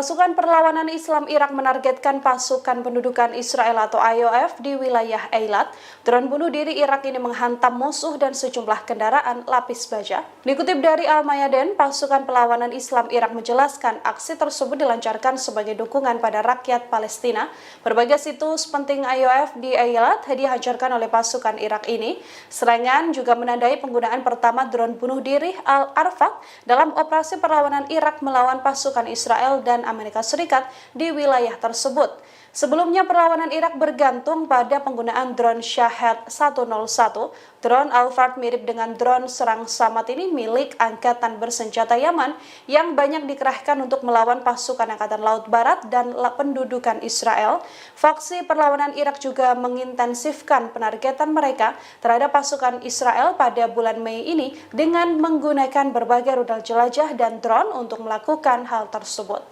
Pasukan Perlawanan Islam Irak menargetkan pasukan pendudukan Israel atau IOF di wilayah Eilat. Drone bunuh diri Irak ini menghantam musuh dan sejumlah kendaraan lapis baja. Dikutip dari Al-Mayadin, pasukan Perlawanan Islam Irak menjelaskan aksi tersebut dilancarkan sebagai dukungan pada rakyat Palestina. Berbagai situs penting IOF di Eilat dihancurkan oleh pasukan Irak ini. Serangan juga menandai penggunaan pertama drone bunuh diri Al-Arfaq dalam operasi perlawanan Irak melawan pasukan Israel dan Amerika Serikat di wilayah tersebut. Sebelumnya perlawanan Irak bergantung pada penggunaan drone Shahed 101. Drone Al-Fard mirip dengan drone serang Samad ini milik Angkatan Bersenjata Yaman yang banyak dikerahkan untuk melawan pasukan Angkatan Laut Barat dan pendudukan Israel. Faksi perlawanan Irak juga mengintensifkan penargetan mereka terhadap pasukan Israel pada bulan Mei ini dengan menggunakan berbagai rudal jelajah dan drone untuk melakukan hal tersebut.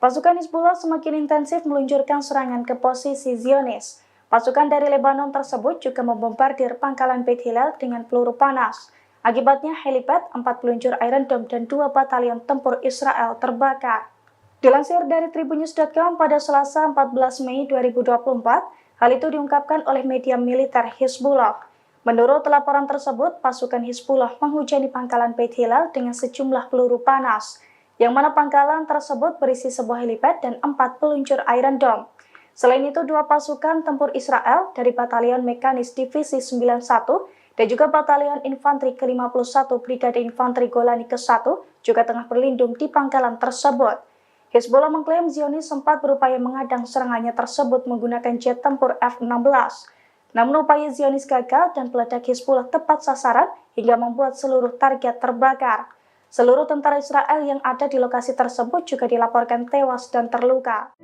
Pasukan Hizbullah semakin intensif meluncurkan serangan ke posisi Zionis. Pasukan dari Lebanon tersebut juga membombardir pangkalan Beit Hillel dengan peluru panas. Akibatnya helipad, 4 peluncur Iron Dome dan 2 batalion tempur Israel terbakar. Dilansir dari Tribunnews.com pada Selasa 14 Mei 2024, hal itu diungkapkan oleh media militer Hizbullah. Menurut laporan tersebut, pasukan Hizbullah menghujani pangkalan Beit Hillel dengan sejumlah peluru panas, yang mana pangkalan tersebut berisi sebuah helipad dan 4 peluncur Iron Dome. Selain itu, 2 pasukan tempur Israel dari Batalion Mekanis Divisi 91 dan juga Batalion Infanteri ke-51 Brigade Infanteri Golani ke-1 juga tengah berlindung di pangkalan tersebut. Hizbullah mengklaim Zionis sempat berupaya mengadang serangannya tersebut menggunakan jet tempur F-16. Namun upaya Zionis gagal dan peledak Hizbullah tepat sasaran hingga membuat seluruh target terbakar. Seluruh tentara Israel yang ada di lokasi tersebut juga dilaporkan tewas dan terluka.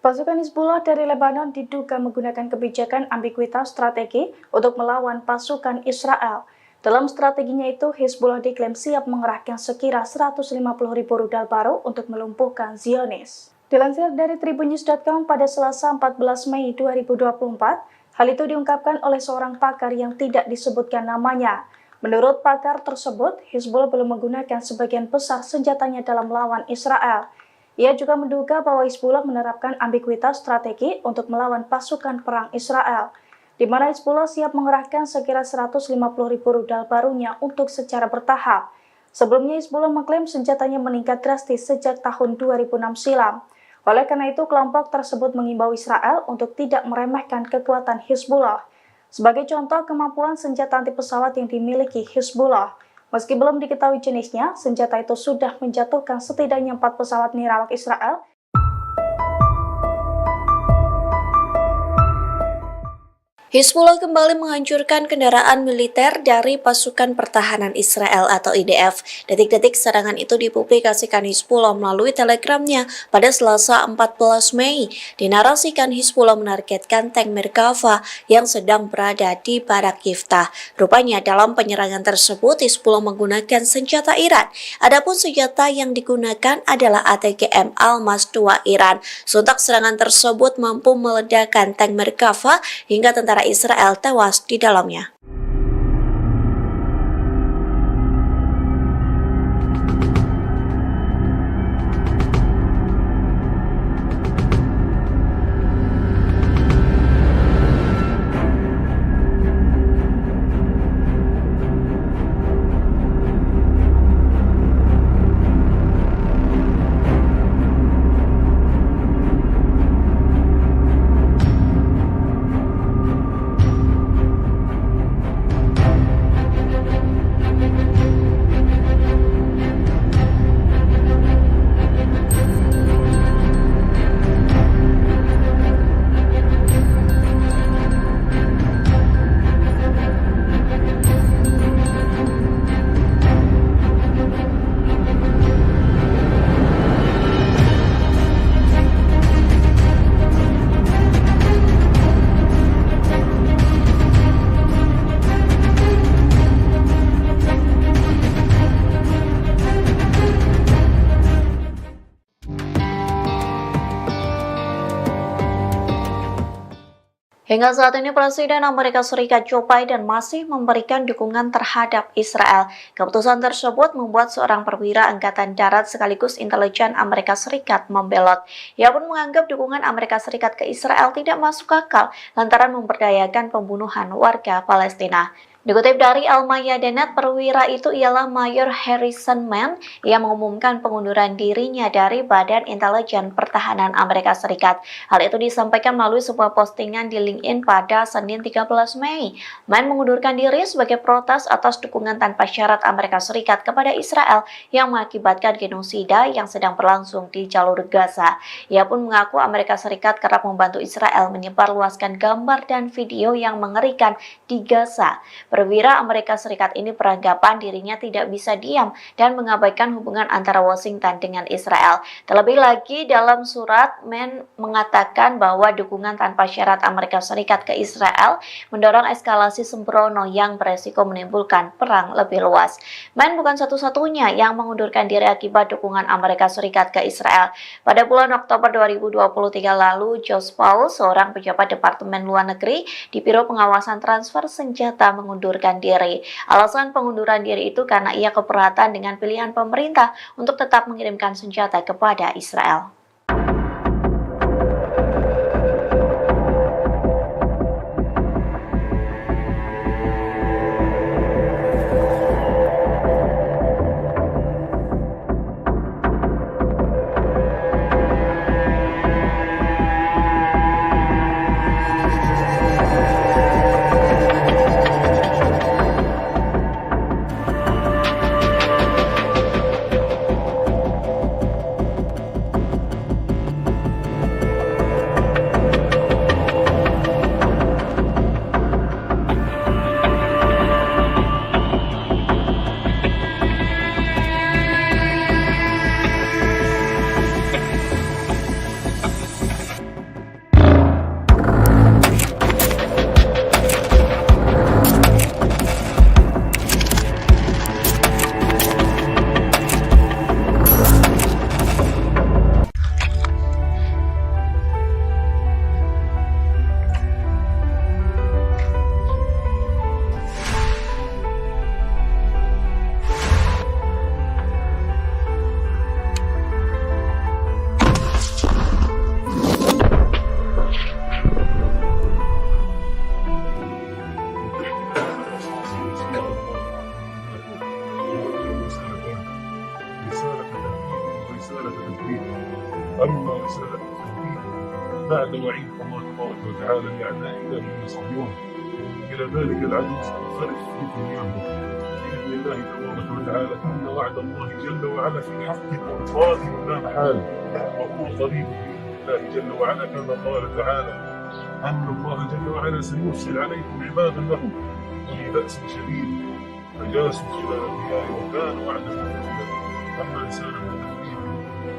Pasukan Hizbullah dari Lebanon diduga menggunakan kebijakan ambiguitas strategi untuk melawan pasukan Israel. Dalam strateginya itu, Hizbullah diklaim siap mengerahkan sekira 150.000 rudal baru untuk melumpuhkan Zionis. Dilansir dari Tribunnews.com pada Selasa 14 Mei 2024, hal itu diungkapkan oleh seorang pakar yang tidak disebutkan namanya. Menurut pakar tersebut, Hizbullah belum menggunakan sebagian besar senjatanya dalam melawan Israel. Ia juga menduga bahwa Hizbullah menerapkan ambiguitas strategi untuk melawan pasukan perang Israel, di mana Hizbullah siap mengerahkan sekira 150.000 rudal barunya untuk secara bertahap. Sebelumnya Hizbullah mengklaim senjatanya meningkat drastis sejak tahun 2006 silam. Oleh karena itu, kelompok tersebut mengimbau Israel untuk tidak meremehkan kekuatan Hizbullah. Sebagai contoh, kemampuan senjata anti pesawat yang dimiliki Hizbullah. Meski belum diketahui jenisnya, senjata itu sudah menjatuhkan setidaknya 4 pesawat nirawak Israel. Hizbullah kembali menghancurkan kendaraan militer dari pasukan pertahanan Israel atau IDF. Detik-detik serangan itu dipublikasikan Hizbullah melalui telegramnya pada Selasa 14 Mei. Dinarasikan Hizbullah menargetkan tank Merkava yang sedang berada di Barak Yiftah. Rupanya dalam penyerangan tersebut Hizbullah menggunakan senjata Iran. Adapun senjata yang digunakan adalah ATGM Almas 2 Iran. Sontak serangan tersebut mampu meledakkan tank Merkava hingga tentara Israel tewas di dalamnya. Hingga saat ini Presiden Amerika Serikat Joe Biden masih memberikan dukungan terhadap Israel. Keputusan tersebut membuat seorang perwira Angkatan Darat sekaligus intelijen Amerika Serikat membelot. Ia pun menganggap dukungan Amerika Serikat ke Israel tidak masuk akal lantaran memberdayakan pembunuhan warga Palestina. Dikutip dari Al-Mayadeen, perwira itu ialah Mayor Harrison Mann yang mengumumkan pengunduran dirinya dari Badan Intelijen Pertahanan Amerika Serikat. Hal itu disampaikan melalui sebuah postingan di LinkedIn pada Senin 13 Mei. Mann mengundurkan diri sebagai protes atas dukungan tanpa syarat Amerika Serikat kepada Israel yang mengakibatkan genosida yang sedang berlangsung di jalur Gaza. Ia pun mengaku Amerika Serikat kerap membantu Israel menyebarluaskan gambar dan video yang mengerikan di Gaza. Perwira Amerika Serikat ini beranggapan dirinya tidak bisa diam dan mengabaikan hubungan antara Washington dengan Israel. Terlebih lagi dalam surat, Mann mengatakan bahwa dukungan tanpa syarat Amerika Serikat ke Israel mendorong eskalasi sembrono yang beresiko menimbulkan perang lebih luas. Mann bukan satu-satunya yang mengundurkan diri akibat dukungan Amerika Serikat ke Israel. Pada bulan Oktober 2023 lalu, Josh Paul, seorang pejabat Departemen Luar Negeri di Biro Pengawasan Transfer Senjata, mengundurkan diri. Alasan pengunduran diri itu karena ia keberatan dengan pilihan pemerintah untuk tetap mengirimkan senjata kepada Israel. أما رسالة التوحيد بعد وعيد الله تبارك وتعالى لأعدائنا من يصلون إلى ذلك العدو سننصرف في دنياهم بإذن الله تبارك وتعالى. إن وعد الله جل وعلا في حقكم قادم لا محال وهو قريب بإذن الله جل وعلا، كما قال تعالى أن الله جل وعلا سيرسل عليكم عبادا له أولي بأس شديد فجاسوا خلال الديار وكان وعدا مفعولا. أما رسالة التوحيد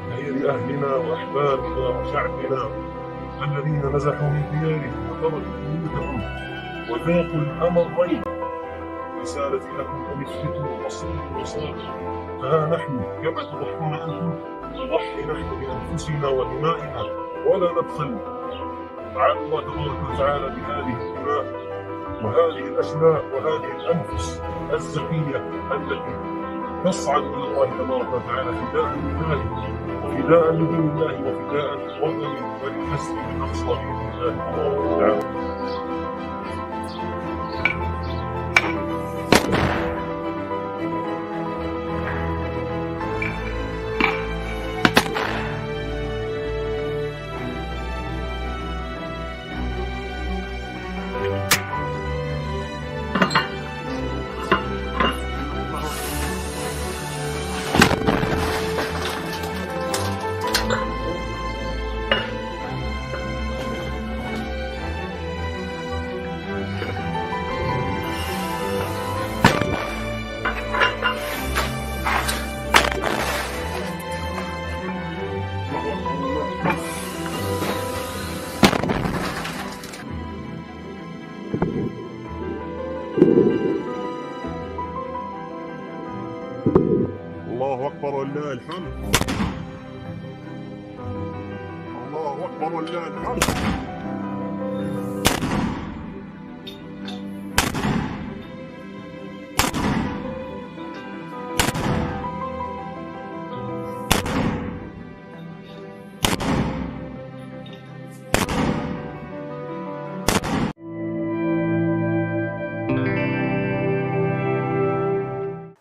فهي لأهلنا وأحبابنا وشعبنا الذين نزحوا من ديارهم وتركوا بيوتهم وذاقوا الأمرين. رسالتي لكم أن اثبتوا واصبروا وصابروا، فها نحن كما تضحون أنتم نضحي نحن بأنفسنا ودمائنا ولا نبخل. تعالى الله تبارك وتعالى بهذه الدماء وهذه الأشلاء وهذه الأنفس الزكية التي تصعد إلى الله تبارك وتعالى فداء لله وفداء لدين الله وفداء لوطن وللمسجد الأقصى بإذن الله تبارك وتعالى. الله أكبر ولله الحمد. الله أكبر ولله الحمد.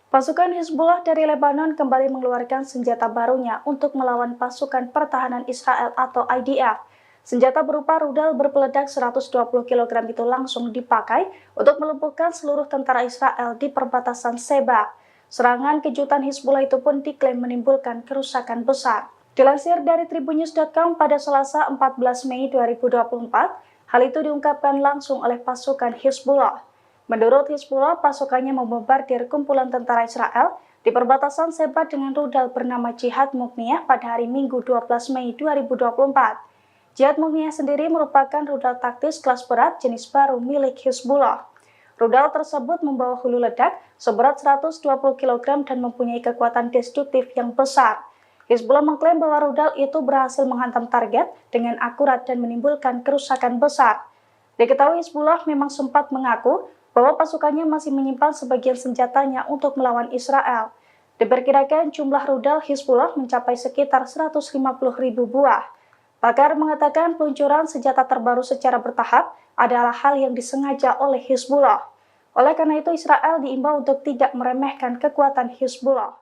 Pasukan Hizbullah dari Lebanon kembali mengeluarkan senjata barunya untuk melawan pasukan pertahanan Israel atau IDF. Senjata berupa rudal berpeledak 120 kg itu langsung dipakai untuk melumpuhkan seluruh tentara Israel di perbatasan Sheba. Serangan kejutan Hizbullah itu pun diklaim menimbulkan kerusakan besar. Dilansir dari tribunnews.com pada Selasa 14 Mei 2024, hal itu diungkapkan langsung oleh pasukan Hizbullah. Menurut Hizbullah, pasukannya membombardir kumpulan tentara Israel di perbatasan Sheba dengan rudal bernama Jihad Mukhniyah pada hari Minggu 12 Mei 2024. Jihad Mukhniyah sendiri merupakan rudal taktis kelas berat jenis baru milik Hizbullah. Rudal tersebut membawa hulu ledak seberat 120 kg dan mempunyai kekuatan destruktif yang besar. Hizbullah mengklaim bahwa rudal itu berhasil menghantam target dengan akurat dan menimbulkan kerusakan besar. Diketahui Hizbullah memang sempat mengaku bahwa pasukannya masih menyimpan sebagian senjatanya untuk melawan Israel. Diperkirakan jumlah rudal Hizbullah mencapai sekitar 150.000 buah. Pakar mengatakan peluncuran senjata terbaru secara bertahap adalah hal yang disengaja oleh Hizbullah. Oleh karena itu, Israel diimbau untuk tidak meremehkan kekuatan Hizbullah.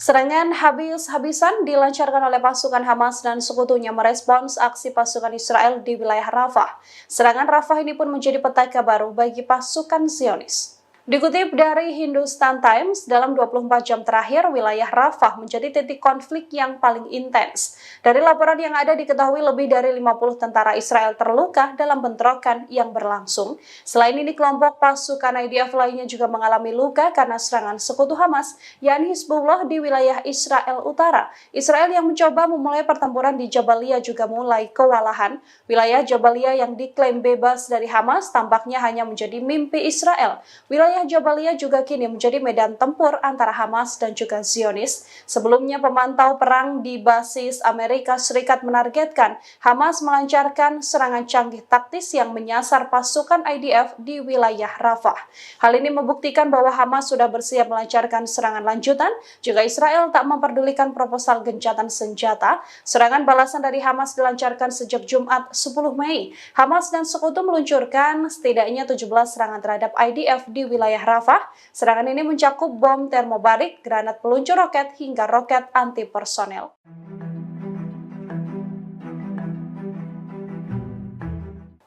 Serangan habis-habisan dilancarkan oleh pasukan Hamas dan sekutunya merespons aksi pasukan Israel di wilayah Rafah. Serangan Rafah ini pun menjadi petaka baru bagi pasukan Zionis. Dikutip dari Hindustan Times, dalam 24 jam terakhir, wilayah Rafah menjadi titik konflik yang paling intens. Dari laporan yang ada diketahui lebih dari 50 tentara Israel terluka dalam bentrokan yang berlangsung. Selain ini, kelompok pasukan IDF lainnya juga mengalami luka karena serangan sekutu Hamas, yakni Hizbullah di wilayah Israel Utara. Israel yang mencoba memulai pertempuran di Jabalia juga mulai kewalahan. Wilayah Jabalia yang diklaim bebas dari Hamas tampaknya hanya menjadi mimpi Israel. Wilayah Jabalia juga kini menjadi medan tempur antara Hamas dan juga Zionis. Sebelumnya, pemantau perang di basis Amerika Serikat menargetkan Hamas melancarkan serangan canggih taktis yang menyasar pasukan IDF di wilayah Rafah. Hal ini membuktikan bahwa Hamas sudah bersiap melancarkan serangan lanjutan jika Israel tak memperdulikan proposal gencatan senjata. Serangan balasan dari Hamas dilancarkan sejak Jumat 10 Mei. Hamas dan sekutu meluncurkan setidaknya 17 serangan terhadap IDF di wilayah Rafah. Serangan ini mencakup bom termobarik, granat peluncur roket, hingga roket anti-personel.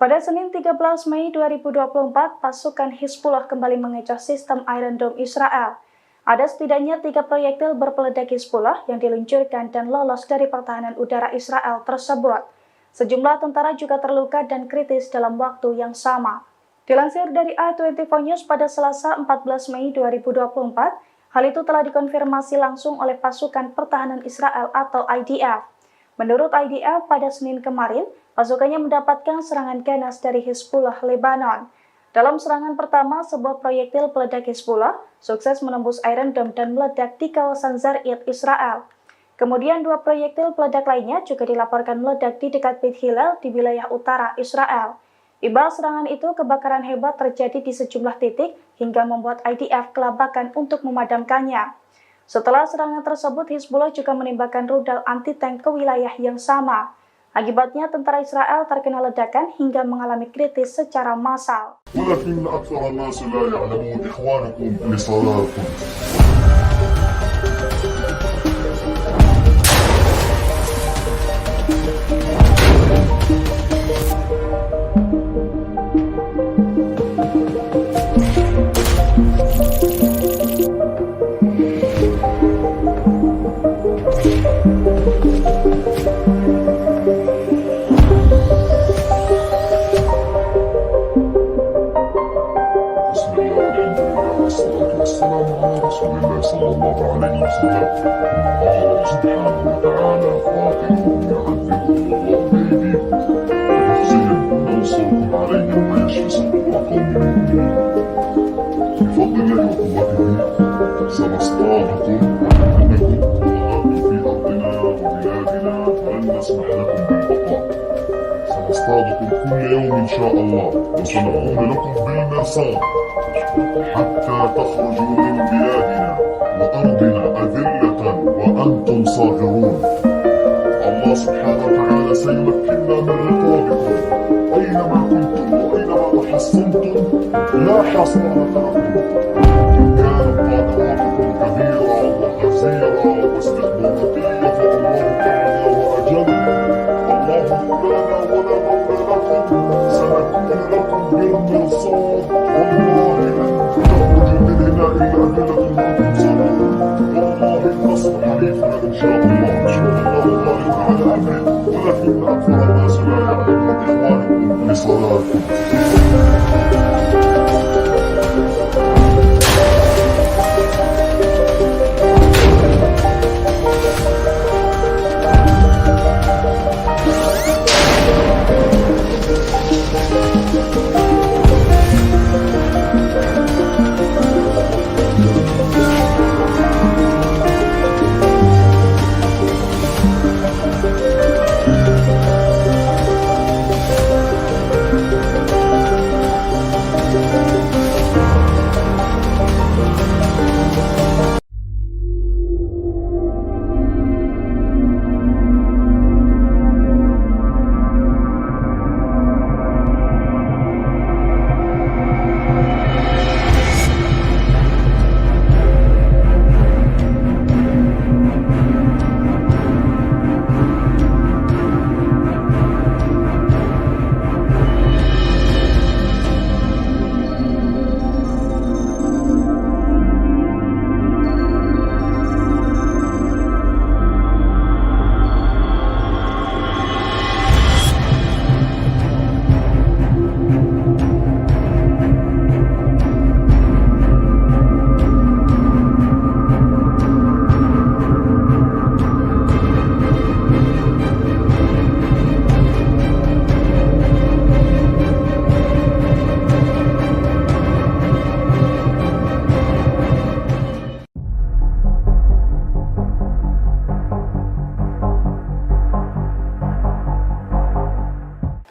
Pada Senin 13 Mei 2024, pasukan Hizbullah kembali mengecoh sistem Iron Dome Israel. Ada setidaknya 3 proyektil berpeledak Hizbullah yang diluncurkan dan lolos dari pertahanan udara Israel tersebut. Sejumlah tentara juga terluka dan kritis dalam waktu yang sama. Dilansir dari A24 News pada Selasa 14 Mei 2024, hal itu telah dikonfirmasi langsung oleh pasukan pertahanan Israel atau IDF. Menurut IDF, pada Senin kemarin, pasukannya mendapatkan serangan ganas dari Hizbullah Lebanon. Dalam serangan pertama, sebuah proyektil peledak Hizbullah sukses menembus Iron Dome dan meledak di kawasan Zarid, Israel. Kemudian 2 proyektil peledak lainnya juga dilaporkan meledak di dekat Beit Hillel di wilayah utara Israel. Imbas serangan itu, kebakaran hebat terjadi di sejumlah titik hingga membuat IDF kelabakan untuk memadamkannya. Setelah serangan tersebut, Hizbullah juga menembakkan rudal anti-tank ke wilayah yang sama. Akibatnya, tentara Israel terkena ledakan hingga mengalami kritis secara massal. سنصطادكم كل يوم إن شاء الله وسنقوم لكم بالمرصاد حتى تخرجوا من بلادنا وأرضنا أذلة وأنتم صاغرون. الله سبحانه وتعالى سيمكننا من رقابكم أينما كنتم وأينما تحركتم حصنتم لا حصانة لكم كانت طامعاتكم كبيرة وحزيرة واستخباراتية فالله أعلى وأجل الله مولانا ولا مولى لكم سنكون لكم بالمرصاد والله لن تخرجوا من هنا إلا أدلة وأنتم صابرون والله النصر حليفنا إن شاء الله غالب على أمره ولكن أكثر الناس لا يعلمون إخوانكم لصلاتكم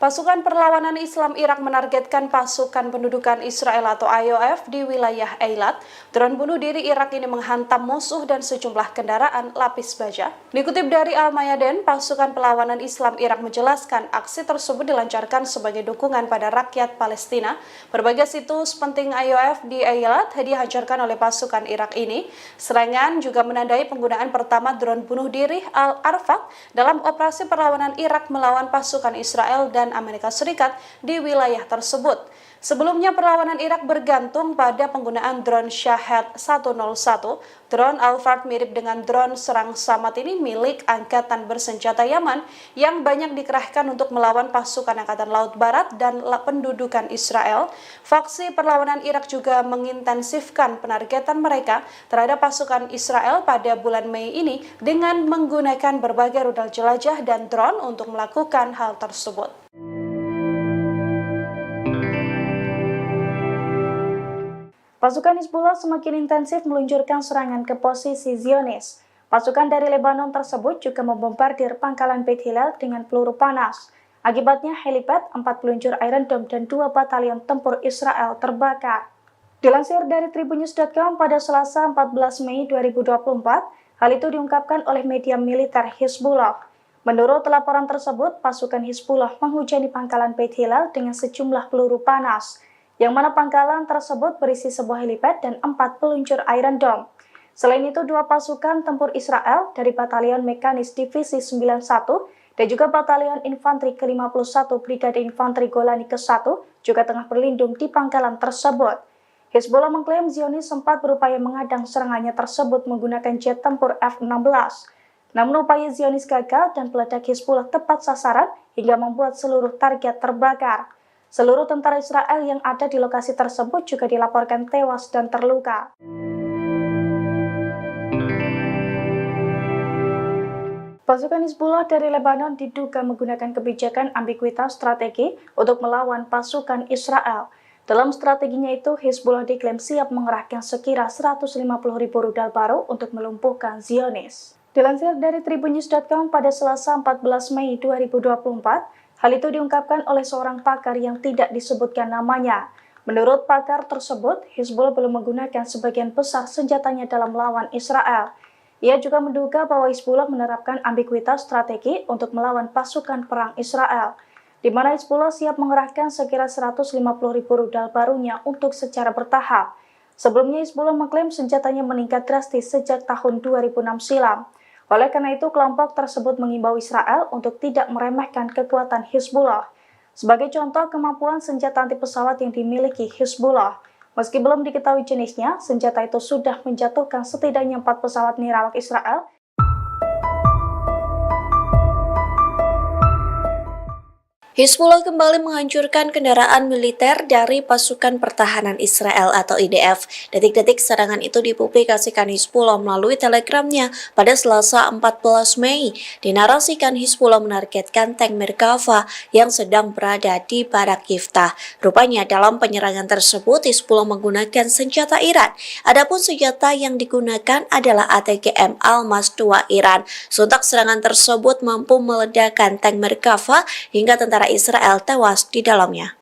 Pasukan Perlawanan Islam Irak menargetkan pasukan pendudukan Israel atau IOF di wilayah Eilat. Drone bunuh diri Irak ini menghantam musuh dan sejumlah kendaraan lapis baja. Dikutip dari Al-Mayadin, pasukan Perlawanan Islam Irak menjelaskan aksi tersebut dilancarkan sebagai dukungan pada rakyat Palestina. Berbagai situs penting IOF di Eilat dihancurkan oleh pasukan Irak ini. Serangan juga menandai penggunaan pertama drone bunuh diri Al-Arfaq dalam operasi perlawanan Irak melawan pasukan Israel dan Amerika Serikat di wilayah tersebut. Sebelumnya perlawanan Irak bergantung pada penggunaan drone Shahed 101. Drone Al-Fard mirip dengan drone serang Samad ini milik Angkatan Bersenjata Yaman yang banyak dikerahkan untuk melawan pasukan Angkatan Laut Barat dan pendudukan Israel. Faksi perlawanan Irak juga mengintensifkan penargetan mereka terhadap pasukan Israel pada bulan Mei ini dengan menggunakan berbagai rudal jelajah dan drone untuk melakukan hal tersebut. Pasukan Hizbullah semakin intensif meluncurkan serangan ke posisi Zionis. Pasukan dari Lebanon tersebut juga membombardir pangkalan Beit Hillel dengan peluru panas. Akibatnya helipad, 4 peluncur Iron Dome dan 2 batalion tempur Israel terbakar. Dilansir dari Tribunnews.com pada Selasa 14 Mei 2024, hal itu diungkapkan oleh media militer Hizbullah. Menurut laporan tersebut, pasukan Hizbullah menghujani pangkalan Beit Hillel dengan sejumlah peluru panas, yang mana pangkalan tersebut berisi sebuah helipad dan 4 peluncur Iron Dome. Selain itu, 2 pasukan tempur Israel dari Batalion Mekanis Divisi 91 dan juga Batalion Infanteri ke-51 Brigade Infanteri Golani ke-1 juga tengah berlindung di pangkalan tersebut. Hizbullah mengklaim Zionis sempat berupaya mengadang serangannya tersebut menggunakan jet tempur F-16. Namun upaya Zionis gagal dan peledak Hizbullah tepat sasaran hingga membuat seluruh target terbakar. Seluruh tentara Israel yang ada di lokasi tersebut juga dilaporkan tewas dan terluka. Pasukan Hizbullah dari Lebanon diduga menggunakan kebijakan ambiguitas strategi untuk melawan pasukan Israel. Dalam strateginya itu, Hizbullah diklaim siap mengerahkan sekira 150.000 rudal baru untuk melumpuhkan Zionis. Dilansir dari Tribunnews.com pada Selasa 14 Mei 2024, hal itu diungkapkan oleh seorang pakar yang tidak disebutkan namanya. Menurut pakar tersebut, Hizbullah belum menggunakan sebagian besar senjatanya dalam melawan Israel. Ia juga menduga bahwa Hizbullah menerapkan ambiguitas strategi untuk melawan pasukan perang Israel. di mana Hizbullah siap mengerahkan sekira 150.000 rudal barunya untuk secara bertahap. Sebelumnya Hizbullah mengklaim senjatanya meningkat drastis sejak tahun 2006 silam. Oleh karena itu, kelompok tersebut mengimbau Israel untuk tidak meremehkan kekuatan Hizbullah. Sebagai contoh kemampuan senjata anti pesawat yang dimiliki Hizbullah, meski belum diketahui jenisnya, senjata itu sudah menjatuhkan setidaknya 4 pesawat nirawak Israel. Hizbullah kembali menghancurkan kendaraan militer dari pasukan pertahanan Israel atau IDF. Detik-detik serangan itu dipublikasikan Hizbullah melalui telegramnya pada Selasa 14 Mei. Dinarasikan Hizbullah menargetkan tank Merkava yang sedang berada di Barak Yiftah. Rupanya dalam penyerangan tersebut Hizbullah menggunakan senjata Iran. Adapun senjata yang digunakan adalah ATGM Almas 2 Iran. Sontak serangan tersebut mampu meledakkan tank Merkava hingga tentara Israel tewas di dalamnya.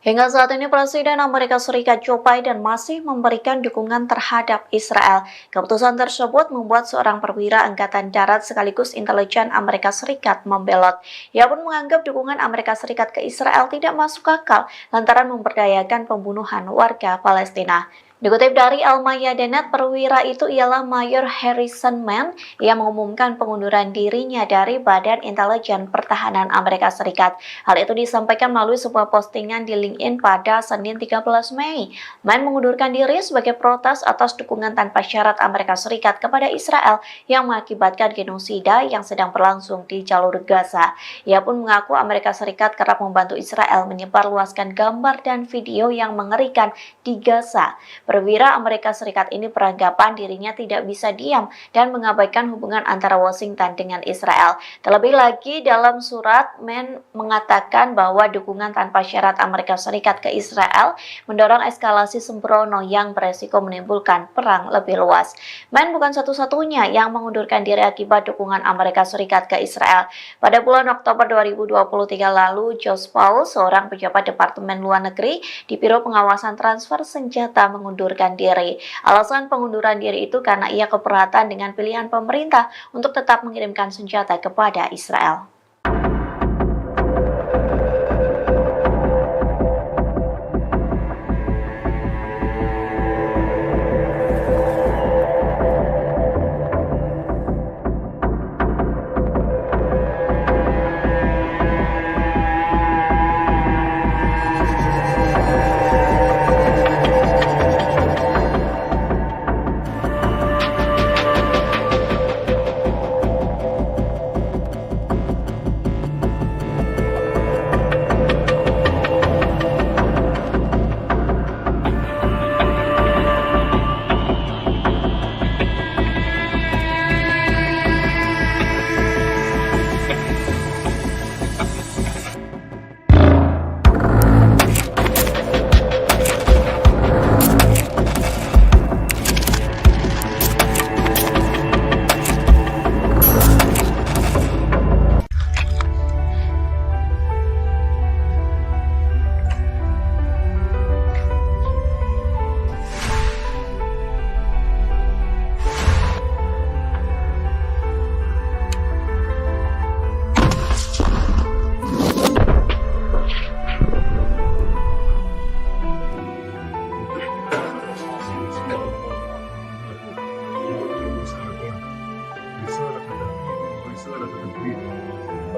Hingga saat ini Presiden Amerika Serikat Joe Biden masih memberikan dukungan terhadap Israel. Keputusan tersebut membuat seorang perwira Angkatan Darat sekaligus intelijen Amerika Serikat membelot. Ia pun menganggap dukungan Amerika Serikat ke Israel tidak masuk akal lantaran memberdayakan pembunuhan warga Palestina. Dikutip dari Al-Mayadanet, perwira itu ialah Mayor Harrison Mann yang mengumumkan pengunduran dirinya dari Badan Intelijen Pertahanan Amerika Serikat. Hal itu disampaikan melalui sebuah postingan di LinkedIn pada Senin 13 Mei. Mann mengundurkan diri sebagai protes atas dukungan tanpa syarat Amerika Serikat kepada Israel yang mengakibatkan genosida yang sedang berlangsung di jalur Gaza. Ia pun mengaku Amerika Serikat kerap membantu Israel menyebarluaskan gambar dan video yang mengerikan di Gaza. Perwira Amerika Serikat ini beranggapan dirinya tidak bisa diam dan mengabaikan hubungan antara Washington dengan Israel. Terlebih lagi dalam surat, Mann mengatakan bahwa dukungan tanpa syarat Amerika Serikat ke Israel mendorong eskalasi sembrono yang beresiko menimbulkan perang lebih luas. Mann bukan satu-satunya yang mengundurkan diri akibat dukungan Amerika Serikat ke Israel. Pada bulan Oktober 2023 lalu, Josh Paul, seorang pejabat Departemen Luar Negeri di Biro Pengawasan Transfer Senjata, mengundurkan diri. Alasan pengunduran diri itu karena ia keberatan dengan pilihan pemerintah untuk tetap mengirimkan senjata kepada Israel.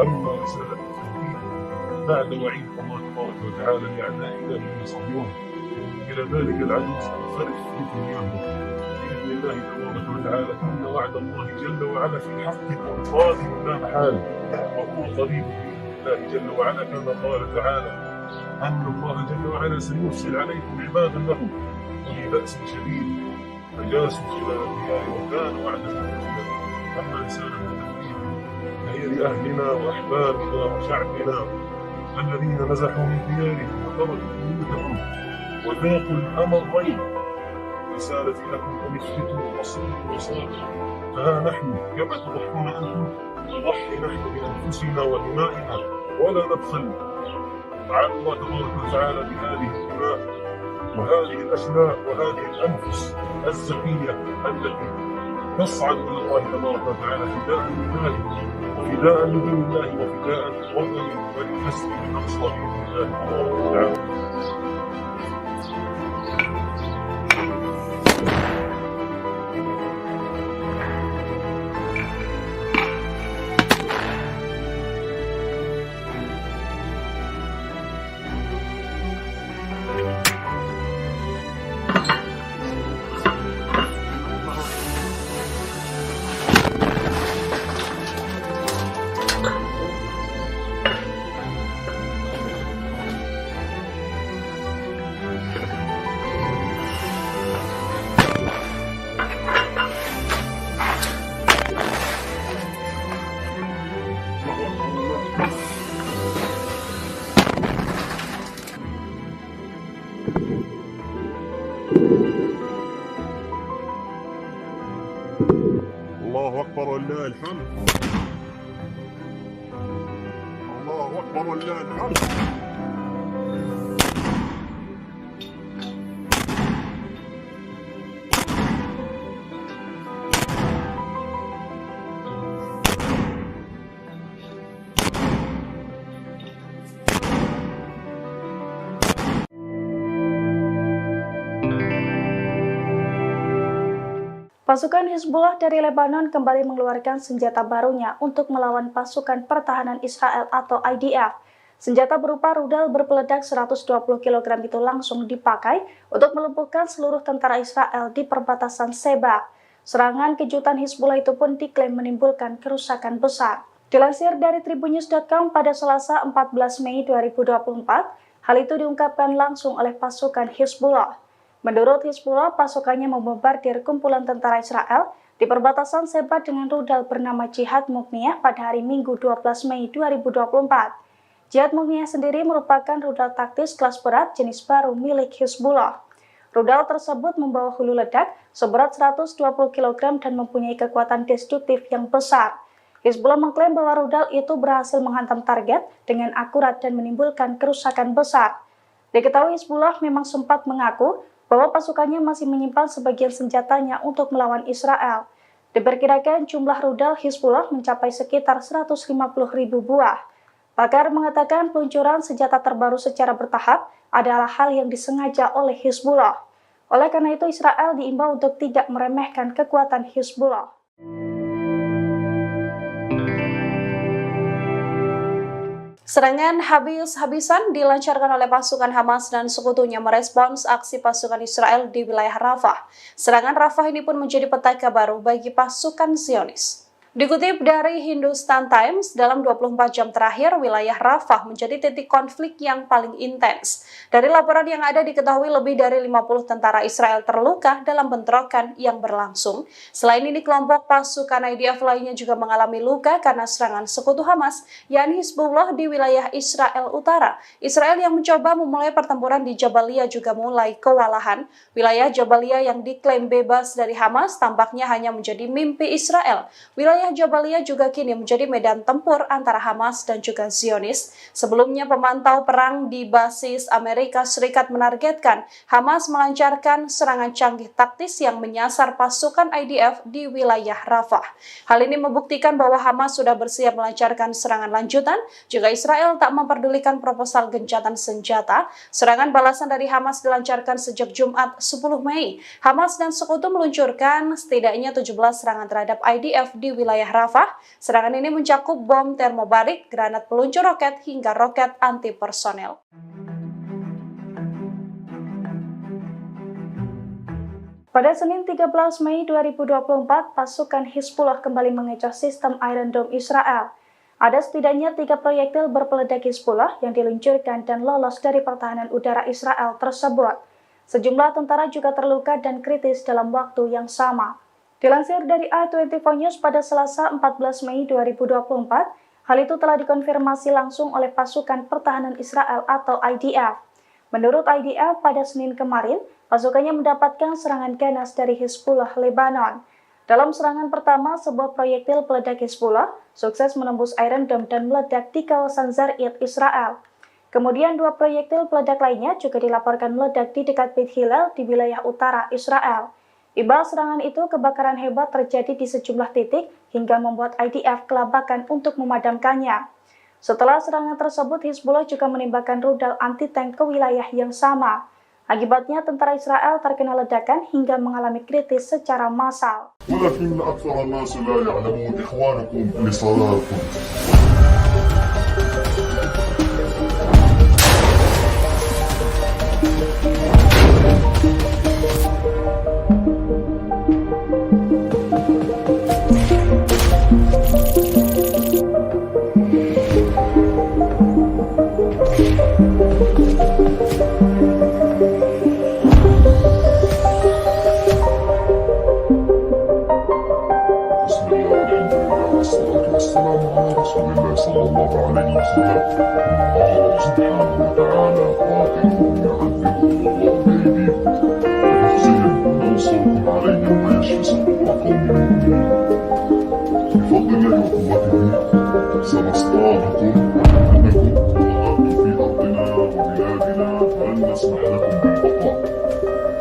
وأما رسالة التوحيد بعد وعيد الله تبارك وتعالى لأعدائنا من يصدون إلى ذلك العدو سننصرف في دنياهم بإذن الله تبارك وتعالى. إن وعد الله جل وعلا في حق وقادم لا محالة، وهو قريب بإذن الله جل وعلا، كما قال تعالى أن الله جل وعلا سيرسل عليكم عبادا له أولي بأس شديد فجاسوا خلال الديار وكان وعدا مفعولا. أما رسالة التوحيد فهي لأهلنا وأحبابنا وشعبنا الذين نزحوا من ديارهم وتركوا بيوتهم وذاقوا الأمرين. رسالتي لكم أن اثبتوا واصبروا وصابروا، فها نحن كما تضحون أنتم نضحي نحن بأنفسنا ودمائنا ولا نبخل. تعالى الله تبارك وتعالى بهذه الدماء وهذه الأشلاء وهذه الأنفس الزكية التي تصعد إلى الله تبارك وتعالى فداء لله وفداء لدين الله وفداء للوطن وللمسجد الأقصى بإذن الله تبارك وتعالى. الله أكبر ولله الحمد. الله أكبر ولله الحمد. Pasukan Hizbullah dari Lebanon kembali mengeluarkan senjata barunya untuk melawan pasukan pertahanan Israel atau IDF. Senjata berupa rudal berpeledak 120 kg itu langsung dipakai untuk melumpuhkan seluruh tentara Israel di perbatasan Sheba. Serangan kejutan Hizbullah itu pun diklaim menimbulkan kerusakan besar. Dilansir dari tribunnews.com pada Selasa 14 Mei 2024, hal itu diungkapkan langsung oleh pasukan Hizbullah. Menurut Hizbullah, pasukannya membombardir kumpulan tentara Israel di perbatasan Sheba dengan rudal bernama Jihad Mukniyah pada hari Minggu 12 Mei 2024. Jihad Mukniyah sendiri merupakan rudal taktis kelas berat jenis baru milik Hizbullah. Rudal tersebut membawa hulu ledak seberat 120 kg dan mempunyai kekuatan destruktif yang besar. Hizbullah mengklaim bahwa rudal itu berhasil menghantam target dengan akurat dan menimbulkan kerusakan besar. Diketahui Hizbullah memang sempat mengaku bahwa pasukannya masih menyimpan sebagian senjatanya untuk melawan Israel. Diperkirakan jumlah rudal Hizbullah mencapai sekitar 150.000 buah. Pakar mengatakan peluncuran senjata terbaru secara bertahap adalah hal yang disengaja oleh Hizbullah. Oleh karena itu, Israel diimbau untuk tidak meremehkan kekuatan Hizbullah. Serangan habis-habisan dilancarkan oleh pasukan Hamas dan sekutunya merespons aksi pasukan Israel di wilayah Rafah. Serangan Rafah ini pun menjadi petaka baru bagi pasukan Zionis. Dikutip dari Hindustan Times, dalam 24 jam terakhir, wilayah Rafah menjadi titik konflik yang paling intens. Dari laporan yang ada diketahui lebih dari 50 tentara Israel terluka dalam bentrokan yang berlangsung. Selain ini, kelompok pasukan IDF lainnya juga mengalami luka karena serangan sekutu Hamas, yakni Hizbullah di wilayah Israel Utara. Israel yang mencoba memulai pertempuran di Jabalia juga mulai kewalahan. Wilayah Jabalia yang diklaim bebas dari Hamas tampaknya hanya menjadi mimpi Israel. Wilayah Jabalia juga kini menjadi medan tempur antara Hamas dan juga Zionis. Sebelumnya, pemantau perang di basis Amerika Serikat menargetkan Hamas melancarkan serangan canggih taktis yang menyasar pasukan IDF di wilayah Rafah. Hal ini membuktikan bahwa Hamas sudah bersiap melancarkan serangan lanjutan jika Israel tak memperdulikan proposal gencatan senjata. Serangan balasan dari Hamas dilancarkan sejak Jumat 10 Mei. Hamas dan sekutu meluncurkan setidaknya 17 serangan terhadap IDF di wilayah wilayah Rafah. Serangan ini mencakup bom termobarik, granat peluncur roket, hingga roket anti-personel. Pada Senin 13 Mei 2024, pasukan Hizbullah kembali mengecoh sistem Iron Dome Israel. Ada setidaknya 3 proyektil berpeledak Hizbullah yang diluncurkan dan lolos dari pertahanan udara Israel tersebut. Sejumlah tentara juga terluka dan kritis dalam waktu yang sama. Dilansir dari A24 News pada Selasa 14 Mei 2024, hal itu telah dikonfirmasi langsung oleh pasukan pertahanan Israel atau IDF. Menurut IDF, pada Senin kemarin, pasukannya mendapatkan serangan ganas dari Hizbullah Lebanon. Dalam serangan pertama, sebuah proyektil peledak Hizbullah sukses menembus Iron Dome dan meledak di kawasan Zarid, Israel. Kemudian 2 proyektil peledak lainnya juga dilaporkan meledak di dekat Beit Hillel di wilayah utara Israel. Imbas serangan itu, kebakaran hebat terjadi di sejumlah titik hingga membuat IDF kelabakan untuk memadamkannya. Setelah serangan tersebut, Hizbullah juga menembakkan rudal anti-tank ke wilayah yang sama. Akibatnya, tentara Israel terkena ledakan hingga mengalami kritis secara massal. ولكن أكثر الناس لا يعلمون إخوانكم لصلاتكم. والسلام على رسول الله صلى الله عليه وسلم. الله سبحانه وتعالى قاتلهم يعذبهم الله بأيديكم ويخزيهم وينصركم عليهم ويشفي صدور قوم مؤمنين. بفضل الله وقوته سنصطادكم أنكم ظهرتم في أرضنا وبلادنا فلن نسمح لكم بالبقاء.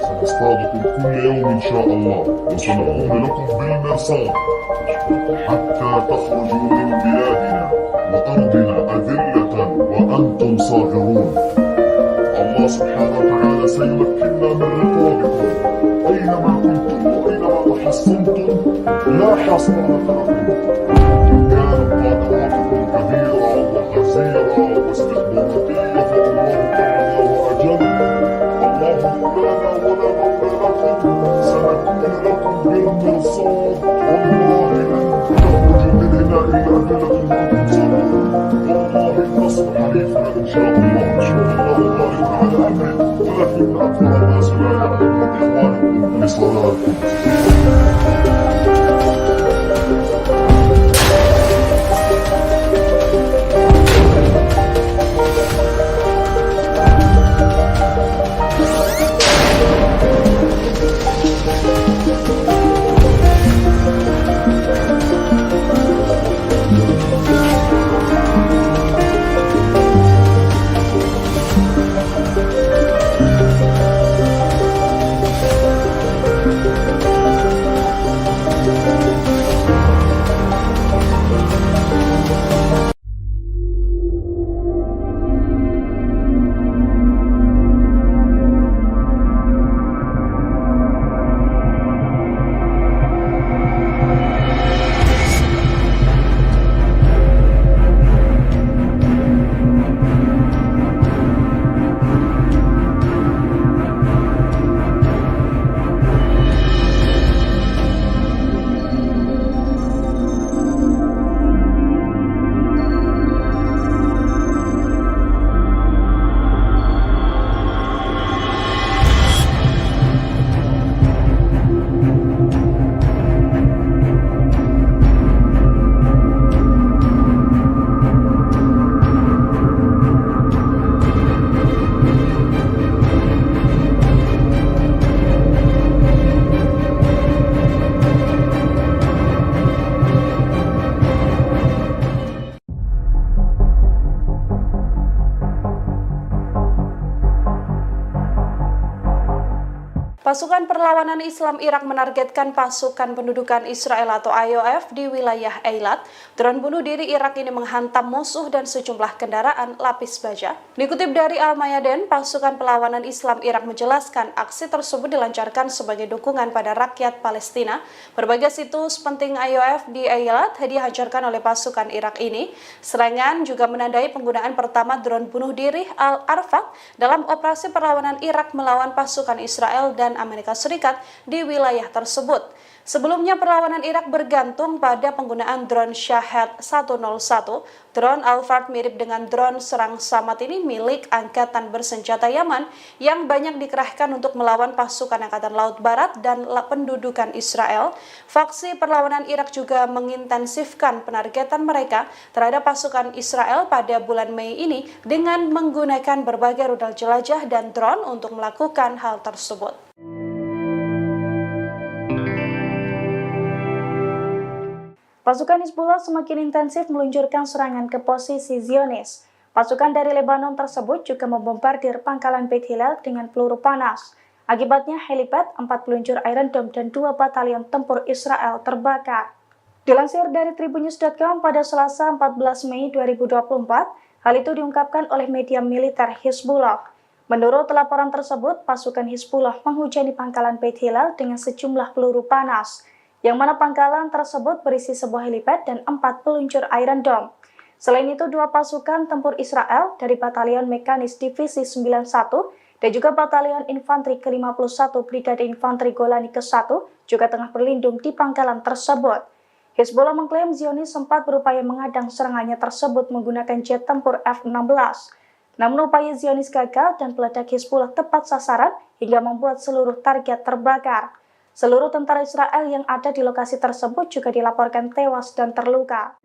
سنصطادكم كل يوم إن شاء الله وسنكون لكم بالمرصاد حتى تخرجوا من بلادنا وأرضنا أذلة وأنتم صاغرون. الله سبحانه وتعالى سيمكننا من رقابكم أينما كنتم وأينما تحصنتم لا حصانة لكم. إن كانت طاقاتكم كبيرة وغزيرة واستخداماتية فالله تعالى وأجل. الله مولانا ولا مولى لكم. سنكون لكم بالمرصاد والله لن تخرجوا من هنا إلا أذلة وأنتم صاغرون. والله النصر حليفنا إن شاء الله. الله غالب على أمره ولكن أكثر الناس لا يعلمون إخوانكم لصلاتكم. Pasukan Perlawanan Islam Irak menargetkan pasukan pendudukan Israel atau IOF di wilayah Eilat. Drone bunuh diri Irak ini menghantam musuh dan sejumlah kendaraan lapis baja. Dikutip dari Al-Mayadin, pasukan Perlawanan Islam Irak menjelaskan aksi tersebut dilancarkan sebagai dukungan pada rakyat Palestina. Berbagai situs penting IOF di Eilat dihancurkan oleh pasukan Irak ini. Serangan juga menandai penggunaan pertama drone bunuh diri Al-Arfaq dalam operasi perlawanan Irak melawan pasukan Israel dan Amerika Serikat di wilayah tersebut. Sebelumnya perlawanan Irak bergantung pada penggunaan drone Shahed 101. Drone Al-Fard mirip dengan drone serang Samad ini milik Angkatan Bersenjata Yaman yang banyak dikerahkan untuk melawan pasukan Angkatan Laut Barat dan pendudukan Israel. Faksi perlawanan Irak juga mengintensifkan penargetan mereka terhadap pasukan Israel pada bulan Mei ini dengan menggunakan berbagai rudal jelajah dan drone untuk melakukan hal tersebut. Pasukan Hizbullah semakin intensif meluncurkan serangan ke posisi Zionis. Pasukan dari Lebanon tersebut juga membombardir pangkalan Beit Hillel dengan peluru panas. Akibatnya helipad, 4 peluncur Iron Dome dan 2 batalion tempur Israel terbakar. Dilansir dari Tribunnews.com pada Selasa 14 Mei 2024, hal itu diungkapkan oleh media militer Hizbullah. Menurut laporan tersebut, pasukan Hizbullah menghujani pangkalan Beit Hillel dengan sejumlah peluru panas, yang mana pangkalan tersebut berisi sebuah helipad dan 4 peluncur Iron Dome. Selain itu, 2 pasukan tempur Israel dari Batalion Mekanis Divisi 91 dan juga Batalion Infanteri ke-51 Brigade Infanteri Golani ke-1 juga tengah berlindung di pangkalan tersebut. Hizbullah mengklaim Zionis sempat berupaya mengadang serangannya tersebut menggunakan jet tempur F-16. Namun upaya Zionis gagal dan peledak Hizbullah tepat sasaran hingga membuat seluruh target terbakar. Seluruh tentara Israel yang ada di lokasi tersebut juga dilaporkan tewas dan terluka.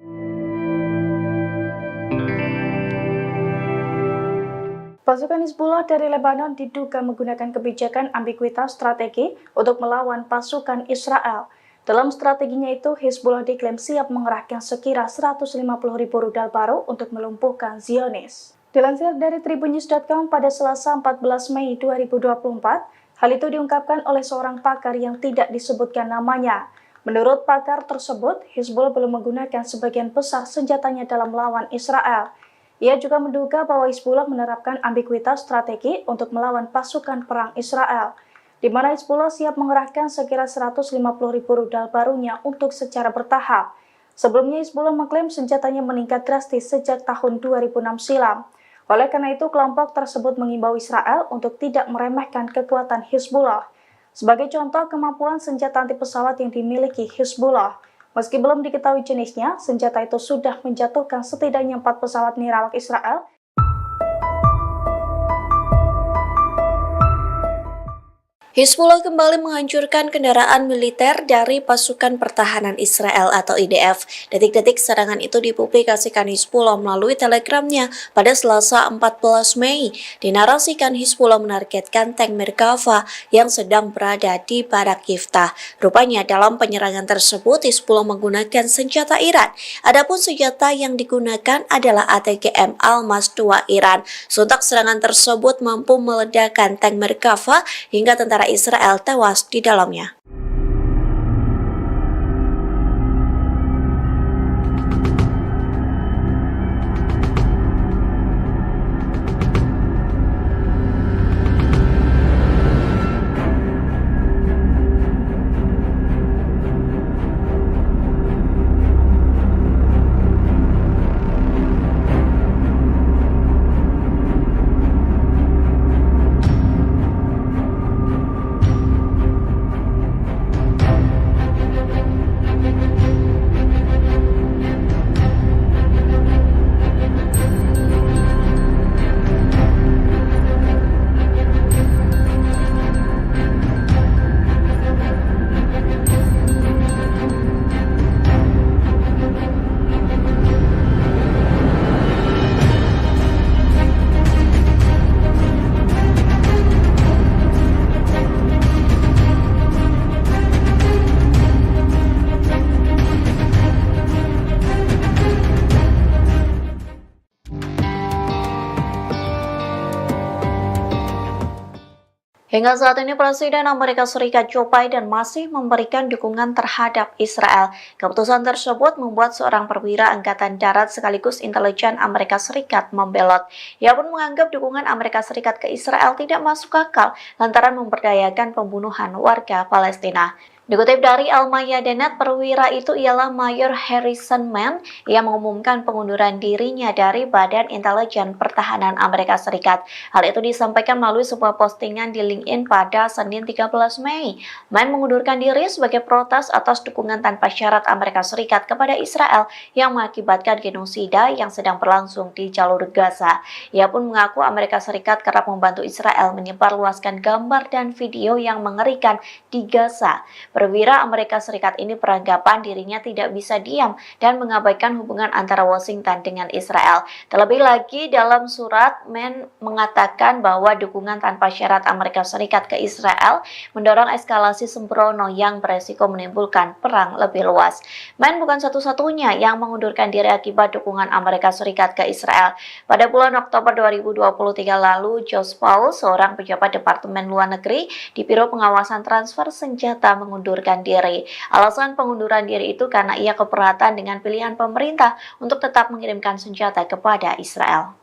Pasukan Hizbullah dari Lebanon diduga menggunakan kebijakan ambiguitas strategi untuk melawan pasukan Israel. Dalam strateginya itu, Hizbullah diklaim siap mengerahkan sekira 150.000 rudal baru untuk melumpuhkan Zionis. Dilansir dari Tribunnews.com pada Selasa 14 Mei 2024, hal itu diungkapkan oleh seorang pakar yang tidak disebutkan namanya. Menurut pakar tersebut, Hizbullah belum menggunakan sebagian besar senjatanya dalam melawan Israel. Ia juga menduga bahwa Hizbullah menerapkan ambiguitas strategi untuk melawan pasukan perang Israel, di mana Hizbullah siap mengerahkan sekira 150.000 rudal barunya untuk secara bertahap. Sebelumnya Hizbullah mengklaim senjatanya meningkat drastis sejak tahun 2006 silam. Oleh karena itu, kelompok tersebut mengimbau Israel untuk tidak meremehkan kekuatan Hizbullah. Sebagai contoh, kemampuan senjata anti pesawat yang dimiliki Hizbullah. Meski belum diketahui jenisnya, senjata itu sudah menjatuhkan setidaknya 4 pesawat nirawak Israel. Hizbullah kembali menghancurkan kendaraan militer dari pasukan pertahanan Israel atau IDF. Detik-detik serangan itu dipublikasikan Hizbullah melalui telegramnya pada Selasa 14 Mei. Dinarasikan Hizbullah menargetkan tank Merkava yang sedang berada di Barak Yiftah. Rupanya dalam penyerangan tersebut Hizbullah menggunakan senjata Iran. Adapun senjata yang digunakan adalah ATGM Almas 2 Iran. Sontak serangan tersebut mampu meledakkan tank Merkava hingga tentara Israel tewas di dalamnya. Hingga saat ini Presiden Amerika Serikat Joe Biden masih memberikan dukungan terhadap Israel. Keputusan tersebut membuat seorang perwira Angkatan Darat sekaligus intelijen Amerika Serikat membelot. Ia pun menganggap dukungan Amerika Serikat ke Israel tidak masuk akal lantaran memberdayakan pembunuhan warga Palestina. Dikutip dari Al-Mayadinat, perwira itu ialah Mayor Harrison Mann yang mengumumkan pengunduran dirinya dari Badan Intelijen Pertahanan Amerika Serikat. Hal itu disampaikan melalui sebuah postingan di LinkedIn pada Senin 13 Mei. Mann mengundurkan diri sebagai protes atas dukungan tanpa syarat Amerika Serikat kepada Israel yang mengakibatkan genosida yang sedang berlangsung di jalur Gaza. Ia pun mengaku Amerika Serikat kerap membantu Israel menyebarluaskan gambar dan video yang mengerikan di Gaza. Perwira Amerika Serikat ini beranggapan dirinya tidak bisa diam dan mengabaikan hubungan antara Washington dengan Israel. Terlebih lagi dalam surat, Mann mengatakan bahwa dukungan tanpa syarat Amerika Serikat ke Israel mendorong eskalasi sembrono yang beresiko menimbulkan perang lebih luas. Mann bukan satu-satunya yang mengundurkan diri akibat dukungan Amerika Serikat ke Israel. Pada bulan Oktober 2023 lalu, Josh Paul, seorang pejabat Departemen Luar Negeri di Biro Pengawasan Transfer Senjata, mengundurkan diri. Alasan pengunduran diri itu karena ia keberatan dengan pilihan pemerintah untuk tetap mengirimkan senjata kepada Israel.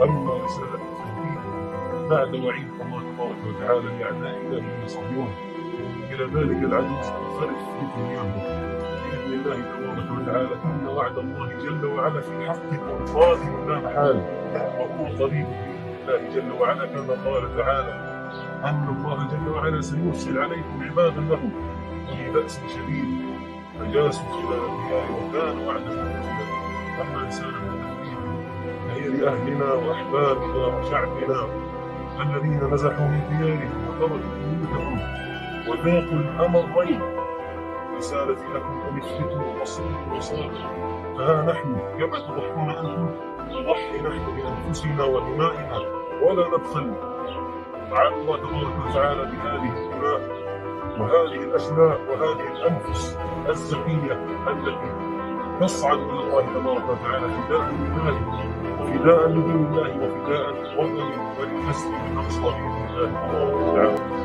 أما رسالة التوحيد بعد وعيد الله تبارك وتعالى لأعدائنا من يصدون إلى ذلك العدو سننصرف في دنياهم بإذن الله تبارك وتعالى. إن وعد الله جل وعلا في حق قادم لا محالة وهو قريب بإذن الله جل وعلا، كما قال تعالى أن الله جل وعلا سيرسل عليكم عبادا له أولي بأس شديد فجاسوا خلال الديار وكان وعدا مفعولا. أما رسالة التوحيد فهي لأهلنا وأحبابنا وشعبنا الذين نزحوا من ديارهم وتركوا بيوتهم وذاقوا الأمرين. رسالتي لكم أن اثبتوا واصبروا وصابروا، فها نحن كما تضحون أنتم نضحي نحن بأنفسنا ودمائنا ولا نبخل. تعالى الله تبارك وتعالى بهذه الدماء وهذه الأشلاء وهذه الأنفس الزكية التي تصعد إلى الله تبارك وتعالى فداء لله وفداء لدين الله وفداء لوطن وللمسجد الأقصى بإذن الله تبارك وتعالى.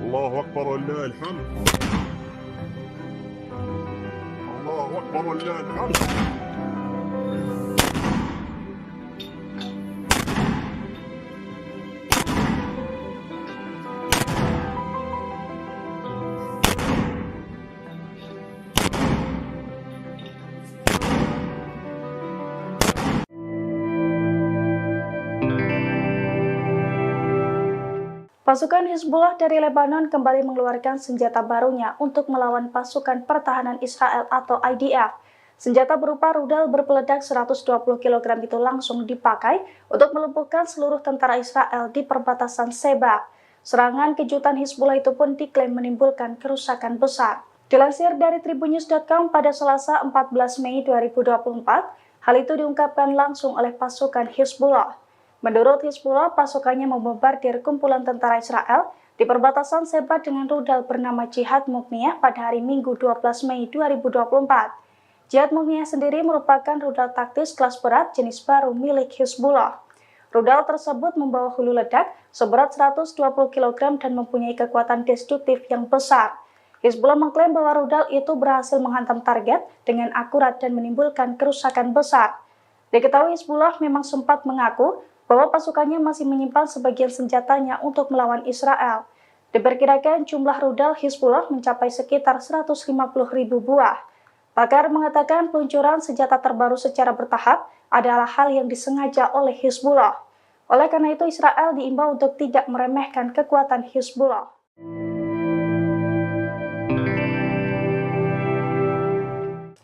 الله أكبر ولله الحمد. الله أكبر ولله الحمد. Pasukan Hizbullah dari Lebanon kembali mengeluarkan senjata barunya untuk melawan pasukan pertahanan Israel atau IDF. Senjata berupa rudal berpeledak 120 kg itu langsung dipakai untuk melumpuhkan seluruh tentara Israel di perbatasan Sheba. Serangan kejutan Hizbullah itu pun diklaim menimbulkan kerusakan besar. Dilansir dari tribunnews.com pada Selasa 14 Mei 2024, hal itu diungkapkan langsung oleh pasukan Hizbullah. Menurut Hizbullah, pasukannya membombardir kumpulan tentara Israel di perbatasan Sheba dengan rudal bernama Jihad Mughniyah pada hari Minggu 12 Mei 2024. Jihad Mughniyah sendiri merupakan rudal taktis kelas berat jenis baru milik Hizbullah. Rudal tersebut membawa hulu ledak seberat 120 kg dan mempunyai kekuatan destruktif yang besar. Hizbullah mengklaim bahwa rudal itu berhasil menghantam target dengan akurat dan menimbulkan kerusakan besar. Diketahui Hizbullah memang sempat mengaku bahwa pasukannya masih menyimpan sebagian senjatanya untuk melawan Israel. Diperkirakan jumlah rudal Hizbullah mencapai sekitar 150.000 buah. Pakar mengatakan peluncuran senjata terbaru secara bertahap adalah hal yang disengaja oleh Hizbullah. Oleh karena itu, Israel diimbau untuk tidak meremehkan kekuatan Hizbullah.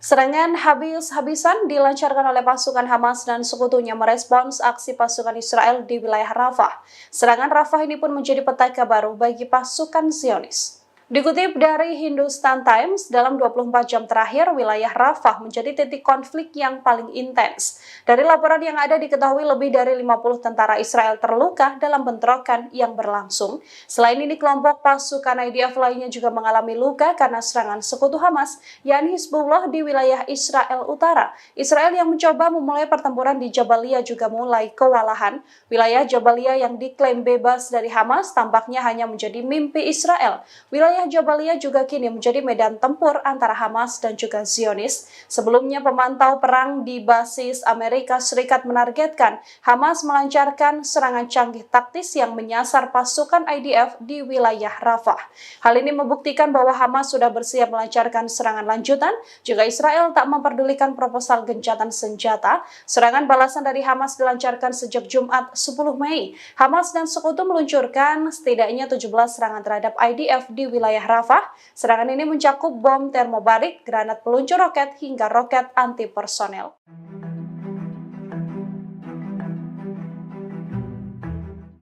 Serangan habis-habisan dilancarkan oleh pasukan Hamas dan sekutunya merespons aksi pasukan Israel di wilayah Rafah. Serangan Rafah ini pun menjadi petaka baru bagi pasukan Zionis. Dikutip dari Hindustan Times, dalam 24 jam terakhir, wilayah Rafah menjadi titik konflik yang paling intens. Dari laporan yang ada diketahui lebih dari 50 tentara Israel terluka dalam bentrokan yang berlangsung. Selain ini, kelompok pasukan IDF lainnya juga mengalami luka karena serangan sekutu Hamas, yakni Hizbullah di wilayah Israel Utara. Israel yang mencoba memulai pertempuran di Jabalia juga mulai kewalahan. Wilayah Jabalia yang diklaim bebas dari Hamas tampaknya hanya menjadi mimpi Israel. Wilayah Jabalia juga kini menjadi medan tempur antara Hamas dan juga Zionis. Sebelumnya, pemantau perang di basis Amerika Serikat menargetkan Hamas melancarkan serangan canggih taktis yang menyasar pasukan IDF di wilayah Rafah. Hal ini membuktikan bahwa Hamas sudah bersiap melancarkan serangan lanjutan jika Israel tak memperdulikan proposal gencatan senjata. Serangan balasan dari Hamas dilancarkan sejak Jumat 10 Mei. Hamas dan sekutu meluncurkan setidaknya 17 serangan terhadap IDF di wilayah Rafah. Serangan ini mencakup bom termobarik, granat peluncur roket, hingga roket anti-personel.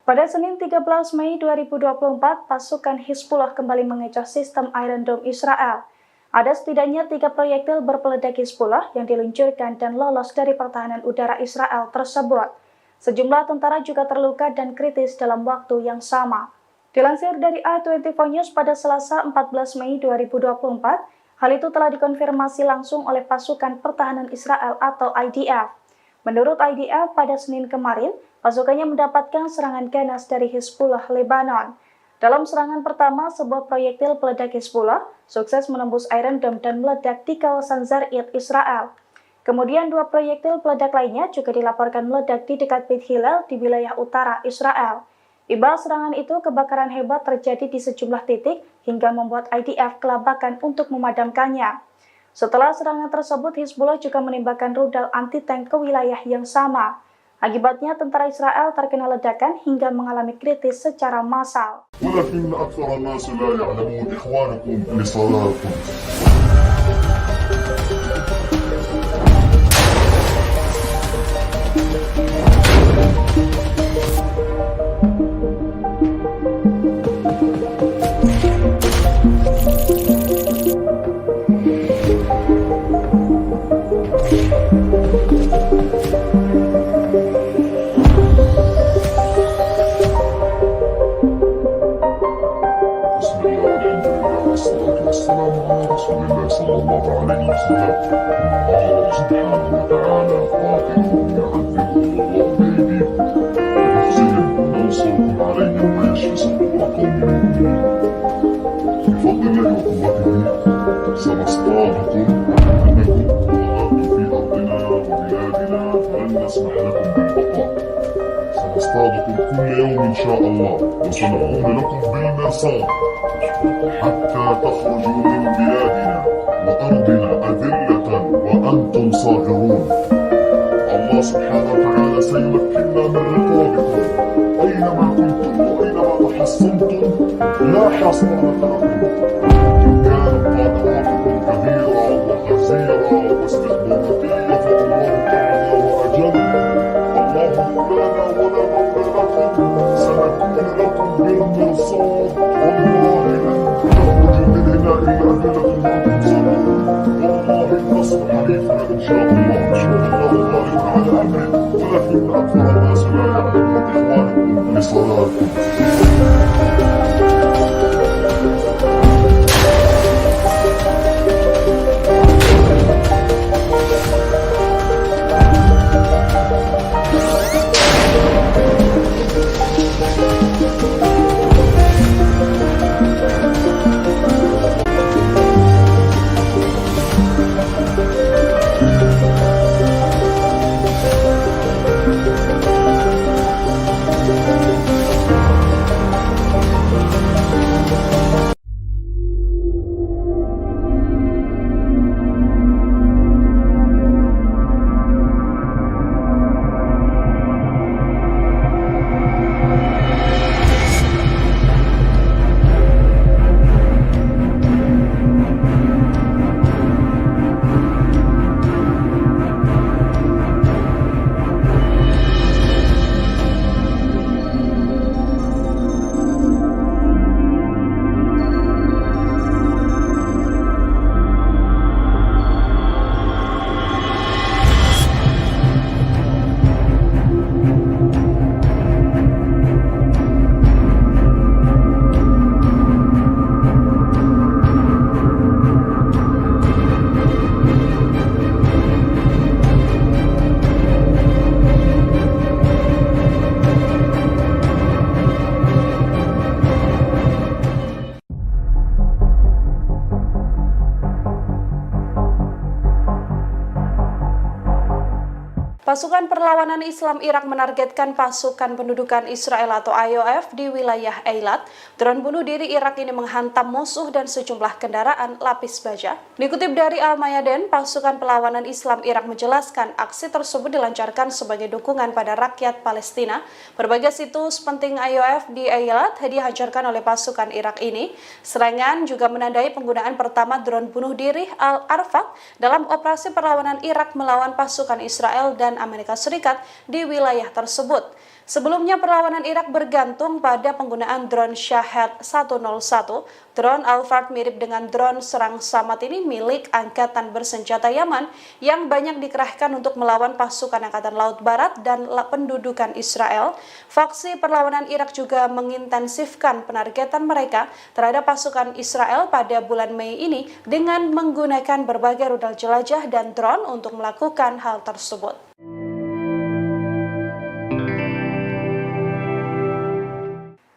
Pada Senin 13 Mei 2024, pasukan Hizbullah kembali mengecoh sistem Iron Dome Israel. Ada setidaknya 3 proyektil berpeledak Hizbullah yang diluncurkan dan lolos dari pertahanan udara Israel tersebut. Sejumlah tentara juga terluka dan kritis dalam waktu yang sama. Dilansir dari A24 News pada Selasa 14 Mei 2024, hal itu telah dikonfirmasi langsung oleh pasukan pertahanan Israel atau IDF. Menurut IDF, pada Senin kemarin, pasukannya mendapatkan serangan ganas dari Hizbullah Lebanon. Dalam serangan pertama, sebuah proyektil peledak Hizbullah sukses menembus Iron Dome dan meledak di kawasan Zarid, Israel. Kemudian 2 proyektil peledak lainnya juga dilaporkan meledak di dekat Beit Hillel di wilayah utara Israel. Imbas serangan itu, kebakaran hebat terjadi di sejumlah titik hingga membuat IDF kelabakan untuk memadamkannya. Setelah serangan tersebut, Hizbullah juga menembakkan rudal anti-tank ke wilayah yang sama. Akibatnya, tentara Israel terkena ledakan hingga mengalami kritis secara massal. ولكن أكثر الناس لا يعلمون إخوانكم لصلاتكم. والسلام على رسول الله صلى الله عليه وسلم. الله سبحانه وتعالى قاتلهم يعذبهم الله بأيديكم ويخزيهم وينصركم عليهم ويشفي صدور قوم مؤمنين. بفضل الله وقوته سنصطادكم أنكم ظهرتم في أرضنا وبلادنا فلن نسمح لكم بالبقاء. سنصطادكم كل يوم إن شاء الله وسنكون لكم بالمرصاد حتى تخرجوا من بلادنا وأرضنا أذلة وأنتم صاغرون. الله سبحانه وتعالى سيمكننا من رقابكم أينما كنتم وأينما تحصنتم قسمتم لا حصانة لكم إن كانت طاعاتكم كبيرة وحزيرة واستخداماتية فالله أعلى وأجل. الله مولانا ولا مولى لكم سنكون لكم بالمرصاد والله لن تخرج من هنا إلا أدلة ما تنصرون. والله النصر حليفنا إن شاء الله. والله غالب على أمره ولكن أكثر الناس لا يعلمون. إخوانكم لصلاتكم. Pasukan Perlawanan Islam Irak menargetkan pasukan pendudukan Israel atau IOF di wilayah Eilat. Drone bunuh diri Irak ini menghantam musuh dan sejumlah kendaraan lapis baja. Dikutip dari Al-Mayadin, pasukan Perlawanan Islam Irak menjelaskan aksi tersebut dilancarkan sebagai dukungan pada rakyat Palestina. Berbagai situs penting IOF di Eilat dihancurkan oleh pasukan Irak ini. Serangan juga menandai penggunaan pertama drone bunuh diri Al-Arfaq dalam operasi perlawanan Irak melawan pasukan Israel dan Amerika Serikat di wilayah tersebut. Sebelumnya perlawanan Irak bergantung pada penggunaan drone Shahed 101. Drone Al-Fard mirip dengan drone serang Samad ini milik Angkatan Bersenjata Yaman yang banyak dikerahkan untuk melawan pasukan Angkatan Laut Barat dan pendudukan Israel. Faksi perlawanan Irak juga mengintensifkan penargetan mereka terhadap pasukan Israel pada bulan Mei ini dengan menggunakan berbagai rudal jelajah dan drone untuk melakukan hal tersebut.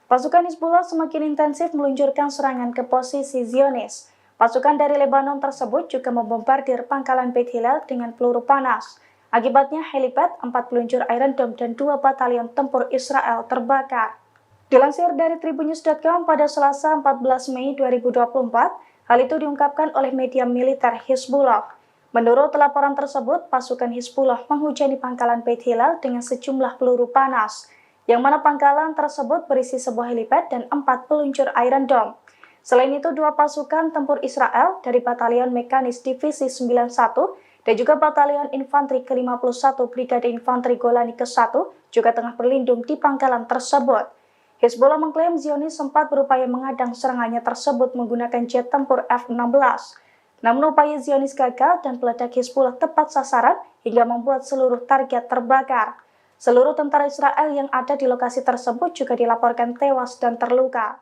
Pasukan Hizbullah semakin intensif meluncurkan serangan ke posisi Zionis. Pasukan dari Lebanon tersebut juga membombardir pangkalan Beit Hillel dengan peluru panas. Akibatnya helipad, 4 peluncur Iron Dome dan 2 batalion tempur Israel terbakar. Dilansir dari Tribunnews.com pada Selasa 14 Mei 2024, hal itu diungkapkan oleh media militer Hizbullah. Menurut laporan tersebut, pasukan Hizbullah menghujani pangkalan Beit Hillel dengan sejumlah peluru panas, yang mana pangkalan tersebut berisi sebuah helipad dan 4 peluncur Iron Dome. Selain itu, 2 pasukan tempur Israel dari Batalion Mekanis Divisi 91 dan juga Batalion Infanteri ke-51 Brigade Infanteri Golani ke-1 juga tengah berlindung di pangkalan tersebut. Hizbullah mengklaim Zionis sempat berupaya mengadang serangannya tersebut menggunakan jet tempur F-16. Namun upaya Zionis gagal dan peledak Hizbullah tepat sasaran hingga membuat seluruh target terbakar. Seluruh tentara Israel yang ada di lokasi tersebut juga dilaporkan tewas dan terluka.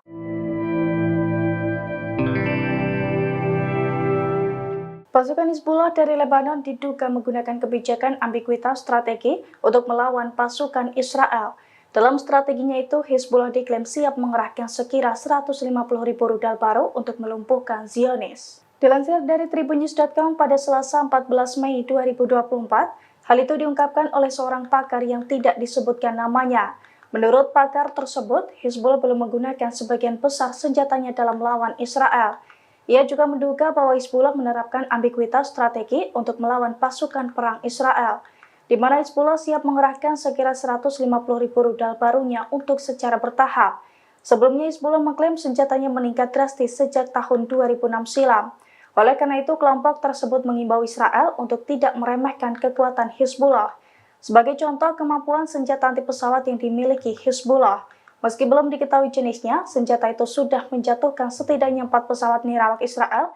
Pasukan Hizbullah dari Lebanon diduga menggunakan kebijakan ambiguitas strategi untuk melawan pasukan Israel. Dalam strateginya itu, Hizbullah diklaim siap mengerahkan sekira 150.000 rudal baru untuk melumpuhkan Zionis. Dilansir dari Tribunnews.com pada Selasa 14 Mei 2024, hal itu diungkapkan oleh seorang pakar yang tidak disebutkan namanya. Menurut pakar tersebut, Hizbullah belum menggunakan sebagian besar senjatanya dalam melawan Israel. Ia juga menduga bahwa Hizbullah menerapkan ambiguitas strategi untuk melawan pasukan perang Israel, di mana Hizbullah siap mengerahkan sekira 150.000 rudal barunya untuk secara bertahap. Sebelumnya Hizbullah mengklaim senjatanya meningkat drastis sejak tahun 2006 silam. Oleh karena itu, kelompok tersebut mengimbau Israel untuk tidak meremehkan kekuatan Hizbullah. Sebagai contoh, kemampuan senjata anti pesawat yang dimiliki Hizbullah. Meski belum diketahui jenisnya, senjata itu sudah menjatuhkan setidaknya 4 pesawat nirawak Israel.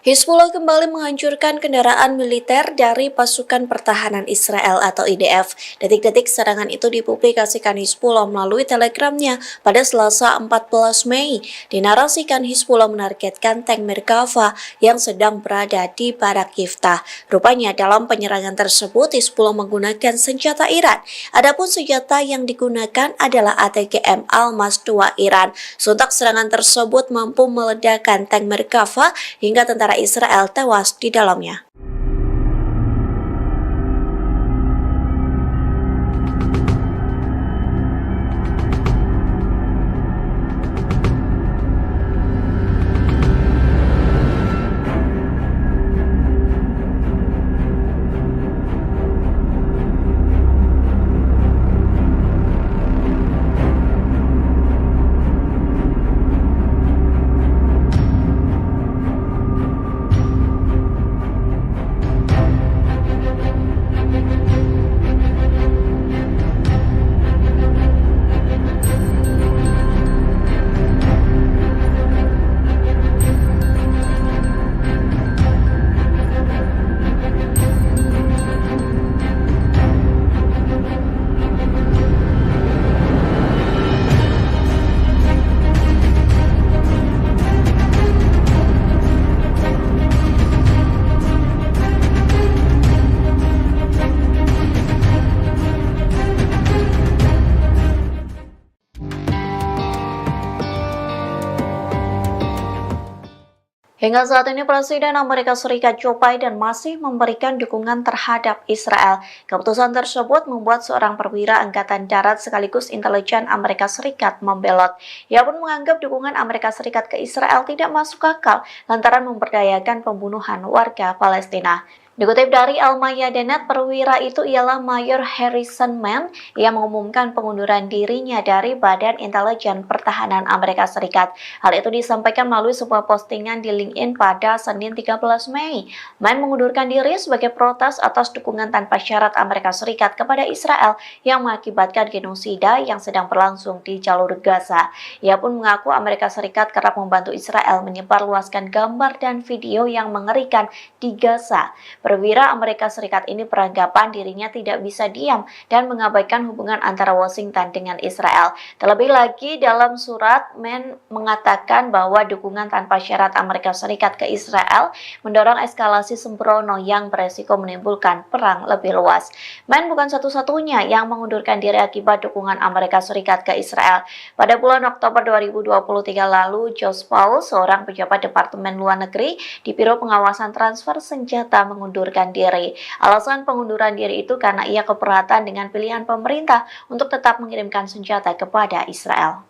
Hizbullah kembali menghancurkan kendaraan militer dari pasukan pertahanan Israel atau IDF. Detik-detik serangan itu dipublikasikan Hizbullah melalui telegramnya pada Selasa 14 Mei. Dinarasikan Hizbullah menargetkan tank Merkava yang sedang berada di Barak Yiftah. Rupanya dalam penyerangan tersebut Hizbullah menggunakan senjata Iran. Adapun senjata yang digunakan adalah ATGM Almas 2 Iran. Sontak serangan tersebut mampu meledakkan tank Merkava hingga tentara Israel tewas di dalamnya. Hingga saat ini Presiden Amerika Serikat Joe Biden masih memberikan dukungan terhadap Israel. Keputusan tersebut membuat seorang perwira Angkatan Darat sekaligus intelijen Amerika Serikat membelot. Ia pun menganggap dukungan Amerika Serikat ke Israel tidak masuk akal lantaran memberdayakan pembunuhan warga Palestina. Dikutip dari Al-Mayadanet, perwira itu ialah Mayor Harrison Mann yang mengumumkan pengunduran dirinya dari Badan Intelijen Pertahanan Amerika Serikat. Hal itu disampaikan melalui sebuah postingan di LinkedIn pada Senin 13 Mei. Mann mengundurkan diri sebagai protes atas dukungan tanpa syarat Amerika Serikat kepada Israel yang mengakibatkan genosida yang sedang berlangsung di jalur Gaza. Ia pun mengaku Amerika Serikat kerap membantu Israel menyebarluaskan gambar dan video yang mengerikan di Gaza. Perwira Amerika Serikat ini beranggapan dirinya tidak bisa diam dan mengabaikan hubungan antara Washington dengan Israel. Terlebih lagi dalam surat, Mann mengatakan bahwa dukungan tanpa syarat Amerika Serikat ke Israel mendorong eskalasi sembrono yang beresiko menimbulkan perang lebih luas. Mann bukan satu-satunya yang mengundurkan diri akibat dukungan Amerika Serikat ke Israel. Pada bulan Oktober 2023 lalu, Josh Paul, seorang pejabat Departemen Luar Negeri di Biro Pengawasan Transfer Senjata, mengundurkan diri. Alasan pengunduran diri itu karena ia keberatan dengan pilihan pemerintah untuk tetap mengirimkan senjata kepada Israel.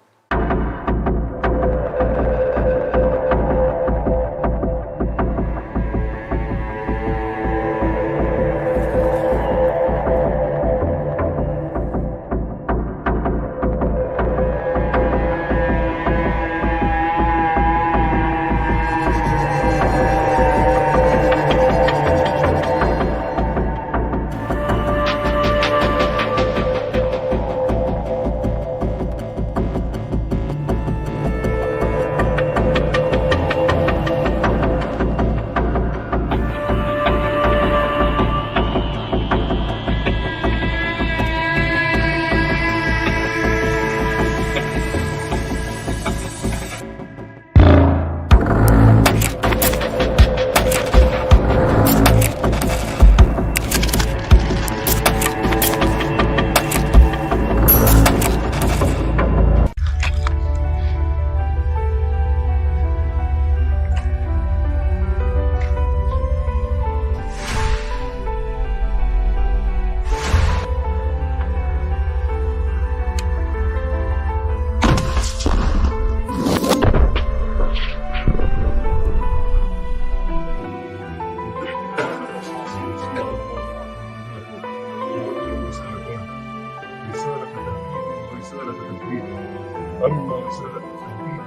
وأما رسالة التوحيد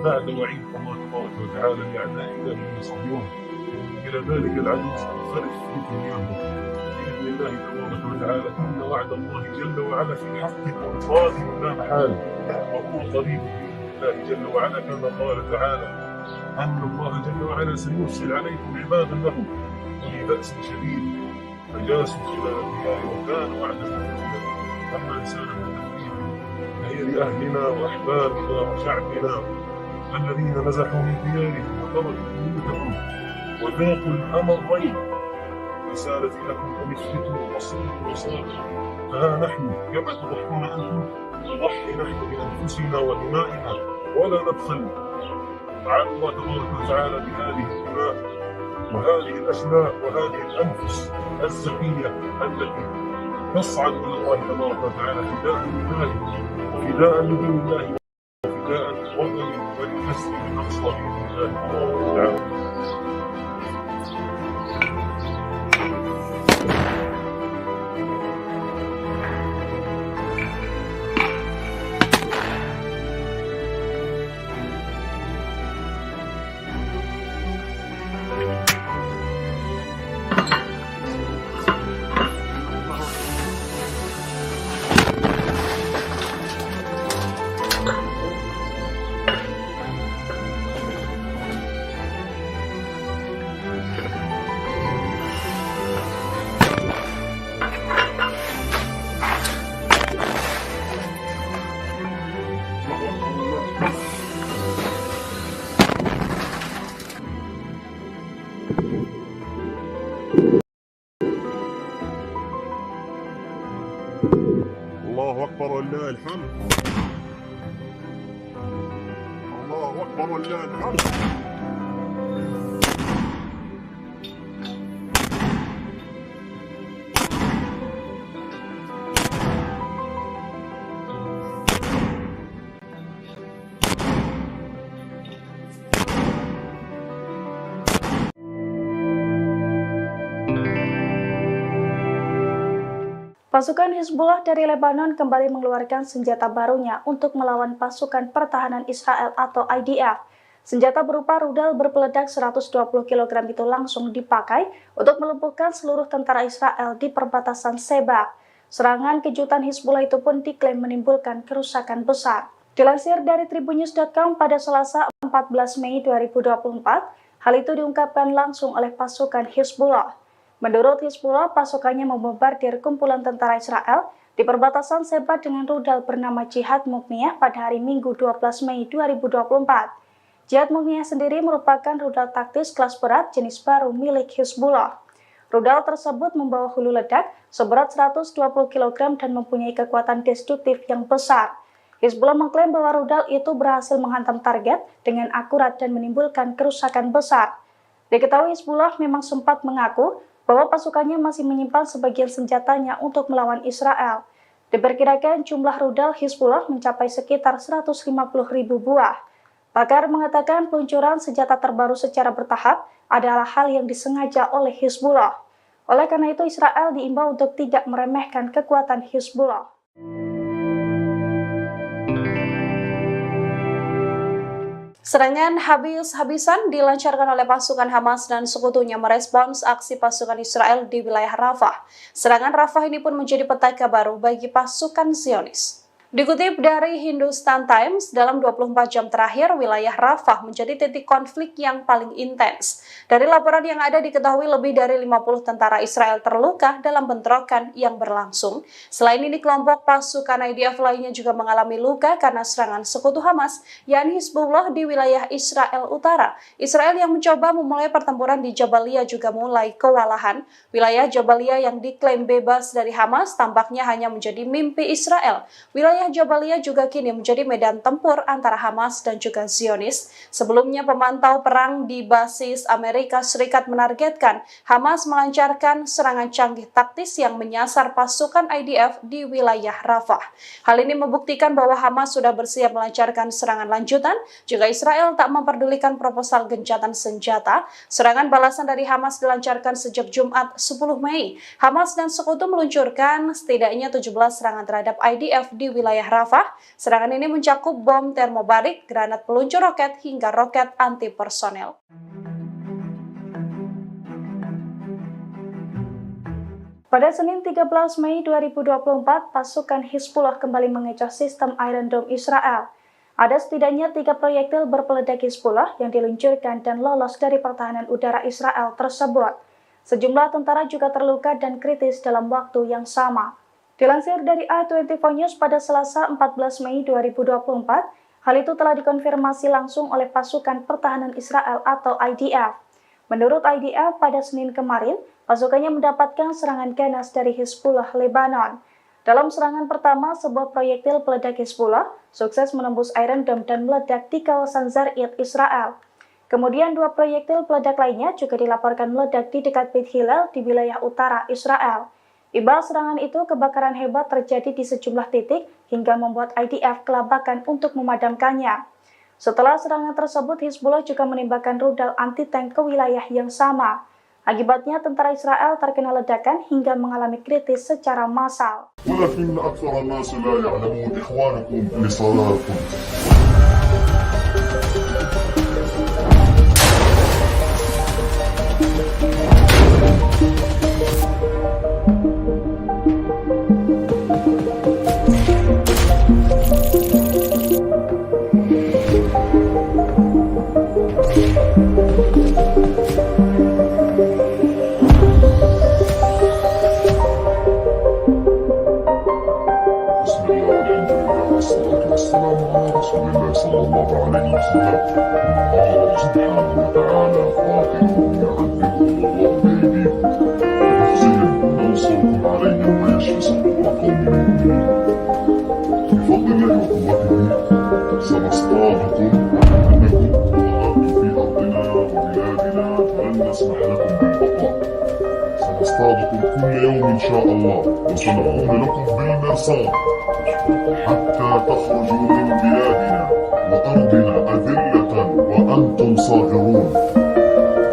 بعد وعيد الله تبارك وتعالى لأعدائنا من يصدون إلى ذلك العدو سننصرف في دنياهم بإذن الله تبارك وتعالى. إن وعد الله جل وعلا في حق قادم لا محالة وهو قريب بإذن الله جل وعلا، كما قال تعالى أن الله جل وعلا سيرسل عليكم عبادا لهم أولي بأس شديد فجاسوا خلال الديار وكان وعدا مفعولا. أما رسالة التوحيد فهي لأهلنا وأحبابنا وشعبنا الذين نزحوا من ديارهم وتركوا بيوتهم وذاقوا الأمرين. رسالتي لكم أن اثبتوا واصبروا وصابروا، فها نحن كما تضحون أنتم نضحي نحن بأنفسنا ودمائنا ولا نبخل على الله تبارك وتعالى بهذه الدماء وهذه الأشلاء وهذه الأنفس الزكية التي تصعد إلى الله تبارك وتعالى فداء لله وفداء لدين الله وفداء لوطن وللمسجد الأقصى بإذن الله تبارك وتعالى. الله أكبر ولله الحمد. الله أكبر ولله الحمد. Pasukan Hizbullah dari Lebanon kembali mengeluarkan senjata barunya untuk melawan pasukan pertahanan Israel atau IDF. Senjata berupa rudal berpeledak 120 kg itu langsung dipakai untuk melumpuhkan seluruh tentara Israel di perbatasan Sheba. Serangan kejutan Hizbullah itu pun diklaim menimbulkan kerusakan besar. Dilansir dari tribunnews.com pada Selasa 14 Mei 2024, hal itu diungkapkan langsung oleh pasukan Hizbullah. Menurut Hizbullah, pasukannya membombardir kumpulan tentara Israel di perbatasan Sheba dengan rudal bernama Jihad Mughniyah pada hari Minggu 12 Mei 2024. Jihad Mughniyah sendiri merupakan rudal taktis kelas berat jenis baru milik Hizbullah. Rudal tersebut membawa hulu ledak seberat 120 kg dan mempunyai kekuatan destruktif yang besar. Hizbullah mengklaim bahwa rudal itu berhasil menghantam target dengan akurat dan menimbulkan kerusakan besar. Diketahui Hizbullah memang sempat mengaku bahwa pasukannya masih menyimpan sebagian senjatanya untuk melawan Israel. Diperkirakan jumlah rudal Hizbullah mencapai sekitar 150.000 buah. Pakar mengatakan peluncuran senjata terbaru secara bertahap adalah hal yang disengaja oleh Hizbullah. Oleh karena itu, Israel diimbau untuk tidak meremehkan kekuatan Hizbullah. Serangan habis-habisan dilancarkan oleh pasukan Hamas dan sekutunya merespons aksi pasukan Israel di wilayah Rafah. Serangan Rafah ini pun menjadi petaka baru bagi pasukan Zionis. Dikutip dari Hindustan Times, dalam 24 jam terakhir, wilayah Rafah menjadi titik konflik yang paling intens. Dari laporan yang ada diketahui lebih dari 50 tentara Israel terluka dalam bentrokan yang berlangsung. Selain ini, kelompok pasukan IDF lainnya juga mengalami luka karena serangan sekutu Hamas, yakni Hizbullah di wilayah Israel Utara. Israel yang mencoba memulai pertempuran di Jabalia juga mulai kewalahan. Wilayah Jabalia yang diklaim bebas dari Hamas tampaknya hanya menjadi mimpi Israel. Wilayah Jabalia juga kini menjadi medan tempur antara Hamas dan juga Zionis. Sebelumnya, pemantau perang di basis Amerika Serikat menargetkan Hamas melancarkan serangan canggih taktis yang menyasar pasukan IDF di wilayah Rafah. Hal ini membuktikan bahwa Hamas sudah bersiap melancarkan serangan lanjutan jika Israel tak memperdulikan proposal gencatan senjata. Serangan balasan dari Hamas dilancarkan sejak Jumat 10 Mei. Hamas dan sekutu meluncurkan setidaknya 17 serangan terhadap IDF di wilayah wilayah Rafah. Serangan ini mencakup bom termobarik, granat peluncur roket, hingga roket anti-personel. Pada Senin 13 Mei 2024, pasukan Hizbullah kembali mengecoh sistem Iron Dome Israel. Ada setidaknya 3 proyektil berpeledak Hizbullah yang diluncurkan dan lolos dari pertahanan udara Israel tersebut. Sejumlah tentara juga terluka dan kritis dalam waktu yang sama. Dilansir dari A24 News pada Selasa 14 Mei 2024, hal itu telah dikonfirmasi langsung oleh pasukan pertahanan Israel atau IDF. Menurut IDF, pada Senin kemarin, pasukannya mendapatkan serangan ganas dari Hizbullah Lebanon. Dalam serangan pertama, sebuah proyektil peledak Hizbullah sukses menembus Iron Dome dan meledak di kawasan Zarid, Israel. Kemudian 2 proyektil peledak lainnya juga dilaporkan meledak di dekat Beit Hillel di wilayah utara Israel. Imbas serangan itu, kebakaran hebat terjadi di sejumlah titik hingga membuat IDF kelabakan untuk memadamkannya. Setelah serangan tersebut, Hizbullah juga menembakkan rudal anti-tank ke wilayah yang sama. Akibatnya, tentara Israel terkena ledakan hingga mengalami kritis secara massal. ولكن أكثر الناس لا يعلمون إخوانكم لصلاتكم. والسلام على رسول الله صلى الله عليه وسلم. الله سبحانه وتعالى قاتل يعذبه الله بأيديكم ويخزيهم وينصركم عليهم ويشفي صدور قوم مؤمنين. بفضل الله وقوته سنصطادكم وإنكم ظهرتم في أرضنا وبلادنا فلن نسمح لكم بالبقاء. سنصطادكم كل يوم إن شاء الله وسنكون لكم بالمرصاد حتى تخرجوا من بلادنا وأرضنا أذلة وأنتم صاغرون.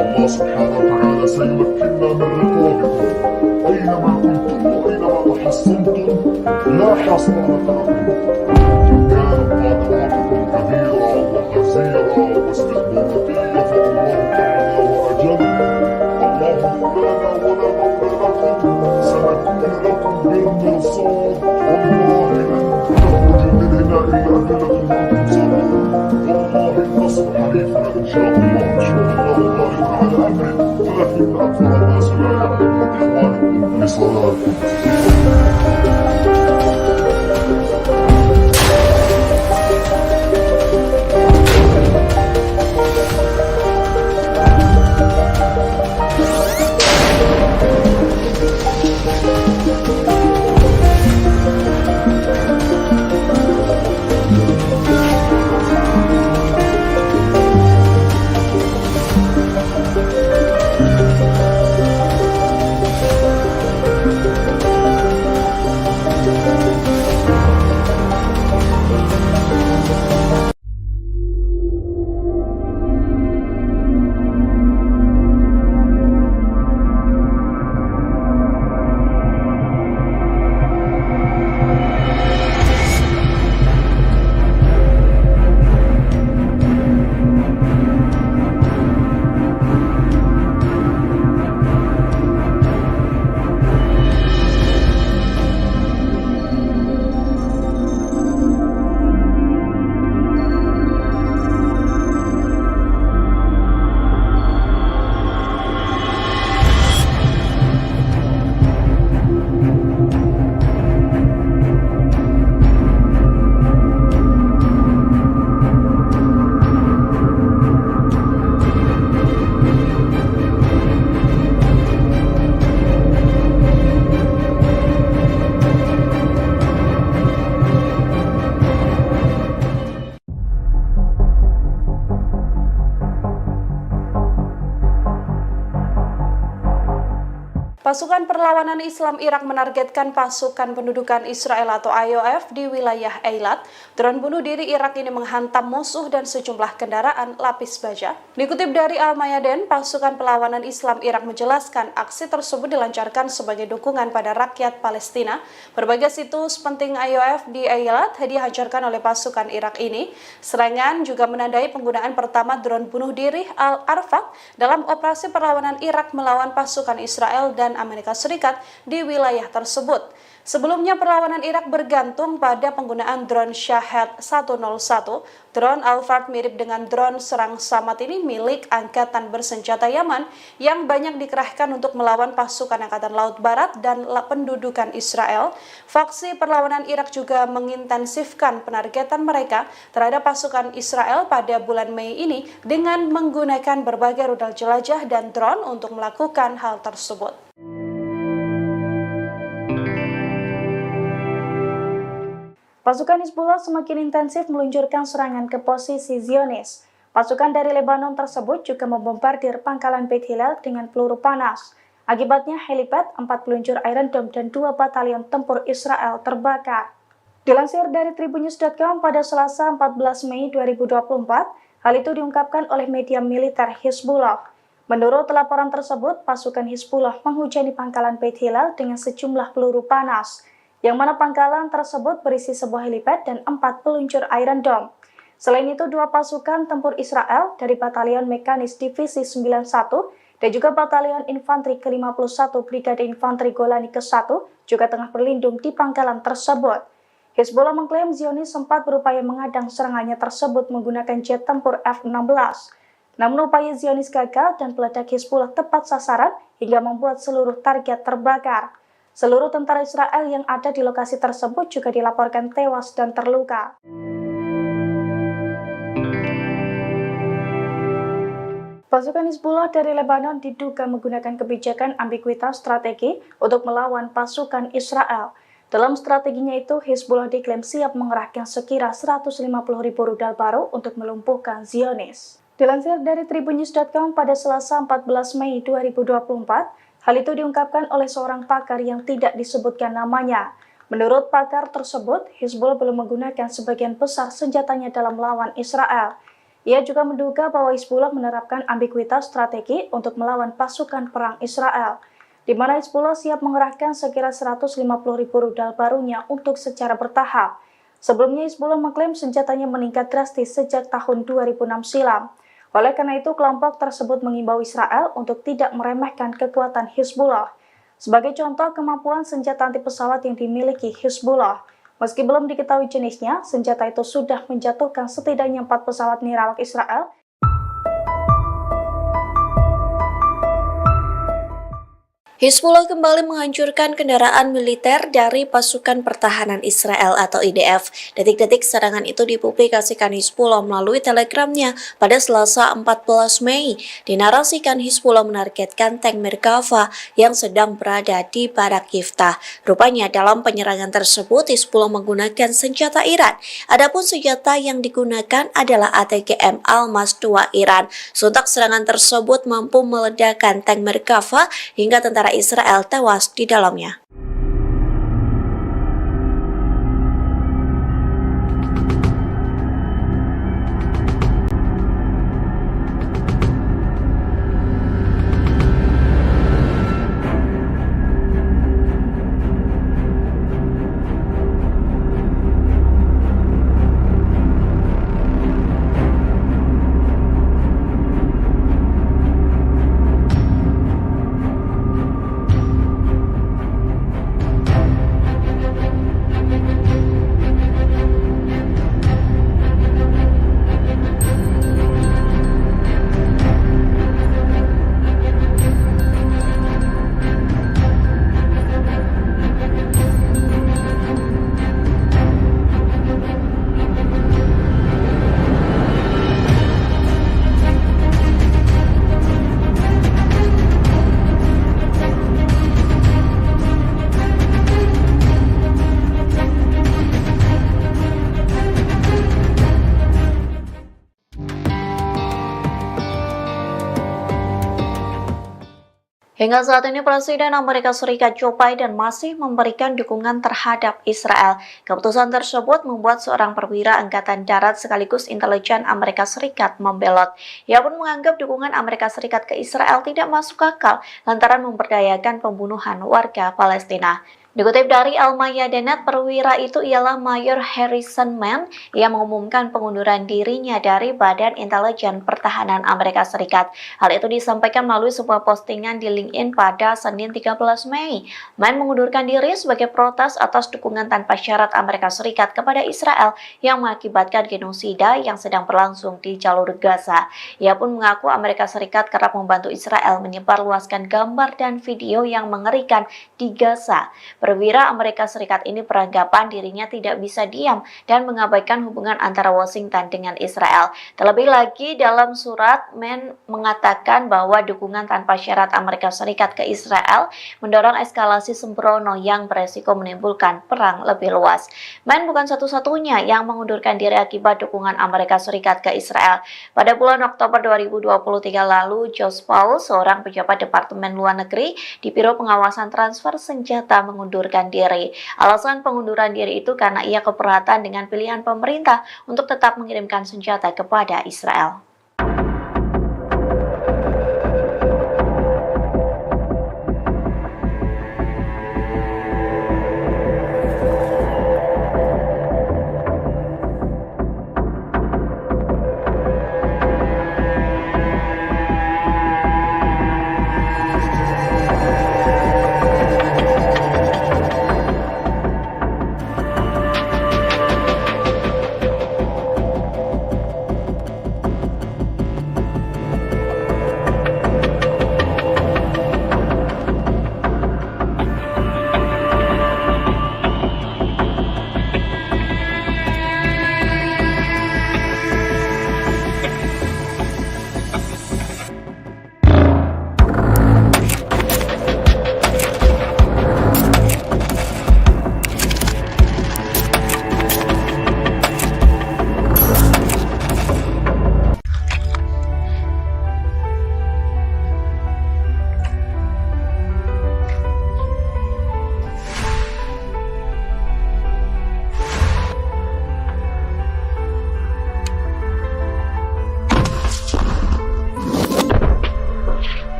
الله سبحانه وتعالى سيمكننا من رقابكم أينما كنتم وأينما تحصنتم لا حصانة لكم. إن كانت طاقاتكم كبيرة وخزيرة واستخباراتية فالله أعلى وأجل. الله مولانا ولا مولى لكم. سنكون لكم بالمرصاد. والله لن تخرجوا من هنا إلا أذلة وأنتم صاغرون. والله النصر حليفنا إن شاء الله. إن شاء الله غالب على أمره. ولكن أكثر الناس لا يعلمون إخوانكم لصلاتكم. Pasukan Pasukan Perlawanan Islam Irak menargetkan pasukan pendudukan Israel atau IOF di wilayah Eilat. Drone bunuh diri Irak ini menghantam musuh dan sejumlah kendaraan lapis baja. Dikutip dari Al-Mayadin, pasukan Perlawanan Islam Irak menjelaskan aksi tersebut dilancarkan sebagai dukungan pada rakyat Palestina. Berbagai situs penting IOF di Eilat dihancurkan oleh pasukan Irak ini. Serangan juga menandai penggunaan pertama drone bunuh diri Al-Arfaq dalam operasi perlawanan Irak melawan pasukan Israel dan Amerika Serikat di wilayah tersebut. Sebelumnya perlawanan Irak bergantung pada penggunaan drone Shahed 101. Drone Al-Fard mirip dengan drone serang Samad ini milik Angkatan Bersenjata Yaman yang banyak dikerahkan untuk melawan pasukan Angkatan Laut Barat dan pendudukan Israel. Faksi perlawanan Irak juga mengintensifkan penargetan mereka terhadap pasukan Israel pada bulan Mei ini dengan menggunakan berbagai rudal jelajah dan drone untuk melakukan hal tersebut. Pasukan Hizbullah semakin intensif meluncurkan serangan ke posisi Zionis. Pasukan dari Lebanon tersebut juga membombardir pangkalan Beit Hillel dengan peluru panas. Akibatnya helipad, 4 peluncur Iron Dome dan 2 batalion tempur Israel terbakar. Dilansir dari Tribunnews.com pada Selasa 14 Mei 2024, hal itu diungkapkan oleh media militer Hizbullah. Menurut laporan tersebut, pasukan Hizbullah menghujani pangkalan Beit Hillel dengan sejumlah peluru panas, yang mana pangkalan tersebut berisi sebuah helipad dan 4 peluncur Iron Dome. Selain itu, 2 pasukan tempur Israel dari Batalion Mekanis Divisi 91 dan juga Batalion Infanteri ke-51 Brigade Infanteri Golani ke-1 juga tengah berlindung di pangkalan tersebut. Hizbullah mengklaim Zionis sempat berupaya mengadang serangannya tersebut menggunakan jet tempur F-16. Namun upaya Zionis gagal dan peledak Hizbullah tepat sasaran hingga membuat seluruh target terbakar. Seluruh tentara Israel yang ada di lokasi tersebut juga dilaporkan tewas dan terluka. Pasukan Hizbullah dari Lebanon diduga menggunakan kebijakan ambiguitas strategi untuk melawan pasukan Israel. Dalam strateginya itu, Hizbullah diklaim siap mengerahkan sekira 150.000 rudal baru untuk melumpuhkan Zionis. Dilansir dari Tribunnews.com pada Selasa 14 Mei 2024, hal itu diungkapkan oleh seorang pakar yang tidak disebutkan namanya. Menurut pakar tersebut, Hizbullah belum menggunakan sebagian besar senjatanya dalam melawan Israel. Ia juga menduga bahwa Hizbullah menerapkan ambiguitas strategi untuk melawan pasukan perang Israel, di mana Hizbullah siap mengerahkan sekira 150.000 rudal barunya untuk secara bertahap. Sebelumnya Hizbullah mengklaim senjatanya meningkat drastis sejak tahun 2006 silam. Oleh karena itu, kelompok tersebut mengimbau Israel untuk tidak meremehkan kekuatan Hizbullah. Sebagai contoh, kemampuan senjata anti pesawat yang dimiliki Hizbullah. Meski belum diketahui jenisnya, senjata itu sudah menjatuhkan setidaknya 4 pesawat nirawak Israel. Hizbullah kembali menghancurkan kendaraan militer dari pasukan pertahanan Israel atau IDF. Detik-detik serangan itu dipublikasikan Hizbullah melalui telegramnya pada Selasa 14 Mei. Dinarasikan Hizbullah menargetkan tank Merkava yang sedang berada di Barak Yiftah. Rupanya dalam penyerangan tersebut Hizbullah menggunakan senjata Iran. Adapun senjata yang digunakan adalah ATGM Almas 2 Iran. Sontak serangan tersebut mampu meledakkan tank Merkava hingga tentara Israel tewas di dalamnya. Hingga saat ini Presiden Amerika Serikat Joe Biden masih memberikan dukungan terhadap Israel. Keputusan tersebut membuat seorang perwira Angkatan Darat sekaligus intelijen Amerika Serikat membelot. Ia pun menganggap dukungan Amerika Serikat ke Israel tidak masuk akal lantaran memberdayakan pembunuhan warga Palestina. Dikutip dari Al-Mayadeen, perwira itu ialah Mayor Harrison Mann yang mengumumkan pengunduran dirinya dari Badan Intelijen Pertahanan Amerika Serikat. Hal itu disampaikan melalui sebuah postingan di LinkedIn pada Senin 13 Mei. Mann mengundurkan diri sebagai protes atas dukungan tanpa syarat Amerika Serikat kepada Israel yang mengakibatkan genosida yang sedang berlangsung di jalur Gaza. Ia pun mengaku Amerika Serikat kerap membantu Israel menyebarluaskan gambar dan video yang mengerikan di Gaza. Perwira Amerika Serikat ini beranggapan dirinya tidak bisa diam dan mengabaikan hubungan antara Washington dengan Israel. Terlebih lagi dalam surat, Mann mengatakan bahwa dukungan tanpa syarat Amerika Serikat ke Israel mendorong eskalasi sembrono yang beresiko menimbulkan perang lebih luas. Mann bukan satu-satunya yang mengundurkan diri akibat dukungan Amerika Serikat ke Israel. Pada bulan Oktober 2023 lalu, Josh Paul, seorang pejabat Departemen Luar Negeri di Biro Pengawasan Transfer Senjata, mengundurkan diri. Alasan pengunduran diri itu karena ia keberatan dengan pilihan pemerintah untuk tetap mengirimkan senjata kepada Israel.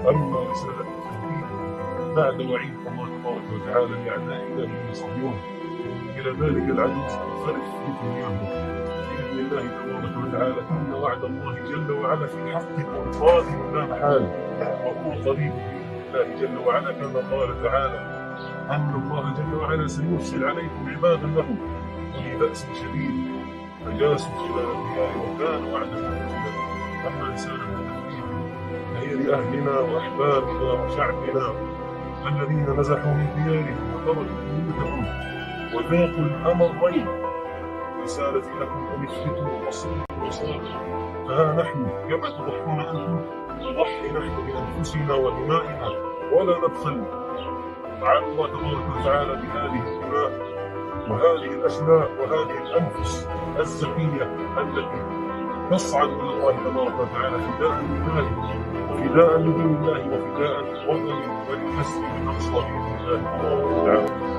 أما رسالة التوحيد بعد وعيد الله تبارك وتعالى لأعدائنا من يصدون إلى ذلك العدو سننصرف بدنياهم بإذن الله تبارك وتعالى إن وعد الله جل وعلا في الحق قادم لا محال وهو قريب بإذن الله جل وعلا كما قال تعالى أن الله جل وعلا سيرسل عليكم عبادا له أولي بأس شديد فجاسوا خلال الديار وكان وعدا مفعولا. أما رسالة التوحيد فهي لأهلنا وأحبابنا وشعبنا الذين نزحوا من ديارهم وتركوا بيوتهم وذاقوا الأمرين. رسالتي لكم أن اثبتوا وأصلوا وصابروا فها نحن كما تضحون أنتم نضحي نحن بأنفسنا ودمائنا ولا نبخل. تعالى الله تبارك وتعالى بهذه الدماء وهذه الأشلاء وهذه الأنفس الزكية التي تصعد إلى الله تبارك وتعالى فداء لله وفداء لدين الله وفداء لوطن وللمسجد الأقصى بإذن الله تبارك وتعالى.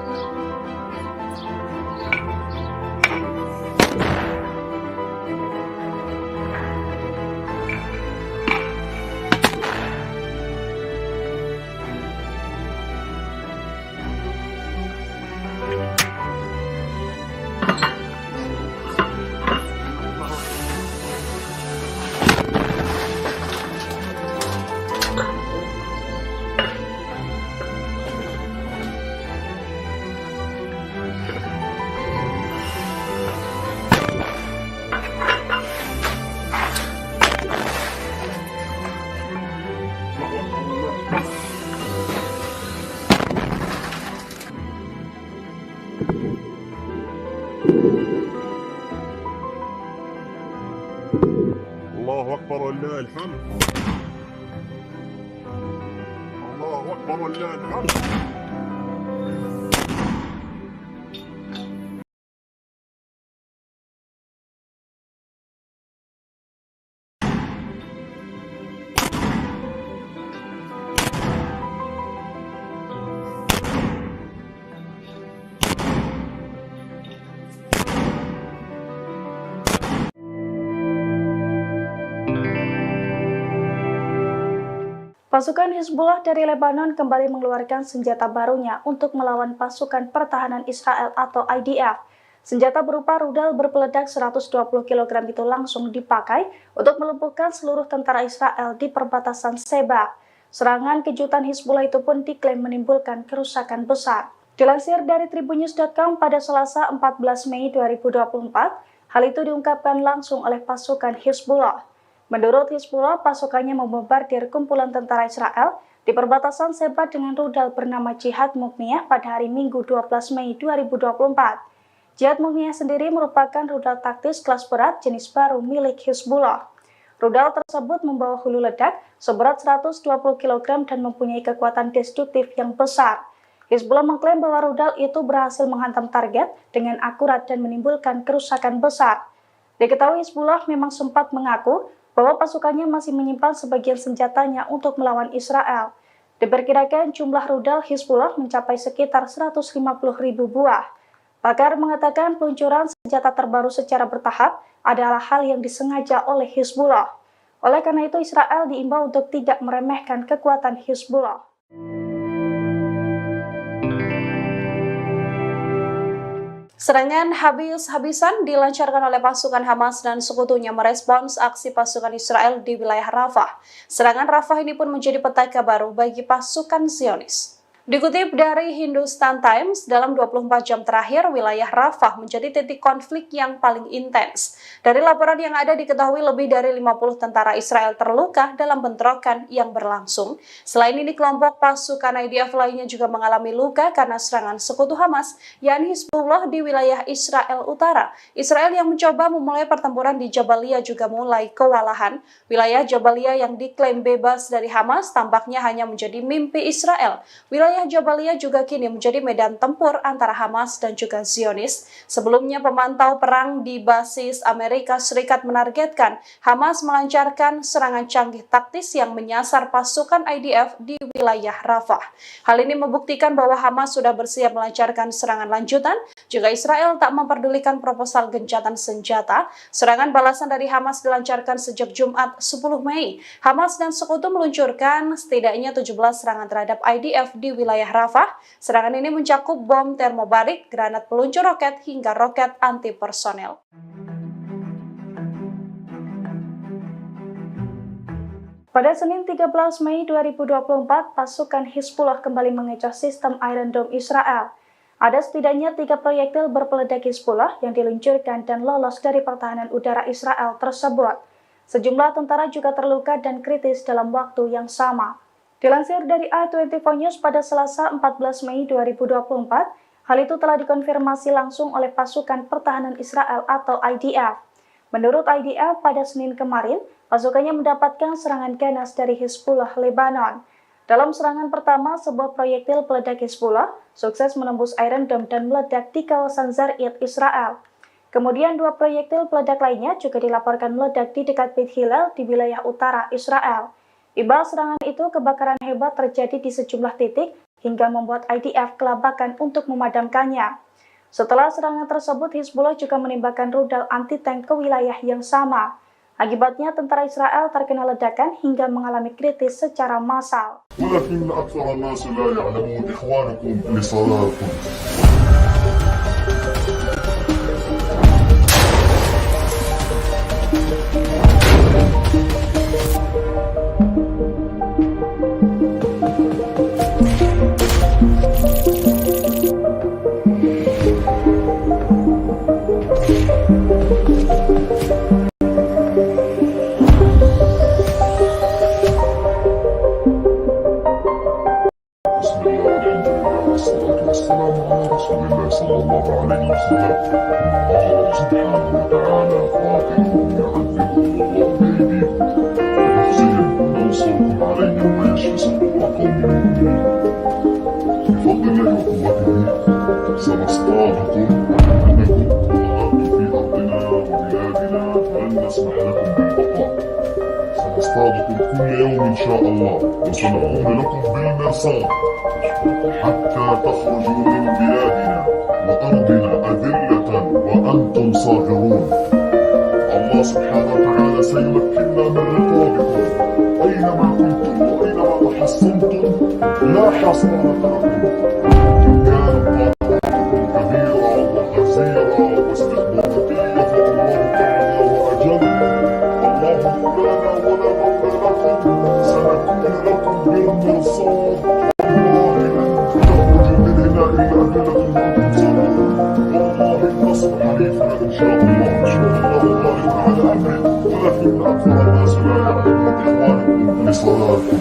الله أكبر ولله الحمد. الله أكبر ولله الحمد. Pasukan Hizbullah dari Lebanon kembali mengeluarkan senjata barunya untuk melawan pasukan pertahanan Israel atau IDF. Senjata berupa rudal berpeledak 120 kg itu langsung dipakai untuk melumpuhkan seluruh tentara Israel di perbatasan Sheba. Serangan kejutan Hizbullah itu pun diklaim menimbulkan kerusakan besar. Dilansir dari tribunnews.com pada Selasa 14 Mei 2024, hal itu diungkapkan langsung oleh pasukan Hizbullah. Menurut Hizbullah, pasukannya membombardir kumpulan tentara Israel di perbatasan Sheba dengan rudal bernama Jihad Mughniyah pada hari Minggu 12 Mei 2024. Jihad Mughniyah sendiri merupakan rudal taktis kelas berat jenis baru milik Hizbullah. Rudal tersebut membawa hulu ledak seberat 120 kg dan mempunyai kekuatan destruktif yang besar. Hizbullah mengklaim bahwa rudal itu berhasil menghantam target dengan akurat dan menimbulkan kerusakan besar. Diketahui Hizbullah memang sempat mengaku bahwa pasukannya masih menyimpan sebagian senjatanya untuk melawan Israel. Diperkirakan jumlah rudal Hizbullah mencapai sekitar 150.000 buah. Pakar mengatakan peluncuran senjata terbaru secara bertahap adalah hal yang disengaja oleh Hizbullah. Oleh karena itu, Israel diimbau untuk tidak meremehkan kekuatan Hizbullah. Serangan habis-habisan dilancarkan oleh pasukan Hamas dan sekutunya merespons aksi pasukan Israel di wilayah Rafah. Serangan Rafah ini pun menjadi petaka baru bagi pasukan Zionis. Dikutip dari Hindustan Times, dalam 24 jam terakhir, wilayah Rafah menjadi titik konflik yang paling intens. Dari laporan yang ada diketahui lebih dari 50 tentara Israel terluka dalam bentrokan yang berlangsung. Selain ini, kelompok pasukan IDF lainnya juga mengalami luka karena serangan sekutu Hamas, yakni Hizbullah di wilayah Israel Utara. Israel yang mencoba memulai pertempuran di Jabalia juga mulai kewalahan. Wilayah Jabalia yang diklaim bebas dari Hamas tampaknya hanya menjadi mimpi Israel. Wilayah Jabalia juga kini menjadi medan tempur antara Hamas dan juga Zionis. Sebelumnya, pemantau perang di basis Amerika Serikat menargetkan Hamas melancarkan serangan canggih taktis yang menyasar pasukan IDF di wilayah Rafah. Hal ini membuktikan bahwa Hamas sudah bersiap melancarkan serangan lanjutan jika Israel tak memperdulikan proposal gencatan senjata. Serangan balasan dari Hamas dilancarkan sejak Jumat 10 Mei. Hamas dan sekutu meluncurkan setidaknya 17 serangan terhadap IDF di wilayah Rafah. Serangan ini mencakup bom termobarik, granat peluncur roket, hingga roket anti-personel. Pada Senin 13 Mei 2024, pasukan Hizbullah kembali mengecoh sistem Iron Dome Israel. Ada setidaknya 3 proyektil berpeledak Hizbullah yang diluncurkan dan lolos dari pertahanan udara Israel tersebut. Sejumlah tentara juga terluka dan kritis dalam waktu yang sama. Dilansir dari i24 News pada Selasa 14 Mei 2024, hal itu telah dikonfirmasi langsung oleh pasukan pertahanan Israel atau IDF. Menurut IDF, pada Senin kemarin, pasukannya mendapatkan serangan ganas dari Hizbullah Lebanon. Dalam serangan pertama, sebuah proyektil peledak Hizbullah sukses menembus Iron Dome dan meledak di kawasan Zarid, Israel. Kemudian 2 proyektil peledak lainnya juga dilaporkan meledak di dekat Beit Hillel di wilayah utara Israel. Imbas serangan itu, kebakaran hebat terjadi di sejumlah titik hingga membuat IDF kelabakan untuk memadamkannya. Setelah serangan tersebut, Hizbullah juga menembakkan rudal anti-tank ke wilayah yang sama. Akibatnya, tentara Israel terkena ledakan hingga mengalami kritis secara massal. ولكن أكثر الناس لا يعلمون إخوانكم لصلاتكم. والسلام على رسول الله صلى الله عليه وسلم. الله سبحانه وتعالى قاتلهم يعذبهم الله بأيديكم ويخزيهم وينصركم عليهم ويشفي صدور قوم مؤمنين. بفضل الله وقوته سنصطادكم أنكم ظهرتم في أرضنا وبلادنا فلن نسمح لكم بالبقاء. سنصطادكم كل يوم إن شاء الله وسنقوم لكم بالمرصاد حتى تخرجوا من بلادنا وأرضنا أذلة وأنتم صاغرون. الله سبحانه وتعالى سيمكننا من رقابكم أينما كنتم وأينما حصنتم لا حصانة لكم إن كان كبيرا وحزيرا واستخباراتية فالله أعلى وأجل الله مولانا ولا مولى لكم سنكون لكم بالمرصاد والله لن تخرج من هنا إلا أدلة وأنتم صابرون والله النصر حليفنا إن شاء الله غالب على أمره ولكن أكثر الناس لا يعلمون إخوانكم لصلاتكم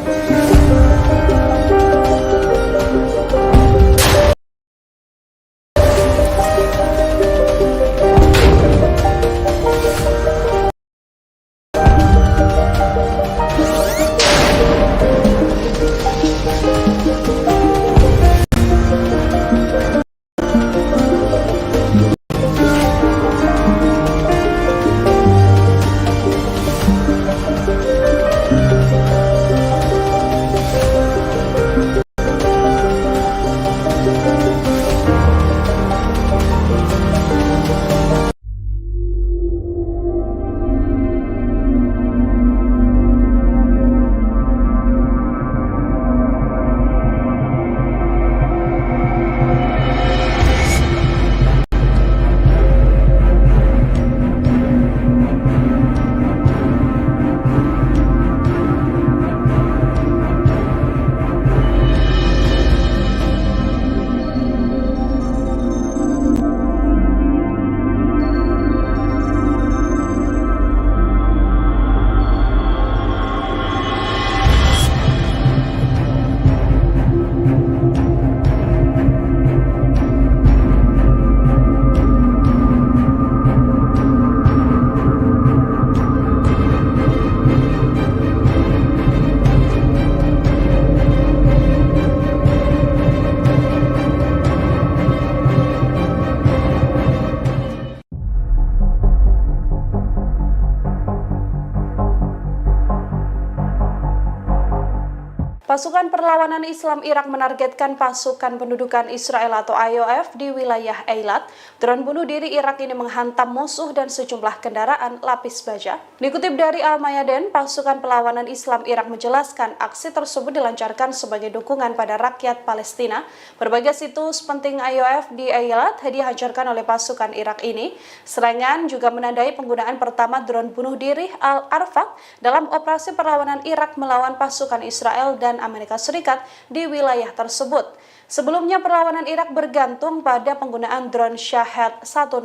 Pasukan Perlawanan Islam Irak menargetkan pasukan pendudukan Israel atau IOF di wilayah Eilat. Drone bunuh diri Irak ini menghantam musuh dan sejumlah kendaraan lapis baja. Dikutip dari Al-Mayadin, pasukan Perlawanan Islam Irak menjelaskan aksi tersebut dilancarkan sebagai dukungan pada rakyat Palestina. Berbagai situs penting IOF di Eilat dihancurkan oleh pasukan Irak ini. Serangan juga menandai penggunaan pertama drone bunuh diri Al-Arfaq dalam operasi perlawanan Irak melawan pasukan Israel dan Amerika Serikat di wilayah tersebut. Sebelumnya perlawanan Irak bergantung pada penggunaan drone Shahed 101.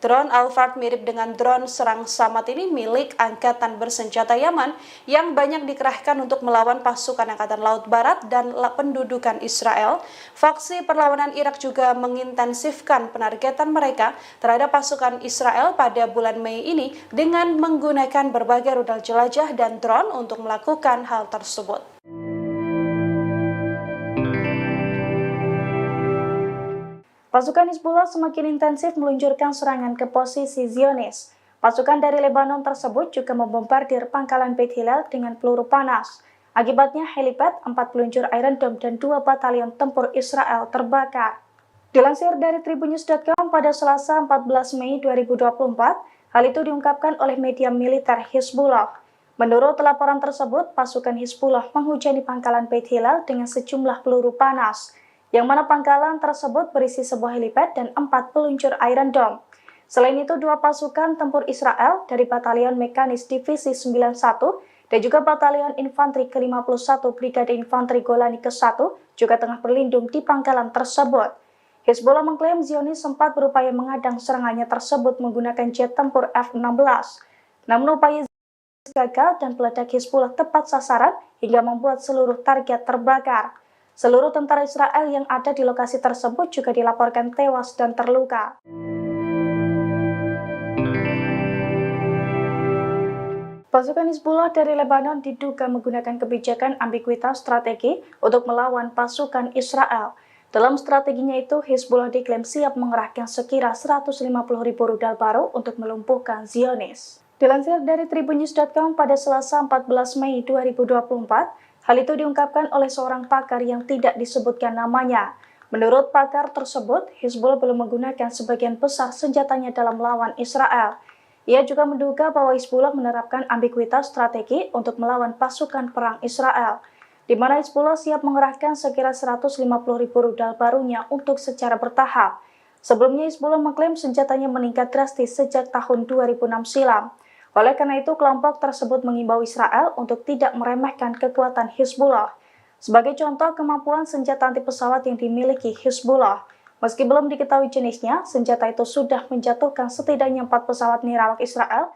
Drone Al-Fard mirip dengan drone serang Samad ini milik Angkatan Bersenjata Yaman yang banyak dikerahkan untuk melawan pasukan Angkatan Laut Barat dan pendudukan Israel. Faksi perlawanan Irak juga mengintensifkan penargetan mereka terhadap pasukan Israel pada bulan Mei ini dengan menggunakan berbagai rudal jelajah dan drone untuk melakukan hal tersebut. Pasukan Hizbullah semakin intensif meluncurkan serangan ke posisi Zionis. Pasukan dari Lebanon tersebut juga membombardir pangkalan Beit Hillel dengan peluru panas. Akibatnya helipad, 4 peluncur Iron Dome dan 2 batalion tempur Israel terbakar. Dilansir dari Tribunnews.com pada Selasa 14 Mei 2024, hal itu diungkapkan oleh media militer Hizbullah. Menurut laporan tersebut, pasukan Hizbullah menghujani pangkalan Beit Hillel dengan sejumlah peluru panas, yang mana pangkalan tersebut berisi sebuah helipad dan 4 peluncur Iron Dome. Selain itu, 2 pasukan tempur Israel dari Batalion Mekanis Divisi 91 dan juga Batalion Infanteri ke-51 Brigade Infanteri Golani ke-1 juga tengah berlindung di pangkalan tersebut. Hizbullah mengklaim Zionis sempat berupaya mengadang serangannya tersebut menggunakan jet tempur F-16. Namun upaya gagal dan peledak Hizbullah tepat sasaran hingga membuat seluruh target terbakar. Seluruh tentara Israel yang ada di lokasi tersebut juga dilaporkan tewas dan terluka. Pasukan Hizbullah dari Lebanon diduga menggunakan kebijakan ambiguitas strategi untuk melawan pasukan Israel. Dalam strateginya itu, Hizbullah diklaim siap mengerahkan sekira 150.000 rudal baru untuk melumpuhkan Zionis. Dilansir dari Tribunnews.com pada Selasa 14 Mei 2024, hal itu diungkapkan oleh seorang pakar yang tidak disebutkan namanya. Menurut pakar tersebut, Hizbullah belum menggunakan sebagian besar senjatanya dalam melawan Israel. Ia juga menduga bahwa Hizbullah menerapkan ambiguitas strategi untuk melawan pasukan perang Israel. di mana Hizbullah siap mengerahkan sekira 150.000 rudal barunya untuk secara bertahap. Sebelumnya Hizbullah mengklaim senjatanya meningkat drastis sejak tahun 2006 silam. Oleh karena itu, kelompok tersebut mengimbau Israel untuk tidak meremehkan kekuatan Hizbullah. Sebagai contoh kemampuan senjata anti pesawat yang dimiliki Hizbullah, meski belum diketahui jenisnya, senjata itu sudah menjatuhkan setidaknya 4 pesawat nirawak Israel.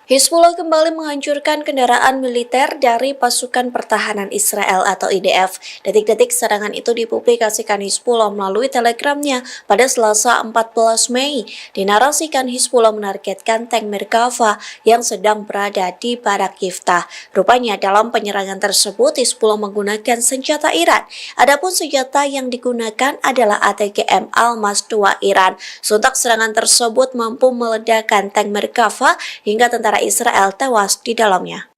Hizbullah kembali menghancurkan kendaraan militer dari pasukan pertahanan Israel atau IDF. Detik-detik serangan itu dipublikasikan Hizbullah melalui telegramnya pada Selasa 14 Mei. Dinarasikan Hizbullah menargetkan tank Merkava yang sedang berada di Barak Yiftah. Rupanya dalam penyerangan tersebut Hizbullah menggunakan senjata Iran. Adapun senjata yang digunakan adalah ATGM Almas 2 Iran. Sontak serangan tersebut mampu meledakkan tank Merkava hingga tentara Israel tewas di dalamnya.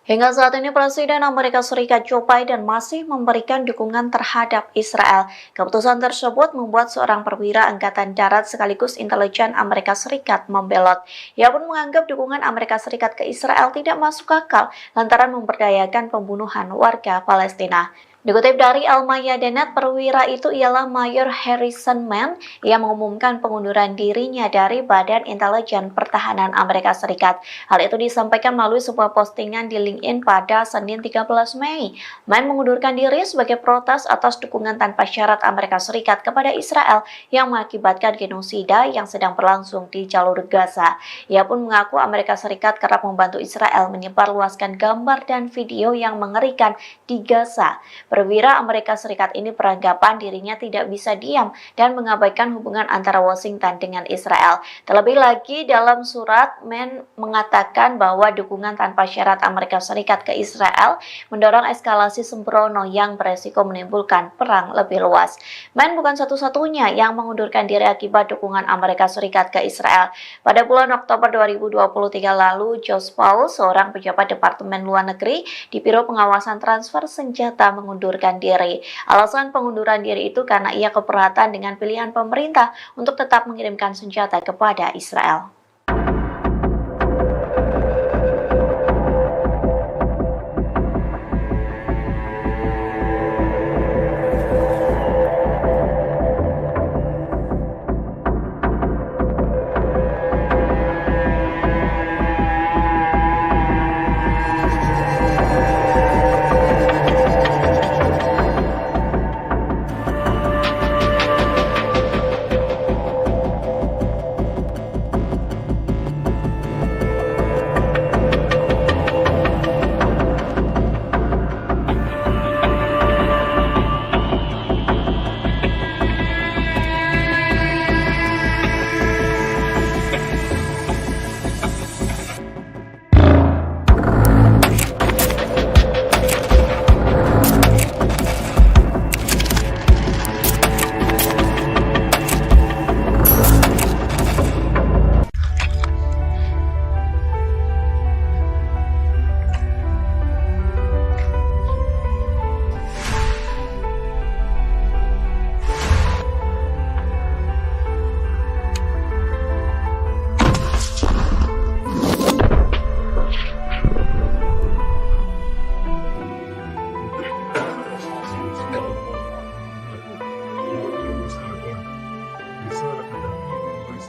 Hingga saat ini Presiden Amerika Serikat Joe Biden masih memberikan dukungan terhadap Israel. Keputusan tersebut membuat seorang perwira Angkatan Darat sekaligus intelijen Amerika Serikat membelot. Ia pun menganggap dukungan Amerika Serikat ke Israel tidak masuk akal lantaran memberdayakan pembunuhan warga Palestina. Dikutip dari Al-Mayadinat, perwira itu ialah Mayor Harrison Mann yang mengumumkan pengunduran dirinya dari Badan Intelijen Pertahanan Amerika Serikat. Hal itu disampaikan melalui sebuah postingan di LinkedIn pada Senin 13 Mei. Mann mengundurkan diri sebagai protes atas dukungan tanpa syarat Amerika Serikat kepada Israel yang mengakibatkan genosida yang sedang berlangsung di jalur Gaza. Ia pun mengaku Amerika Serikat kerap membantu Israel menyebarluaskan gambar dan video yang mengerikan di Gaza. Perwira Amerika Serikat ini beranggapan dirinya tidak bisa diam dan mengabaikan hubungan antara Washington dengan Israel. Terlebih lagi dalam surat, Mann mengatakan bahwa dukungan tanpa syarat Amerika Serikat ke Israel mendorong eskalasi sembrono yang beresiko menimbulkan perang lebih luas. Mann bukan satu-satunya yang mengundurkan diri akibat dukungan Amerika Serikat ke Israel. Pada bulan Oktober 2023 lalu, Josh Paul, seorang pejabat Departemen Luar Negeri di Biro Pengawasan Transfer Senjata, mengundurkan diri. Alasan pengunduran diri itu karena ia keberatan dengan pilihan pemerintah untuk tetap mengirimkan senjata kepada Israel.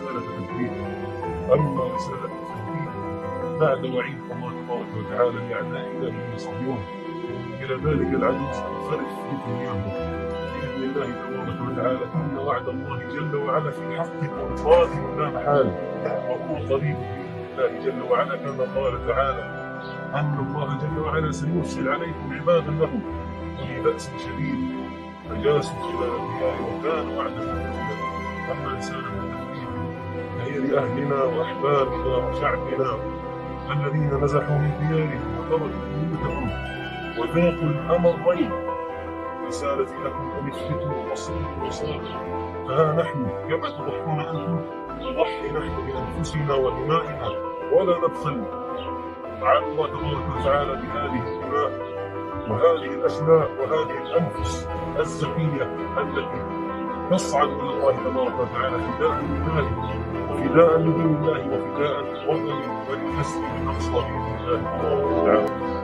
رسالة تثبيت. أما رسالة التثبيت بعد وعيد الله تبارك وتعالى لأعدائنا من صهيون إلى ذلك العدو سننصرف بدنياهم بإذن الله تبارك وتعالى. إن وعد الله جل وعلا في حق قادم لا محالة، وهو قريب بإذن الله جل وعلا، كما قال تعالى أن الله جل وعلا سيرسل عليكم عبادا له أولي بأس شديد فجاسوا خلال الديار وكان وعدا مفعولا. أما رسالة التثبيت فهي لأهلنا وأحبابنا وشعبنا الذين نزحوا من ديارهم وتركوا بيوتهم وذاقوا الأمرين. رسالتي لكم أن اثبتوا واصبروا وصابروا، فها نحن كما تضحون أنتم نضحي نحن بأنفسنا ودمائنا ولا نبخل على الله تبارك وتعالى بهذه الدماء وهذه الأشلاء وهذه الأنفس الزكية التي تصعد إلى الله تبارك وتعالى فداء لله وفداء لدين الله وفداء لوطن ولنسل الأقصى بإذن الله تبارك وتعالى.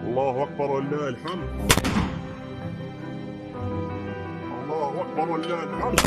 الله أكبر ولله الحمد. الله أكبر ولله الحمد.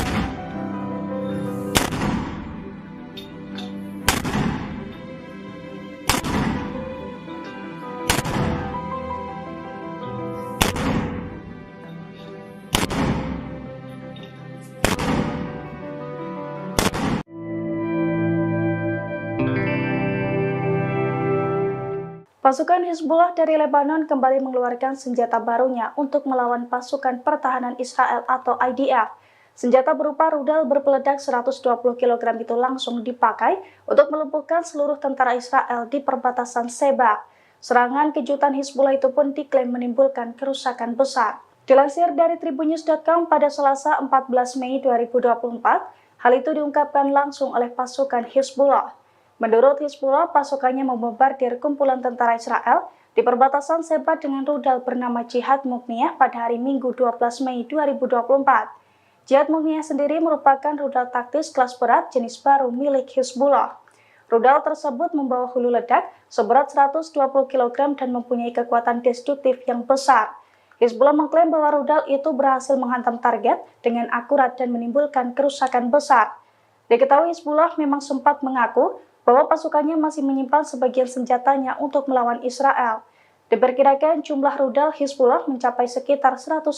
Pasukan Hizbullah dari Lebanon kembali mengeluarkan senjata barunya untuk melawan pasukan pertahanan Israel atau IDF. Senjata berupa rudal berpeledak 120 kg itu langsung dipakai untuk melumpuhkan seluruh tentara Israel di perbatasan Sheba. Serangan kejutan Hizbullah itu pun diklaim menimbulkan kerusakan besar. Dilansir dari Tribunnews.com pada Selasa 14 Mei 2024, hal itu diungkapkan langsung oleh pasukan Hizbullah. Menurut Hizbullah, pasukannya membombardir kumpulan tentara Israel di perbatasan Sheba dengan rudal bernama Jihad Mukniyah pada hari Minggu 12 Mei 2024. Jihad Mukniyah sendiri merupakan rudal taktis kelas berat jenis baru milik Hizbullah. Rudal tersebut membawa hulu ledak seberat 120 kg dan mempunyai kekuatan destruktif yang besar. Hizbullah mengklaim bahwa rudal itu berhasil menghantam target dengan akurat dan menimbulkan kerusakan besar. Diketahui Hizbullah memang sempat mengaku bahwa pasukannya masih menyimpan sebagian senjatanya untuk melawan Israel. Diperkirakan jumlah rudal Hizbullah mencapai sekitar 150.000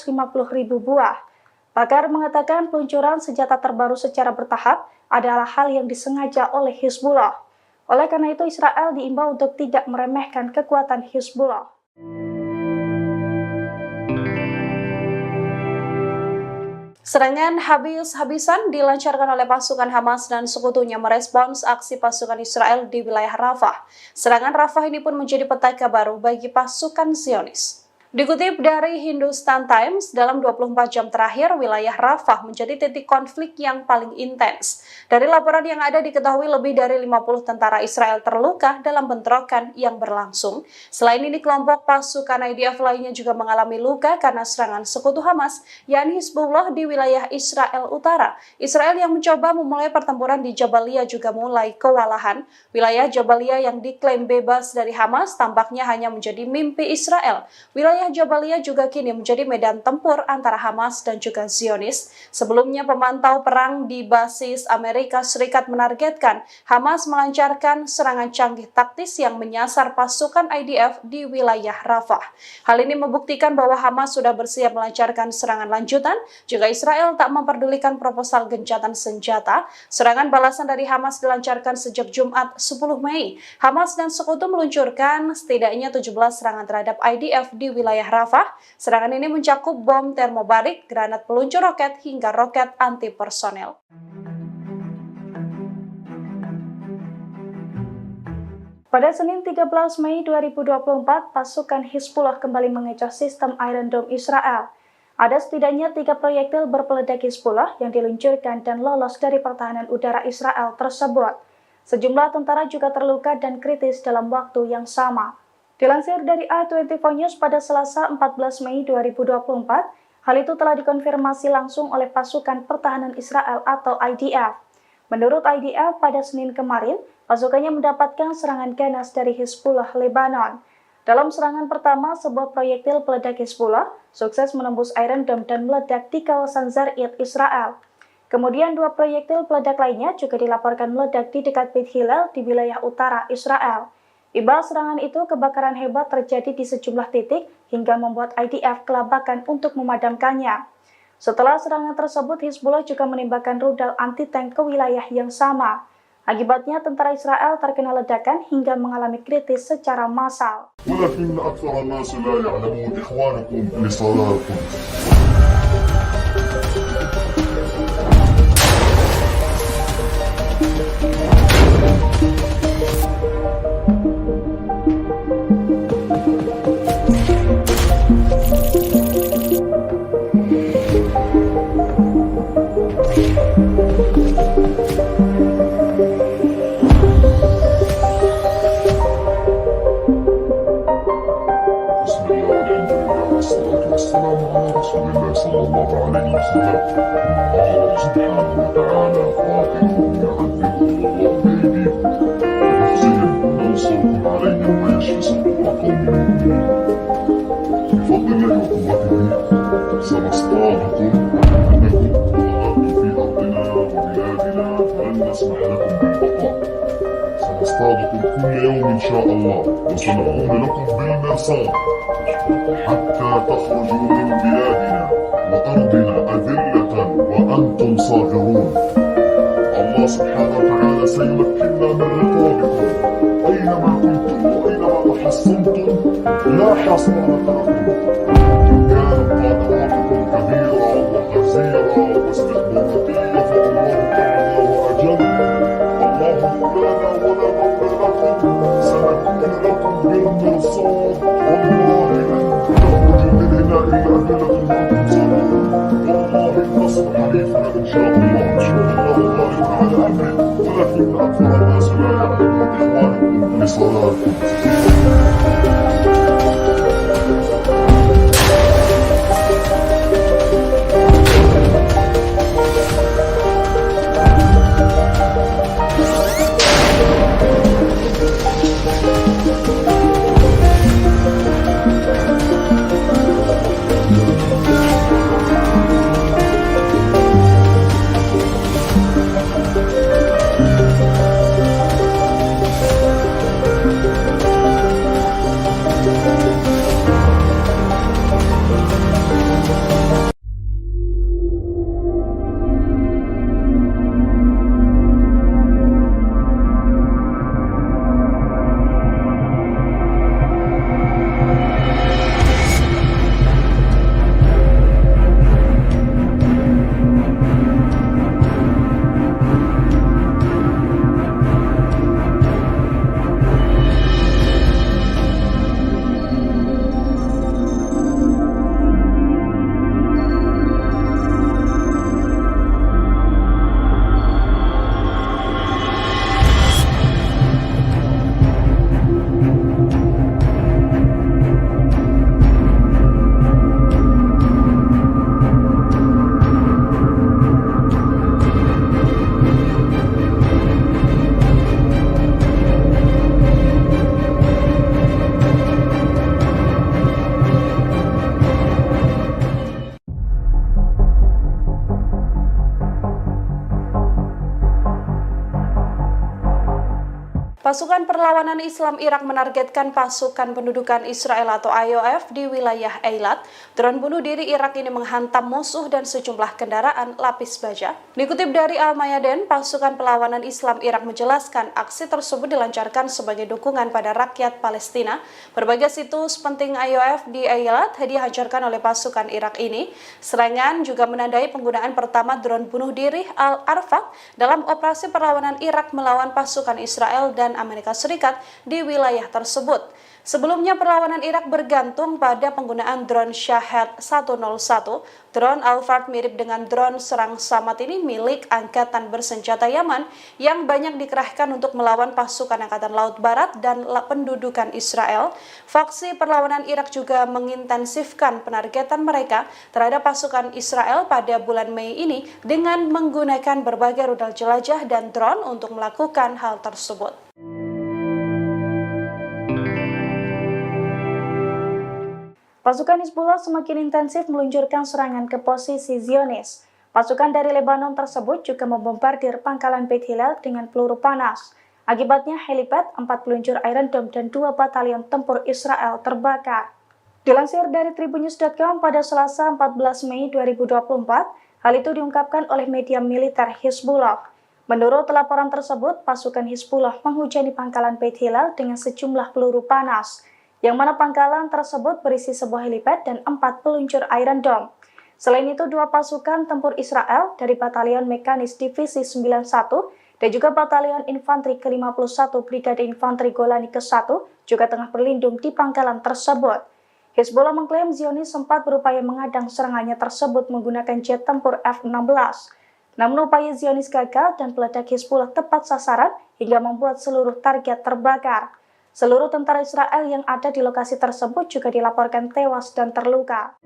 buah. Pakar mengatakan peluncuran senjata terbaru secara bertahap adalah hal yang disengaja oleh Hizbullah. Oleh karena itu, Israel diimbau untuk tidak meremehkan kekuatan Hizbullah. Serangan habis-habisan dilancarkan oleh pasukan Hamas dan sekutunya merespons aksi pasukan Israel di wilayah Rafah. Serangan Rafah ini pun menjadi petaka baru bagi pasukan Zionis. Dikutip dari Hindustan Times, dalam 24 jam terakhir, wilayah Rafah menjadi titik konflik yang paling intens. Dari laporan yang ada diketahui lebih dari 50 tentara Israel terluka dalam bentrokan yang berlangsung. Selain ini, kelompok pasukan IDF lainnya juga mengalami luka karena serangan sekutu Hamas, yakni Hizbullah di wilayah Israel Utara. Israel yang mencoba memulai pertempuran di Jabalia juga mulai kewalahan. Wilayah Jabalia yang diklaim bebas dari Hamas tampaknya hanya menjadi mimpi Israel. Wilayah Jabalia juga kini menjadi medan tempur antara Hamas dan juga Zionis. Sebelumnya, pemantau perang di basis Amerika Serikat menargetkan Hamas melancarkan serangan canggih taktis yang menyasar pasukan IDF di wilayah Rafah. Hal ini membuktikan bahwa Hamas sudah bersiap melancarkan serangan lanjutan jika Israel tak memperdulikan proposal gencatan senjata. Serangan balasan dari Hamas dilancarkan sejak Jumat 10 Mei. Hamas dan sekutu meluncurkan setidaknya 17 serangan terhadap IDF di wilayah wilayah Rafah. Serangan ini mencakup bom termobarik, granat peluncur roket, hingga roket anti-personel. Pada Senin 13 Mei 2024, pasukan Hizbullah kembali mengecoh sistem Iron Dome Israel. Ada setidaknya 3 proyektil berpeledak Hizbullah yang diluncurkan dan lolos dari pertahanan udara Israel tersebut. Sejumlah tentara juga terluka dan kritis dalam waktu yang sama. Dilansir dari A24 News pada Selasa 14 Mei 2024, hal itu telah dikonfirmasi langsung oleh pasukan pertahanan Israel atau IDF. Menurut IDF, pada Senin kemarin, pasukannya mendapatkan serangan ganas dari Hizbullah Lebanon. Dalam serangan pertama, sebuah proyektil peledak Hizbullah sukses menembus Iron Dome dan meledak di kawasan Zarid, Israel. Kemudian 2 proyektil peledak lainnya juga dilaporkan meledak di dekat Beit Hillel di wilayah utara Israel. Imbas serangan itu, kebakaran hebat terjadi di sejumlah titik hingga membuat IDF kelabakan untuk memadamkannya. Setelah serangan tersebut, Hizbullah juga menembakkan rudal anti-tank ke wilayah yang sama. Akibatnya, tentara Israel terkena ledakan hingga mengalami kritis secara massal. ولكن أكثر الناس لا يعلمون إخوانكم لصلاتكم. والسلام على رسول الله صلى الله عليه وسلم. الله سبحانه وتعالى قاتلهم يعذبهم الله بأيديكم بنفسهم ينصركم عليهم ويشفي صدور قوم مؤمنين. بفضل الله وقوته سنصطادكم أنكم ظهرتم في أرضنا وبلادنا فلن نسمح لكم بالبقاء. سنصطادكم كل يوم إن شاء الله وسنعود لكم بالمرصاد حتى تخرجوا من بلادنا وأرضنا أذلة وأنتم صاغرون. الله سبحانه وتعالى سيمكننا من رقابكم أينما كنتم وأينما تحصنتم لا حصانة لكم. كانت قادراتكم كبيرة وغزيرة واستخباراتية فالله أعلى وأجل. الله مولانا ولا مولى لكم. سنكون لكم بالمرصاد والله لن تخرجوا من هنا إلا أذلة وأنتم صاغرون. والله النصر حليفنا إن شاء الله. الله غالب على أمره ولكن أكثر الناس لا يعلمون إخوانكم لصلاتكم. Pasukan Perlawanan Islam Irak menargetkan pasukan pendudukan Israel atau IOF di wilayah Eilat. Drone bunuh diri Irak ini menghantam musuh dan sejumlah kendaraan lapis baja. Dikutip dari Al-Mayadin, pasukan Perlawanan Islam Irak menjelaskan aksi tersebut dilancarkan sebagai dukungan pada rakyat Palestina. Berbagai situs penting IOF di Eilat dihancurkan oleh pasukan Irak ini. Serangan juga menandai penggunaan pertama drone bunuh diri Al-Arfaq dalam operasi perlawanan Irak melawan pasukan Israel dan Amerika Serikat di wilayah tersebut. Sebelumnya perlawanan Irak bergantung pada penggunaan drone Shahed 101. Drone Al-Fard mirip dengan drone serang Samad ini milik Angkatan Bersenjata Yaman yang banyak dikerahkan untuk melawan pasukan Angkatan Laut Barat dan pendudukan Israel. Faksi perlawanan Irak juga mengintensifkan penargetan mereka terhadap pasukan Israel pada bulan Mei ini dengan menggunakan berbagai rudal jelajah dan drone untuk melakukan hal tersebut. Pasukan Hizbullah semakin intensif meluncurkan serangan ke posisi Zionis. Pasukan dari Lebanon tersebut juga membombardir pangkalan Beit Hillel dengan peluru panas. Akibatnya helipad, 4 peluncur Iron Dome dan 2 batalion tempur Israel terbakar. Dilansir dari Tribunnews.com pada Selasa 14 Mei 2024, hal itu diungkapkan oleh media militer Hizbullah. Menurut laporan tersebut, pasukan Hizbullah menghujani pangkalan Beit Hillel dengan sejumlah peluru panas, yang mana pangkalan tersebut berisi sebuah helipad dan 4 peluncur Iron Dome. Selain itu, 2 pasukan tempur Israel dari Batalion Mekanis Divisi 91 dan juga Batalion Infanteri ke-51 Brigade Infanteri Golani ke-1 juga tengah berlindung di pangkalan tersebut. Hizbullah mengklaim Zionis sempat berupaya mengadang serangannya tersebut menggunakan jet tempur F-16. Namun upaya Zionis gagal dan peledak Hizbullah tepat sasaran hingga membuat seluruh target terbakar. Seluruh tentara Israel yang ada di lokasi tersebut juga dilaporkan tewas dan terluka.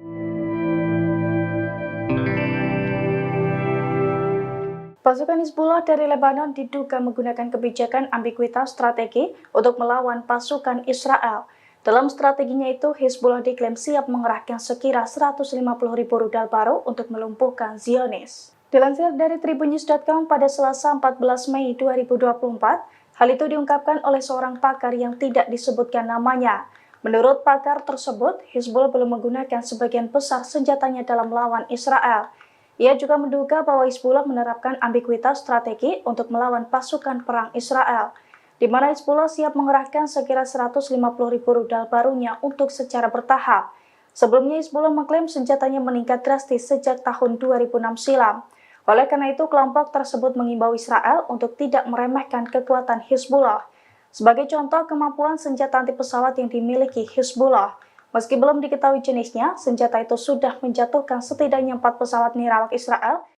Pasukan Hizbullah dari Lebanon diduga menggunakan kebijakan ambiguitas strategi untuk melawan pasukan Israel. Dalam strateginya itu, Hizbullah diklaim siap mengerahkan sekira 150.000 rudal baru untuk melumpuhkan Zionis. Dilansir dari Tribunnews.com pada Selasa 14 Mei 2024, hal itu diungkapkan oleh seorang pakar yang tidak disebutkan namanya. Menurut pakar tersebut, Hizbullah belum menggunakan sebagian besar senjatanya dalam melawan Israel. Ia juga menduga bahwa Hizbullah menerapkan ambiguitas strategi untuk melawan pasukan perang Israel, di mana Hizbullah siap mengerahkan sekira 150.000 rudal barunya untuk secara bertahap. Sebelumnya Hizbullah mengklaim senjatanya meningkat drastis sejak tahun 2006 silam. Oleh karena itu, kelompok tersebut mengimbau Israel untuk tidak meremehkan kekuatan Hizbullah. Sebagai contoh, kemampuan senjata anti pesawat yang dimiliki Hizbullah. Meski belum diketahui jenisnya, senjata itu sudah menjatuhkan setidaknya 4 pesawat nirawak Israel.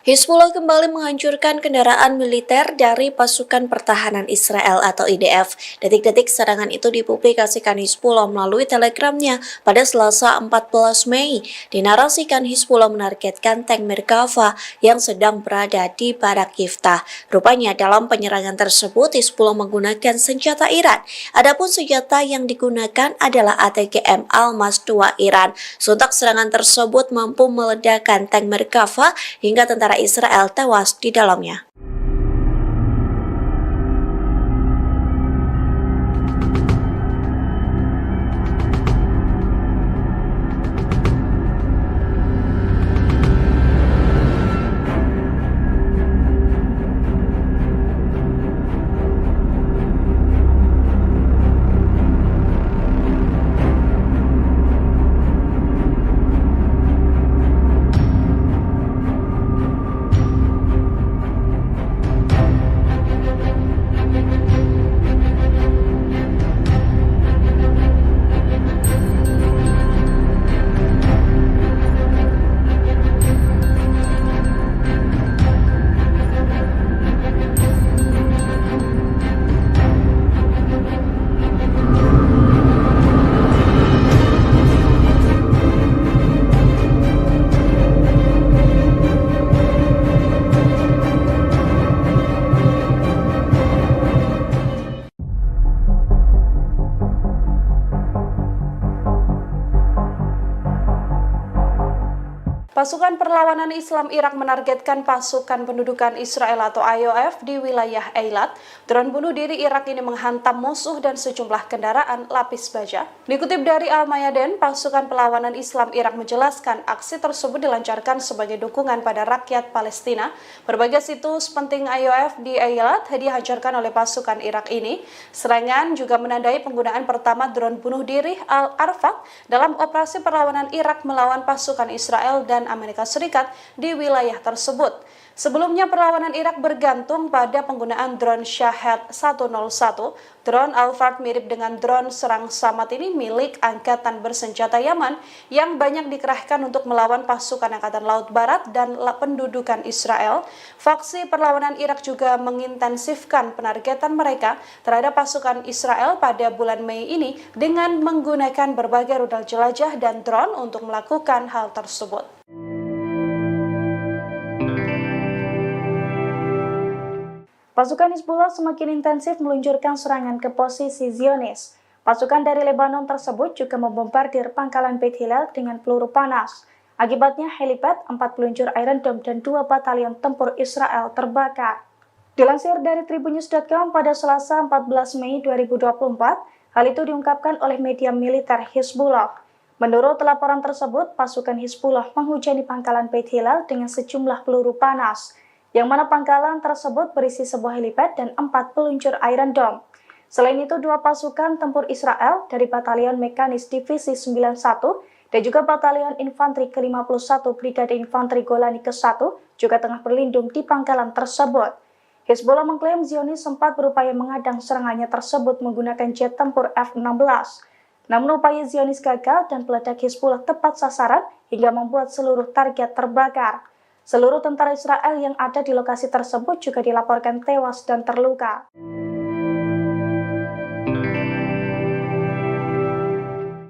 Hizbullah kembali menghancurkan kendaraan militer dari pasukan pertahanan Israel atau IDF. Detik-detik serangan itu dipublikasikan Hizbullah melalui telegramnya pada Selasa 14 Mei. Dinarasikan Hizbullah menargetkan tank Merkava yang sedang berada di Barak Yiftah. Rupanya dalam penyerangan tersebut Hizbullah menggunakan senjata Iran. Adapun senjata yang digunakan adalah ATGM Almas 2 Iran. Sontak serangan tersebut mampu meledakkan tank Merkava hingga tentara Israel tewas di dalamnya. Pasukan Perlawanan Islam Irak menargetkan pasukan pendudukan Israel atau IOF di wilayah Eilat. Drone bunuh diri Irak ini menghantam musuh dan sejumlah kendaraan lapis baja. Dikutip dari Al-Mayadin, pasukan Perlawanan Islam Irak menjelaskan aksi tersebut dilancarkan sebagai dukungan pada rakyat Palestina. Berbagai situs penting IOF di Eilat dihancurkan oleh pasukan Irak ini. Serangan juga menandai penggunaan pertama drone bunuh diri Al-Arfaq dalam operasi perlawanan Irak melawan pasukan Israel dan Amerika Serikat di wilayah tersebut. Sebelumnya perlawanan Irak bergantung pada penggunaan drone Shahed 101. Drone Al-Fard mirip dengan drone serang Samad ini milik Angkatan Bersenjata Yaman yang banyak dikerahkan untuk melawan pasukan Angkatan Laut Barat dan pendudukan Israel. Faksi perlawanan Irak juga mengintensifkan penargetan mereka terhadap pasukan Israel pada bulan Mei ini dengan menggunakan berbagai rudal jelajah dan drone untuk melakukan hal tersebut. Pasukan Hizbullah semakin intensif meluncurkan serangan ke posisi Zionis. Pasukan dari Lebanon tersebut juga membombardir pangkalan Beit Hillel dengan peluru panas. Akibatnya helipad, 4 peluncur Iron Dome, dan 2 batalion tempur Israel terbakar. Dilansir dari Tribunnews.com pada Selasa 14 Mei 2024, hal itu diungkapkan oleh media militer Hizbullah. Menurut laporan tersebut, pasukan Hizbullah menghujani pangkalan Beit Hillel dengan sejumlah peluru panas, yang mana pangkalan tersebut berisi sebuah helipad dan 4 peluncur Iron Dome. Selain itu, 2 pasukan tempur Israel dari Batalion Mekanis Divisi 91 dan juga Batalion Infanteri ke-51 Brigade Infanteri Golani ke-1 juga tengah berlindung di pangkalan tersebut. Hizbullah mengklaim Zionis sempat berupaya mengadang serangannya tersebut menggunakan jet tempur F-16. Namun upaya Zionis gagal dan peledak Hizbullah tepat sasaran hingga membuat seluruh target terbakar. Seluruh tentara Israel yang ada di lokasi tersebut juga dilaporkan tewas dan terluka.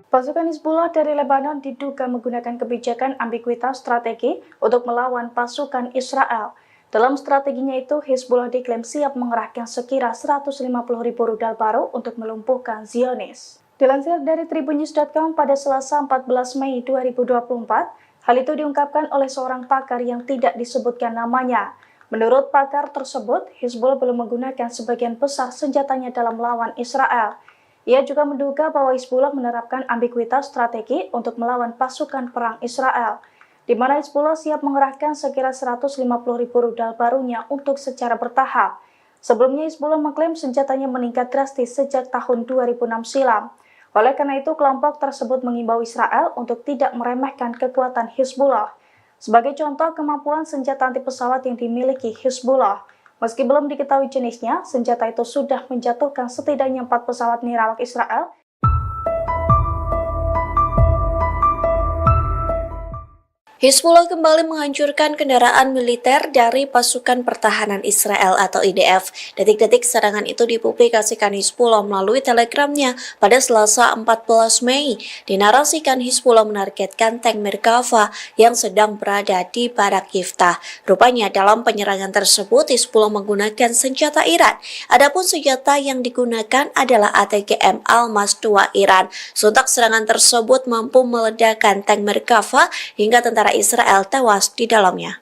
Pasukan Hizbullah dari Lebanon diduga menggunakan kebijakan ambiguitas strategi untuk melawan pasukan Israel. Dalam strateginya itu, Hizbullah diklaim siap mengerahkan sekira 150.000 rudal baru untuk melumpuhkan Zionis. Dilansir dari Tribunnews.com pada Selasa 14 Mei 2024, hal itu diungkapkan oleh seorang pakar yang tidak disebutkan namanya. Menurut pakar tersebut, Hizbullah belum menggunakan sebagian besar senjatanya dalam melawan Israel. Ia juga menduga bahwa Hizbullah menerapkan ambiguitas strategi untuk melawan pasukan perang Israel, di mana Hizbullah siap mengerahkan sekira 150.000 rudal barunya untuk secara bertahap. Sebelumnya Hizbullah mengklaim senjatanya meningkat drastis sejak tahun 2006 silam. Oleh karena itu, kelompok tersebut mengimbau Israel untuk tidak meremehkan kekuatan Hizbullah. Sebagai contoh, kemampuan senjata anti pesawat yang dimiliki Hizbullah. Meski belum diketahui jenisnya, senjata itu sudah menjatuhkan setidaknya 4 pesawat nirawak Israel. Hizbullah kembali menghancurkan kendaraan militer dari pasukan pertahanan Israel atau IDF. Detik-detik serangan itu dipublikasikan Hizbullah melalui telegramnya pada Selasa 14 Mei. Dinarasikan Hizbullah menargetkan tank Merkava yang sedang berada di Barak Yiftah. Rupanya dalam penyerangan tersebut Hizbullah menggunakan senjata Iran. Adapun senjata yang digunakan adalah ATGM Almas 2 Iran. Sontak serangan tersebut mampu meledakkan tank Merkava hingga tentara Israel tewas di dalamnya.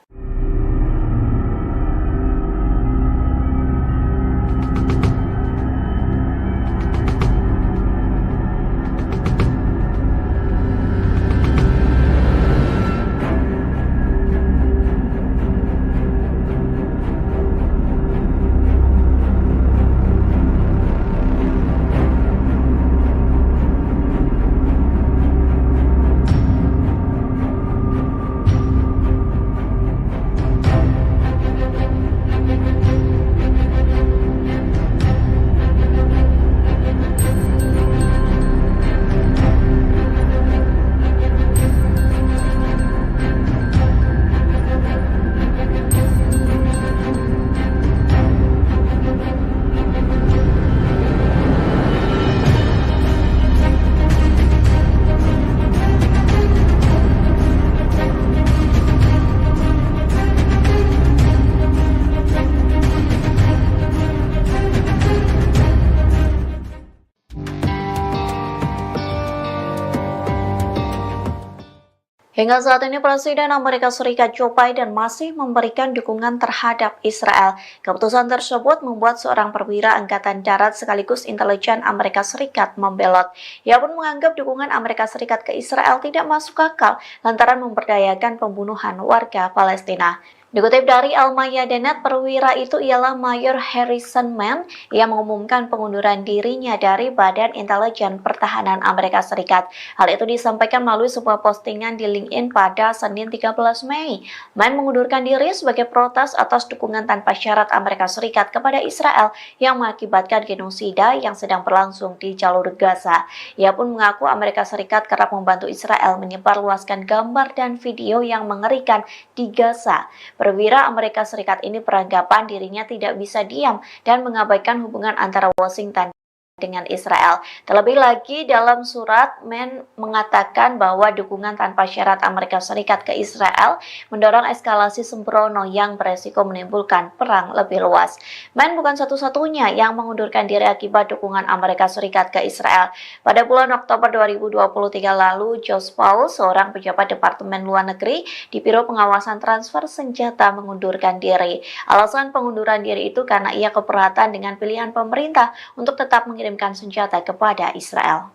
Hingga saat ini Presiden Amerika Serikat Joe Biden masih memberikan dukungan terhadap Israel. Keputusan tersebut membuat seorang perwira Angkatan Darat sekaligus intelijen Amerika Serikat membelot. Ia pun menganggap dukungan Amerika Serikat ke Israel tidak masuk akal lantaran memberdayakan pembunuhan warga Palestina. Dikutip dari Al-Mayadanet, perwira itu ialah Mayor Harrison Mann yang mengumumkan pengunduran dirinya dari Badan Intelijen Pertahanan Amerika Serikat. Hal itu disampaikan melalui sebuah postingan di LinkedIn pada Senin 13 Mei. Mann mengundurkan diri sebagai protes atas dukungan tanpa syarat Amerika Serikat kepada Israel yang mengakibatkan genosida yang sedang berlangsung di jalur Gaza. Ia pun mengaku Amerika Serikat kerap membantu Israel menyebarluaskan gambar dan video yang mengerikan di Gaza. Perwira Amerika Serikat ini beranggapan dirinya tidak bisa diam dan mengabaikan hubungan antara Washington dengan Israel. Terlebih lagi dalam surat, Mann mengatakan bahwa dukungan tanpa syarat Amerika Serikat ke Israel mendorong eskalasi sembrono yang beresiko menimbulkan perang lebih luas. Mann bukan satu-satunya yang mengundurkan diri akibat dukungan Amerika Serikat ke Israel. Pada bulan Oktober 2023 lalu, Josh Paul, seorang pejabat Departemen Luar Negeri di Biro Pengawasan Transfer Senjata, mengundurkan diri. Alasan pengunduran diri itu karena ia keberatan dengan pilihan pemerintah untuk tetap mengirim senjata kepada Israel.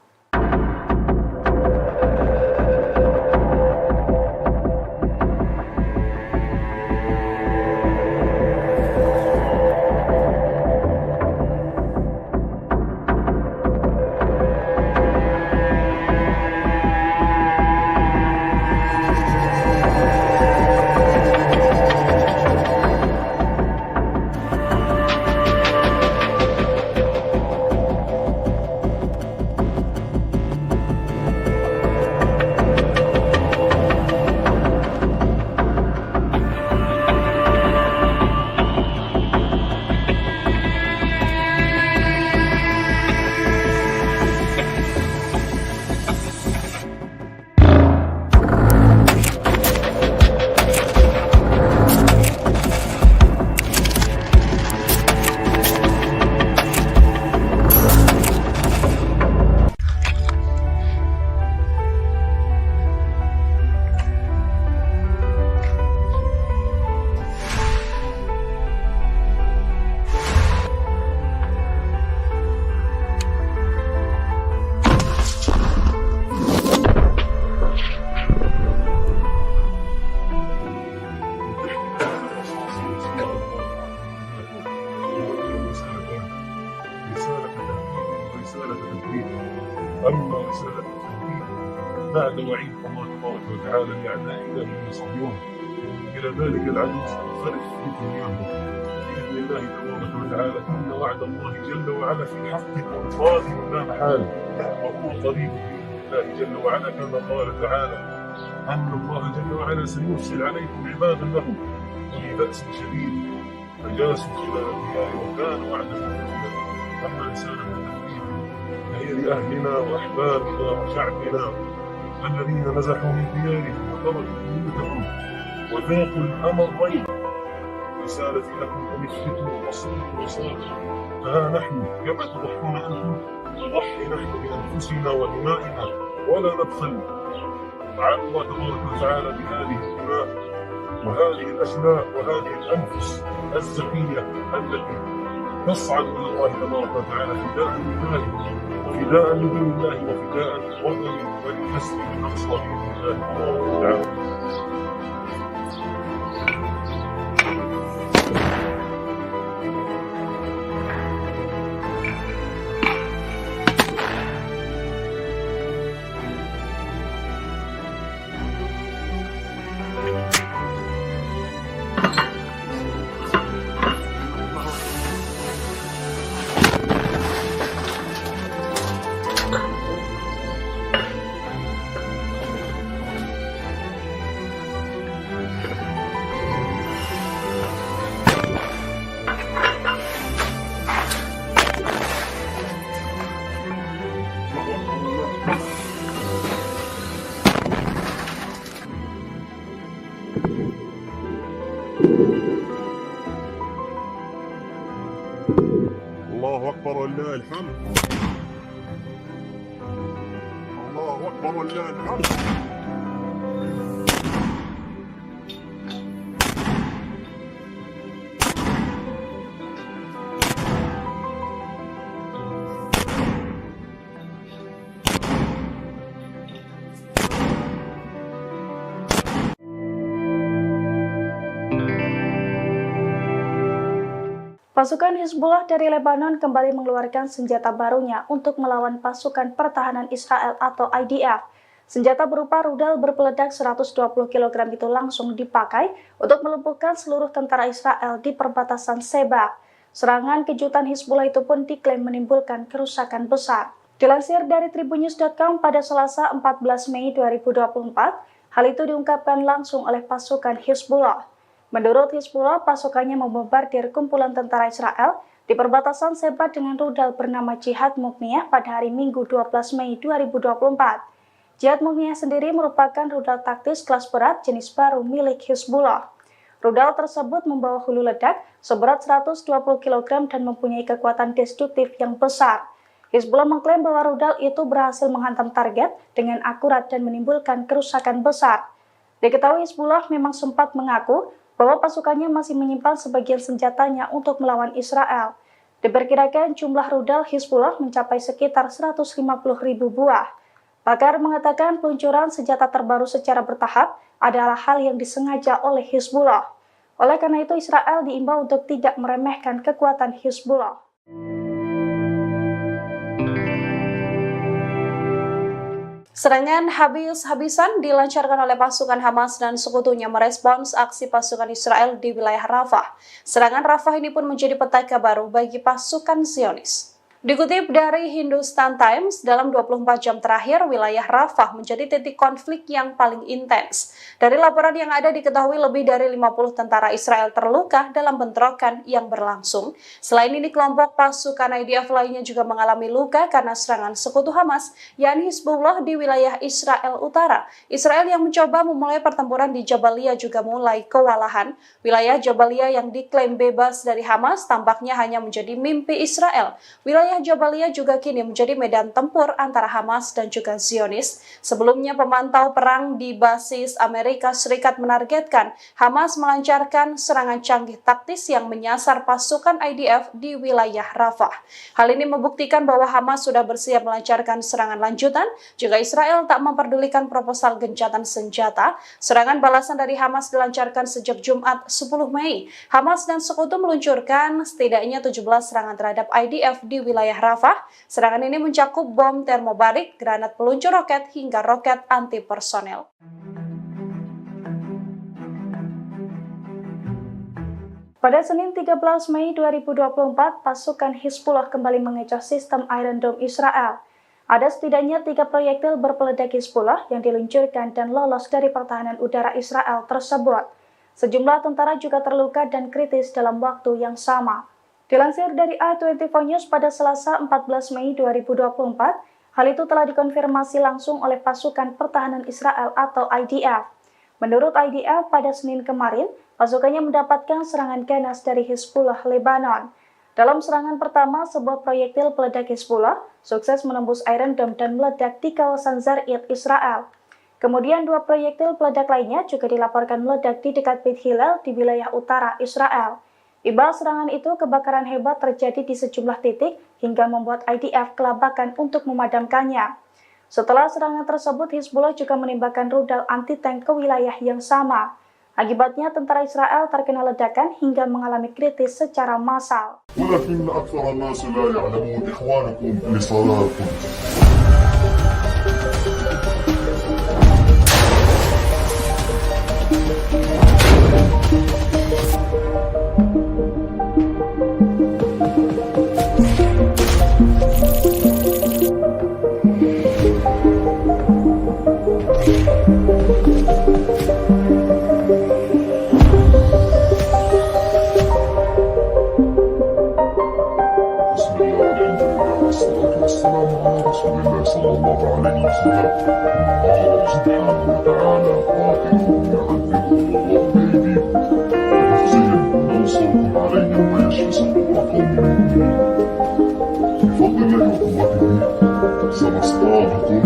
أما رسالة التوحيد بعد وعيد الله تبارك وتعالى لأعدائنا من يصدون إلى ذلك العدو سننصرف في دنياهم بإذن الله تبارك وتعالى. إن وعد الله جل وعلا في حق قادم لا محالة وهو قريب بإذن الله جل وعلا كما قال تعالى أن الله جل وعلا سيرسل عليكم عبادا له أولي بأس شديد فجاسوا خلال الديار وكان وعدا مفعولا. أما رسالة التوحيد فهي لأهلنا وأحبابنا وشعبنا الذين نزحوا من ديارهم وتركوا بيوتهم وذاقوا الأمرين. رسالتي لكم أن اثبتوا وصلوا وصالحوا، فها نحن كما تضحون أنتم نضحي نحن بأنفسنا ودمائنا ولا نبخل. فعلى الله تبارك وتعالى بهذه الدماء وهذه الأشلاء وهذه الأنفس الزكية التي تصعد إلى الله تبارك وتعالى فداء لله وفداء لدين الله وفداء لوطن ولكسر الأقصى بإذن الله تبارك وتعالى. الله أكبر ولله الحمد. الله أكبر ولله الحمد. Pasukan Hizbullah dari Lebanon kembali mengeluarkan senjata barunya untuk melawan pasukan pertahanan Israel atau IDF. Senjata berupa rudal berpeledak 120 kg itu langsung dipakai untuk melumpuhkan seluruh tentara Israel di perbatasan Sheba. Serangan kejutan Hizbullah itu pun diklaim menimbulkan kerusakan besar. Dilansir dari tribunnews.com pada Selasa 14 Mei 2024, hal itu diungkapkan langsung oleh pasukan Hizbullah. Menurut Hizbullah, pasukannya membombardir kumpulan tentara Israel di perbatasan Sheba dengan rudal bernama Jihad Mukniyah pada hari Minggu 12 Mei 2024. Jihad Mukniyah sendiri merupakan rudal taktis kelas berat jenis baru milik Hizbullah. Rudal tersebut membawa hulu ledak seberat 120 kg dan mempunyai kekuatan destruktif yang besar. Hizbullah mengklaim bahwa rudal itu berhasil menghantam target dengan akurat dan menimbulkan kerusakan besar. Diketahui Hizbullah memang sempat mengaku bahwa pasukannya masih menyimpan sebagian senjatanya untuk melawan Israel. Diperkirakan jumlah rudal Hizbullah mencapai sekitar 150.000 buah. Pakar mengatakan peluncuran senjata terbaru secara bertahap adalah hal yang disengaja oleh Hizbullah. Oleh karena itu, Israel diimbau untuk tidak meremehkan kekuatan Hizbullah. Serangan habis-habisan dilancarkan oleh pasukan Hamas dan sekutunya merespons aksi pasukan Israel di wilayah Rafah. Serangan Rafah ini pun menjadi petaka baru bagi pasukan Zionis. Dikutip dari Hindustan Times, dalam 24 jam terakhir, wilayah Rafah menjadi titik konflik yang paling intens. Dari laporan yang ada diketahui lebih dari 50 tentara Israel terluka dalam bentrokan yang berlangsung. Selain ini, kelompok pasukan IDF lainnya juga mengalami luka karena serangan sekutu Hamas, yakni Hizbullah di wilayah Israel Utara. Israel yang mencoba memulai pertempuran di Jabalia juga mulai kewalahan. Wilayah Jabalia yang diklaim bebas dari Hamas tampaknya hanya menjadi mimpi Israel. Wilayah Jabalia juga kini menjadi medan tempur antara Hamas dan juga Zionis. Sebelumnya, pemantau perang di basis Amerika Serikat menargetkan Hamas melancarkan serangan canggih taktis yang menyasar pasukan IDF di wilayah Rafah. Hal ini membuktikan bahwa Hamas sudah bersiap melancarkan serangan lanjutan jika Israel tak memperdulikan proposal gencatan senjata. Serangan balasan dari Hamas dilancarkan sejak Jumat 10 Mei. Hamas dan sekutu meluncurkan setidaknya 17 serangan terhadap IDF di wilayah Rafah. Serangan ini mencakup bom termobarik, granat peluncur roket, hingga roket anti-personel. Pada Senin 13 Mei 2024, pasukan Hizbullah kembali mengecoh sistem Iron Dome Israel. Ada setidaknya 3 proyektil berpeledak Hizbullah yang diluncurkan dan lolos dari pertahanan udara Israel tersebut. Sejumlah tentara juga terluka dan kritis dalam waktu yang sama. Dilansir dari A24 News pada Selasa 14 Mei 2024, hal itu telah dikonfirmasi langsung oleh pasukan pertahanan Israel atau IDF. Menurut IDF, pada Senin kemarin, pasukannya mendapatkan serangan ganas dari Hizbullah Lebanon. Dalam serangan pertama, sebuah proyektil peledak Hizbullah sukses menembus Iron Dome dan meledak di kawasan Zarid, Israel. Kemudian 2 proyektil peledak lainnya juga dilaporkan meledak di dekat Beit Hillel di wilayah utara Israel. Imbas serangan itu, kebakaran hebat terjadi di sejumlah titik hingga membuat IDF kelabakan untuk memadamkannya. Setelah serangan tersebut, Hizbullah juga menembakkan rudal anti-tank ke wilayah yang sama. Akibatnya, tentara Israel terkena ledakan hingga mengalami kritis secara massal. ولكن أكثر الناس لا يعلمون إخوانكم لصلاة القدس. والسلام على رسول الله صلى الله عليه وسلم. الله سبحانه وتعالى قاتلهم يعذبهم الله بأيديكم بنفسهم ينصركم عليهم ويشفي صدور قوم مؤمنين. بفضل الله وقوته سنصطادكم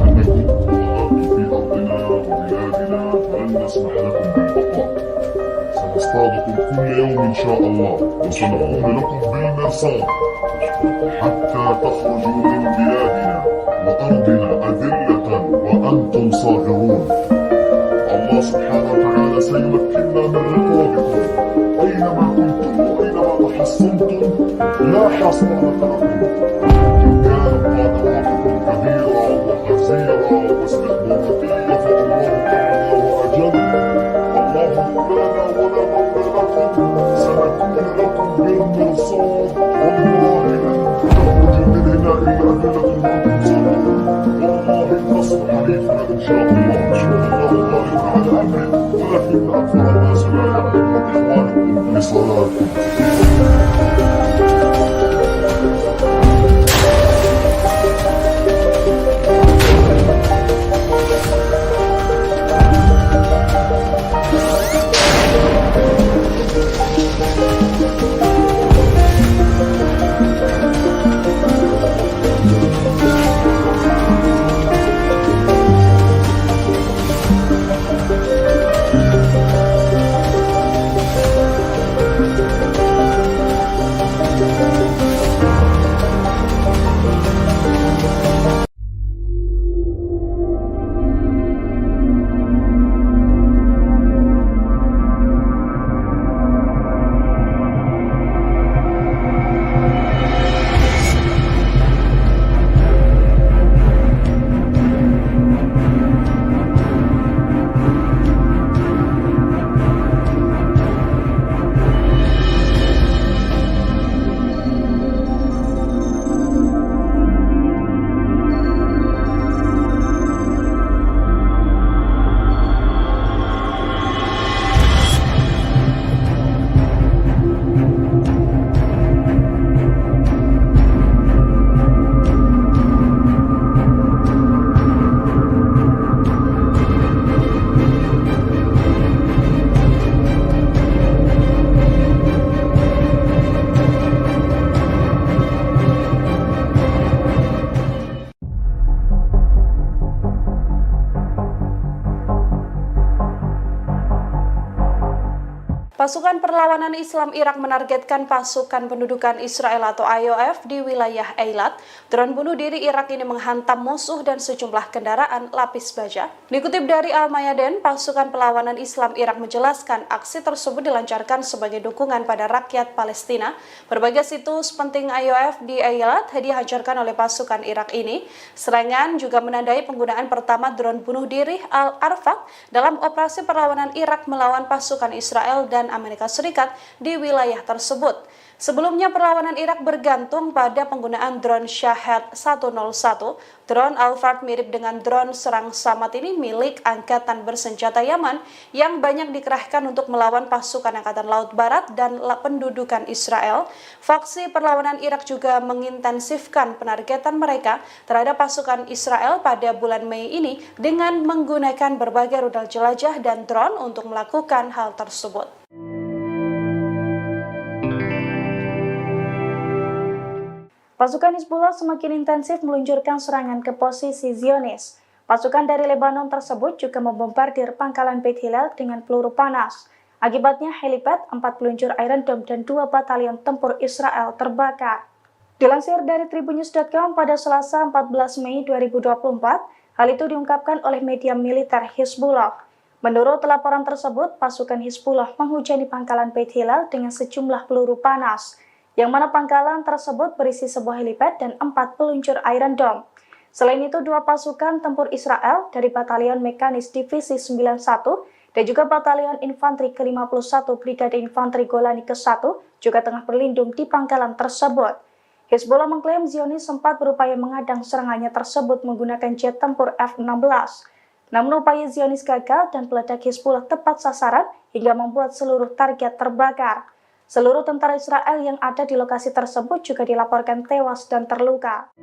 أنكم ظهرتم في أرضنا وبلادنا فلن نسمح لكم بالبقاء. سنصطادكم كل يوم إن شاء الله وسنقوم لكم بالمرصاد حتى تخرجوا من بلادنا وأرضنا أذلة وأنتم صاغرون. الله سبحانه وتعالى سيمكننا من رقابكم أينما كنتم وأينما تحصنتم لا حصانة لكم إن كانت طامعاتكم كبيرة وحزيرة واستخداماتية فالله أعلى وأجل. الله مولانا ولا مولى لكم، سنكون لكم بالمرصاد. والله إن تخرج من هنا إلا أدلة وأنتم صادقون. والله النصر حليفنا إن شاء الله. أشهد الله غالب على أمره ولكن أكثر الناس لا يعلمون. إخوانكم في صلاتكم. Pasukan Perlawanan Islam Irak menargetkan pasukan pendudukan Israel atau IOF di wilayah Eilat. Drone bunuh diri Irak ini menghantam musuh dan sejumlah kendaraan lapis baja. Dikutip dari Al-Mayadin, pasukan Perlawanan Islam Irak menjelaskan aksi tersebut dilancarkan sebagai dukungan pada rakyat Palestina. Berbagai situs penting IOF di Eilat dihancurkan oleh pasukan Irak ini. Serangan juga menandai penggunaan pertama drone bunuh diri Al-Arfaq dalam operasi perlawanan Irak melawan pasukan Israel dan Amerika Serikat di wilayah tersebut. Sebelumnya perlawanan Irak bergantung pada penggunaan drone Shahed 101. Drone Al-Fard mirip dengan drone serang Samad ini milik Angkatan Bersenjata Yaman yang banyak dikerahkan untuk melawan pasukan Angkatan Laut Barat dan pendudukan Israel. Faksi perlawanan Irak juga mengintensifkan penargetan mereka terhadap pasukan Israel pada bulan Mei ini dengan menggunakan berbagai rudal jelajah dan drone untuk melakukan hal tersebut. Pasukan Hizbullah semakin intensif meluncurkan serangan ke posisi Zionis. Pasukan dari Lebanon tersebut juga membombardir pangkalan Beit Hillel dengan peluru panas. Akibatnya helipad, 4 peluncur Iron Dome dan 2 batalion tempur Israel terbakar. Dilansir dari Tribunnews.com pada Selasa 14 Mei 2024, hal itu diungkapkan oleh media militer Hizbullah. Menurut laporan tersebut, pasukan Hizbullah menghujani pangkalan Beit Hillel dengan sejumlah peluru panas, yang mana pangkalan tersebut berisi sebuah helipad dan 4 peluncur Iron Dome. Selain itu, 2 pasukan tempur Israel dari Batalion Mekanis Divisi 91 dan juga Batalion Infanteri ke-51 Brigade Infanteri Golani ke-1 juga tengah berlindung di pangkalan tersebut. Hizbullah mengklaim Zionis sempat berupaya mengadang serangannya tersebut menggunakan jet tempur F-16. Namun upaya Zionis gagal dan peledak Hizbullah tepat sasaran hingga membuat seluruh target terbakar. Seluruh tentara Israel yang ada di lokasi tersebut juga dilaporkan tewas dan terluka.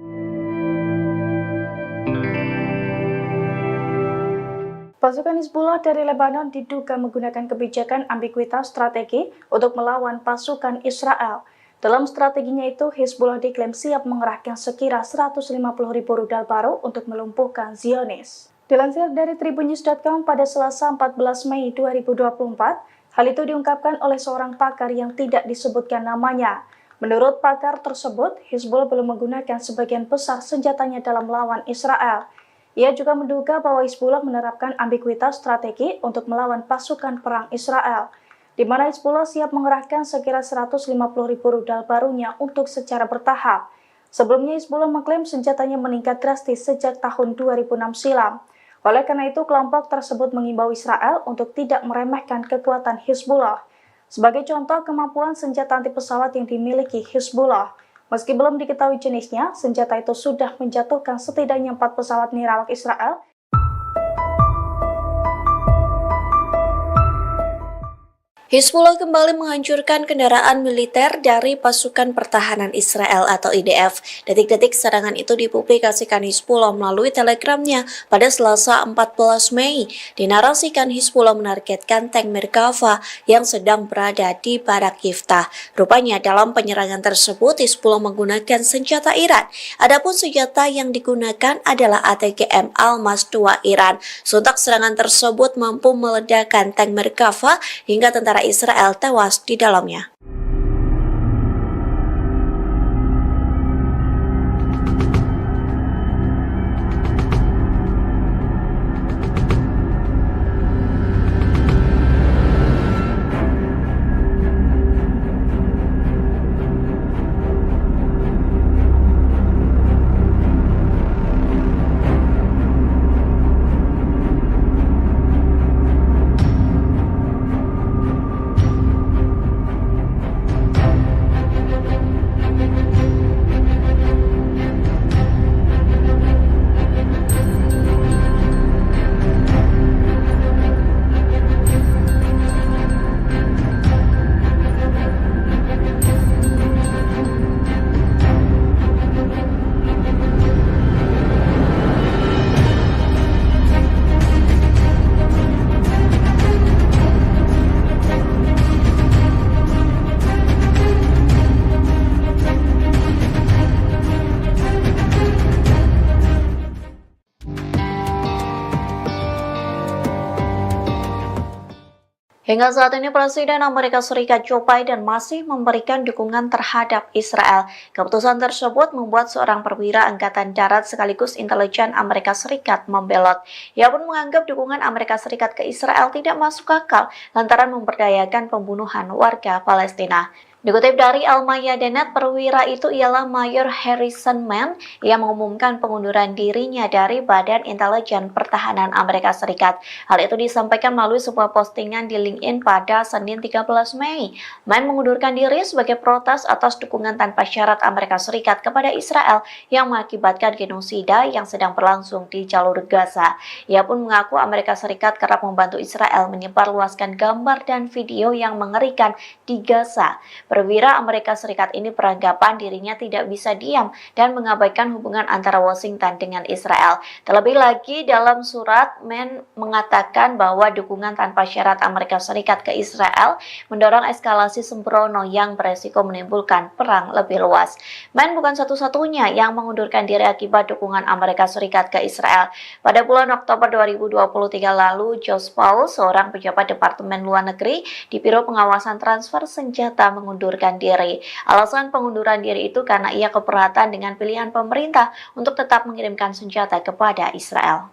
Pasukan Hizbullah dari Lebanon diduga menggunakan kebijakan ambiguitas strategi untuk melawan pasukan Israel. Dalam strateginya itu, Hizbullah diklaim siap mengerahkan sekira 150.000 rudal baru untuk melumpuhkan Zionis. Dilansir dari Tribunnews.com pada Selasa 14 Mei 2024, hal itu diungkapkan oleh seorang pakar yang tidak disebutkan namanya. Menurut pakar tersebut, Hizbullah belum menggunakan sebagian besar senjatanya dalam melawan Israel. Ia juga menduga bahwa Hizbullah menerapkan ambiguitas strategi untuk melawan pasukan perang Israel. di mana Hizbullah siap mengerahkan sekira 150.000 rudal barunya untuk secara bertahap. Sebelumnya Hizbullah mengklaim senjatanya meningkat drastis sejak tahun 2006 silam. Oleh karena itu, kelompok tersebut mengimbau Israel untuk tidak meremehkan kekuatan Hizbullah. Sebagai contoh, kemampuan senjata anti pesawat yang dimiliki Hizbullah. Meski belum diketahui jenisnya, senjata itu sudah menjatuhkan setidaknya 4 pesawat nirawak Israel. Hizbullah kembali menghancurkan kendaraan militer dari pasukan pertahanan Israel atau IDF. Detik-detik serangan itu dipublikasikan Hizbullah melalui telegramnya pada Selasa 14 Mei. Dinarasikan Hizbullah menargetkan tank Merkava yang sedang berada di Barak Yiftah. Rupanya dalam penyerangan tersebut Hizbullah menggunakan senjata Iran. Adapun senjata yang digunakan adalah ATGM Almas 2 Iran. Sontak serangan tersebut mampu meledakkan tank Merkava hingga tentara Israel tewas di dalamnya. Hingga saat ini Presiden Amerika Serikat Joe Biden masih memberikan dukungan terhadap Israel. Keputusan tersebut membuat seorang perwira Angkatan Darat sekaligus intelijen Amerika Serikat membelot. Ia pun menganggap dukungan Amerika Serikat ke Israel tidak masuk akal lantaran memberdayakan pembunuhan warga Palestina. Dikutip dari Al-Mayadinat, perwira itu ialah Mayor Harrison Mann yang mengumumkan pengunduran dirinya dari Badan Intelijen Pertahanan Amerika Serikat. Hal itu disampaikan melalui sebuah postingan di LinkedIn pada Senin 13 Mei. Mann mengundurkan diri sebagai protes atas dukungan tanpa syarat Amerika Serikat kepada Israel yang mengakibatkan genosida yang sedang berlangsung di jalur Gaza. Ia pun mengaku Amerika Serikat kerap membantu Israel menyebarluaskan gambar dan video yang mengerikan di Gaza. Perwira Amerika Serikat ini beranggapan dirinya tidak bisa diam dan mengabaikan hubungan antara Washington dengan Israel. Terlebih lagi dalam surat, Mann mengatakan bahwa dukungan tanpa syarat Amerika Serikat ke Israel mendorong eskalasi sembrono yang beresiko menimbulkan perang lebih luas. Mann bukan satu-satunya yang mengundurkan diri akibat dukungan Amerika Serikat ke Israel. Pada bulan Oktober 2023 lalu, Josh Paul, seorang pejabat Departemen Luar Negeri di Biro Pengawasan Transfer Senjata, mengundurkan diri. Alasan pengunduran diri itu karena ia keberatan dengan pilihan pemerintah untuk tetap mengirimkan senjata kepada Israel.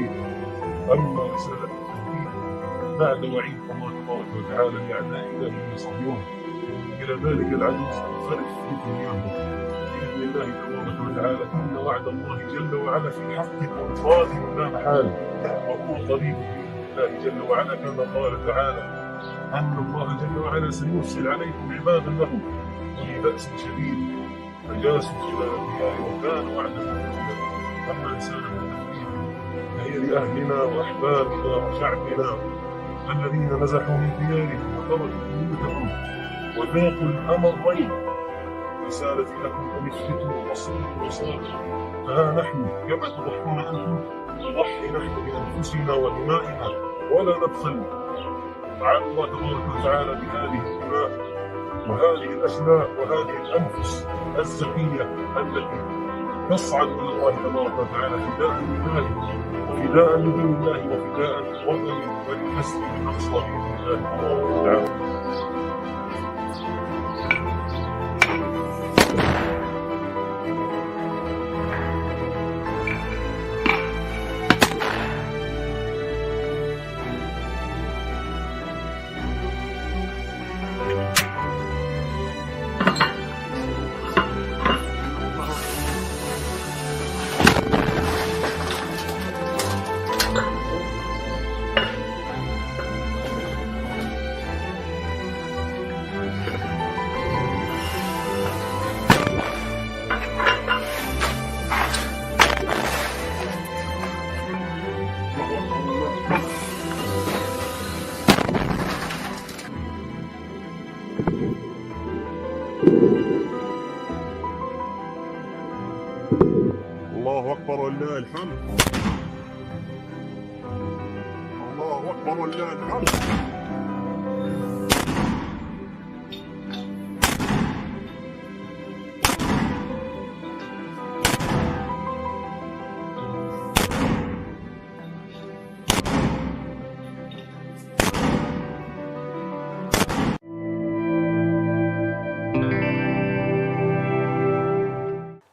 التوحيد. أما رسالة التوحيد بعد وعيد الله تبارك وتعالى لأعدائنا من صهيون إلى ذلك العدو سننصرف في دنياهم بإذن الله تبارك وتعالى. إن وعد الله جل وعلا في حقكم صادق لا محال، وهو قريب بإذن الله جل وعلا، كما قال تعالى أن الله جل وعلا سيرسل عليكم عبادا له أولي بأس شديد فجاسوا خلال الديار وكان وعدا مفعولا. أما رسالة التوحيد فهي لأهلنا وأحبابنا وشعبنا الذين نزحوا من ديارهم وتركوا بيوتهم وذاقوا الأمرين. رسالتي لكم أن اثبتوا واصبروا وصابروا، فها نحن كما تضحون أنتم نضحي نحن بأنفسنا ودمائنا ولا نبخل. تعالى الله تبارك وتعالى بهذه الدماء وهذه الأشلاء وهذه الأنفس الزكية التي تصعد إلى الله تبارك وتعالى فداء لله وفداء لدين الله وفداء لوطن ولحسن الأقصى بإذن الله تبارك وتعالى. الله أكبر ولله الحمد. الله أكبر ولله الحمد.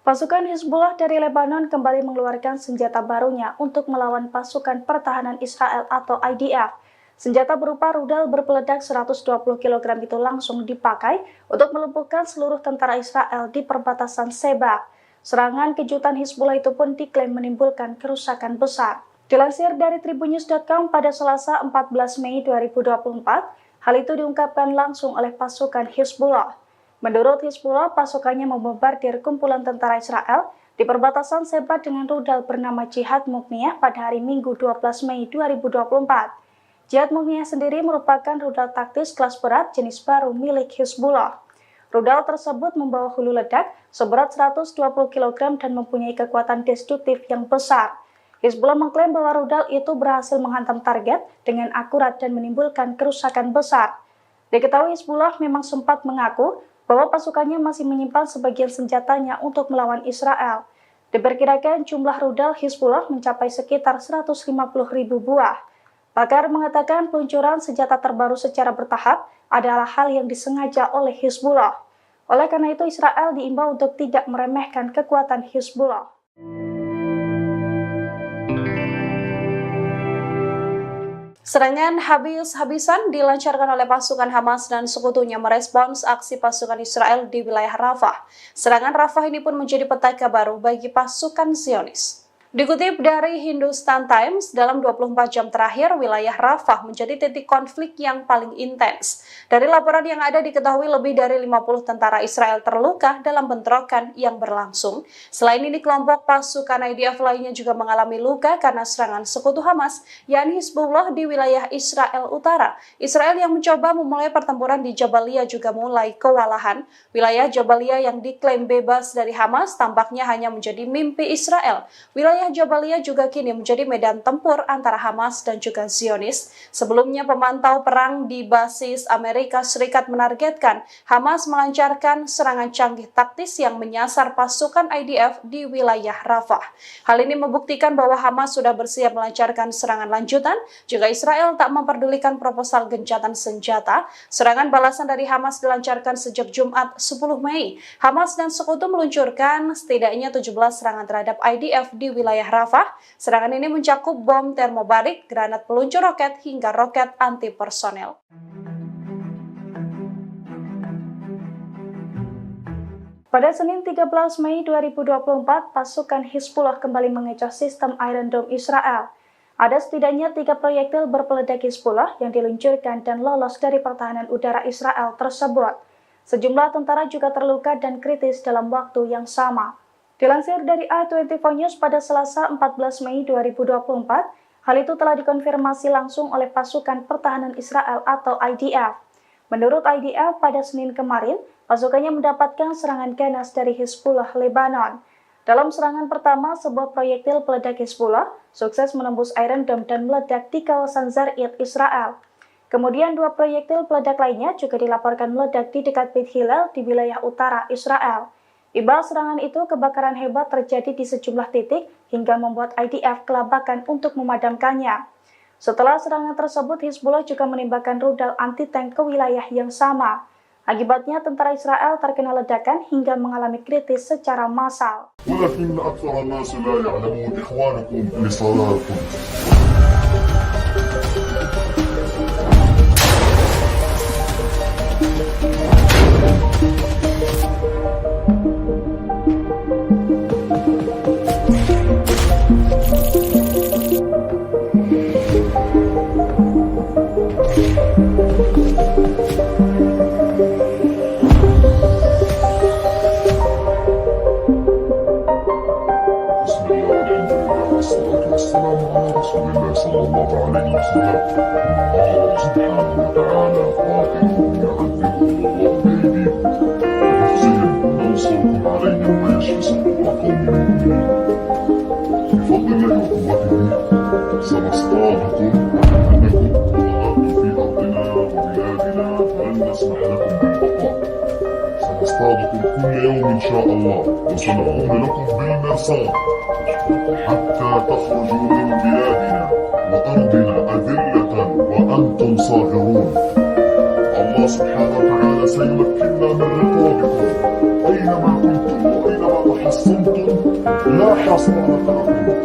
Pasukan Hizbullah dari Lebanon kembali mengeluarkan senjata barunya untuk melawan pasukan pertahanan Israel atau IDF. Senjata berupa rudal berpeledak 120 kg itu langsung dipakai untuk melumpuhkan seluruh tentara Israel di perbatasan Sheba. Serangan kejutan Hizbullah itu pun diklaim menimbulkan kerusakan besar. Dilansir dari tribunnews.com pada Selasa 14 Mei 2024, hal itu diungkapkan langsung oleh pasukan Hizbullah. Menurut Hizbullah, pasukannya membombardir kumpulan tentara Israel di perbatasan Sheba dengan rudal bernama Jihad Mukniyah pada hari Minggu 12 Mei 2024. Jihad Mukniyah sendiri merupakan rudal taktis kelas berat jenis baru milik Hizbullah. Rudal tersebut membawa hulu ledak seberat 120 kg dan mempunyai kekuatan destruktif yang besar. Hizbullah mengklaim bahwa rudal itu berhasil menghantam target dengan akurat dan menimbulkan kerusakan besar. Diketahui Hizbullah memang sempat mengaku bahwa pasukannya masih menyimpan sebagian senjatanya untuk melawan Israel. Diperkirakan jumlah rudal Hizbullah mencapai sekitar 150.000 buah. Pakar mengatakan peluncuran senjata terbaru secara bertahap adalah hal yang disengaja oleh Hizbullah. Oleh karena itu, Israel diimbau untuk tidak meremehkan kekuatan Hizbullah. Serangan habis-habisan dilancarkan oleh pasukan Hamas dan sekutunya merespons aksi pasukan Israel di wilayah Rafah. Serangan Rafah ini pun menjadi petaka baru bagi pasukan Zionis. Dikutip dari Hindustan Times, dalam 24 jam terakhir, wilayah Rafah menjadi titik konflik yang paling intens. Dari laporan yang ada diketahui lebih dari 50 tentara Israel terluka dalam bentrokan yang berlangsung. Selain ini, kelompok pasukan IDF lainnya juga mengalami luka karena serangan sekutu Hamas, yakni Hizbullah di wilayah Israel Utara. Israel yang mencoba memulai pertempuran di Jabalia juga mulai kewalahan. Wilayah Jabalia yang diklaim bebas dari Hamas tampaknya hanya menjadi mimpi Israel. Wilayah Jabalia juga kini menjadi medan tempur antara Hamas dan juga Zionis. Sebelumnya, pemantau perang di basis Amerika Serikat menargetkan Hamas melancarkan serangan canggih taktis yang menyasar pasukan IDF di wilayah Rafah. Hal ini membuktikan bahwa Hamas sudah bersiap melancarkan serangan lanjutan jika Israel tak memperdulikan proposal gencatan senjata. Serangan balasan dari Hamas dilancarkan sejak Jumat 10 Mei. Hamas dan sekutu meluncurkan setidaknya 17 serangan terhadap IDF di wilayah wilayah Rafah. Serangan ini mencakup bom termobarik, granat peluncur roket, hingga roket anti-personel. Pada Senin 13 Mei 2024, pasukan Hizbullah kembali mengecoh sistem Iron Dome Israel. Ada setidaknya 3 proyektil berpeledak Hizbullah yang diluncurkan dan lolos dari pertahanan udara Israel tersebut. Sejumlah tentara juga terluka dan kritis dalam waktu yang sama. Dilansir dari i24 News pada Selasa 14 Mei 2024, hal itu telah dikonfirmasi langsung oleh pasukan pertahanan Israel atau IDF. Menurut IDF, pada Senin kemarin, pasukannya mendapatkan serangan ganas dari Hizbullah Lebanon. Dalam serangan pertama, sebuah proyektil peledak Hizbullah sukses menembus Iron Dome dan meledak di kawasan Zarid, Israel. Kemudian 2 proyektil peledak lainnya juga dilaporkan meledak di dekat Beit Hillel di wilayah utara Israel. Imbal serangan itu, kebakaran hebat terjadi di sejumlah titik hingga membuat IDF kelabakan untuk memadamkannya. Setelah serangan tersebut, Hizbullah juga menembakkan rudal anti-tank ke wilayah yang sama. Akibatnya, tentara Israel terkena ledakan hingga mengalami kritis secara massal. ولكن أكثر الناس لا يعلمون إخوانكم لصلاتكم. والسلام على رسول الله صلى الله عليه وسلم. الله سبحانه وتعالى قاتلهم يعذبهم الله بأيديكم ويخزيهم وينصركم عليهم ويشفي صدور قوم مؤمنين. بفضل الله وقوته سنصطادكم أنكم ضربتم في أرضنا وبلادنا فلن نسمح لكم بالبقاء. سنصطادكم كل يوم إن شاء الله وسنقوم لكم بالمرصاد حتى تخرجوا من بلادنا وأرضنا أذلة وأنتم صاغرون. الله سبحانه وتعالى سيمكننا من رقابكم أينما كنتم وأينما تحصنتم لا حصانة لكم.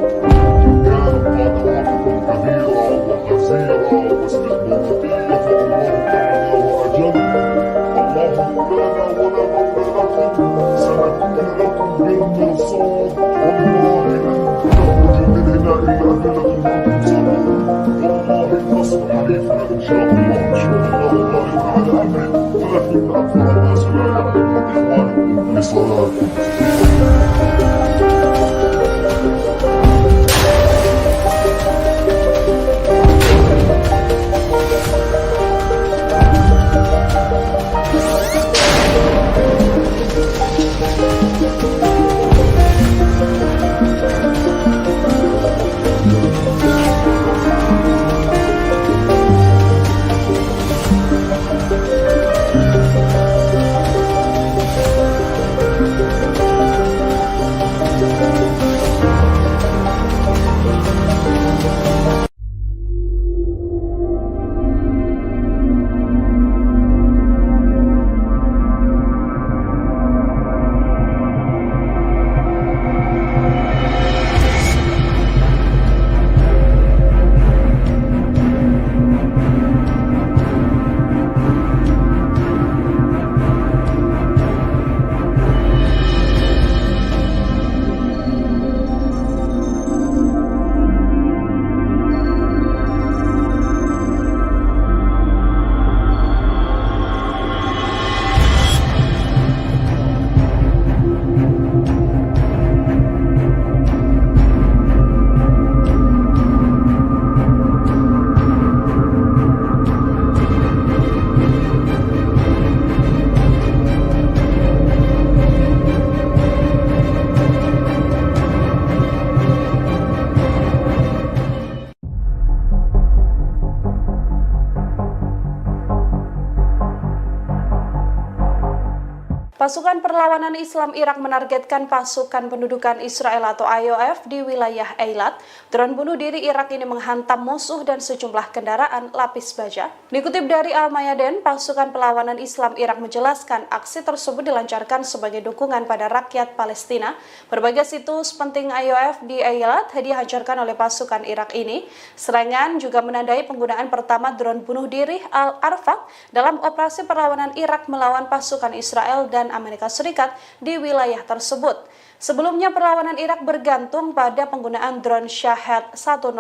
كانت قادراتكم كبيرة وغزيرة واستخباراتية فالله أعلى وأجل. الله مولانا ولا مولى لكم. سنكون لكم بالمرصاد والله لن تخرجوا من هنا إلا أذلة وأنتم صاغرون. والله النصر حليفنا إن شاء الله. إن شاء الله غالب على أمره ولكن أكثر الناس لا يعلمون إخوانكم لصلاتكم. Pasukan Perlawanan Islam Irak menargetkan pasukan pendudukan Israel atau IOF di wilayah Eilat. Drone bunuh diri Irak ini menghantam musuh dan sejumlah kendaraan lapis baja. Dikutip dari Al-Mayadin, pasukan Perlawanan Islam Irak menjelaskan aksi tersebut dilancarkan sebagai dukungan pada rakyat Palestina. Berbagai situs penting IOF di Eilat dihancurkan oleh pasukan Irak ini. Serangan juga menandai penggunaan pertama drone bunuh diri Al-Arfaq dalam operasi perlawanan Irak melawan pasukan Israel dan Amerika Serikat di wilayah tersebut. Sebelumnya perlawanan Irak bergantung pada penggunaan drone Shahed 101.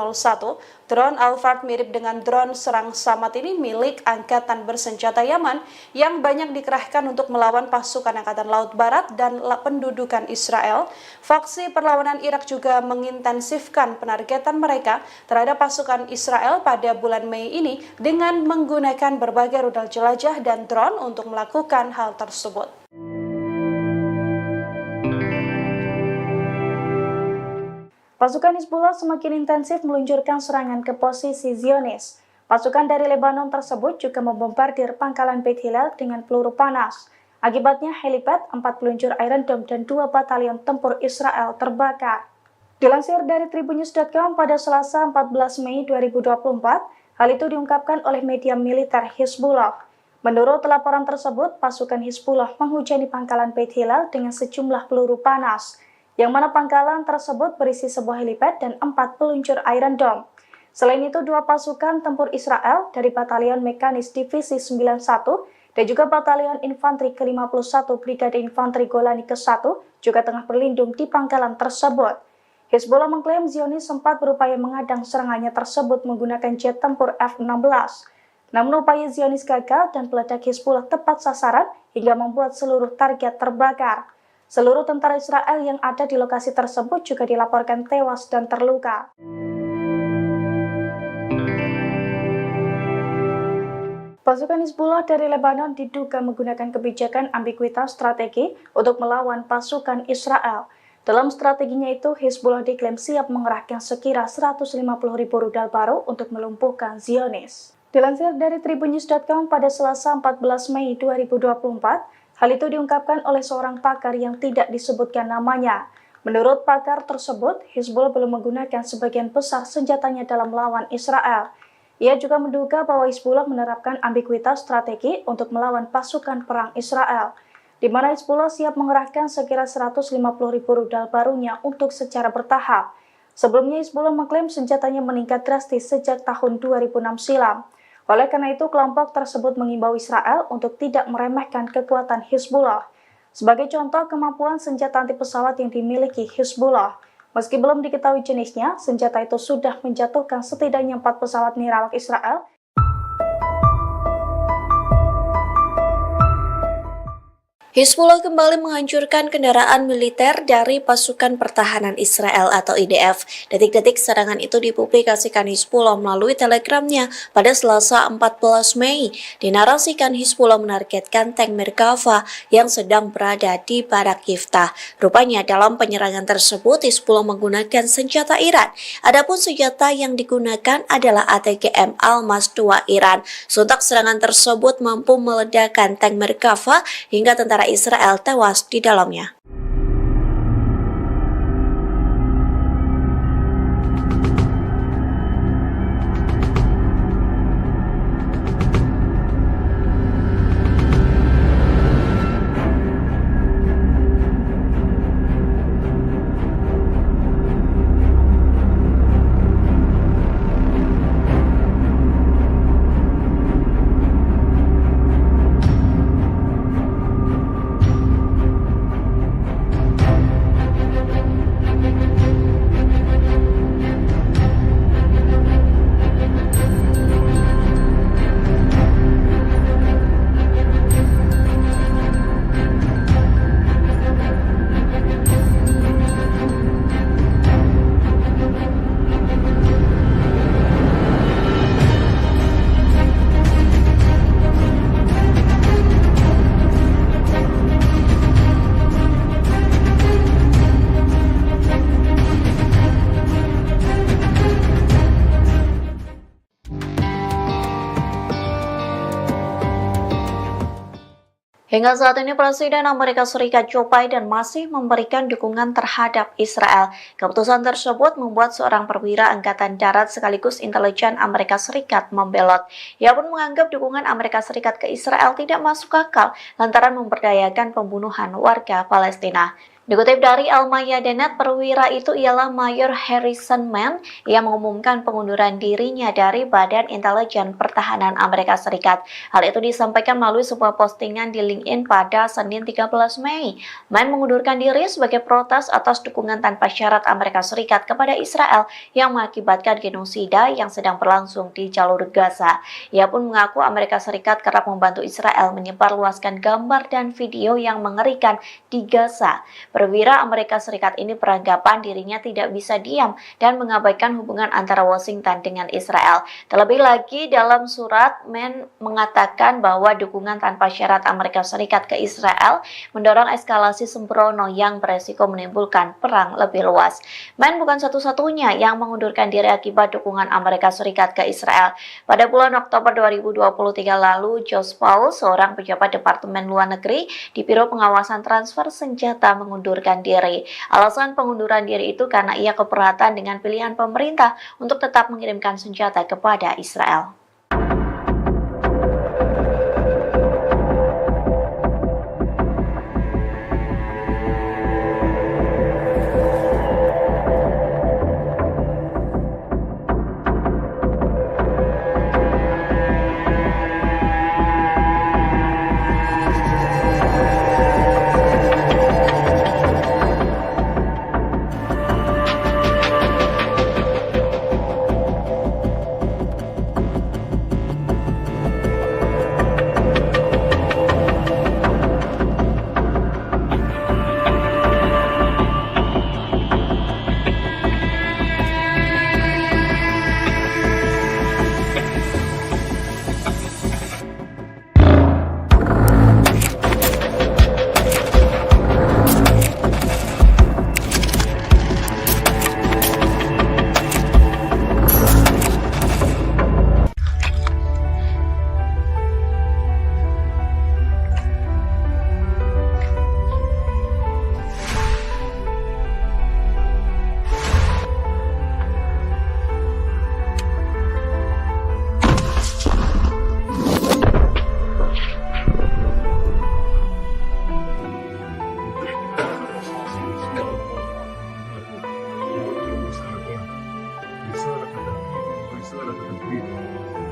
Drone Al-Fard mirip dengan drone serang Samad ini milik Angkatan Bersenjata Yaman yang banyak dikerahkan untuk melawan pasukan Angkatan Laut Barat dan pendudukan Israel. Faksi perlawanan Irak juga mengintensifkan penargetan mereka terhadap pasukan Israel pada bulan Mei ini dengan menggunakan berbagai rudal jelajah dan drone untuk melakukan hal tersebut. Pasukan Hizbullah semakin intensif meluncurkan serangan ke posisi Zionis. Pasukan dari Lebanon tersebut juga membombardir pangkalan Beit Hillel dengan peluru panas. Akibatnya helipad, 4 peluncur Iron Dome, dan 2 batalion tempur Israel terbakar. Dilansir dari Tribunnews.com pada Selasa 14 Mei 2024, hal itu diungkapkan oleh media militer Hizbullah. Menurut laporan tersebut, pasukan Hizbullah menghujani pangkalan Beit Hillel dengan sejumlah peluru panas, yang mana pangkalan tersebut berisi sebuah helipad dan 4 peluncur Iron Dome. Selain itu, 2 pasukan tempur Israel dari Batalion Mekanis Divisi 91 dan juga Batalion Infanteri ke-51 Brigade Infanteri Golani ke-1 juga tengah berlindung di pangkalan tersebut. Hizbullah mengklaim Zionis sempat berupaya mengadang serangannya tersebut menggunakan jet tempur F-16. Namun upaya Zionis gagal dan peledak Hizbullah tepat sasaran hingga membuat seluruh target terbakar. Seluruh tentara Israel yang ada di lokasi tersebut juga dilaporkan tewas dan terluka. Pasukan Hizbullah dari Lebanon diduga menggunakan kebijakan ambiguitas strategi untuk melawan pasukan Israel. Dalam strateginya itu, Hizbullah diklaim siap mengerahkan sekira 150.000 rudal baru untuk melumpuhkan Zionis. Dilansir dari Tribunnews.com pada Selasa 14 Mei 2024, hal itu diungkapkan oleh seorang pakar yang tidak disebutkan namanya. Menurut pakar tersebut, Hizbullah belum menggunakan sebagian besar senjatanya dalam melawan Israel. Ia juga menduga bahwa Hizbullah menerapkan ambiguitas strategi untuk melawan pasukan perang Israel, di mana Hizbullah siap mengerahkan sekira 150.000 rudal barunya untuk secara bertahap. Sebelumnya Hizbullah mengklaim senjatanya meningkat drastis sejak tahun 2006 silam. Oleh karena itu, kelompok tersebut mengimbau Israel untuk tidak meremehkan kekuatan Hizbullah. Sebagai contoh, kemampuan senjata anti pesawat yang dimiliki Hizbullah. Meski belum diketahui jenisnya, senjata itu sudah menjatuhkan setidaknya 4 pesawat nirawak Israel. Hizbullah kembali menghancurkan kendaraan militer dari pasukan pertahanan Israel atau IDF. Detik-detik serangan itu dipublikasikan Hizbullah melalui telegramnya pada Selasa 14 Mei. Dinarasikan Hizbullah menargetkan tank Merkava yang sedang berada di Barak Yiftah. Rupanya dalam penyerangan tersebut Hizbullah menggunakan senjata Iran. Adapun senjata yang digunakan adalah ATGM Almas 2 Iran. Sontak serangan tersebut mampu meledakkan tank Merkava hingga tentara Israel tewas di dalamnya. Hingga saat ini Presiden Amerika Serikat Joe Biden masih memberikan dukungan terhadap Israel. Keputusan tersebut membuat seorang perwira Angkatan Darat sekaligus intelijen Amerika Serikat membelot. Ia pun menganggap dukungan Amerika Serikat ke Israel tidak masuk akal lantaran memberdayakan pembunuhan warga Palestina. Dikutip dari Al-Mayadeen, perwira itu ialah Mayor Harrison Mann yang mengumumkan pengunduran dirinya dari Badan Intelijen Pertahanan Amerika Serikat. Hal itu disampaikan melalui sebuah postingan di LinkedIn pada Senin 13 Mei. Mann mengundurkan diri sebagai protes atas dukungan tanpa syarat Amerika Serikat kepada Israel yang mengakibatkan genosida yang sedang berlangsung di jalur Gaza. Ia pun mengaku Amerika Serikat kerap membantu Israel menyebarluaskan gambar dan video yang mengerikan di Gaza. Perwira Amerika Serikat ini beranggapan dirinya tidak bisa diam dan mengabaikan hubungan antara Washington dengan Israel. Terlebih lagi dalam surat, Mann mengatakan bahwa dukungan tanpa syarat Amerika Serikat ke Israel mendorong eskalasi sembrono yang beresiko menimbulkan perang lebih luas. Mann bukan satu-satunya yang mengundurkan diri akibat dukungan Amerika Serikat ke Israel. Pada bulan Oktober 2023 lalu, Josh Paul, seorang pejabat Departemen Luar Negeri di Biro Pengawasan Transfer Senjata, mengundurkan diri. Alasan pengunduran diri itu karena ia keberatan dengan pilihan pemerintah untuk tetap mengirimkan senjata kepada Israel.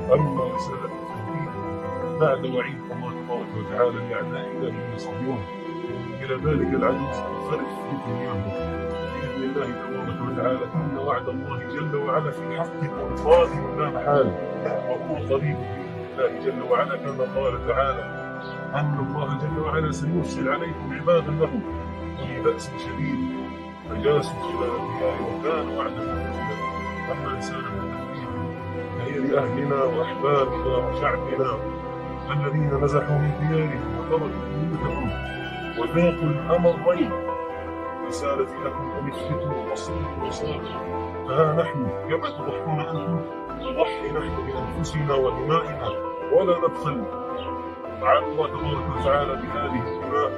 أما رسالة التوحيد بعد وعيد الله تبارك وتعالى لأعدائنا من يصهيون إلى ذلك العدو سننصرف بدنياهم بإذن الله تبارك وتعالى. إن وعد الله جل وعلا في حق قادم لا محال وهو قريب بإذن الله جل وعلا، كما قال تعالى أن الله جل وعلا سيرسل عليكم عبادا له أولي بأس شديد فجاسوا خلال الديار وكان وعدا مفعولا. أما رسالة التوحيد فهي لأهلنا وأحبابنا وشعبنا الذين نزحوا من ديارهم وتركوا بيوتهم وذاقوا الأمرين. رسالتي لكم أن اثبتوا واصبروا وصابروا، فها نحن كما تضحون أنتم نضحي نحن بأنفسنا ودمائنا ولا نبخل. تعالى الله تبارك وتعالى بهذه الدماء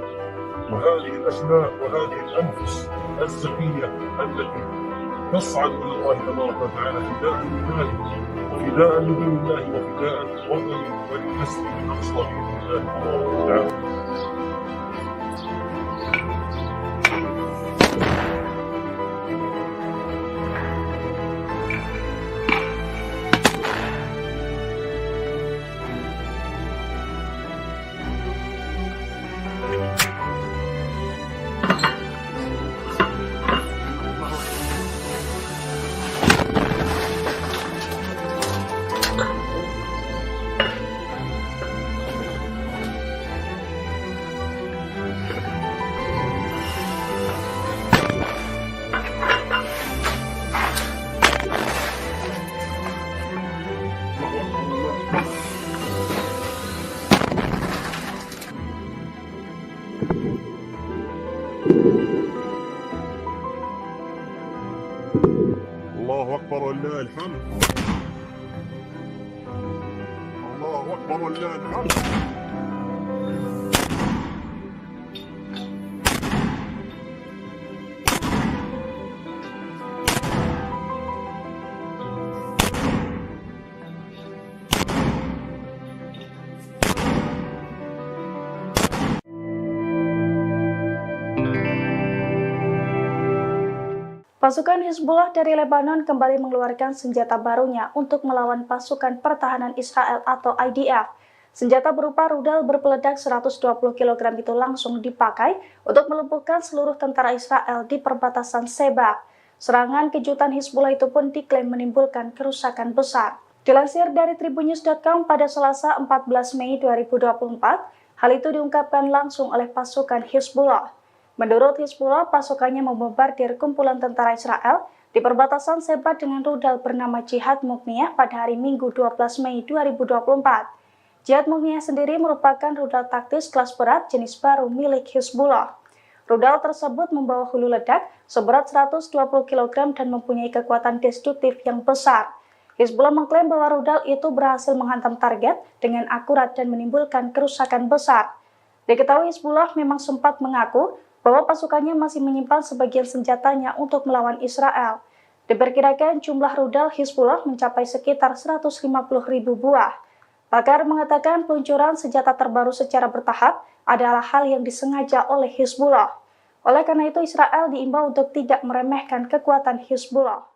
وهذه الأشلاء وهذه الأنفس الزكية التي تصعد إلى الله تبارك وتعالى فداء لله وفداء لدين الله وفداء وطن وللمسجد الأقصى بإذن الله تبارك وتعالى. الله أكبر ولله الحمد. الله أكبر ولله الحمد. Pasukan Hizbullah dari Lebanon kembali mengeluarkan senjata barunya untuk melawan pasukan pertahanan Israel atau IDF. Senjata berupa rudal berpeledak 120 kg itu langsung dipakai untuk melumpuhkan seluruh tentara Israel di perbatasan Sheba. Serangan kejutan Hizbullah itu pun diklaim menimbulkan kerusakan besar. Dilansir dari tribunnews.com pada Selasa 14 Mei 2024, hal itu diungkapkan langsung oleh pasukan Hizbullah. Menurut Hizbullah, pasukannya membombardir kumpulan tentara Israel di perbatasan Sheba dengan rudal bernama Jihad Mukniyah pada hari Minggu 12 Mei 2024. Jihad Mukniyah sendiri merupakan rudal taktis kelas berat jenis baru milik Hizbullah. Rudal tersebut membawa hulu ledak seberat 120 kg dan mempunyai kekuatan destruktif yang besar. Hizbullah mengklaim bahwa rudal itu berhasil menghantam target dengan akurat dan menimbulkan kerusakan besar. Diketahui Hizbullah memang sempat mengaku bahwa pasukannya masih menyimpan sebagian senjatanya untuk melawan Israel. Diperkirakan jumlah rudal Hizbullah mencapai sekitar 150.000 buah. Pakar mengatakan peluncuran senjata terbaru secara bertahap adalah hal yang disengaja oleh Hizbullah. Oleh karena itu, Israel diimbau untuk tidak meremehkan kekuatan Hizbullah.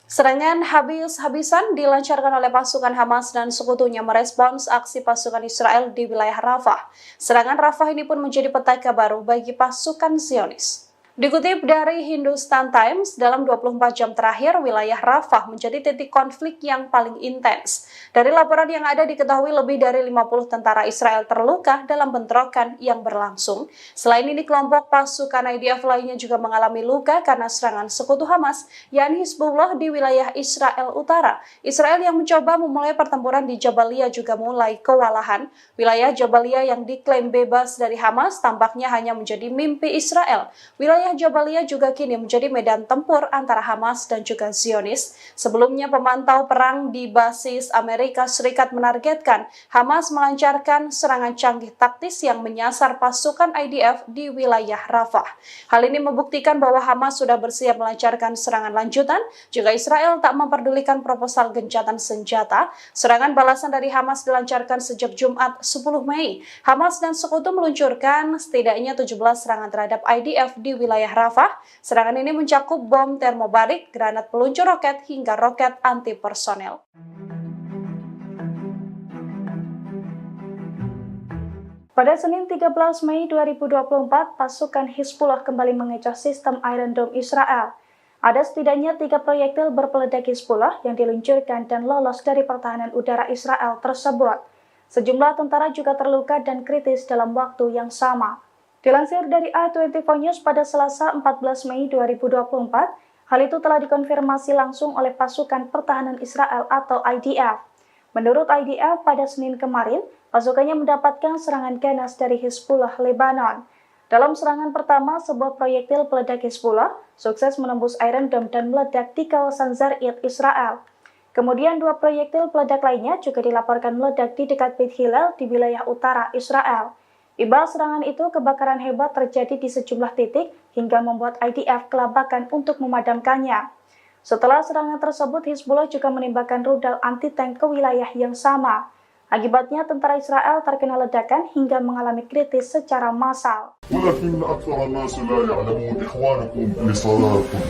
Serangan habis-habisan dilancarkan oleh pasukan Hamas dan sekutunya merespons aksi pasukan Israel di wilayah Rafah. Serangan Rafah ini pun menjadi petaka baru bagi pasukan Zionis. Dikutip dari Hindustan Times, dalam 24 jam terakhir, wilayah Rafah menjadi titik konflik yang paling intens. Dari laporan yang ada diketahui lebih dari 50 tentara Israel terluka dalam bentrokan yang berlangsung. Selain ini, kelompok pasukan IDF lainnya juga mengalami luka karena serangan sekutu Hamas, yakni Hizbullah di wilayah Israel Utara. Israel yang mencoba memulai pertempuran di Jabalia juga mulai kewalahan. Wilayah Jabalia yang diklaim bebas dari Hamas tampaknya hanya menjadi mimpi Israel. Wilayah Jabalia juga kini menjadi medan tempur antara Hamas dan juga Zionis. Sebelumnya pemantau perang di basis Amerika Serikat menargetkan Hamas melancarkan serangan canggih taktis yang menyasar pasukan IDF di wilayah Rafah. Hal ini membuktikan bahwa Hamas sudah bersiap melancarkan serangan lanjutan jika Israel tak memperdulikan proposal gencatan senjata. Serangan balasan dari Hamas dilancarkan sejak Jumat 10 Mei. Hamas dan sekutu meluncurkan setidaknya 17 serangan terhadap IDF di wilayah Rafah. Serangan ini mencakup bom termobarik, granat peluncur roket, hingga roket anti-personel. Pada Senin 13 Mei 2024, pasukan Hizbullah kembali mengecoh sistem Iron Dome Israel. Ada setidaknya 3 proyektil berpeledak Hizbullah yang diluncurkan dan lolos dari pertahanan udara Israel tersebut. Sejumlah tentara juga terluka dan kritis dalam waktu yang sama. Dilansir dari i24 News pada Selasa 14 Mei 2024, hal itu telah dikonfirmasi langsung oleh pasukan pertahanan Israel atau IDF. Menurut IDF, pada Senin kemarin, pasukannya mendapatkan serangan ganas dari Hizbullah Lebanon. Dalam serangan pertama, sebuah proyektil peledak Hizbullah sukses menembus Iron Dome dan meledak di kawasan Zarid, Israel. Kemudian 2 proyektil peledak lainnya juga dilaporkan meledak di dekat Beit Hillel di wilayah utara Israel. Imbas serangan itu, kebakaran hebat terjadi di sejumlah titik hingga membuat IDF kelabakan untuk memadamkannya. Setelah serangan tersebut, Hizbullah juga menembakkan rudal anti-tank ke wilayah yang sama. Akibatnya, tentara Israel terkena ledakan hingga mengalami kritis secara massal. ولكن أكثر الناس لا يعلمون إخوانكم لصلاتكم.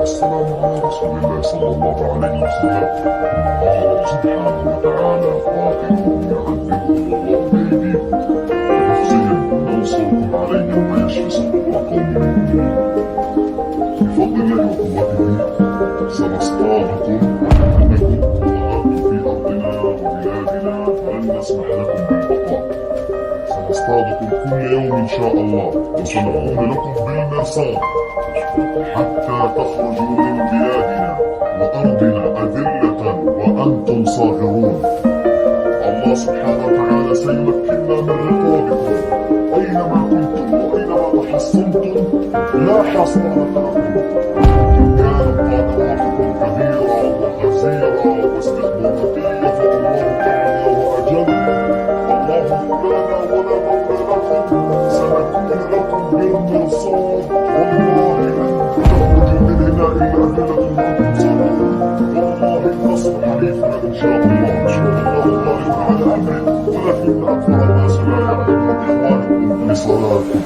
والسلام على رسول الله صلى الله عليه وسلم. الله سبحانه وتعالى قاتلهم يعذبهم الله بأيديكم بنفسهم وينصركم عليهم ويشفي صدور قوم مؤمنين. بفضل الله وقوته سنصطادكم وإنكم ضربتم في أرضنا وبلادنا فلن نسمح لكم بالبقاء. سنصطادكم كل يوم إن شاء الله وسنقوم لكم بالمرصاد حتى تخرجوا من بلادنا وأرضنا أذلة وأنتم صاغرون. الله سبحانه وتعالى سيمكننا من رقابكم أينما كنتم وأينما تحصنتم لا حصانة لكم إن كان قد كبيرا وخزيرا واستخباراتية فالله أعلى وأجل. الله مولانا ولا مولى لكم، سنكون لكم بالمرصاد. والله لن تخرج من هنا إلا أدلة وأنتم صادقون. والله النصر حليفنا إن شاء الله، إن شاء الله غالب على أمره، ولكن أكثر الناس لا يعلمون. إخوانكم في صلاتكم.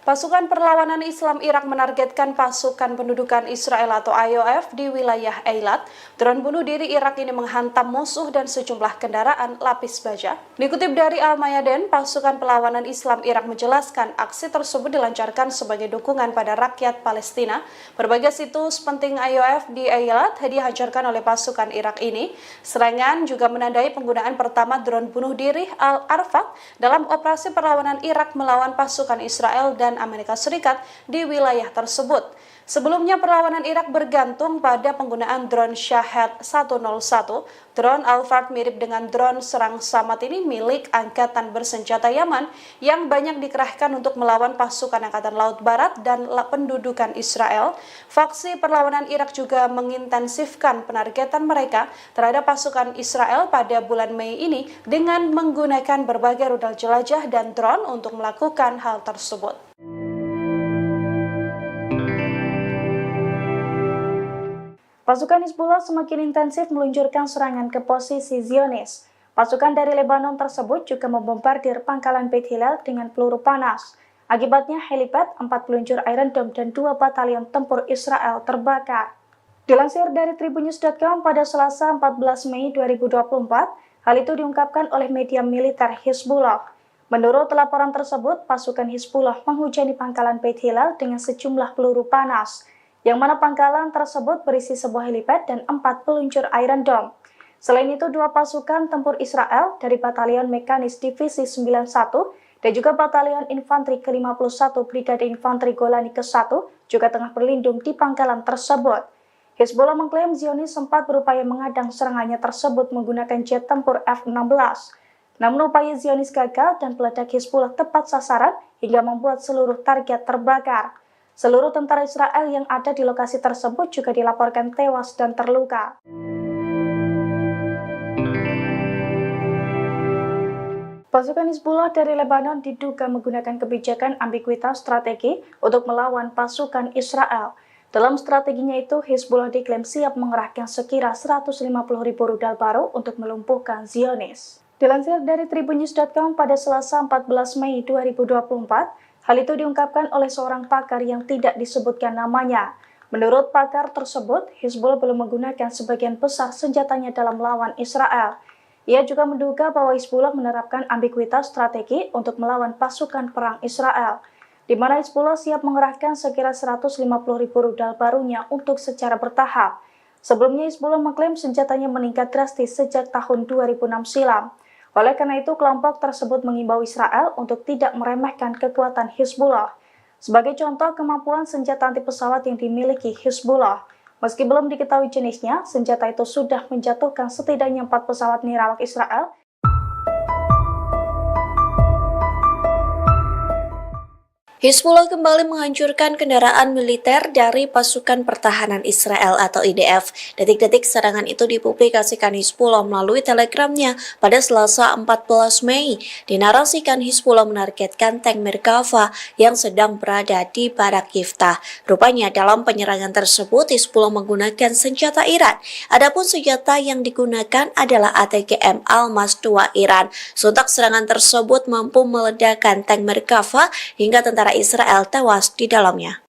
Pasukan Perlawanan Islam Irak menargetkan pasukan pendudukan Israel atau IOF di wilayah Eilat. Drone bunuh diri Irak ini menghantam musuh dan sejumlah kendaraan lapis baja. Dikutip dari Al-Mayadin, pasukan Perlawanan Islam Irak menjelaskan aksi tersebut dilancarkan sebagai dukungan pada rakyat Palestina. Berbagai situs penting IOF di Eilat dihancurkan oleh pasukan Irak ini. Serangan juga menandai penggunaan pertama drone bunuh diri Al-Arfaq dalam operasi perlawanan Irak melawan pasukan Israel dan Amerika Serikat di wilayah tersebut. Sebelumnya perlawanan Irak bergantung pada penggunaan drone Shahed 101. Drone Al-Fard mirip dengan drone serang Samad ini milik Angkatan Bersenjata Yaman yang banyak dikerahkan untuk melawan pasukan Angkatan Laut Barat dan pendudukan Israel. Faksi perlawanan Irak juga mengintensifkan penargetan mereka terhadap pasukan Israel pada bulan Mei ini dengan menggunakan berbagai rudal jelajah dan drone untuk melakukan hal tersebut. Pasukan Hizbullah semakin intensif meluncurkan serangan ke posisi Zionis. Pasukan dari Lebanon tersebut juga membombardir pangkalan Beit Hillel dengan peluru panas. Akibatnya helipad, 4 peluncur Iron Dome dan 2 batalion tempur Israel terbakar. Dilansir dari Tribunnews.com pada Selasa 14 Mei 2024, hal itu diungkapkan oleh media militer Hizbullah. Menurut laporan tersebut, pasukan Hizbullah menghujani pangkalan Beit Hillel dengan sejumlah peluru panas, yang mana pangkalan tersebut berisi sebuah helipad dan 4 peluncur Iron Dome. Selain itu, 2 pasukan tempur Israel dari Batalion Mekanis Divisi 91 dan juga Batalion Infanteri ke-51 Brigade Infanteri Golani ke-1 juga tengah berlindung di pangkalan tersebut. Hizbullah mengklaim Zionis sempat berupaya mengadang serangannya tersebut menggunakan jet tempur F-16. Namun upaya Zionis gagal dan peledak Hizbullah tepat sasaran hingga membuat seluruh target terbakar. Seluruh tentara Israel yang ada di lokasi tersebut juga dilaporkan tewas dan terluka. Pasukan Hizbullah dari Lebanon diduga menggunakan kebijakan ambiguitas strategi untuk melawan pasukan Israel. Dalam strateginya itu, Hizbullah diklaim siap mengerahkan sekira 150.000 rudal baru untuk melumpuhkan Zionis. Dilansir dari Tribunnews.com pada Selasa 14 Mei 2024, hal itu diungkapkan oleh seorang pakar yang tidak disebutkan namanya. Menurut pakar tersebut, Hizbullah belum menggunakan sebagian besar senjatanya dalam melawan Israel. Ia juga menduga bahwa Hizbullah menerapkan ambiguitas strategi untuk melawan pasukan perang Israel. di mana Hizbullah siap mengerahkan sekira 150.000 rudal barunya untuk secara bertahap. Sebelumnya Hizbullah mengklaim senjatanya meningkat drastis sejak tahun 2006 silam. Oleh karena itu, kelompok tersebut mengimbau Israel untuk tidak meremehkan kekuatan Hizbullah. Sebagai contoh, kemampuan senjata anti pesawat yang dimiliki Hizbullah. Meski belum diketahui jenisnya, senjata itu sudah menjatuhkan setidaknya 4 pesawat nirawak Israel. Hizbullah kembali menghancurkan kendaraan militer dari pasukan pertahanan Israel atau IDF. Detik-detik serangan itu dipublikasikan Hizbullah melalui telegramnya pada Selasa 14 Mei. Dinarasikan Hizbullah menargetkan tank Merkava yang sedang berada di Barak Yiftah. Rupanya dalam penyerangan tersebut Hizbullah menggunakan senjata Iran. Adapun senjata yang digunakan adalah ATGM Almas 2 Iran. Sontak serangan tersebut mampu meledakkan tank Merkava hingga tentara Israel tewas di dalamnya.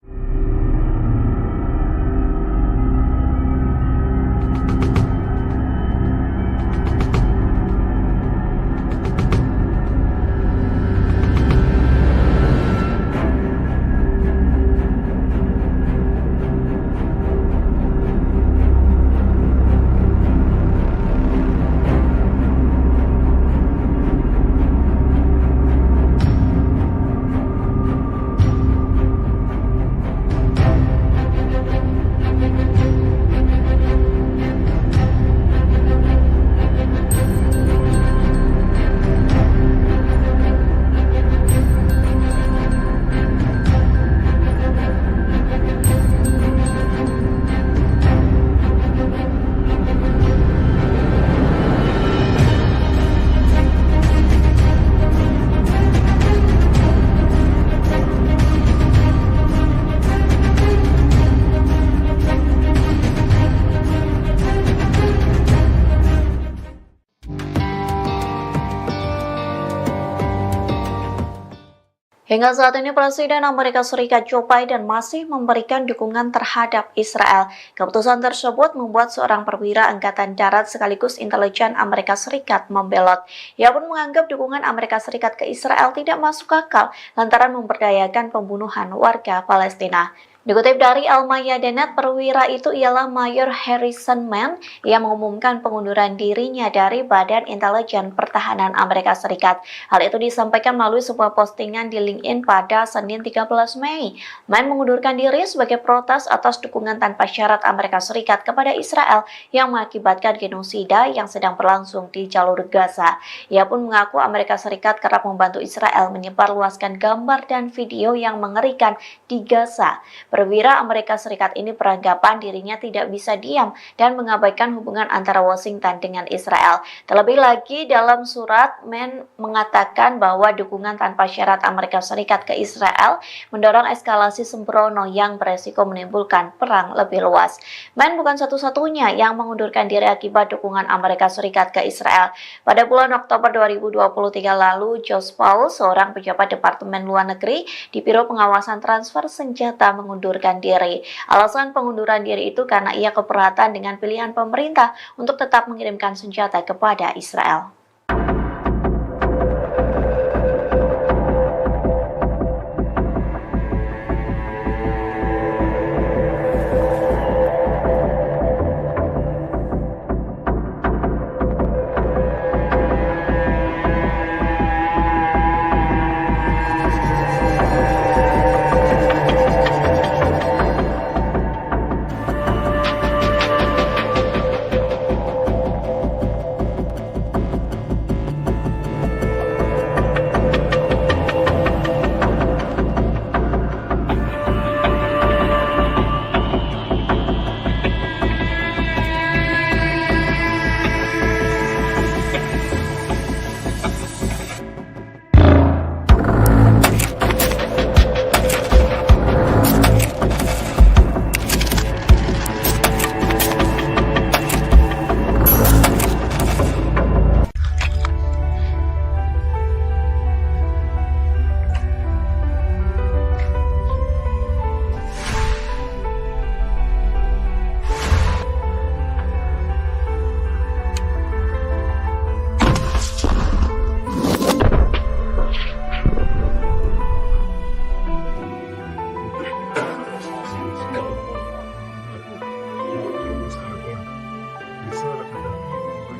Hingga saat ini Presiden Amerika Serikat Joe Biden masih memberikan dukungan terhadap Israel. Keputusan tersebut membuat seorang perwira Angkatan Darat sekaligus intelijen Amerika Serikat membelot. Ia pun menganggap dukungan Amerika Serikat ke Israel tidak masuk akal lantaran memberdayakan pembunuhan warga Palestina. Dikutip dari Al-Mayadanet, perwira itu ialah Mayor Harrison Mann yang mengumumkan pengunduran dirinya dari Badan Intelijen Pertahanan Amerika Serikat. Hal itu disampaikan melalui sebuah postingan di LinkedIn pada Senin 13 Mei. Mann mengundurkan diri sebagai protes atas dukungan tanpa syarat Amerika Serikat kepada Israel yang mengakibatkan genosida yang sedang berlangsung di jalur Gaza. Ia pun mengaku Amerika Serikat kerap membantu Israel menyebarluaskan gambar dan video yang mengerikan di Gaza. Perwira Amerika Serikat ini beranggapan dirinya tidak bisa diam dan mengabaikan hubungan antara Washington dengan Israel. Terlebih lagi dalam surat, Mann mengatakan bahwa dukungan tanpa syarat Amerika Serikat ke Israel mendorong eskalasi sembrono yang beresiko menimbulkan perang lebih luas. Mann bukan satu-satunya yang mengundurkan diri akibat dukungan Amerika Serikat ke Israel. Pada bulan Oktober 2023 lalu, Josh Paul, seorang pejabat Departemen Luar Negeri di Biro Pengawasan Transfer Senjata, mengundurkan diri. Alasan pengunduran diri itu karena ia keberatan dengan pilihan pemerintah untuk tetap mengirimkan senjata kepada Israel.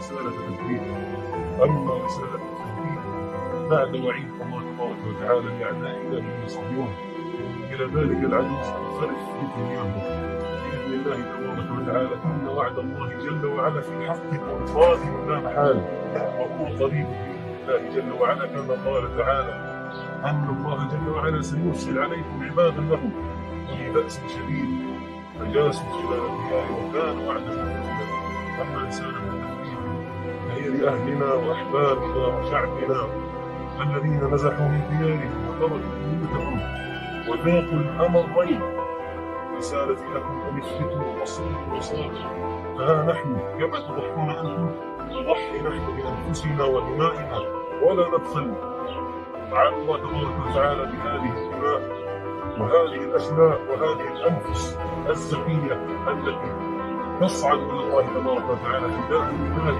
رسالة تدبير. أما رسالة التنفيذ بعد وعيد الله تبارك وتعالى لأعداء الذين يصهيون إلى ذلك العدو سننصرف بدنياهم بإذن الله تبارك وتعالى. إن وعد الله جل وعلا في حق وقادم لا محال، وهو قريب بإذن الله جل وعلا، كما قال تعالى أن الله جل وعلا سيرسل عليكم عبادا له أولي بأس شديد فجاسوا خلال الديار وكان وعدا مفعولا. أما رسالة التنفيذ فهي لأهلنا وأحبابنا وشعبنا الذين نزحوا من ديارهم وتركوا بيوتهم وذاقوا الأمرين. رسالتي لكم أن اثبتوا واصبروا وصابروا، فها نحن كما تضحون أنتم نضحي نحن بأنفسنا ودمائنا ولا نبخل. تعالى الله تبارك وتعالى بهذه الدماء وهذه الأشلاء وهذه الأنفس الزكية التي تصعد إلى الله تبارك وتعالى فداء لله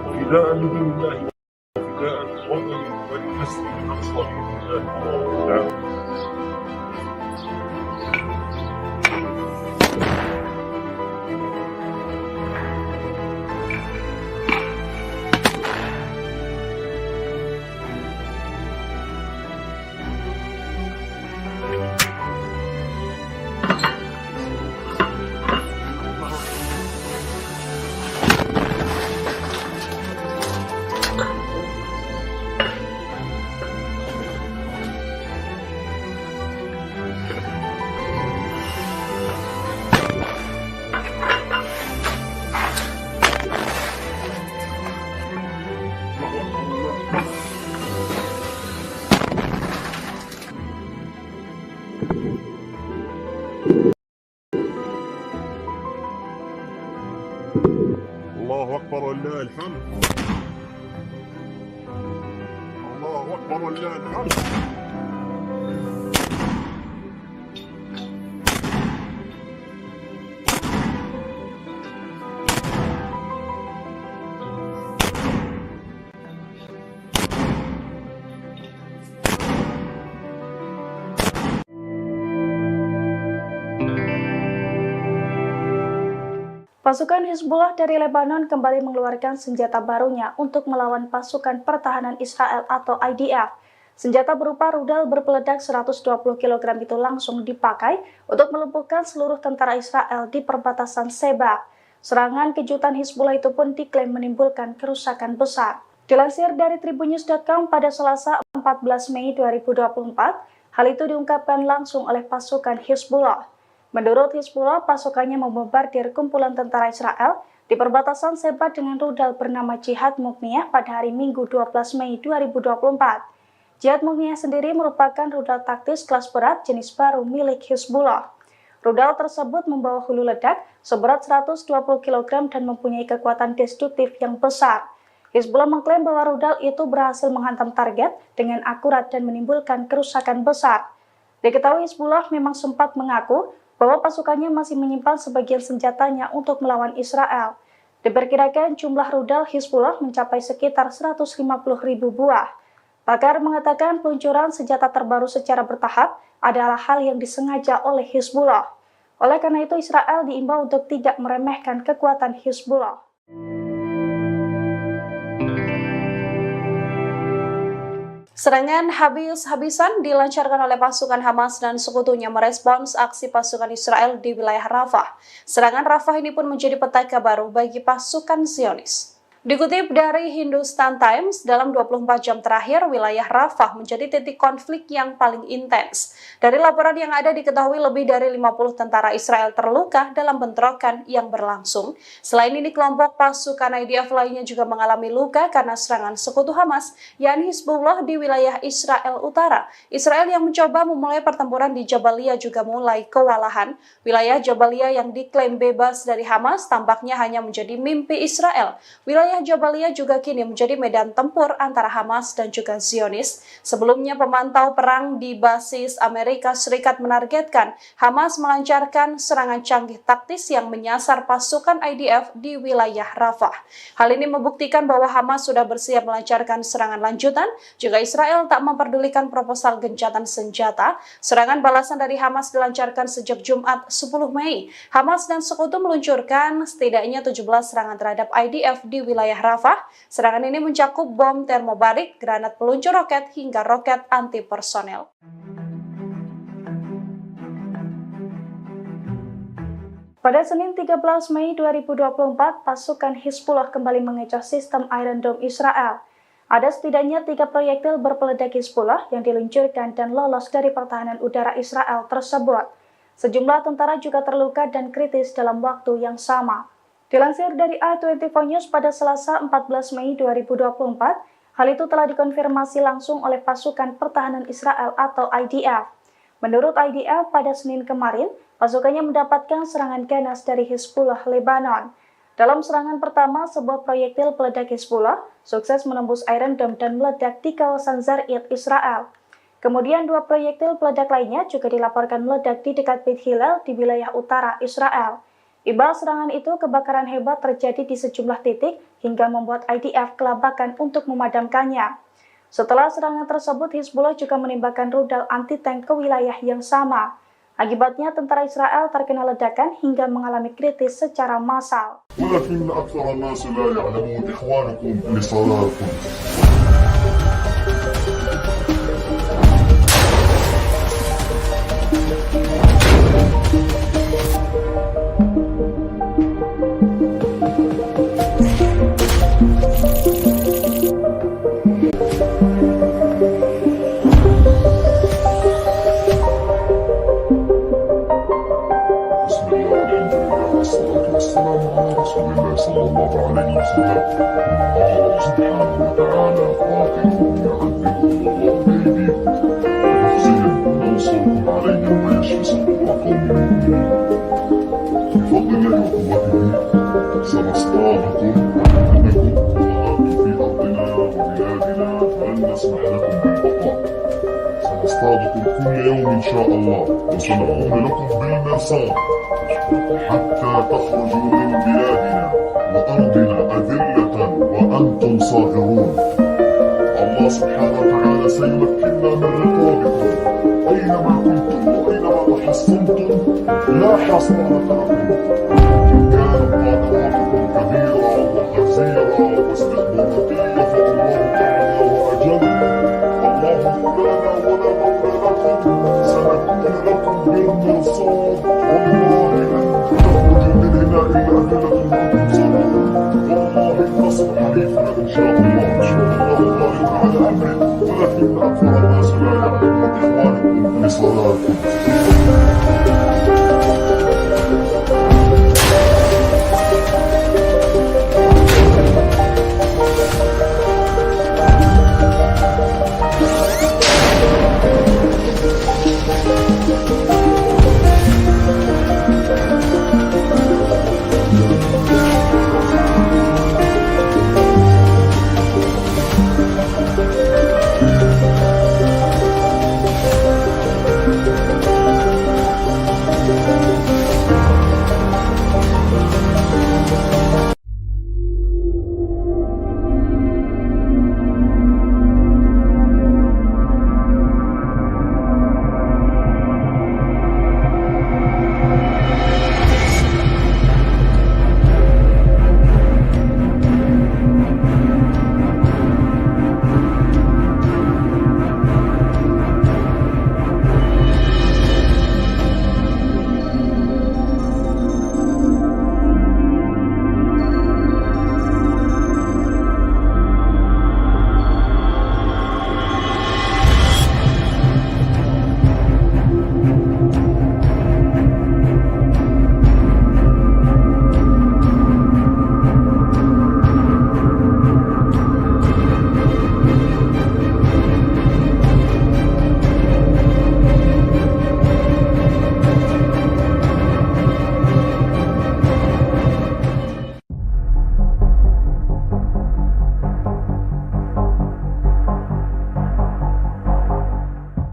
وفداء لدين الله وفداء لوطن ولمسجد الأقصى بإذن الله تبارك وتعالى. الله أكبر ولله الحمد. الله أكبر ولله الحمد. Pasukan Hizbullah dari Lebanon kembali mengeluarkan senjata barunya untuk melawan pasukan pertahanan Israel atau IDF. Senjata berupa rudal berpeledak 120 kg itu langsung dipakai untuk melumpuhkan seluruh tentara Israel di perbatasan Sheba. Serangan kejutan Hizbullah itu pun diklaim menimbulkan kerusakan besar. Dilansir dari tribunnews.com pada Selasa 14 Mei 2024, hal itu diungkapkan langsung oleh pasukan Hizbullah. Menurut Hizbullah, pasukannya membombardir kumpulan tentara Israel di perbatasan Sheba dengan rudal bernama Jihad Mukniyah pada hari Minggu 12 Mei 2024. Jihad Mukniyah sendiri merupakan rudal taktis kelas berat jenis baru milik Hizbullah. Rudal tersebut membawa hulu ledak seberat 120 kg dan mempunyai kekuatan destruktif yang besar. Hizbullah mengklaim bahwa rudal itu berhasil menghantam target dengan akurat dan menimbulkan kerusakan besar. Diketahui Hizbullah memang sempat mengaku bahwa pasukannya masih menyimpan sebagian senjatanya untuk melawan Israel. Diperkirakan jumlah rudal Hizbullah mencapai sekitar 150.000 buah. Pakar mengatakan peluncuran senjata terbaru secara bertahap adalah hal yang disengaja oleh Hizbullah. Oleh karena itu, Israel diimbau untuk tidak meremehkan kekuatan Hizbullah. Serangan habis-habisan dilancarkan oleh pasukan Hamas dan sekutunya merespons aksi pasukan Israel di wilayah Rafah. Serangan Rafah ini pun menjadi petaka baru bagi pasukan Zionis. Dikutip dari Hindustan Times, dalam 24 jam terakhir, wilayah Rafah menjadi titik konflik yang paling intens. Dari laporan yang ada diketahui lebih dari 50 tentara Israel terluka dalam bentrokan yang berlangsung. Selain ini, kelompok pasukan IDF lainnya juga mengalami luka karena serangan sekutu Hamas, yakni Hizbullah di wilayah Israel Utara. Israel yang mencoba memulai pertempuran di Jabalia juga mulai kewalahan. Wilayah Jabalia yang diklaim bebas dari Hamas tampaknya hanya menjadi mimpi Israel. Wilayah Jabalia juga kini menjadi medan tempur antara Hamas dan juga Zionis. Sebelumnya, pemantau perang di basis Amerika Serikat menargetkan Hamas melancarkan serangan canggih taktis yang menyasar pasukan IDF di wilayah Rafah. Hal ini membuktikan bahwa Hamas sudah bersiap melancarkan serangan lanjutan jika Israel tak memperdulikan proposal gencatan senjata. Serangan balasan dari Hamas dilancarkan sejak Jumat 10 Mei. Hamas dan sekutu meluncurkan setidaknya 17 serangan terhadap IDF di wilayah wilayah Rafah. Serangan ini mencakup bom termobarik, granat peluncur roket, hingga roket anti personel. Pada Senin 13 Mei 2024, pasukan Hizbullah kembali mengecoh sistem Iron Dome Israel. Ada setidaknya 3 proyektil berpeledak Hizbullah yang diluncurkan dan lolos dari pertahanan udara Israel tersebut. Sejumlah tentara juga terluka dan kritis dalam waktu yang sama. Dilansir dari A24 News pada Selasa 14 Mei 2024, hal itu telah dikonfirmasi langsung oleh pasukan pertahanan Israel atau IDF. Menurut IDF, pada Senin kemarin, pasukannya mendapatkan serangan ganas dari Hizbullah Lebanon. Dalam serangan pertama, sebuah proyektil peledak Hizbullah sukses menembus Iron Dome dan meledak di kawasan Zarid, Israel. Kemudian 2 proyektil peledak lainnya juga dilaporkan meledak di dekat Beit Hillel di wilayah utara Israel. Imbas serangan itu, kebakaran hebat terjadi di sejumlah titik hingga membuat IDF kelabakan untuk memadamkannya. Setelah serangan tersebut, Hizbullah juga menembakkan rudal anti-tank ke wilayah yang sama. Akibatnya, tentara Israel terkena ledakan hingga mengalami kritis secara massal. ولكن أكثر الناس لا يعلمون إخوانكم لصلاتكم. والسلام على رسول الله صلى الله عليه وسلم. الله سبحانه وتعالى قاتلهم يعذبهم الله بأيديكم ويخزيهم وينصركم عليهم ويشفي صدور قوم مؤمنين. بفضل الله وقوته سنصطادكم أنكم ظهرتم في أرضنا وبلادنا فلن نسمح لكم بالبقاء. سنصطادكم كل يوم إن شاء الله وسنقوم لكم بالمرصاد حتى تخرجوا من بلادنا وأرضنا أذلة وأنتم صاغرون. الله سبحانه وتعالى سيمكننا من رقابكم أينما كنتم وأينما تحصنتم لا حصانة لكم. كانت قادراتكم كبيرة وخزيرة واستخباراتية فالله تعالى وأجل. الله مولانا ولا مولى لكم. سنكون لكم بالمرصاد والله لن تخرجوا من هنا إلا أذلة وأنتم صاغرون. والله النصر حليفنا إن شاء الله. إن شاء الله قادر على أمره ولكن أكثر الناس لا يعلمون إخوانكم لصلاتكم.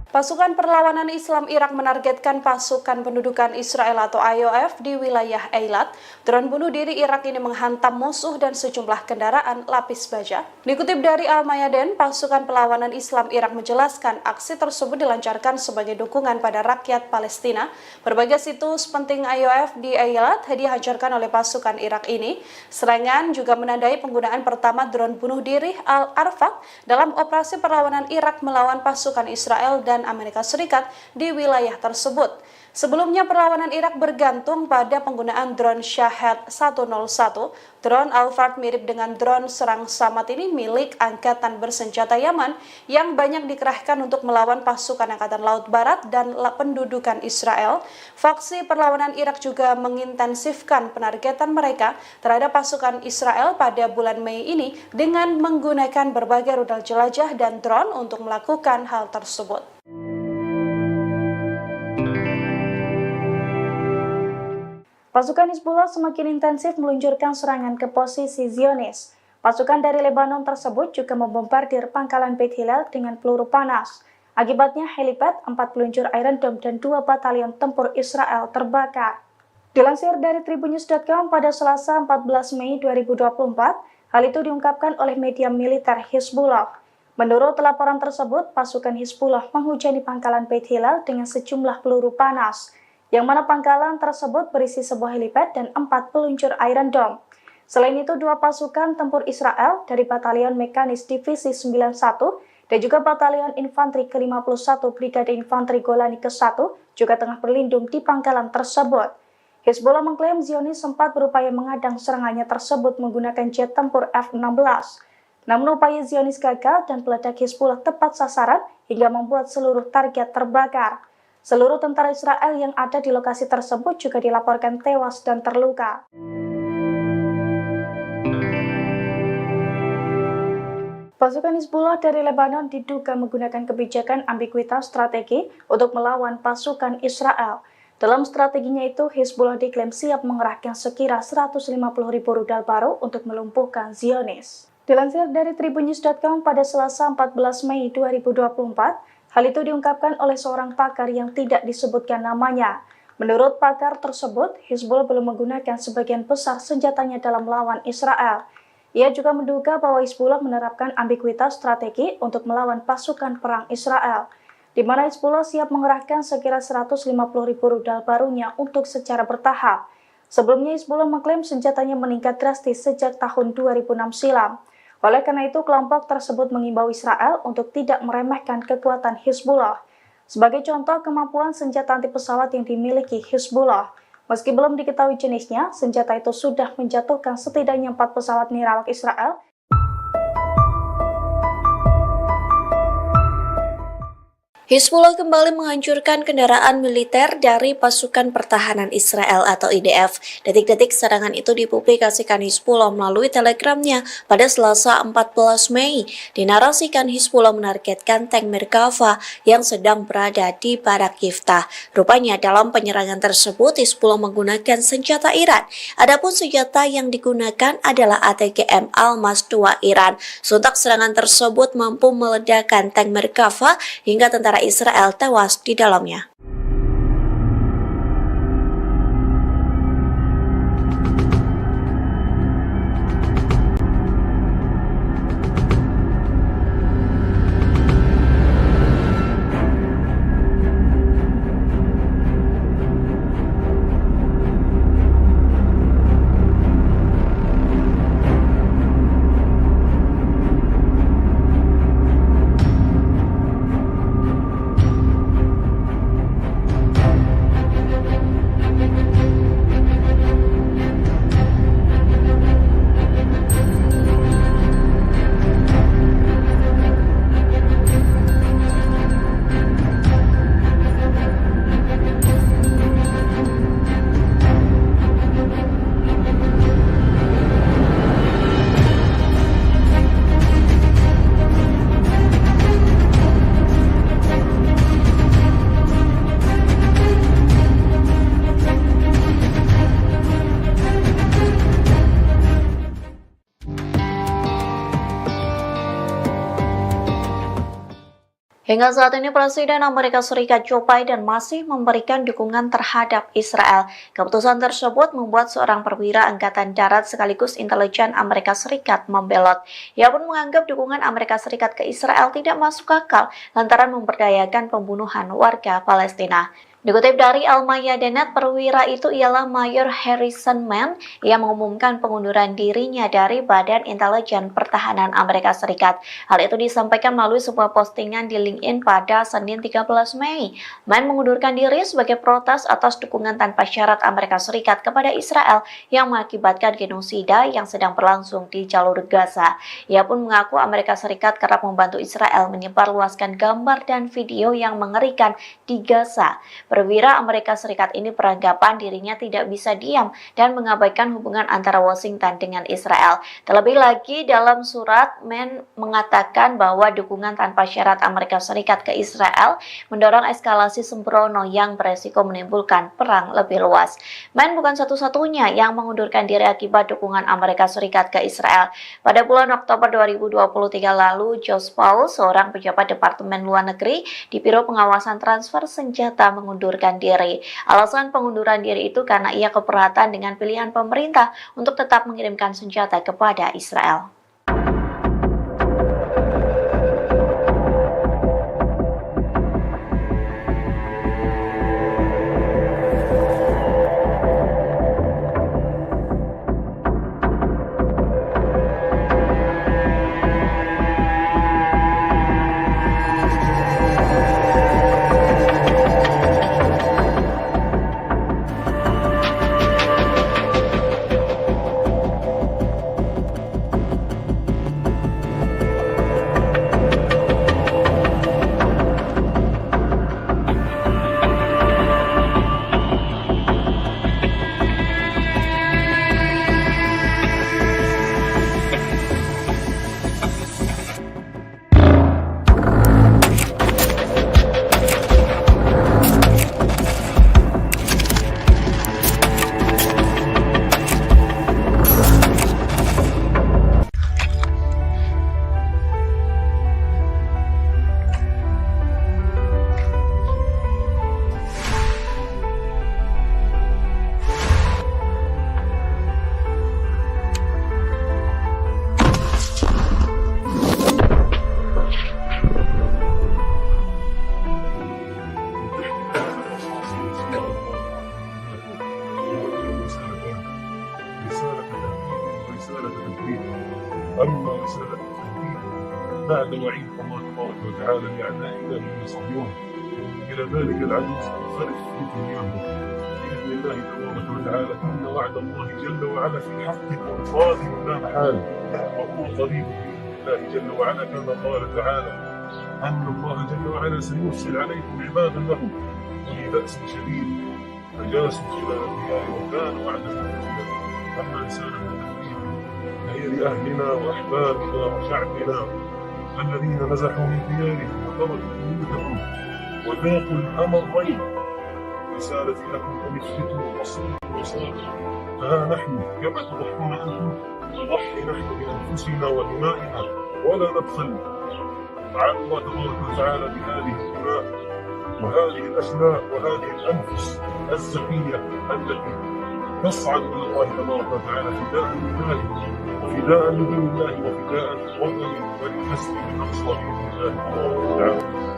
Pasukan Perlawanan Islam Irak menargetkan pasukan pendudukan Israel atau IOF di wilayah Eilat. Drone bunuh diri Irak ini menghantam musuh dan sejumlah kendaraan lapis baja. Dikutip dari Al-Mayadin, pasukan Perlawanan Islam Irak menjelaskan aksi tersebut dilancarkan sebagai dukungan pada rakyat Palestina. Berbagai situs penting IOF di Eilat dihancurkan oleh pasukan Irak ini. Serangan juga menandai penggunaan pertama drone bunuh diri Al-Arfaq dalam operasi perlawanan Irak melawan pasukan Israel dan Amerika Serikat di wilayah tersebut. Sebelumnya perlawanan Irak bergantung pada penggunaan drone Shahed 101. Drone Al-Fard mirip dengan drone serang Samad ini milik Angkatan Bersenjata Yaman yang banyak dikerahkan untuk melawan pasukan Angkatan Laut Barat dan pendudukan Israel. Faksi perlawanan Irak juga mengintensifkan penargetan mereka terhadap pasukan Israel pada bulan Mei ini dengan menggunakan berbagai rudal jelajah dan drone untuk melakukan hal tersebut. Pasukan Hizbullah semakin intensif meluncurkan serangan ke posisi Zionis. Pasukan dari Lebanon tersebut juga membombardir pangkalan Beit Hillel dengan peluru panas. Akibatnya helipad, 4 peluncur Iron Dome dan 2 batalion tempur Israel terbakar. Dilansir dari Tribunnews.com pada Selasa 14 Mei 2024, hal itu diungkapkan oleh media militer Hizbullah. Menurut laporan tersebut, pasukan Hizbullah menghujani pangkalan Beit Hillel dengan sejumlah peluru panas, yang mana pangkalan tersebut berisi sebuah helipad dan 4 peluncur Iron Dome. Selain itu, 2 pasukan tempur Israel dari Batalion Mekanis Divisi 91 dan juga Batalion Infanteri ke-51 Brigade Infanteri Golani ke-1 juga tengah berlindung di pangkalan tersebut. Hizbullah mengklaim Zionis sempat berupaya mengadang serangannya tersebut menggunakan jet tempur F-16. Namun upaya Zionis gagal dan peledak Hizbullah tepat sasaran hingga membuat seluruh target terbakar. Seluruh tentara Israel yang ada di lokasi tersebut juga dilaporkan tewas dan terluka. Pasukan Hizbullah dari Lebanon diduga menggunakan kebijakan ambiguitas strategi untuk melawan pasukan Israel. Dalam strateginya itu, Hizbullah diklaim siap mengerahkan sekira 150.000 rudal baru untuk melumpuhkan Zionis. Dilansir dari Tribunnews.com pada Selasa 14 Mei 2024, hal itu diungkapkan oleh seorang pakar yang tidak disebutkan namanya. Menurut pakar tersebut, Hizbullah belum menggunakan sebagian besar senjatanya dalam melawan Israel. Ia juga menduga bahwa Hizbullah menerapkan ambiguitas strategi untuk melawan pasukan perang Israel, di mana Hizbullah siap mengerahkan sekira 150.000 rudal barunya untuk secara bertahap. Sebelumnya Hizbullah mengklaim senjatanya meningkat drastis sejak tahun 2006 silam. Oleh karena itu, kelompok tersebut mengimbau Israel untuk tidak meremehkan kekuatan Hizbullah. Sebagai contoh, kemampuan senjata anti pesawat yang dimiliki Hizbullah. Meski belum diketahui jenisnya, senjata itu sudah menjatuhkan setidaknya 4 pesawat nirawak Israel. Hizbullah kembali menghancurkan kendaraan militer dari pasukan pertahanan Israel atau IDF. Detik-detik serangan itu dipublikasikan Hizbullah melalui telegramnya pada Selasa 14 Mei. Dinarasikan Hizbullah menargetkan tank Merkava yang sedang berada di Barak Yiftah. Rupanya dalam penyerangan tersebut Hizbullah menggunakan senjata Iran. Adapun senjata yang digunakan adalah ATGM Almas 2 Iran. Sontak serangan tersebut mampu meledakkan tank Merkava hingga tentara Israel tewas di dalamnya. Hingga saat ini Presiden Amerika Serikat Joe Biden masih memberikan dukungan terhadap Israel. Keputusan tersebut membuat seorang perwira Angkatan Darat sekaligus intelijen Amerika Serikat membelot. Ia pun menganggap dukungan Amerika Serikat ke Israel tidak masuk akal lantaran memberdayakan pembunuhan warga Palestina. Dikutip dari Al-Mayadeen, perwira itu ialah Mayor Harrison Mann yang mengumumkan pengunduran dirinya dari Badan Intelijen Pertahanan Amerika Serikat. Hal itu disampaikan melalui sebuah postingan di LinkedIn pada Senin 13 Mei. Mann mengundurkan diri sebagai protes atas dukungan tanpa syarat Amerika Serikat kepada Israel yang mengakibatkan genosida yang sedang berlangsung di jalur Gaza. Ia pun mengaku Amerika Serikat kerap membantu Israel menyebarluaskan gambar dan video yang mengerikan di Gaza. Perwira Amerika Serikat ini beranggapan dirinya tidak bisa diam dan mengabaikan hubungan antara Washington dengan Israel. Terlebih lagi dalam surat, Mann mengatakan bahwa dukungan tanpa syarat Amerika Serikat ke Israel mendorong eskalasi sembrono yang beresiko menimbulkan perang lebih luas. Mann bukan satu-satunya yang mengundurkan diri akibat dukungan Amerika Serikat ke Israel. Pada bulan Oktober 2023 lalu, Josh Paul, seorang pejabat Departemen Luar Negeri di Biro Pengawasan Transfer Senjata, mengundurkan diri. Alasan pengunduran diri itu karena ia keberatan dengan pilihan pemerintah untuk tetap mengirimkan senjata kepada Israel. أما رسالة التهديد بعد وعيد الله تبارك وتعالى لأعدائنا من صهيون إلى ذلك العدو سننصرف في دنياهم بإذن الله تبارك وتعالى. إن وعد الله جل وعلا في حقكم قادم لا محالة وهو قريب بإذن الله جل وعلا، كما قال تعالى أن الله جل وعلا سيرسل عليكم عبادا له أولي بأس شديد فجاسوا خلال الديار وكان وعدا مفعولا. أما رسالة التهديد فهي لأهلنا وأحبابنا وشعبنا الذين نزحوا من ديارهم وتركوا بيوتهم وذاقوا الأمرين. رسالتي لكم أن اثبتوا واصبروا وصابروا، فها نحن كما تضحون أنتم نضحي نحن بأنفسنا ودمائنا ولا نبخل. تعالى الله تبارك وتعالى بهذه الدماء وهذه الأسماء وهذه الأنفس الزكية التي تصعد إلى الله تبارك وتعالى فداء لله وفداء لدين الله وفداء لوطن وللمسجد الأقصى بإذن الله تبارك وتعالى.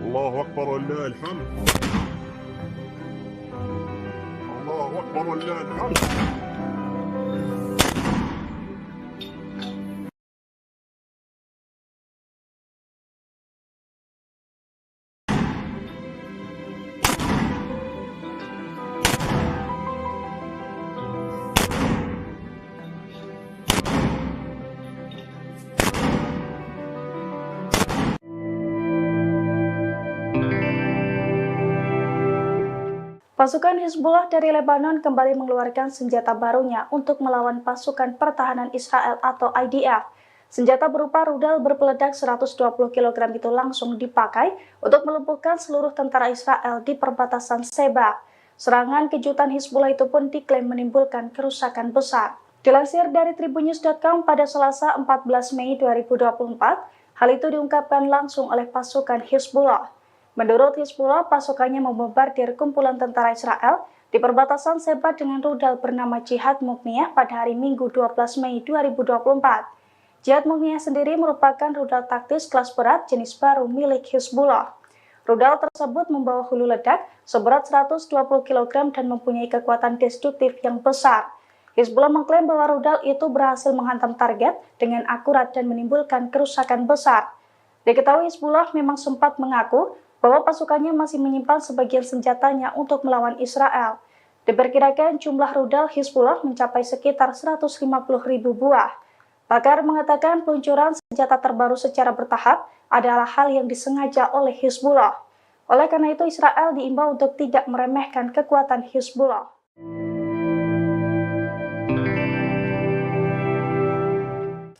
الله أكبر ولله الحمد. الله أكبر ولله الحمد. Pasukan Hizbullah dari Lebanon kembali mengeluarkan senjata barunya untuk melawan pasukan pertahanan Israel atau IDF. Senjata berupa rudal berpeledak 120 kg itu langsung dipakai untuk melumpuhkan seluruh tentara Israel di perbatasan Sheba. Serangan kejutan Hizbullah itu pun diklaim menimbulkan kerusakan besar. Dilansir dari tribunnews.com pada Selasa 14 Mei 2024, hal itu diungkapkan langsung oleh pasukan Hizbullah. Menurut Hizbullah, pasukannya membombardir kumpulan tentara Israel di perbatasan Sheba dengan rudal bernama Jihad Mukniyah pada hari Minggu 12 Mei 2024. Jihad Mukniyah sendiri merupakan rudal taktis kelas berat jenis baru milik Hizbullah. Rudal tersebut membawa hulu ledak seberat 120 kg dan mempunyai kekuatan destruktif yang besar. Hizbullah mengklaim bahwa rudal itu berhasil menghantam target dengan akurat dan menimbulkan kerusakan besar. Diketahui Hizbullah memang sempat mengaku bahwa pasukannya masih menyimpan sebagian senjatanya untuk melawan Israel. Diperkirakan jumlah rudal Hizbullah mencapai sekitar 150.000 buah. Pakar mengatakan peluncuran senjata terbaru secara bertahap adalah hal yang disengaja oleh Hizbullah. Oleh karena itu, Israel diimbau untuk tidak meremehkan kekuatan Hizbullah.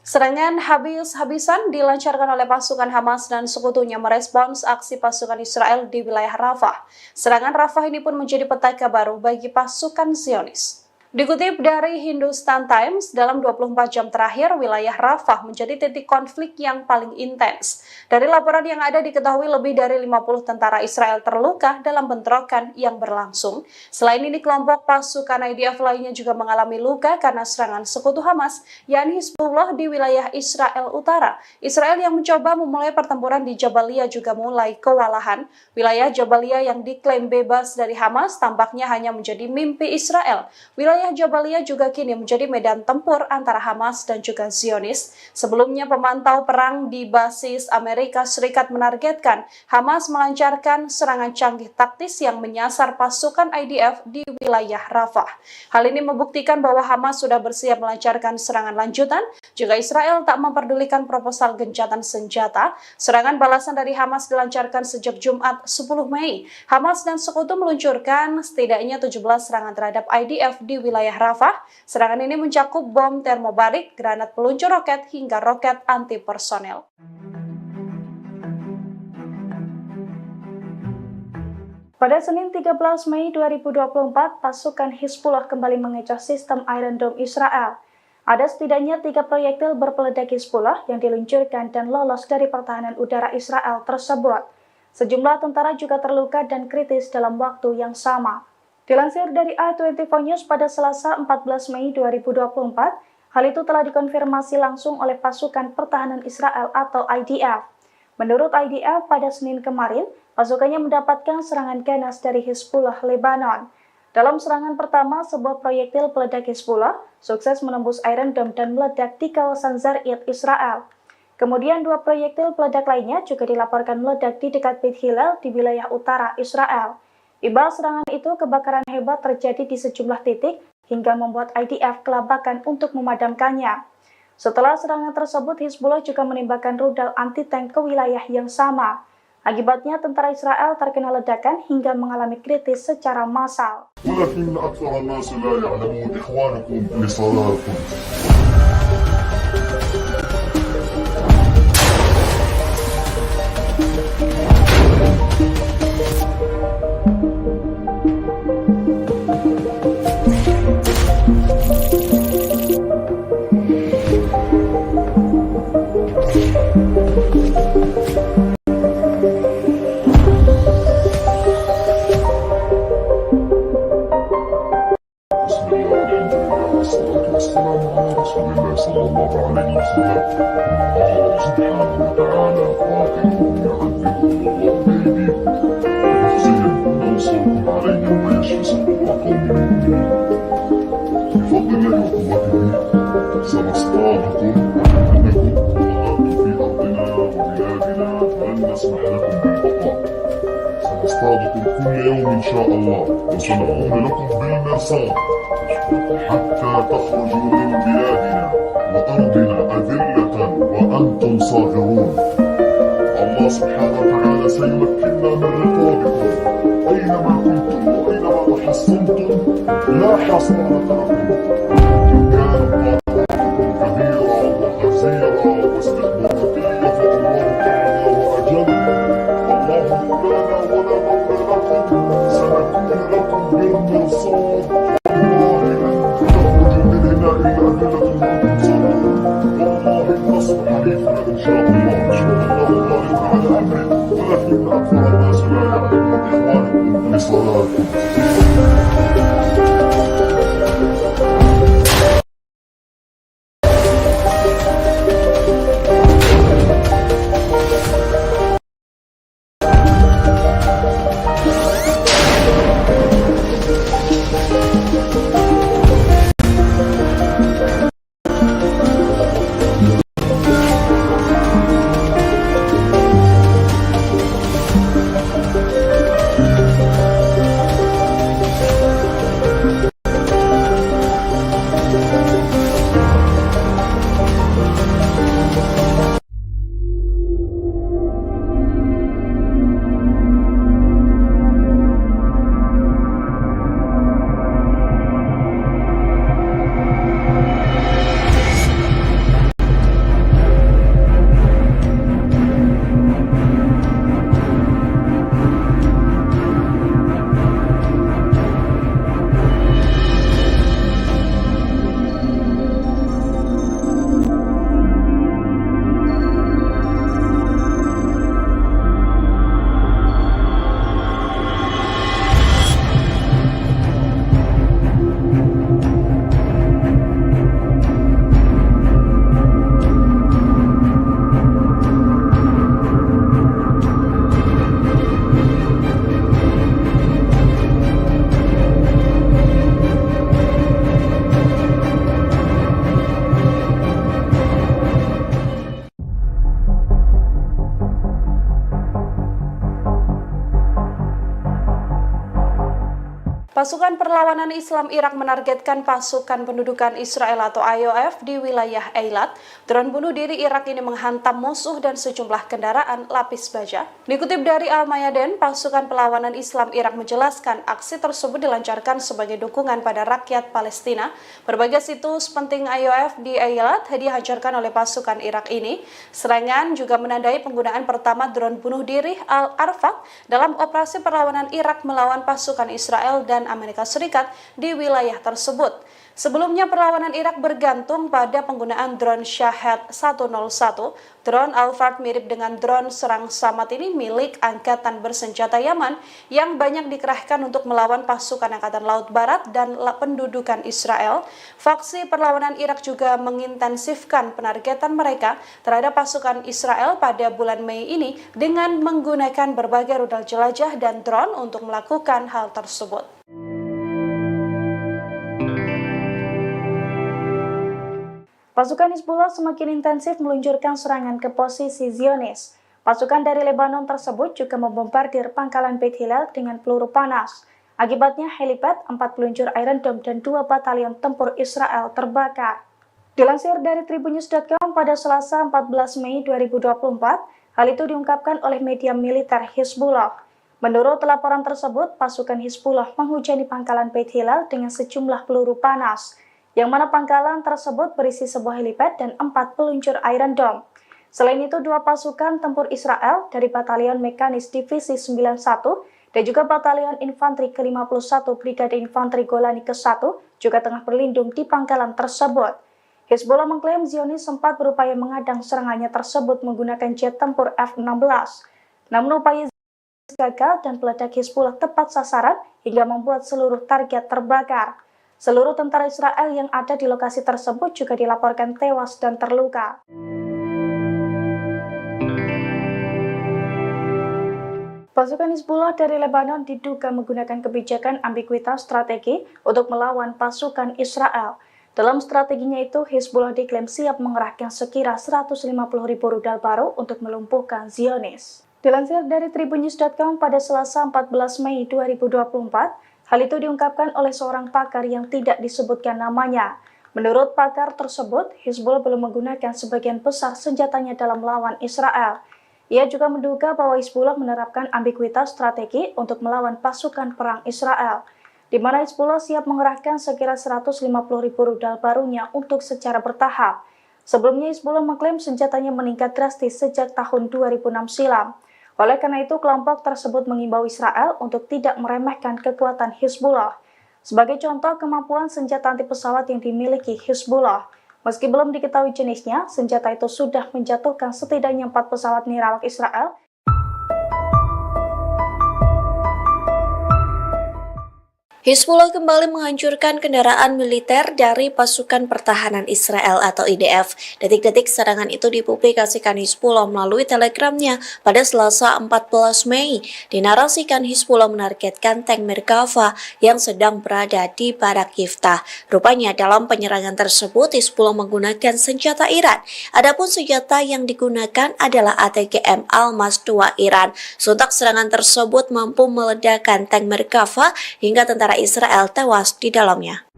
Serangan habis-habisan dilancarkan oleh pasukan Hamas dan sekutunya merespons aksi pasukan Israel di wilayah Rafah. Serangan Rafah ini pun menjadi petaka baru bagi pasukan Zionis. Dikutip dari Hindustan Times, dalam 24 jam terakhir, wilayah Rafah menjadi titik konflik yang paling intens. Dari laporan yang ada diketahui lebih dari 50 tentara Israel terluka dalam bentrokan yang berlangsung. Selain ini, kelompok pasukan IDF lainnya juga mengalami luka karena serangan sekutu Hamas, yakni Hizbullah di wilayah Israel Utara. Israel yang mencoba memulai pertempuran di Jabalia juga mulai kewalahan. Wilayah Jabalia yang diklaim bebas dari Hamas tampaknya hanya menjadi mimpi Israel. Wilayah Jabalia juga kini menjadi medan tempur antara Hamas dan juga Zionis. Sebelumnya, pemantau perang di basis Amerika Serikat menargetkan Hamas melancarkan serangan canggih taktis yang menyasar pasukan IDF di wilayah Rafah. Hal ini membuktikan bahwa Hamas sudah bersiap melancarkan serangan lanjutan jika Israel tak memperdulikan proposal gencatan senjata. Serangan balasan dari Hamas dilancarkan sejak Jumat 10 Mei. Hamas dan sekutu meluncurkan setidaknya 17 serangan terhadap IDF di wilayah Rafah. Serangan ini mencakup bom termobarik, granat peluncur roket, hingga roket anti-personel. Pada Senin 13 Mei 2024, pasukan Hizbullah kembali mengecoh sistem Iron Dome Israel. Ada setidaknya 3 proyektil berpeledak Hizbullah yang diluncurkan dan lolos dari pertahanan udara Israel tersebut. Sejumlah tentara juga terluka dan kritis dalam waktu yang sama. Dilansir dari A24 News pada Selasa 14 Mei 2024, hal itu telah dikonfirmasi langsung oleh pasukan pertahanan Israel atau IDF. Menurut IDF, pada Senin kemarin, pasukannya mendapatkan serangan ganas dari Hizbullah Lebanon. Dalam serangan pertama, sebuah proyektil peledak Hizbullah sukses menembus Iron Dome dan meledak di kawasan Zarid, Israel. Kemudian 2 proyektil peledak lainnya juga dilaporkan meledak di dekat Beit Hillel di wilayah utara Israel. Imbas serangan itu, kebakaran hebat terjadi di sejumlah titik hingga membuat IDF kelabakan untuk memadamkannya. Setelah serangan tersebut, Hizbullah juga menembakkan rudal anti-tank ke wilayah yang sama. Akibatnya, tentara Israel terkena ledakan hingga mengalami kritis secara massal. ولكن أكثر الناس لا يعلمون إخوانكم لصلاتكم. سنصطادكم كل يوم إن شاء الله وسنقوم لكم بالمرصاد حتى تخرجوا من بلادنا وأرضنا أذلة وأنتم صاغرون. الله سبحانه وتعالى سيمكننا من رقابكم أينما كنتم وأينما قسمتم لا حصانة لكم إن كان كبيرا وحزيرا واستكباراتية فالله أعلى وأجل والله مولانا ولا مولى لكم سنكون لكم بالمرصاد والله لن تخرج من هنا إلا أدلة وأنتم صادقون والله النصر حليفنا إن شاء الله غالب على أمره ولكن أكثر الناس لا يعلمون إخوانكم بصلاتكم Pasukan Perlawanan Islam Irak menargetkan pasukan pendudukan Israel atau IOF di wilayah Eilat. Drone bunuh diri Irak ini menghantam musuh dan sejumlah kendaraan lapis baja. Dikutip dari Al-Mayadin, pasukan Perlawanan Islam Irak menjelaskan aksi tersebut dilancarkan sebagai dukungan pada rakyat Palestina. Berbagai situs penting IOF di Eilat dihancurkan oleh pasukan Irak ini. Serangan juga menandai penggunaan pertama drone bunuh diri Al-Arfaq dalam operasi perlawanan Irak melawan pasukan Israel dan Amerika Serikat di wilayah tersebut. Sebelumnya perlawanan Irak bergantung pada penggunaan drone Shahed 101. Drone Al-Fard mirip dengan drone serang Samad ini milik Angkatan Bersenjata Yaman yang banyak dikerahkan untuk melawan pasukan Angkatan Laut Barat dan pendudukan Israel. Faksi perlawanan Irak juga mengintensifkan penargetan mereka terhadap pasukan Israel pada bulan Mei ini dengan menggunakan berbagai rudal jelajah dan drone untuk melakukan hal tersebut. Pasukan Hizbullah semakin intensif meluncurkan serangan ke posisi Zionis. Pasukan dari Lebanon tersebut juga membombardir pangkalan Beit Hillel dengan peluru panas. Akibatnya helipad, 4 peluncur Iron Dome dan 2 batalion tempur Israel terbakar. Dilansir dari Tribunnews.com pada Selasa 14 Mei 2024, hal itu diungkapkan oleh media militer Hizbullah. Menurut laporan tersebut, pasukan Hizbullah menghujani pangkalan Beit Hillel dengan sejumlah peluru panas, yang mana pangkalan tersebut berisi sebuah helipad dan 4 peluncur Iron Dome. Selain itu, 2 pasukan tempur Israel dari Batalion Mekanis Divisi 91 dan juga Batalion Infanteri ke-51 Brigade Infanteri Golani ke-1 juga tengah berlindung di pangkalan tersebut. Hizbullah mengklaim Zionis sempat berupaya mengadang serangannya tersebut menggunakan jet tempur F-16. Namun upaya gagal dan peledak Hizbullah tepat sasaran hingga membuat seluruh target terbakar. Seluruh tentara Israel yang ada di lokasi tersebut juga dilaporkan tewas dan terluka. Pasukan Hizbullah dari Lebanon diduga menggunakan kebijakan ambiguitas strategi untuk melawan pasukan Israel. Dalam strateginya itu, Hizbullah diklaim siap mengerahkan sekira 150.000 rudal baru untuk melumpuhkan Zionis. Dilansir dari Tribunnews.com pada Selasa 14 Mei 2024, hal itu diungkapkan oleh seorang pakar yang tidak disebutkan namanya. Menurut pakar tersebut, Hizbullah belum menggunakan sebagian besar senjatanya dalam melawan Israel. Ia juga menduga bahwa Hizbullah menerapkan ambiguitas strategi untuk melawan pasukan perang Israel. di mana Hizbullah siap mengerahkan sekira 150.000 rudal barunya untuk secara bertahap. Sebelumnya Hizbullah mengklaim senjatanya meningkat drastis sejak tahun 2006 silam. Oleh karena itu, kelompok tersebut mengimbau Israel untuk tidak meremehkan kekuatan Hizbullah. Sebagai contoh kemampuan senjata anti pesawat yang dimiliki Hizbullah, meski belum diketahui jenisnya, senjata itu sudah menjatuhkan setidaknya 4 pesawat nirawak Israel. Hizbullah kembali menghancurkan kendaraan militer dari pasukan pertahanan Israel atau IDF. Detik-detik serangan itu dipublikasikan Hizbullah melalui telegramnya pada Selasa 14 Mei. Dinarasikan Hizbullah menargetkan tank Merkava yang sedang berada di Barak Yiftah. Rupanya dalam penyerangan tersebut Hizbullah menggunakan senjata Iran. Adapun senjata yang digunakan adalah ATGM Almas 2 Iran. Sontak serangan tersebut mampu meledakkan tank Merkava hingga tentara Israel tewas di dalamnya.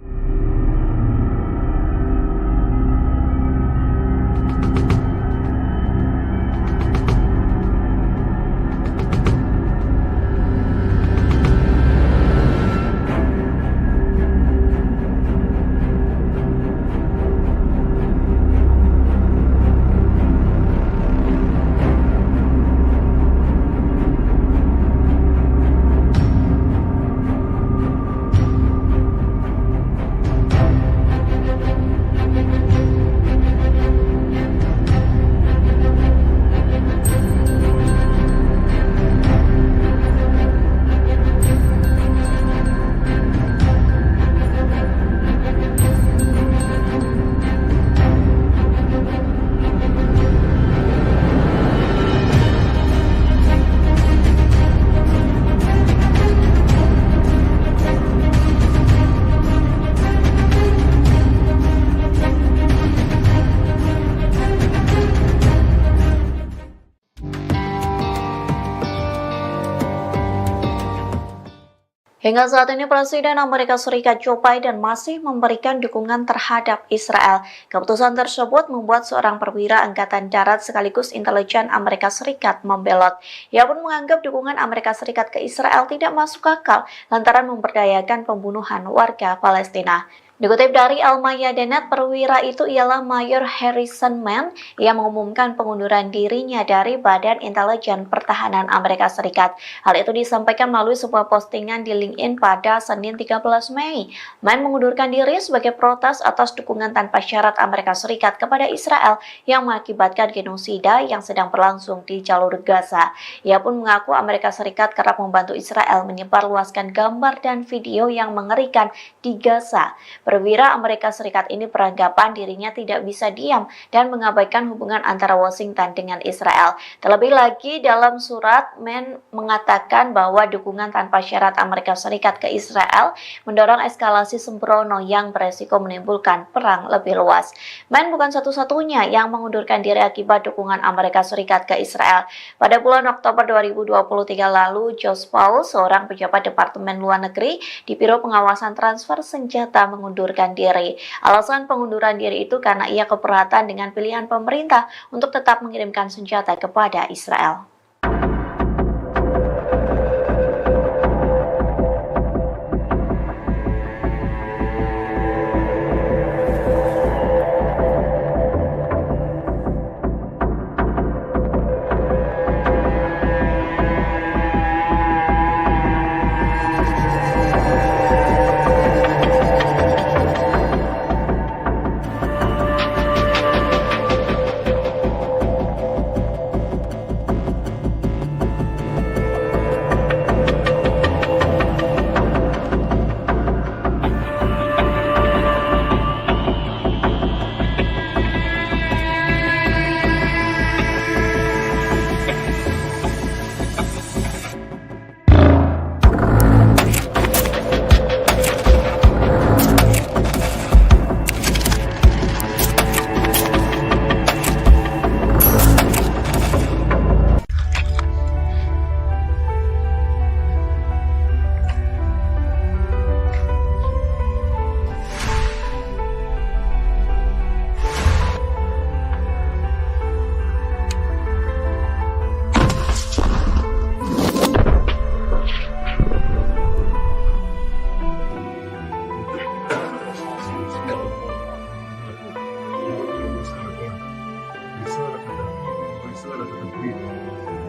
Hingga saat ini Presiden Amerika Serikat Joe Biden masih memberikan dukungan terhadap Israel. Keputusan tersebut membuat seorang perwira Angkatan Darat sekaligus intelijen Amerika Serikat membelot. Ia pun menganggap dukungan Amerika Serikat ke Israel tidak masuk akal lantaran memberdayakan pembunuhan warga Palestina. Dikutip dari Al-Mayadanet, perwira itu ialah Mayor Harrison Mann yang mengumumkan pengunduran dirinya dari Badan Intelijen Pertahanan Amerika Serikat. Hal itu disampaikan melalui sebuah postingan di LinkedIn pada Senin 13 Mei. Mann mengundurkan diri sebagai protes atas dukungan tanpa syarat Amerika Serikat kepada Israel yang mengakibatkan genosida yang sedang berlangsung di jalur Gaza. Ia pun mengaku Amerika Serikat kerap membantu Israel menyebarluaskan gambar dan video yang mengerikan di Gaza. Perwira Amerika Serikat ini beranggapan dirinya tidak bisa diam dan mengabaikan hubungan antara Washington dengan Israel. Terlebih lagi dalam surat, Mann mengatakan bahwa dukungan tanpa syarat Amerika Serikat ke Israel mendorong eskalasi sembrono yang beresiko menimbulkan perang lebih luas. Mann bukan satu-satunya yang mengundurkan diri akibat dukungan Amerika Serikat ke Israel. Pada bulan Oktober 2023 lalu, Josh Paul, seorang pejabat Departemen Luar Negeri di Biro Pengawasan Transfer Senjata, mengundurkan diri. Alasan pengunduran diri itu karena ia keberatan dengan pilihan pemerintah untuk tetap mengirimkan senjata kepada Israel.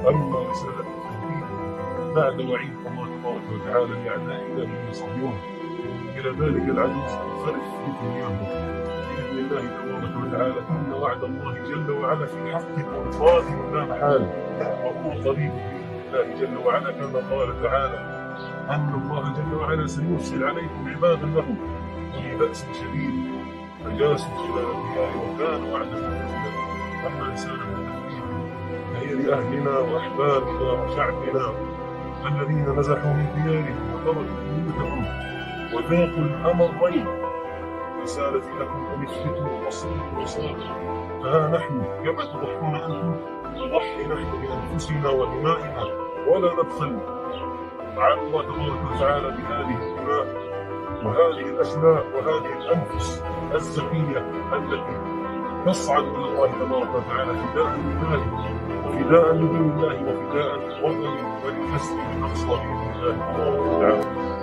وأما رسالة التوحيد بعد وعيد الله تبارك وتعالى لأعدائنا من يصهرون إلى ذلك العدو سننصرف في دنياهم بإذن الله تبارك وتعالى. إن وعد الله جل وعلا في حق وقادم لا محالة وهو قريب بإذن الله جل وعلا كما قال تعالى أن الله جل وعلا سيرسل عليكم عبادا له أولي بأس شديد فجاسوا خلال الديار وكان وعدا مفعولا. أما رسالة التوحيد فهي لأهلنا وأحبابنا وشعبنا الذين نزحوا من ديارهم وتركوا بيوتهم وذاقوا الأمرين. رسالتي لكم أن اثبتوا واصبروا وصابروا فها نحن كما تضحون أنتم نضحي نحن بأنفسنا ودمائنا ولا نبخل على الله تبارك وتعالى بهذه الدماء وهذه الأشلاء وهذه الأنفس الزكية التي تصعد إلى الله تبارك وتعالى فداء لله وفداء لدين الله وفداء لوطن وللمسجد الأقصى بإذن الله تبارك وتعالى.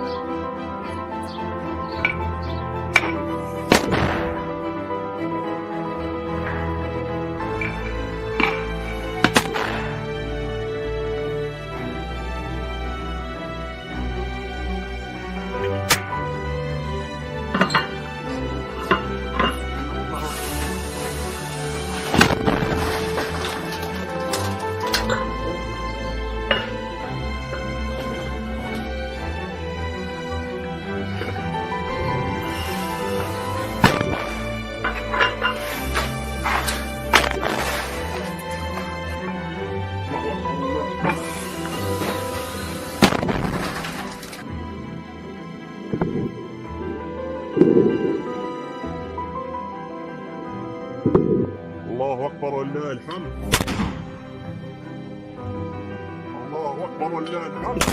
الله أكبر ولله الحمد. الله أكبر ولله الحمد.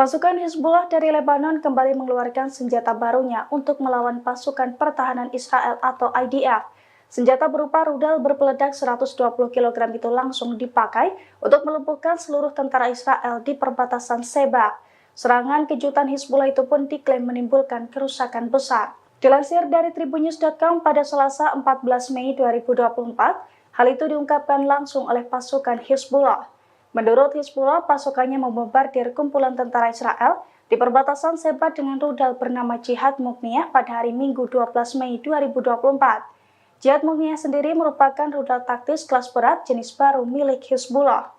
Pasukan Hizbullah dari Lebanon kembali mengeluarkan senjata barunya untuk melawan pasukan pertahanan Israel atau IDF. Senjata berupa rudal berpeledak 120 kg itu langsung dipakai untuk melumpuhkan seluruh tentara Israel di perbatasan Sheba. Serangan kejutan Hizbullah itu pun diklaim menimbulkan kerusakan besar. Dilansir dari tribunnews.com pada Selasa 14 Mei 2024, hal itu diungkapkan langsung oleh pasukan Hizbullah. Menurut Hizbullah, pasukannya membombardir kumpulan tentara Israel di perbatasan Sheba dengan rudal bernama Jihad Mughniyah pada hari Minggu 12 Mei 2024. Jihad Mughniyah sendiri merupakan rudal taktis kelas berat jenis baru milik Hizbullah.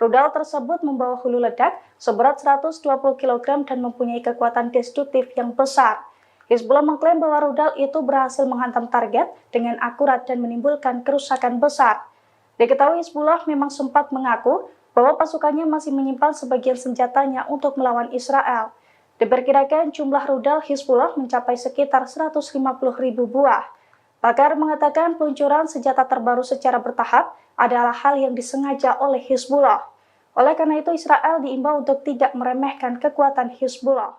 Rudal tersebut membawa hulu ledak seberat 120 kg dan mempunyai kekuatan destruktif yang besar. Hizbullah mengklaim bahwa rudal itu berhasil menghantam target dengan akurat dan menimbulkan kerusakan besar. Diketahui Hizbullah memang sempat mengaku bahwa pasukannya masih menyimpan sebagian senjatanya untuk melawan Israel. Diperkirakan jumlah rudal Hizbullah mencapai sekitar 150.000 buah. Pakar mengatakan peluncuran senjata terbaru secara bertahap adalah hal yang disengaja oleh Hizbullah. Oleh karena itu, Israel diimbau untuk tidak meremehkan kekuatan Hizbullah.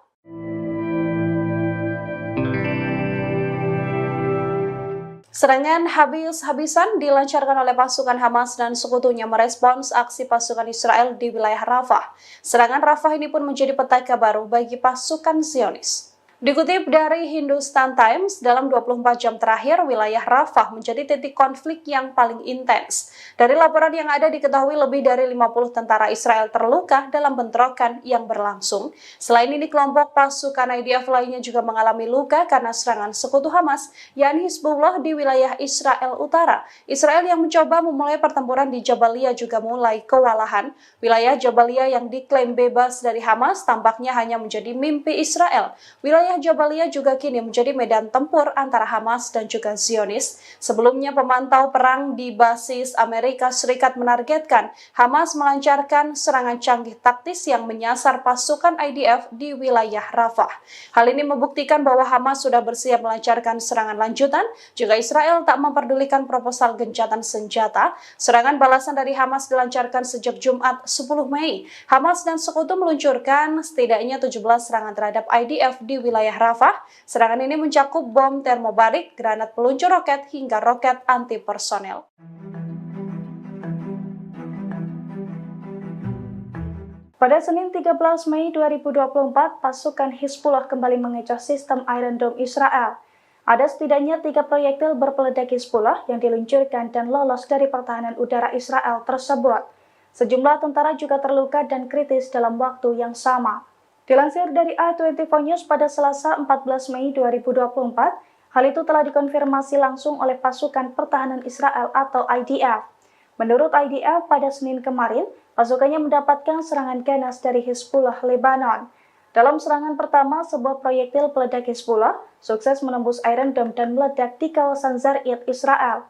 Serangan habis-habisan dilancarkan oleh pasukan Hamas dan sekutunya merespons aksi pasukan Israel di wilayah Rafah. Serangan Rafah ini pun menjadi petaka baru bagi pasukan Zionis. Dikutip dari Hindustan Times, dalam 24 jam terakhir, wilayah Rafah menjadi titik konflik yang paling intens. Dari laporan yang ada diketahui lebih dari 50 tentara Israel terluka dalam bentrokan yang berlangsung. Selain ini, kelompok pasukan IDF lainnya juga mengalami luka karena serangan sekutu Hamas, yakni Hizbullah di wilayah Israel Utara. Israel yang mencoba memulai pertempuran di Jabalia juga mulai kewalahan. Wilayah Jabalia yang diklaim bebas dari Hamas tampaknya hanya menjadi mimpi Israel. Wilayah Jabalia juga kini menjadi medan tempur antara Hamas dan juga Zionis. Sebelumnya, pemantau perang di basis Amerika Serikat menargetkan Hamas melancarkan serangan canggih taktis yang menyasar pasukan IDF di wilayah Rafah. Hal ini membuktikan bahwa Hamas sudah bersiap melancarkan serangan lanjutan jika Israel tak memperdulikan proposal gencatan senjata. Serangan balasan dari Hamas dilancarkan sejak Jumat 10 Mei. Hamas dan sekutu meluncurkan setidaknya 17 serangan terhadap IDF di wilayah wilayah Rafah. Serangan ini mencakup bom termobarik, granat peluncur roket, hingga roket anti-personel. Pada Senin 13 Mei 2024, pasukan Hizbullah kembali mengecoh sistem Iron Dome Israel. Ada setidaknya 3 proyektil berpeledak Hizbullah yang diluncurkan dan lolos dari pertahanan udara Israel tersebut. Sejumlah tentara juga terluka dan kritis dalam waktu yang sama. Dilansir dari A24 News pada Selasa 14 Mei 2024, hal itu telah dikonfirmasi langsung oleh pasukan pertahanan Israel atau IDF. Menurut IDF, pada Senin kemarin, pasukannya mendapatkan serangan ganas dari Hizbullah Lebanon. Dalam serangan pertama, sebuah proyektil peledak Hizbullah sukses menembus Iron Dome dan meledak di kawasan Zarid, Israel.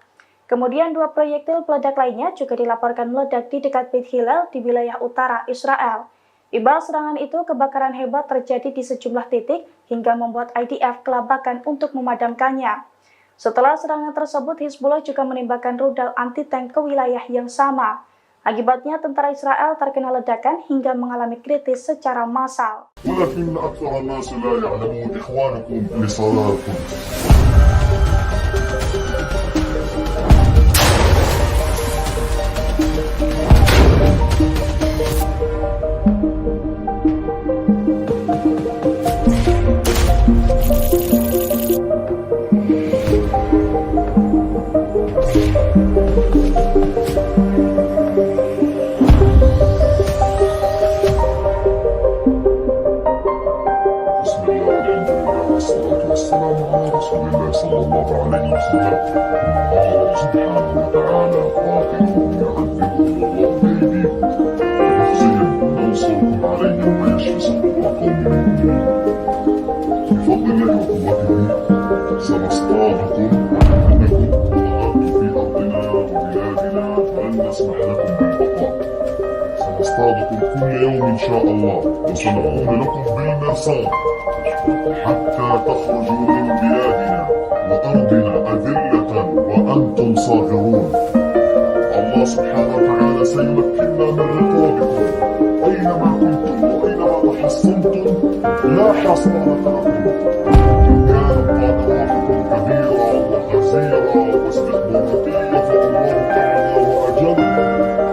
Kemudian 2 proyektil peledak lainnya juga dilaporkan meledak di dekat Beit Hillel di wilayah utara Israel. Imbas serangan itu, kebakaran hebat terjadi di sejumlah titik hingga membuat IDF kelabakan untuk memadamkannya. Setelah serangan tersebut, Hizbullah juga menembakkan rudal anti-tank ke wilayah yang sama. Akibatnya, tentara Israel terkena ledakan hingga mengalami kritis secara massal. ولكن أكثر الناس لا يعلمون إخوانكم لصلاتكم. والسلام على رسول الله صلى الله عليه وسلم. الله سبحانه وتعالى قاتلهم يعذبهم الله بأيديكم ويخزيهم وينصركم عليهم ويشفي صدور قوم مؤمنين. بفضل الله وقوته سنصطادكم أنكم ضغطتم في أرضنا وبلادنا فلن نسمح لكم بالبقاء. سنصطادكم كل يوم إن شاء الله وسنكون لكم بالمرصاد حتى تخرجوا من بلادنا وأرضنا أذلة وأنتم صاغرون. الله سبحانه وتعالى سيمكننا من رقابكم أينما كنتم وأينما تحصنتم لا حصانة لكم. إن كانت قادراتكم كبيرة وخزيرة واستخباراتية فالله تعالى وأجل.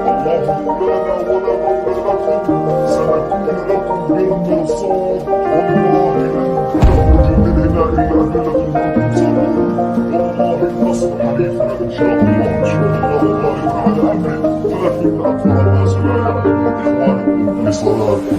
الله مولانا ولا مولى لكم. سنكون لكم بالمرصاد والله لن تخرجوا من هنا إلا أذلة وأنتم صاغرون. والله النصر حليفنا إن شاء الله. إن شاء الله غالب على أمره ولكن أكثر الناس لا يعلمون إخوانكم لصلاتكم.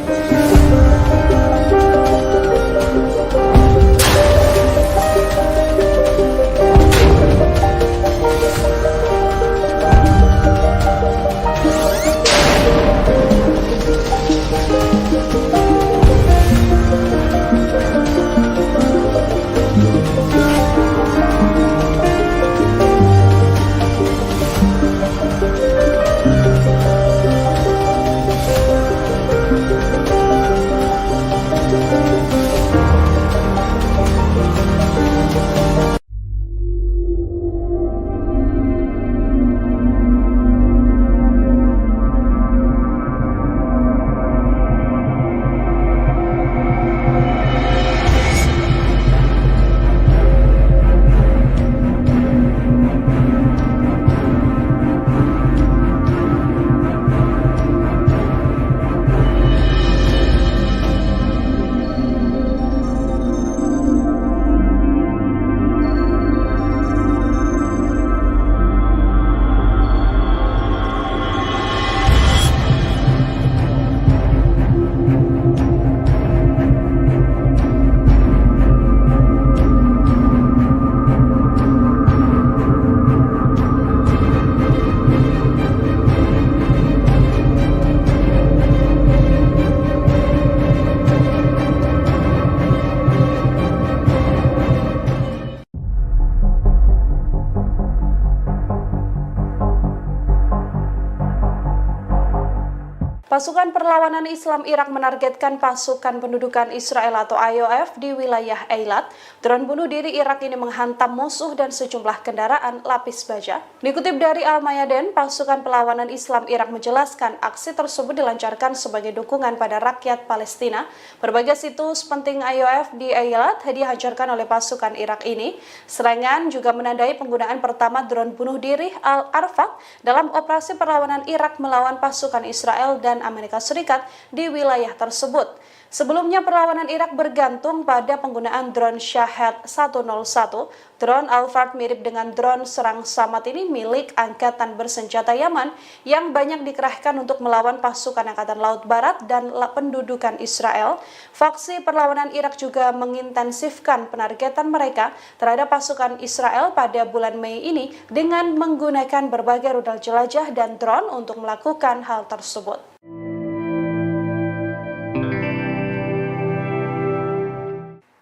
Pasukan Perlawanan Islam Irak menargetkan pasukan pendudukan Israel atau IOF di wilayah Eilat. Drone bunuh diri Irak ini menghantam musuh dan sejumlah kendaraan lapis baja. Dikutip dari Al-Mayadin, pasukan Perlawanan Islam Irak menjelaskan aksi tersebut dilancarkan sebagai dukungan pada rakyat Palestina. Berbagai situs penting IOF di Eilat dihancurkan oleh pasukan Irak ini. Serangan juga menandai penggunaan pertama drone bunuh diri Al-Arfaq dalam operasi perlawanan Irak melawan pasukan Israel dan Amerika Serikat di wilayah tersebut. Sebelumnya perlawanan Irak bergantung pada penggunaan drone Shahed 101. Drone Al-Fard mirip dengan drone serang Samad ini milik Angkatan Bersenjata Yaman yang banyak dikerahkan untuk melawan pasukan Angkatan Laut Barat dan pendudukan Israel. Faksi perlawanan Irak juga mengintensifkan penargetan mereka terhadap pasukan Israel pada bulan Mei ini dengan menggunakan berbagai rudal jelajah dan drone untuk melakukan hal tersebut.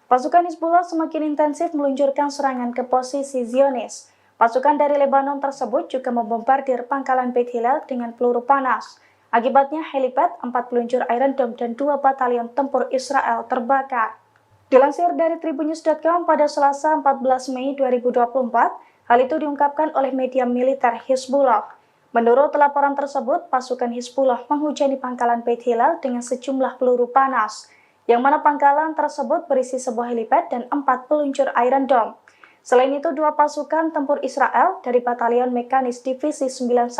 Pasukan Hizbullah semakin intensif meluncurkan serangan ke posisi Zionis. Pasukan dari Lebanon tersebut juga membombardir pangkalan Beit Hillel dengan peluru panas. Akibatnya helipad, 4 peluncur Iron Dome dan 2 batalion tempur Israel terbakar. Dilansir dari Tribunnews.com pada Selasa 14 Mei 2024, hal itu diungkapkan oleh media militer Hizbullah. Menurut laporan tersebut, pasukan Hizbullah menghujani pangkalan Beit Hillel dengan sejumlah peluru panas, yang mana pangkalan tersebut berisi sebuah helipad dan 4 peluncur Iron Dome. Selain itu, 2 pasukan tempur Israel dari Batalion Mekanis Divisi 91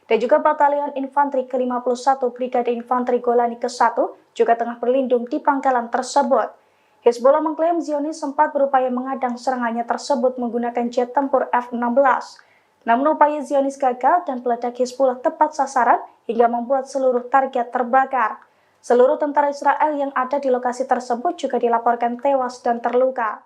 dan juga Batalion Infanteri ke-51 Brigade Infanteri Golani ke-1 juga tengah berlindung di pangkalan tersebut. Hizbullah mengklaim Zionis sempat berupaya mengadang serangannya tersebut menggunakan jet tempur F-16. Namun upaya Zionis gagal dan peledak Hizbullah tepat sasaran hingga membuat seluruh target terbakar. Seluruh tentara Israel yang ada di lokasi tersebut juga dilaporkan tewas dan terluka.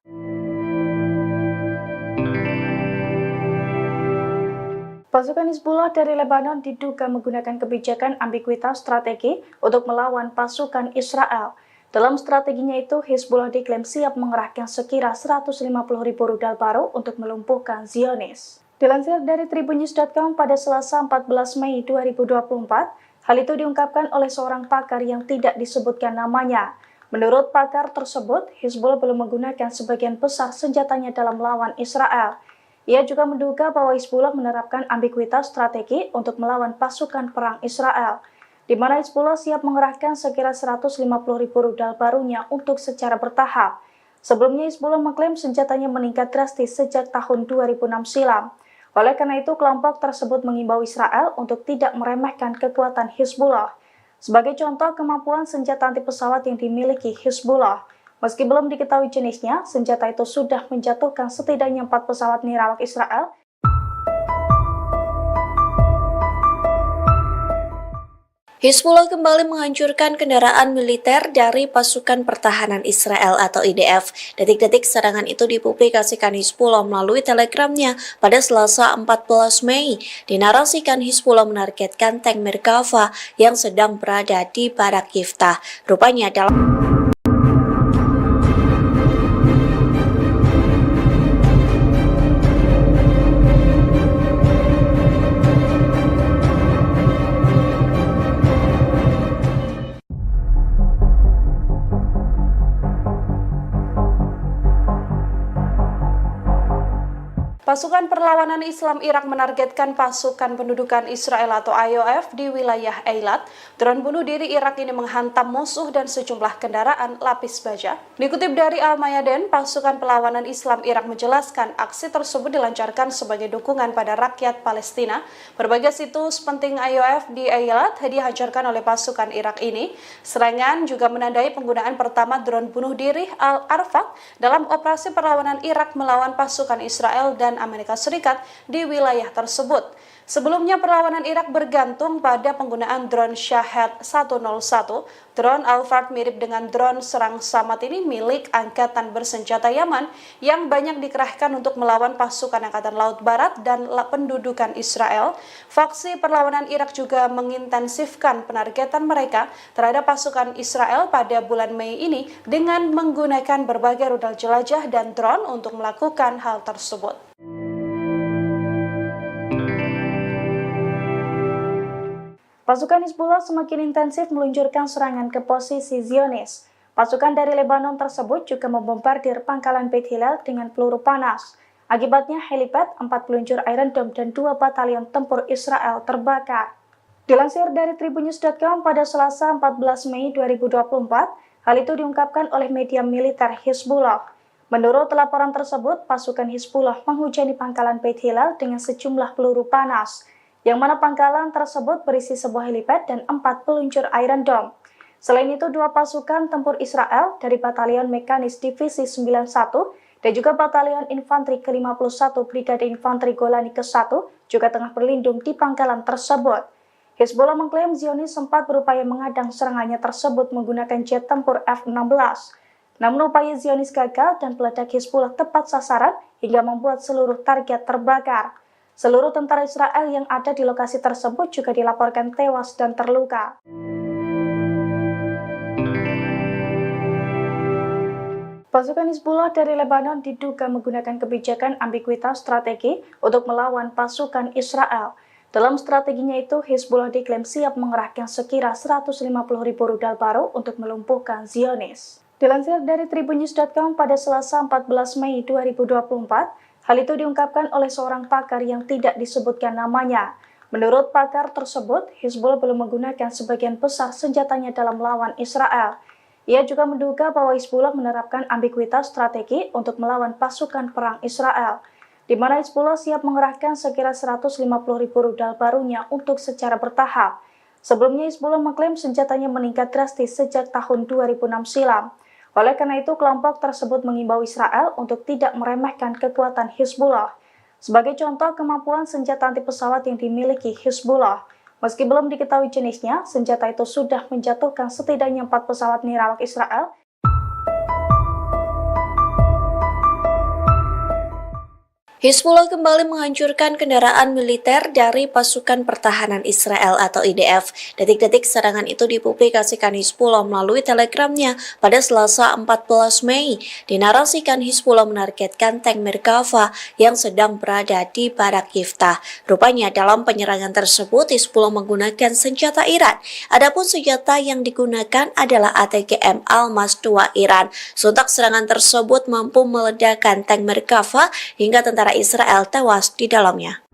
Pasukan Hizbullah dari Lebanon diduga menggunakan kebijakan ambiguitas strategi untuk melawan pasukan Israel. Dalam strateginya itu, Hizbullah diklaim siap mengerahkan sekira 150.000 rudal baru untuk melumpuhkan Zionis. Dilansir dari Tribunnews.com pada Selasa 14 Mei 2024, hal itu diungkapkan oleh seorang pakar yang tidak disebutkan namanya. Menurut pakar tersebut, Hizbullah belum menggunakan sebagian besar senjatanya dalam melawan Israel. Ia juga menduga bahwa Hizbullah menerapkan ambiguitas strategi untuk melawan pasukan perang Israel, di mana Hizbullah siap mengerahkan sekira 150.000 rudal barunya untuk secara bertahap. Sebelumnya Hizbullah mengklaim senjatanya meningkat drastis sejak tahun 2006 silam. Oleh karena itu, kelompok tersebut mengimbau Israel untuk tidak meremehkan kekuatan Hizbullah. Sebagai contoh, kemampuan senjata anti pesawat yang dimiliki Hizbullah. Meski belum diketahui jenisnya, senjata itu sudah menjatuhkan setidaknya 4 pesawat nirawak Israel. Hizbullah kembali menghancurkan kendaraan militer dari pasukan pertahanan Israel atau IDF. Detik-detik serangan itu dipublikasikan Hizbullah melalui telegramnya pada Selasa 14 Mei. Dinarasikan Hizbullah menargetkan tank Merkava yang sedang berada di Barak Yiftah. Rupanya dalam Pasukan Perlawanan Islam Irak menargetkan pasukan pendudukan Israel atau IOF di wilayah Eilat. Drone bunuh diri Irak ini menghantam musuh dan sejumlah kendaraan lapis baja. Dikutip dari Al-Mayadin, pasukan Perlawanan Islam Irak menjelaskan aksi tersebut dilancarkan sebagai dukungan pada rakyat Palestina. Berbagai situs penting IOF di Eilat dihancurkan oleh pasukan Irak ini. Serangan juga menandai penggunaan pertama drone bunuh diri Al-Arfaq dalam operasi perlawanan Irak melawan pasukan Israel dan Amerika Serikat di wilayah tersebut. Sebelumnya perlawanan Irak bergantung pada penggunaan drone Shahed 101. Drone Al-Fard mirip dengan drone serang Samad ini milik Angkatan Bersenjata Yaman yang banyak dikerahkan untuk melawan pasukan Angkatan Laut Barat dan pendudukan Israel. Faksi perlawanan Irak juga mengintensifkan penargetan mereka terhadap pasukan Israel pada bulan Mei ini dengan menggunakan berbagai rudal jelajah dan drone untuk melakukan hal tersebut. Pasukan Hizbullah semakin intensif meluncurkan serangan ke posisi Zionis. Pasukan dari Lebanon tersebut juga membombardir pangkalan Beit Hillel dengan peluru panas. Akibatnya helipad, 4 peluncur Iron Dome, dan 2 batalion tempur Israel terbakar. Dilansir dari tribunnews.com pada Selasa 14 Mei 2024, hal itu diungkapkan oleh media militer Hizbullah. Menurut laporan tersebut, pasukan Hizbullah menghujani pangkalan Beit Hillel dengan sejumlah peluru panas, yang mana pangkalan tersebut berisi sebuah helipad dan 4 peluncur Iron Dome. Selain itu, 2 pasukan tempur Israel dari Batalion Mekanis Divisi 91 dan juga Batalion Infanteri ke-51 Brigade Infanteri Golani ke-1 juga tengah berlindung di pangkalan tersebut. Hizbullah mengklaim Zionis sempat berupaya mengadang serangannya tersebut menggunakan jet tempur F-16. Namun upaya Zionis gagal dan peledak Hizbullah tepat sasaran hingga membuat seluruh target terbakar. Seluruh tentara Israel yang ada di lokasi tersebut juga dilaporkan tewas dan terluka. Pasukan Hizbullah dari Lebanon diduga menggunakan kebijakan ambiguitas strategi untuk melawan pasukan Israel. Dalam strateginya itu, Hizbullah diklaim siap mengerahkan sekira 150.000 rudal baru untuk melumpuhkan Zionis. Dilansir dari tribunnews.com pada Selasa 14 Mei 2024, hal itu diungkapkan oleh seorang pakar yang tidak disebutkan namanya. Menurut pakar tersebut, Hizbullah belum menggunakan sebagian besar senjatanya dalam melawan Israel. Ia juga menduga bahwa Hizbullah menerapkan ambiguitas strategi untuk melawan pasukan perang Israel, di mana Hizbullah siap mengerahkan sekira 150.000 rudal barunya untuk secara bertahap. Sebelumnya Hizbullah mengklaim senjatanya meningkat drastis sejak tahun 2006 silam. Oleh karena itu, kelompok tersebut mengimbau Israel untuk tidak meremehkan kekuatan Hizbullah. Sebagai contoh, kemampuan senjata anti pesawat yang dimiliki Hizbullah. Meski belum diketahui jenisnya, senjata itu sudah menjatuhkan setidaknya 4 pesawat nirawak Israel. Hizbullah kembali menghancurkan kendaraan militer dari pasukan pertahanan Israel atau IDF. Detik-detik serangan itu dipublikasikan Hizbullah melalui telegramnya pada Selasa 14 Mei. Dinarasikan Hizbullah menargetkan tank Merkava yang sedang berada di Barak Yiftah. Rupanya dalam penyerangan tersebut Hizbullah menggunakan senjata Iran. Adapun senjata yang digunakan adalah ATGM Almas 2 Iran. Sontak serangan tersebut mampu meledakkan tank Merkava hingga tentara Israel tewas di dalamnya.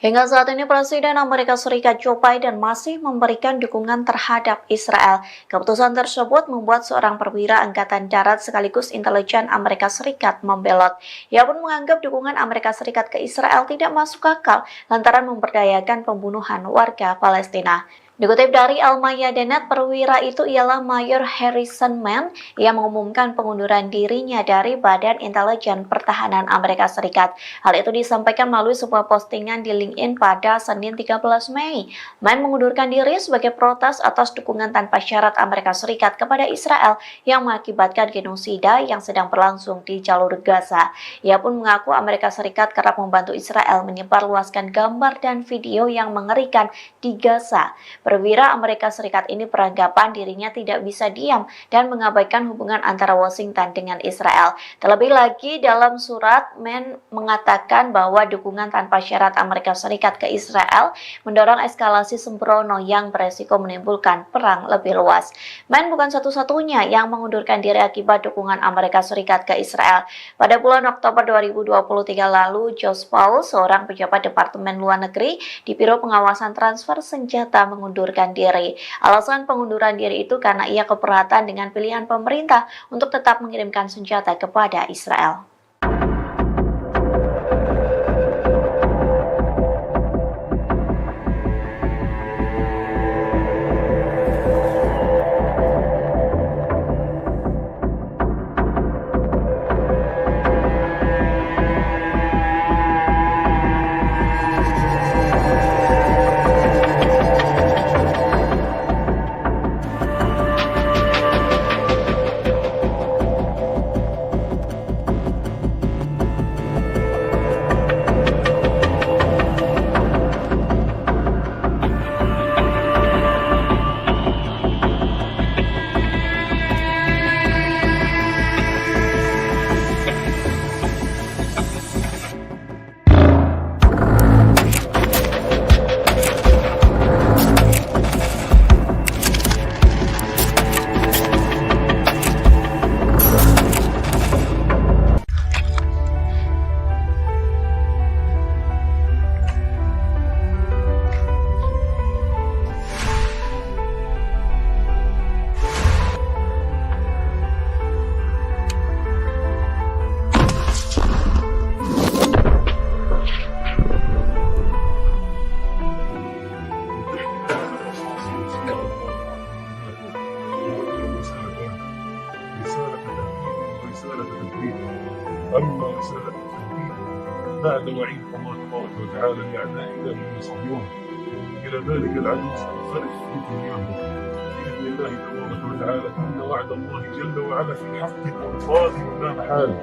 Hingga saat ini Presiden Amerika Serikat Joe Biden masih memberikan dukungan terhadap Israel. Keputusan tersebut membuat seorang perwira Angkatan Darat sekaligus intelijen Amerika Serikat membelot. Ia pun menganggap dukungan Amerika Serikat ke Israel tidak masuk akal lantaran memberdayakan pembunuhan warga Palestina. Dikutip dari Al-Mayadanet, perwira itu ialah Mayor Harrison Mann yang mengumumkan pengunduran dirinya dari Badan Intelijen Pertahanan Amerika Serikat. Hal itu disampaikan melalui sebuah postingan di LinkedIn pada Senin 13 Mei. Mann mengundurkan diri sebagai protes atas dukungan tanpa syarat Amerika Serikat kepada Israel yang mengakibatkan genosida yang sedang berlangsung di jalur Gaza. Ia pun mengaku Amerika Serikat kerap membantu Israel menyebarluaskan gambar dan video yang mengerikan di Gaza. Perwira Amerika Serikat ini beranggapan dirinya tidak bisa diam dan mengabaikan hubungan antara Washington dengan Israel. Terlebih lagi dalam surat Men mengatakan bahwa dukungan tanpa syarat Amerika Serikat ke Israel mendorong eskalasi sembrono yang beresiko menimbulkan perang lebih luas. Men bukan satu-satunya yang mengundurkan diri akibat dukungan Amerika Serikat ke Israel. Pada bulan Oktober 2023 lalu, Josh Paul, seorang pejabat Departemen Luar Negeri di Biro Pengawasan Transfer Senjata, mengundurkan diri. Alasan pengunduran diri itu karena ia keberatan dengan pilihan pemerintah untuk tetap mengirimkan senjata kepada Israel. أما رسالة التوحيد بعد وعيد الله تبارك وتعالى لأعدائنا من صهيون إلى ذلك العدو سننصرف في دنياهم بإذن الله تبارك وتعالى إن وعد الله جل وعلا في حقكم قادم لا محالة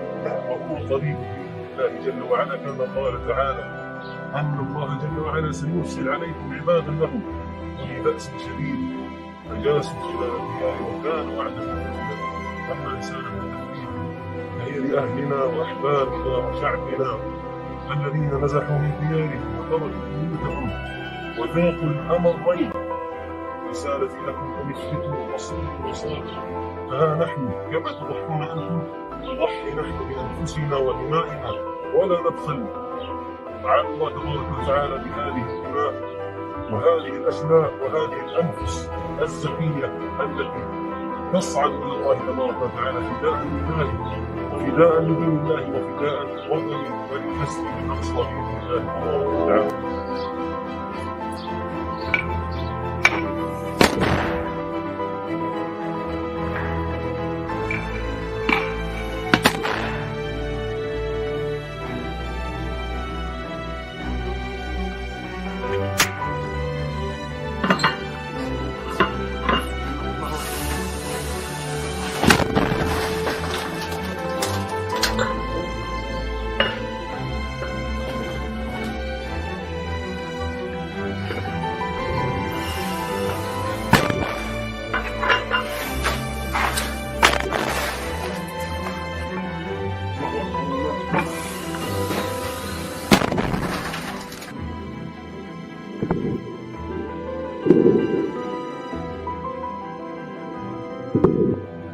وهو قريب بإذن الله جل وعلا كما قال تعالى أن الله جل وعلا سيرسل عليكم عبادا له أولي بأس شديد فجاسوا خلال الديار وكان وعدا مفعولا. أما رسالة التوحيد فهي لأهلنا وأحبابنا وشعبنا الذين نزحوا من ديارهم وتركوا بيوتهم وذاقوا الأمرين. رسالتي لكم أن اثبتوا وصلوا وصابروا فها نحن كما تضحون أنتم نضحي نحن بأنفسنا ودمائنا ولا نبخل. وعلى الله تبارك وتعالى بهذه الدماء وهذه الأشلاء وهذه الأنفس الزكية التي تصعد إلى الله تبارك وتعالى فداء لله وفداء لدين الله وفداء لوطني ولمسجد الأقصى بإذن الله تبارك وتعالى.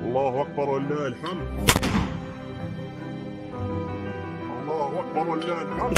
الله أكبر ولله الحمد. الله أكبر ولله الحمد.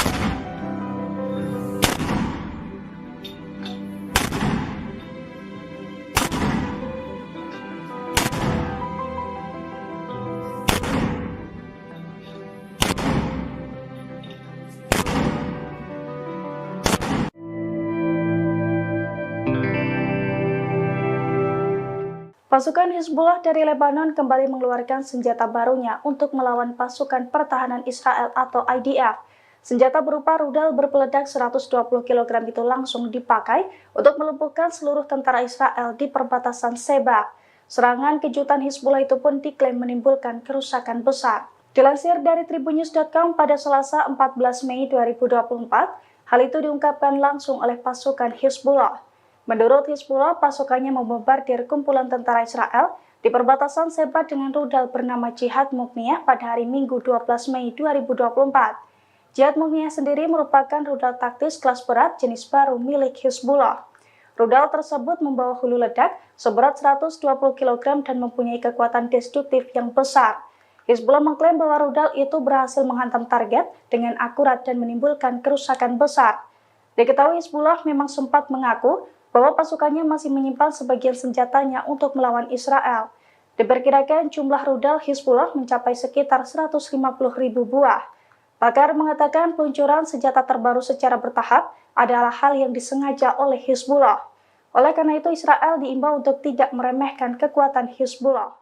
Pasukan Hizbullah dari Lebanon kembali mengeluarkan senjata barunya untuk melawan pasukan pertahanan Israel atau IDF. Senjata berupa rudal berpeledak 120 kg itu langsung dipakai untuk melumpuhkan seluruh tentara Israel di perbatasan Sheba. Serangan kejutan Hizbullah itu pun diklaim menimbulkan kerusakan besar. Dilansir dari Tribunnews.com pada Selasa 14 Mei 2024, hal itu diungkapkan langsung oleh pasukan Hizbullah. Menurut Hizbullah, pasukannya membombardir kumpulan tentara Israel di perbatasan Seba dengan rudal bernama Jihad Mukhniyah pada hari Minggu 12 Mei 2024. Jihad Mukhniyah sendiri merupakan rudal taktis kelas berat jenis baru milik Hizbullah. Rudal tersebut membawa hulu ledak seberat 120 kg dan mempunyai kekuatan destruktif yang besar. Hizbullah mengklaim bahwa rudal itu berhasil menghantam target dengan akurat dan menimbulkan kerusakan besar. Diketahui Hizbullah memang sempat mengaku bahwa pasukannya masih menyimpan sebagian senjatanya untuk melawan Israel. Diperkirakan jumlah rudal Hizbullah mencapai sekitar 150.000 buah. Pakar mengatakan peluncuran senjata terbaru secara bertahap adalah hal yang disengaja oleh Hizbullah. Oleh karena itu, Israel diimbau untuk tidak meremehkan kekuatan Hizbullah.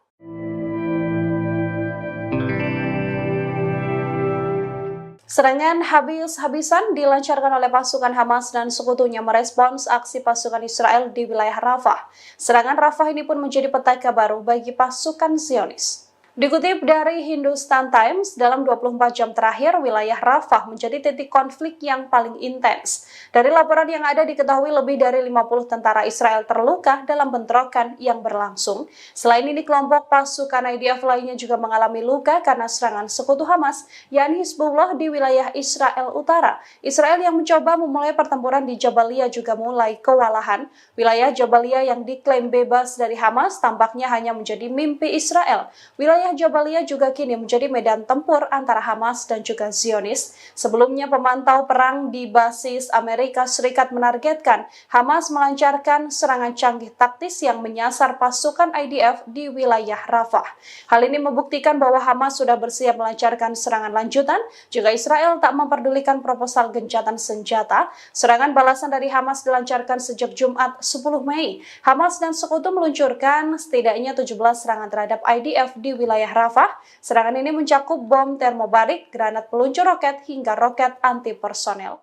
Serangan habis-habisan dilancarkan oleh pasukan Hamas dan sekutunya merespons aksi pasukan Israel di wilayah Rafah. Serangan Rafah ini pun menjadi petaka baru bagi pasukan Zionis. Dikutip dari Hindustan Times, dalam 24 jam terakhir, wilayah Rafah menjadi titik konflik yang paling intens. Dari laporan yang ada diketahui lebih dari 50 tentara Israel terluka dalam bentrokan yang berlangsung. Selain ini, kelompok pasukan IDF lainnya juga mengalami luka karena serangan sekutu Hamas, yakni Hizbullah di wilayah Israel Utara. Israel yang mencoba memulai pertempuran di Jabalia juga mulai kewalahan. Wilayah Jabalia yang diklaim bebas dari Hamas tampaknya hanya menjadi mimpi Israel. Wilayah Jabalia juga kini menjadi medan tempur antara Hamas dan juga Zionis. Sebelumnya, pemantau perang di basis Amerika Serikat menargetkan Hamas melancarkan serangan canggih taktis yang menyasar pasukan IDF di wilayah Rafah. Hal ini membuktikan bahwa Hamas sudah bersiap melancarkan serangan lanjutan jika Israel tak memperdulikan proposal gencatan senjata. Serangan balasan dari Hamas dilancarkan sejak Jumat 10 Mei. Hamas dan sekutu meluncurkan setidaknya 17 serangan terhadap IDF di wilayah Rafah. Serangan ini mencakup bom termobarik, granat peluncur roket, hingga roket anti-personel.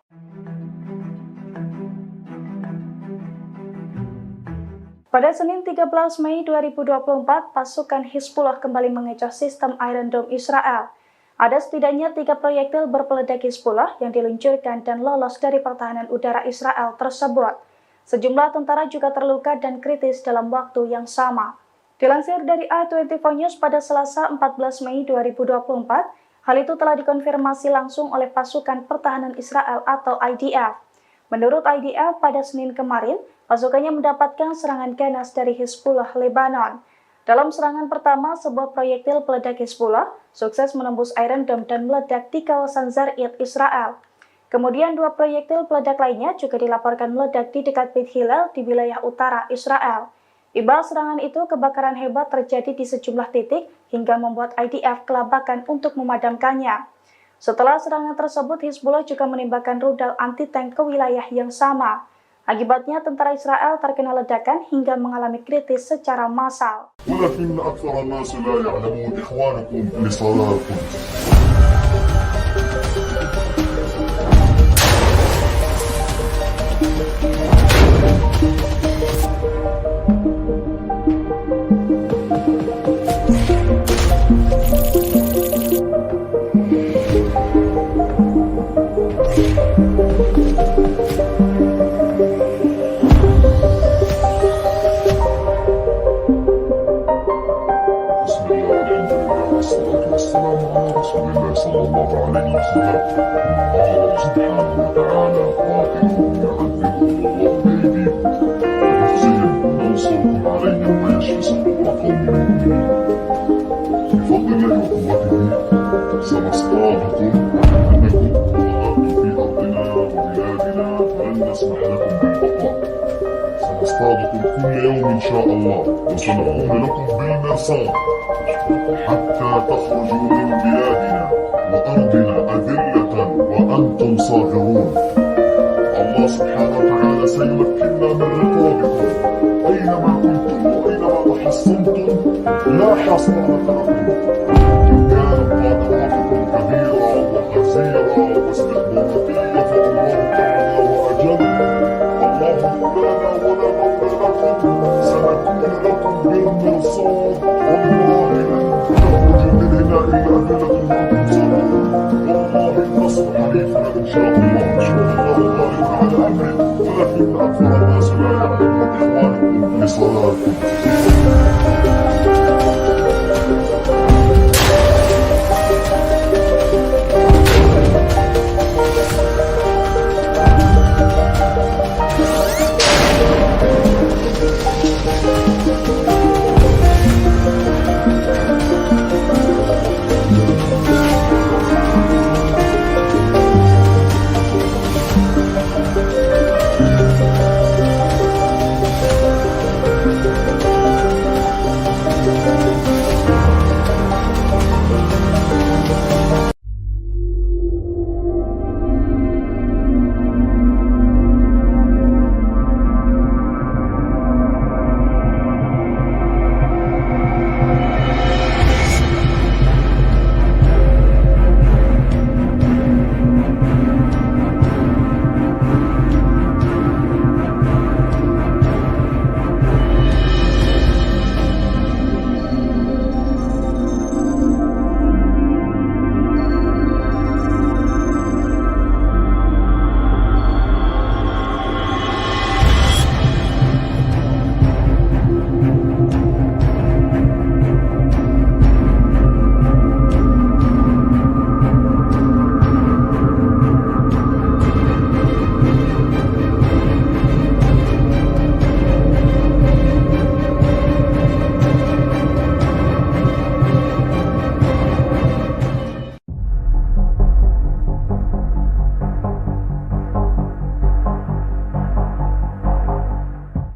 Pada Senin 13 Mei 2024, pasukan Hizbullah kembali mengecoh sistem Iron Dome Israel. Ada setidaknya 3 proyektil berpeledak Hizbullah yang diluncurkan dan lolos dari pertahanan udara Israel tersebut. Sejumlah tentara juga terluka dan kritis dalam waktu yang sama. Dilansir dari i24 News pada Selasa 14 Mei 2024, hal itu telah dikonfirmasi langsung oleh pasukan pertahanan Israel atau IDF. Menurut IDF, pada Senin kemarin, pasukannya mendapatkan serangan ganas dari Hizbullah Lebanon. Dalam serangan pertama, sebuah proyektil peledak Hizbullah sukses menembus Iron Dome dan meledak di kawasan Zarid, Israel. Kemudian 2 proyektil peledak lainnya juga dilaporkan meledak di dekat Beit Hillel di wilayah utara Israel. Imbal serangan itu, kebakaran hebat terjadi di sejumlah titik hingga membuat IDF kelabakan untuk memadamkannya. Setelah serangan tersebut, Hizbullah juga menembakkan rudal anti-tank ke wilayah yang sama. Akibatnya, tentara Israel terkena ledakan hingga mengalami kritis secara massal. ولكن أكثر الناس لا يعلمون إخوانكم لصلاة القدس. والسلام على رسول الله صلى الله عليه وسلم. الله سبحانه وتعالى قاتلهم يعذبهم الله بأيديكم ويخزيهم وينصركم عليهم ويشفي صدور قوم مؤمنين. بفضل الله وقوته سنصطادكم أنكم ظهرتم في أرضنا وبلادنا فلن نسمح لكم بالبقاء. سنصطادكم كل يوم إن شاء الله وسنقوم لكم بالمرصاد حتى تخرجوا من بلادنا وأرضنا أذلة وأنتم صاغرون. الله سبحانه وتعالى سيمكننا من رقابكم أينما كنتم وأينما تحصنتم لا حصر لكم. إن كانت قادراتكم كبيرة وغزيرة واستخداماتية فالله تعالى وأجل. الله مولانا ولا مولى لكم. سنكون لكم بالمرصاد والله لن تخرج من هنا إلا أذلة وأنتم صاغرون. والله النصر حليفنا إن شاء الله. الله غالب على أمره ولكن أكثر الناس لا يعلمون.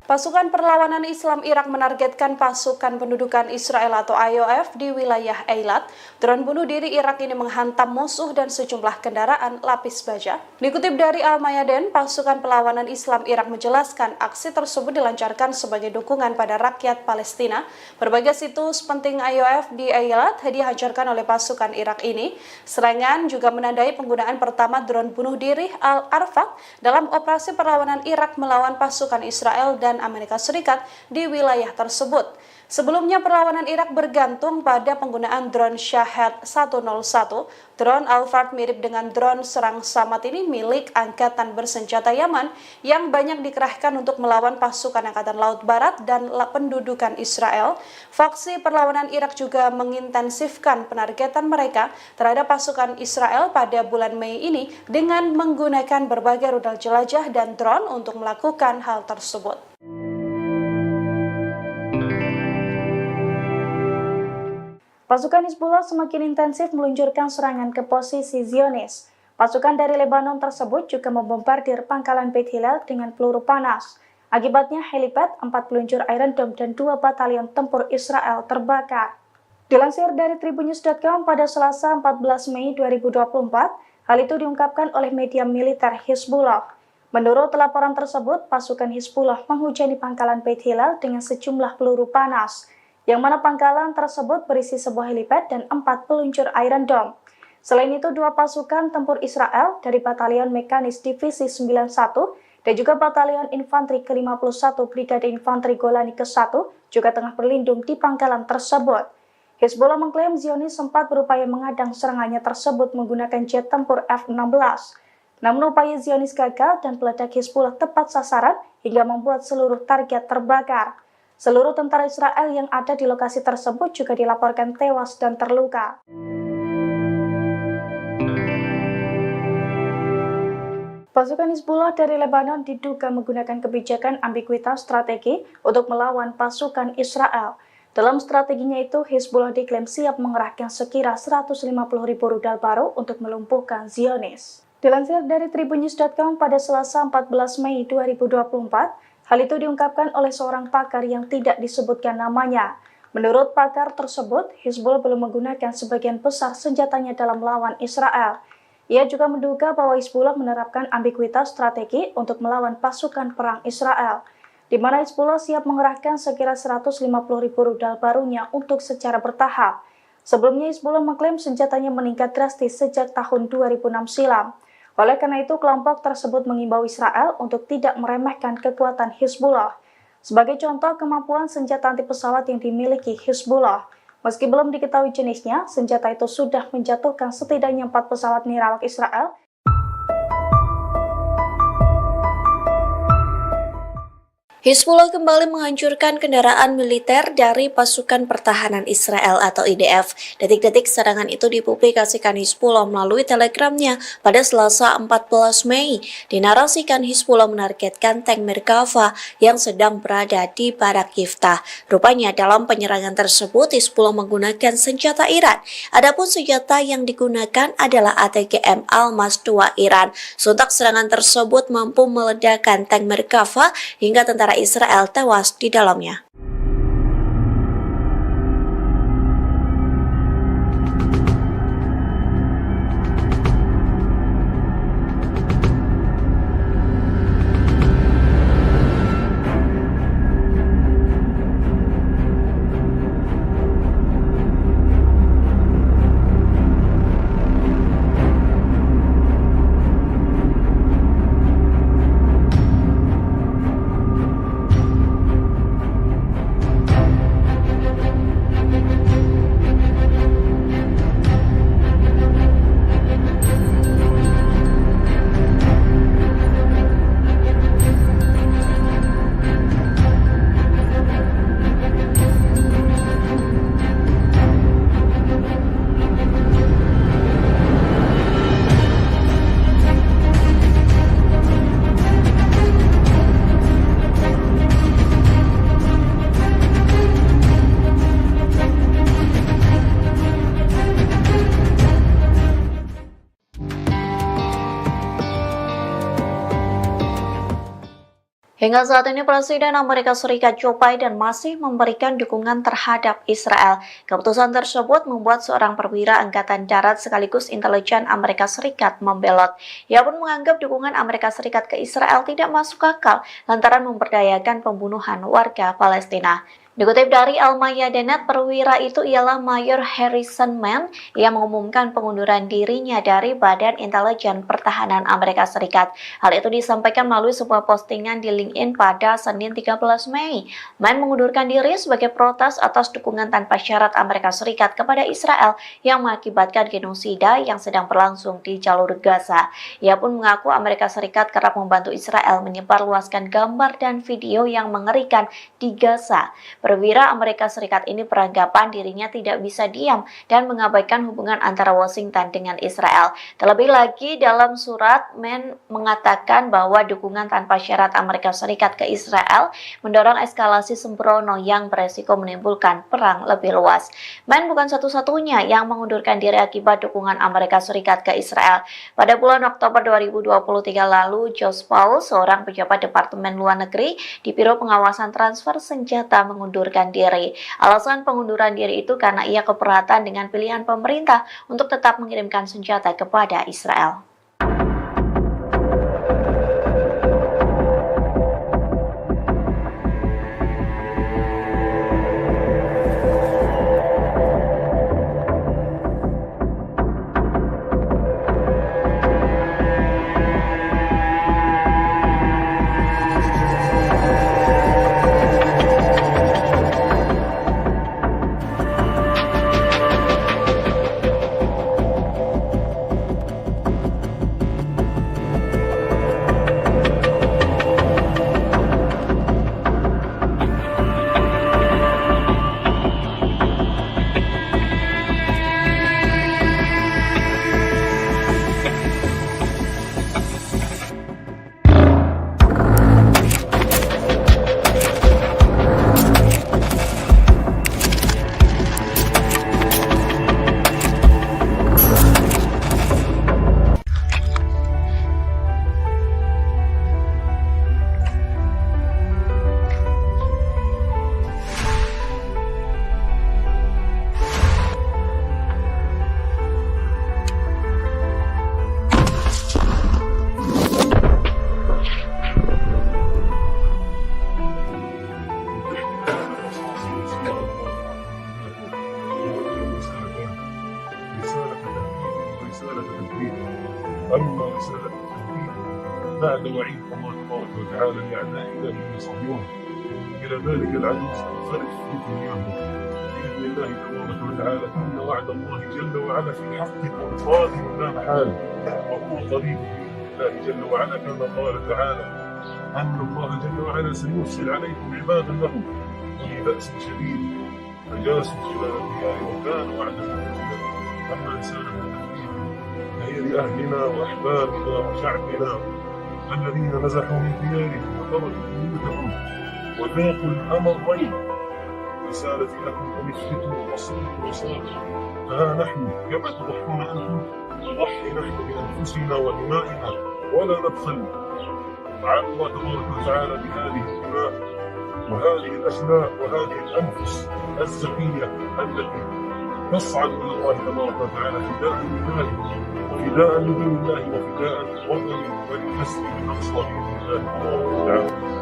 Pasukan Perlawanan Islam Irak menargetkan pasukan pendudukan Israel atau IOF di wilayah Eilat. Drone bunuh diri Irak ini menghantam musuh dan sejumlah kendaraan lapis baja. Dikutip dari Al-Mayadin, pasukan Perlawanan Islam Irak menjelaskan aksi tersebut dilancarkan sebagai dukungan pada rakyat Palestina. Berbagai situs penting IOF di Eilat dihancurkan oleh pasukan Irak ini. Serangan juga menandai penggunaan pertama drone bunuh diri Al-Arfaq dalam operasi perlawanan Irak melawan pasukan Israel dan Amerika Serikat di wilayah tersebut. Sebelumnya perlawanan Irak bergantung pada penggunaan drone Shahed 101. Drone Al-Fard mirip dengan drone serang Samad ini milik Angkatan Bersenjata Yaman yang banyak dikerahkan untuk melawan pasukan Angkatan Laut Barat dan pendudukan Israel. Faksi perlawanan Irak juga mengintensifkan penargetan mereka terhadap pasukan Israel pada bulan Mei ini dengan menggunakan berbagai rudal jelajah dan drone untuk melakukan hal tersebut. Pasukan Hizbullah semakin intensif meluncurkan serangan ke posisi Zionis. Pasukan dari Lebanon tersebut juga membombardir pangkalan Beit Hillel dengan peluru panas. Akibatnya helipad, 4 peluncur Iron Dome, dan 2 batalion tempur Israel terbakar. Dilansir dari Tribunnews.com pada Selasa 14 Mei 2024, hal itu diungkapkan oleh media militer Hizbullah. Menurut laporan tersebut, pasukan Hizbullah menghujani pangkalan Beit Hillel dengan sejumlah peluru panas, yang mana pangkalan tersebut berisi sebuah helipad dan 4 peluncur Iron Dome. Selain itu, 2 pasukan tempur Israel dari Batalion Mekanis Divisi 91 dan juga Batalion Infanteri ke-51 Brigade Infanteri Golani ke-1 juga tengah berlindung di pangkalan tersebut. Hizbullah mengklaim Zionis sempat berupaya mengadang serangannya tersebut menggunakan jet tempur F-16. Namun upaya Zionis gagal dan peledak Hizbullah tepat sasaran hingga membuat seluruh target terbakar. Seluruh tentara Israel yang ada di lokasi tersebut juga dilaporkan tewas dan terluka. Pasukan Hizbullah dari Lebanon diduga menggunakan kebijakan ambiguitas strategi untuk melawan pasukan Israel. Dalam strateginya itu, Hizbullah diklaim siap mengerahkan sekira 150.000 rudal baru untuk melumpuhkan Zionis. Dilansir dari Tribunnews.com pada Selasa 14 Mei 2024, hal itu diungkapkan oleh seorang pakar yang tidak disebutkan namanya. Menurut pakar tersebut, Hizbullah belum menggunakan sebagian besar senjatanya dalam melawan Israel. Ia juga menduga bahwa Hizbullah menerapkan ambiguitas strategi untuk melawan pasukan perang Israel, di mana Hizbullah siap mengerahkan sekira 150.000 rudal barunya untuk secara bertahap. Sebelumnya Hizbullah mengklaim senjatanya meningkat drastis sejak tahun 2006 silam. Oleh karena itu, kelompok tersebut mengimbau Israel untuk tidak meremehkan kekuatan Hizbullah. Sebagai contoh, kemampuan senjata anti pesawat yang dimiliki Hizbullah. Meski belum diketahui jenisnya, senjata itu sudah menjatuhkan setidaknya 4 pesawat nirawak Israel. Hizbullah kembali menghancurkan kendaraan militer dari pasukan pertahanan Israel atau IDF. Detik-detik serangan itu dipublikasikan Hizbullah melalui telegramnya pada Selasa 14 Mei. Dinarasikan Hizbullah menargetkan tank Merkava yang sedang berada di Barak Yiftah. Rupanya dalam penyerangan tersebut Hizbullah menggunakan senjata Iran. Adapun senjata yang digunakan adalah ATGM Almas 2 Iran. Sontak serangan tersebut mampu meledakkan tank Merkava hingga tentara Israel tewas di dalamnya. Hingga saat ini Presiden Amerika Serikat Joe Biden masih memberikan dukungan terhadap Israel. Keputusan tersebut membuat seorang perwira Angkatan Darat sekaligus intelijen Amerika Serikat membelot. Ia pun menganggap dukungan Amerika Serikat ke Israel tidak masuk akal lantaran memberdayakan pembunuhan warga Palestina. Dikutip dari Al-Mayadeen, perwira itu ialah Mayor Harrison Mann yang mengumumkan pengunduran dirinya dari Badan Intelijen Pertahanan Amerika Serikat. Hal itu disampaikan melalui sebuah postingan di LinkedIn pada Senin 13 Mei. Mann mengundurkan diri sebagai protes atas dukungan tanpa syarat Amerika Serikat kepada Israel yang mengakibatkan genosida yang sedang berlangsung di jalur Gaza. Ia pun mengaku Amerika Serikat kerap membantu Israel menyebarluaskan gambar dan video yang mengerikan di Gaza. Perwira Amerika Serikat ini beranggapan dirinya tidak bisa diam dan mengabaikan hubungan antara Washington dengan Israel. Terlebih lagi dalam surat, Mann mengatakan bahwa dukungan tanpa syarat Amerika Serikat ke Israel mendorong eskalasi sembrono yang beresiko menimbulkan perang lebih luas. Mann bukan satu-satunya yang mengundurkan diri akibat dukungan Amerika Serikat ke Israel. Pada bulan Oktober 2023 lalu, Josh Paul, seorang pejabat Departemen Luar Negeri di Biro Pengawasan Transfer Senjata, mengundurkan diri. Alasan pengunduran diri itu karena ia keberatan dengan pilihan pemerintah untuk tetap mengirimkan senjata kepada Israel. أما رسالة التوحيد بعد وعيد الله تبارك وتعالى لأعدائنا من يصهيون إلى ذلك العدو سننصرف في دنياهم بإذن الله تبارك وتعالى إن وعد الله جل وعلا في حقكم صادق لا محال وهو قريب بإذن الله جل وعلا كما قال تعالى أن الله جل وعلا سيرسل عليكم عبادا له أولي بأس شديد فجاسوا خلال الديار وكان وعدا مفعولا أما رسالة التوحيد فهي لأهلنا وأحبابنا وشعبنا الذين نزحوا من ديارهم وتركوا بيوتهم وذاقوا الأمرين رسالتي لكم أن اثبتوا واصبروا وصابروا فها نحن كما تضحون أنتم نضحي نحن بأنفسنا ودمائنا ولا نبخل على الله تبارك وتعالى بهذه الدماء وهذه الأشلاء وهذه الأنفس الزكية التي تصعد إلى الله تبارك وتعالى فداء لله وفداء لدين الله وفداء لوطن ولكسر الأقصى بإذن الله تبارك وتعالى.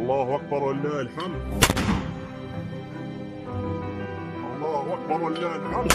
الله أكبر ولله الحمد. الله أكبر ولله الحمد.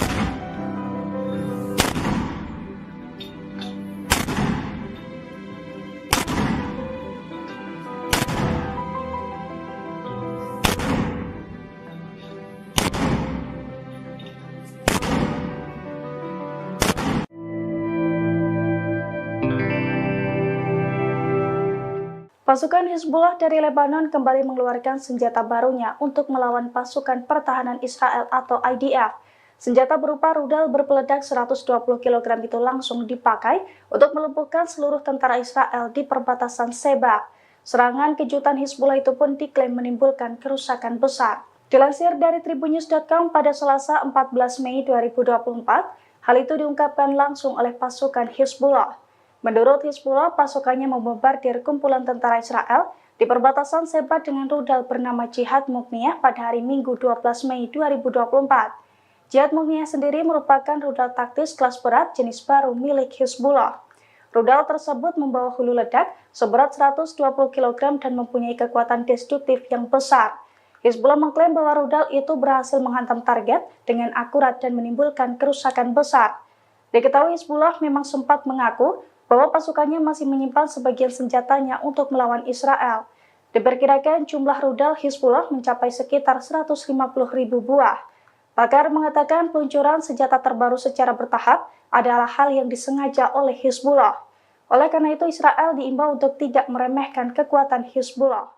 Pasukan Hizbullah dari Lebanon kembali mengeluarkan senjata barunya untuk melawan pasukan pertahanan Israel atau IDF. Senjata berupa rudal berpeledak 120 kg itu langsung dipakai untuk melumpuhkan seluruh tentara Israel di perbatasan Sheba. Serangan kejutan Hizbullah itu pun diklaim menimbulkan kerusakan besar. Dilansir dari tribunnews.com pada Selasa 14 Mei 2024, hal itu diungkapkan langsung oleh pasukan Hizbullah. Menurut Hizbullah, pasukannya membombardir kumpulan tentara Israel di perbatasan Sheba dengan rudal bernama Jihad Mukniyah pada hari Minggu 12 Mei 2024. Jihad Mukniyah sendiri merupakan rudal taktis kelas berat jenis baru milik Hizbullah. Rudal tersebut membawa hulu ledak seberat 120 kg dan mempunyai kekuatan destruktif yang besar. Hizbullah mengklaim bahwa rudal itu berhasil menghantam target dengan akurat dan menimbulkan kerusakan besar. Diketahui Hizbullah memang sempat mengaku bahwa pasukannya masih menyimpan sebagian senjatanya untuk melawan Israel. Diperkirakan jumlah rudal Hizbullah mencapai sekitar 150.000 buah. Pakar mengatakan peluncuran senjata terbaru secara bertahap adalah hal yang disengaja oleh Hizbullah. Oleh karena itu, Israel diimbau untuk tidak meremehkan kekuatan Hizbullah.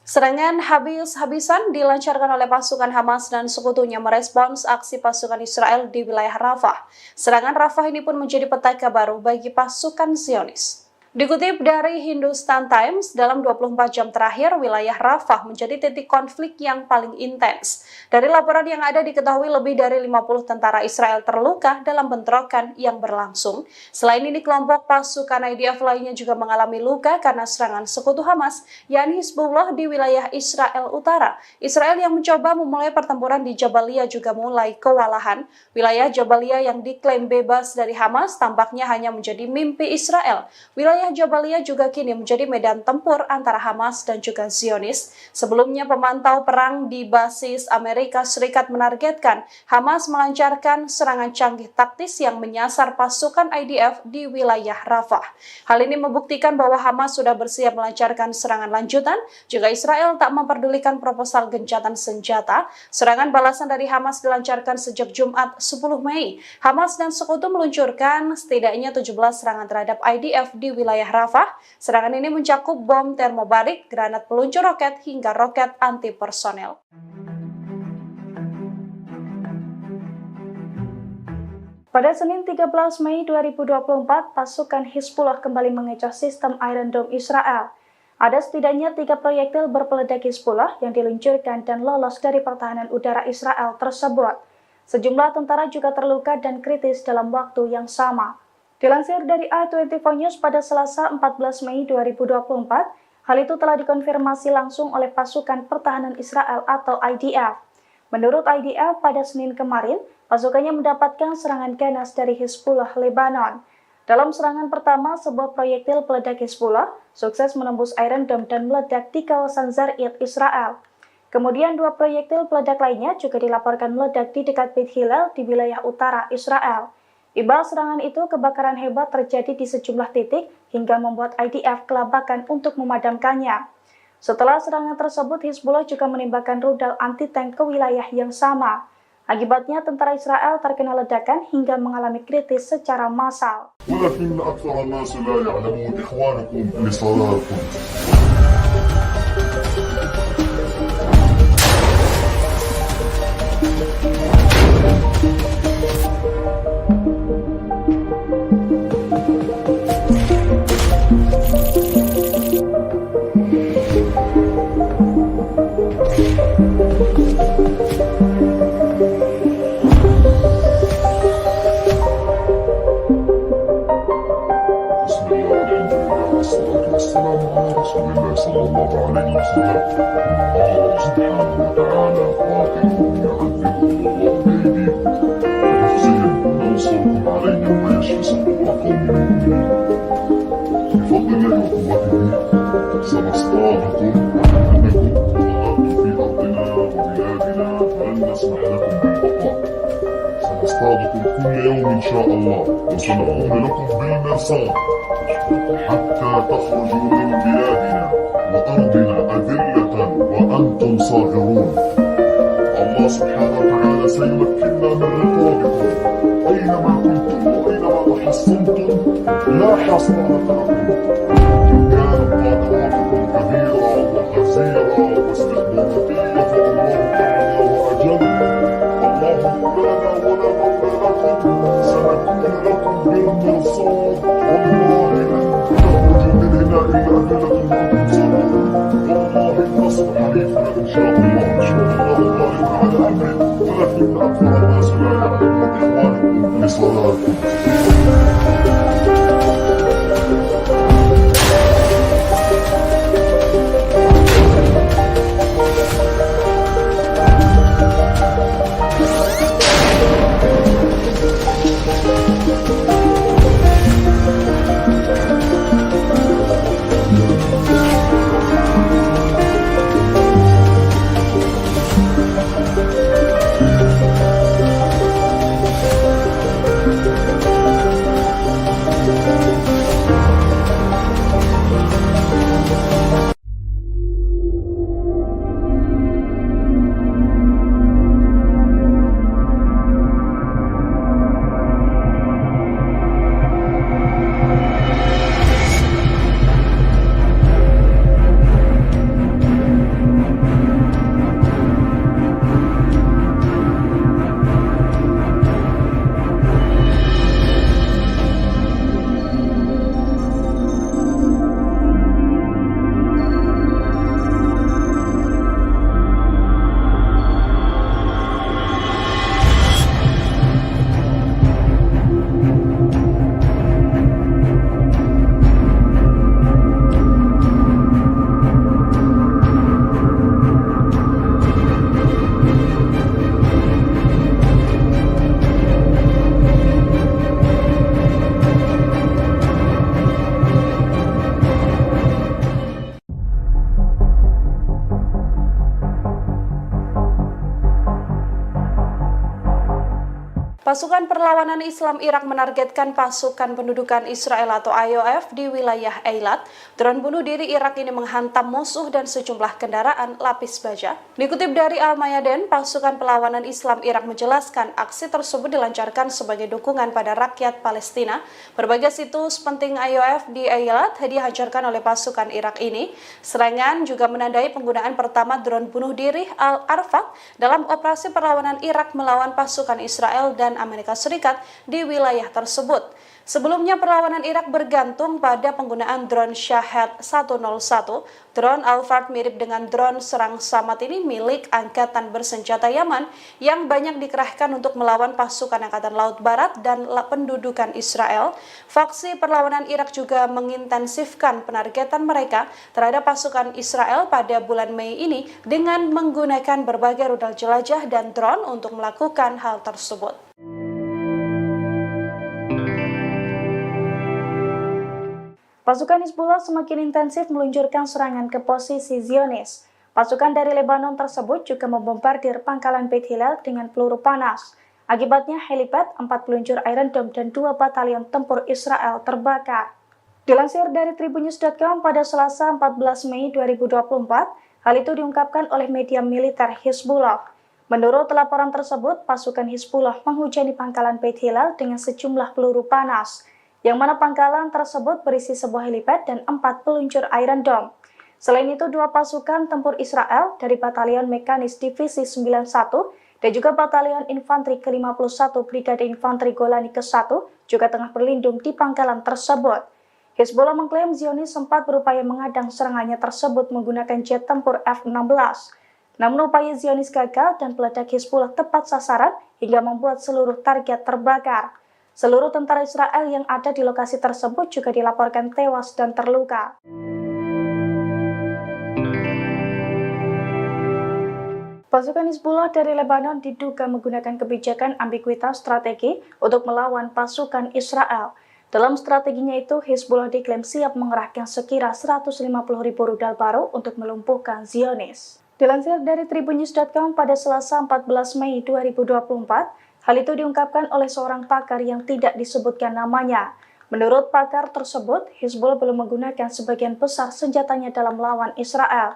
Serangan habis-habisan dilancarkan oleh pasukan Hamas dan sekutunya merespons aksi pasukan Israel di wilayah Rafah. Serangan Rafah ini pun menjadi petaka baru bagi pasukan Zionis. Dikutip dari Hindustan Times, dalam 24 jam terakhir, wilayah Rafah menjadi titik konflik yang paling intens. Dari laporan yang ada diketahui lebih dari 50 tentara Israel terluka dalam bentrokan yang berlangsung. Selain ini, kelompok pasukan IDF lainnya juga mengalami luka karena serangan sekutu Hamas, yakni Hizbullah di wilayah Israel Utara. Israel yang mencoba memulai pertempuran di Jabalia juga mulai kewalahan. Wilayah Jabalia yang diklaim bebas dari Hamas tampaknya hanya menjadi mimpi Israel. Wilayah Jabalia juga kini menjadi medan tempur antara Hamas dan juga Zionis. Sebelumnya, pemantau perang di basis Amerika Serikat menargetkan Hamas melancarkan serangan canggih taktis yang menyasar pasukan IDF di wilayah Rafah. Hal ini membuktikan bahwa Hamas sudah bersiap melancarkan serangan lanjutan jika Israel tak memperdulikan proposal gencatan senjata. Serangan balasan dari Hamas dilancarkan sejak Jumat 10 Mei. Hamas dan sekutu meluncurkan setidaknya 17 serangan terhadap IDF di wilayah Rafah. Serangan ini mencakup bom termobarik, granat peluncur roket, hingga roket anti-personel. Pada Senin 13 Mei 2024, pasukan Hizbullah kembali mengecoh sistem Iron Dome Israel. Ada setidaknya 3 proyektil berpeledak Hizbullah yang diluncurkan dan lolos dari pertahanan udara Israel tersebut. Sejumlah tentara juga terluka dan kritis dalam waktu yang sama. Dilansir dari i24 News pada Selasa 14 Mei 2024, hal itu telah dikonfirmasi langsung oleh pasukan pertahanan Israel atau IDF. Menurut IDF, pada Senin kemarin, pasukannya mendapatkan serangan ganas dari Hizbullah Lebanon. Dalam serangan pertama, sebuah proyektil peledak Hizbullah sukses menembus Iron Dome dan meledak di kawasan Zarid, Israel. Kemudian 2 proyektil peledak lainnya juga dilaporkan meledak di dekat Beit Hillel di wilayah utara Israel. Imbal serangan itu, kebakaran hebat terjadi di sejumlah titik hingga membuat IDF kelabakan untuk memadamkannya. Setelah serangan tersebut, Hizbullah juga menembakkan rudal anti-tank ke wilayah yang sama. Akibatnya, tentara Israel terkena ledakan hingga mengalami kritis secara massal. ولكن أكثر الناس لا يعلمون إخوانكم لصلاتكم. والسلام على رسول الله صلى الله عليه وسلم. الله سبحانه وتعالى قاتلهم يعذبهم الله بأيديكم ويخزيهم وينصركم عليهم ويشفي صدور قوم مؤمنين. بفضل الله وقوته سنصطادكم أنكم ضربتم في أرضنا وبلادنا فلن نسمح لكم بالبقاء. سنصطادكم كل يوم إن شاء الله وسنقوم لكم بالمرصاد حتى تخرجوا من بلادنا وأرضنا أذلة وأنتم صاغرون. الله سبحانه وتعالى سيمكننا من رقابكم أينما كنتم وأينما حصنتم لا حصانة لكم إن كانت قادراتكم كبيرة وغزيرة واستخداماتية فالله أعلى وأجل. الله مولانا ولا مولى لكم، سنكون لكم بالمرصاد. والله لن تخرج من هنا إلا أدلة وأنتم صابرون. والله النصر حليفنا إن شاء الله، إن شاء الله غالب على أمره، ولكن أكثر الناس لا يعلمون. إخوانكم في صلاتكم. Pasukan Perlawanan Islam Irak menargetkan pasukan pendudukan Israel atau IOF di wilayah Eilat. Drone bunuh diri Irak ini menghantam musuh dan sejumlah kendaraan lapis baja. Dikutip dari Al-Mayadin, pasukan Perlawanan Islam Irak menjelaskan aksi tersebut dilancarkan sebagai dukungan pada rakyat Palestina. Berbagai situs penting IOF di Eilat dihancurkan oleh pasukan Irak ini. Serangan juga menandai penggunaan pertama drone bunuh diri Al-Arfaq dalam operasi perlawanan Irak melawan pasukan Israel dan Amerika Serikat di wilayah tersebut. Sebelumnya perlawanan Irak bergantung pada penggunaan drone Shahed 101. Drone Al-Fard mirip dengan drone serang Samad ini milik Angkatan Bersenjata Yaman yang banyak dikerahkan untuk melawan pasukan Angkatan Laut Barat dan pendudukan Israel. Faksi perlawanan Irak juga mengintensifkan penargetan mereka terhadap pasukan Israel pada bulan Mei ini dengan menggunakan berbagai rudal jelajah dan drone untuk melakukan hal tersebut. Pasukan Hizbullah semakin intensif meluncurkan serangan ke posisi Zionis. Pasukan dari Lebanon tersebut juga membombardir pangkalan Beit Hillel dengan peluru panas. Akibatnya helipad, 4 peluncur Iron Dome dan 2 batalion tempur Israel terbakar. Dilansir dari Tribunnews.com pada Selasa 14 Mei 2024, hal itu diungkapkan oleh media militer Hizbullah. Menurut laporan tersebut, pasukan Hizbullah menghujani pangkalan Beit Hillel dengan sejumlah peluru panas, yang mana pangkalan tersebut berisi sebuah helipad dan 4 peluncur Iron Dome. Selain itu, 2 pasukan tempur Israel dari Batalion Mekanis Divisi 91 dan juga Batalion Infanteri ke-51 Brigade Infanteri Golani ke-1 juga tengah berlindung di pangkalan tersebut. Hizbullah mengklaim Zionis sempat berupaya mengadang serangannya tersebut menggunakan jet tempur F-16. Namun upaya Zionis gagal dan peledak Hizbullah tepat sasaran hingga membuat seluruh target terbakar. Seluruh tentara Israel yang ada di lokasi tersebut juga dilaporkan tewas dan terluka. Pasukan Hizbullah dari Lebanon diduga menggunakan kebijakan ambiguitas strategi untuk melawan pasukan Israel. Dalam strateginya itu, Hizbullah diklaim siap mengerahkan sekira 150.000 rudal baru untuk melumpuhkan Zionis. Dilansir dari Tribunnews.com pada Selasa 14 Mei 2024, hal itu diungkapkan oleh seorang pakar yang tidak disebutkan namanya. Menurut pakar tersebut, Hizbullah belum menggunakan sebagian besar senjatanya dalam melawan Israel.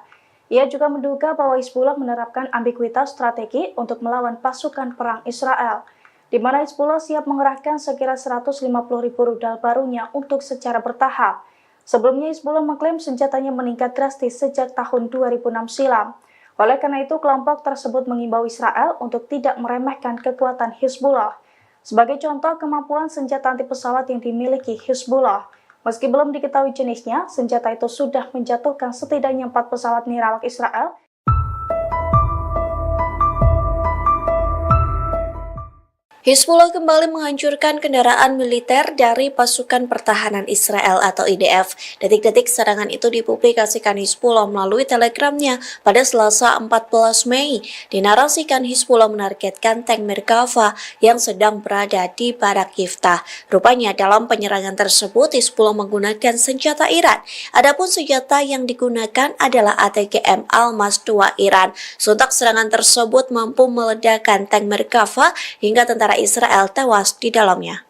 Ia juga menduga bahwa Hizbullah menerapkan ambiguitas strategi untuk melawan pasukan perang Israel. di mana Hizbullah siap mengerahkan sekira 150.000 rudal barunya untuk secara bertahap. Sebelumnya Hizbullah mengklaim senjatanya meningkat drastis sejak tahun 2006 silam. Oleh karena itu, kelompok tersebut mengimbau Israel untuk tidak meremehkan kekuatan Hizbullah. Sebagai contoh, kemampuan senjata anti pesawat yang dimiliki Hizbullah. Meski belum diketahui jenisnya, senjata itu sudah menjatuhkan setidaknya 4 pesawat nirawak Israel. Hizbullah kembali menghancurkan kendaraan militer dari pasukan pertahanan Israel atau IDF. Detik-detik serangan itu dipublikasikan Hizbullah melalui telegramnya pada Selasa 14 Mei. Dinarasikan Hizbullah menargetkan tank Merkava yang sedang berada di Barak Yiftah. Rupanya dalam penyerangan tersebut Hizbullah menggunakan senjata Iran. Adapun senjata yang digunakan adalah ATGM Almas 2 Iran. Sontak serangan tersebut mampu meledakkan tank Merkava hingga tentara Israel tewas di dalamnya.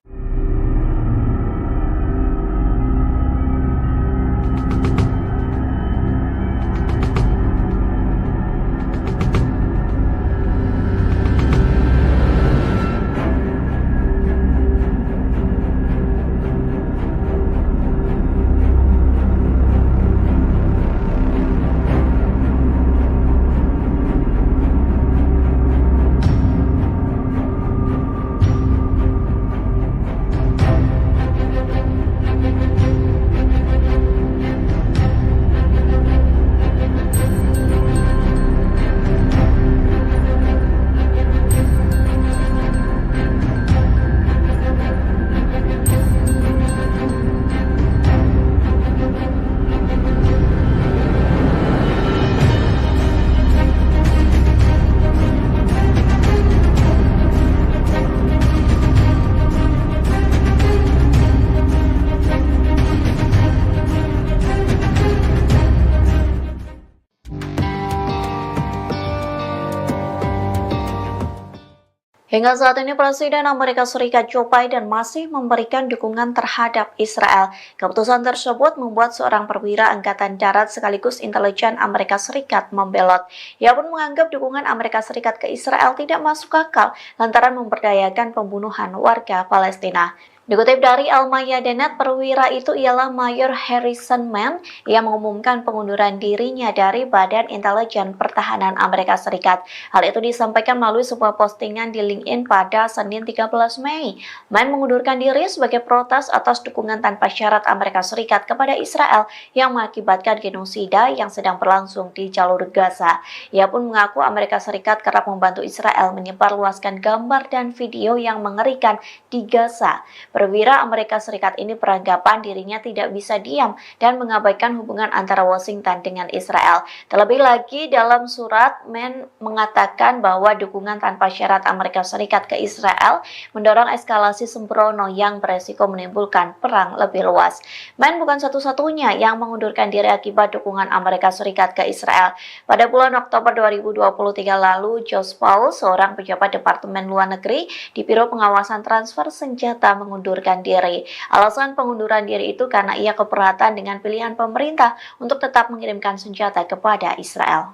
Hingga saat ini Presiden Amerika Serikat Joe Biden masih memberikan dukungan terhadap Israel. Keputusan tersebut membuat seorang perwira Angkatan Darat sekaligus intelijen Amerika Serikat membelot. Ia pun menganggap dukungan Amerika Serikat ke Israel tidak masuk akal lantaran memberdayakan pembunuhan warga Palestina. Dikutip dari Al-Mayadinat, perwira itu ialah Mayor Harrison Mann yang mengumumkan pengunduran dirinya dari Badan Intelijen Pertahanan Amerika Serikat. Hal itu disampaikan melalui sebuah postingan di LinkedIn pada Senin 13 Mei. Mann mengundurkan diri sebagai protes atas dukungan tanpa syarat Amerika Serikat kepada Israel yang mengakibatkan genosida yang sedang berlangsung di jalur Gaza. Ia pun mengaku Amerika Serikat kerap membantu Israel menyebarluaskan gambar dan video yang mengerikan di Gaza. Perwira Amerika Serikat ini beranggapan dirinya tidak bisa diam dan mengabaikan hubungan antara Washington dengan Israel. Terlebih lagi dalam surat, Mann mengatakan bahwa dukungan tanpa syarat Amerika Serikat ke Israel mendorong eskalasi sembrono yang beresiko menimbulkan perang lebih luas. Mann bukan satu-satunya yang mengundurkan diri akibat dukungan Amerika Serikat ke Israel. Pada bulan Oktober 2023 lalu, Josh Paul, seorang pejabat Departemen Luar Negeri di Biro Pengawasan Transfer Senjata, mengundurkan diri. Alasan pengunduran diri itu karena ia keberatan dengan pilihan pemerintah untuk tetap mengirimkan senjata kepada Israel.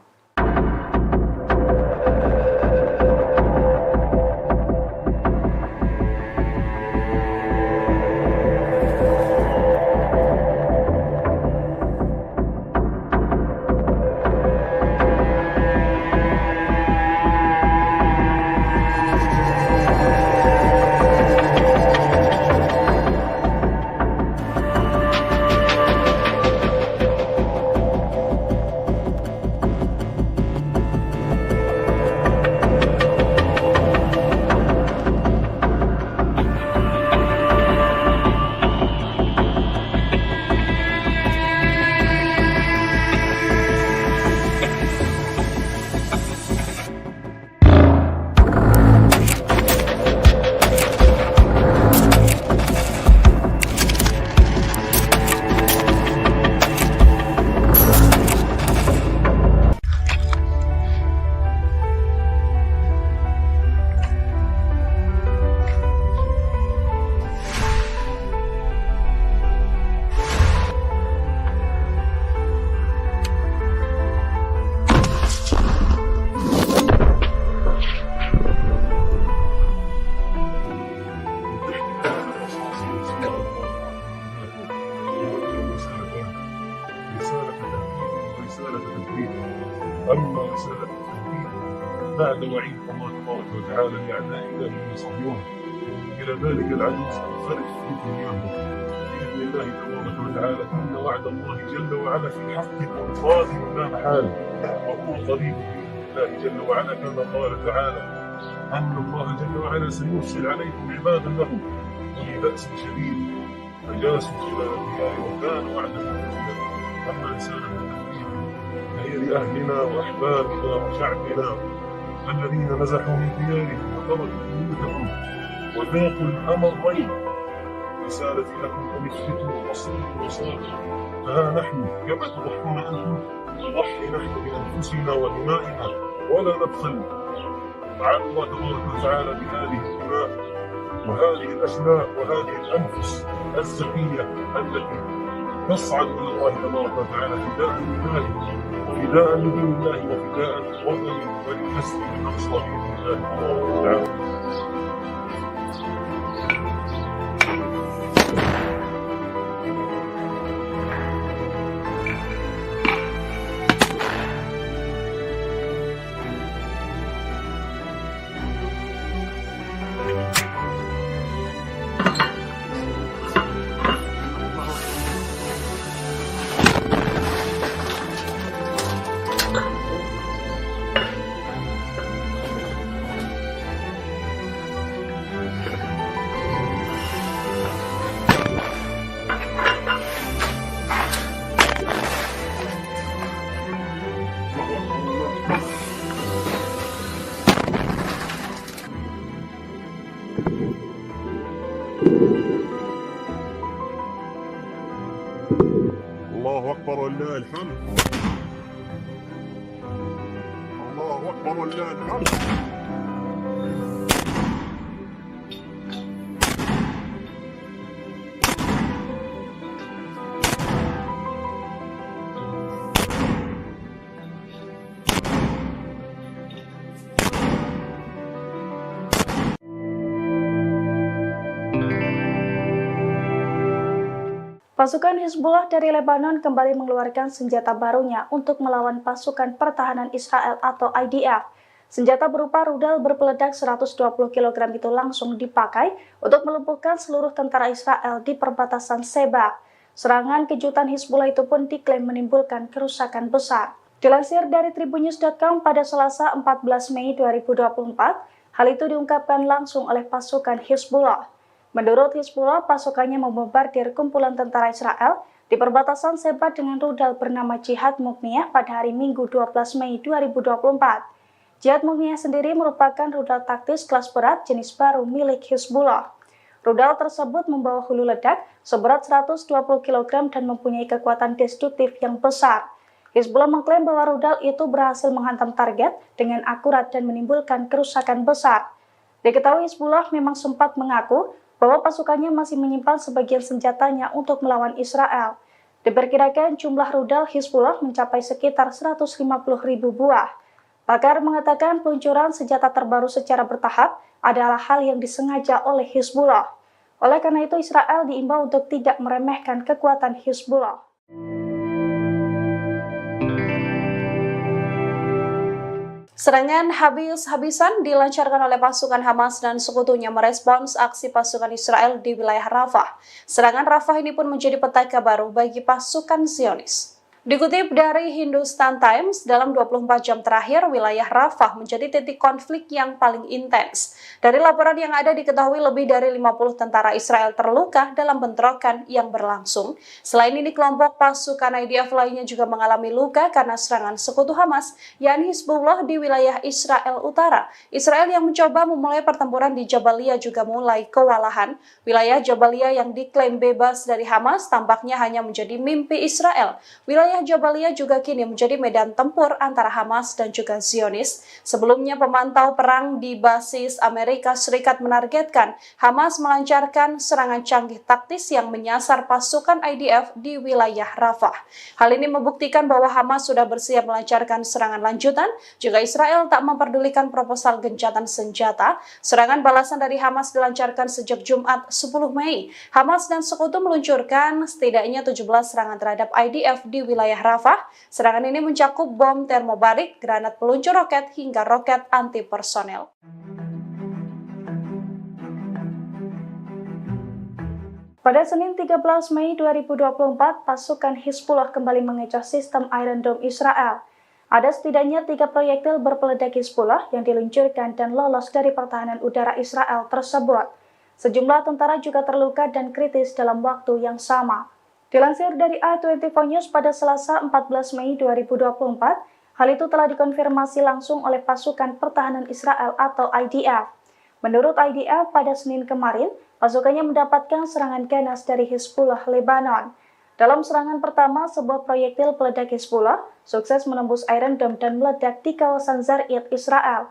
أما رسالة التوحيد بعد وعيد الله تبارك وتعالى لأعداء الله المصابون إلى ذلك العدو سننصرف في دنياهم بإذن الله تبارك وتعالى. إن وعد الله جل وعلا في حق قادم لا محال وهو قريب بإذن الله جل وعلا، كما قال تعالى أن الله جل وعلا سيرسل عليكم عبادا له أولي بأس شديد فجاسوا خلال الديار وكان وعدا مفعولا. أما رسالة التوحيد فهي لأهلنا وأحبابنا وشعبنا الذين نزحوا من ديارهم وتركوا بيوتهم وذاقوا الأمرين. رسالتي لكم أن اثبتوا واصبروا وصابروا، فها نحن كما تضحون أنتم نضحي نحن بأنفسنا ودمائنا ولا نبخل. تعالى الله تبارك وتعالى بهذه الدماء وهذه الأشلاء وهذه الأنفس الزكية التي تصعد إلى الله تبارك وتعالى فداء لله وفداء لدين الله وفداء للوطن وللمسجد الأقصى بإذن الله تبارك وتعالى. الله أكبر ولله الحمد. الله أكبر ولله الحمد. Pasukan Hizbullah dari Lebanon kembali mengeluarkan senjata barunya untuk melawan pasukan pertahanan Israel atau IDF. Senjata berupa rudal berpeledak 120 kg itu langsung dipakai untuk melumpuhkan seluruh tentara Israel di perbatasan Sheba. Serangan kejutan Hizbullah itu pun diklaim menimbulkan kerusakan besar. Dilansir dari tribunnews.com pada Selasa 14 Mei 2024, hal itu diungkapkan langsung oleh pasukan Hizbullah. Menurut Hizbullah, pasukannya membombardir kumpulan tentara Israel di perbatasan Sheba dengan rudal bernama Jihad Mukniyah pada hari Minggu 12 Mei 2024. Jihad Mukniyah sendiri merupakan rudal taktis kelas berat jenis baru milik Hizbullah. Rudal tersebut membawa hulu ledak seberat 120 kg dan mempunyai kekuatan destruktif yang besar. Hizbullah mengklaim bahwa rudal itu berhasil menghantam target dengan akurat dan menimbulkan kerusakan besar. Diketahui Hizbullah memang sempat mengaku bahwa pasukannya masih menyimpan sebagian senjatanya untuk melawan Israel. Diperkirakan jumlah rudal Hizbullah mencapai sekitar 150.000 buah. Pakar mengatakan peluncuran senjata terbaru secara bertahap adalah hal yang disengaja oleh Hizbullah. Oleh karena itu, Israel diimbau untuk tidak meremehkan kekuatan Hizbullah. Serangan habis-habisan dilancarkan oleh pasukan Hamas dan sekutunya merespons aksi pasukan Israel di wilayah Rafah. Serangan Rafah ini pun menjadi petaka baru bagi pasukan Zionis. Dikutip dari Hindustan Times, dalam 24 jam terakhir, wilayah Rafah menjadi titik konflik yang paling intens. Dari laporan yang ada diketahui lebih dari 50 tentara Israel terluka dalam bentrokan yang berlangsung. Selain ini, kelompok pasukan IDF lainnya juga mengalami luka karena serangan sekutu Hamas, yakni Hizbullah di wilayah Israel Utara. Israel yang mencoba memulai pertempuran di Jabalia juga mulai kewalahan. Wilayah Jabalia yang diklaim bebas dari Hamas tampaknya hanya menjadi mimpi Israel. Wilayah Jabalia juga kini menjadi medan tempur antara Hamas dan juga Zionis. Sebelumnya, pemantau perang di basis Amerika Serikat menargetkan Hamas melancarkan serangan canggih taktis yang menyasar pasukan IDF di wilayah Rafah. Hal ini membuktikan bahwa Hamas sudah bersiap melancarkan serangan lanjutan jika Israel tak memperdulikan proposal gencatan senjata. Serangan balasan dari Hamas dilancarkan sejak Jumat 10 Mei. Hamas dan sekutu meluncurkan setidaknya 17 serangan terhadap IDF di wilayah wilayah Rafah. Serangan ini mencakup bom termobarik, granat peluncur roket, hingga roket anti-personel. Pada Senin 13 Mei 2024, pasukan Hizbullah kembali mengecoh sistem Iron Dome Israel. Ada setidaknya 3 proyektil berpeledak Hizbullah yang diluncurkan dan lolos dari pertahanan udara Israel tersebut. Sejumlah tentara juga terluka dan kritis dalam waktu yang sama. Dilansir dari A24 News pada Selasa 14 Mei 2024, hal itu telah dikonfirmasi langsung oleh pasukan pertahanan Israel atau IDF. Menurut IDF, pada Senin kemarin, pasukannya mendapatkan serangan ganas dari Hizbullah Lebanon. Dalam serangan pertama, sebuah proyektil peledak Hizbullah sukses menembus Iron Dome dan meledak di kawasan Zarid, Israel.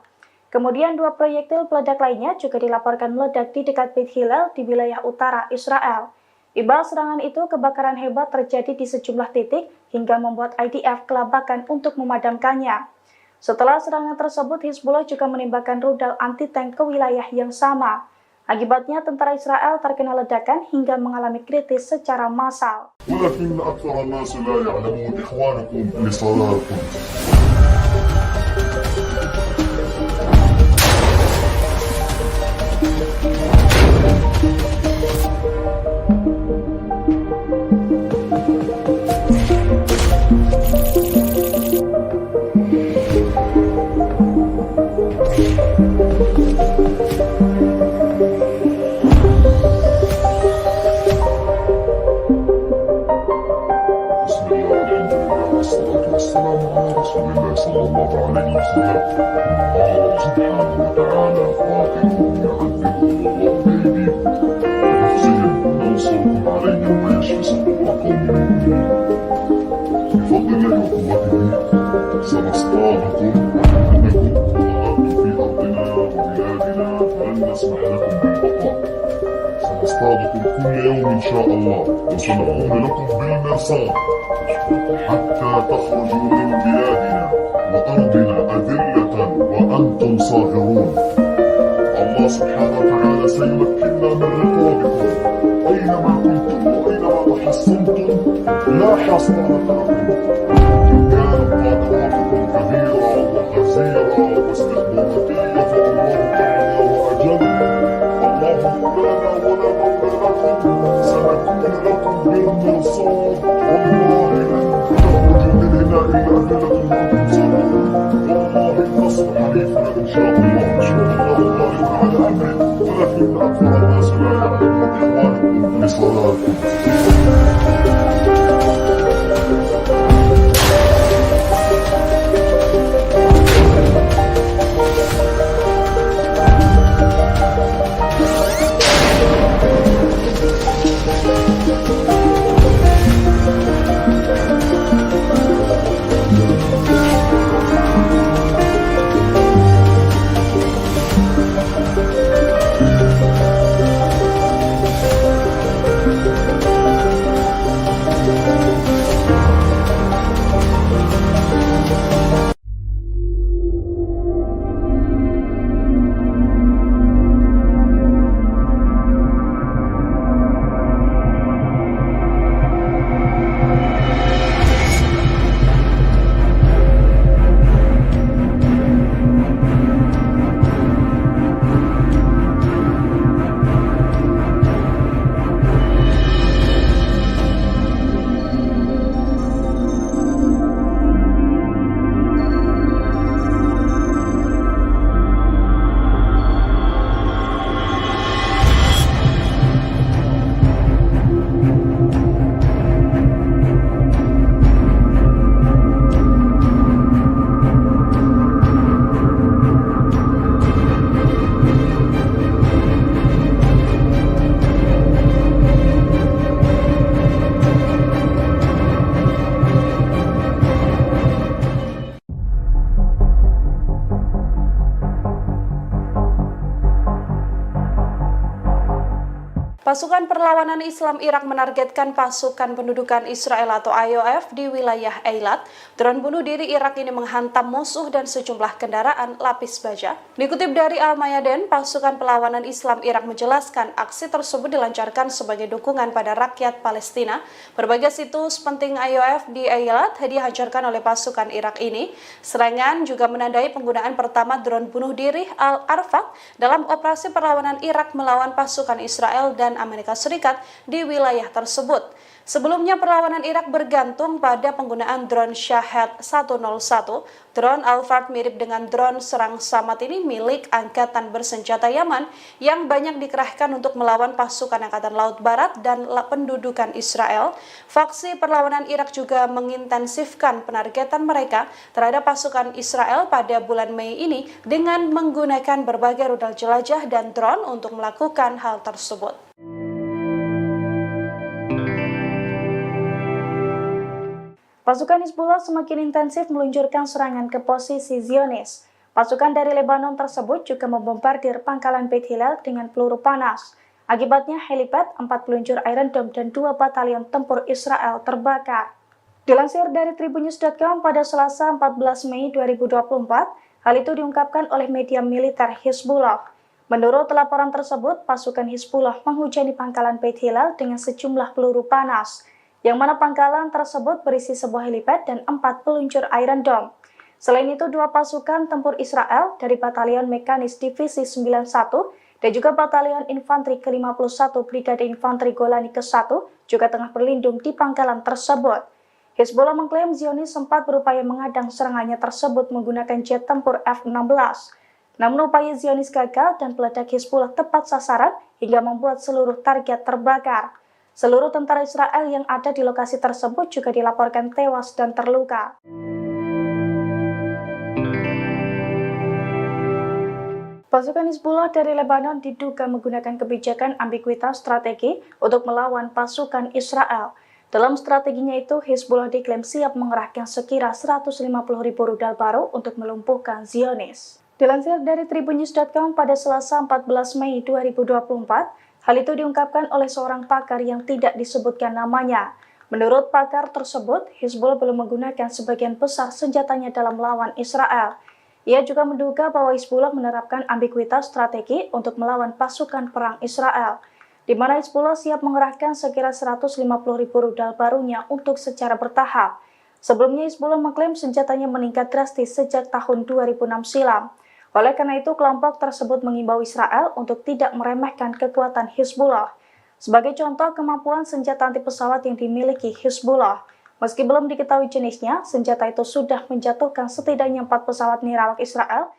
Kemudian 2 proyektil peledak lainnya juga dilaporkan meledak di dekat Beit Hillel di wilayah utara Israel. Imbas serangan itu, kebakaran hebat terjadi di sejumlah titik hingga membuat IDF kelabakan untuk memadamkannya. Setelah serangan tersebut, Hizbullah juga menembakkan rudal anti-tank ke wilayah yang sama. Akibatnya, tentara Israel terkena ledakan hingga mengalami kritis secara massal. ولكن أكثر الناس لا يعلمون إخوانكم لصلاتكم. والسلام على رسول الله صلى الله عليه وسلم. الله سبحانه وتعالى قاتلهم يعذبهم الله بأيديهم بنفسهم ينصركم عليهم ويشفي صدور قوم مؤمنين. بفضل الله وقوته سنصطادكم وإنكم ضربتم في أرضنا وبلادنا فلن نسمح لكم بالبقاء. سنصطادكم كل يوم إن شاء الله وسنقوم لكم بالمرصاد حتى تخرجوا من بلادنا وأرضنا أذلة وأنتم صاغرون. الله سبحانه وتعالى سيمكننا من رقابكم أينما كنتم وأينما تحصنتم لا حصانة لكم. إن كانت قادراتكم كبيرة وغزيرة واستخداماتية فالله أعلى وأجل. الله مولانا ولا مولى لكم. سنكون لكم بالمرصاد والله لن تخرج من هنا إلا أذلة وأنتم صاغرون. والله النصر حليفنا إن شاء الله. إن شاء الله غالب على أمره ولكن أكثر الناس لا يعلمون إخوانكم لصلاتكم. Pasukan Perlawanan Islam Irak menargetkan pasukan pendudukan Israel atau IOF di wilayah Eilat. Drone bunuh diri Irak ini menghantam musuh dan sejumlah kendaraan lapis baja. Dikutip dari Al-Mayadin, pasukan Perlawanan Islam Irak menjelaskan aksi tersebut dilancarkan sebagai dukungan pada rakyat Palestina. Berbagai situs penting IOF di Eilat dihancurkan oleh pasukan Irak ini. Serangan juga menandai penggunaan pertama drone bunuh diri Al-Arfaq dalam operasi perlawanan Irak melawan pasukan Israel dan Amerika Serikat di wilayah tersebut. Sebelumnya perlawanan Irak bergantung pada penggunaan drone Shahed 101. Drone Al-Fard mirip dengan drone serang Samad ini milik Angkatan Bersenjata Yaman yang banyak dikerahkan untuk melawan pasukan Angkatan Laut Barat dan pendudukan Israel. Faksi perlawanan Irak juga mengintensifkan penargetan mereka terhadap pasukan Israel pada bulan Mei ini dengan menggunakan berbagai rudal jelajah dan drone untuk melakukan hal tersebut. Pasukan Hizbullah semakin intensif meluncurkan serangan ke posisi Zionis. Pasukan dari Lebanon tersebut juga membombardir pangkalan Beit Hillel dengan peluru panas. Akibatnya helipad, 4 peluncur Iron Dome dan 2 batalion tempur Israel terbakar. Dilansir dari Tribunnews.com pada Selasa 14 Mei 2024, hal itu diungkapkan oleh media militer Hizbullah. Menurut laporan tersebut, pasukan Hizbullah menghujani pangkalan Beit Hillel dengan sejumlah peluru panas, yang mana pangkalan tersebut berisi sebuah helipad dan 4 peluncur Iron Dome. Selain itu, 2 pasukan tempur Israel dari Batalion Mekanis Divisi 91 dan juga Batalion Infanteri ke-51 Brigade Infanteri Golani ke-1 juga tengah berlindung di pangkalan tersebut. Hizbullah mengklaim Zionis sempat berupaya mengadang serangannya tersebut menggunakan jet tempur F-16. Namun upaya Zionis gagal dan peledak Hizbullah tepat sasaran hingga membuat seluruh target terbakar. Seluruh tentara Israel yang ada di lokasi tersebut juga dilaporkan tewas dan terluka. Pasukan Hizbullah dari Lebanon diduga menggunakan kebijakan ambiguitas strategi untuk melawan pasukan Israel. Dalam strateginya itu, Hizbullah diklaim siap mengerahkan sekira 150.000 rudal baru untuk melumpuhkan Zionis. Dilansir dari Tribunnews.com pada Selasa 14 Mei 2024, hal itu diungkapkan oleh seorang pakar yang tidak disebutkan namanya. Menurut pakar tersebut, Hizbullah belum menggunakan sebagian besar senjatanya dalam melawan Israel. Ia juga menduga bahwa Hizbullah menerapkan ambiguitas strategi untuk melawan pasukan perang Israel, di mana Hizbullah siap mengerahkan sekira 150.000 rudal barunya untuk secara bertahap. Sebelumnya Hizbullah mengklaim senjatanya meningkat drastis sejak tahun 2006 silam. Oleh karena itu, kelompok tersebut mengimbau Israel untuk tidak meremehkan kekuatan Hizbullah. Sebagai contoh, kemampuan senjata anti pesawat yang dimiliki Hizbullah. Meski belum diketahui jenisnya, senjata itu sudah menjatuhkan setidaknya 4 pesawat nirawak Israel.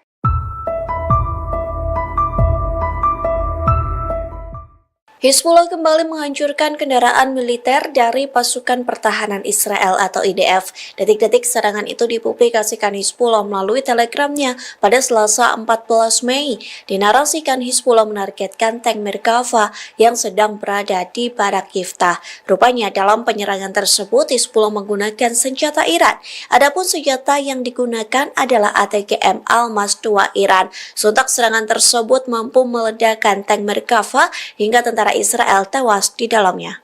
Hizbullah kembali menghancurkan kendaraan militer dari pasukan pertahanan Israel atau IDF. Detik-detik serangan itu dipublikasikan Hizbullah melalui telegramnya pada Selasa 14 Mei. Dinarasikan Hizbullah menargetkan tank Merkava yang sedang berada di Barak Yiftah. Rupanya dalam penyerangan tersebut Hizbullah menggunakan senjata Iran. Adapun senjata yang digunakan adalah ATGM Almas 2 Iran. Sontak serangan tersebut mampu meledakkan tank Merkava hingga tentara Israel tewas di dalamnya.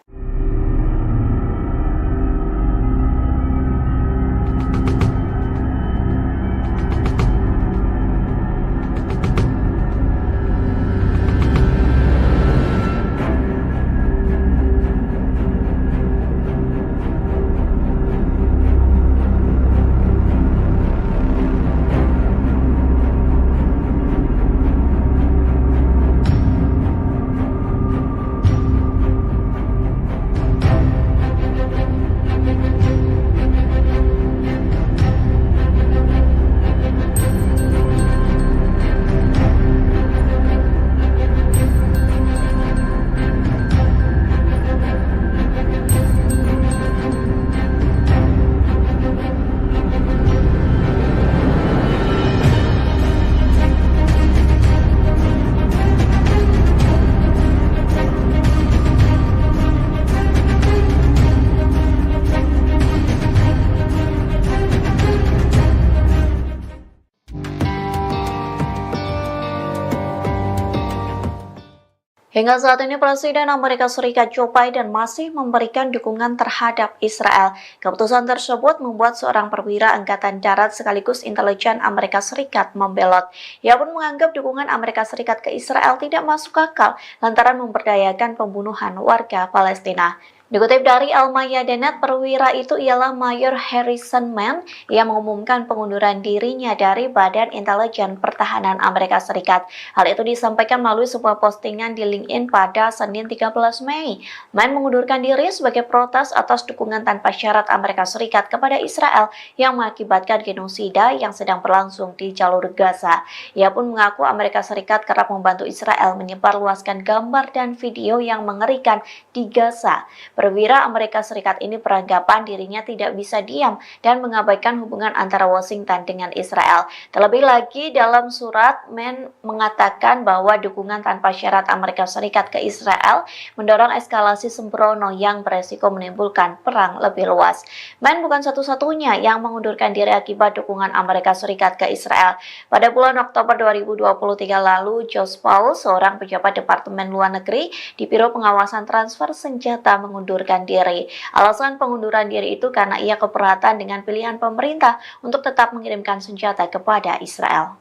Hingga saat ini Presiden Amerika Serikat Joe Biden masih memberikan dukungan terhadap Israel. Keputusan tersebut membuat seorang perwira Angkatan Darat sekaligus intelijen Amerika Serikat membelot. Ia pun menganggap dukungan Amerika Serikat ke Israel tidak masuk akal lantaran memberdayakan pembunuhan warga Palestina. Dikutip dari Al-Mayadinat, perwira itu ialah Mayor Harrison Mann yang mengumumkan pengunduran dirinya dari Badan Intelijen Pertahanan Amerika Serikat. Hal itu disampaikan melalui sebuah postingan di LinkedIn pada Senin 13 Mei. Mann mengundurkan diri sebagai protes atas dukungan tanpa syarat Amerika Serikat kepada Israel yang mengakibatkan genosida yang sedang berlangsung di jalur Gaza. Ia pun mengaku Amerika Serikat kerap membantu Israel menyebarluaskan gambar dan video yang mengerikan di Gaza. Perwira Amerika Serikat ini beranggapan dirinya tidak bisa diam dan mengabaikan hubungan antara Washington dengan Israel. Terlebih lagi dalam surat, Mann mengatakan bahwa dukungan tanpa syarat Amerika Serikat ke Israel mendorong eskalasi sembrono yang beresiko menimbulkan perang lebih luas. Mann bukan satu-satunya yang mengundurkan diri akibat dukungan Amerika Serikat ke Israel. Pada bulan Oktober 2023 lalu, Josh Paul, seorang pejabat Departemen Luar Negeri di Biro Pengawasan Transfer Senjata, mengundurkan diri. Alasan pengunduran diri itu karena ia keberatan dengan pilihan pemerintah untuk tetap mengirimkan senjata kepada Israel.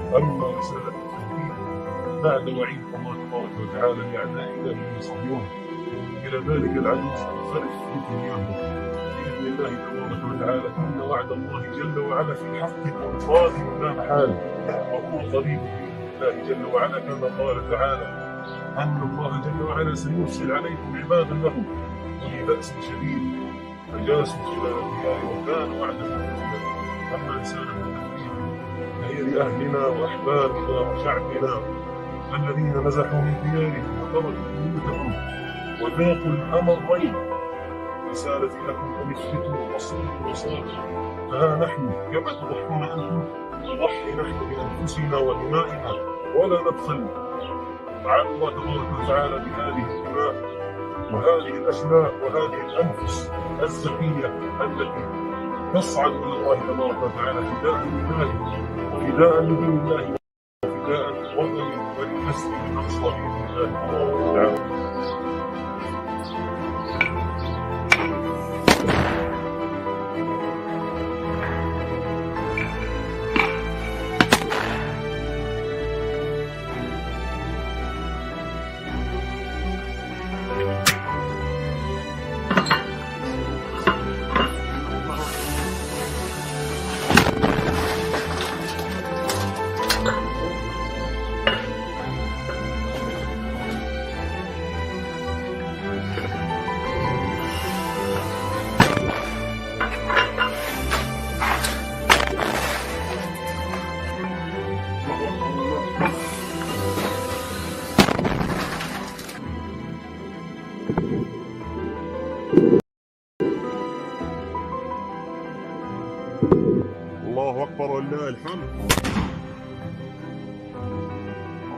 أما رسالة التوحيد بعد وعيد الله تبارك وتعالى لأعدائنا الذين يصدون إلى ذلك العدو سننصرف بدنياهم بإذن الله تبارك وتعالى. إن وعد الله جل وعلا في حق وقادم لا محال وهو قريب بإذن الله جل وعلا كما قال تعالى أن الله جل وعلا سيرسل عليكم عبادا له أولي بأس شديد فجاسوا خلال الديار وكان وعدا مفعولا. أما رسالة التوحيد فهي لأهلنا وأحبابنا وشعبنا الذين نزحوا من ديارهم وتركوا بيوتهم وذاقوا الأمرين. رسالتي لكم أن اثبتوا واصبروا وصابروا فها نحن كما تضحون أنتم نضحي نحن بأنفسنا ودمائنا ولا نبخل. تعالى الله تبارك وتعالى بهذه الدماء وهذه الأشلاء وهذه الأنفس الزكية التي تصعد إلى الله تبارك وتعالى فداء لله وفداء لدين الله وفداء لوطن ولنسل الأقصى بإذن الله تبارك وتعالى. الله أكبر ولله الحمد.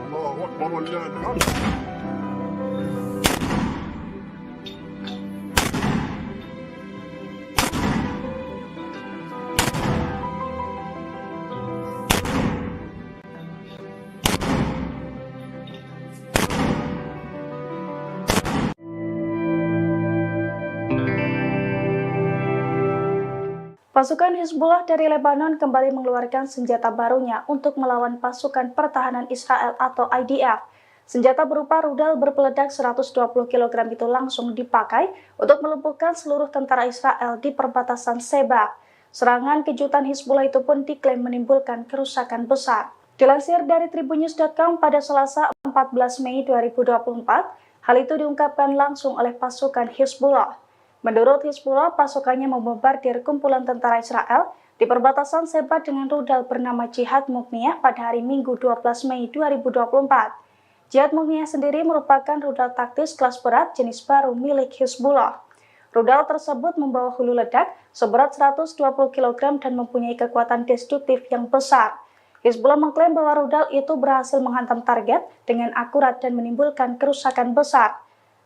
الله أكبر ولله الحمد. Pasukan Hizbullah dari Lebanon kembali mengeluarkan senjata barunya untuk melawan pasukan pertahanan Israel atau IDF. Senjata berupa rudal berpeledak 120 kg itu langsung dipakai untuk melumpuhkan seluruh tentara Israel di perbatasan Sheba. Serangan kejutan Hizbullah itu pun diklaim menimbulkan kerusakan besar. Dilansir dari Tribunnews.com pada Selasa 14 Mei 2024, hal itu diungkapkan langsung oleh pasukan Hizbullah. Menurut Hizbullah, pasukannya membombardir kumpulan tentara Israel di perbatasan Sheba dengan rudal bernama Jihad Mukniyah pada hari Minggu 12 Mei 2024. Jihad Mukniyah sendiri merupakan rudal taktis kelas berat jenis baru milik Hizbullah. Rudal tersebut membawa hulu ledak seberat 120 kg dan mempunyai kekuatan destruktif yang besar. Hizbullah mengklaim bahwa rudal itu berhasil menghantam target dengan akurat dan menimbulkan kerusakan besar.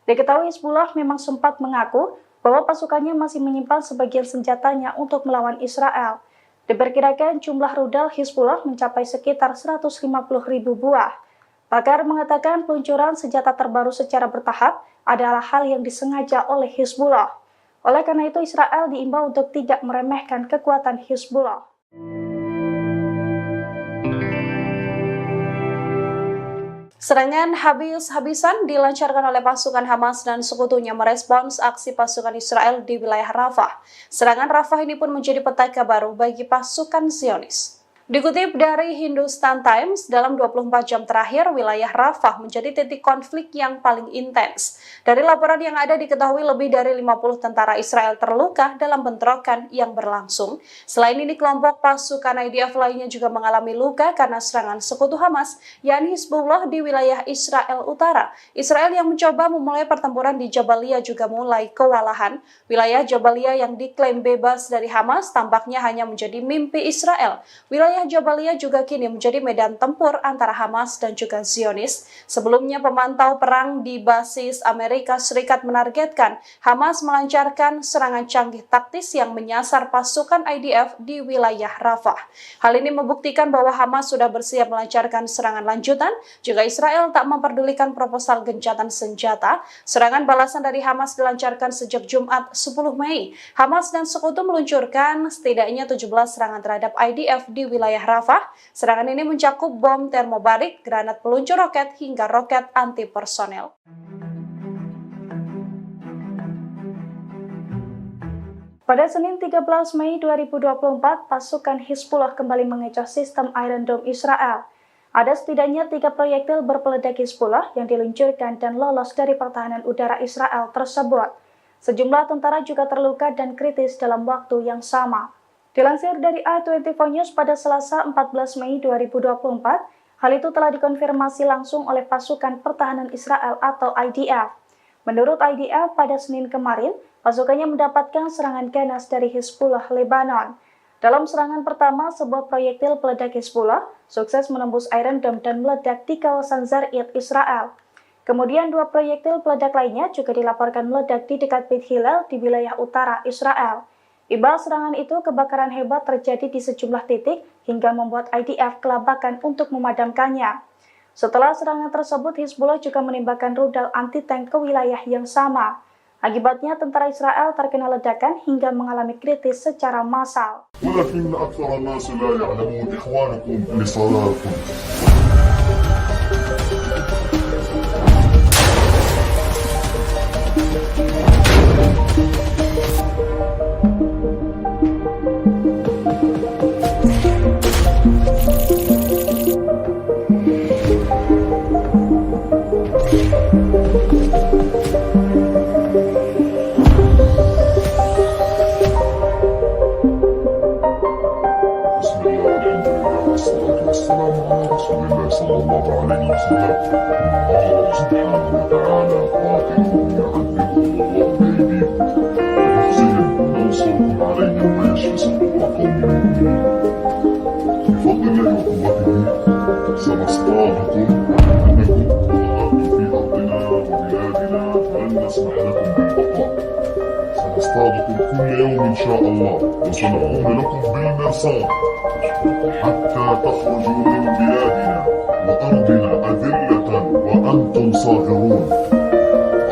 Diketahui Hizbullah memang sempat mengaku bahwa pasukannya masih menyimpan sebagian senjatanya untuk melawan Israel. Diperkirakan jumlah rudal Hizbullah mencapai sekitar 150.000 buah. Pakar mengatakan peluncuran senjata terbaru secara bertahap adalah hal yang disengaja oleh Hizbullah. Oleh karena itu, Israel diimbau untuk tidak meremehkan kekuatan Hizbullah. Serangan habis-habisan dilancarkan oleh pasukan Hamas dan sekutunya merespons aksi pasukan Israel di wilayah Rafah. Serangan Rafah ini pun menjadi petaka baru bagi pasukan Zionis. Dikutip dari Hindustan Times, dalam 24 jam terakhir, wilayah Rafah menjadi titik konflik yang paling intens. Dari laporan yang ada diketahui lebih dari 50 tentara Israel terluka dalam bentrokan yang berlangsung. Selain ini, kelompok pasukan IDF lainnya juga mengalami luka karena serangan sekutu Hamas, yakni Hizbullah di wilayah Israel Utara. Israel yang mencoba memulai pertempuran di Jabalia juga mulai kewalahan. Wilayah Jabalia yang diklaim bebas dari Hamas tampaknya hanya menjadi mimpi Israel. Wilayah Jabalia juga kini menjadi medan tempur antara Hamas dan juga Zionis. Sebelumnya, pemantau perang di basis Amerika Serikat menargetkan Hamas melancarkan serangan canggih taktis yang menyasar pasukan IDF di wilayah Rafah. Hal ini membuktikan bahwa Hamas sudah bersiap melancarkan serangan lanjutan jika Israel tak memperdulikan proposal gencatan senjata. Serangan balasan dari Hamas dilancarkan sejak Jumat 10 Mei. Hamas dan sekutu meluncurkan setidaknya 17 serangan terhadap IDF di wilayah Rafah. Serangan ini mencakup bom termobarik, granat peluncur roket, hingga roket anti-personel. Pada Senin 13 Mei 2024, pasukan Hizbullah kembali mengecoh sistem Iron Dome Israel. Ada setidaknya 3 proyektil berpeledak Hizbullah yang diluncurkan dan lolos dari pertahanan udara Israel tersebut. Sejumlah tentara juga terluka dan kritis dalam waktu yang sama. Dilansir dari A24 News pada Selasa 14 Mei 2024, hal itu telah dikonfirmasi langsung oleh pasukan pertahanan Israel atau IDF. Menurut IDF, pada Senin kemarin, pasukannya mendapatkan serangan ganas dari Hizbullah Lebanon. Dalam serangan pertama, sebuah proyektil peledak Hizbullah sukses menembus Iron Dome dan meledak di kawasan Zarid, Israel. Kemudian 2 proyektil peledak lainnya juga dilaporkan meledak di dekat Beit Hillel di wilayah utara Israel. Imbas serangan itu, kebakaran hebat terjadi di sejumlah titik hingga membuat IDF kelabakan untuk memadamkannya. Setelah serangan tersebut, Hizbullah juga menembakkan rudal anti-tank ke wilayah yang sama. Akibatnya, tentara Israel terkena ledakan hingga mengalami kritis secara massal. ولكن أكثر الناس لا يعلمون إخوانكم لصلاتكم. سنصطادكم كل يوم إن شاء الله وسنعود لكم بالمرصاد حتى تخرجوا من بلادنا وأرضنا أذلة وأنتم صاغرون.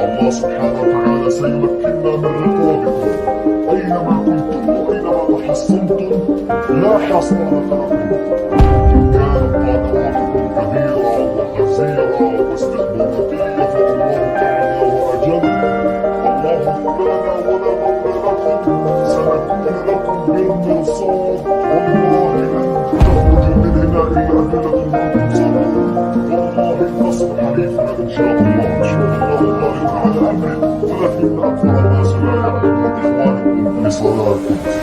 الله سبحانه وتعالى سيمكننا من رقابكم أينما كنتم وأينما تحرصتم خصمتم لا حصانة لكم إن كانت طامعاتكم كبيرة وخزيرة واستكباراتية فالله أعلى وأجل الله مولانا ولا مولى لكم سنكون لكم بالمرصاد والله لن تخرج من هنا إلا أدلة وأنتم صابرون والله النصر حليفنا إن شاء الله الله على أمره ولكن أكثر الناس لا يعلمون إخوانكم في صلاتكم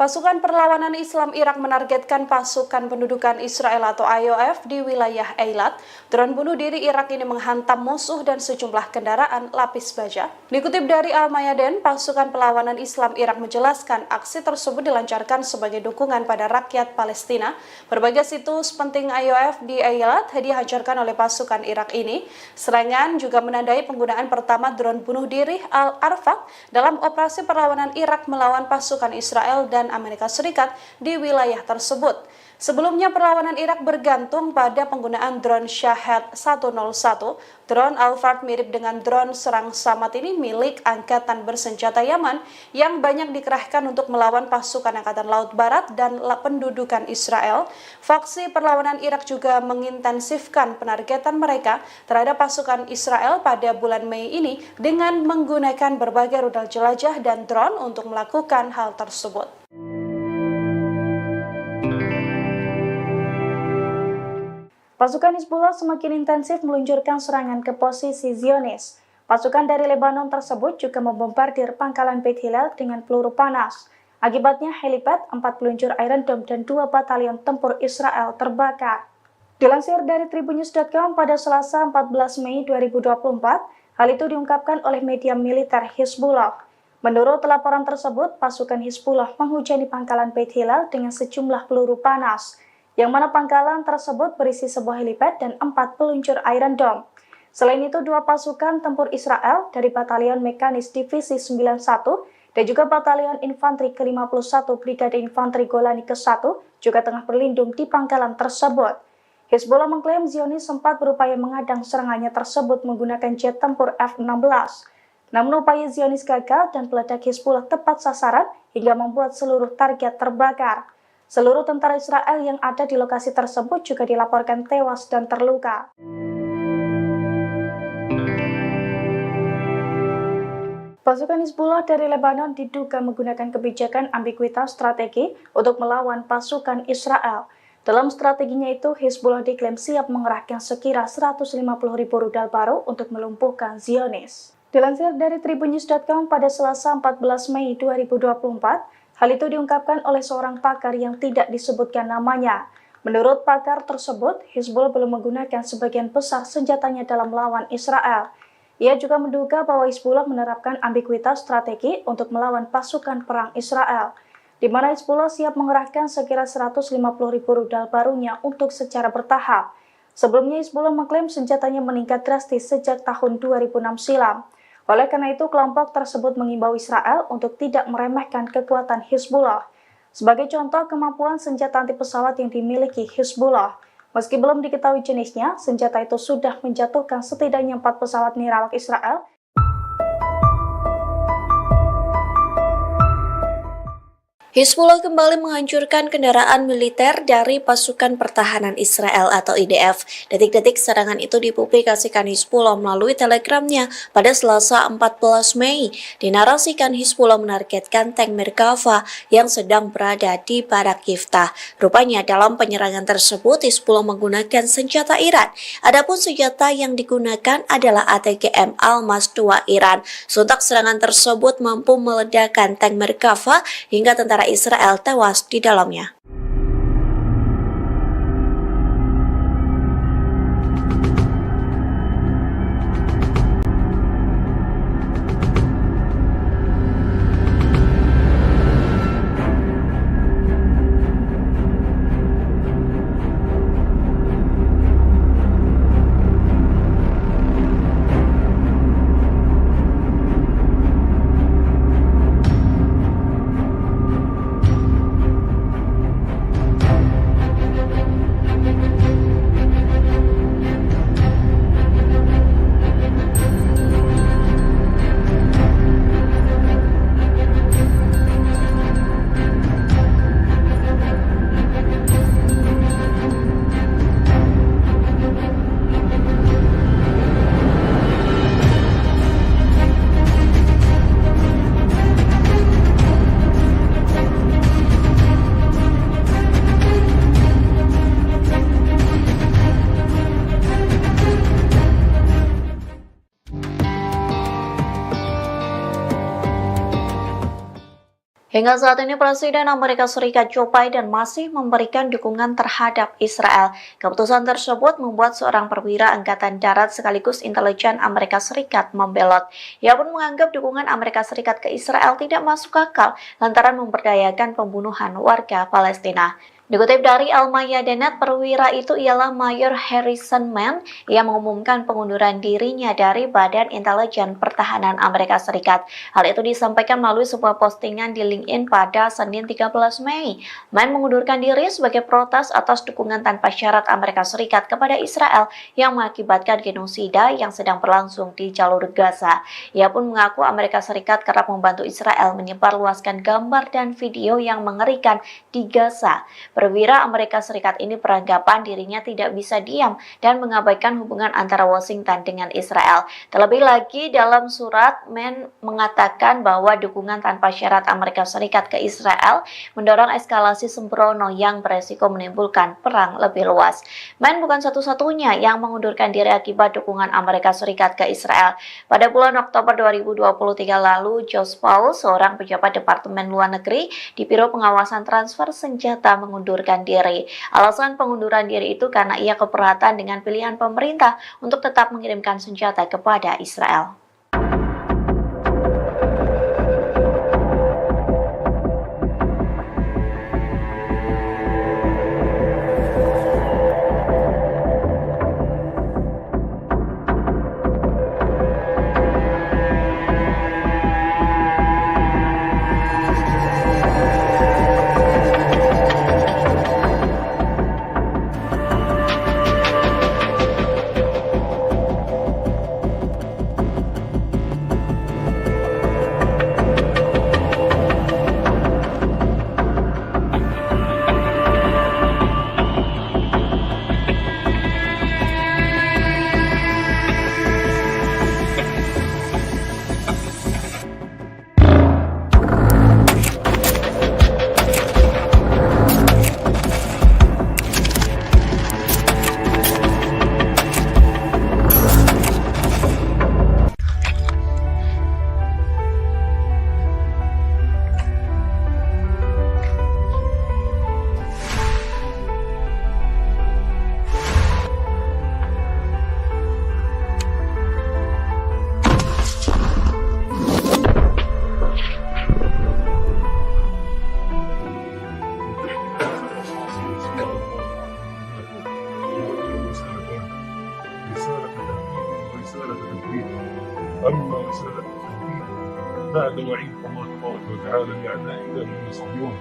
Pasukan Perlawanan Islam Irak menargetkan pasukan pendudukan Israel atau IOF di wilayah Eilat. Drone bunuh diri Irak ini menghantam musuh dan sejumlah kendaraan lapis baja. Dikutip dari Al-Mayadin, pasukan Perlawanan Islam Irak menjelaskan aksi tersebut dilancarkan sebagai dukungan pada rakyat Palestina. Berbagai situs penting IOF di Eilat dihancurkan oleh pasukan Irak ini. Serangan juga menandai penggunaan pertama drone bunuh diri Al-Arfaq dalam operasi perlawanan Irak melawan pasukan Israel dan Amerika Serikat di wilayah tersebut. Sebelumnya perlawanan Irak bergantung pada penggunaan drone Shahed 101. Drone Al-Fard mirip dengan drone serang Samad ini milik Angkatan Bersenjata Yaman yang banyak dikerahkan untuk melawan pasukan Angkatan Laut Barat dan pendudukan Israel. Faksi perlawanan Irak juga mengintensifkan penargetan mereka terhadap pasukan Israel pada bulan Mei ini dengan menggunakan berbagai rudal jelajah dan drone untuk melakukan hal tersebut. Pasukan Hizbullah semakin intensif meluncurkan serangan ke posisi Zionis. Pasukan dari Lebanon tersebut juga membombardir pangkalan Beit Hillel dengan peluru panas. Akibatnya helipad, 4 peluncur Iron Dome dan 2 batalion tempur Israel terbakar. Dilansir dari Tribunnews.com pada Selasa 14 Mei 2024, hal itu diungkapkan oleh media militer Hizbullah. Menurut laporan tersebut, pasukan Hizbullah menghujani pangkalan Beit Hillel dengan sejumlah peluru panas, yang mana pangkalan tersebut berisi sebuah helipad dan 4 peluncur Iron Dome. Selain itu, 2 pasukan tempur Israel dari Batalion Mekanis Divisi 91 dan juga Batalion Infanteri ke-51 Brigade Infanteri Golani ke-1 juga tengah berlindung di pangkalan tersebut. Hizbullah mengklaim Zionis sempat berupaya mengadang serangannya tersebut menggunakan jet tempur F-16. Namun upaya Zionis gagal dan peledak Hizbullah tepat sasaran hingga membuat seluruh target terbakar. Seluruh tentara Israel yang ada di lokasi tersebut juga dilaporkan tewas dan terluka. Pasukan Hizbullah dari Lebanon diduga menggunakan kebijakan ambiguitas strategi untuk melawan pasukan Israel. Dalam strateginya itu, Hizbullah diklaim siap mengerahkan sekira 150.000 rudal baru untuk melumpuhkan Zionis. Dilansir dari Tribunnews.com pada Selasa 14 Mei 2024, hal itu diungkapkan oleh seorang pakar yang tidak disebutkan namanya. Menurut pakar tersebut, Hizbullah belum menggunakan sebagian besar senjatanya dalam melawan Israel. Ia juga menduga bahwa Hizbullah menerapkan ambiguitas strategi untuk melawan pasukan perang Israel. di mana Hizbullah siap mengerahkan sekira 150.000 rudal barunya untuk secara bertahap. Sebelumnya Hizbullah mengklaim senjatanya meningkat drastis sejak tahun 2006 silam. Oleh karena itu, kelompok tersebut mengimbau Israel untuk tidak meremehkan kekuatan Hizbullah. Sebagai contoh, kemampuan senjata anti pesawat yang dimiliki Hizbullah. Meski belum diketahui jenisnya, senjata itu sudah menjatuhkan setidaknya 4 pesawat nirawak Israel. Hizbullah kembali menghancurkan kendaraan militer dari pasukan pertahanan Israel atau IDF. Detik-detik serangan itu dipublikasikan Hizbullah melalui telegramnya pada Selasa 14 Mei. Dinarasikan Hizbullah menargetkan tank Merkava yang sedang berada di Barak Yiftah. Rupanya dalam penyerangan tersebut Hizbullah menggunakan senjata Iran. Adapun senjata yang digunakan adalah ATGM Almas 2 Iran. Sontak serangan tersebut mampu meledakkan tank Merkava hingga tentara Israel tewas di dalamnya. Hingga saat ini Presiden Amerika Serikat Joe Biden masih memberikan dukungan terhadap Israel. Keputusan tersebut membuat seorang perwira Angkatan Darat sekaligus intelijen Amerika Serikat membelot. Ia pun menganggap dukungan Amerika Serikat ke Israel tidak masuk akal lantaran memberdayakan pembunuhan warga Palestina. Dikutip dari Al-Mayadanet, perwira itu ialah Mayor Harrison Mann yang mengumumkan pengunduran dirinya dari Badan Intelijen Pertahanan Amerika Serikat. Hal itu disampaikan melalui sebuah postingan di LinkedIn pada Senin 13 Mei. Mann mengundurkan diri sebagai protes atas dukungan tanpa syarat Amerika Serikat kepada Israel yang mengakibatkan genosida yang sedang berlangsung di jalur Gaza. Ia pun mengaku Amerika Serikat kerap membantu Israel menyebarluaskan gambar dan video yang mengerikan di Gaza. Perwira Amerika Serikat ini beranggapan dirinya tidak bisa diam dan mengabaikan hubungan antara Washington dengan Israel. Terlebih lagi dalam surat, Mann mengatakan bahwa dukungan tanpa syarat Amerika Serikat ke Israel mendorong eskalasi sembrono yang beresiko menimbulkan perang lebih luas. Mann bukan satu-satunya yang mengundurkan diri akibat dukungan Amerika Serikat ke Israel. Pada bulan Oktober 2023 lalu, Josh Paul, seorang pejabat Departemen Luar Negeri di Biro Pengawasan Transfer Senjata, mengundurkan diri. Alasan pengunduran diri itu karena ia keberatan dengan pilihan pemerintah untuk tetap mengirimkan senjata kepada Israel. أما رسالة التوحيد بعد وعيد الله تبارك وتعالى لأعدائنا من يصدون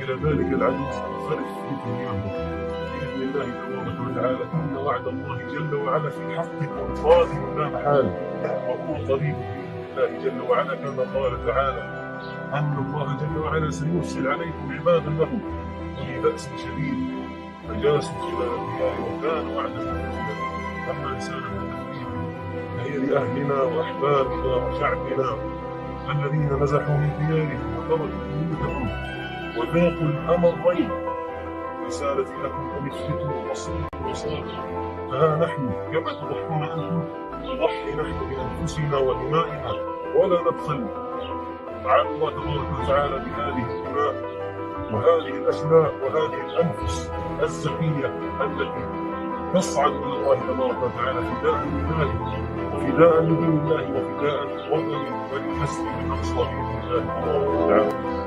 إلى ذلك العدو سننصرف في دنياهم بإذن الله تبارك وتعالى. إن وعد الله جل وعلا في حق قادم لا محالة وهو قريب بإذن الله جل وعلا، كما قال تعالى أن الله جل وعلا سيرسل عليكم عبادا له أولي بأس شديد فجاسوا خلال الديار وكان وعدا مفعولا. أما رسالة التوحيد فهي لأهلنا وأحبابنا وشعبنا الذين نزحوا من ديارهم وتركوا بيوتهم وذاقوا الأمرين. رسالتي لكم أن اثبتوا واصبروا وصابروا، فها نحن كما تضحون أنتم نضحي نحن بأنفسنا ودمائنا ولا نبخل. تعالى الله تبارك وتعالى بهذه الدماء وهذه الأسماء وهذه الأنفس الزكية التي تصعد إلى الله تبارك وتعالى فداء لله وفداء لدين الله وفداء لوطن ولحسن الأقصى بإذن الله تبارك وتعالى.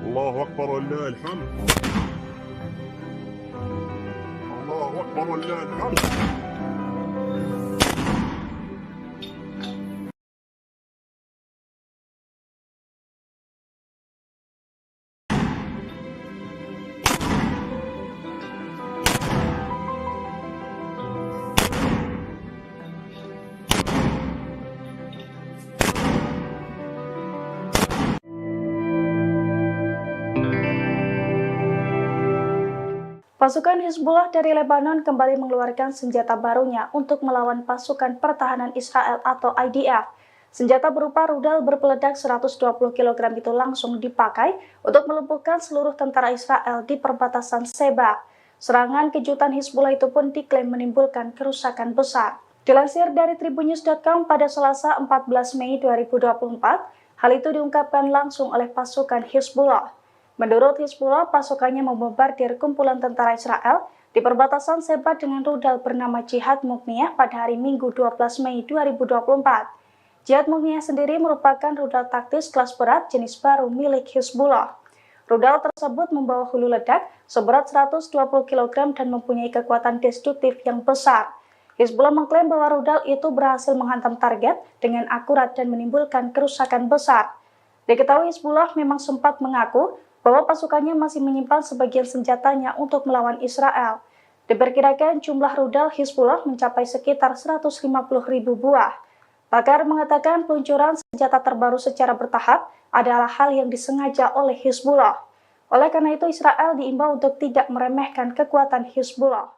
الله أكبر ولله الحمد. الله أكبر ولله الحمد. Pasukan Hizbullah dari Lebanon kembali mengeluarkan senjata barunya untuk melawan pasukan pertahanan Israel atau IDF. Senjata berupa rudal berpeledak 120 kg itu langsung dipakai untuk melumpuhkan seluruh tentara Israel di perbatasan Sheba. Serangan kejutan Hizbullah itu pun diklaim menimbulkan kerusakan besar. Dilansir dari tribunnews.com pada Selasa 14 Mei 2024, hal itu diungkapkan langsung oleh pasukan Hizbullah. Menurut Hizbullah, pasukannya membombardir kumpulan tentara Israel di perbatasan Sheba dengan rudal bernama Jihad Mukniyah pada hari Minggu 12 Mei 2024. Jihad Mukniyah sendiri merupakan rudal taktis kelas berat jenis baru milik Hizbullah. Rudal tersebut membawa hulu ledak seberat 120 kg dan mempunyai kekuatan destruktif yang besar. Hizbullah mengklaim bahwa rudal itu berhasil menghantam target dengan akurat dan menimbulkan kerusakan besar. Diketahui Hizbullah memang sempat mengaku bahwa pasukannya masih menyimpan sebagian senjatanya untuk melawan Israel. Diperkirakan jumlah rudal Hizbullah mencapai sekitar 150.000 buah. Pakar mengatakan peluncuran senjata terbaru secara bertahap adalah hal yang disengaja oleh Hizbullah. Oleh karena itu, Israel diimbau untuk tidak meremehkan kekuatan Hizbullah.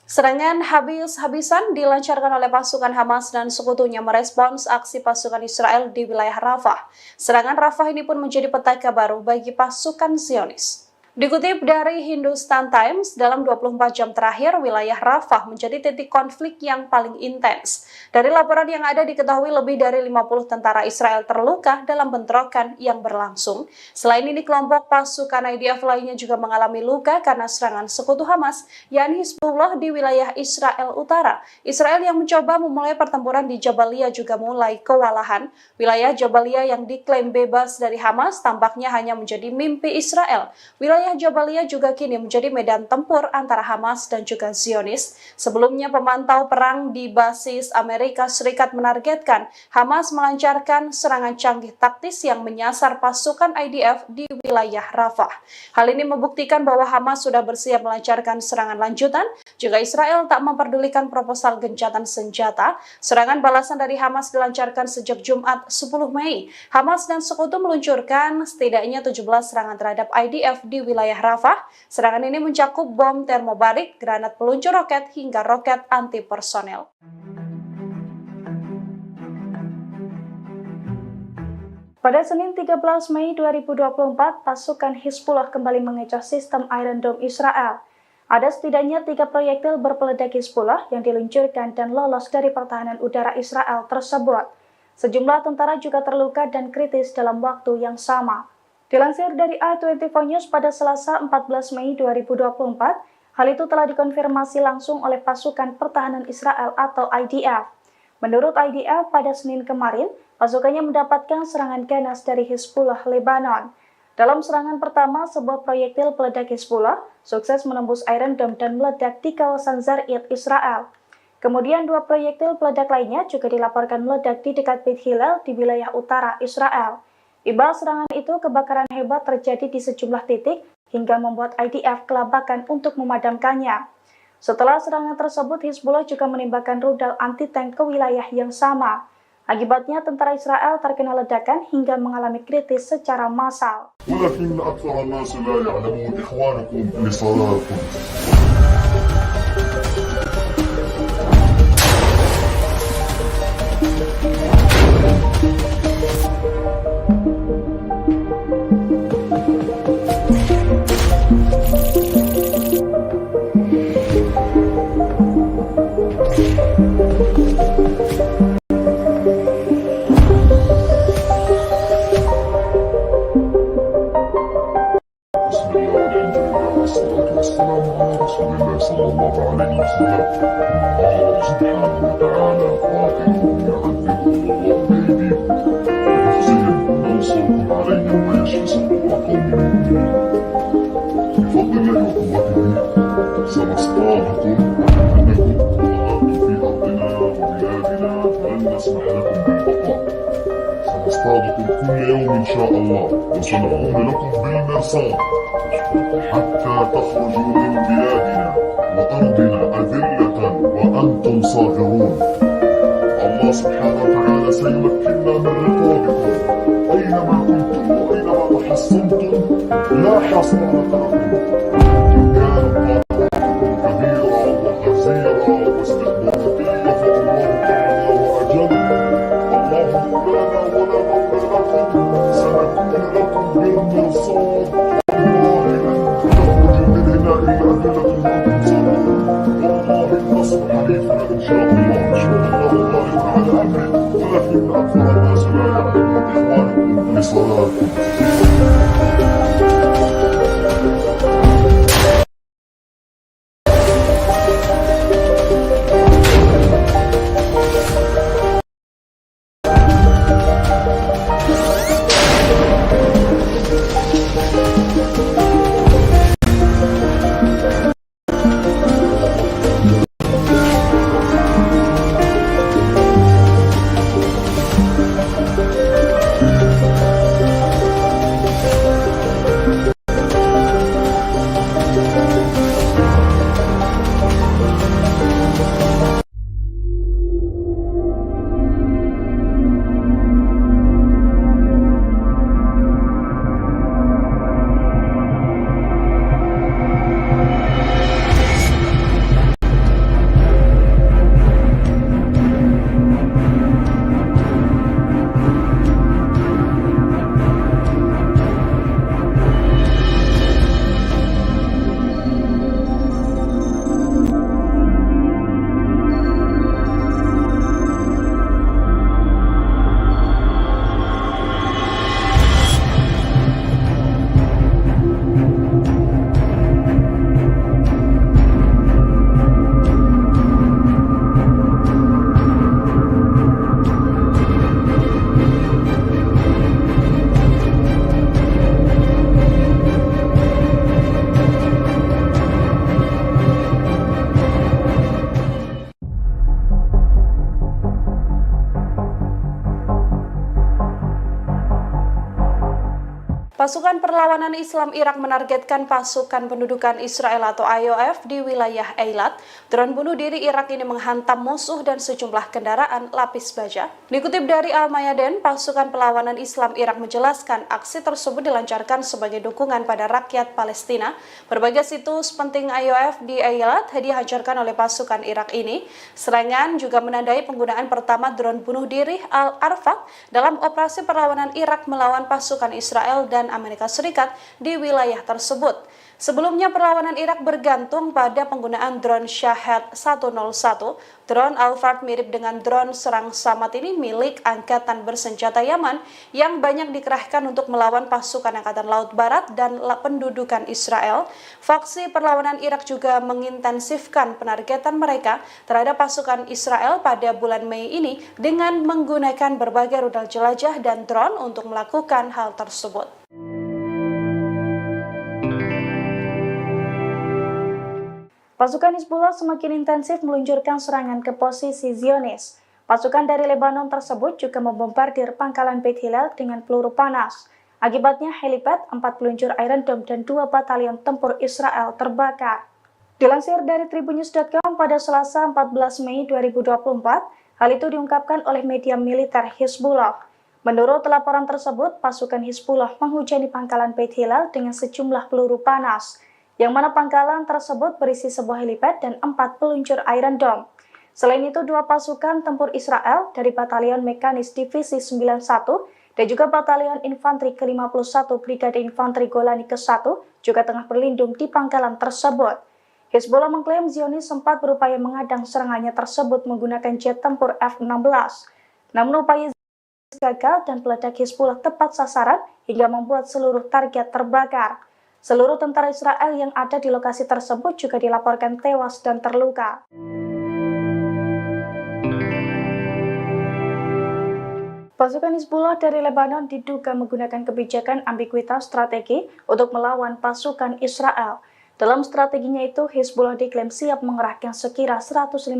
Serangan habis-habisan dilancarkan oleh pasukan Hamas dan sekutunya merespons aksi pasukan Israel di wilayah Rafah. Serangan Rafah ini pun menjadi petaka baru bagi pasukan Zionis. Dikutip dari Hindustan Times, dalam 24 jam terakhir, wilayah Rafah menjadi titik konflik yang paling intens. Dari laporan yang ada diketahui lebih dari 50 tentara Israel terluka dalam bentrokan yang berlangsung. Selain ini, kelompok pasukan IDF lainnya juga mengalami luka karena serangan sekutu Hamas, yakni Hizbullah di wilayah Israel Utara. Israel yang mencoba memulai pertempuran di Jabalia juga mulai kewalahan. Wilayah Jabalia yang diklaim bebas dari Hamas tampaknya hanya menjadi mimpi Israel. Wilayah Wilayah Jabalia juga kini menjadi medan tempur antara Hamas dan juga Zionis. Sebelumnya pemantau perang di basis Amerika Serikat menargetkan Hamas melancarkan serangan canggih taktis yang menyasar pasukan IDF di wilayah Rafah. Hal ini membuktikan bahwa Hamas sudah bersiap melancarkan serangan lanjutan jika Israel tak memperdulikan proposal gencatan senjata. Serangan balasan dari Hamas dilancarkan sejak Jumat 10 Mei. Hamas dan Sekutu meluncurkan setidaknya 17 serangan terhadap IDF di wilayah Rafah. Serangan ini mencakup bom termobarik, granat peluncur roket, hingga roket anti-personel. Pada Senin 13 Mei 2024, pasukan Hizbullah kembali mengecoh sistem Iron Dome Israel. Ada setidaknya 3 proyektil berpeledak Hizbullah yang diluncurkan dan lolos dari pertahanan udara Israel tersebut. Sejumlah tentara juga terluka dan kritis dalam waktu yang sama. Dilansir dari A24 News pada Selasa 14 Mei 2024, hal itu telah dikonfirmasi langsung oleh pasukan pertahanan Israel atau IDF. Menurut IDF, pada Senin kemarin, pasukannya mendapatkan serangan ganas dari Hizbullah Lebanon. Dalam serangan pertama, sebuah proyektil peledak Hizbullah sukses menembus Iron Dome dan meledak di kawasan Zarid, Israel. Kemudian 2 proyektil peledak lainnya juga dilaporkan meledak di dekat Beit Hillel di wilayah utara Israel. Imbas serangan itu, kebakaran hebat terjadi di sejumlah titik hingga membuat IDF kelabakan untuk memadamkannya. Setelah serangan tersebut, Hizbullah juga menembakkan rudal anti-tank ke wilayah yang sama. Akibatnya, tentara Israel terkena ledakan hingga mengalami kritis secara massal. ولكن أكثر الناس لا يعلمون إخوانكم لصلاتكم. سنصطادكم كل يوم إن شاء الله وسنقوم لكم بالمرصاد حتى تخرجوا من بلادنا وأرضنا أذلة وأنتم صاغرون. الله سبحانه وتعالى سيمكننا من رقابكم أينما كنتم وأينما تحصنتم لا حصانة لكم. إن كان كبيرا وخزيرا واستخباراتية فالله تعالى وأجل. الله مولانا ولا مولى لكم. سنكون لكم بالمرصاد والله لن تخرجوا من هنا إلا أذلة وأنتم صاغرون. والله النصر حليفنا إن شاء الله. إن شاء الله غالب على أمره ولكن أكثر الناس لا يعلمون إخوانكم لصلاتكم. Pasukan Perlawanan Islam Irak menargetkan pasukan pendudukan Israel atau IOF di wilayah Eilat. Drone bunuh diri Irak ini menghantam musuh dan sejumlah kendaraan lapis baja. Dikutip dari Al-Mayadin, pasukan Perlawanan Islam Irak menjelaskan aksi tersebut dilancarkan sebagai dukungan pada rakyat Palestina. Berbagai situs penting IOF di Eilat dihancurkan oleh pasukan Irak ini. Serangan juga menandai penggunaan pertama drone bunuh diri Al-Arfat dalam operasi perlawanan Irak melawan pasukan Israel dan Amerika Serikat di wilayah tersebut. Sebelumnya perlawanan Irak bergantung pada penggunaan drone Shahed 101. Drone Al-Fard mirip dengan drone serang Samad ini milik Angkatan Bersenjata Yaman yang banyak dikerahkan untuk melawan pasukan Angkatan Laut Barat dan pendudukan Israel. Faksi perlawanan Irak juga mengintensifkan penargetan mereka terhadap pasukan Israel pada bulan Mei ini dengan menggunakan berbagai rudal jelajah dan drone untuk melakukan hal tersebut. Pasukan Hizbullah semakin intensif meluncurkan serangan ke posisi Zionis. Pasukan dari Lebanon tersebut juga membombardir pangkalan Beit Hillel dengan peluru panas. Akibatnya helipad, 4 peluncur Iron Dome dan 2 batalion tempur Israel terbakar. Dilansir dari Tribunnews.com pada Selasa 14 Mei 2024, hal itu diungkapkan oleh media militer Hizbullah. Menurut laporan tersebut, pasukan Hizbullah menghujani pangkalan Beit Hillel dengan sejumlah peluru panas, yang mana pangkalan tersebut berisi sebuah helipad dan 4 peluncur Iron Dome. Selain itu, 2 pasukan tempur Israel dari Batalion Mekanis Divisi 91 dan juga Batalion Infanteri ke-51 Brigade Infanteri Golani ke-1 juga tengah berlindung di pangkalan tersebut. Hizbullah mengklaim Zionis sempat berupaya mengadang serangannya tersebut menggunakan jet tempur F-16. Namun upaya gagal dan peledak Hizbullah tepat sasaran hingga membuat seluruh target terbakar. Seluruh tentara Israel yang ada di lokasi tersebut juga dilaporkan tewas dan terluka. Pasukan Hizbullah dari Lebanon diduga menggunakan kebijakan ambiguitas strategi untuk melawan pasukan Israel. Dalam strateginya itu, Hizbullah diklaim siap mengerahkan sekira 150.000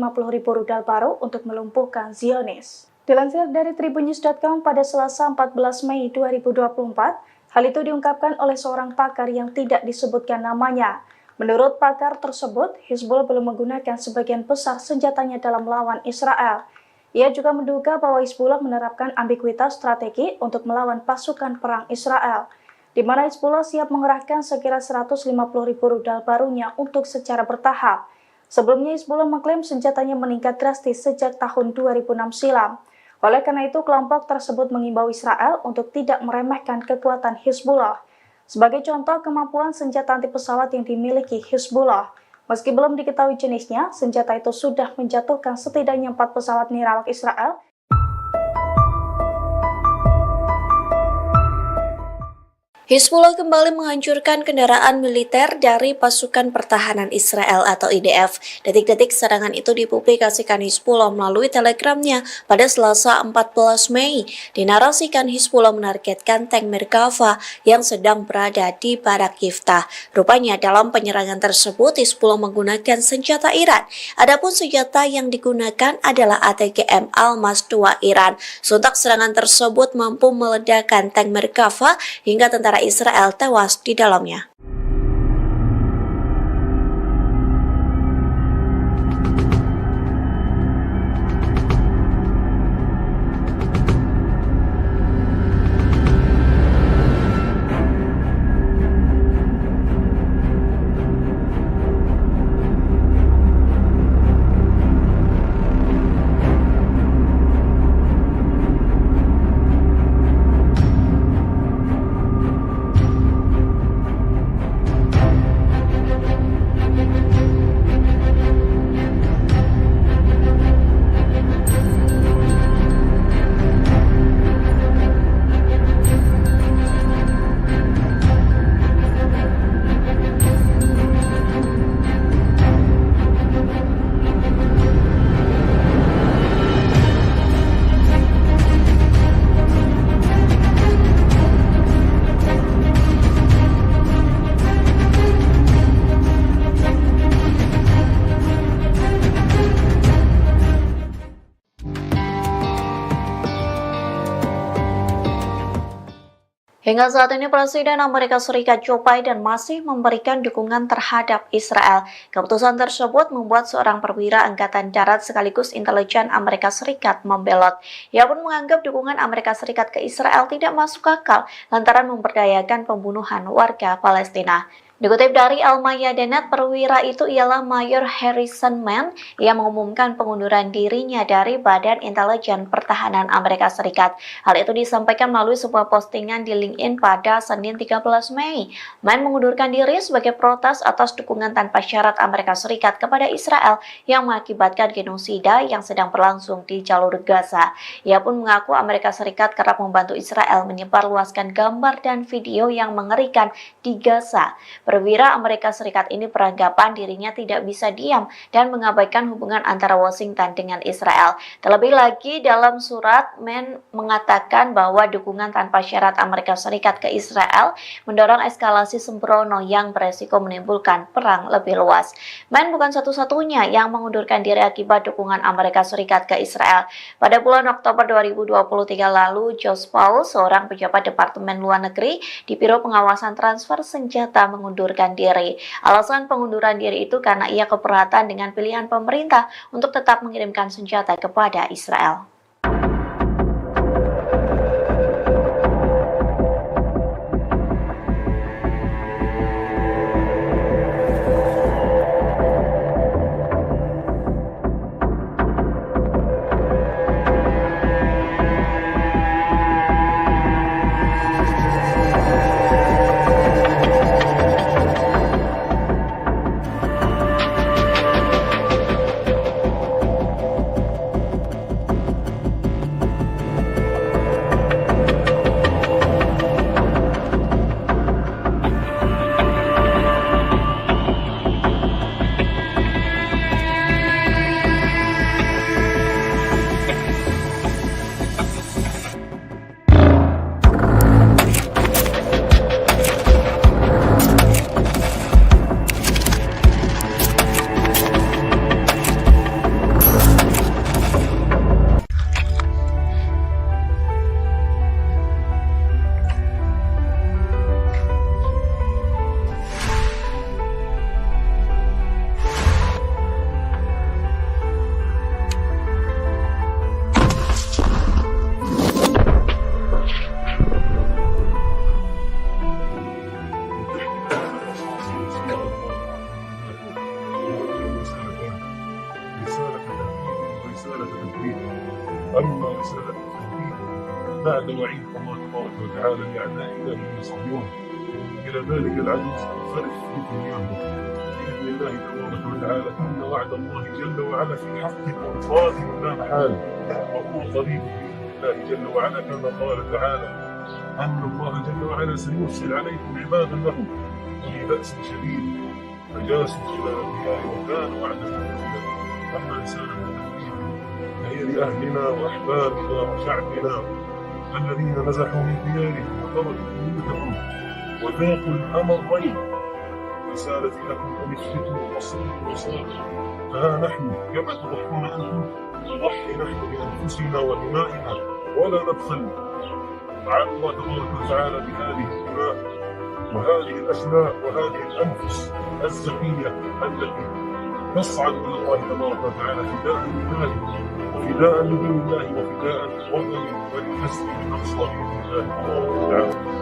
rudal baru untuk melumpuhkan Zionis. Dilansir dari Tribunnews.com pada Selasa 14 Mei 2024, hal itu diungkapkan oleh seorang pakar yang tidak disebutkan namanya. Menurut pakar tersebut, Hizbullah belum menggunakan sebagian besar senjatanya dalam melawan Israel. Ia juga menduga bahwa Hizbullah menerapkan ambiguitas strategi untuk melawan pasukan perang Israel, di mana Hizbullah siap mengerahkan sekira 150.000 rudal barunya untuk secara bertahap. Sebelumnya Hizbullah mengklaim senjatanya meningkat drastis sejak tahun 2006 silam. Oleh karena itu, kelompok tersebut mengimbau Israel untuk tidak meremehkan kekuatan Hizbullah. Sebagai contoh, kemampuan senjata anti pesawat yang dimiliki Hizbullah. Meski belum diketahui jenisnya, senjata itu sudah menjatuhkan setidaknya 4 pesawat nirawak Israel. Hizbullah kembali menghancurkan kendaraan militer dari pasukan pertahanan Israel atau IDF. Detik-detik serangan itu dipublikasikan Hizbullah melalui telegramnya pada Selasa 14 Mei. Dinarasikan Hizbullah menargetkan tank Merkava yang sedang berada di Barak Yiftah. Rupanya dalam penyerangan tersebut Hizbullah menggunakan senjata Iran. Adapun senjata yang digunakan adalah ATGM Almas 2 Iran. Sontak serangan tersebut mampu meledakkan tank Merkava hingga tentara Israel tewas di dalamnya. Hingga saat ini Presiden Amerika Serikat Joe Biden masih memberikan dukungan terhadap Israel. Keputusan tersebut membuat seorang perwira Angkatan Darat sekaligus intelijen Amerika Serikat membelot. Ia pun menganggap dukungan Amerika Serikat ke Israel tidak masuk akal lantaran memberdayakan pembunuhan warga Palestina. Dikutip dari Al-Mayadinat, perwira itu ialah Mayor Harrison Mann yang mengumumkan pengunduran dirinya dari Badan Intelijen Pertahanan Amerika Serikat. Hal itu disampaikan melalui sebuah postingan di LinkedIn pada Senin 13 Mei. Mann mengundurkan diri sebagai protes atas dukungan tanpa syarat Amerika Serikat kepada Israel yang mengakibatkan genosida yang sedang berlangsung di jalur Gaza. Ia pun mengaku Amerika Serikat kerap membantu Israel menyebarluaskan gambar dan video yang mengerikan di Gaza. Perwira Amerika Serikat ini beranggapan dirinya tidak bisa diam dan mengabaikan hubungan antara Washington dengan Israel. Terlebih lagi dalam surat, Mann mengatakan bahwa dukungan tanpa syarat Amerika Serikat ke Israel mendorong eskalasi sembrono yang beresiko menimbulkan perang lebih luas. Mann bukan satu-satunya yang mengundurkan diri akibat dukungan Amerika Serikat ke Israel. Pada bulan Oktober 2023 lalu, Josh Paul, seorang pejabat Departemen Luar Negeri di Biro Pengawasan Transfer Senjata, mengundurkan diri. Alasan pengunduran diri itu karena ia keberatan dengan pilihan pemerintah untuk tetap mengirimkan senjata kepada Israel. أما رسالة التهديد بعد وعيد الله تبارك وتعالى لأعداء الله من صهيون إلى ذلك العدو سننصرف بدنياهم بإذن الله تبارك وتعالى إن وعد الله جل وعلا في حق وصادق لا محال وهو قريب بإذن الله جل وعلا كما قال تعالى أن الله جل وعلا سيرسل عليكم عبادا له أولي بأس شديد فجاسوا خلال الديار وكان وعدا مفعولا. أما رسالة التهديد فهي لأهلنا وأحبابنا وشعبنا الذين نزحوا من ديارهم وتركوا بيوتهم وذاقوا الأمرين. رسالتي لكم أن اثبتوا واصبروا وصابروا فها نحن كما تضحون أنتم نضحي نحن بأنفسنا ودمائنا ولا نبخل. تعالى الله تبارك وتعالى بهذه الدماء وهذه الأشلاء وهذه الأنفس الزكية التي تصعد إلى الله تبارك وتعالى فداء لله وفداء لدين الله وفداء لوطن ولحسن الأقصى بإذن الله تبارك وتعالى.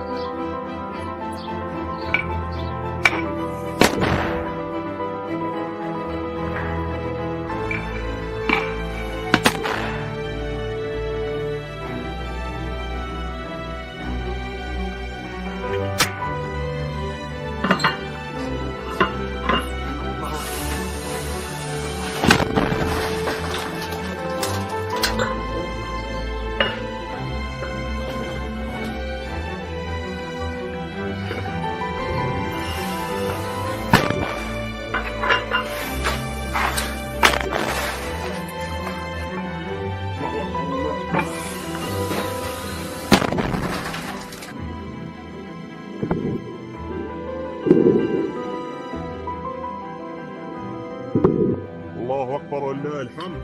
الله أكبر ولله الحمد.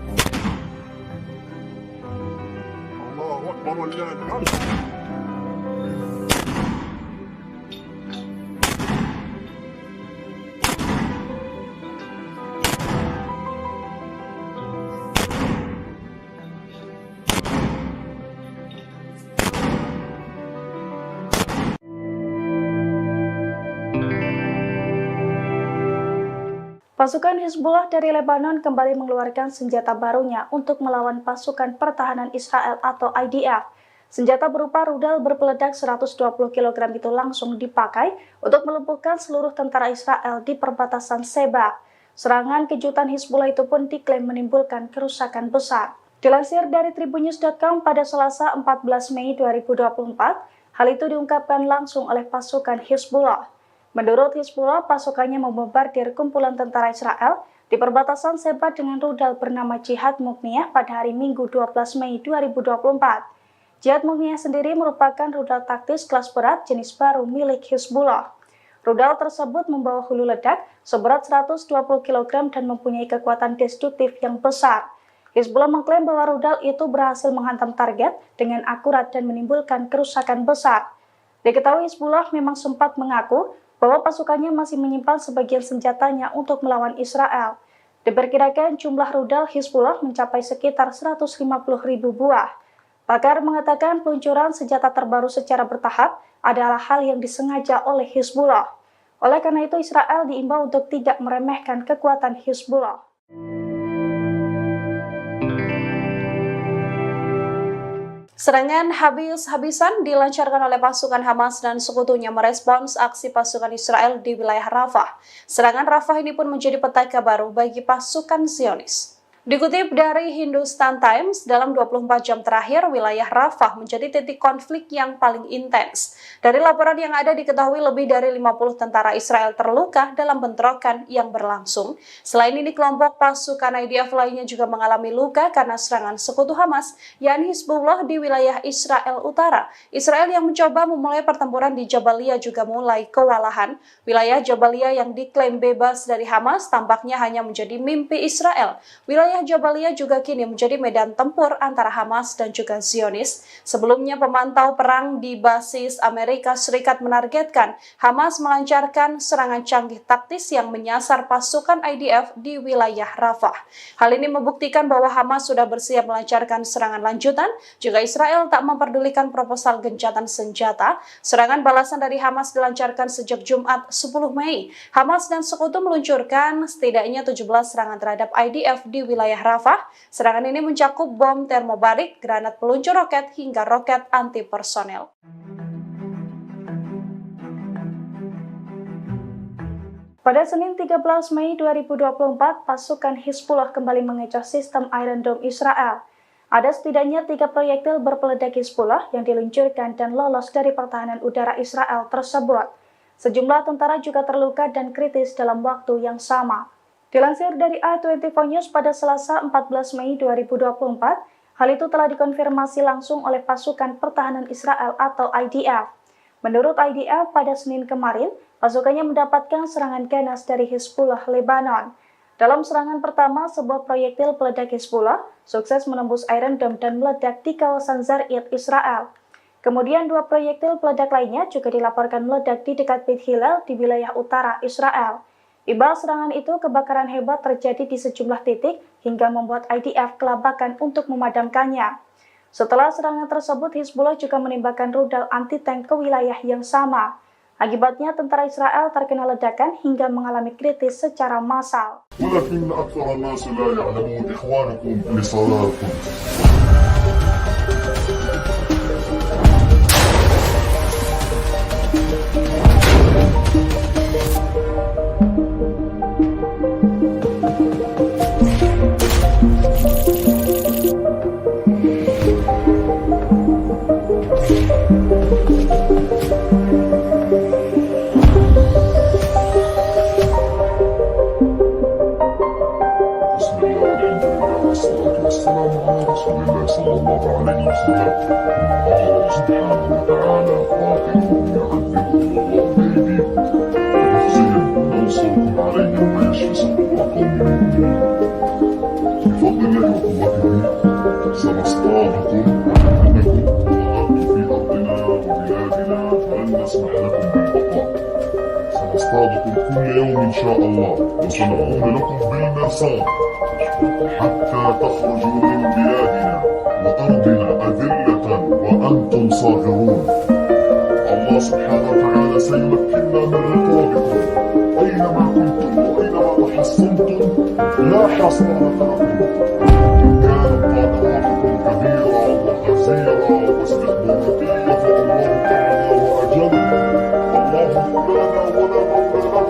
الله أكبر ولله الحمد. Pasukan Hizbullah dari Lebanon kembali mengeluarkan senjata barunya untuk melawan pasukan pertahanan Israel atau IDF. Senjata berupa rudal berpeledak 120 kg itu langsung dipakai untuk melumpuhkan seluruh tentara Israel di perbatasan Sheba. Serangan kejutan Hizbullah itu pun diklaim menimbulkan kerusakan besar. Dilansir dari tribunnews.com pada Selasa 14 Mei 2024, hal itu diungkapkan langsung oleh pasukan Hizbullah. Menurut Hizbullah, pasukannya membombardir kumpulan tentara Israel di perbatasan Sheba dengan rudal bernama Jihad Mukniyah pada hari Minggu 12 Mei 2024. Jihad Mukniyah sendiri merupakan rudal taktis kelas berat jenis baru milik Hizbullah. Rudal tersebut membawa hulu ledak seberat 120 kg dan mempunyai kekuatan destruktif yang besar. Hizbullah mengklaim bahwa rudal itu berhasil menghantam target dengan akurat dan menimbulkan kerusakan besar. Diketahui Hizbullah memang sempat mengaku bahwa pasukannya masih menyimpan sebagian senjatanya untuk melawan Israel. Diperkirakan jumlah rudal Hizbullah mencapai sekitar 150.000 buah. Pakar mengatakan peluncuran senjata terbaru secara bertahap adalah hal yang disengaja oleh Hizbullah. Oleh karena itu Israel diimbau untuk tidak meremehkan kekuatan Hizbullah. Serangan habis-habisan dilancarkan oleh pasukan Hamas dan sekutunya merespons aksi pasukan Israel di wilayah Rafah. Serangan Rafah ini pun menjadi petaka baru bagi pasukan Zionis. Dikutip dari Hindustan Times, dalam 24 jam terakhir, wilayah Rafah menjadi titik konflik yang paling intens. Dari laporan yang ada diketahui lebih dari 50 tentara Israel terluka dalam bentrokan yang berlangsung. Selain ini, kelompok pasukan IDF lainnya juga mengalami luka karena serangan sekutu Hamas, yakni Hizbullah di wilayah Israel Utara. Israel yang mencoba memulai pertempuran di Jabalia juga mulai kewalahan. Wilayah Jabalia yang diklaim bebas dari Hamas tampaknya hanya menjadi mimpi Israel. Wilayah Jabalia juga kini menjadi medan tempur antara Hamas dan juga Zionis. Sebelumnya pemantau perang di basis Amerika Serikat menargetkan Hamas melancarkan serangan canggih taktis yang menyasar pasukan IDF di wilayah Rafah. Hal ini membuktikan bahwa Hamas sudah bersiap melancarkan serangan lanjutan jika Israel tak memperdulikan proposal gencatan senjata. Serangan balasan dari Hamas dilancarkan sejak Jumat 10 Mei. Hamas dan sekutu meluncurkan setidaknya 17 serangan terhadap IDF di wilayah Rafah. Serangan ini mencakup bom termobarik, granat peluncur roket, hingga roket anti-personel. Pada Senin 13 Mei 2024, pasukan Hizbullah kembali mengecoh sistem Iron Dome Israel. Ada setidaknya 3 proyektil berpeledak Hizbullah yang diluncurkan dan lolos dari pertahanan udara Israel tersebut. Sejumlah tentara juga terluka dan kritis dalam waktu yang sama. Dilansir dari A24 News pada Selasa 14 Mei 2024, hal itu telah dikonfirmasi langsung oleh pasukan pertahanan Israel atau IDF. Menurut IDF, pada Senin kemarin, pasukannya mendapatkan serangan ganas dari Hizbullah Lebanon. Dalam serangan pertama, sebuah proyektil peledak Hizbullah sukses menembus Iron Dome dan meledak di kawasan Zarid, Israel. Kemudian 2 proyektil peledak lainnya juga dilaporkan meledak di dekat Beit Hillel di wilayah utara Israel. Imbas serangan itu, kebakaran hebat terjadi di sejumlah titik hingga membuat IDF kelabakan untuk memadamkannya. Setelah serangan tersebut, Hizbullah juga menembakkan rudal anti-tank ke wilayah yang sama. Akibatnya, tentara Israel terkena ledakan hingga mengalami kritis secara massal. ولكن أكثر الناس لا يعلمون إخوانكم لصلاتكم. والسلام على رسول الله صلى الله عليه وسلم. الله سبحانه وتعالى قاتلهم يعذبهم الله بأيديكم ويخزيهم وينصركم عليهم ويشفي صدور قوم مؤمنين. بفضل الله وقوته سنصطادكم أنكم ضللتم في أرضنا وبلادنا فلن نسمح لكم بالبقاء. سنصطادكم كل يوم إن شاء الله وسنعود لكم بالمرصاد حتى تخرجوا من بلادنا وأرضنا أذلة وأنتم صاغرون. الله سبحانه وتعالى سيمكننا من رقابكم أينما كنتم وأينما ضحيتم حصنتم لا حصانة لكم إن كانت طامعاتكم كبيرة وحزيرة واستخباراتية فالله أعلى وأجل الله مولانا ولا مولى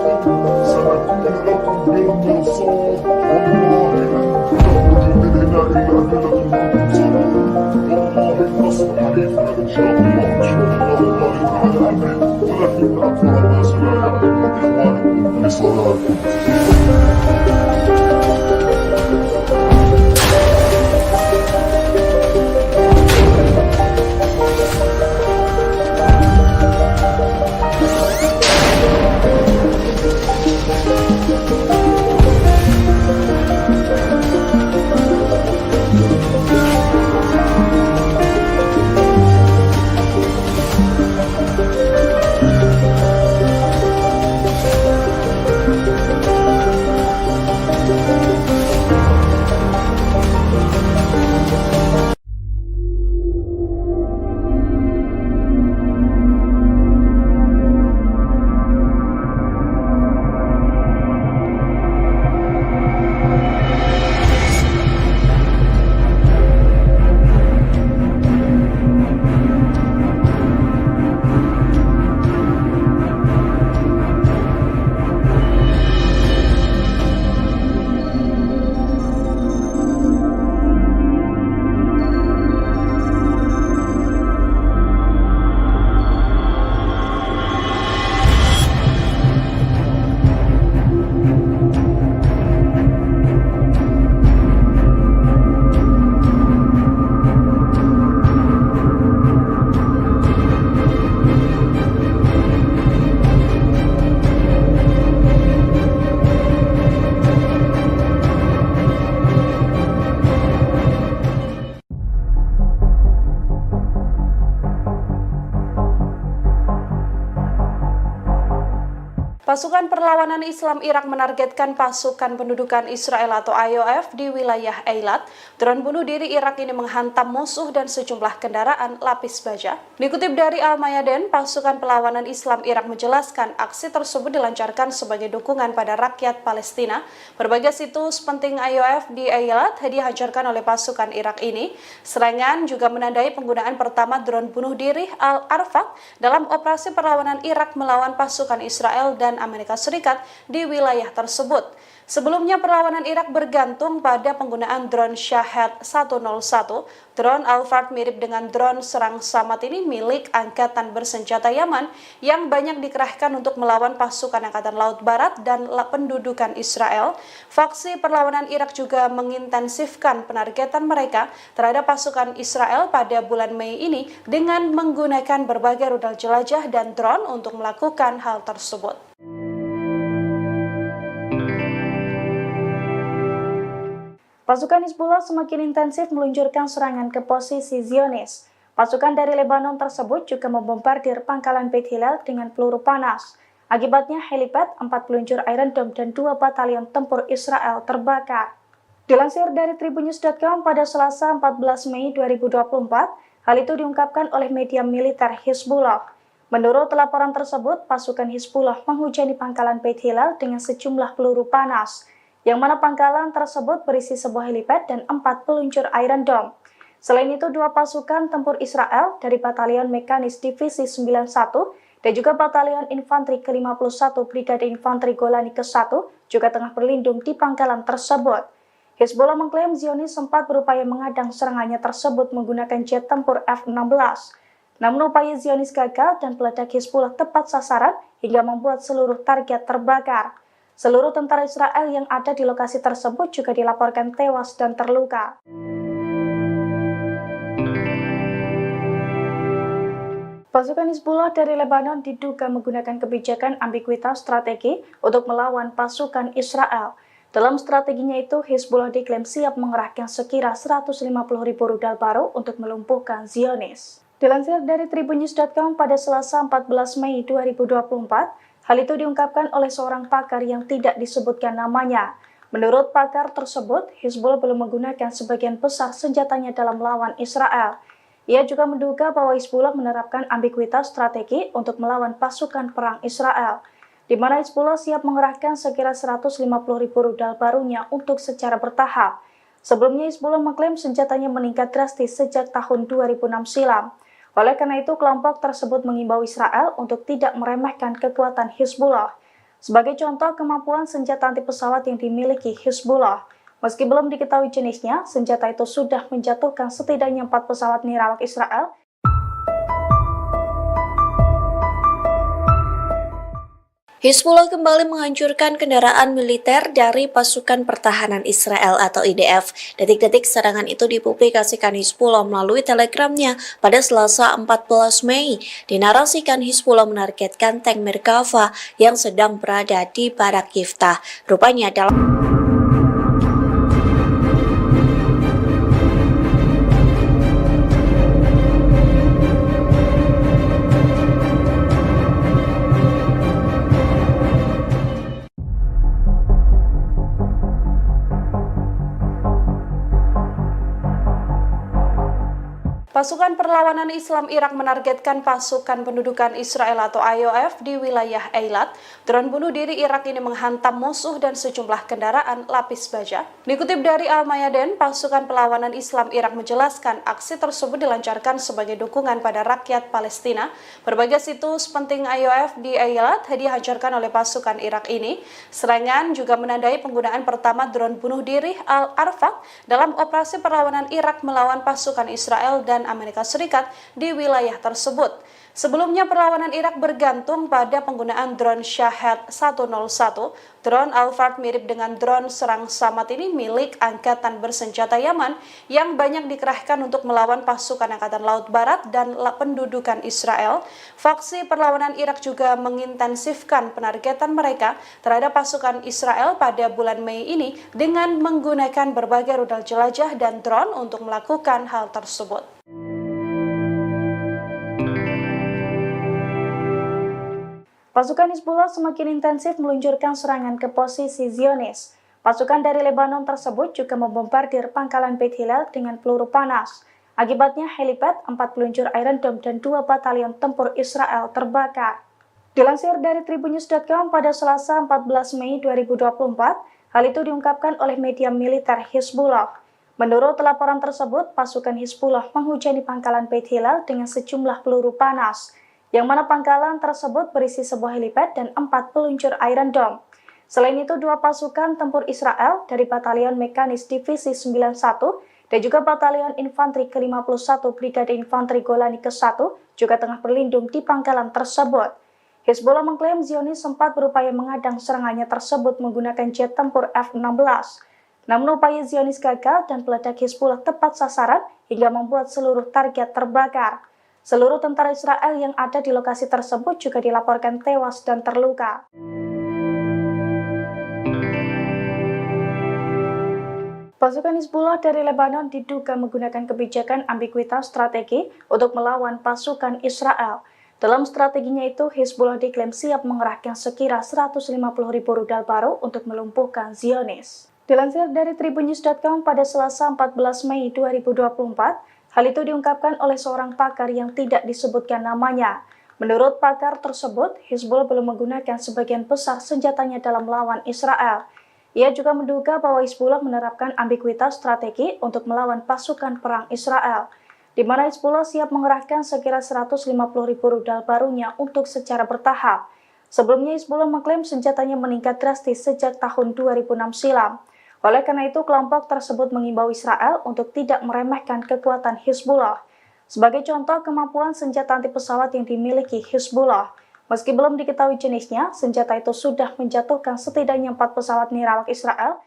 لكم سنكون لكم بالمرصاد والله لن تخرج من هنا إلا أدلة وأنتم صابرون والله النصر حليفنا إن شاء الله غالب على أمره ولكن أكثر الناس لا يعلمون إخوانكم لصلاتكم Pasukan Perlawanan Islam Irak menargetkan pasukan pendudukan Israel atau IOF di wilayah Eilat. Drone bunuh diri Irak ini menghantam musuh dan sejumlah kendaraan lapis baja. Dikutip dari Al-Mayadin, pasukan Perlawanan Islam Irak menjelaskan aksi tersebut dilancarkan sebagai dukungan pada rakyat Palestina. Berbagai situs penting IOF di Eilat dihancurkan oleh pasukan Irak ini. Serangan juga menandai penggunaan pertama drone bunuh diri Al-Arfaq dalam operasi perlawanan Irak melawan pasukan Israel dan Amerika Serikat di wilayah tersebut. Sebelumnya perlawanan Irak bergantung pada penggunaan drone Shahed 101. Drone Al-Fard mirip dengan drone serang Samad ini milik Angkatan Bersenjata Yaman yang banyak dikerahkan untuk melawan pasukan Angkatan Laut Barat dan pendudukan Israel. Faksi perlawanan Irak juga mengintensifkan penargetan mereka terhadap pasukan Israel pada bulan Mei ini dengan menggunakan berbagai rudal jelajah dan drone untuk melakukan hal tersebut. Pasukan Hizbullah semakin intensif meluncurkan serangan ke posisi Zionis. Pasukan dari Lebanon tersebut juga membombardir pangkalan Beit Hillel dengan peluru panas. Akibatnya helipad, 4 peluncur Iron Dome dan 2 batalion tempur Israel terbakar. Dilansir dari Tribunnews.com pada Selasa 14 Mei 2024, hal itu diungkapkan oleh media militer Hizbullah. Menurut laporan tersebut, pasukan Hizbullah menghujani pangkalan Beit Hillel dengan sejumlah peluru panas, yang mana pangkalan tersebut berisi sebuah helipad dan 4 peluncur Iron Dome. Selain itu, 2 pasukan tempur Israel dari Batalion Mekanis Divisi 91 dan juga Batalion Infanteri ke-51 Brigade Infanteri Golani ke-1 juga tengah berlindung di pangkalan tersebut. Hizbullah mengklaim Zionis sempat berupaya mengadang serangannya tersebut menggunakan jet tempur F-16. Namun upaya Zionis gagal dan peledak Hizbullah tepat sasaran hingga membuat seluruh target terbakar. Seluruh tentara Israel yang ada di lokasi tersebut juga dilaporkan tewas dan terluka. Pasukan Hizbullah dari Lebanon diduga menggunakan kebijakan ambiguitas strategi untuk melawan pasukan Israel. Dalam strateginya itu, Hizbullah diklaim siap mengerahkan sekira 150.000 rudal baru untuk melumpuhkan Zionis. Dilansir dari Tribunnews.com pada Selasa 14 Mei 2024, hal itu diungkapkan oleh seorang pakar yang tidak disebutkan namanya. Menurut pakar tersebut, Hizbullah belum menggunakan sebagian besar senjatanya dalam melawan Israel. Ia juga menduga bahwa Hizbullah menerapkan ambiguitas strategi untuk melawan pasukan perang Israel. di mana Hizbullah siap mengerahkan sekira 150.000 rudal barunya untuk secara bertahap. Sebelumnya Hizbullah mengklaim senjatanya meningkat drastis sejak tahun 2006 silam. Oleh karena itu, kelompok tersebut mengimbau Israel untuk tidak meremehkan kekuatan Hizbullah. Sebagai contoh, kemampuan senjata anti pesawat yang dimiliki Hizbullah. Meski belum diketahui jenisnya, senjata itu sudah menjatuhkan setidaknya 4 pesawat nirawak Israel. Hizbullah kembali menghancurkan kendaraan militer dari pasukan pertahanan Israel atau IDF. Detik-detik serangan itu dipublikasikan Hizbullah melalui telegramnya pada Selasa 14 Mei. Dinarasikan Hizbullah menargetkan tank Merkava yang sedang berada di Barak Yiftah. Rupanya dalam Pasukan Perlawanan Islam Irak menargetkan pasukan pendudukan Israel atau IOF di wilayah Eilat. Drone bunuh diri Irak ini menghantam musuh dan sejumlah kendaraan lapis baja. Dikutip dari Al-Mayadin, pasukan Perlawanan Islam Irak menjelaskan aksi tersebut dilancarkan sebagai dukungan pada rakyat Palestina. Berbagai situs penting IOF di Eilat dihancurkan oleh pasukan Irak ini. Serangan juga menandai penggunaan pertama drone bunuh diri Al-Arfaq dalam operasi perlawanan Irak melawan pasukan Israel dan Amerika Serikat di wilayah tersebut. Sebelumnya perlawanan Irak bergantung pada penggunaan drone Shahed 101. Drone Al-Fard mirip dengan drone serang Samad ini milik Angkatan Bersenjata Yaman yang banyak dikerahkan untuk melawan pasukan Angkatan Laut Barat dan pendudukan Israel. Faksi perlawanan Irak juga mengintensifkan penargetan mereka terhadap pasukan Israel pada bulan Mei ini dengan menggunakan berbagai rudal jelajah dan drone untuk melakukan hal tersebut. Pasukan Hizbullah semakin intensif meluncurkan serangan ke posisi Zionis. Pasukan dari Lebanon tersebut juga membombardir pangkalan Beit Hillel dengan peluru panas. Akibatnya helipad, 4 peluncur Iron Dome dan 2 batalion tempur Israel terbakar. Dilansir dari Tribunnews.com pada Selasa 14 Mei 2024, hal itu diungkapkan oleh media militer Hizbullah. Menurut laporan tersebut, pasukan Hizbullah menghujani pangkalan Beit Hillel dengan sejumlah peluru panas, yang mana pangkalan tersebut berisi sebuah helipad dan 4 peluncur Iron Dome. Selain itu, 2 pasukan tempur Israel dari Batalion Mekanis Divisi 91 dan juga Batalion Infanteri ke-51 Brigade Infanteri Golani ke-1 juga tengah berlindung di pangkalan tersebut. Hizbullah mengklaim Zionis sempat berupaya mengadang serangannya tersebut menggunakan jet tempur F-16. Namun upaya Zionis gagal dan peledak Hizbullah tepat sasaran hingga membuat seluruh target terbakar. Seluruh tentara Israel yang ada di lokasi tersebut juga dilaporkan tewas dan terluka. Pasukan Hizbullah dari Lebanon diduga menggunakan kebijakan ambiguitas strategi untuk melawan pasukan Israel. Dalam strateginya itu, Hizbullah diklaim siap mengerahkan sekira 150.000 rudal baru untuk melumpuhkan Zionis. Dilansir dari Tribunnews.com pada Selasa 14 Mei 2024, hal itu diungkapkan oleh seorang pakar yang tidak disebutkan namanya. Menurut pakar tersebut, Hizbullah belum menggunakan sebagian besar senjatanya dalam melawan Israel. Ia juga menduga bahwa Hizbullah menerapkan ambiguitas strategi untuk melawan pasukan perang Israel, di mana Hizbullah siap mengerahkan sekira 150.000 rudal barunya untuk secara bertahap. Sebelumnya Hizbullah mengklaim senjatanya meningkat drastis sejak tahun 2006 silam. Oleh karena itu, kelompok tersebut mengimbau Israel untuk tidak meremehkan kekuatan Hizbullah. Sebagai contoh, kemampuan senjata anti pesawat yang dimiliki Hizbullah. Meski belum diketahui jenisnya, senjata itu sudah menjatuhkan setidaknya 4 pesawat nirawak Israel.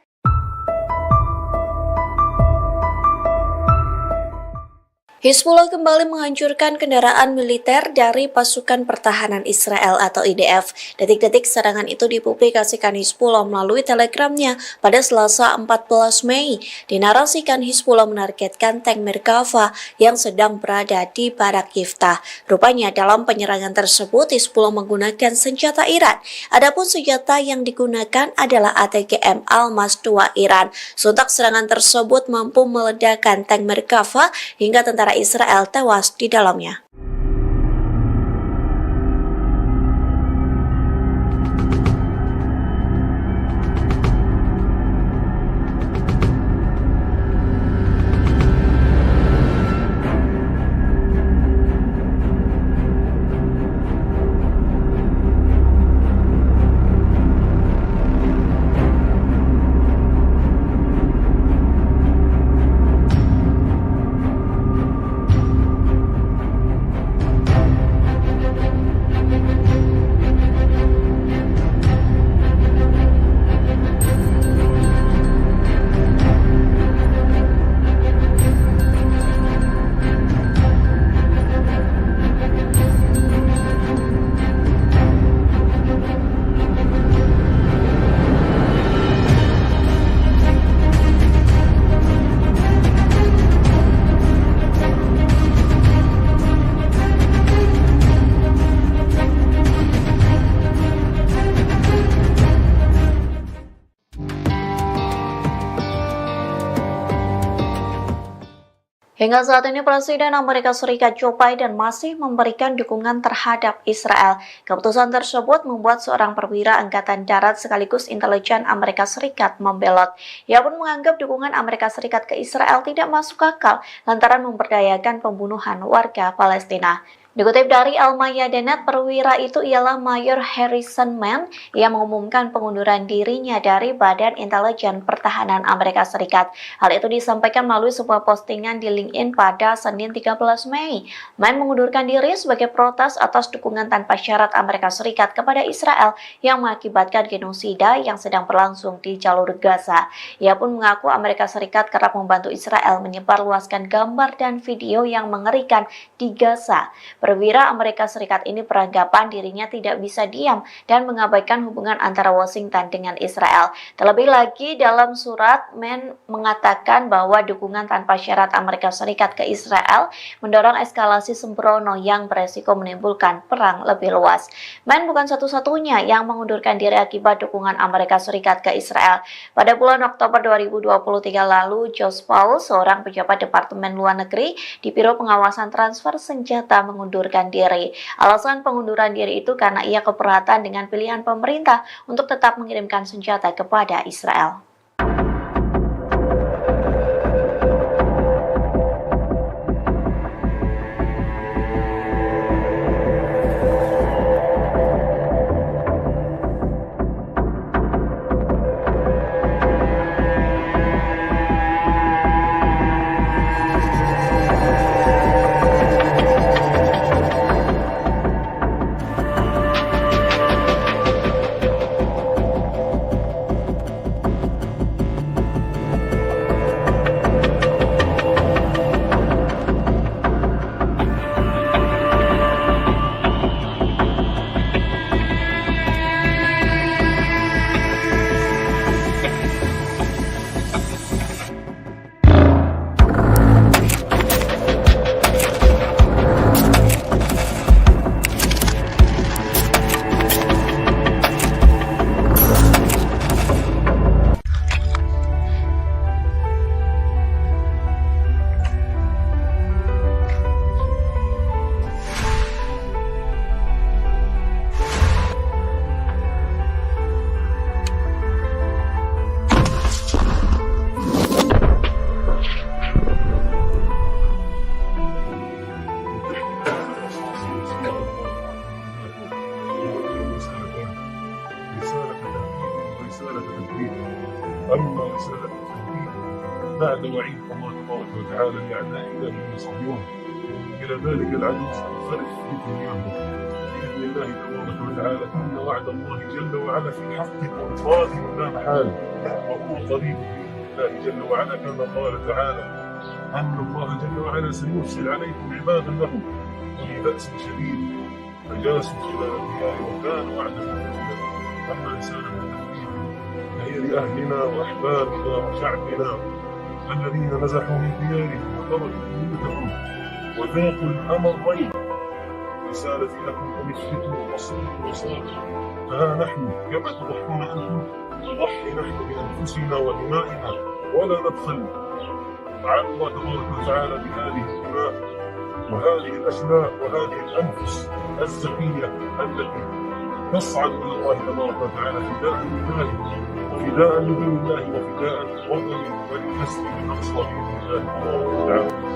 Hizbullah kembali menghancurkan kendaraan militer dari pasukan pertahanan Israel atau IDF. Detik-detik serangan itu dipublikasikan Hizbullah melalui telegramnya pada Selasa 14 Mei. Dinarasikan Hizbullah menargetkan tank Merkava yang sedang berada di Barak Yiftah. Rupanya dalam penyerangan tersebut Hizbullah menggunakan senjata Iran. Adapun senjata yang digunakan adalah ATGM Almas 2 Iran. Sontak serangan tersebut mampu meledakkan tank Merkava hingga tentara Israel tewas di dalamnya. Hingga saat ini Presiden Amerika Serikat Joe Biden masih memberikan dukungan terhadap Israel. Keputusan tersebut membuat seorang perwira Angkatan Darat sekaligus intelijen Amerika Serikat membelot. Ia pun menganggap dukungan Amerika Serikat ke Israel tidak masuk akal lantaran memberdayakan pembunuhan warga Palestina. Dikutip dari Al-Mayadinat, perwira itu ialah Mayor Harrison Mann yang mengumumkan pengunduran dirinya dari Badan Intelijen Pertahanan Amerika Serikat. Hal itu disampaikan melalui sebuah postingan di LinkedIn pada Senin 13 Mei. Mann mengundurkan diri sebagai protes atas dukungan tanpa syarat Amerika Serikat kepada Israel yang mengakibatkan genosida yang sedang berlangsung di jalur Gaza. Ia pun mengaku Amerika Serikat kerap membantu Israel menyebarluaskan gambar dan video yang mengerikan di Gaza. Perwira Amerika Serikat ini beranggapan dirinya tidak bisa diam dan mengabaikan hubungan antara Washington dengan Israel. Terlebih lagi dalam surat, Mann mengatakan bahwa dukungan tanpa syarat Amerika Serikat ke Israel mendorong eskalasi sembrono yang beresiko menimbulkan perang lebih luas. Mann bukan satu-satunya yang mengundurkan diri akibat dukungan Amerika Serikat ke Israel. Pada bulan Oktober 2023 lalu, Josh Paul, seorang pejabat Departemen Luar Negeri di Biro Pengawasan Transfer Senjata, mengundurkan diri. Alasan pengunduran diri itu karena ia keberatan dengan pilihan pemerintah untuk tetap mengirimkan senjata kepada Israel. أما رسالة التوحيد بعد وعيد الله تبارك وتعالى لأعدائنا الذين يصلون إلى ذلك العدو سننصرف بدنياهم بإذن الله تبارك وتعالى. إن وعد الله جل وعلا في حق وقادم لا محال وهو قريب بإذن الله جل وعلا، كما قال تعالى أن الله جل وعلا سيرسل عليكم عبادا له أولي بأس شديد فجاسوا خلال الديار وكان وعدا مفعولا. أما رسالة التوحيد فهي لأهلنا وأحبابنا وشعبنا الذين نزحوا من ديارهم وتركوا بيوتهم وذاقوا الأمرين. رسالتي لكم أن اثبتوا واصبروا وصابروا، فها نحن كما تضحون أنتم نضحي نحن بأنفسنا ودمائنا ولا نبخل على الله تبارك وتعالى بهذه الدماء وهذه الأشلاء وهذه الأنفس الزكية التي تصعد إلى الله تبارك وتعالى فداء لله وفداء لدين الله وفداء لوطن وللمسجد الأقصى بإذن الله تبارك وتعالى.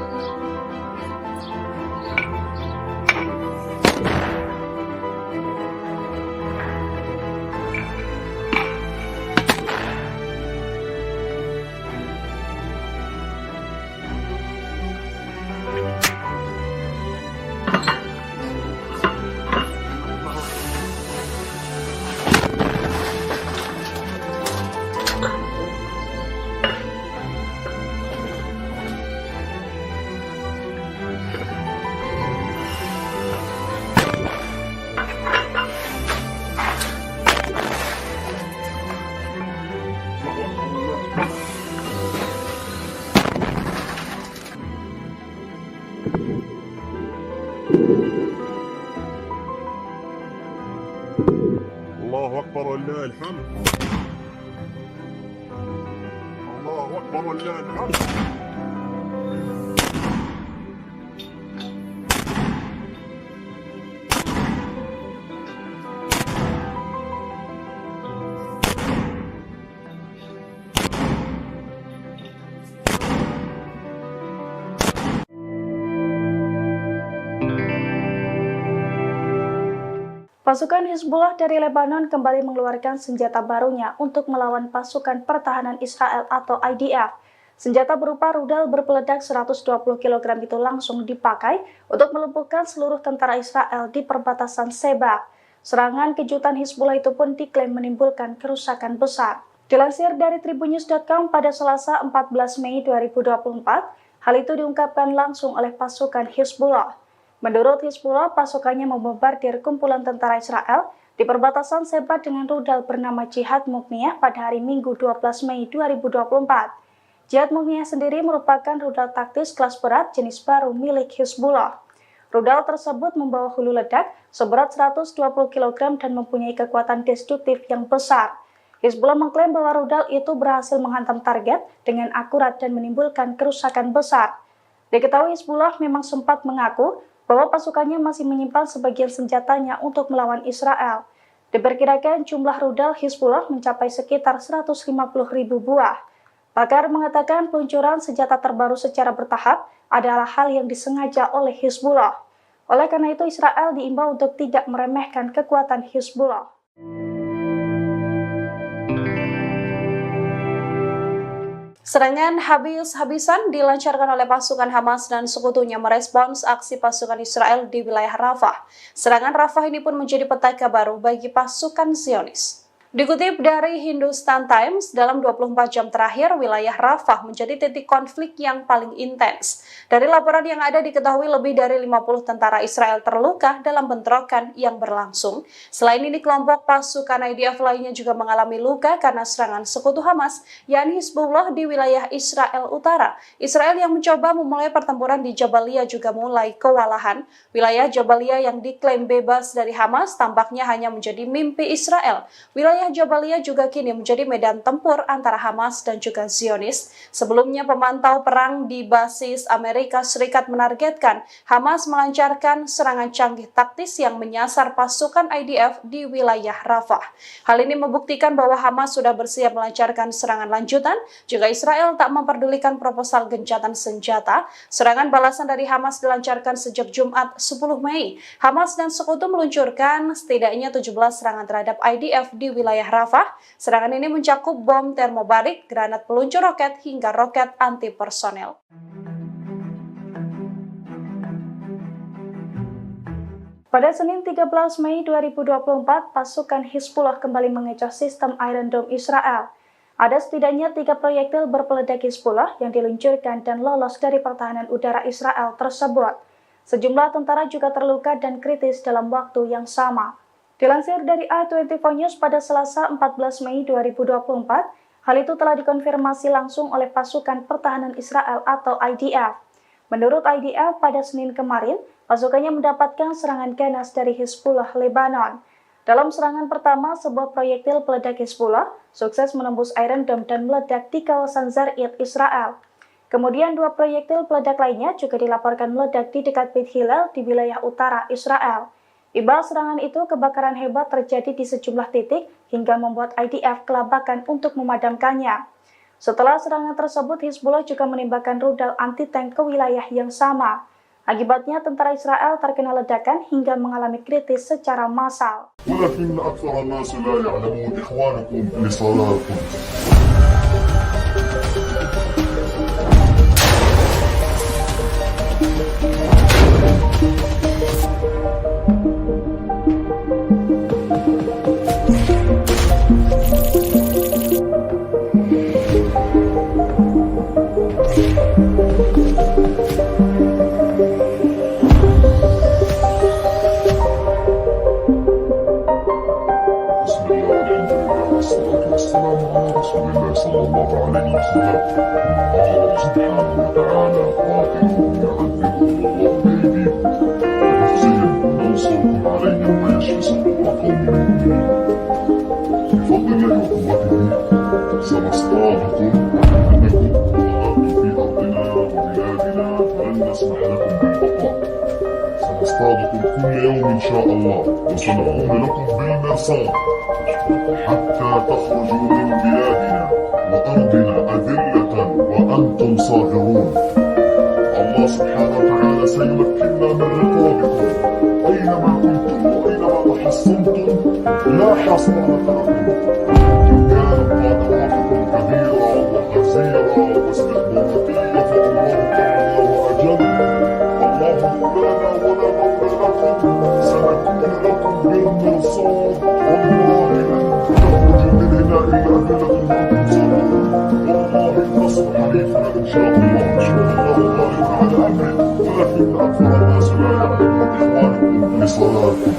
الله أكبر ولله الحمد. الله أكبر ولله الحمد. Pasukan Hizbullah dari Lebanon kembali mengeluarkan senjata barunya untuk melawan pasukan pertahanan Israel atau IDF. Senjata berupa rudal berpeledak 120 kg itu langsung dipakai untuk melumpuhkan seluruh tentara Israel di perbatasan Sheba. Serangan kejutan Hizbullah itu pun diklaim menimbulkan kerusakan besar. Dilansir dari tribunnews.com pada Selasa 14 Mei 2024, hal itu diungkapkan langsung oleh pasukan Hizbullah. Menurut Hizbullah, pasukannya membombardir kumpulan tentara Israel di perbatasan Sheba dengan rudal bernama Jihad Mukniyah pada hari Minggu 12 Mei 2024. Jihad Mukniyah sendiri merupakan rudal taktis kelas berat jenis baru milik Hizbullah. Rudal tersebut membawa hulu ledak seberat 120 kg dan mempunyai kekuatan destruktif yang besar. Hizbullah mengklaim bahwa rudal itu berhasil menghantam target dengan akurat dan menimbulkan kerusakan besar. Diketahui Hizbullah memang sempat mengaku bahwa pasukannya masih menyimpan sebagian senjatanya untuk melawan Israel. Diperkirakan jumlah rudal Hizbullah mencapai sekitar 150.000 buah. Pakar mengatakan peluncuran senjata terbaru secara bertahap adalah hal yang disengaja oleh Hizbullah. Oleh karena itu Israel diimbau untuk tidak meremehkan kekuatan Hizbullah. Serangan habis-habisan dilancarkan oleh pasukan Hamas dan sekutunya merespons aksi pasukan Israel di wilayah Rafah. Serangan Rafah ini pun menjadi petaka baru bagi pasukan Zionis. Dikutip dari Hindustan Times, dalam 24 jam terakhir, wilayah Rafah menjadi titik konflik yang paling intens. Dari laporan yang ada diketahui lebih dari 50 tentara Israel terluka dalam bentrokan yang berlangsung. Selain ini, kelompok pasukan IDF lainnya juga mengalami luka karena serangan sekutu Hamas, yakni Hizbullah di wilayah Israel Utara. Israel yang mencoba memulai pertempuran di Jabalia juga mulai kewalahan. Wilayah Jabalia yang diklaim bebas dari Hamas tampaknya hanya menjadi mimpi Israel. Wilayah Jabalia juga kini menjadi medan tempur antara Hamas dan juga Zionis. Sebelumnya pemantau perang di basis Amerika Serikat menargetkan Hamas melancarkan serangan canggih taktis yang menyasar pasukan IDF di wilayah Rafah. Hal ini membuktikan bahwa Hamas sudah bersiap melancarkan serangan lanjutan jika Israel tak memperdulikan proposal gencatan senjata. Serangan balasan dari Hamas dilancarkan sejak Jumat 10 Mei. Hamas dan sekutu meluncurkan setidaknya 17 serangan terhadap IDF di wilayah Rafah. Serangan ini mencakup bom termobarik, granat peluncur roket, hingga roket anti-personel. Pada Senin 13 Mei 2024, pasukan Hizbullah kembali mengecoh sistem Iron Dome Israel. Ada setidaknya 3 proyektil berpeledak Hizbullah yang diluncurkan dan lolos dari pertahanan udara Israel tersebut. Sejumlah tentara juga terluka dan kritis dalam waktu yang sama. Dilansir dari A24 News pada Selasa 14 Mei 2024, hal itu telah dikonfirmasi langsung oleh pasukan pertahanan Israel atau IDF. Menurut IDF, pada Senin kemarin, pasukannya mendapatkan serangan ganas dari Hizbullah Lebanon. Dalam serangan pertama, sebuah proyektil peledak Hizbullah sukses menembus Iron Dome dan meledak di kawasan Zarid, Israel. Kemudian 2 proyektil peledak lainnya juga dilaporkan meledak di dekat Beit Hillel di wilayah utara Israel. Imbas serangan itu, kebakaran hebat terjadi di sejumlah titik hingga membuat IDF kelabakan untuk memadamkannya. Setelah serangan tersebut, Hizbullah juga menembakkan rudal anti-tank ke wilayah yang sama. Akibatnya, tentara Israel terkena ledakan hingga mengalami kritis secara massal. ولكن أكثر الناس لا يعلمون إخوانكم لصلاتكم. والسلام على رسول الله صلى الله عليه وسلم. الله سبحانه وتعالى قاتلهم يعذبهم الله بأيديكم ويخزيهم وينصركم عليهم ويشفي صدور قوم مؤمنين. بفضل الله وقوته سنصطادكم أنكم ضربتم في أرضنا وبلادنا فلن نسمح لكم بالبقاء. سنصطادكم كل يوم إن شاء الله وسنقوم لكم بالمرصاد حتى تخرجوا من بلادنا وأرضنا أذلة وأنتم صاغرون. الله سبحانه وتعالى سيمكننا من رقابكم أينما كنتم وأينما تحركتم. حصنتم لا حصانة لكم كانت قادراتكم كبيرة وحزيرة واستخباراتية فالله تعالى وأجل الله مولانا ولا مولى لكم سنكون لكم بالمرصاد والله لن تخرج من هنا إلا أدلة وأنتم صابرون والله النصر حليفنا إن شاء الله غالب على أمره ولكن أكثر الناس لا يعلمون إخوانكم لصلاتكم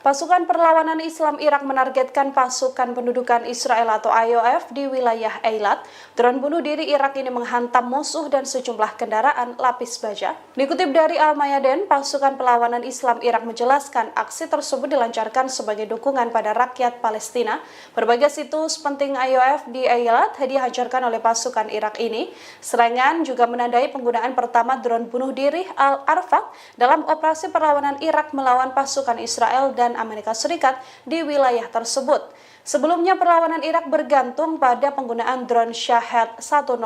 Pasukan Perlawanan Islam Irak menargetkan pasukan pendudukan Israel atau IOF di wilayah Eilat. Drone bunuh diri Irak ini menghantam musuh dan sejumlah kendaraan lapis baja. Dikutip dari Al-Mayadin, pasukan Perlawanan Islam Irak menjelaskan aksi tersebut dilancarkan sebagai dukungan pada rakyat Palestina. Berbagai situs penting IOF di Eilat dihancurkan oleh pasukan Irak ini. Serangan juga menandai penggunaan pertama drone bunuh diri Al-Arfaq dalam operasi perlawanan Irak melawan pasukan Israel dan Amerika Serikat di wilayah tersebut. Sebelumnya perlawanan Irak bergantung pada penggunaan drone Shahed 101.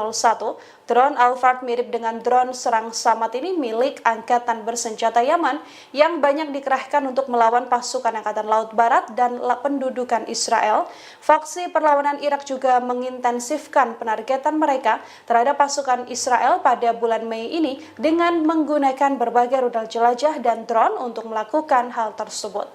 Drone Al-Fard mirip dengan drone serang Samad ini milik Angkatan Bersenjata Yaman yang banyak dikerahkan untuk melawan pasukan Angkatan Laut Barat dan pendudukan Israel. Faksi perlawanan Irak juga mengintensifkan penargetan mereka terhadap pasukan Israel pada bulan Mei ini dengan menggunakan berbagai rudal jelajah dan drone untuk melakukan hal tersebut.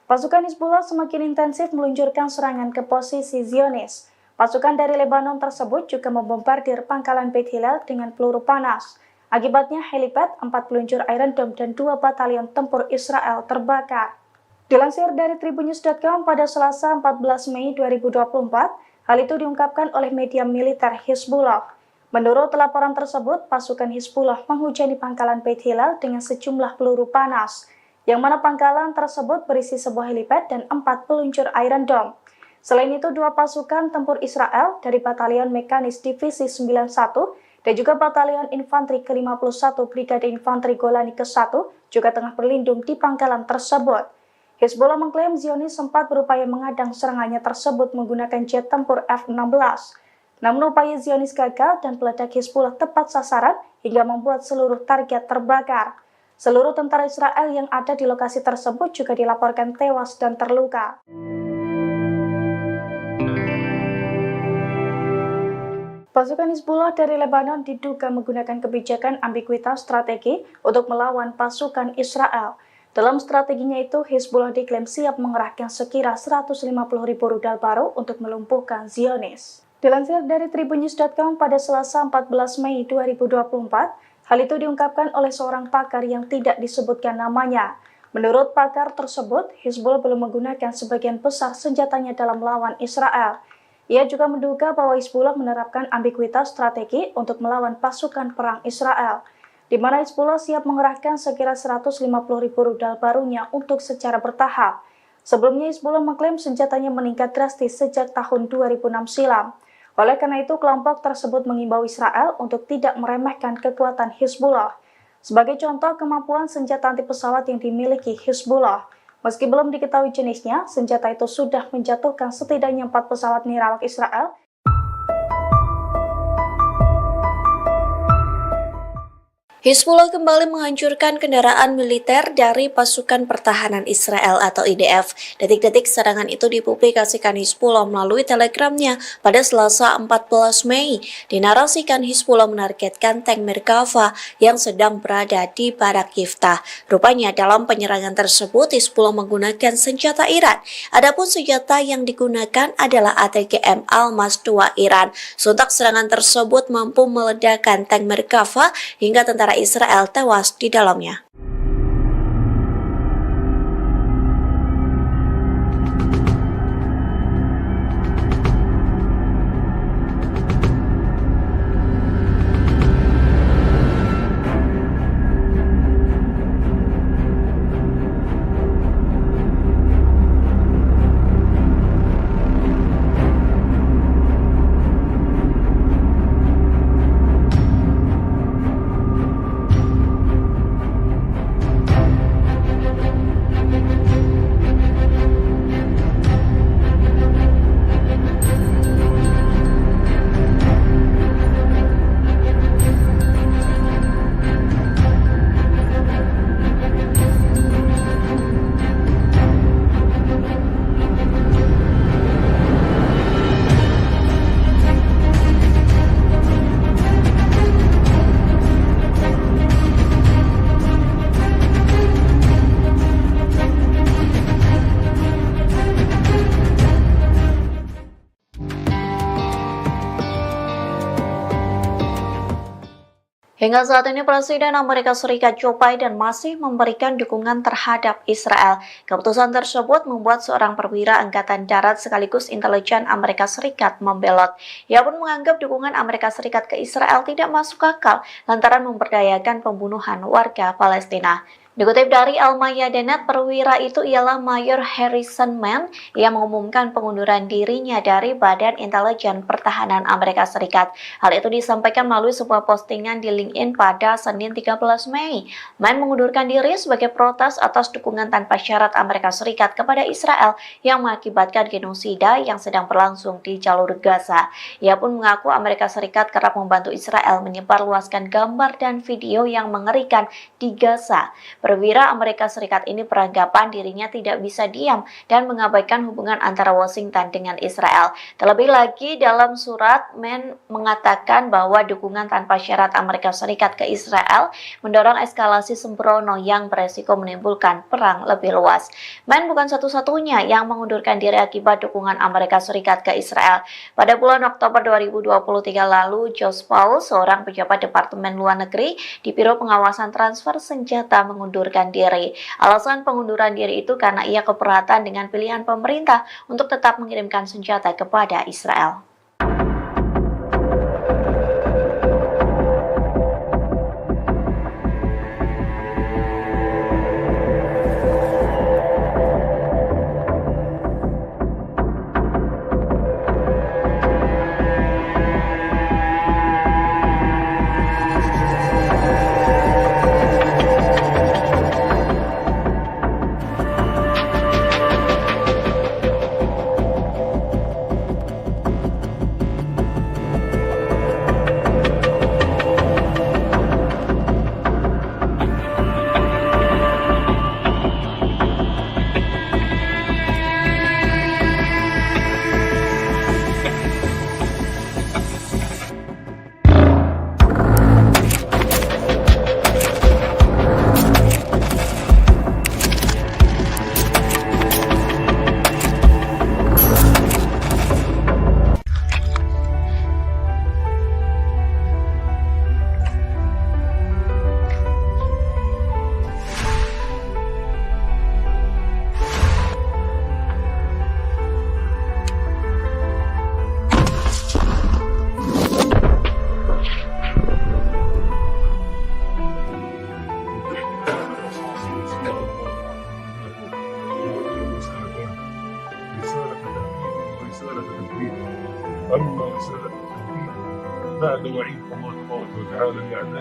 Pasukan Hizbullah semakin intensif meluncurkan serangan ke posisi Zionis. Pasukan dari Lebanon tersebut juga membombardir pangkalan Beit Hillel dengan peluru panas. Akibatnya helipad, 4 peluncur Iron Dome dan 2 batalion tempur Israel terbakar. Dilansir dari Tribunnews.com pada Selasa 14 Mei 2024, hal itu diungkapkan oleh media militer Hizbullah. Menurut laporan tersebut, pasukan Hizbullah menghujani pangkalan Beit Hillel dengan sejumlah peluru panas, yang mana pangkalan tersebut berisi sebuah helipad dan 4 peluncur Iron Dome. Selain itu, 2 pasukan tempur Israel dari Batalion Mekanis Divisi 91 dan juga Batalion Infanteri ke-51 Brigade Infanteri Golani ke-1 juga tengah berlindung di pangkalan tersebut. Hizbullah mengklaim Zionis sempat berupaya mengadang serangannya tersebut menggunakan jet tempur F-16. Namun upaya Zionis gagal dan peledak Hizbullah tepat sasaran hingga membuat seluruh target terbakar. Seluruh tentara Israel yang ada di lokasi tersebut juga dilaporkan tewas dan terluka. Pasukan Hizbullah dari Lebanon diduga menggunakan kebijakan ambiguitas strategi untuk melawan pasukan Israel. Dalam strateginya itu, Hizbullah diklaim siap mengerahkan sekira 150.000 rudal baru untuk melumpuhkan Zionis. Dilansir dari Tribunnews.com pada Selasa 14 Mei 2024, hal itu diungkapkan oleh seorang pakar yang tidak disebutkan namanya. Menurut pakar tersebut, Hizbullah belum menggunakan sebagian besar senjatanya dalam melawan Israel. Ia juga menduga bahwa Hizbullah menerapkan ambiguitas strategi untuk melawan pasukan perang Israel. di mana Hizbullah siap mengerahkan sekira 150.000 rudal barunya untuk secara bertahap. Sebelumnya Hizbullah mengklaim senjatanya meningkat drastis sejak tahun 2006 silam. Oleh karena itu, kelompok tersebut mengimbau Israel untuk tidak meremehkan kekuatan Hizbullah. Sebagai contoh, kemampuan senjata anti pesawat yang dimiliki Hizbullah. Meski belum diketahui jenisnya, senjata itu sudah menjatuhkan setidaknya 4 pesawat nirawak Israel. Hizbullah kembali menghancurkan kendaraan militer dari pasukan pertahanan Israel atau IDF. Detik-detik serangan itu dipublikasikan Hizbullah melalui telegramnya pada Selasa 14 Mei. Dinarasikan Hizbullah menargetkan tank Merkava yang sedang berada di Barak Yiftah. Rupanya dalam penyerangan tersebut Hizbullah menggunakan senjata Iran. Adapun senjata yang digunakan adalah ATGM Almas 2 Iran. Sontak serangan tersebut mampu meledakkan tank Merkava hingga tentara Israel tewas di dalamnya. Hingga saat ini Presiden Amerika Serikat Joe Biden masih memberikan dukungan terhadap Israel. Keputusan tersebut membuat seorang perwira Angkatan Darat sekaligus intelijen Amerika Serikat membelot. Ia pun menganggap dukungan Amerika Serikat ke Israel tidak masuk akal lantaran memberdayakan pembunuhan warga Palestina. Dikutip dari Al-Mayadanet, perwira itu ialah Mayor Harrison Mann yang mengumumkan pengunduran dirinya dari Badan Intelijen Pertahanan Amerika Serikat. Hal itu disampaikan melalui sebuah postingan di LinkedIn pada Senin 13 Mei. Mann mengundurkan diri sebagai protes atas dukungan tanpa syarat Amerika Serikat kepada Israel yang mengakibatkan genosida yang sedang berlangsung di jalur Gaza. Ia pun mengaku Amerika Serikat kerap membantu Israel menyebarluaskan gambar dan video yang mengerikan di Gaza. Perwira Amerika Serikat ini beranggapan dirinya tidak bisa diam dan mengabaikan hubungan antara Washington dengan Israel. Terlebih lagi dalam surat, Mann mengatakan bahwa dukungan tanpa syarat Amerika Serikat ke Israel mendorong eskalasi sembrono yang beresiko menimbulkan perang lebih luas. Mann bukan satu-satunya yang mengundurkan diri akibat dukungan Amerika Serikat ke Israel. Pada bulan Oktober 2023 lalu, Josh Paul, seorang pejabat Departemen Luar Negeri di Biro Pengawasan Transfer Senjata, mengundurkan diri. Alasan pengunduran diri itu karena ia keberatan dengan pilihan pemerintah untuk tetap mengirimkan senjata kepada Israel.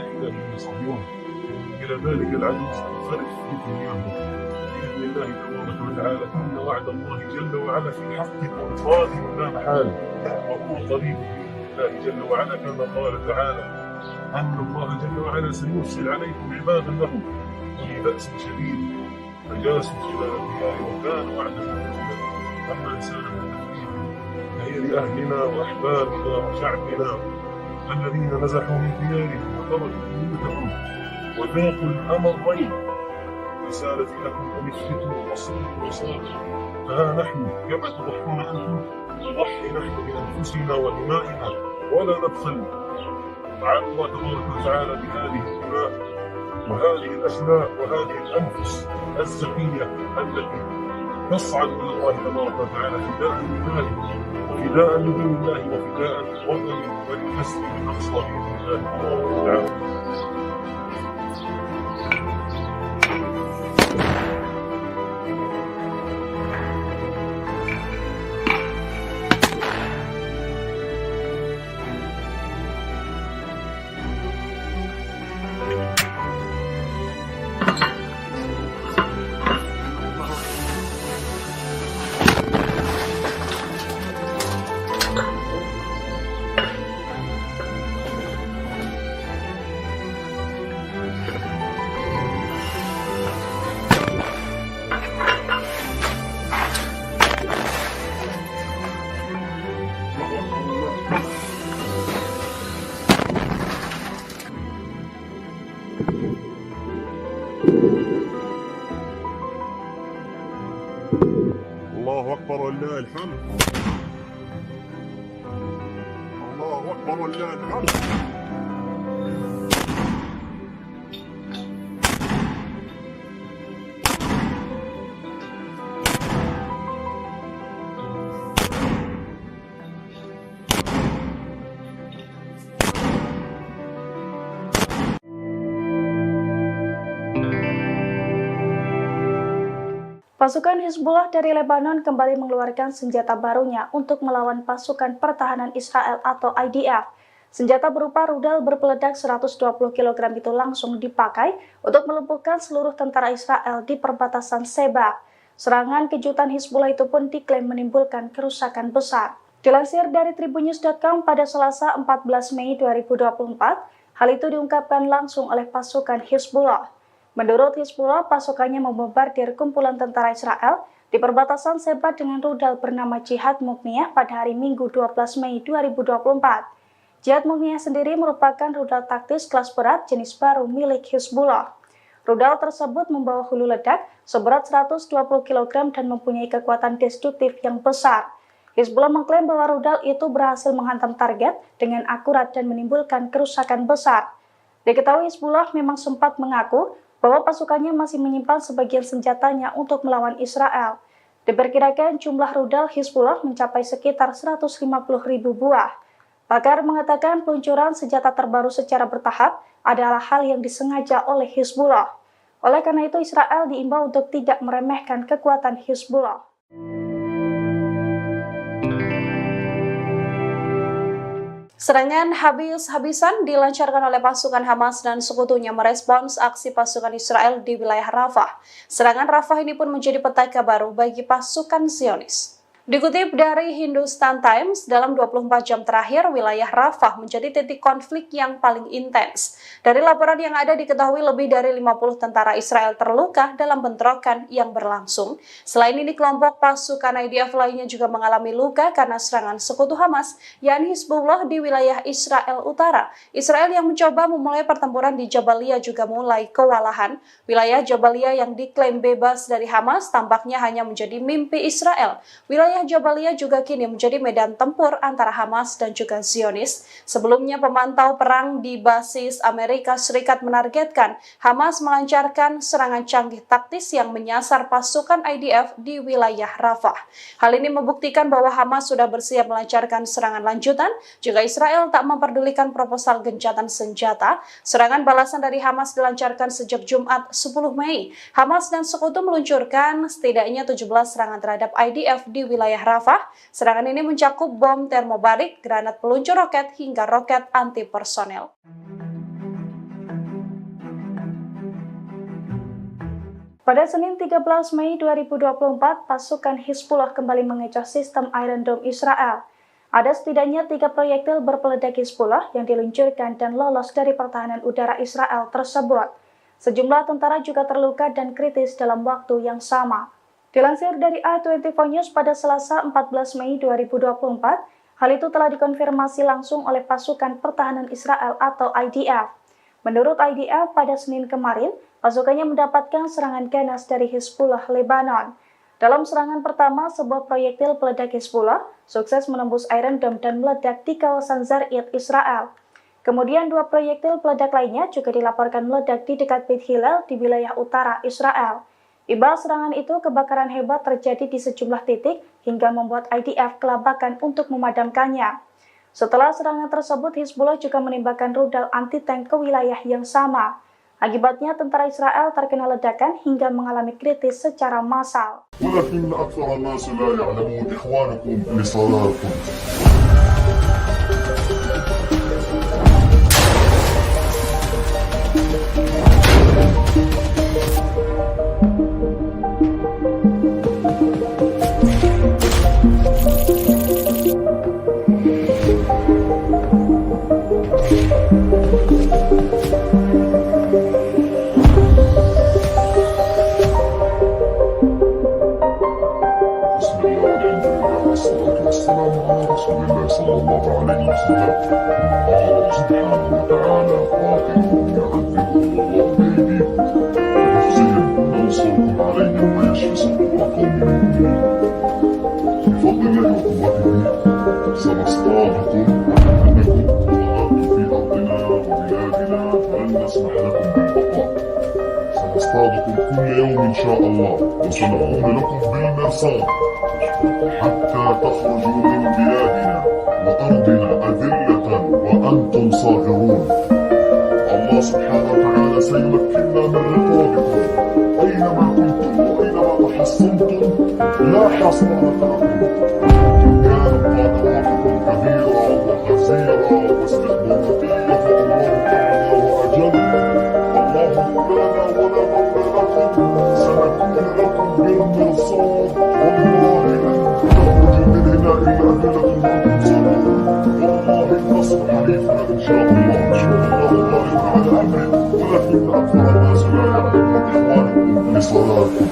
إلا هم يصلون. إلى ذلك العدو سننصرف في دنياهم بإذن الله تبارك وتعالى. إن وعد الله جل وعلا في حق قادم لا محالة، وهو قريب بإذن الله جل وعلا، كما قال تعالى أن الله جل وعلا سيرسل عليكم عبادا له أولي بأس شديد فجاسوا خلال الديار وكان وعدا مفعولا. أما رسالة التكريم فهي لأهلنا وأحبابنا وشعبنا الذين نزحوا من ديارهم وتركوا بيوتهم وذاقوا الأمرين. رسالتي لكم أن اثبتوا واصبروا وصابروا، فها نحن كما تضحون أنتم نضحي نحن بأنفسنا ودمائنا ولا نبخل. تعالى الله تبارك وتعالى بهذه الدماء وهذه الأخلاق وهذه الأنفس الزكية التي تصعد إلى الله تبارك وتعالى فداء لله وفداء لدين الله وفداء لوطن وللمسجد الأقصى بإذن الله تبارك وتعالى. الله أكبر ولله الحمد. الله أكبر ولله الحمد. Pasukan Hizbullah dari Lebanon kembali mengeluarkan senjata barunya untuk melawan pasukan pertahanan Israel atau IDF. Senjata berupa rudal berpeledak 120 kg itu langsung dipakai untuk melumpuhkan seluruh tentara Israel di perbatasan Sheba. Serangan kejutan Hizbullah itu pun diklaim menimbulkan kerusakan besar. Dilansir dari tribunnews.com pada Selasa 14 Mei 2024, hal itu diungkapkan langsung oleh pasukan Hizbullah. Menurut Hizbullah, pasukannya membombardir kumpulan tentara Israel di perbatasan Sheba dengan rudal bernama Jihad Mukniyah pada hari Minggu 12 Mei 2024. Jihad Mukniyah sendiri merupakan rudal taktis kelas berat jenis baru milik Hizbullah. Rudal tersebut membawa hulu ledak seberat 120 kg dan mempunyai kekuatan destruktif yang besar. Hizbullah mengklaim bahwa rudal itu berhasil menghantam target dengan akurat dan menimbulkan kerusakan besar. Diketahui Hizbullah memang sempat mengaku bahwa pasukannya masih menyimpan sebagian senjatanya untuk melawan Israel. Diperkirakan jumlah rudal Hizbullah mencapai sekitar 150.000 buah. Pakar mengatakan peluncuran senjata terbaru secara bertahap adalah hal yang disengaja oleh Hizbullah. Oleh karena itu, Israel diimbau untuk tidak meremehkan kekuatan Hizbullah. Serangan habis-habisan dilancarkan oleh pasukan Hamas dan sekutunya merespons aksi pasukan Israel di wilayah Rafah. Serangan Rafah ini pun menjadi petaka baru bagi pasukan Zionis. Dikutip dari Hindustan Times, dalam 24 jam terakhir, wilayah Rafah menjadi titik konflik yang paling intens. Dari laporan yang ada diketahui lebih dari 50 tentara Israel terluka dalam bentrokan yang berlangsung. Selain ini, kelompok pasukan IDF lainnya juga mengalami luka karena serangan sekutu Hamas, yakni Hizbullah di wilayah Israel Utara. Israel yang mencoba memulai pertempuran di Jabalia juga mulai kewalahan. Wilayah Jabalia yang diklaim bebas dari Hamas tampaknya hanya menjadi mimpi Israel. Wilayah Jabalia juga kini menjadi medan tempur antara Hamas dan juga Zionis. Sebelumnya, pemantau perang di basis Amerika Serikat menargetkan Hamas melancarkan serangan canggih taktis yang menyasar pasukan IDF di wilayah Rafah. Hal ini membuktikan bahwa Hamas sudah bersiap melancarkan serangan lanjutan jika Israel tak memperdulikan proposal gencatan senjata. Serangan balasan dari Hamas dilancarkan sejak Jumat 10 Mei. Hamas dan sekutu meluncurkan setidaknya 17 serangan terhadap IDF di wilayah Rafah. Serangan ini mencakup bom termobarik, granat peluncur roket, hingga roket anti personel. Pada Senin 13 Mei 2024, pasukan Hizbullah kembali mengecoh sistem Iron Dome Israel. Ada setidaknya 3 proyektil berpeledak Hizbullah yang diluncurkan dan lolos dari pertahanan udara Israel tersebut. Sejumlah tentara juga terluka dan kritis dalam waktu yang sama. Dilansir dari A24 News pada Selasa 14 Mei 2024, hal itu telah dikonfirmasi langsung oleh pasukan pertahanan Israel atau IDF. Menurut IDF, pada Senin kemarin, pasukannya mendapatkan serangan ganas dari Hizbullah Lebanon. Dalam serangan pertama, sebuah proyektil peledak Hizbullah sukses menembus Iron Dome dan meledak di kawasan Zarid, Israel. Kemudian 2 proyektil peledak lainnya juga dilaporkan meledak di dekat Beit Hillel di wilayah utara Israel. Imbas serangan itu, kebakaran hebat terjadi di sejumlah titik hingga membuat IDF kelabakan untuk memadamkannya. Setelah serangan tersebut, Hizbullah juga menembakkan rudal anti-tank ke wilayah yang sama. Akibatnya, tentara Israel terkena ledakan hingga mengalami kritis secara massal. ولكن أكثر الناس لا يعلمون إخوانكم لصلاتكم. والسلام على رسول الله صلى الله عليه وسلم. الله سبحانه وتعالى قاتلهم يعذبهم الله بأيديكم ويخزيهم وينصركم عليهم ويشفي صدور قوم مؤمنين. بفضل الله وقوته سنصطادكم أنكم ظهرتم في أرضنا وبلادنا فلن نسمح لكم بالبقاء. سنصطادكم كل يوم إن شاء الله وسنكون لكم بالمرصاد حتى تخرجوا من بلادنا وأرضنا أذلة وأنتم صاغرون. الله سبحانه وتعالى سيمكننا من رقابكم أينما كنتم وأينما تحصنتم لا حصانة لكم. إن كانت قادراتكم كبيرة وغزيرة واستخداماتية فالله تعالى وأجل. الله مولانا ولا مولى لكم. سنكون لكم بالمرصاد والله تخرج من هنا إلى أدلة وأنتم صابرون. والله النصر حليفنا إن شاء الله. الله غالب على أمره ولكن أكثر الناس لا يعلمون إخوانكم لصلاتكم.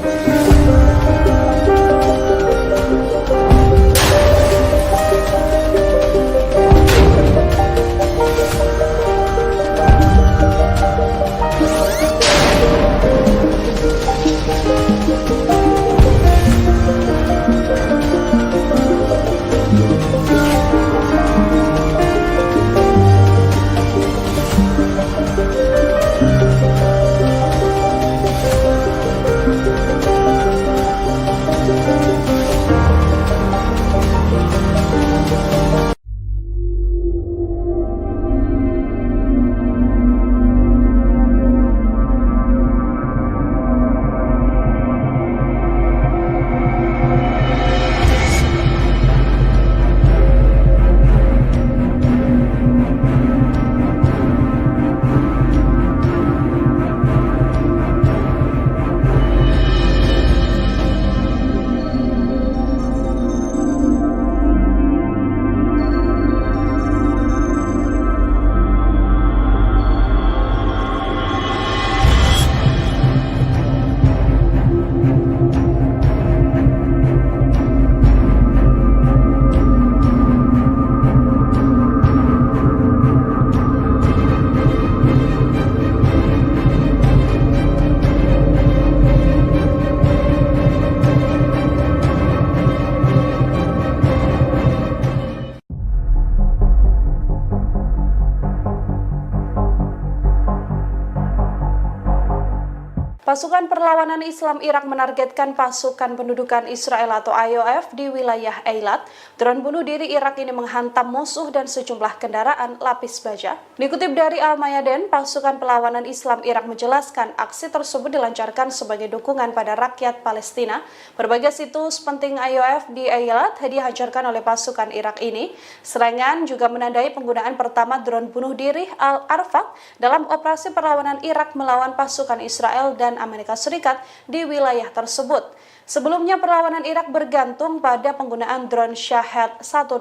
Pasukan Perlawanan Islam Irak menargetkan pasukan pendudukan Israel atau IOF di wilayah Eilat. Drone bunuh diri Irak ini menghantam musuh dan sejumlah kendaraan lapis baja. Dikutip dari Al-Mayadin, pasukan Perlawanan Islam Irak menjelaskan aksi tersebut dilancarkan sebagai dukungan pada rakyat Palestina. Berbagai situs penting IOF di Eilat dihancurkan oleh pasukan Irak ini. Serangan juga menandai penggunaan pertama drone bunuh diri Al-Arfaq dalam operasi perlawanan Irak melawan pasukan Israel dan Amerika Serikat di wilayah tersebut. Sebelumnya perlawanan Irak bergantung pada penggunaan drone Shahed 101.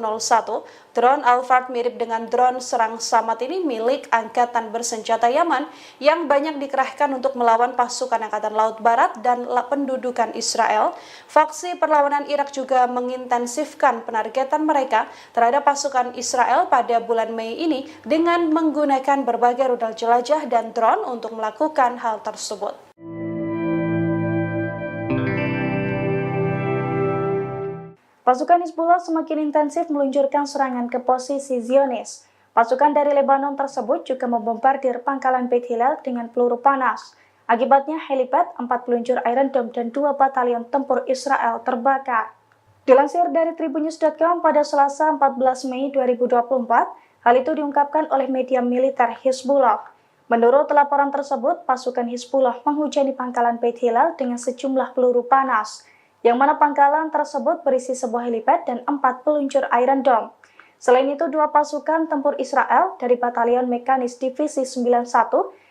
Drone Al-Fard mirip dengan drone serang Samad ini milik Angkatan Bersenjata Yaman yang banyak dikerahkan untuk melawan pasukan Angkatan Laut Barat dan pendudukan Israel. Faksi perlawanan Irak juga mengintensifkan penargetan mereka terhadap pasukan Israel pada bulan Mei ini dengan menggunakan berbagai rudal jelajah dan drone untuk melakukan hal tersebut. Pasukan Hizbullah semakin intensif meluncurkan serangan ke posisi Zionis. Pasukan dari Lebanon tersebut juga membombardir pangkalan Beit Hillel dengan peluru panas. Akibatnya helipad, 4 peluncur Iron Dome, dan 2 batalion tempur Israel terbakar. Dilansir dari Tribunnews.com pada Selasa 14 Mei 2024, hal itu diungkapkan oleh media militer Hizbullah. Menurut laporan tersebut, pasukan Hizbullah menghujani pangkalan Beit Hillel dengan sejumlah peluru panas, yang mana pangkalan tersebut berisi sebuah helipad dan 4 peluncur Iron Dome. Selain itu, 2 pasukan tempur Israel dari Batalion Mekanis Divisi 91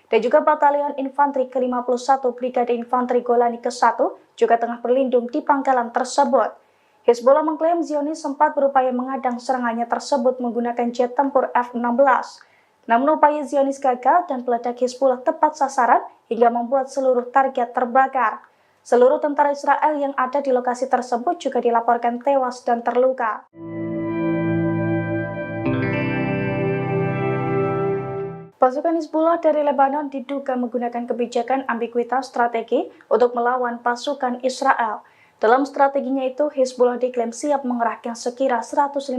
dan juga Batalion Infanteri ke-51 Brigade Infanteri Golani ke-1 juga tengah berlindung di pangkalan tersebut. Hizbullah mengklaim Zionis sempat berupaya mengadang serangannya tersebut menggunakan jet tempur F-16. Namun upaya Zionis gagal dan peledak Hizbullah tepat sasaran hingga membuat seluruh target terbakar. Seluruh tentara Israel yang ada di lokasi tersebut juga dilaporkan tewas dan terluka. Pasukan Hizbullah dari Lebanon diduga menggunakan kebijakan ambiguitas strategi untuk melawan pasukan Israel. Dalam strateginya itu, Hizbullah diklaim siap mengerahkan sekira 150.000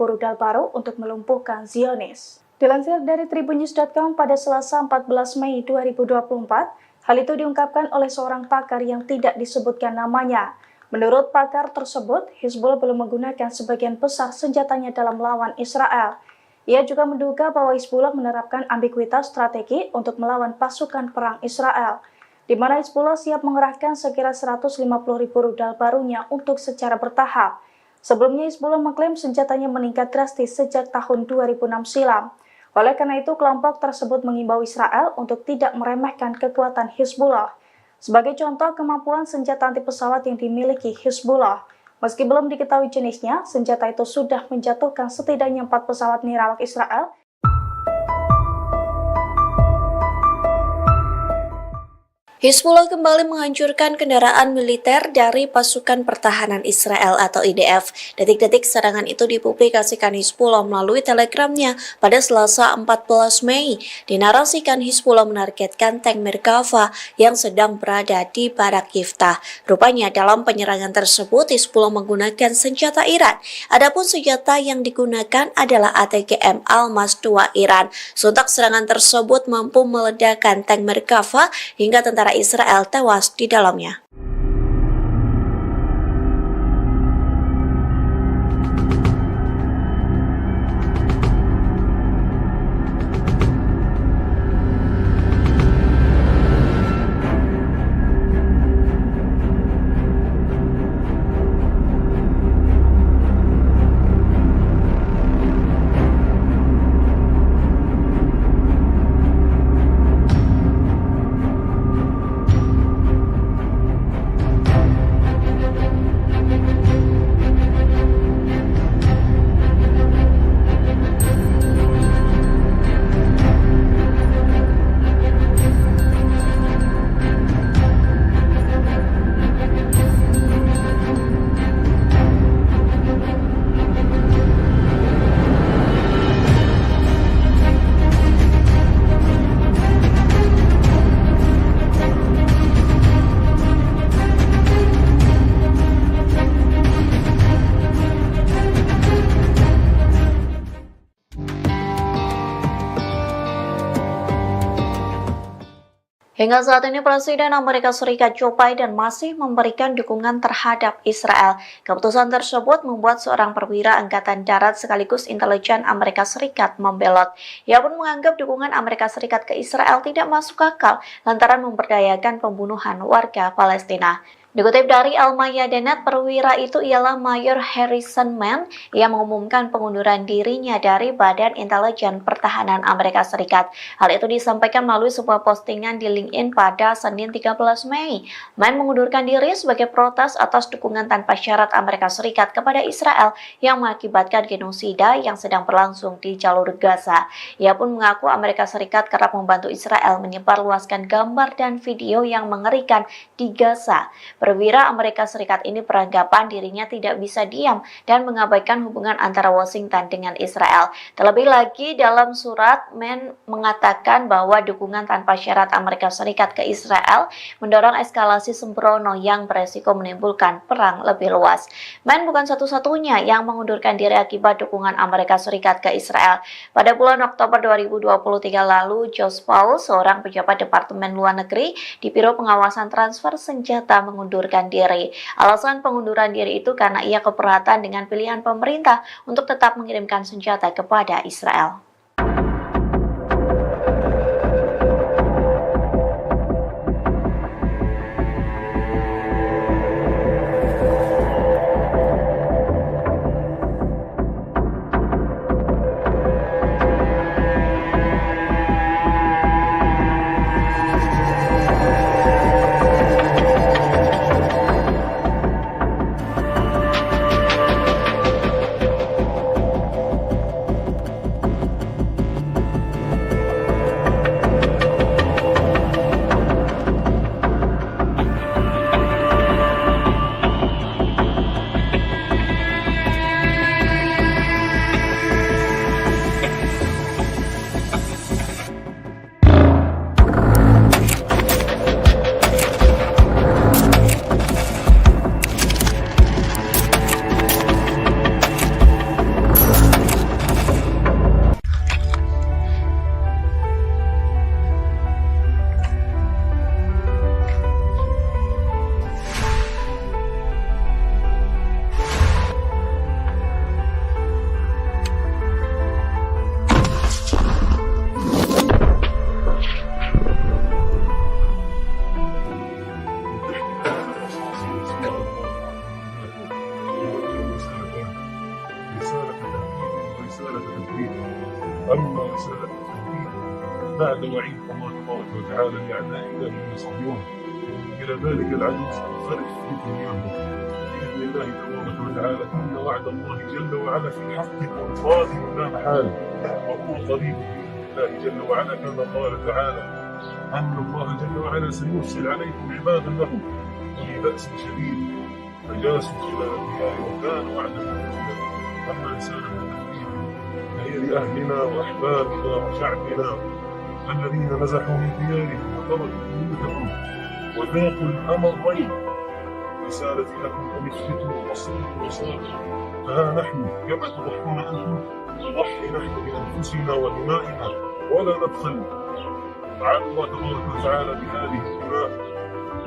rudal baru untuk melumpuhkan Zionis. Dilansir dari Tribunnews.com pada Selasa 14 Mei 2024, hal itu diungkapkan oleh seorang pakar yang tidak disebutkan namanya. Menurut pakar tersebut, Hizbullah belum menggunakan sebagian besar senjatanya dalam melawan Israel. Ia juga menduga bahwa Hizbullah menerapkan ambiguitas strategi untuk melawan pasukan perang Israel, di mana Hizbullah siap mengerahkan sekira 150.000 rudal barunya untuk secara bertahap. Sebelumnya Hizbullah mengklaim senjatanya meningkat drastis sejak tahun 2006 silam. Oleh karena itu, kelompok tersebut mengimbau Israel untuk tidak meremehkan kekuatan Hizbullah. Sebagai contoh, kemampuan senjata anti pesawat yang dimiliki Hizbullah. Meski belum diketahui jenisnya, senjata itu sudah menjatuhkan setidaknya 4 pesawat nirawak Israel. Hizbullah kembali menghancurkan kendaraan militer dari pasukan pertahanan Israel atau IDF. Detik-detik serangan itu dipublikasikan Hizbullah melalui telegramnya pada Selasa 14 Mei. Dinarasikan Hizbullah menargetkan tank Merkava yang sedang berada di Barak Yiftah. Rupanya dalam penyerangan tersebut Hizbullah menggunakan senjata Iran. Adapun senjata yang digunakan adalah ATGM Almas 2 Iran. Sontak serangan tersebut mampu meledakkan tank Merkava hingga tentara Israel tewas di dalamnya. Hingga saat ini Presiden Amerika Serikat Joe Biden masih memberikan dukungan terhadap Israel. Keputusan tersebut membuat seorang perwira Angkatan Darat sekaligus intelijen Amerika Serikat membelot. Ia pun menganggap dukungan Amerika Serikat ke Israel tidak masuk akal lantaran memberdayakan pembunuhan warga Palestina. Dikutip dari Al-Mayadinat, perwira itu ialah Mayor Harrison Mann yang mengumumkan pengunduran dirinya dari Badan Intelijen Pertahanan Amerika Serikat. Hal itu disampaikan melalui sebuah postingan di LinkedIn pada Senin 13 Mei. Mann mengundurkan diri sebagai protes atas dukungan tanpa syarat Amerika Serikat kepada Israel yang mengakibatkan genosida yang sedang berlangsung di jalur Gaza. Ia pun mengaku Amerika Serikat kerap membantu Israel menyebarluaskan gambar dan video yang mengerikan di Gaza. Perwira Amerika Serikat ini beranggapan dirinya tidak bisa diam dan mengabaikan hubungan antara Washington dengan Israel. Terlebih lagi, dalam surat, Mann mengatakan bahwa dukungan tanpa syarat Amerika Serikat ke Israel mendorong eskalasi sembrono yang beresiko menimbulkan perang lebih luas. Mann bukan satu-satunya yang mengundurkan diri akibat dukungan Amerika Serikat ke Israel. Pada bulan Oktober 2023 lalu, Josh Paul, seorang pejabat Departemen Luar Negeri di Biro Pengawasan Transfer Senjata, mengundurkan diri. Alasan pengunduran diri itu karena ia keberatan dengan pilihan pemerintah untuk tetap mengirimkan senjata kepada Israel. أما رسالة التوحيد بعد وعيد الله تبارك وتعالى لأعدائنا من يصدون إلى ذلك العدو سننصرف في دنياهم بإذن الله تبارك وتعالى. إن وعد الله جل وعلا في حق قادم لا محالة وهو قريب بإذن الله جل وعلا، كما قال تعالى أن الله جل وعلا سيرسل عليكم عبادا له أولي بأس شديد فجاسوا خلال الديار وكان وعدا مفعولا. أما رسالة التوحيد فهي لأهلنا وأحبابنا وشعبنا الذين نزحوا من ديارهم وتركوا بيوتهم وذاقوا الأمرين. رسالتي لكم أن اثبتوا واصبروا وصابروا، فها نحن كما تضحون أنتم نضحي نحن بأنفسنا ودمائنا ولا نبخل على الله تبارك وتعالى بهذه الدماء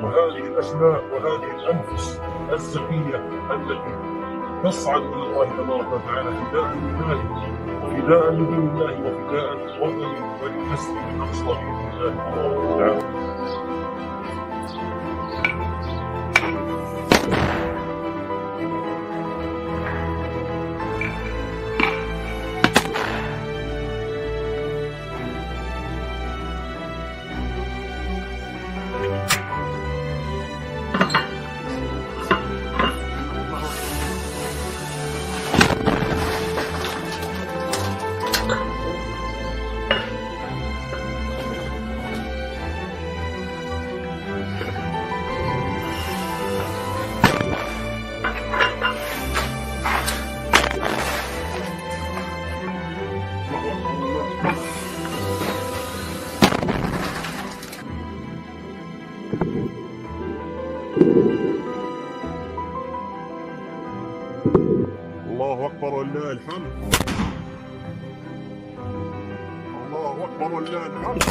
وهذه الأشلاء وهذه الأنفس الزكية التي تصعد إلى الله تبارك وتعالى فداء لله وفداء لدين الله وفداء لوطن وللمسجد الأقصى بإذن الله تبارك وتعالى. الله أكبر ولله الحمد. الله أكبر ولله الحمد.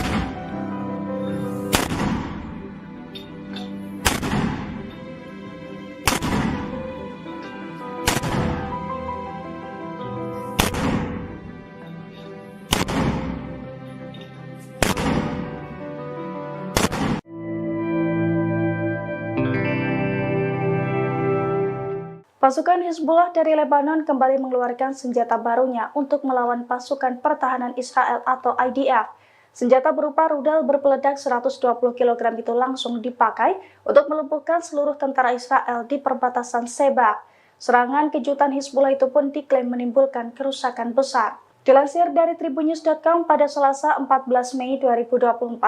Pasukan Hizbullah dari Lebanon kembali mengeluarkan senjata barunya untuk melawan pasukan pertahanan Israel atau IDF. Senjata berupa rudal berpeledak 120 kg itu langsung dipakai untuk melumpuhkan seluruh tentara Israel di perbatasan Sheba. Serangan kejutan Hizbullah itu pun diklaim menimbulkan kerusakan besar. Dilansir dari tribunnews.com pada Selasa 14 Mei 2024,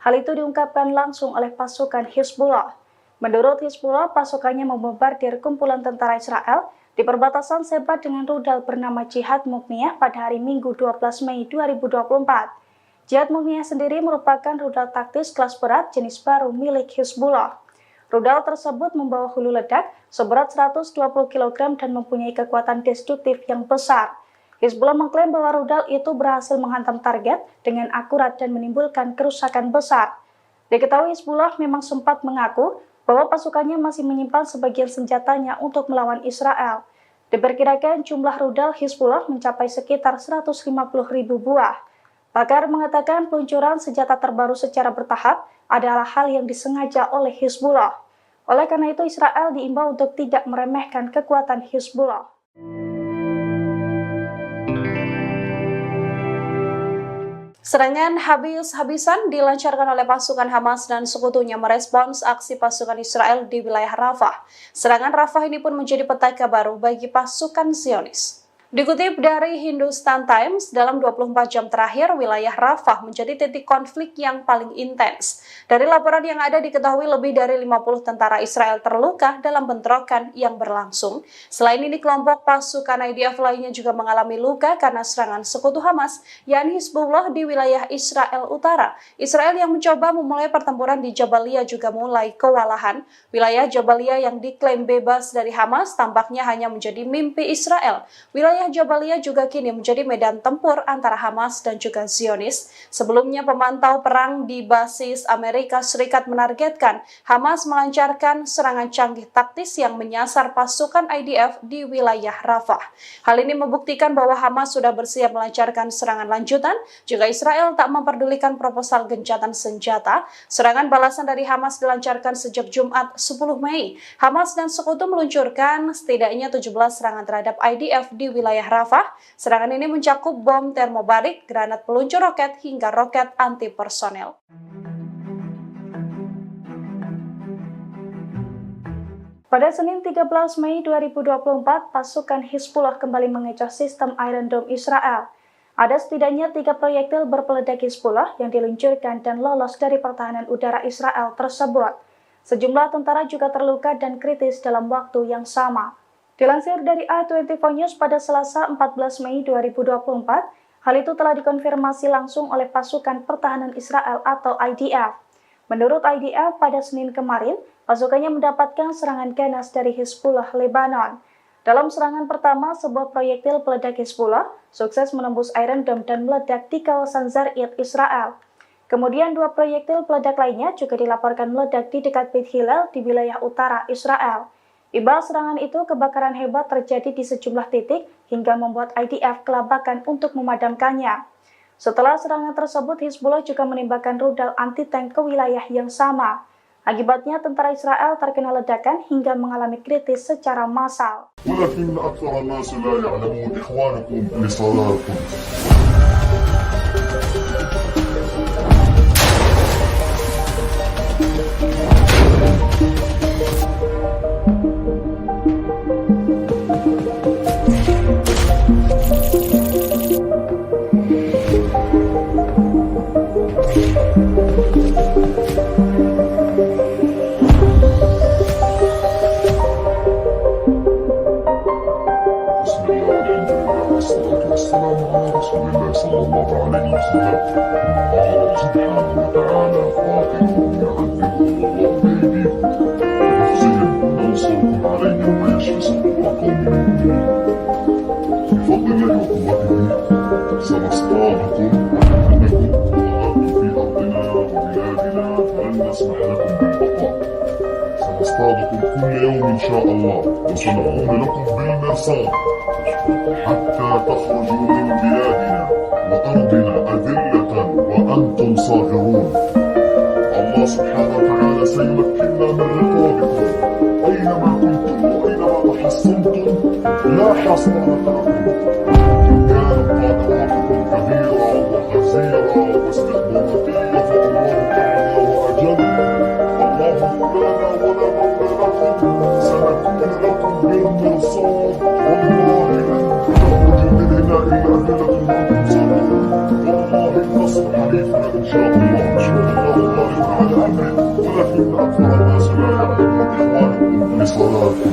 hal itu diungkapkan langsung oleh pasukan Hizbullah. Menurut Hizbullah, pasukannya membombardir kumpulan tentara Israel di perbatasan Sheba dengan rudal bernama Jihad Mughniyah pada hari Minggu 12 Mei 2024. Jihad Mughniyah sendiri merupakan rudal taktis kelas berat jenis baru milik Hizbullah. Rudal tersebut membawa hulu ledak seberat 120 kg dan mempunyai kekuatan destruktif yang besar. Hizbullah mengklaim bahwa rudal itu berhasil menghantam target dengan akurat dan menimbulkan kerusakan besar. Diketahui Hizbullah memang sempat mengaku bahwa pasukannya masih menyimpan sebagian senjatanya untuk melawan Israel. Diperkirakan jumlah rudal Hizbullah mencapai sekitar 150.000 buah. Pakar mengatakan peluncuran senjata terbaru secara bertahap adalah hal yang disengaja oleh Hizbullah. Oleh karena itu, Israel diimbau untuk tidak meremehkan kekuatan Hizbullah. Serangan habis-habisan dilancarkan oleh pasukan Hamas dan sekutunya merespons aksi pasukan Israel di wilayah Rafah. Serangan Rafah ini pun menjadi petaka baru bagi pasukan Zionis. Dikutip dari Hindustan Times, dalam 24 jam terakhir, wilayah Rafah menjadi titik konflik yang paling intens. Dari laporan yang ada diketahui lebih dari 50 tentara Israel terluka dalam bentrokan yang berlangsung. Selain ini, kelompok pasukan IDF lainnya juga mengalami luka karena serangan sekutu Hamas, yakni Hizbullah di wilayah Israel Utara. Israel yang mencoba memulai pertempuran di Jabalia juga mulai kewalahan. Wilayah Jabalia yang diklaim bebas dari Hamas tampaknya hanya menjadi mimpi Israel. Wilayah Jabalia juga kini menjadi medan tempur antara Hamas dan juga Zionis. Sebelumnya, pemantau perang di basis Amerika Serikat menargetkan Hamas melancarkan serangan canggih taktis yang menyasar pasukan IDF di wilayah Rafah. Hal ini membuktikan bahwa Hamas sudah bersiap melancarkan serangan lanjutan jika Israel tak memperdulikan proposal gencatan senjata. Serangan balasan dari Hamas dilancarkan sejak Jumat 10 Mei. Hamas dan sekutu meluncurkan setidaknya 17 serangan terhadap IDF di wilayah Rafah. Serangan ini mencakup bom termobarik, granat peluncur roket, hingga roket anti-personel. Pada Senin 13 Mei 2024, pasukan Hizbullah kembali mengecoh sistem Iron Dome Israel. Ada setidaknya 3 proyektil berpeledak Hizbullah yang diluncurkan dan lolos dari pertahanan udara Israel tersebut. Sejumlah tentara juga terluka dan kritis dalam waktu yang sama. Dilansir dari A24 News pada Selasa 14 Mei 2024, hal itu telah dikonfirmasi langsung oleh pasukan pertahanan Israel atau IDF. Menurut IDF, pada Senin kemarin, pasukannya mendapatkan serangan ganas dari Hizbullah Lebanon. Dalam serangan pertama, sebuah proyektil peledak Hizbullah sukses menembus Iron Dome dan meledak di kawasan Zarid, Israel. Kemudian 2 proyektil peledak lainnya juga dilaporkan meledak di dekat Beit Hillel di wilayah utara Israel. Imbas serangan itu, kebakaran hebat terjadi di sejumlah titik hingga membuat IDF kelabakan untuk memadamkannya. Setelah serangan tersebut, Hizbullah juga menembakkan rudal anti-tank ke wilayah yang sama. Akibatnya, tentara Israel terkena ledakan hingga mengalami kritis secara massal. ولكن أكثر الناس لا يعلمون إخوانكم لصلاة القدس. والسلام على رسول الله صلى الله عليه وسلم. الله سبحانه وتعالى قاتل يعذبهم الله بأيديكم بنفسهم وينصركم عليهم ويشفي صدور قوم مؤمنين. بفضل الله وقوته سنصطادكم وحدكم وغدوا في أرضنا وبلادنا فلن نسمح لكم بالبقاء. سنصطادكم كل يوم إن شاء الله وسنكون لكم بالمرصاد حتى تخرجوا من بلادنا وأرضنا أذلة وأنتم صاغرون. الله سبحانه وتعالى سيمكننا من رقابكم أينما كنتم وأينما تحصنتم حصانة لكم إن كان قد أعطكم كبيرا وحزيرا واستخداماتية فالله أعلى وأجل الله مولانا ولا مولى لكم سنكون لكم بالمرصاد والله لن تخرج مننا إلا أدلة ما تنصرون والله النصر عليكم إن شاء الله الله غالب على أمره ولكن أكثر الناس لا يعلمون إخوانكم لصلاتكم.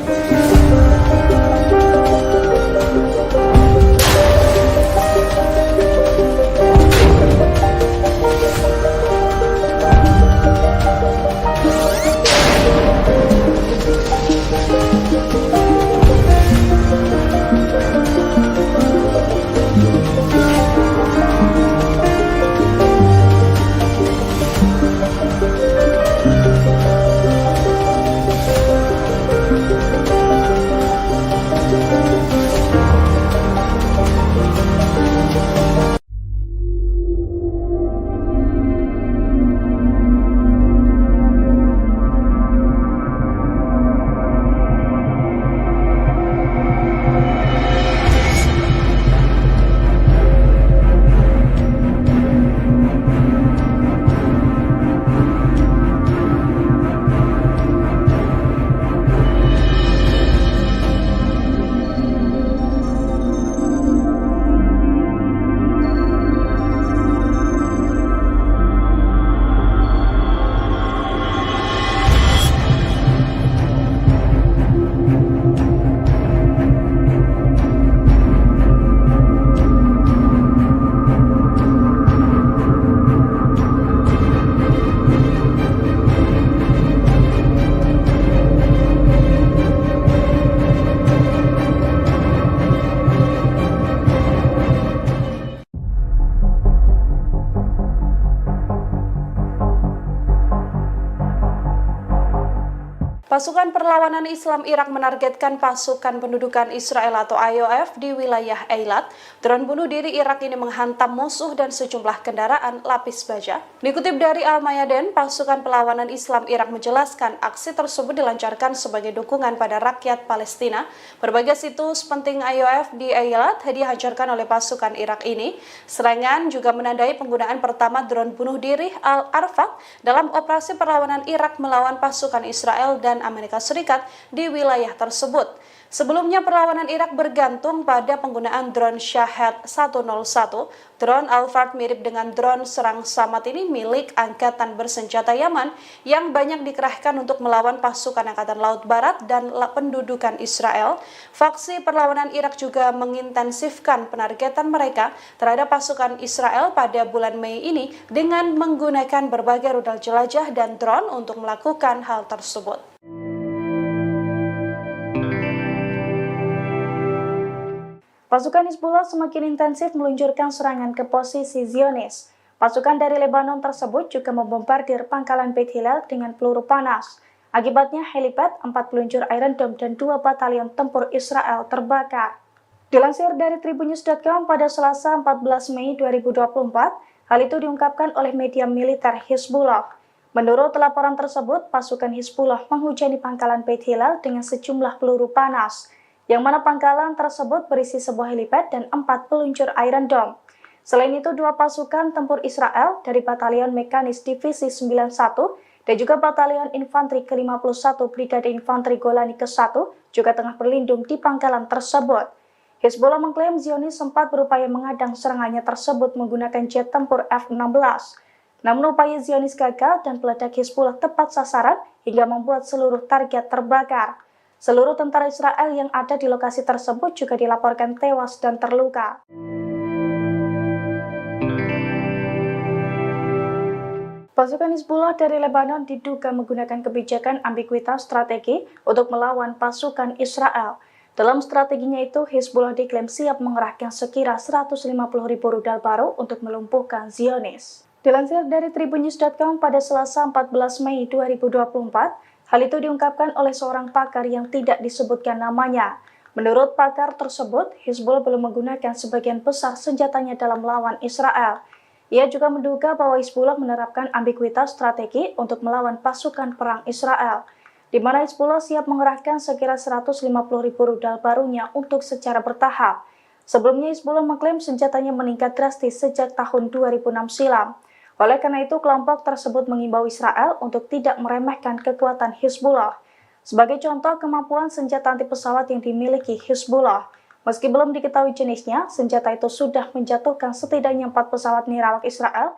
Pasukan Perlawanan Islam Irak menargetkan pasukan pendudukan Israel atau IOF di wilayah Eilat. Drone bunuh diri Irak ini menghantam musuh dan sejumlah kendaraan lapis baja. Dikutip dari Al-Mayadin, pasukan Perlawanan Islam Irak menjelaskan aksi tersebut dilancarkan sebagai dukungan pada rakyat Palestina. Berbagai situs penting IOF di Eilat dihancurkan oleh pasukan Irak ini. Serangan juga menandai penggunaan pertama drone bunuh diri Al-Arfaq dalam operasi perlawanan Irak melawan pasukan Israel dan Amerika Serikat di wilayah tersebut. Sebelumnya perlawanan Irak bergantung pada penggunaan drone Shahed 101. Drone Al-Fard mirip dengan drone serang Samad ini milik Angkatan Bersenjata Yaman yang banyak dikerahkan untuk melawan pasukan Angkatan Laut Barat dan pendudukan Israel. Faksi perlawanan Irak juga mengintensifkan penargetan mereka terhadap pasukan Israel pada bulan Mei ini dengan menggunakan berbagai rudal jelajah dan drone untuk melakukan hal tersebut. Pasukan Hizbullah semakin intensif meluncurkan serangan ke posisi Zionis. Pasukan dari Lebanon tersebut juga membombardir pangkalan Beit Hillel dengan peluru panas. Akibatnya helipad, 4 peluncur Iron Dome dan 2 batalion tempur Israel terbakar. Dilansir dari Tribunnews.com pada Selasa 14 Mei 2024, hal itu diungkapkan oleh media militer Hizbullah. Menurut laporan tersebut, pasukan Hizbullah menghujani pangkalan Beit Hillel dengan sejumlah peluru panas, yang mana pangkalan tersebut berisi sebuah helipad dan 4 peluncur Iron Dome. Selain itu, 2 pasukan tempur Israel dari Batalion Mekanis Divisi 91 dan juga Batalion Infanteri ke-51 Brigade Infanteri Golani ke-1 juga tengah berlindung di pangkalan tersebut. Hizbullah mengklaim Zionis sempat berupaya mengadang serangannya tersebut menggunakan jet tempur F-16. Namun upaya Zionis gagal dan peledak Hizbullah tepat sasaran hingga membuat seluruh target terbakar. Seluruh tentara Israel yang ada di lokasi tersebut juga dilaporkan tewas dan terluka. Pasukan Hizbullah dari Lebanon diduga menggunakan kebijakan ambiguitas strategi untuk melawan pasukan Israel. Dalam strateginya itu, Hizbullah diklaim siap mengerahkan sekira 150.000 rudal baru untuk melumpuhkan Zionis. Dilansir dari Tribunnews.com pada Selasa 14 Mei 2024, hal itu diungkapkan oleh seorang pakar yang tidak disebutkan namanya. Menurut pakar tersebut, Hizbullah belum menggunakan sebagian besar senjatanya dalam melawan Israel. Ia juga menduga bahwa Hizbullah menerapkan ambiguitas strategi untuk melawan pasukan perang Israel. di mana Hizbullah siap mengerahkan sekira 150.000 rudal barunya untuk secara bertahap. Sebelumnya Hizbullah mengklaim senjatanya meningkat drastis sejak tahun 2006 silam. Oleh karena itu, kelompok tersebut mengimbau Israel untuk tidak meremehkan kekuatan Hizbullah. Sebagai contoh kemampuan senjata anti pesawat yang dimiliki Hizbullah, meski belum diketahui jenisnya, senjata itu sudah menjatuhkan setidaknya 4 pesawat nirawak Israel.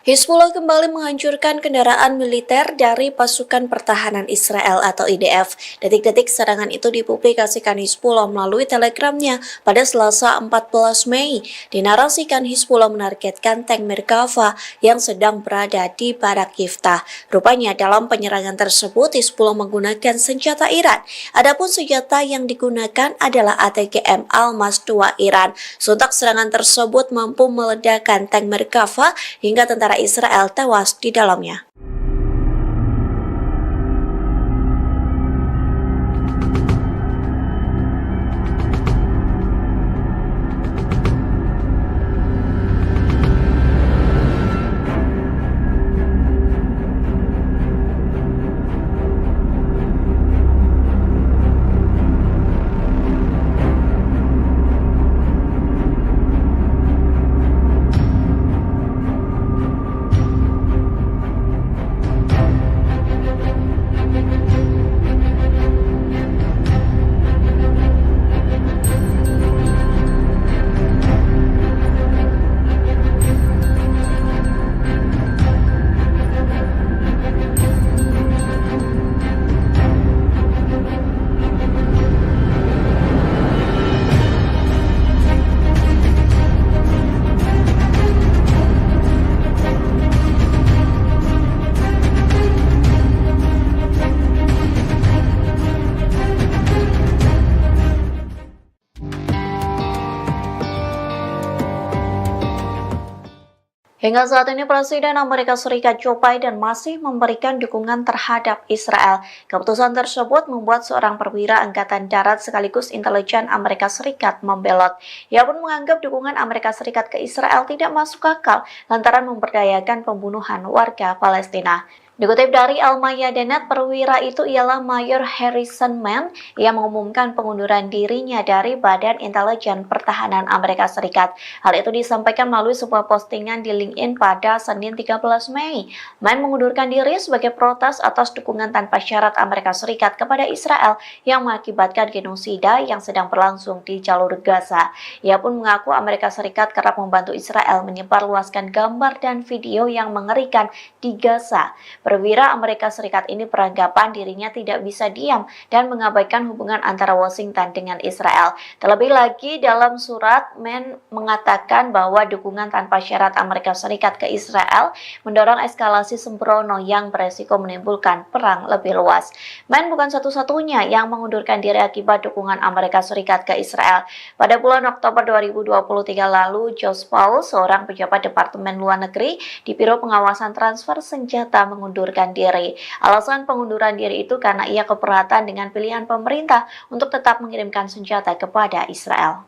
Hizbullah kembali menghancurkan kendaraan militer dari pasukan pertahanan Israel atau IDF. Detik-detik serangan itu dipublikasikan Hizbullah melalui telegramnya pada Selasa 14 Mei. Dinarasikan Hizbullah menargetkan tank Merkava yang sedang berada di Barak Yiftah. Rupanya dalam penyerangan tersebut Hizbullah menggunakan senjata Iran. Adapun senjata yang digunakan adalah ATGM Almas 2 Iran. Sontak serangan tersebut mampu meledakkan tank Merkava hingga tentara Israel tewas di dalamnya. Hingga saat ini Presiden Amerika Serikat Joe Biden masih memberikan dukungan terhadap Israel. Keputusan tersebut membuat seorang perwira Angkatan Darat sekaligus intelijen Amerika Serikat membelot. Ia pun menganggap dukungan Amerika Serikat ke Israel tidak masuk akal lantaran memberdayakan pembunuhan warga Palestina. Dikutip dari Al-Mayadanet, perwira itu ialah Mayor Harrison Mann yang mengumumkan pengunduran dirinya dari Badan Intelijen Pertahanan Amerika Serikat. Hal itu disampaikan melalui sebuah postingan di LinkedIn pada Senin 13 Mei. Mann mengundurkan diri sebagai protes atas dukungan tanpa syarat Amerika Serikat kepada Israel yang mengakibatkan genosida yang sedang berlangsung di jalur Gaza. Ia pun mengaku Amerika Serikat kerap membantu Israel menyebarluaskan gambar dan video yang mengerikan di Gaza. Perwira Amerika Serikat ini beranggapan dirinya tidak bisa diam dan mengabaikan hubungan antara Washington dengan Israel. Terlebih lagi dalam surat, Mann mengatakan bahwa dukungan tanpa syarat Amerika Serikat ke Israel mendorong eskalasi sembrono yang beresiko menimbulkan perang lebih luas. Mann bukan satu-satunya yang mengundurkan diri akibat dukungan Amerika Serikat ke Israel. Pada bulan Oktober 2023 lalu, Josh Paul, seorang pejabat Departemen Luar Negeri di Biro Pengawasan Transfer Senjata, mengundurkan diri. Alasan pengunduran diri itu karena ia keberatan dengan pilihan pemerintah untuk tetap mengirimkan senjata kepada Israel.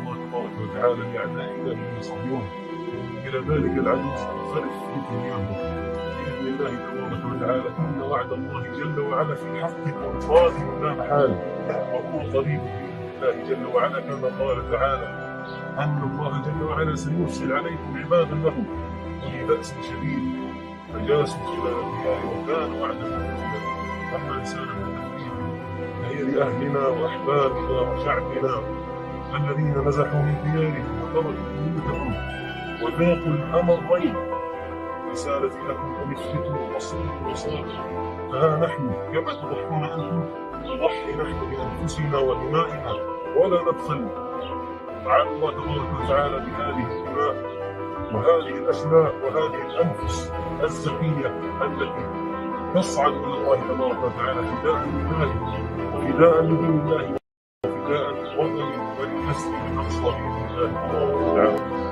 الله تبارك وتعالى لأعدائنا من يصلون إلى ذلك العدو سننصرف في دنياهم بإذن الله تبارك وتعالى. إن وعد الله جل وعلا في الحق قادم لا محالة وهو قريب بإذن الله جل وعلا، كما قال تعالى أن الله جل وعلا سيرسل عليكم عبادا له أولي بأس شديد فجاسوا خلال الديار وكان وعدا مفعولا. أما رسالة التفريق فهي لأهلنا وأحبابنا وشعبنا الذين نزحوا من ديارهم وتركوا بيوتهم وذاقوا الأمرين. رسالتي لكم أن اثبتوا واصبروا وصابروا، فها نحن كما تضحون أنتم نضحي نحن بأنفسنا ودمائنا ولا نبخل على الله تبارك وتعالى بهذه الدماء وهذه الأشلاء وهذه الأنفس الزكية التي تصعد إلى الله تبارك وتعالى فداء لله وفداء لدين الله وفداء لوطن وللمسجد الأقصى بإذن الله تبارك وتعالى.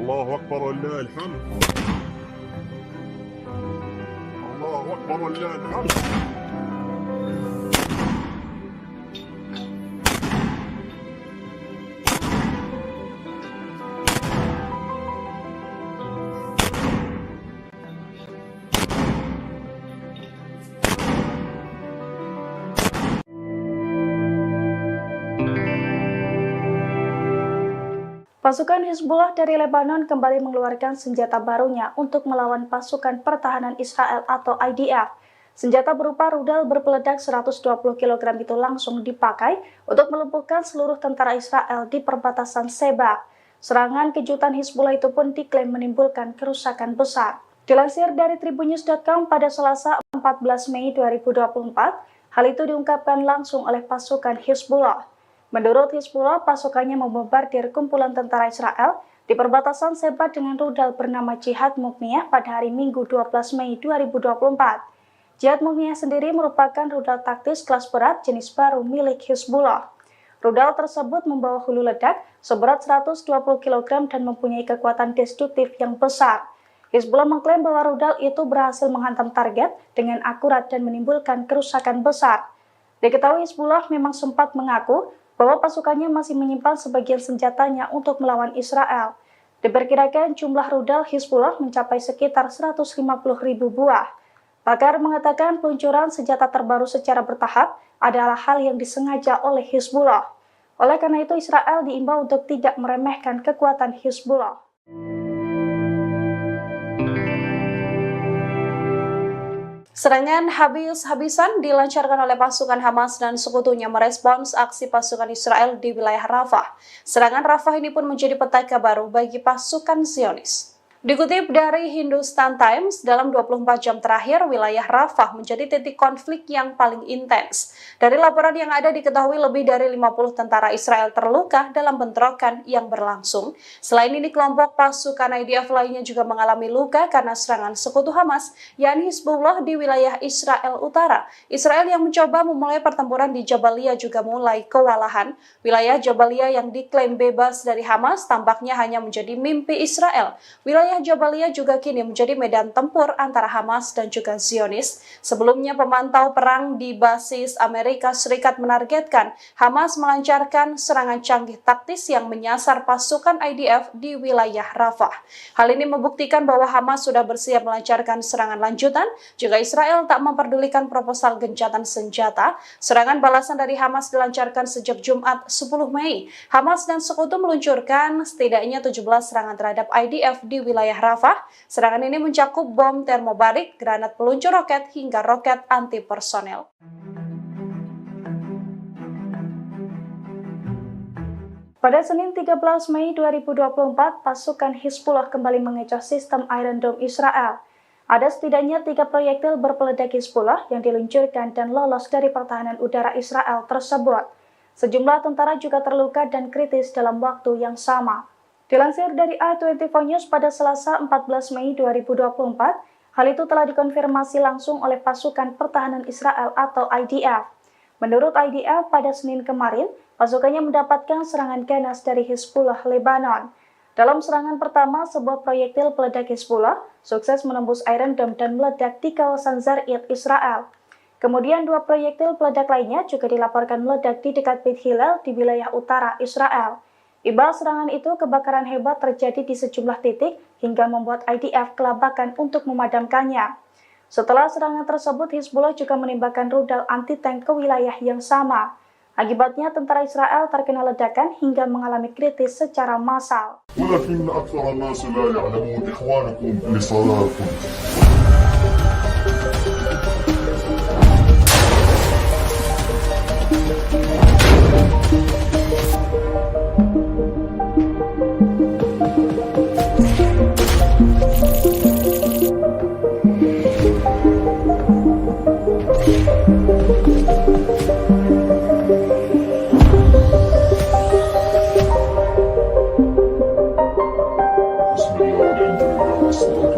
الله أكبر ولله الحمد. الله أكبر ولله الحمد. Pasukan Hizbullah dari Lebanon kembali mengeluarkan senjata barunya untuk melawan pasukan pertahanan Israel atau IDF. Senjata berupa rudal berpeledak 120 kg itu langsung dipakai untuk melumpuhkan seluruh tentara Israel di perbatasan Sheba. Serangan kejutan Hizbullah itu pun diklaim menimbulkan kerusakan besar. Dilansir dari tribunnews.com pada Selasa 14 Mei 2024, hal itu diungkapkan langsung oleh pasukan Hizbullah. Menurut Hizbullah, pasukannya membombardir kumpulan tentara Israel di perbatasan Sheba dengan rudal bernama Jihad Mughniyah pada hari Minggu 12 Mei 2024. Jihad Mughniyah sendiri merupakan rudal taktis kelas berat jenis baru milik Hizbullah. Rudal tersebut membawa hulu ledak seberat 120 kg dan mempunyai kekuatan destruktif yang besar. Hizbullah mengklaim bahwa rudal itu berhasil menghantam target dengan akurat dan menimbulkan kerusakan besar. Diketahui Hizbullah memang sempat mengaku bahwa pasukannya masih menyimpan sebagian senjatanya untuk melawan Israel. Diperkirakan jumlah rudal Hizbullah mencapai sekitar 150.000 buah. Pakar mengatakan peluncuran senjata terbaru secara bertahap adalah hal yang disengaja oleh Hizbullah. Oleh karena itu, Israel diimbau untuk tidak meremehkan kekuatan Hizbullah. Serangan habis-habisan dilancarkan oleh pasukan Hamas dan sekutunya merespons aksi pasukan Israel di wilayah Rafah. Serangan Rafah ini pun menjadi petaka baru bagi pasukan Zionis. Dikutip dari Hindustan Times, dalam 24 jam terakhir, wilayah Rafah menjadi titik konflik yang paling intens. Dari laporan yang ada diketahui lebih dari 50 tentara Israel terluka dalam bentrokan yang berlangsung. Selain ini, kelompok pasukan IDF lainnya juga mengalami luka karena serangan sekutu Hamas, yakni Hizbullah di wilayah Israel Utara. Israel yang mencoba memulai pertempuran di Jabalia juga mulai kewalahan. Wilayah Jabalia yang diklaim bebas dari Hamas tampaknya hanya menjadi mimpi Israel. Wilayah Jabalia juga kini menjadi medan tempur antara Hamas dan juga Zionis. Sebelumnya, pemantau perang di basis Amerika Serikat menargetkan Hamas melancarkan serangan canggih taktis yang menyasar pasukan IDF di wilayah Rafah. Hal ini membuktikan bahwa Hamas sudah bersiap melancarkan serangan lanjutan jika Israel tak memperdulikan proposal gencatan senjata. Serangan balasan dari Hamas dilancarkan sejak Jumat 10 Mei. Hamas dan sekutu meluncurkan setidaknya 17 serangan terhadap IDF di wilayah wilayah Rafah. Serangan ini mencakup bom termobarik, granat peluncur roket, hingga roket anti personel. Pada Senin 13 Mei 2024, pasukan Hizbullah kembali mengecoh sistem Iron Dome Israel. Ada setidaknya 3 proyektil berpeledak Hizbullah yang diluncurkan dan lolos dari pertahanan udara Israel tersebut. Sejumlah tentara juga terluka dan kritis dalam waktu yang sama. Dilansir dari A24 News pada Selasa 14 Mei 2024, hal itu telah dikonfirmasi langsung oleh pasukan pertahanan Israel atau IDF. Menurut IDF, pada Senin kemarin, pasukannya mendapatkan serangan ganas dari Hizbullah Lebanon. Dalam serangan pertama, sebuah proyektil peledak Hizbullah sukses menembus Iron Dome dan meledak di kawasan Zarid, Israel. Kemudian 2 proyektil peledak lainnya juga dilaporkan meledak di dekat Beit Hillel di wilayah utara Israel. Imbas serangan itu, kebakaran hebat terjadi di sejumlah titik hingga membuat IDF kelabakan untuk memadamkannya. Setelah serangan tersebut, Hizbullah juga menembakkan rudal anti-tank ke wilayah yang sama. Akibatnya, tentara Israel terkena ledakan hingga mengalami kritis secara massal. ولكن أكثر الناس لا يعلمون إخوانكم لصلاتكم.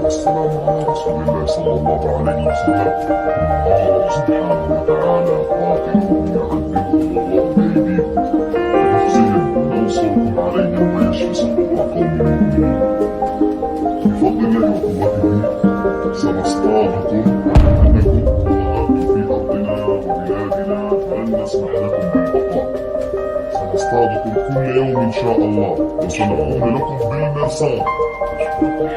والسلام على رسول الله صلى الله عليه وسلم. الله سبحانه وتعالى قاتلهم يعذبهم الله بأيديكم ويخزيهم وينصركم عليهم ويشفي صدور قوم مؤمنين. بفضل الله وقوته سنصطادكم أنكم ظهرتم في أرضنا وبلادنا فلن نسمح لكم بالبقاء. سنصطادكم كل يوم إن شاء الله وسنكون لكم بالمرصاد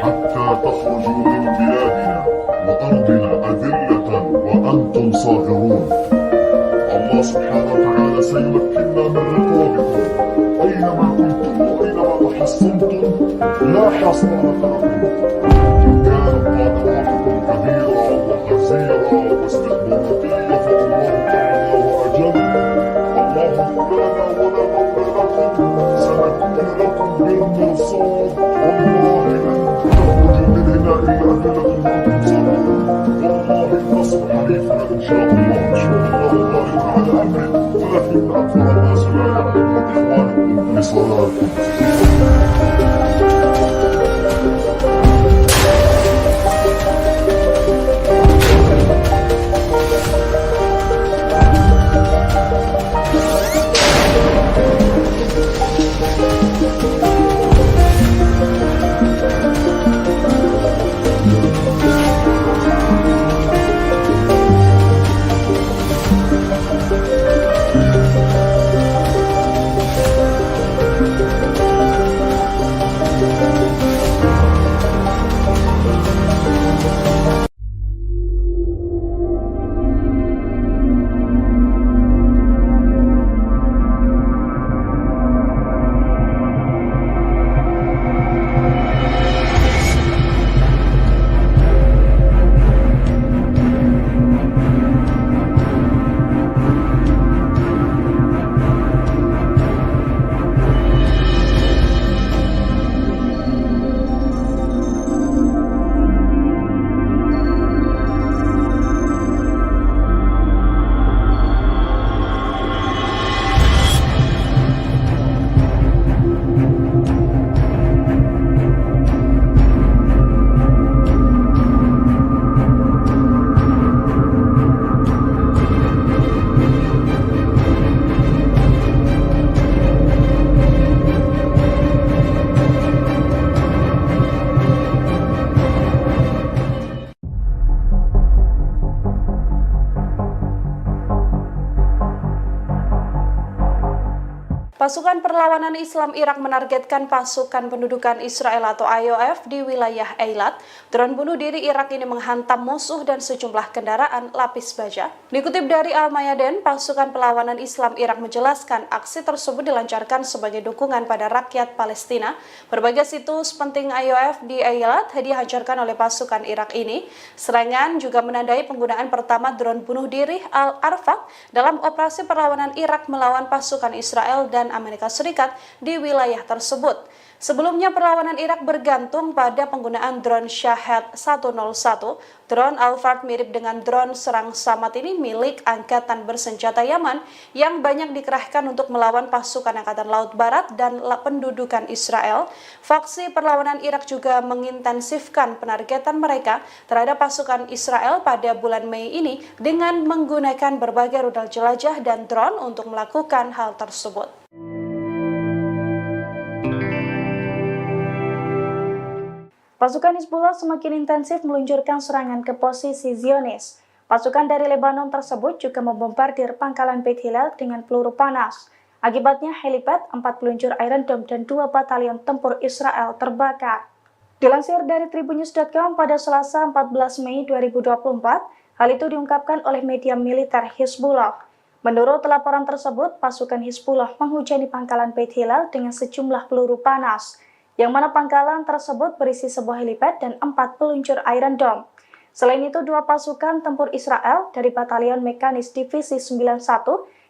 حتى تخرجوا من بلادنا وأرضنا أذلة وأنتم صاغرون. الله سبحانه وتعالى سيمكننا من رقابكم أينما كنتم وأينما تحصنتم لا حصانة لكم. إن كانت طاقاتكم كبيرة وغزيرة واستخباراتية فالله تعالى وأجل. الله مولانا ولا مولى لكم. سنكون لكم بالمرصاد والله لن تخرجوا من هنا إلا أذلة وأنتم صاغرون. والله النصر حليفنا إن شاء الله. إن شاء الله غالب على أمره ولكن أكثر الناس لا يعلمون إخوانكم لصلاتكم. Pasukan Perlawanan Islam Irak menargetkan pasukan pendudukan Israel atau IOF di wilayah Eilat. Drone bunuh diri Irak ini menghantam musuh dan sejumlah kendaraan lapis baja. Dikutip dari Al-Mayadin, pasukan Perlawanan Islam Irak menjelaskan aksi tersebut dilancarkan sebagai dukungan pada rakyat Palestina. Berbagai situs penting IOF di Eilat dihancurkan oleh pasukan Irak ini. Serangan juga menandai penggunaan pertama drone bunuh diri Al-Arfaq dalam operasi perlawanan Irak melawan pasukan Israel dan Amerika Serikat di wilayah tersebut. Sebelumnya perlawanan Irak bergantung pada penggunaan drone Shahed 101. Drone Al-Fard mirip dengan drone serang Samad ini milik Angkatan Bersenjata Yaman yang banyak dikerahkan untuk melawan pasukan Angkatan Laut Barat dan pendudukan Israel. Faksi perlawanan Irak juga mengintensifkan penargetan mereka terhadap pasukan Israel pada bulan Mei ini dengan menggunakan berbagai rudal jelajah dan drone untuk melakukan hal tersebut. Pasukan Hizbullah semakin intensif meluncurkan serangan ke posisi Zionis. Pasukan dari Lebanon tersebut juga membombardir pangkalan Beit Hillel dengan peluru panas. Akibatnya helipad, 4 peluncur Iron Dome dan 2 batalion tempur Israel terbakar. Dilansir dari Tribunnews.com pada Selasa 14 Mei 2024, hal itu diungkapkan oleh media militer Hizbullah. Menurut laporan tersebut, pasukan Hizbullah menghujani pangkalan Beit Hillel dengan sejumlah peluru panas, yang mana pangkalan tersebut berisi sebuah helipad dan 4 peluncur Iron Dome. Selain itu, 2 pasukan tempur Israel dari Batalion Mekanis Divisi 91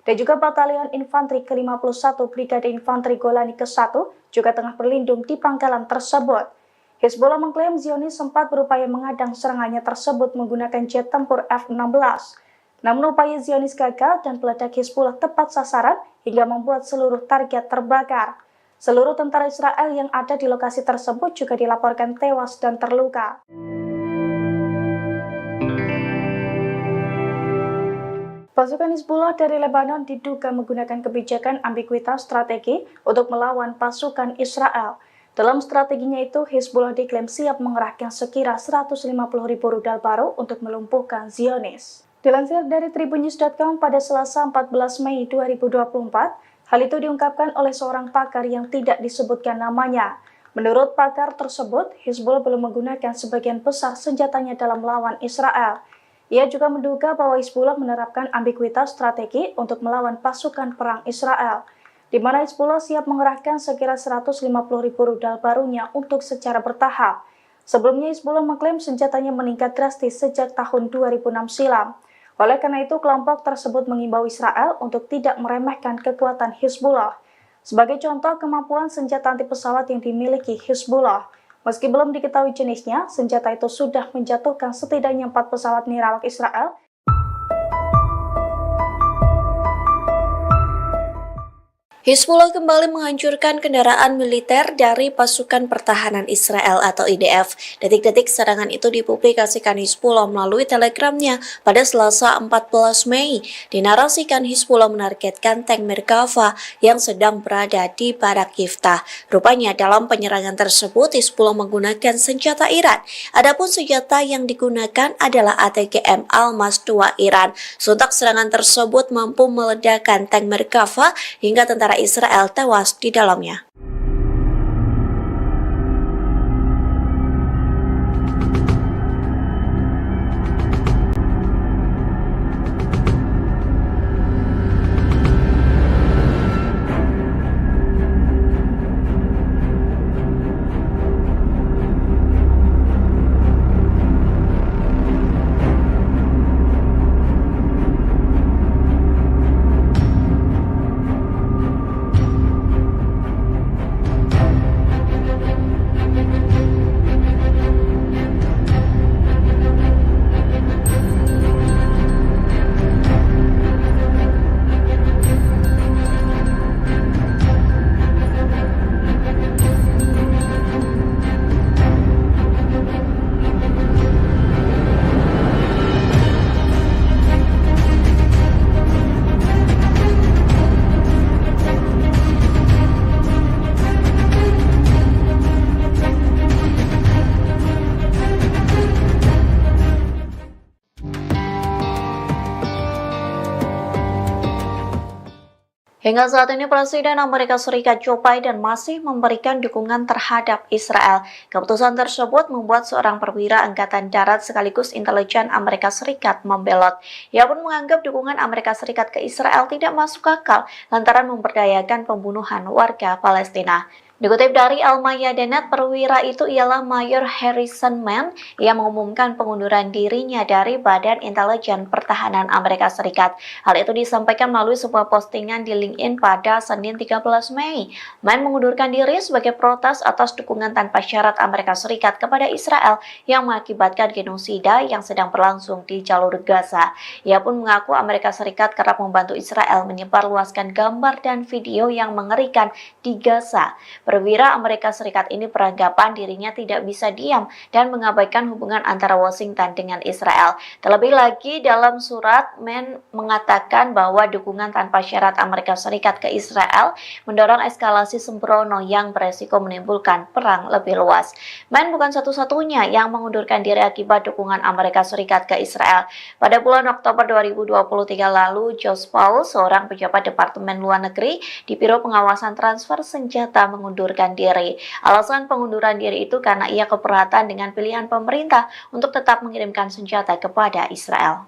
dan juga Batalion Infanteri ke-51 Brigade Infanteri Golani ke-1 juga tengah berlindung di pangkalan tersebut. Hizbullah mengklaim Zionis sempat berupaya mengadang serangannya tersebut menggunakan jet tempur F-16. Namun upaya Zionis gagal dan peledak Hizbullah tepat sasaran hingga membuat seluruh target terbakar. Seluruh tentara Israel yang ada di lokasi tersebut juga dilaporkan tewas dan terluka. Pasukan Hizbullah dari Lebanon diduga menggunakan kebijakan ambiguitas strategi untuk melawan pasukan Israel. Dalam strateginya itu, Hizbullah diklaim siap mengerahkan sekira 150.000 rudal baru untuk melumpuhkan Zionis. Dilansir dari Tribunnews.com pada Selasa 14 Mei 2024, hal itu diungkapkan oleh seorang pakar yang tidak disebutkan namanya. Menurut pakar tersebut, Hizbullah belum menggunakan sebagian besar senjatanya dalam melawan Israel. Ia juga menduga bahwa Hizbullah menerapkan ambiguitas strategi untuk melawan pasukan perang Israel, di mana Hizbullah siap mengerahkan sekira 150.000 rudal barunya untuk secara bertahap. Sebelumnya Hizbullah mengklaim senjatanya meningkat drastis sejak tahun 2006 silam. Oleh karena itu, kelompok tersebut mengimbau Israel untuk tidak meremehkan kekuatan Hizbullah. Sebagai contoh, kemampuan senjata anti pesawat yang dimiliki Hizbullah. Meski belum diketahui jenisnya, senjata itu sudah menjatuhkan setidaknya 4 pesawat nirawak Israel. Hizbullah kembali menghancurkan kendaraan militer dari pasukan pertahanan Israel atau IDF. Detik-detik serangan itu dipublikasikan Hizbullah melalui telegramnya pada Selasa 14 Mei. Dinarasikan Hizbullah menargetkan tank Merkava yang sedang berada di Barak Yiftah. Rupanya dalam penyerangan tersebut Hizbullah menggunakan senjata Iran. Adapun senjata yang digunakan adalah ATGM Almas 2 Iran. Sontak serangan tersebut mampu meledakkan tank Merkava hingga tentara Israel tewas di dalamnya. Hingga saat ini Presiden Amerika Serikat Joe Biden masih memberikan dukungan terhadap Israel. Keputusan tersebut membuat seorang perwira Angkatan Darat sekaligus intelijen Amerika Serikat membelot. Ia pun menganggap dukungan Amerika Serikat ke Israel tidak masuk akal lantaran memberdayakan pembunuhan warga Palestina. Dikutip dari Al-Mayadanet, perwira itu ialah Mayor Harrison Mann yang mengumumkan pengunduran dirinya dari Badan Intelijen Pertahanan Amerika Serikat. Hal itu disampaikan melalui sebuah postingan di LinkedIn pada Senin 13 Mei. Mann mengundurkan diri sebagai protes atas dukungan tanpa syarat Amerika Serikat kepada Israel yang mengakibatkan genosida yang sedang berlangsung di jalur Gaza. Ia pun mengaku Amerika Serikat kerap membantu Israel menyebarluaskan gambar dan video yang mengerikan di Gaza. Perwira Amerika Serikat ini beranggapan dirinya tidak bisa diam dan mengabaikan hubungan antara Washington dengan Israel. Terlebih lagi dalam surat, Mann mengatakan bahwa dukungan tanpa syarat Amerika Serikat ke Israel mendorong eskalasi sembrono yang beresiko menimbulkan perang lebih luas. Mann bukan satu-satunya yang mengundurkan diri akibat dukungan Amerika Serikat ke Israel. Pada bulan Oktober 2023 lalu, Josh Paul, seorang pejabat Departemen Luar Negeri di Biro Pengawasan Transfer Senjata, mengundurkan diri. Alasan pengunduran diri itu karena ia keberatan dengan pilihan pemerintah untuk tetap mengirimkan senjata kepada Israel.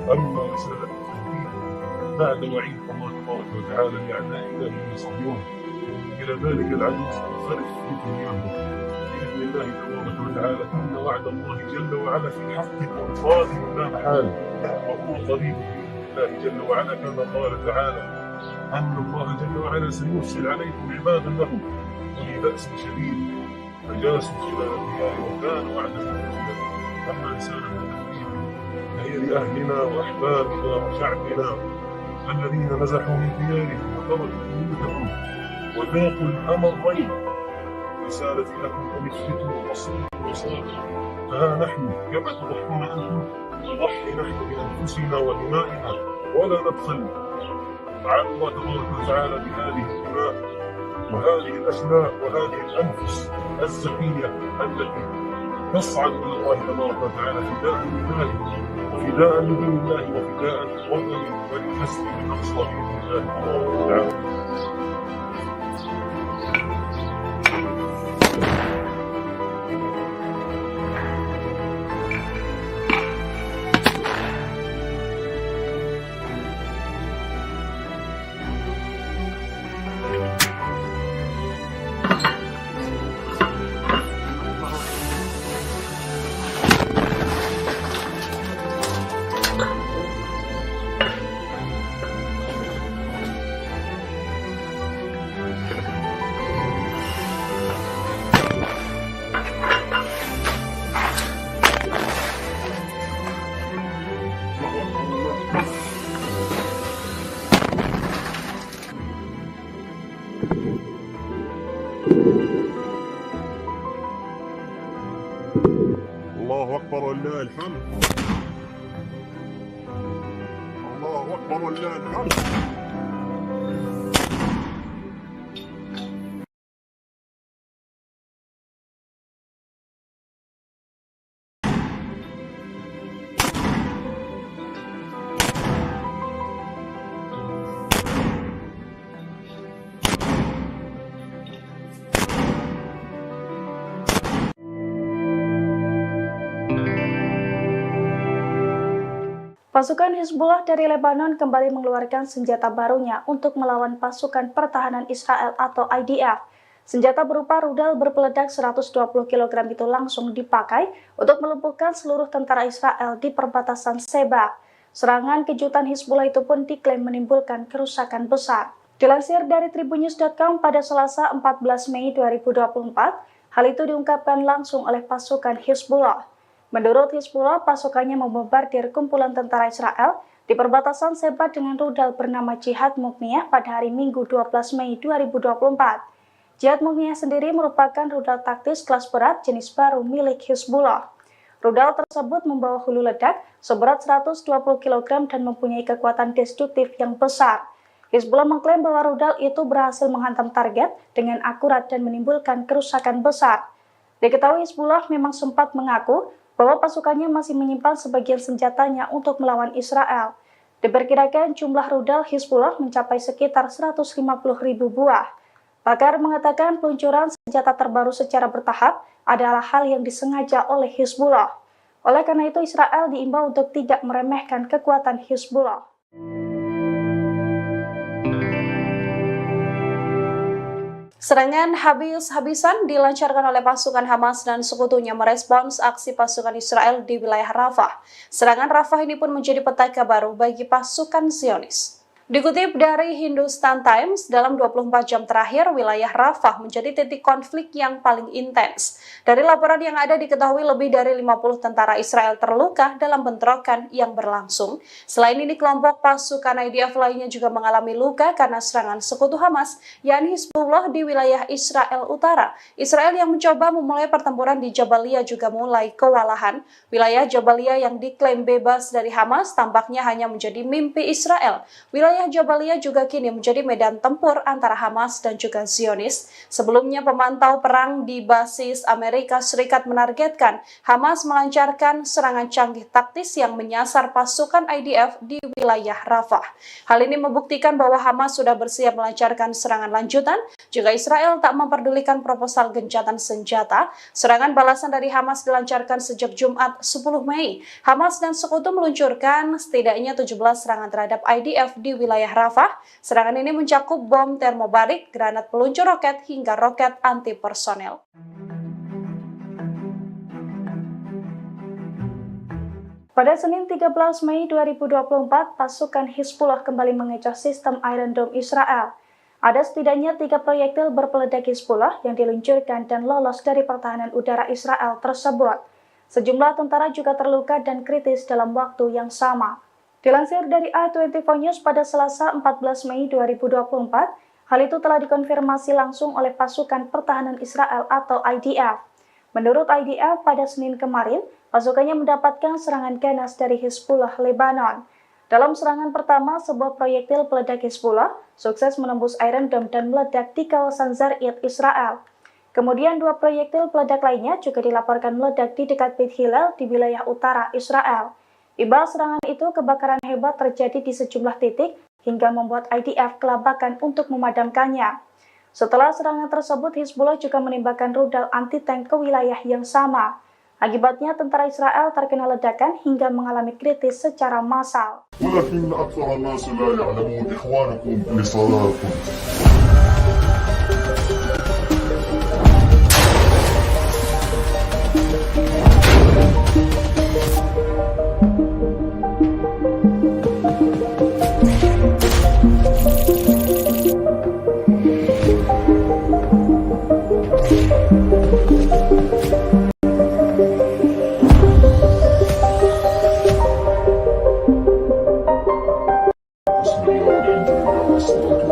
أما رسالة التهديد بعد وعيد الله تبارك وتعالى لأعدائنا الذين يصلون إلى ذلك العدو سننصرف بدنياهم بإذن الله تبارك وتعالى. إن وعد الله جل وعلا في حق وصادق لا محال وهو قريب بإذن الله جل وعلا كما قال تعالى أن الله جل وعلا سيرسل عليكم عبادا لهم أولي بأس شديد فجاسوا خلال الديار وكان وعدا مفعولا. أما رسالة التهديد فهي لأهلنا وأحبابنا وشعبنا الذين نزحوا من ديارهم وتركوا بيوتهم وذاقوا الأمرين. رسالتي لكم أن اثبتوا واصبروا وصابروا، فها نحن كما تضحون أنتم نضحي نحن بأنفسنا ودمائنا ولا نبخل على الله تبارك وتعالى بهذه الدماء وهذه الأشلاء وهذه الأنفس الزكية التي تصعد إلى الله تبارك وتعالى فداء لله وفداء لدين الله وفداء لوطن ولحسن الأقصى بإذن الله تبارك وتعالى. الله أكبر ولله الحمد. الله أكبر ولله الحمد. Pasukan Hizbullah dari Lebanon kembali mengeluarkan senjata barunya untuk melawan pasukan pertahanan Israel atau IDF. Senjata berupa rudal berpeledak 120 kg itu langsung dipakai untuk melumpuhkan seluruh tentara Israel di perbatasan Sheba. Serangan kejutan Hizbullah itu pun diklaim menimbulkan kerusakan besar. Dilansir dari tribunnews.com pada Selasa 14 Mei 2024, hal itu diungkapkan langsung oleh pasukan Hizbullah. Menurut Hizbullah, pasukannya membombardir kumpulan tentara Israel di perbatasan Sheba dengan rudal bernama Jihad Mukniyah pada hari Minggu 12 Mei 2024. Jihad Mukniyah sendiri merupakan rudal taktis kelas berat jenis baru milik Hizbullah. Rudal tersebut membawa hulu ledak seberat 120 kg dan mempunyai kekuatan destruktif yang besar. Hizbullah mengklaim bahwa rudal itu berhasil menghantam target dengan akurat dan menimbulkan kerusakan besar. Diketahui Hizbullah memang sempat mengaku bahwa pasukannya masih menyimpan sebagian senjatanya untuk melawan Israel. Diperkirakan jumlah rudal Hizbullah mencapai sekitar 150.000 buah. Pakar mengatakan peluncuran senjata terbaru secara bertahap adalah hal yang disengaja oleh Hizbullah. Oleh karena itu Israel diimbau untuk tidak meremehkan kekuatan Hizbullah. Serangan habis-habisan dilancarkan oleh pasukan Hamas dan sekutunya merespons aksi pasukan Israel di wilayah Rafah. Serangan Rafah ini pun menjadi petaka baru bagi pasukan Zionis. Dikutip dari Hindustan Times, dalam 24 jam terakhir, wilayah Rafah menjadi titik konflik yang paling intens. Dari laporan yang ada diketahui lebih dari 50 tentara Israel terluka dalam bentrokan yang berlangsung. Selain ini, kelompok pasukan IDF lainnya juga mengalami luka karena serangan sekutu Hamas, yakni Hizbullah di wilayah Israel Utara. Israel yang mencoba memulai pertempuran di Jabalia juga mulai kewalahan. Wilayah Jabalia yang diklaim bebas dari Hamas tampaknya hanya menjadi mimpi Israel. Wilayah Jabalia juga kini menjadi medan tempur antara Hamas dan juga Zionis. Sebelumnya pemantau perang di basis Amerika Serikat menargetkan Hamas melancarkan serangan canggih taktis yang menyasar pasukan IDF di wilayah Rafah. Hal ini membuktikan bahwa Hamas sudah bersiap melancarkan serangan lanjutan jika Israel tak memperdulikan proposal gencatan senjata. Serangan balasan dari Hamas dilancarkan sejak Jumat 10 Mei. Hamas dan sekutu meluncurkan setidaknya 17 serangan terhadap IDF di wilayah Rafah. Serangan ini mencakup bom termobarik, granat peluncur roket, hingga roket anti personel. Pada Senin 13 Mei 2024, pasukan Hizbullah kembali mengecoh sistem Iron Dome Israel. Ada setidaknya 3 proyektil berpeledak Hizbullah yang diluncurkan dan lolos dari pertahanan udara Israel tersebut. Sejumlah tentara juga terluka dan kritis dalam waktu yang sama. Dilansir dari A24 News pada Selasa 14 Mei 2024, hal itu telah dikonfirmasi langsung oleh pasukan pertahanan Israel atau IDF. Menurut IDF, pada Senin kemarin, pasukannya mendapatkan serangan ganas dari Hizbullah Lebanon. Dalam serangan pertama, sebuah proyektil peledak Hizbullah sukses menembus Iron Dome dan meledak di kawasan Zarid, Israel. Kemudian 2 proyektil peledak lainnya juga dilaporkan meledak di dekat Beit Hillel di wilayah utara Israel. Imbas serangan itu, kebakaran hebat terjadi di sejumlah titik hingga membuat IDF kelabakan untuk memadamkannya. Setelah serangan tersebut, Hizbullah juga menembakkan rudal anti-tank ke wilayah yang sama. Akibatnya, tentara Israel terkena ledakan hingga mengalami kritis secara massal. ولكن أكثر الناس لا يعلمون إخوانكم لصلاتكم.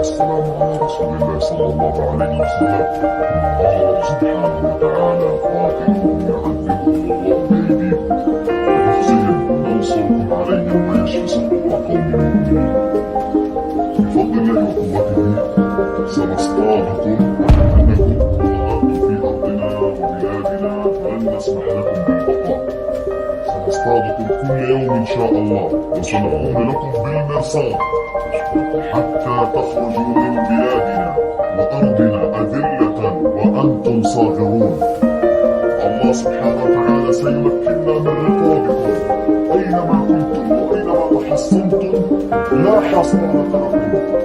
والسلام على رسول الله صلى الله عليه وسلم. الله سبحانه وتعالى قاتلهم يعذبهم الله بأيديهم بنفسهم وينصركم عليهم ويشفي صدور قوم مؤمنين. بفضل الله وقوته سنصطادكم وإنكم ظهرتم في أرضنا وبلادنا ولن نسمح لكم بالبقاء. سنصطادكم كل يوم إن شاء الله وسنعود لكم بالمرصاد حتى تخرجوا من بلادنا وأرضنا أذلة وأنتم صاغرون. الله سبحانه وتعالى سيمكننا من رقابكم أينما كنتم وأينما تحصنتم لا حصانة لكم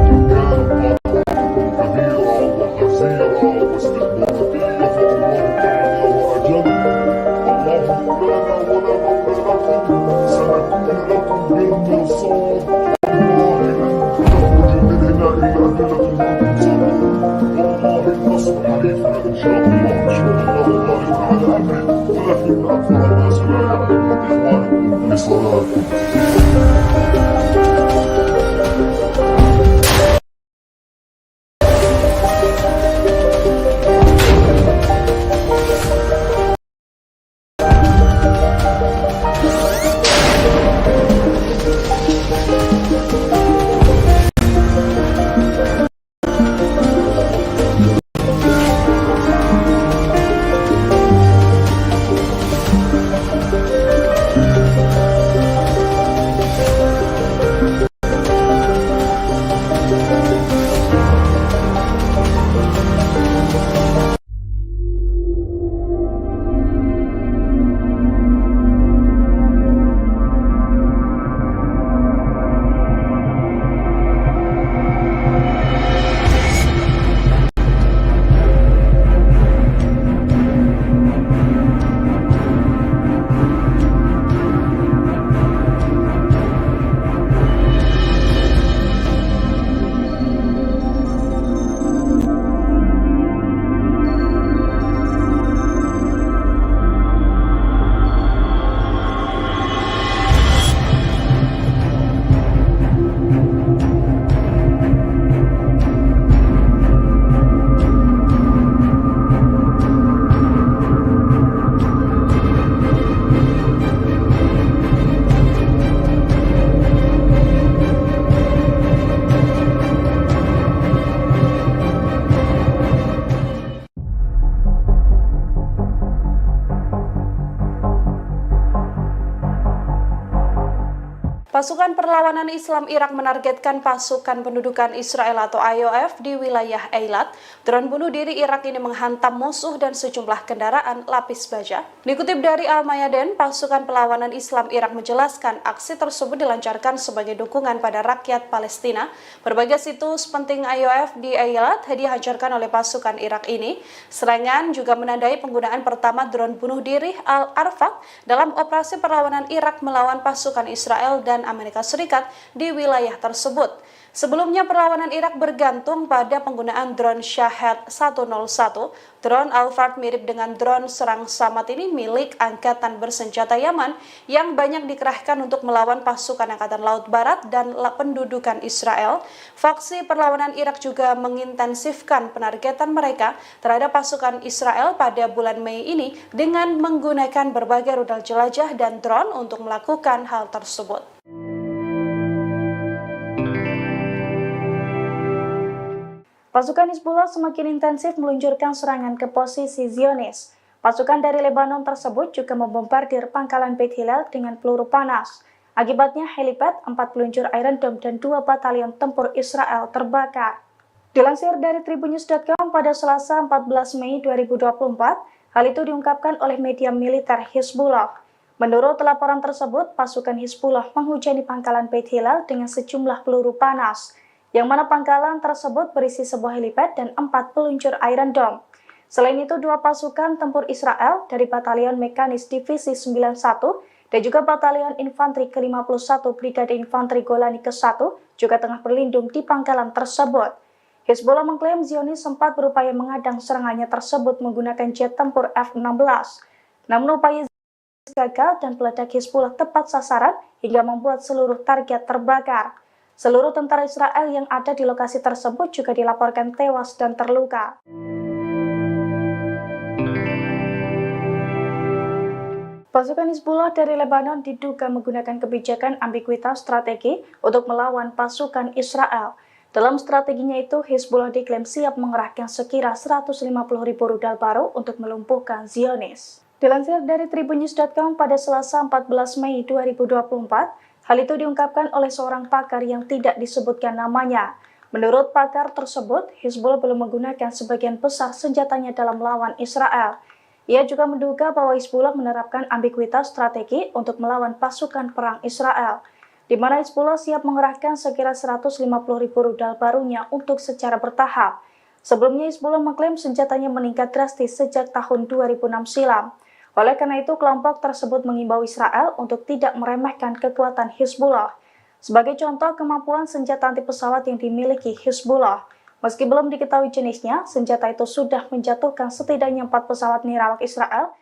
إن كانت طاعتكم كبيرة وغزيرة واستكباراتية فالله أعلى وأجل. الله مولانا ولا مولى لكم سنكون لكم بالمرصاد. والله لن تخرج من هنا إلا أدلة منصرة. والله النصر حليفنا إن شاء الله. أشهد أن لا إله على أمري ولكن أكثر الناس لا يعلمون. إخوانكم لصلاتكم. Pasukan Perlawanan Islam Irak menargetkan pasukan pendudukan Israel atau IOF di wilayah Eilat. Drone bunuh diri Irak ini menghantam musuh dan sejumlah kendaraan lapis baja. Dikutip dari Al-Mayadin, pasukan Perlawanan Islam Irak menjelaskan aksi tersebut dilancarkan sebagai dukungan pada rakyat Palestina. Berbagai situs penting IOF di Eilat dihancurkan oleh pasukan Irak ini. Serangan juga menandai penggunaan pertama drone bunuh diri Al-Arfaq dalam operasi perlawanan Irak melawan pasukan Israel dan Amerika Serikat di wilayah tersebut. Sebelumnya perlawanan Irak bergantung pada penggunaan drone Shahed 101. Drone Al-Fard mirip dengan drone serang Samad ini milik Angkatan Bersenjata Yaman yang banyak dikerahkan untuk melawan pasukan Angkatan Laut Barat dan pendudukan Israel. Faksi perlawanan Irak juga mengintensifkan penargetan mereka terhadap pasukan Israel pada bulan Mei ini dengan menggunakan berbagai rudal jelajah dan drone untuk melakukan hal tersebut. Pasukan Hizbullah semakin intensif meluncurkan serangan ke posisi Zionis. Pasukan dari Lebanon tersebut juga membombardir pangkalan Beit Hillel dengan peluru panas. Akibatnya helipad, 4 peluncur Iron Dome dan 2 batalion tempur Israel terbakar. Dilansir dari Tribunnews.com pada Selasa 14 Mei 2024, hal itu diungkapkan oleh media militer Hizbullah. Menurut laporan tersebut, pasukan Hizbullah menghujani pangkalan Beit Hillel dengan sejumlah peluru panas, yang mana pangkalan tersebut berisi sebuah helipad dan 4 peluncur Iron Dome. Selain itu, 2 pasukan tempur Israel dari Batalion Mekanis Divisi 91 dan juga Batalion Infanteri ke-51 Brigade Infanteri Golani ke-1 juga tengah berlindung di pangkalan tersebut. Hizbullah mengklaim Zionis sempat berupaya mengadang serangannya tersebut menggunakan jet tempur F-16. Namun upaya gagal dan peledak Hizbullah tepat sasaran hingga membuat seluruh target terbakar. Seluruh tentara Israel yang ada di lokasi tersebut juga dilaporkan tewas dan terluka. Pasukan Hizbullah dari Lebanon diduga menggunakan kebijakan ambiguitas strategi untuk melawan pasukan Israel. Dalam strateginya itu, Hizbullah diklaim siap mengerahkan sekira 150.000 rudal baru untuk melumpuhkan Zionis. Dilansir dari Tribunnews.com pada Selasa 14 Mei 2024, hal itu diungkapkan oleh seorang pakar yang tidak disebutkan namanya. Menurut pakar tersebut, Hizbullah belum menggunakan sebagian besar senjatanya dalam melawan Israel. Ia juga menduga bahwa Hizbullah menerapkan ambiguitas strategi untuk melawan pasukan perang Israel, di mana Hizbullah siap mengerahkan sekira 150.000 rudal barunya untuk secara bertahap. Sebelumnya Hizbullah mengklaim senjatanya meningkat drastis sejak tahun 2006 silam. Oleh karena itu, kelompok tersebut mengimbau Israel untuk tidak meremehkan kekuatan Hizbullah. Sebagai contoh, kemampuan senjata anti pesawat yang dimiliki Hizbullah. Meski belum diketahui jenisnya, senjata itu sudah menjatuhkan setidaknya 4 pesawat nirawak Israel.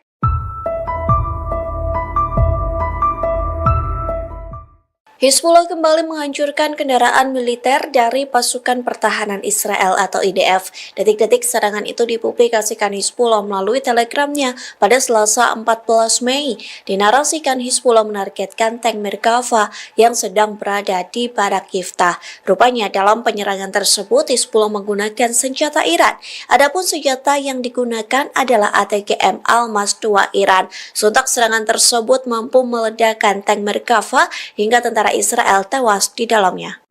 Hizbullah kembali menghancurkan kendaraan militer dari pasukan pertahanan Israel atau IDF. Detik-detik serangan itu dipublikasikan Hizbullah melalui telegramnya pada Selasa 14 Mei. Dinarasikan Hizbullah menargetkan tank Merkava yang sedang berada di Barak Yiftah. Rupanya dalam penyerangan tersebut Hizbullah menggunakan senjata Iran. Adapun senjata yang digunakan adalah ATGM Almas 2 Iran. Sontak serangan tersebut mampu meledakkan tank Merkava hingga tentara Israel tewas di dalamnya.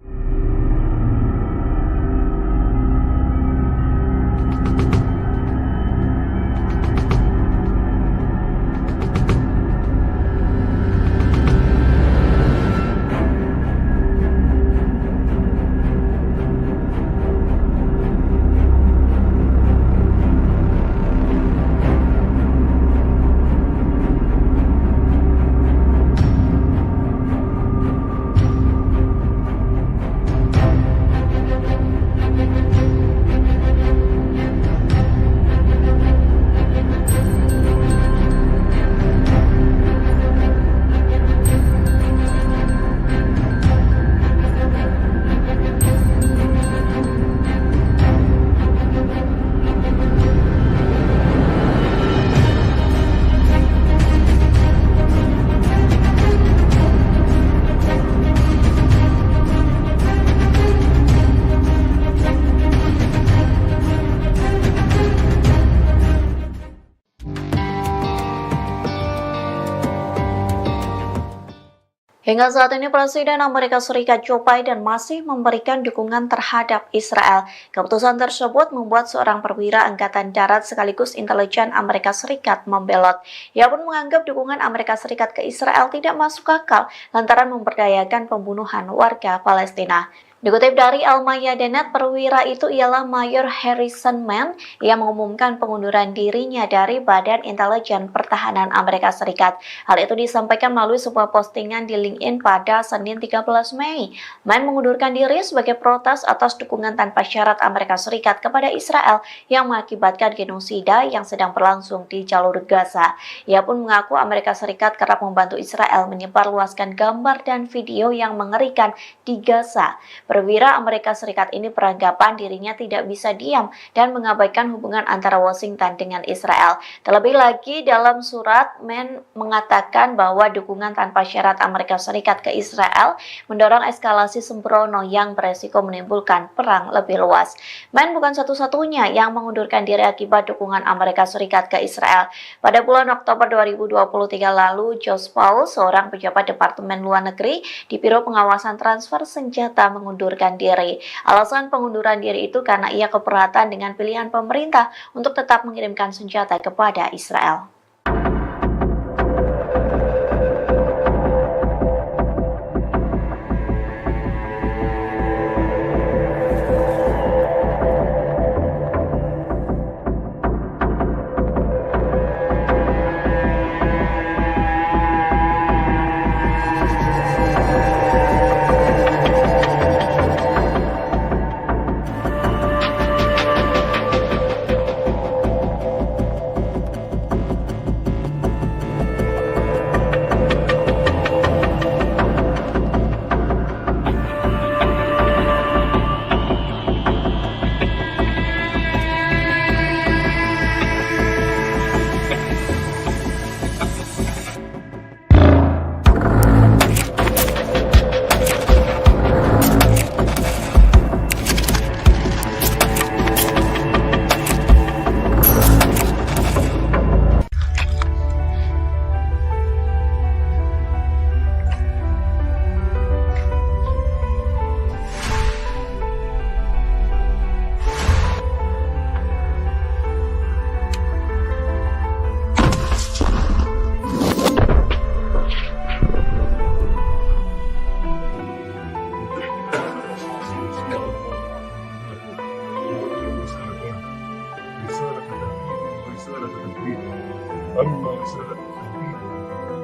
Hingga saat ini Presiden Amerika Serikat Joe Biden masih memberikan dukungan terhadap Israel. Keputusan tersebut membuat seorang perwira Angkatan Darat sekaligus intelijen Amerika Serikat membelot. Ia pun menganggap dukungan Amerika Serikat ke Israel tidak masuk akal lantaran memberdayakan pembunuhan warga Palestina. Dikutip dari Al-Mayadinat, perwira itu ialah Mayor Harrison Mann yang mengumumkan pengunduran dirinya dari Badan Intelijen Pertahanan Amerika Serikat. Hal itu disampaikan melalui sebuah postingan di LinkedIn pada Senin 13 Mei. Mann mengundurkan diri sebagai protes atas dukungan tanpa syarat Amerika Serikat kepada Israel yang mengakibatkan genosida yang sedang berlangsung di jalur Gaza. Ia pun mengaku Amerika Serikat kerap membantu Israel menyebarluaskan gambar dan video yang mengerikan di Gaza. Perwira Amerika Serikat ini beranggapan dirinya tidak bisa diam dan mengabaikan hubungan antara Washington dengan Israel. Terlebih lagi dalam surat, Mann mengatakan bahwa dukungan tanpa syarat Amerika Serikat ke Israel mendorong eskalasi sembrono yang beresiko menimbulkan perang lebih luas. Mann bukan satu-satunya yang mengundurkan diri akibat dukungan Amerika Serikat ke Israel. Pada bulan Oktober 2023 lalu, Josh Paul, seorang pejabat Departemen Luar Negeri di Biro Pengawasan Transfer Senjata, mengundurkan diri. Alasan pengunduran diri itu karena ia keberatan dengan pilihan pemerintah untuk tetap mengirimkan senjata kepada Israel.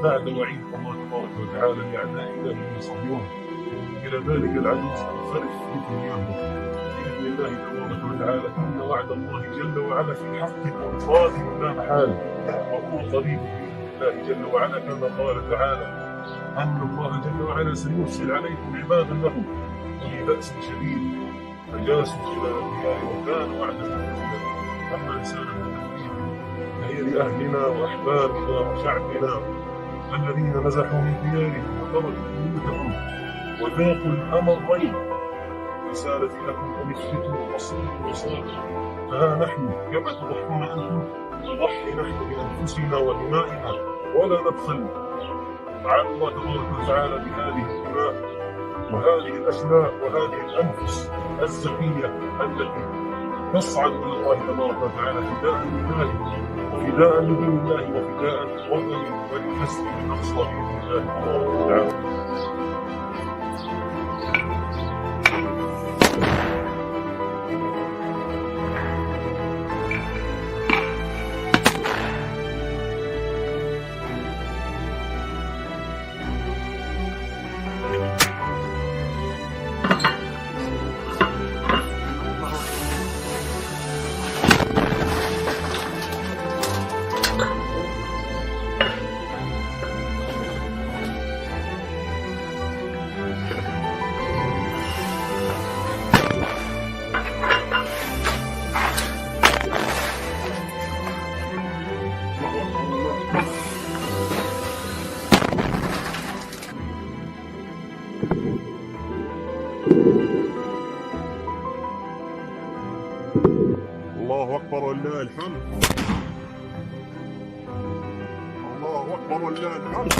بعد وعيد الله تبارك وتعالى لأعدائنا الذين يصلون إلى ذلك العدو سننصرف بدنياهم بإذن الله تبارك وتعالى. إن وعد الله جل وعلا في حق قادم لا محال وهو قريب بإذن الله جل وعلا، كما قال تعالى أن الله جل وعلا سيرسل عليكم عبادا له أولي بأس شديد فجاسوا خلال الديار وكان وعدا مفعولا. أما رسالة التفكير فهي لأهلنا وأحبابنا وشعبنا الذين نزحوا من ديارهم وتركوا بيوتهم وذاقوا الأمرين. رسالتي لكم أن اثبتوا واصبروا وصابروا، فها نحن كما تضحون أنتم نضحي نحن بأنفسنا ودمائنا ولا نبخل. تعالى الله تبارك وتعالى بهذه الدماء وهذه الأشلاء وهذه الأنفس الزكية التي تصعد إلى الله تبارك وتعالى فداء لله وفداء لدين الله وفداء لوطن وللمسجد الأقصى بإذن الله تبارك وتعالى. الله أكبر ولله الحمد. الله أكبر ولله الحمد.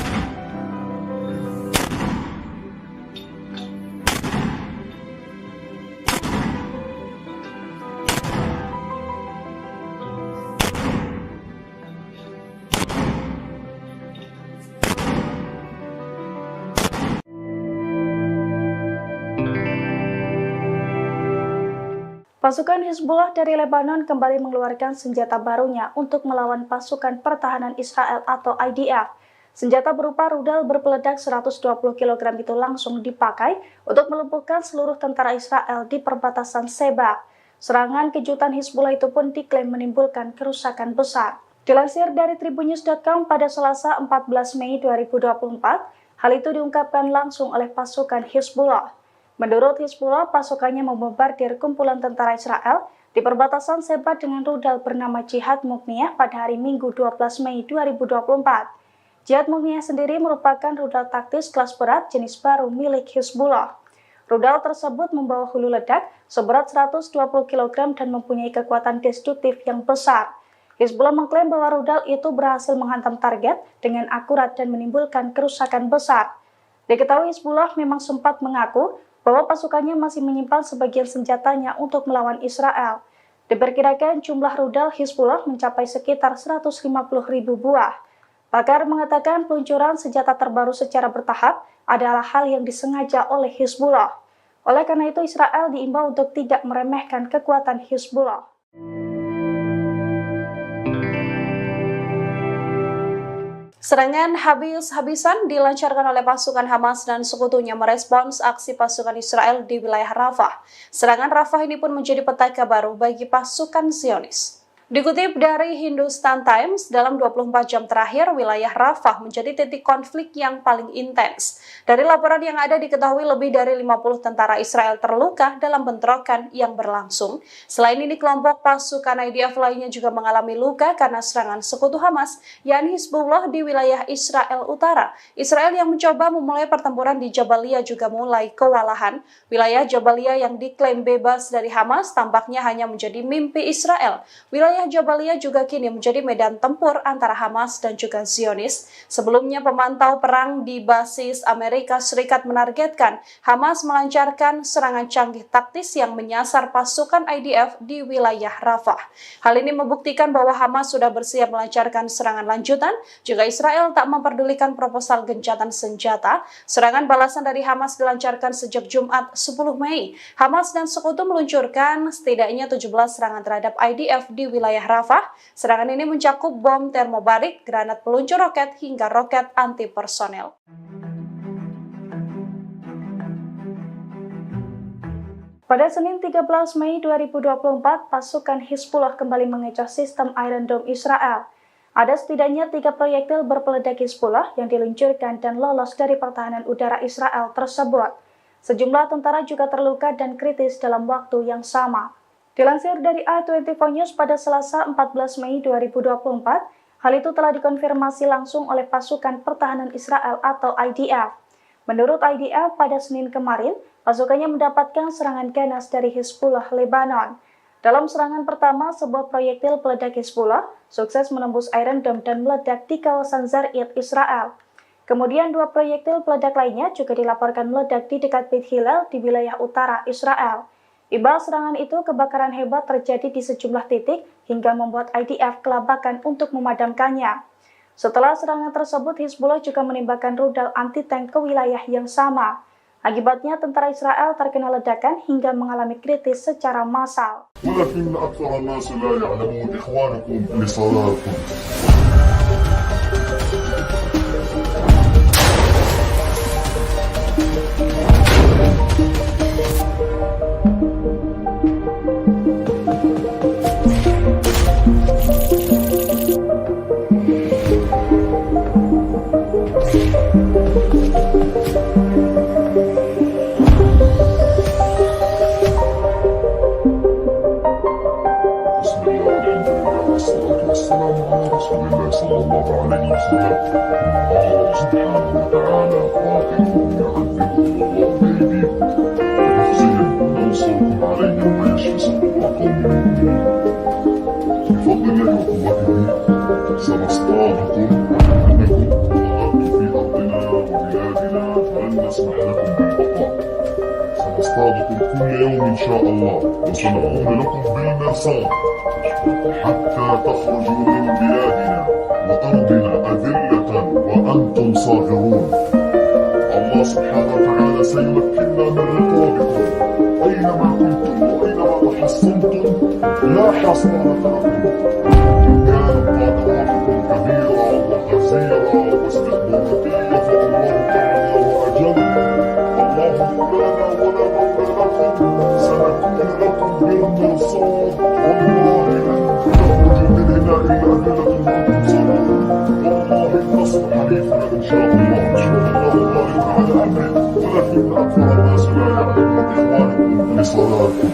Pasukan Hizbullah dari Lebanon kembali mengeluarkan senjata barunya untuk melawan pasukan pertahanan Israel atau IDF. Senjata berupa rudal berpeledak 120 kg itu langsung dipakai untuk melumpuhkan seluruh tentara Israel di perbatasan Sheba. Serangan kejutan Hizbullah itu pun diklaim menimbulkan kerusakan besar. Dilansir dari tribunnews.com pada Selasa 14 Mei 2024, hal itu diungkapkan langsung oleh pasukan Hizbullah. Menurut Hizbullah, pasukannya membombardir kumpulan tentara Israel di perbatasan Sheba dengan rudal bernama Jihad Mukniyah pada hari Minggu 12 Mei 2024. Jihad Mukniyah sendiri merupakan rudal taktis kelas berat jenis baru milik Hizbullah. Rudal tersebut membawa hulu ledak seberat 120 kg dan mempunyai kekuatan destruktif yang besar. Hizbullah mengklaim bahwa rudal itu berhasil menghantam target dengan akurat dan menimbulkan kerusakan besar. Diketahui Hizbullah memang sempat mengaku bahwa pasukannya masih menyimpan sebagian senjatanya untuk melawan Israel. Diperkirakan jumlah rudal Hizbullah mencapai sekitar 150.000 buah. Pakar mengatakan peluncuran senjata terbaru secara bertahap adalah hal yang disengaja oleh Hizbullah. Oleh karena itu, Israel diimbau untuk tidak meremehkan kekuatan Hizbullah. Serangan habis-habisan dilancarkan oleh pasukan Hamas dan sekutunya merespons aksi pasukan Israel di wilayah Rafah. Serangan Rafah ini pun menjadi petaka baru bagi pasukan Zionis. Dikutip dari Hindustan Times, dalam 24 jam terakhir, wilayah Rafah menjadi titik konflik yang paling intens. Dari laporan yang ada diketahui lebih dari 50 tentara Israel terluka dalam bentrokan yang berlangsung. Selain ini, kelompok pasukan IDF lainnya juga mengalami luka karena serangan sekutu Hamas, yakni Hizbullah di wilayah Israel Utara. Israel yang mencoba memulai pertempuran di Jabalia juga mulai kewalahan. Wilayah Jabalia yang diklaim bebas dari Hamas tampaknya hanya menjadi mimpi Israel. Wilayah Jabalia juga kini menjadi medan tempur antara Hamas dan juga Zionis. Sebelumnya, pemantau perang di basis Amerika Serikat menargetkan Hamas melancarkan serangan canggih taktis yang menyasar pasukan IDF di wilayah Rafah. Hal ini membuktikan bahwa Hamas sudah bersiap melancarkan serangan lanjutan jika Israel tak memperdulikan proposal gencatan senjata. Serangan balasan dari Hamas dilancarkan sejak Jumat 10 Mei. Hamas dan sekutu meluncurkan setidaknya 17 serangan terhadap IDF di wilayah wilayah Rafah. Serangan ini mencakup bom termobarik, granat peluncur roket, hingga roket anti-personel. Pada Senin 13 Mei 2024, pasukan Hizbullah kembali mengecoh sistem Iron Dome Israel. Ada setidaknya 3 proyektil berpeledak Hizbullah yang diluncurkan dan lolos dari pertahanan udara Israel tersebut. Sejumlah tentara juga terluka dan kritis dalam waktu yang sama. Dilansir dari i24 News pada Selasa 14 Mei 2024, hal itu telah dikonfirmasi langsung oleh pasukan pertahanan Israel atau IDF. Menurut IDF, pada Senin kemarin, pasukannya mendapatkan serangan ganas dari Hizbullah Lebanon. Dalam serangan pertama, sebuah proyektil peledak Hizbullah sukses menembus Iron Dome dan meledak di kawasan Zarid, Israel. Kemudian 2 proyektil peledak lainnya juga dilaporkan meledak di dekat Beit Hillel di wilayah utara Israel. Imbas serangan itu, kebakaran hebat terjadi di sejumlah titik hingga membuat IDF kelabakan untuk memadamkannya. Setelah serangan tersebut, Hizbullah juga menembakkan rudal anti-tank ke wilayah yang sama. Akibatnya, tentara Israel terkena ledakan hingga mengalami kritis secara massal. ولكن أكثر الناس لا يعلمون إخوانكم لصلاتكم. والسلام على رسول الله صلى الله عليه وسلم. الله سبحانه وتعالى قاتلهم يعذبهم الله بأيديكم ويخزيهم وينصركم عليهم ويشفي صدور قوم مؤمنين. بفضل الله وقوته سنصطادكم أنكم ضربتم في أرضنا وبلادنا فلن نسمح لكم بالبقاء. سنصطادكم كل يوم إن شاء الله وسنقوم لكم بالمرصاد حتى تخرجوا من بلادنا وأرضنا أذلة وأنتم صاغرون. الله سبحانه وتعالى سيمكننا من رقابكم أينما كنتم وأينما تحصنتم لا حصانة لكم. إن كانت طاقاتكم كبيرة وغزيرة واستخباراتية فالله تعالى وأجل. الله مولانا ولا مولى لكم. سنكون لكم بالمرصاد والله لن تخرجوا من هنا إلا أذلة وأنتم صاغرون. والله النصر حليفنا إن شاء الله. إن شاء الله غالب على أمره. ولكن أكثر الناس لا يعلمون إخوانكم لصلاتكم.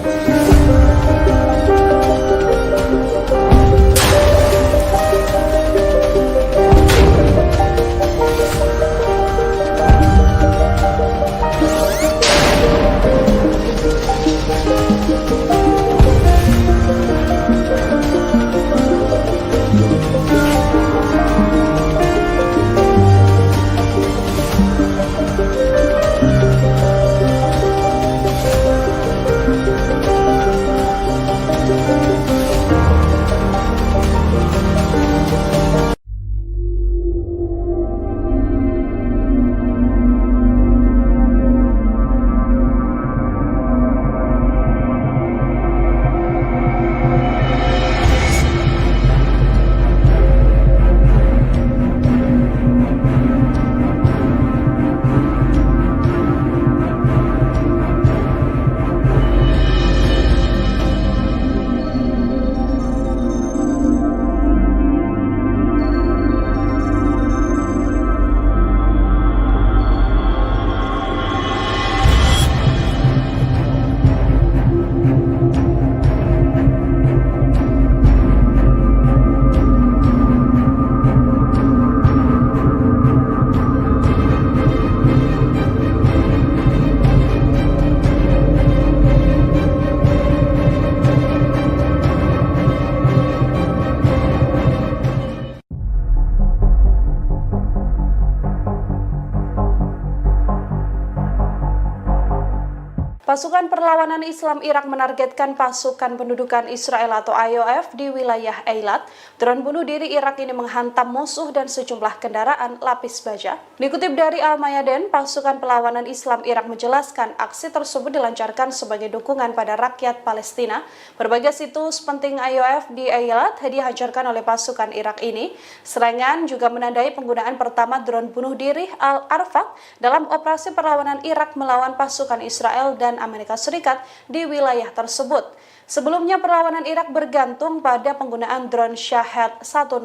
Pasukan Perlawanan Islam Irak menargetkan pasukan pendudukan Israel atau IOF di wilayah Eilat. Drone bunuh diri Irak ini menghantam musuh dan sejumlah kendaraan lapis baja. Dikutip dari Al-Mayadin, pasukan Perlawanan Islam Irak menjelaskan aksi tersebut dilancarkan sebagai dukungan pada rakyat Palestina. Berbagai situs penting IOF di Eilat dihancurkan oleh pasukan Irak ini. Serangan juga menandai penggunaan pertama drone bunuh diri Al-Arfaq dalam operasi perlawanan Irak melawan pasukan Israel dan Amerika Serikat di wilayah tersebut. Sebelumnya perlawanan Irak bergantung pada penggunaan drone Shahed 101.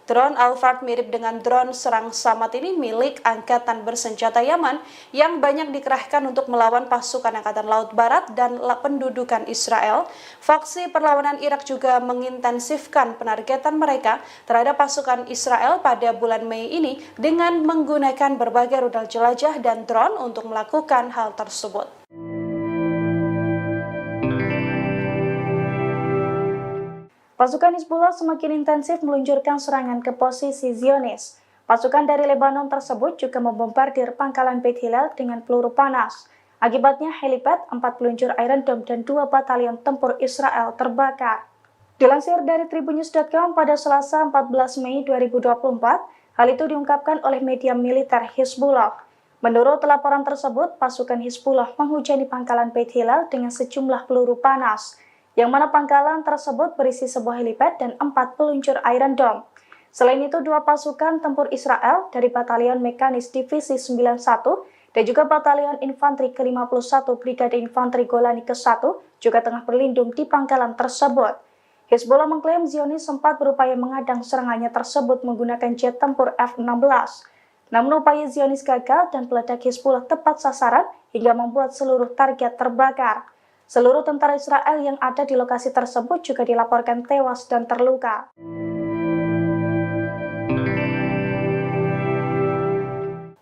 Drone Al-Fard mirip dengan drone serang Samad ini milik Angkatan Bersenjata Yaman yang banyak dikerahkan untuk melawan pasukan Angkatan Laut Barat dan pendudukan Israel. Faksi perlawanan Irak juga mengintensifkan penargetan mereka terhadap pasukan Israel pada bulan Mei ini dengan menggunakan berbagai rudal jelajah dan drone untuk melakukan hal tersebut. Pasukan Hizbullah semakin intensif meluncurkan serangan ke posisi Zionis. Pasukan dari Lebanon tersebut juga membombardir pangkalan Beit Hillel dengan peluru panas. Akibatnya helipad, 4 peluncur Iron Dome dan 2 batalion tempur Israel terbakar. Dilansir dari Tribunnews.com pada Selasa 14 Mei 2024, hal itu diungkapkan oleh media militer Hizbullah. Menurut laporan tersebut, pasukan Hizbullah menghujani pangkalan Beit Hillel dengan sejumlah peluru panas, yang mana pangkalan tersebut berisi sebuah helipad dan 4 peluncur Iron Dome. Selain itu, 2 pasukan tempur Israel dari Batalion Mekanis Divisi 91 dan juga Batalion Infanteri ke-51 Brigade Infanteri Golani ke-1 juga tengah berlindung di pangkalan tersebut. Hizbullah mengklaim Zionis sempat berupaya mengadang serangannya tersebut menggunakan jet tempur F-16. Namun upaya Zionis gagal dan peledak Hizbullah tepat sasaran hingga membuat seluruh target terbakar. Seluruh tentara Israel yang ada di lokasi tersebut juga dilaporkan tewas dan terluka.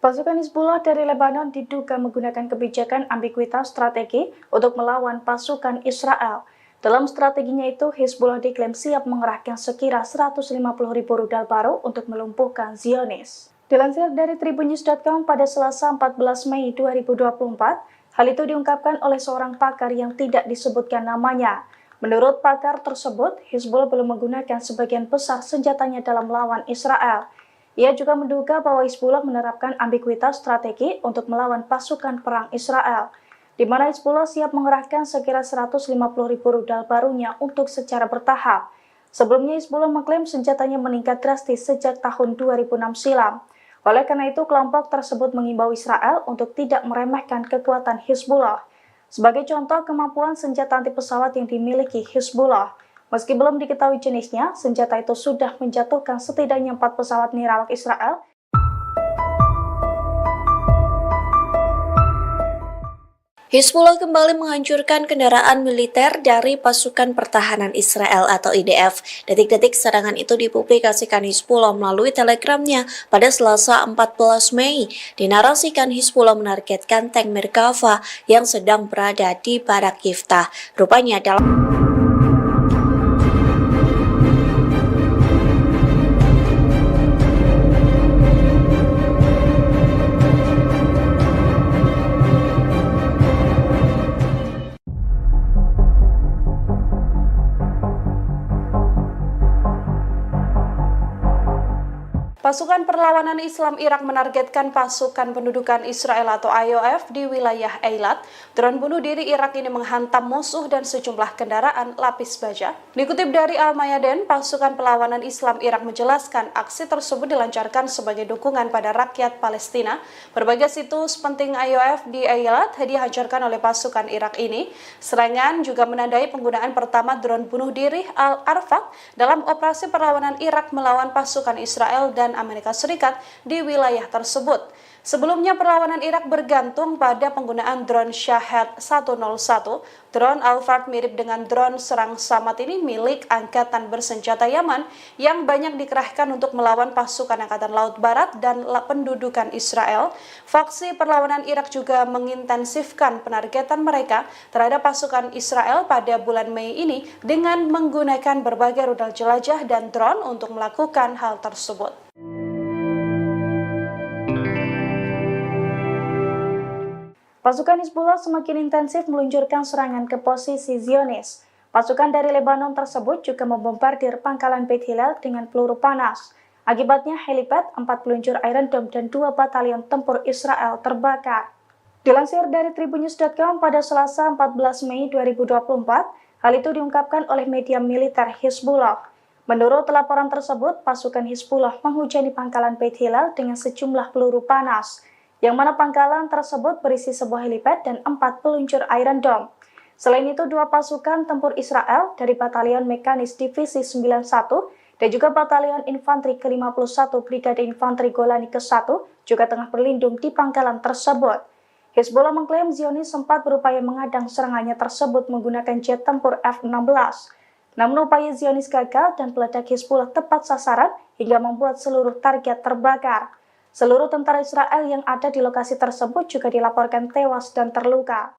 Pasukan Hizbullah dari Lebanon diduga menggunakan kebijakan ambiguitas strategi untuk melawan pasukan Israel. Dalam strateginya itu, Hizbullah diklaim siap mengerahkan sekira 150.000 rudal baru untuk melumpuhkan Zionis. Dilansir dari Tribunnews.com pada Selasa 14 Mei 2024, hal itu diungkapkan oleh seorang pakar yang tidak disebutkan namanya. Menurut pakar tersebut, Hizbullah belum menggunakan sebagian besar senjatanya dalam melawan Israel. Ia juga menduga bahwa Hizbullah menerapkan ambiguitas strategi untuk melawan pasukan perang Israel, di mana Hizbullah siap mengerahkan sekira 150.000 rudal barunya untuk secara bertahap. Sebelumnya Hizbullah mengklaim senjatanya meningkat drastis sejak tahun 2006 silam. Oleh karena itu, kelompok tersebut mengimbau Israel untuk tidak meremehkan kekuatan Hizbullah. Sebagai contoh, kemampuan senjata anti pesawat yang dimiliki Hizbullah. Meski belum diketahui jenisnya, senjata itu sudah menjatuhkan setidaknya 4 pesawat nirawak Israel. Hizbullah kembali menghancurkan kendaraan militer dari pasukan pertahanan Israel atau IDF. Detik-detik serangan itu dipublikasikan Hizbullah melalui telegramnya pada Selasa 14 Mei. Dinarasikan Hizbullah menargetkan tank Merkava yang sedang berada di Barak Yiftah. Rupanya dalam Pasukan Perlawanan Islam Irak menargetkan pasukan pendudukan Israel atau IOF di wilayah Eilat. Drone bunuh diri Irak ini menghantam musuh dan sejumlah kendaraan lapis baja. Dikutip dari Al-Mayadin, pasukan Perlawanan Islam Irak menjelaskan aksi tersebut dilancarkan sebagai dukungan pada rakyat Palestina. Berbagai situs penting IOF di Eilat dihancurkan oleh pasukan Irak ini. Serangan juga menandai penggunaan pertama drone bunuh diri Al-Arfaq dalam operasi perlawanan Irak melawan pasukan Israel dan Amerika Serikat di wilayah tersebut. Sebelumnya perlawanan Irak bergantung pada penggunaan drone Shahed 101. Drone Al-Fard mirip dengan drone serang Samad ini milik Angkatan Bersenjata Yaman yang banyak dikerahkan untuk melawan pasukan Angkatan Laut Barat dan pendudukan Israel. Faksi perlawanan Irak juga mengintensifkan penargetan mereka terhadap pasukan Israel pada bulan Mei ini dengan menggunakan berbagai rudal jelajah dan drone untuk melakukan hal tersebut. Pasukan Hizbullah semakin intensif meluncurkan serangan ke posisi Zionis. Pasukan dari Lebanon tersebut juga membombardir pangkalan Beit Hillel dengan peluru panas. Akibatnya helipad, 4 peluncur Iron Dome, dan 2 batalion tempur Israel terbakar. Dilansir dari Tribunnews.com pada Selasa 14 Mei 2024, hal itu diungkapkan oleh media militer Hizbullah. Menurut laporan tersebut, pasukan Hizbullah menghujani pangkalan Beit Hillel dengan sejumlah peluru panas, yang mana pangkalan tersebut berisi sebuah helipad dan 4 peluncur Iron Dome. Selain itu, 2 pasukan tempur Israel dari Batalion Mekanis Divisi 91 dan juga Batalion Infanteri ke-51 Brigade Infanteri Golani ke-1 juga tengah berlindung di pangkalan tersebut. Hizbullah mengklaim Zionis sempat berupaya mengadang serangannya tersebut menggunakan jet tempur F-16. Namun upaya Zionis gagal dan peledak Hizbullah tepat sasaran hingga membuat seluruh target terbakar. Seluruh tentara Israel yang ada di lokasi tersebut juga dilaporkan tewas dan terluka.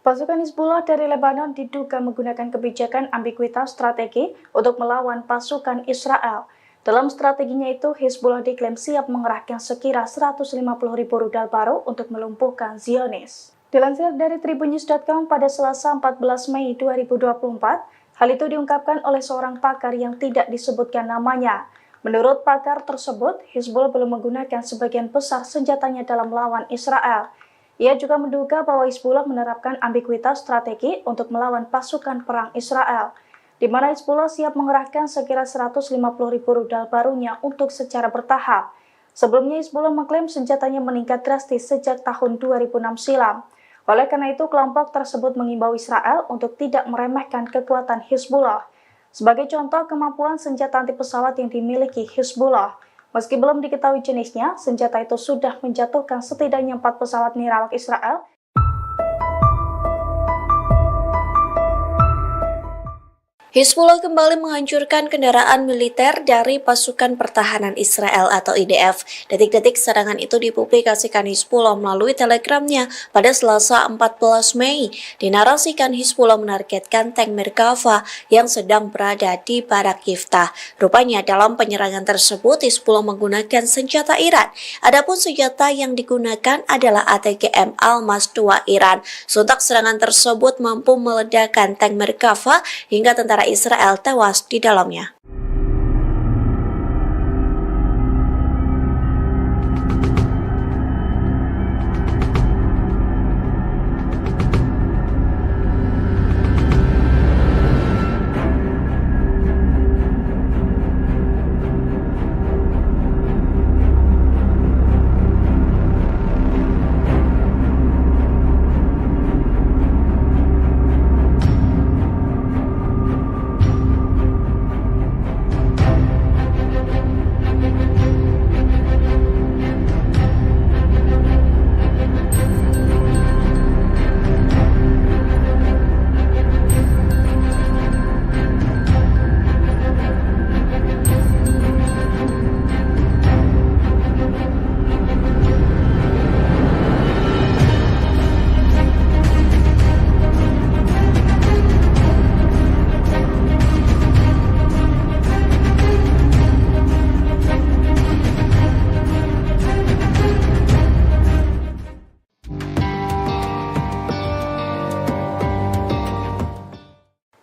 Pasukan Hizbullah dari Lebanon diduga menggunakan kebijakan ambiguitas strategi untuk melawan pasukan Israel. Dalam strateginya itu, Hizbullah diklaim siap mengerahkan sekira 150.000 rudal baru untuk melumpuhkan Zionis. Dilansir dari Tribunnews.com pada Selasa 14 Mei 2024, hal itu diungkapkan oleh seorang pakar yang tidak disebutkan namanya. Menurut pakar tersebut, Hizbullah belum menggunakan sebagian besar senjatanya dalam melawan Israel. Ia juga menduga bahwa Hizbullah menerapkan ambiguitas strategi untuk melawan pasukan perang Israel, di mana Hizbullah siap mengerahkan sekira 150.000 rudal barunya untuk secara bertahap. Sebelumnya Hizbullah mengklaim senjatanya meningkat drastis sejak tahun 2006 silam. Oleh karena itu, kelompok tersebut mengimbau Israel untuk tidak meremehkan kekuatan Hizbullah. Sebagai contoh, kemampuan senjata anti pesawat yang dimiliki Hizbullah. Meski belum diketahui jenisnya, senjata itu sudah menjatuhkan setidaknya 4 pesawat nirawak Israel. Hizbullah kembali menghancurkan kendaraan militer dari pasukan pertahanan Israel atau IDF. Detik-detik serangan itu dipublikasikan Hizbullah melalui telegramnya pada Selasa 14 Mei. Dinarasikan Hizbullah menargetkan tank Merkava yang sedang berada di Barak Yiftah. Rupanya dalam penyerangan tersebut Hizbullah menggunakan senjata Iran. Adapun senjata yang digunakan adalah ATGM Almas 2 Iran. Sontak serangan tersebut mampu meledakkan tank Merkava hingga tentara Israel tewas di dalamnya.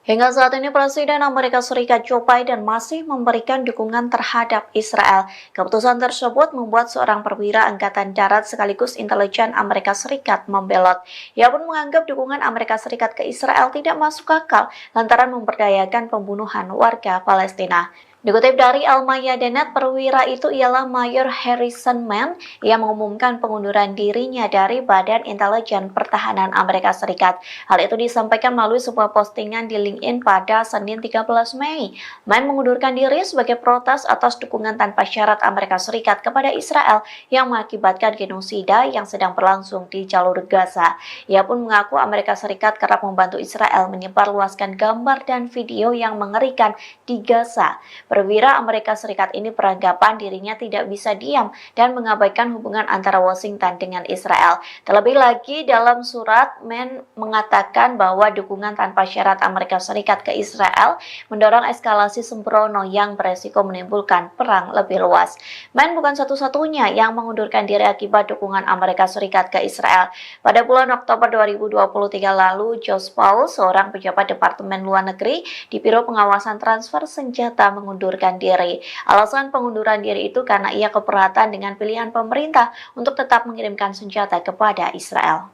Hingga saat ini Presiden Amerika Serikat Joe Biden masih memberikan dukungan terhadap Israel. Keputusan tersebut membuat seorang perwira Angkatan Darat sekaligus intelijen Amerika Serikat membelot. Ia pun menganggap dukungan Amerika Serikat ke Israel tidak masuk akal lantaran memberdayakan pembunuhan warga Palestina. Dikutip dari Al-Mayadinat, perwira itu ialah Mayor Harrison Mann yang mengumumkan pengunduran dirinya dari Badan Intelijen Pertahanan Amerika Serikat. Hal itu disampaikan melalui sebuah postingan di LinkedIn pada Senin 13 Mei. Mann mengundurkan diri sebagai protes atas dukungan tanpa syarat Amerika Serikat kepada Israel yang mengakibatkan genosida yang sedang berlangsung di jalur Gaza. Ia pun mengaku Amerika Serikat kerap membantu Israel menyebarluaskan gambar dan video yang mengerikan di Gaza. Perwira Amerika Serikat ini beranggapan dirinya tidak bisa diam dan mengabaikan hubungan antara Washington dengan Israel. Terlebih lagi dalam surat, Men mengatakan bahwa dukungan tanpa syarat Amerika Serikat ke Israel mendorong eskalasi sembrono yang beresiko menimbulkan perang lebih luas. Men bukan satu-satunya yang mengundurkan diri akibat dukungan Amerika Serikat ke Israel. Pada bulan Oktober 2023 lalu, Josh Paul, seorang pejabat Departemen Luar Negeri di Biro Pengawasan Transfer Senjata, mengundurkan diri. Alasan pengunduran diri itu karena ia keberatan dengan pilihan pemerintah untuk tetap mengirimkan senjata kepada Israel.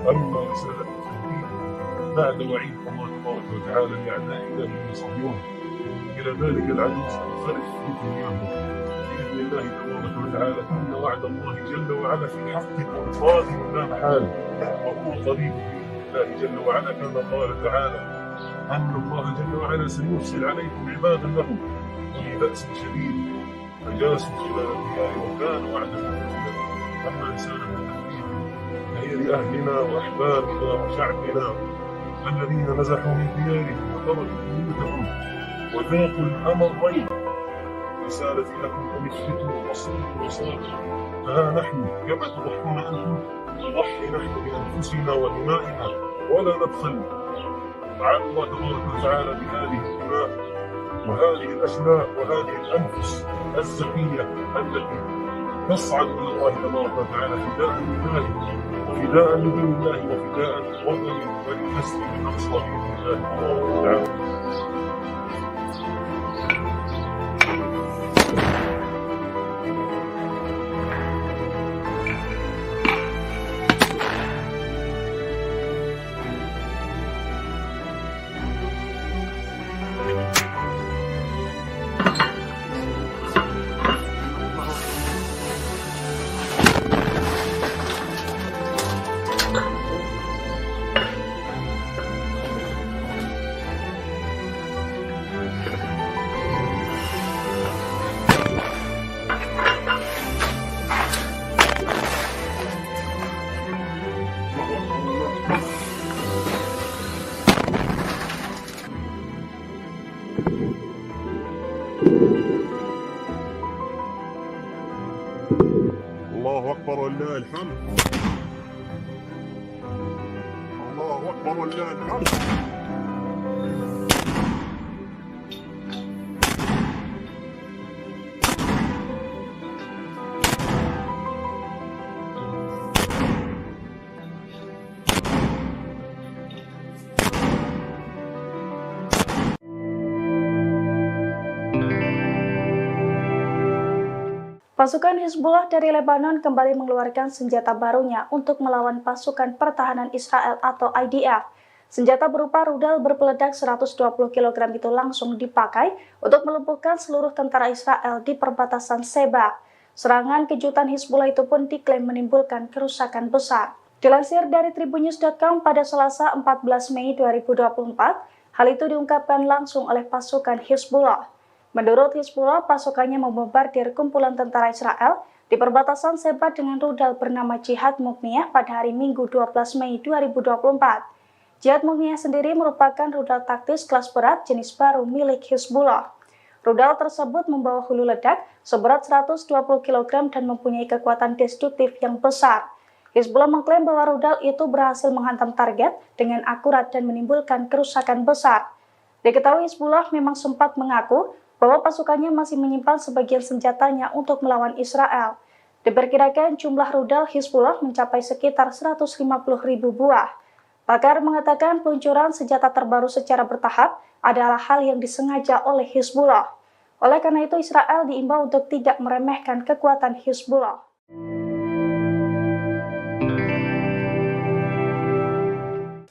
أما رسالة التوحيد بعد وعيد الله تبارك وتعالى لأعدائنا من يصهيون إلى ذلك العدو سننصرف في دنياهم بإذن الله تبارك وتعالى إن وعد الله جل وعلا في حقكم صادق لا محال وهو قريب بإذن الله جل وعلا كما قال تعالى أن الله جل وعلا سيرسل عليكم عبادا له أولي بأس شديد فجاسوا خلال الديار وكان وعدا مفعولا. أما رسالة التوحيد فهي لأهلنا وأحبابنا وشعبنا الذين نزحوا من ديارهم وتركوا بيوتهم وذاقوا الأمرين. رسالتي لكم أن اثبتوا واصبروا وصابروا فها نحن كما تضحون أنتم نضحي نحن بأنفسنا ودمائنا ولا نبخل. تعالى الله تبارك وتعالى بهذه الدماء وهذه الأشلاء وهذه الأنفس الزكية التي تصعد إلى الله تبارك وتعالى فداء لله وفداء لدين الله وفداء لوطن وللمسجد الأقصى بإذن الله تبارك وتعالى. الله أكبر ولله الحمد. الله أكبر ولله الحمد. Pasukan Hizbullah dari Lebanon kembali mengeluarkan senjata barunya untuk melawan pasukan pertahanan Israel atau IDF. Senjata berupa rudal berpeledak 120 kg itu langsung dipakai untuk melumpuhkan seluruh tentara Israel di perbatasan Sheba. Serangan kejutan Hizbullah itu pun diklaim menimbulkan kerusakan besar. Dilansir dari Tribunnews.com pada Selasa 14 Mei 2024, hal itu diungkapkan langsung oleh pasukan Hizbullah. Menurut Hizbullah, pasukannya membombardir kumpulan tentara Israel di perbatasan Seba dengan rudal bernama Jihad Mukniyah pada hari Minggu 12 Mei 2024. Jihad Mukniyah sendiri merupakan rudal taktis kelas berat jenis baru milik Hizbullah. Rudal tersebut membawa hulu ledak seberat 120 kg dan mempunyai kekuatan destruktif yang besar. Hizbullah mengklaim bahwa rudal itu berhasil menghantam target dengan akurat dan menimbulkan kerusakan besar. Diketahui Hizbullah memang sempat mengaku bahwa pasukannya masih menyimpan sebagian senjatanya untuk melawan Israel. Diperkirakan jumlah rudal Hizbullah mencapai sekitar 150.000 buah. Pakar mengatakan peluncuran senjata terbaru secara bertahap adalah hal yang disengaja oleh Hizbullah. Oleh karena itu, Israel diimbau untuk tidak meremehkan kekuatan Hizbullah.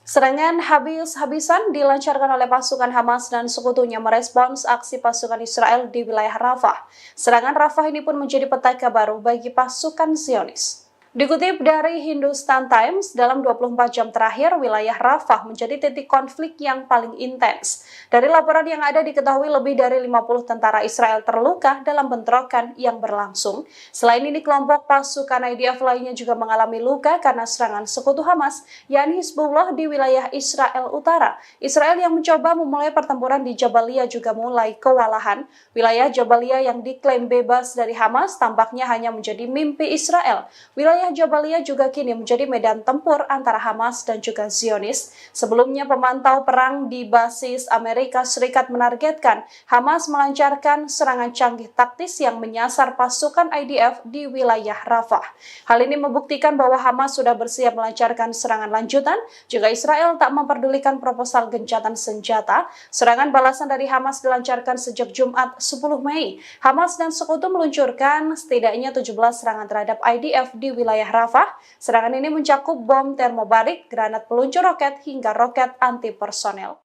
Serangan habis-habisan dilancarkan oleh pasukan Hamas dan sekutunya merespons aksi pasukan Israel di wilayah Rafah. Serangan Rafah ini pun menjadi petaka baru bagi pasukan Zionis. Dikutip dari Hindustan Times, dalam 24 jam terakhir, wilayah Rafah menjadi titik konflik yang paling intens. Dari laporan yang ada diketahui lebih dari 50 tentara Israel terluka dalam bentrokan yang berlangsung. Selain ini, kelompok pasukan IDF lainnya juga mengalami luka karena serangan sekutu Hamas, yakni Hizbullah di wilayah Israel Utara. Israel yang mencoba memulai pertempuran di Jabalia juga mulai kewalahan. Wilayah Jabalia yang diklaim bebas dari Hamas tampaknya hanya menjadi mimpi Israel. Wilayah Jabalia juga kini menjadi medan tempur antara Hamas dan juga Zionis. Sebelumnya, pemantau perang di basis Amerika Serikat menargetkan Hamas melancarkan serangan canggih taktis yang menyasar pasukan IDF di wilayah Rafah. Hal ini membuktikan bahwa Hamas sudah bersiap melancarkan serangan lanjutan jika Israel tak memperdulikan proposal gencatan senjata. Serangan balasan dari Hamas dilancarkan sejak Jumat 10 Mei. Hamas dan sekutu meluncurkan setidaknya 17 serangan terhadap IDF di wilayah Rafah. Serangan ini mencakup bom termobarik, granat peluncur roket, hingga roket anti-personel.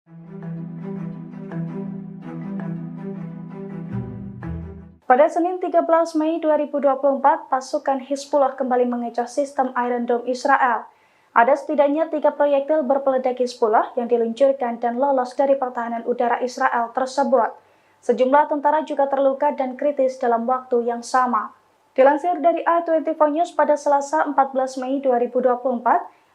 Pada Senin 13 Mei 2024, pasukan Hizbullah kembali mengecoh sistem Iron Dome Israel. Ada setidaknya 3 proyektil berpeledak Hizbullah yang diluncurkan dan lolos dari pertahanan udara Israel tersebut. Sejumlah tentara juga terluka dan kritis dalam waktu yang sama. Dilansir dari i24 News pada Selasa 14 Mei 2024,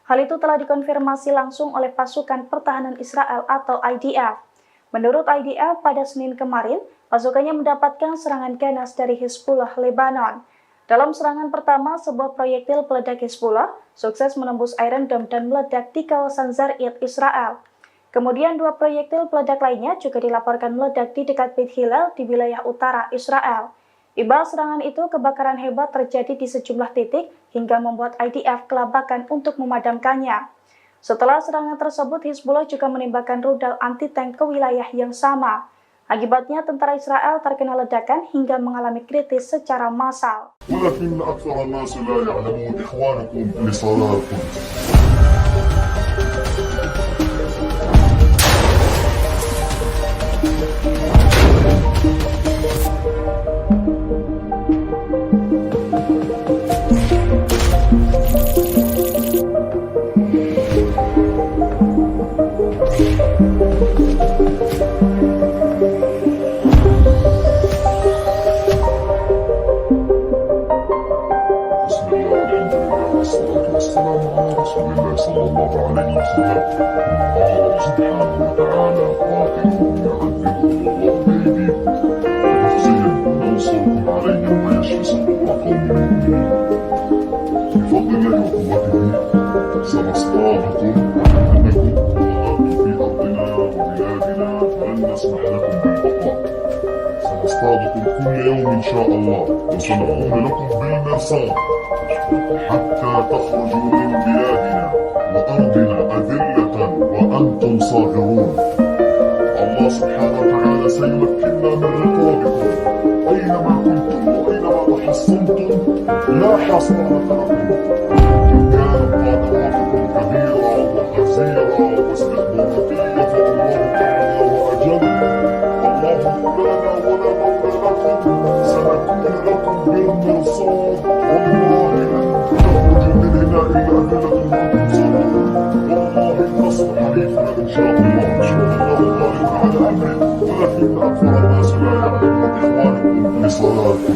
hal itu telah dikonfirmasi langsung oleh pasukan pertahanan Israel atau IDF. Menurut IDF, pada Senin kemarin, pasukannya mendapatkan serangan ganas dari Hizbullah Lebanon. Dalam serangan pertama, sebuah proyektil peledak Hizbullah sukses menembus Iron Dome dan meledak di kawasan Zarid, Israel. Kemudian 2 proyektil peledak lainnya juga dilaporkan meledak di dekat Beit Hillel di wilayah utara Israel. Imbas serangan itu, kebakaran hebat terjadi di sejumlah titik hingga membuat IDF kelabakan untuk memadamkannya. Setelah serangan tersebut, Hizbullah juga menembakkan rudal anti-tank ke wilayah yang sama. Akibatnya, tentara Israel terkena ledakan hingga mengalami kritis secara massal. ولكن أكثر الناس لا يعلمون إخوانكم لصلاة القدس. سنصطادكم كل يوم إن شاء الله وسنقوم لكم بالمرصاد حتى تخرجوا من بلادنا وأرضنا أذلة وأنتم صاغرون. الله سبحانه وتعالى سيمكننا من رقابكم أينما كنتم وأينما تحصنتم لا حصانة لكم. كانت قادراتكم كبيرة وغزيرة واستخباراتية فالله تعالى وأجل. الله مولانا ولا مولى لكم. سنكون لكم بالمرصاد والله لن تخرج من هنا إلا أذلة وأنتم صاغرون. والله النصر حليفنا إن شاء الله. إن شاء الله غالب على أمره ولكن أكثر الناس لا يعلمون. صلاتكم.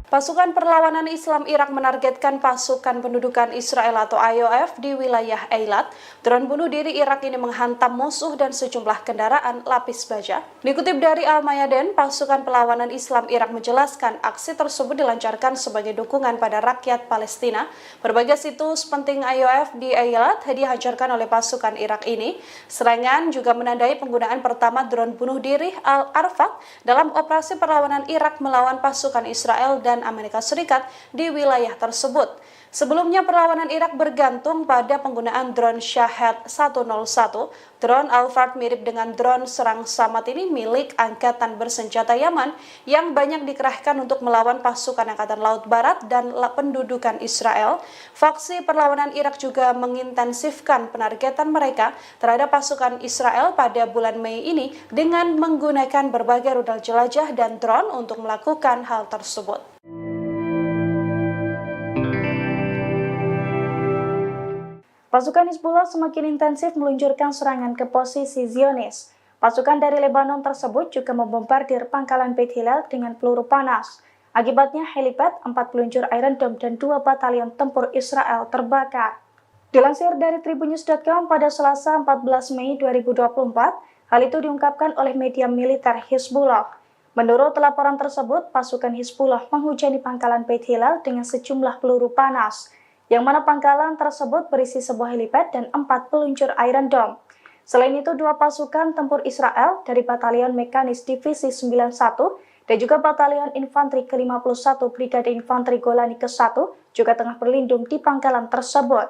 Pasukan Perlawanan Islam Irak menargetkan pasukan pendudukan Israel atau IOF di wilayah Eilat. Drone bunuh diri Irak ini menghantam musuh dan sejumlah kendaraan lapis baja. Dikutip dari Al-Mayadin, pasukan Perlawanan Islam Irak menjelaskan aksi tersebut dilancarkan sebagai dukungan pada rakyat Palestina. Berbagai situs penting IOF di Eilat dihancurkan oleh pasukan Irak ini. Serangan juga menandai penggunaan pertama drone bunuh diri Al-Arfaq dalam operasi perlawanan Irak melawan pasukan Israel dan Amerika Serikat di wilayah tersebut. Sebelumnya perlawanan Irak bergantung pada penggunaan drone Shahed 101. Drone Al-Fard mirip dengan drone serang Samad ini milik Angkatan Bersenjata Yaman yang banyak dikerahkan untuk melawan pasukan Angkatan Laut Barat dan pendudukan Israel. Faksi perlawanan Irak juga mengintensifkan penargetan mereka terhadap pasukan Israel pada bulan Mei ini dengan menggunakan berbagai rudal jelajah dan drone untuk melakukan hal tersebut. Pasukan Hizbullah semakin intensif meluncurkan serangan ke posisi Zionis. Pasukan dari Lebanon tersebut juga membombardir pangkalan Beit Hillel dengan peluru panas. Akibatnya helipad, 4 peluncur Iron Dome dan 2 batalion tempur Israel terbakar. Dilansir dari Tribunnews.com pada Selasa 14 Mei 2024, hal itu diungkapkan oleh media militer Hizbullah. Menurut laporan tersebut, pasukan Hizbullah menghujani pangkalan Beit Hillel dengan sejumlah peluru panas, yang mana pangkalan tersebut berisi sebuah helipad dan 4 peluncur Iron Dome. Selain itu, 2 pasukan tempur Israel dari Batalion Mekanis Divisi 91 dan juga Batalion Infanteri ke-51 Brigade Infanteri Golani ke-1 juga tengah berlindung di pangkalan tersebut.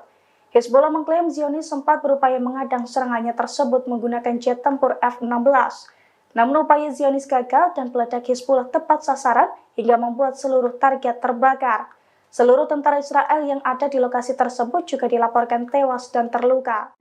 Hizbullah mengklaim Zionis sempat berupaya mengadang serangannya tersebut menggunakan jet tempur F-16. Namun upaya Zionis gagal dan peledak Hizbullah tepat sasaran hingga membuat seluruh target terbakar. Seluruh tentara Israel yang ada di lokasi tersebut juga dilaporkan tewas dan terluka.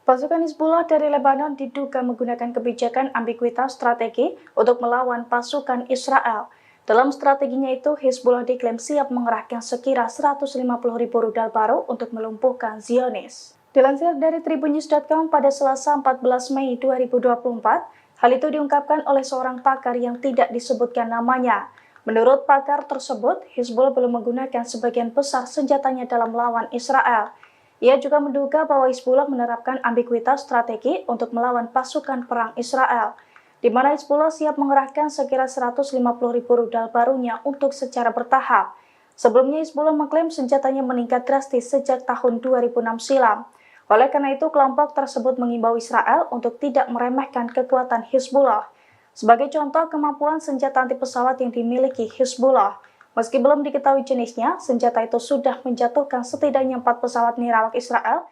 Pasukan Hizbullah dari Lebanon diduga menggunakan kebijakan ambiguitas strategi untuk melawan pasukan Israel. Dalam strateginya itu, Hizbullah diklaim siap mengerahkan sekira 150.000 rudal baru untuk melumpuhkan Zionis. Dilansir dari Tribunnews.com pada Selasa 14 Mei 2024, hal itu diungkapkan oleh seorang pakar yang tidak disebutkan namanya. Menurut pakar tersebut, Hizbullah belum menggunakan sebagian besar senjatanya dalam melawan Israel. Ia juga menduga bahwa Hizbullah menerapkan ambiguitas strategi untuk melawan pasukan perang Israel, di mana Hizbullah siap mengerahkan sekira 150.000 rudal barunya untuk secara bertahap. Sebelumnya Hizbullah mengklaim senjatanya meningkat drastis sejak tahun 2006 silam. Oleh karena itu, kelompok tersebut mengimbau Israel untuk tidak meremehkan kekuatan Hizbullah. Sebagai contoh, kemampuan senjata anti pesawat yang dimiliki Hizbullah. Meski belum diketahui jenisnya, senjata itu sudah menjatuhkan setidaknya 4 pesawat nirawak Israel.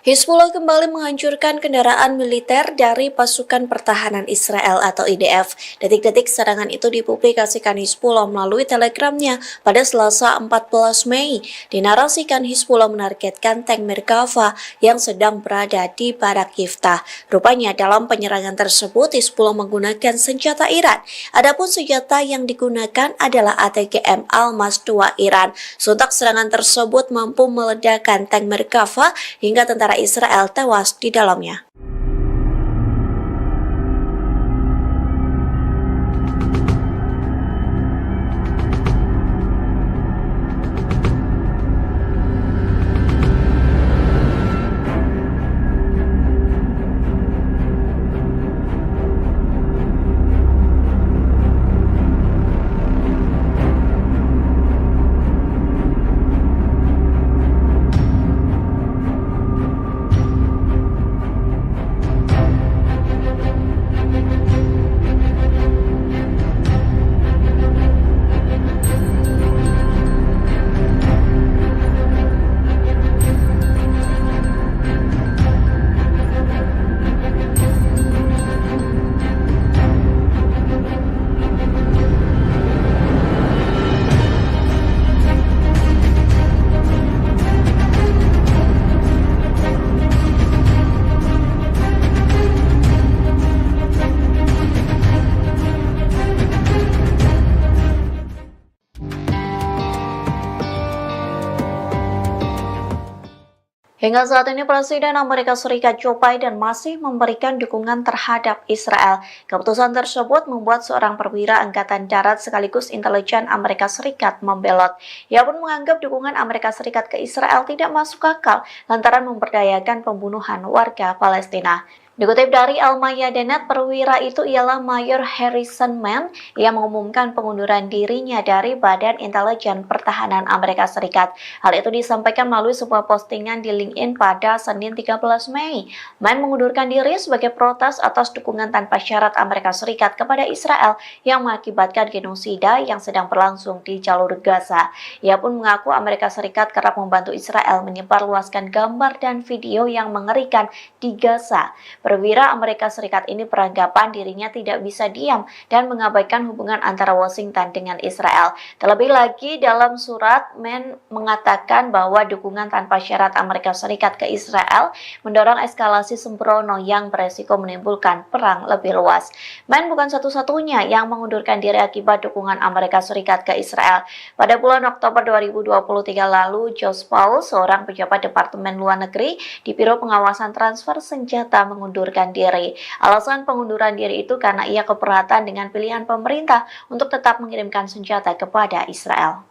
Hizbullah kembali menghancurkan kendaraan militer dari pasukan pertahanan Israel atau IDF. Detik-detik serangan itu dipublikasikan Hizbullah melalui telegramnya pada Selasa 14 Mei. Dinarasikan Hizbullah menargetkan tank Merkava yang sedang berada di Barak Yiftah. Rupanya dalam penyerangan tersebut Hizbullah menggunakan senjata Iran. Adapun senjata yang digunakan adalah ATGM Almas 2 Iran. Sontak serangan tersebut mampu meledakkan tank Merkava hingga tentara Israel tewas di dalamnya. Hingga saat ini Presiden Amerika Serikat Joe Biden masih memberikan dukungan terhadap Israel. Keputusan tersebut membuat seorang perwira Angkatan Darat sekaligus intelijen Amerika Serikat membelot. Ia pun menganggap dukungan Amerika Serikat ke Israel tidak masuk akal lantaran memberdayakan pembunuhan warga Palestina. Dikutip dari Al-Mayadinat, perwira itu ialah Mayor Harrison Mann yang mengumumkan pengunduran dirinya dari Badan Intelijen Pertahanan Amerika Serikat. Hal itu disampaikan melalui sebuah postingan di LinkedIn pada Senin 13 Mei. Mann mengundurkan diri sebagai protes atas dukungan tanpa syarat Amerika Serikat kepada Israel yang mengakibatkan genosida yang sedang berlangsung di jalur Gaza. Ia pun mengaku Amerika Serikat kerap membantu Israel menyebarluaskan gambar dan video yang mengerikan di Gaza. Perwira Amerika Serikat ini beranggapan dirinya tidak bisa diam dan mengabaikan hubungan antara Washington dengan Israel. Terlebih lagi dalam surat, Mann mengatakan bahwa dukungan tanpa syarat Amerika Serikat ke Israel mendorong eskalasi sembrono yang beresiko menimbulkan perang lebih luas. Mann bukan satu-satunya yang mengundurkan diri akibat dukungan Amerika Serikat ke Israel. Pada bulan Oktober 2023 lalu, Josh Paul, seorang pejabat Departemen Luar Negeri di Biro Pengawasan Transfer Senjata, mengundurkan diri. Alasan pengunduran diri itu karena ia keberatan dengan pilihan pemerintah untuk tetap mengirimkan senjata kepada Israel.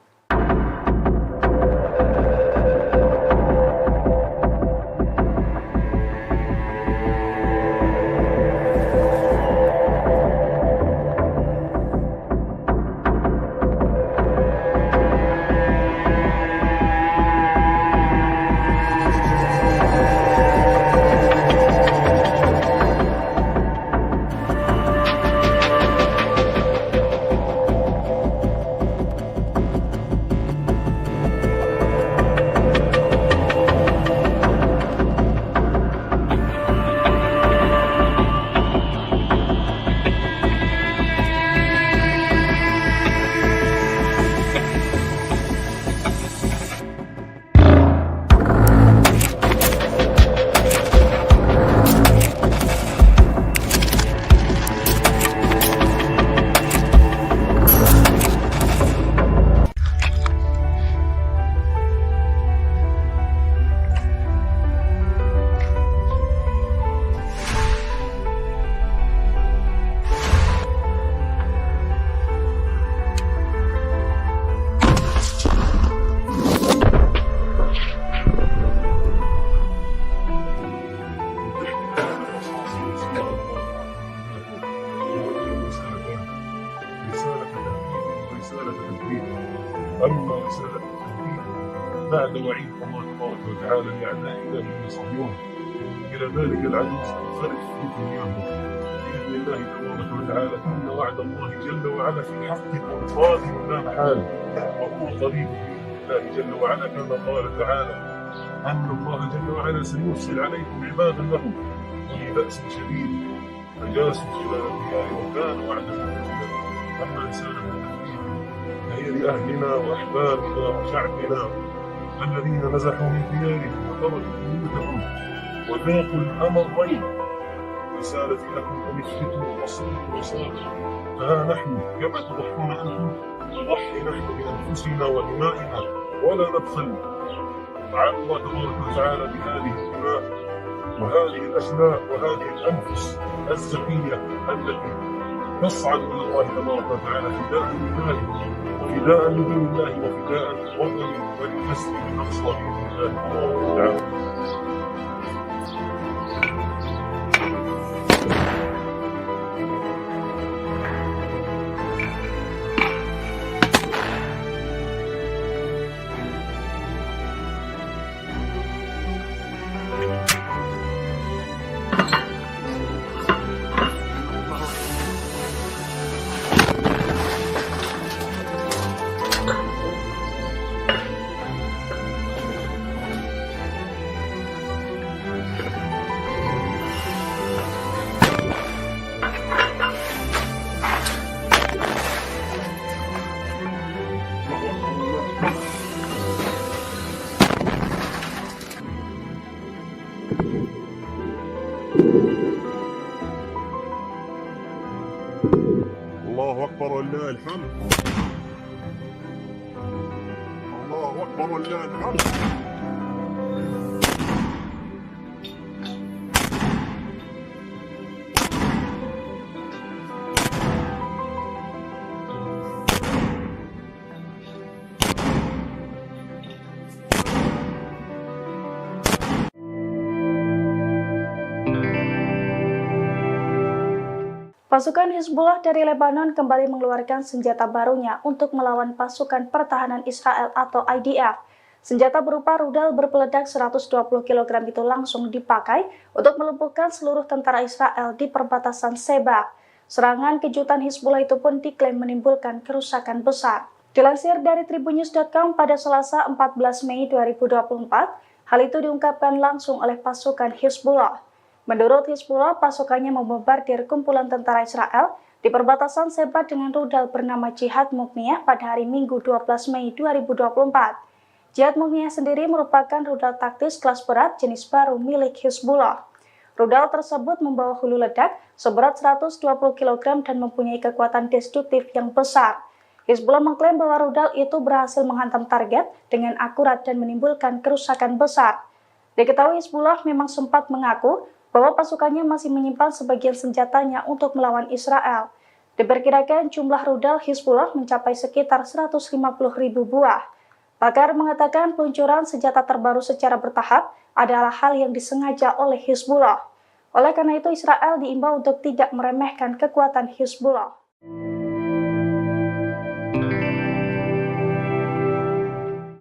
أما رسالة التوحيد بعد وعيد الله تبارك وتعالى لأعدائنا بني صهيون إلى ذلك العدو سننصرف في دنياهم بإذن الله تبارك وتعالى إن وعد الله جل وعلا في حق وقادم لا محال وهو قريب بإذن الله جل وعلا كما قال تعالى أن الله جل وعلا سيرسل عليكم عبادا له أولي بأس شديد فجاسوا خلال الديار وكان وعدا مفعولا أما رسالة التحرير فهي لأهلنا وأحبابنا وشعبنا الذين نزحوا من ديارهم وتركوا بيوتهم وذاقوا الأمرين. رسالتي لكم أن اثبتوا واصبروا وصابروا فها نحن كما تضحون أنتم نضحي نحن بأنفسنا ودمائنا ولا نبخل. تعالى الله تبارك وتعالى بهذه الدماء وهذه الأشلاء وهذه الأنفس الزكية التي تصعد إلى الله تبارك وتعالى فداء لله وفداء لدين الله وفداء لوطن وللمسجد الأقصى بإذن الله تبارك وتعالى. الله أكبر ولله الحمد. الله أكبر ولله الحمد. Pasukan Hizbullah dari Lebanon kembali mengeluarkan senjata barunya untuk melawan pasukan pertahanan Israel atau IDF. Senjata berupa rudal berpeledak 120 kg itu langsung dipakai untuk melumpuhkan seluruh tentara Israel di perbatasan Sheba. Serangan kejutan Hizbullah itu pun diklaim menimbulkan kerusakan besar. Dilansir dari tribunnews.com pada Selasa 14 Mei 2024, hal itu diungkapkan langsung oleh pasukan Hizbullah. Menurut Hizbullah, pasukannya membombardir kumpulan tentara Israel di perbatasan Sheba dengan rudal bernama Jihad Mukniyah pada hari Minggu 12 Mei 2024. Jihad Mukniyah sendiri merupakan rudal taktis kelas berat jenis baru milik Hizbullah. Rudal tersebut membawa hulu ledak seberat 120 kg dan mempunyai kekuatan destruktif yang besar. Hizbullah mengklaim bahwa rudal itu berhasil menghantam target dengan akurat dan menimbulkan kerusakan besar. Diketahui Hizbullah memang sempat mengaku bahwa pasukannya masih menyimpan sebagian senjatanya untuk melawan Israel. Diperkirakan jumlah rudal Hizbullah mencapai sekitar 150.000 buah. Pakar mengatakan peluncuran senjata terbaru secara bertahap adalah hal yang disengaja oleh Hizbullah. Oleh karena itu, Israel diimbau untuk tidak meremehkan kekuatan Hizbullah.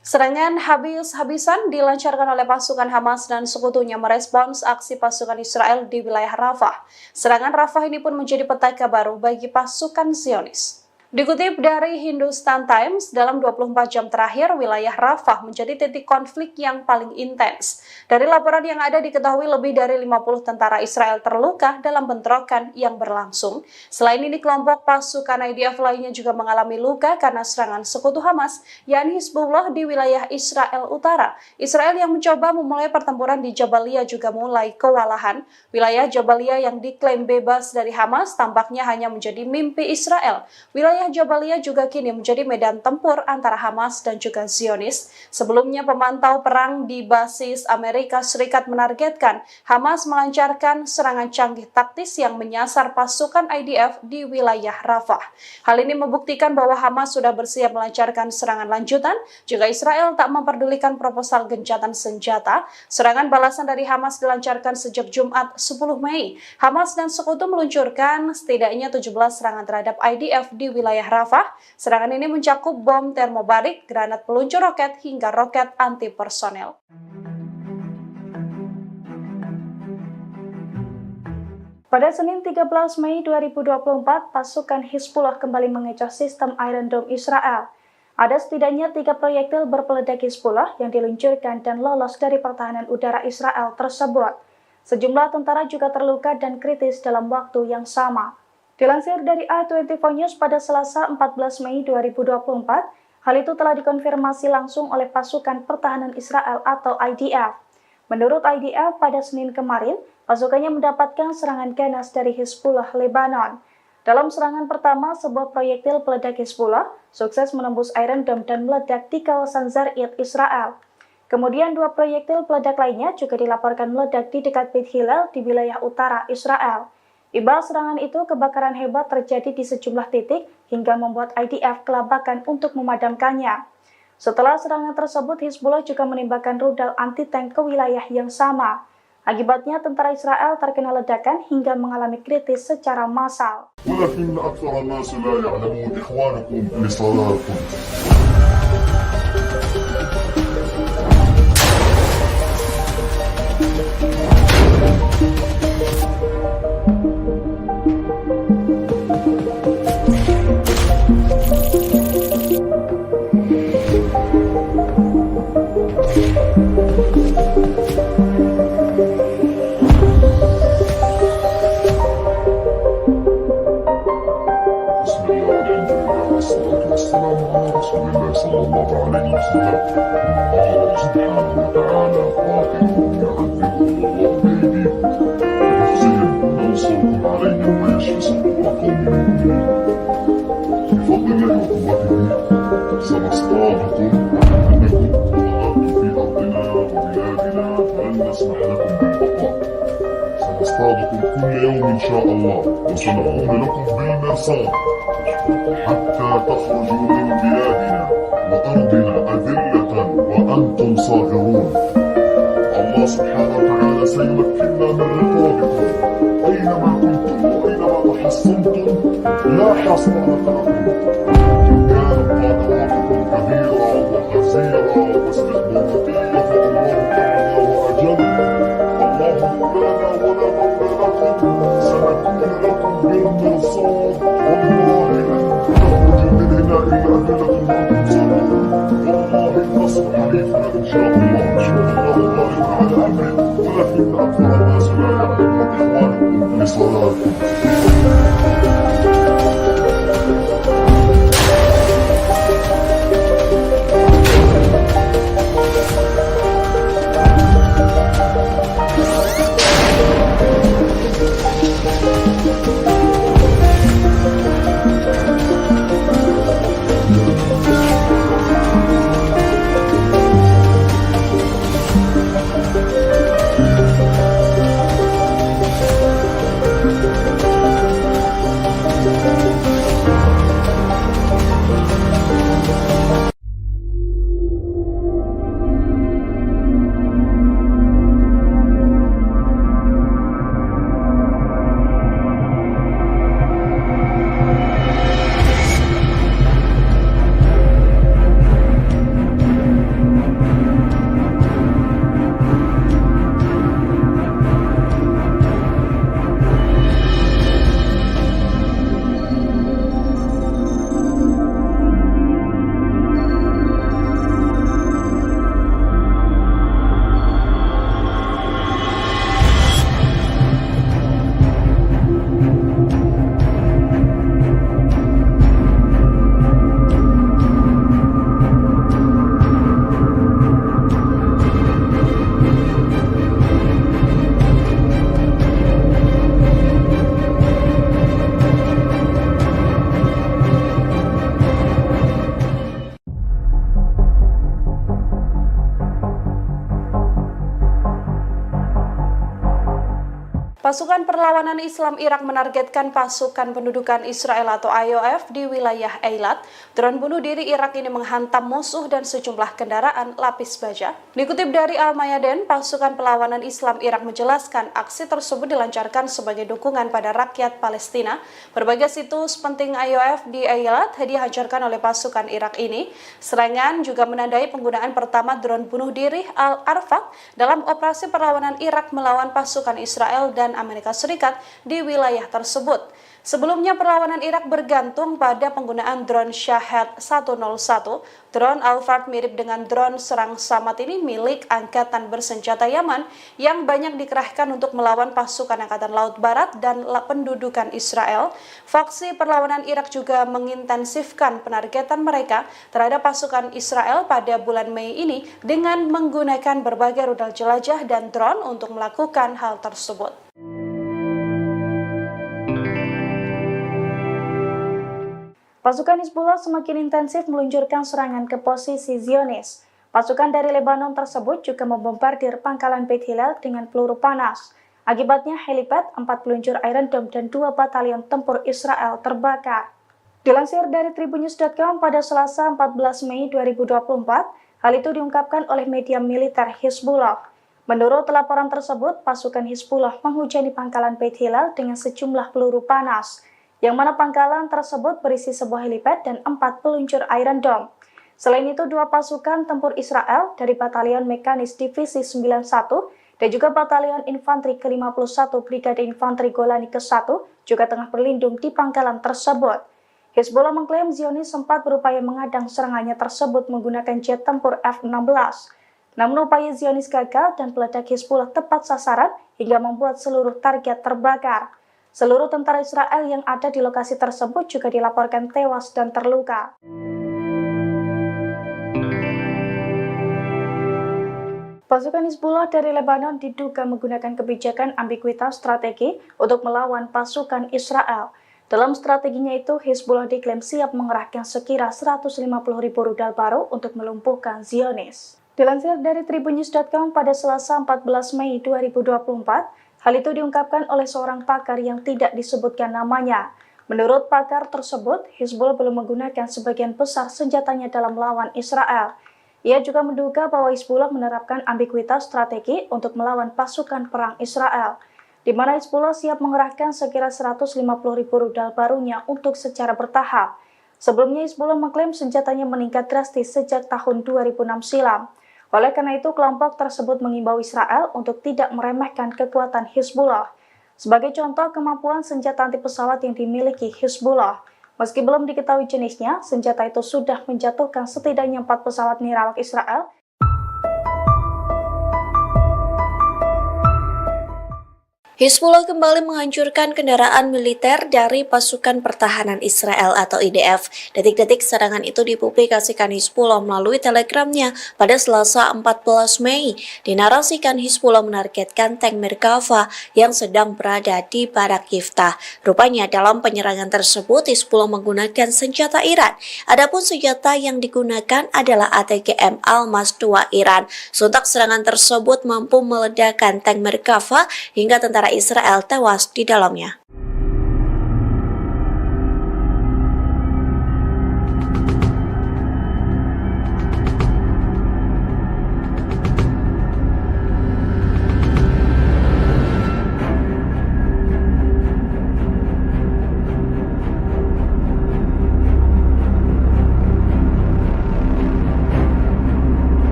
Serangan habis-habisan dilancarkan oleh pasukan Hamas dan sekutunya merespons aksi pasukan Israel di wilayah Rafah. Serangan Rafah ini pun menjadi petaka baru bagi pasukan Zionis. Dikutip dari Hindustan Times, dalam 24 jam terakhir, wilayah Rafah menjadi titik konflik yang paling intens. Dari laporan yang ada diketahui lebih dari 50 tentara Israel terluka dalam bentrokan yang berlangsung. Selain ini, kelompok pasukan IDF lainnya juga mengalami luka karena serangan sekutu Hamas, yakni Hizbullah di wilayah Israel Utara. Israel yang mencoba memulai pertempuran di Jabalia juga mulai kewalahan. Wilayah Jabalia yang diklaim bebas dari Hamas tampaknya hanya menjadi mimpi Israel. Wilayah Jabalia juga kini menjadi medan tempur antara Hamas dan juga Zionis. Sebelumnya, pemantau perang di basis Amerika Serikat menargetkan Hamas melancarkan serangan canggih taktis yang menyasar pasukan IDF di wilayah Rafah. Hal ini membuktikan bahwa Hamas sudah bersiap melancarkan serangan lanjutan jika Israel tak memperdulikan proposal gencatan senjata. Serangan balasan dari Hamas dilancarkan sejak Jumat 10 Mei. Hamas dan sekutu meluncurkan setidaknya 17 serangan terhadap IDF di wilayah Rafah. Serangan ini mencakup bom termobarik, granat peluncur roket, hingga roket anti-personel. Pada Senin 13 Mei 2024, pasukan Hizbullah kembali mengecoh sistem Iron Dome Israel. Ada setidaknya 3 proyektil berpeledak Hizbullah yang diluncurkan dan lolos dari pertahanan udara Israel tersebut. Sejumlah tentara juga terluka dan kritis dalam waktu yang sama. Dilansir dari A24 News pada Selasa 14 Mei 2024, hal itu telah dikonfirmasi langsung oleh pasukan pertahanan Israel atau IDF. Menurut IDF, pada Senin kemarin, pasukannya mendapatkan serangan ganas dari Hizbullah Lebanon. Dalam serangan pertama, sebuah proyektil peledak Hizbullah sukses menembus Iron Dome dan meledak di kawasan Zarid, Israel. Kemudian 2 proyektil peledak lainnya juga dilaporkan meledak di dekat Beit Hillel di wilayah utara Israel. Imbas serangan itu, kebakaran hebat terjadi di sejumlah titik hingga membuat IDF kelabakan untuk memadamkannya. Setelah serangan tersebut, Hizbullah juga menembakkan rudal anti-tank ke wilayah yang sama. Akibatnya, tentara Israel terkena ledakan hingga mengalami kritis secara massal. ولكن أكثر الناس لا يعلمون إخوانكم لصلاتكم. سنصطادكم كل يوم إن شاء الله وسنقوم لكم بالمرصاد حتى تخرجوا من بلادنا وأرضنا أذلة وأنتم صاغرون. الله سبحانه وتعالى سيمكننا من رقابكم أينما كنتم وأينما تحصنتم لا حصانة لكم. كانت قادراتكم كبيرة وخزيرة واستخباراتية فالله تعالى وأجل. الله مولانا ولا مولى لكم. سنكون لكم بالمرصاد والله لن تخرجوا من هنا إلا أذلة وأنتم صاغرون. والله النصر حليفنا إن شاء الله. إن شاء الله غالب على أمره ولكن أكثر الناس لا يعلمون إخوانكم لصلاتكم. Pasukan Perlawanan Islam Irak menargetkan pasukan pendudukan Israel atau IOF di wilayah Eilat. Drone bunuh diri Irak ini menghantam musuh dan sejumlah kendaraan lapis baja. Dikutip dari Al-Mayadin, pasukan Perlawanan Islam Irak menjelaskan aksi tersebut dilancarkan sebagai dukungan pada rakyat Palestina. Berbagai situs penting IOF di Eilat dihancurkan oleh pasukan Irak ini. Serangan juga menandai penggunaan pertama drone bunuh diri Al-Arfaq dalam operasi perlawanan Irak melawan pasukan Israel dan Amerika Serikat di wilayah tersebut. Sebelumnya perlawanan Irak bergantung pada penggunaan drone Shahed 101. Drone Al-Fard mirip dengan drone serang Samad ini milik Angkatan Bersenjata Yaman yang banyak dikerahkan untuk melawan pasukan Angkatan Laut Barat dan pendudukan Israel. Faksi perlawanan Irak juga mengintensifkan penargetan mereka terhadap pasukan Israel pada bulan Mei ini dengan menggunakan berbagai rudal jelajah dan drone untuk melakukan hal tersebut. Pasukan Hizbullah semakin intensif meluncurkan serangan ke posisi Zionis. Pasukan dari Lebanon tersebut juga membombardir pangkalan Beit Hillel dengan peluru panas. Akibatnya helipad, 4 peluncur Iron Dome dan 2 batalion tempur Israel terbakar. Dilansir dari Tribunnews.com pada Selasa 14 Mei 2024, hal itu diungkapkan oleh media militer Hizbullah. Menurut laporan tersebut, pasukan Hizbullah menghujani pangkalan Beit Hillel dengan sejumlah peluru panas, yang mana pangkalan tersebut berisi sebuah helipad dan 4 peluncur Iron Dome. Selain itu, 2 pasukan tempur Israel dari Batalion Mekanis Divisi 91 dan juga Batalion Infanteri ke-51 Brigade Infanteri Golani ke-1 juga tengah berlindung di pangkalan tersebut. Hizbullah mengklaim Zionis sempat berupaya mengadang serangannya tersebut menggunakan jet tempur F-16. Namun upaya Zionis gagal dan peledak Hizbullah tepat sasaran hingga membuat seluruh target terbakar. Seluruh tentara Israel yang ada di lokasi tersebut juga dilaporkan tewas dan terluka. Pasukan Hizbullah dari Lebanon diduga menggunakan kebijakan ambiguitas strategi untuk melawan pasukan Israel. Dalam strateginya itu, Hizbullah diklaim siap mengerahkan sekira 150.000 rudal baru untuk melumpuhkan Zionis. Dilansir dari Tribunnews.com pada Selasa 14 Mei 2024, hal itu diungkapkan oleh seorang pakar yang tidak disebutkan namanya. Menurut pakar tersebut, Hizbullah belum menggunakan sebagian besar senjatanya dalam melawan Israel. Ia juga menduga bahwa Hizbullah menerapkan ambiguitas strategi untuk melawan pasukan perang Israel, di mana Hizbullah siap mengerahkan sekira 150.000 rudal barunya untuk secara bertahap. Sebelumnya Hizbullah mengklaim senjatanya meningkat drastis sejak tahun 2006 silam. Oleh karena itu, kelompok tersebut mengimbau Israel untuk tidak meremehkan kekuatan Hizbullah. Sebagai contoh, kemampuan senjata anti pesawat yang dimiliki Hizbullah. Meski belum diketahui jenisnya, senjata itu sudah menjatuhkan setidaknya 4 pesawat nirawak Israel. Hizbullah kembali menghancurkan kendaraan militer dari pasukan pertahanan Israel atau IDF. Detik-detik serangan itu dipublikasikan Hizbullah melalui telegramnya pada Selasa 14 Mei. Dinarasikan Hizbullah menargetkan tank Merkava yang sedang berada di Barak Yiftah. Rupanya dalam penyerangan tersebut Hizbullah menggunakan senjata Iran. Adapun senjata yang digunakan adalah ATGM Almas 2 Iran. Sontak serangan tersebut mampu meledakkan tank Merkava hingga tentara Israel tewas di dalamnya.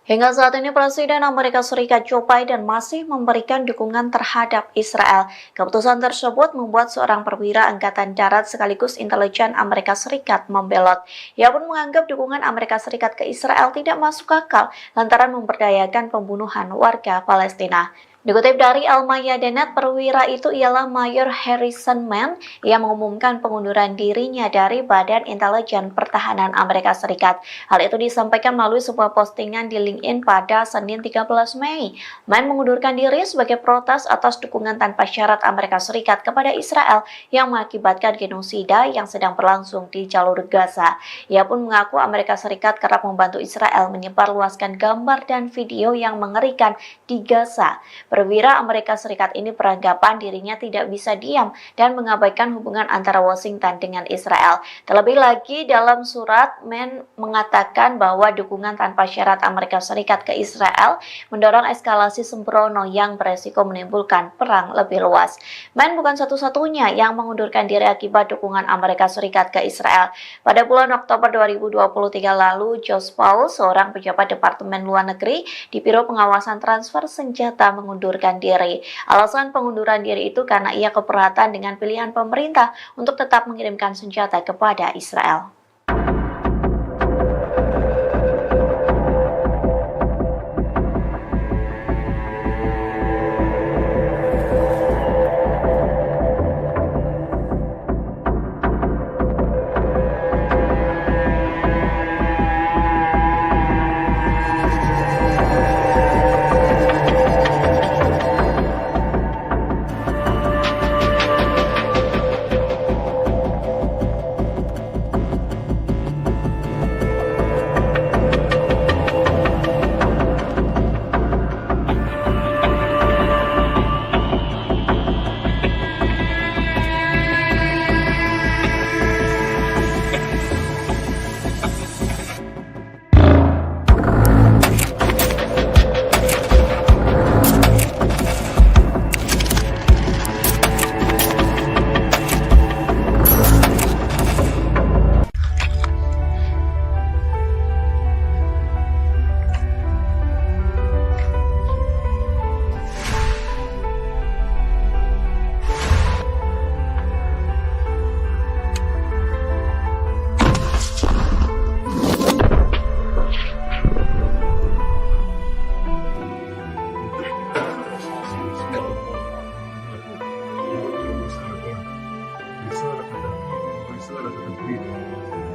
Hingga saat ini Presiden Amerika Serikat Joe Biden masih memberikan dukungan terhadap Israel. Keputusan tersebut membuat seorang perwira Angkatan Darat sekaligus intelijen Amerika Serikat membelot. Ia pun menganggap dukungan Amerika Serikat ke Israel tidak masuk akal lantaran memberdayakan pembunuhan warga Palestina. Dikutip dari Al-Mayadinat, perwira itu ialah Mayor Harrison Mann yang mengumumkan pengunduran dirinya dari Badan Intelijen Pertahanan Amerika Serikat. Hal itu disampaikan melalui sebuah postingan di LinkedIn pada Senin 13 Mei. Mann mengundurkan diri sebagai protes atas dukungan tanpa syarat Amerika Serikat kepada Israel yang mengakibatkan genosida yang sedang berlangsung di jalur Gaza. Ia pun mengaku Amerika Serikat kerap membantu Israel menyebarluaskan gambar dan video yang mengerikan di Gaza. Perwira Amerika Serikat ini beranggapan dirinya tidak bisa diam dan mengabaikan hubungan antara Washington dengan Israel. Terlebih lagi, dalam surat, Mann mengatakan bahwa dukungan tanpa syarat Amerika Serikat ke Israel mendorong eskalasi sembrono yang beresiko menimbulkan perang lebih luas. Mann bukan satu-satunya yang mengundurkan diri akibat dukungan Amerika Serikat ke Israel. Pada bulan Oktober 2023 lalu, Josh Paul, seorang pejabat Departemen Luar Negeri di Biro Pengawasan Transfer Senjata, mengundurkan diri. Alasan pengunduran diri itu karena ia keberatan dengan pilihan pemerintah untuk tetap mengirimkan senjata kepada Israel.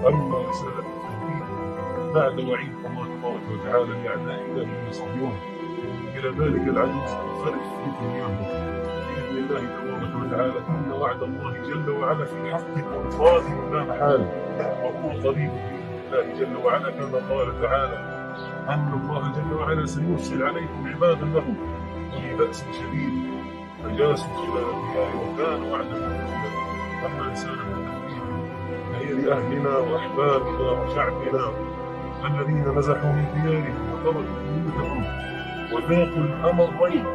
أما رسالة التهديد بعد وعيد الله تبارك وتعالى لأعداء الله من صهيون إلى ذلك العدو سننصرف في دنياهم بإذن الله تبارك وتعالى. إن وعد الله جل وعلا في حق قادم لا محال وهو قريب بإذن الله جل وعلا، كما قال تعالى أن الله جل وعلا سيرسل عليكم عبادا له أولي بأس شديد فجاسوا خلال الديار وكان وعدا مفعولا. أما رسالة التهديد فهي لأهلنا وأحبابنا وشعبنا الذين نزحوا من ديارهم وتركوا بيوتهم وذاقوا الأمرين.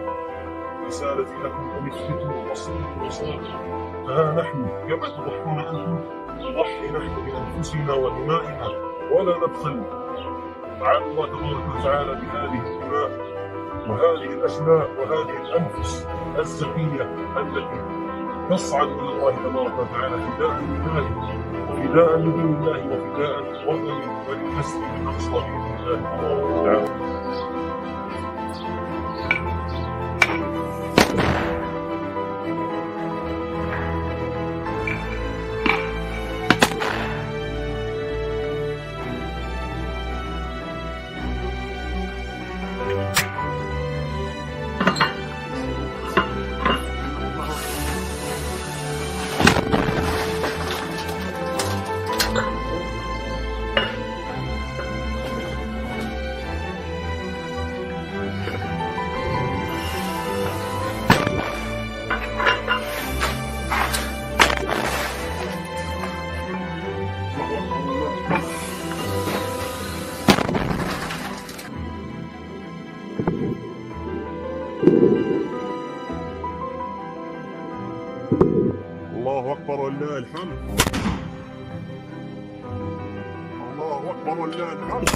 رسالتي لكم أن اثبتوا واصبروا وصابروا، فها نحن كما تضحون أنتم نضحي نحن بأنفسنا ودمائنا ولا نبخل على الله تبارك وتعالى بهذه الدماء وهذه الأشلاء وهذه الأنفس الزكية التي تصعد إلى الله تبارك وتعالى فداء لله وفداء لدين الله وفداء وطن وللمسجد الأقصى بإذن الله تبارك وتعالى. الله أكبر ولله الحمد. الله أكبر ولله الحمد.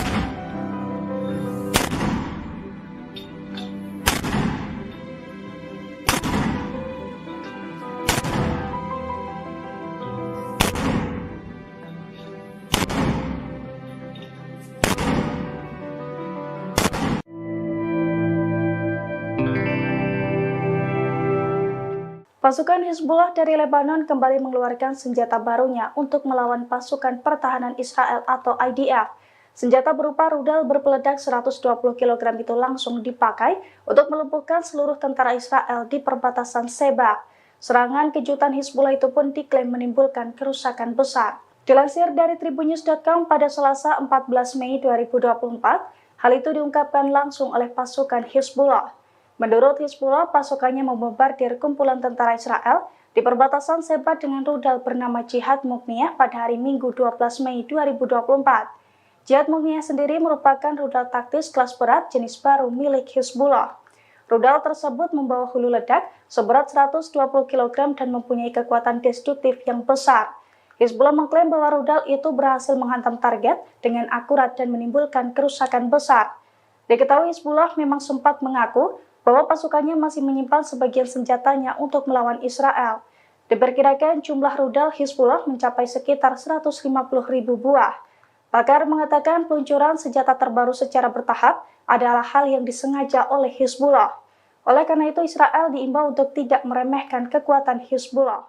Pasukan Hizbullah dari Lebanon kembali mengeluarkan senjata barunya untuk melawan pasukan pertahanan Israel atau IDF. Senjata berupa rudal berpeledak 120 kg itu langsung dipakai untuk melumpuhkan seluruh tentara Israel di perbatasan Sheba. Serangan kejutan Hizbullah itu pun diklaim menimbulkan kerusakan besar. Dilansir dari tribunnews.com pada Selasa 14 Mei 2024, hal itu diungkapkan langsung oleh pasukan Hizbullah. Menurut Hizbullah, pasukannya membombardir kumpulan tentara Israel di perbatasan Sheba dengan rudal bernama Jihad Mukniyah pada hari Minggu 12 Mei 2024. Jihad Mukniyah sendiri merupakan rudal taktis kelas berat jenis baru milik Hizbullah. Rudal tersebut membawa hulu ledak seberat 120 kg dan mempunyai kekuatan destruktif yang besar. Hizbullah mengklaim bahwa rudal itu berhasil menghantam target dengan akurat dan menimbulkan kerusakan besar. Diketahui Hizbullah memang sempat mengaku bahwa pasukannya masih menyimpan sebagian senjatanya untuk melawan Israel. Diperkirakan jumlah rudal Hizbullah mencapai sekitar 150.000 buah. Pakar mengatakan peluncuran senjata terbaru secara bertahap adalah hal yang disengaja oleh Hizbullah. Oleh karena itu, Israel diimbau untuk tidak meremehkan kekuatan Hizbullah.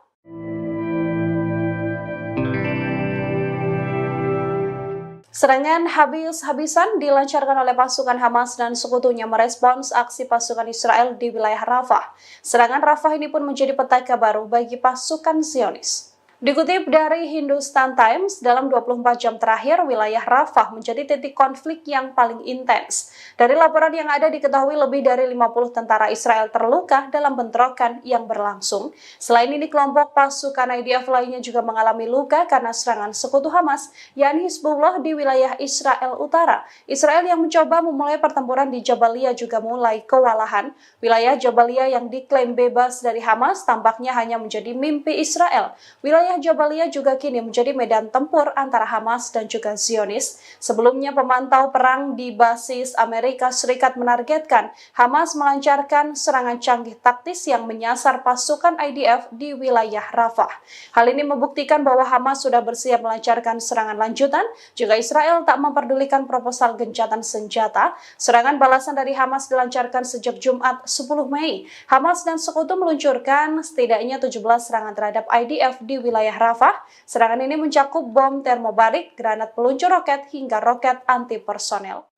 Serangan habis-habisan dilancarkan oleh pasukan Hamas dan sekutunya merespons aksi pasukan Israel di wilayah Rafah. Serangan Rafah ini pun menjadi petaka baru bagi pasukan Zionis. Dikutip dari Hindustan Times, dalam 24 jam terakhir, wilayah Rafah menjadi titik konflik yang paling intens. Dari laporan yang ada diketahui lebih dari 50 tentara Israel terluka dalam bentrokan yang berlangsung. Selain ini, kelompok pasukan IDF lainnya juga mengalami luka karena serangan sekutu Hamas, yakni Hizbullah di wilayah Israel Utara. Israel yang mencoba memulai pertempuran di Jabalia juga mulai kewalahan. Wilayah Jabalia yang diklaim bebas dari Hamas tampaknya hanya menjadi mimpi Israel. Wilayah Jabalia juga kini menjadi medan tempur antara Hamas dan juga Zionis. Sebelumnya, pemantau perang di basis Amerika Serikat menargetkan Hamas melancarkan serangan canggih taktis yang menyasar pasukan IDF di wilayah Rafah. Hal ini membuktikan bahwa Hamas sudah bersiap melancarkan serangan lanjutan jika Israel tak memperdulikan proposal gencatan senjata. Serangan balasan dari Hamas dilancarkan sejak Jumat 10 Mei. Hamas dan sekutu meluncurkan setidaknya 17 serangan terhadap IDF di wilayah Rafah. Serangan ini mencakup bom termobarik, granat peluncur roket, hingga roket anti-personel.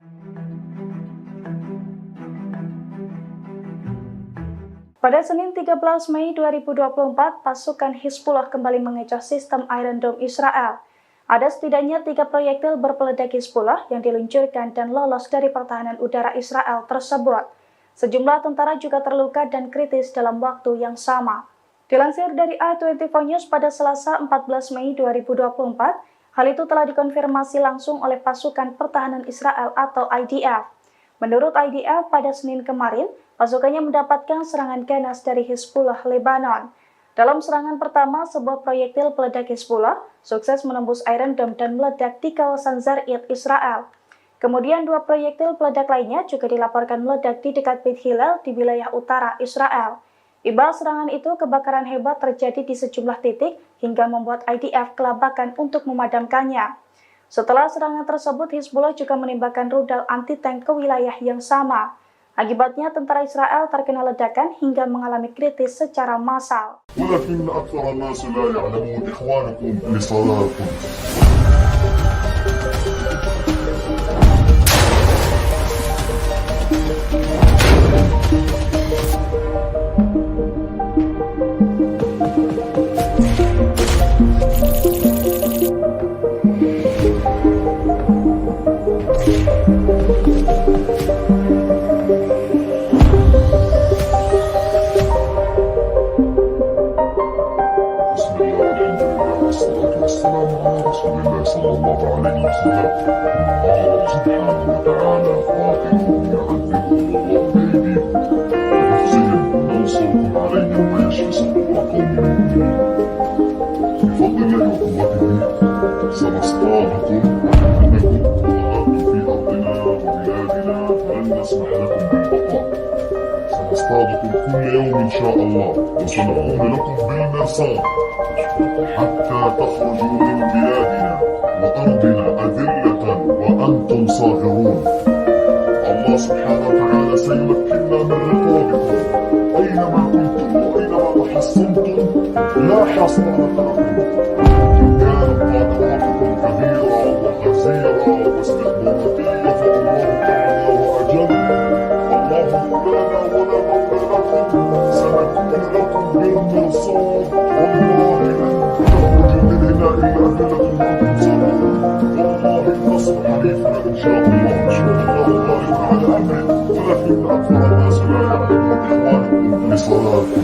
Pada Senin 13 Mei 2024, pasukan Hizbullah kembali mengecoh sistem Iron Dome Israel. Ada setidaknya 3 proyektil berpeledak Hizbullah yang diluncurkan dan lolos dari pertahanan udara Israel tersebut. Sejumlah tentara juga terluka dan kritis dalam waktu yang sama. Dilansir dari A24 News pada Selasa 14 Mei 2024, hal itu telah dikonfirmasi langsung oleh pasukan pertahanan Israel atau IDF. Menurut IDF, pada Senin kemarin, pasukannya mendapatkan serangan ganas dari Hizbullah Lebanon. Dalam serangan pertama, sebuah proyektil peledak Hizbullah sukses menembus Iron Dome dan meledak di kawasan Zarid, Israel. Kemudian 2 proyektil peledak lainnya juga dilaporkan meledak di dekat Beit Hillel di wilayah utara Israel. Imbas serangan itu, kebakaran hebat terjadi di sejumlah titik hingga membuat IDF kelabakan untuk memadamkannya. Setelah serangan tersebut, Hizbullah juga menembakkan rudal anti-tank ke wilayah yang sama. Akibatnya, tentara Israel terkena ledakan hingga mengalami kritis secara massal. ولكن أكثر الناس لا يعلمون إخوانكم لصلاتكم. والسلام على رسول الله صلى الله عليه وسلم. الله سبحانه وتعالى قاتلهم يعذبهم الله بأيديهم ويخزيهم وينصركم عليهم ويشفي صدور قوم مؤمنين. بفضل الله وقوته سنصطادكم أنكم ضللتم في أرضنا وبلادنا فلن نسمح لكم بالبقاء. سنصطادكم كل يوم إن شاء الله وسنقوم لكم بالمرصاد حتى تخرجوا من بلادنا وأرضنا أذلة وأنتم صاغرون. الله سبحانه وتعالى سيمكننا من رقابكم أينما كنتم وأينما حصنتم لا حصانة لكم إن كانت قادراتكم كبيرة وخزيرة واستخباراتية فالله أعلى وأجل الله مولانا ولا مولى لكم سنكون لكم بالمرصاد والله لن تخرج من هنا إلا أهلكم وأنتم سلام والله النصر حليفنا إن شاء الله أشهد أن لا إله على أمره ولكن أكثر الناس لا يعلمون إخوانكم لصلاتكم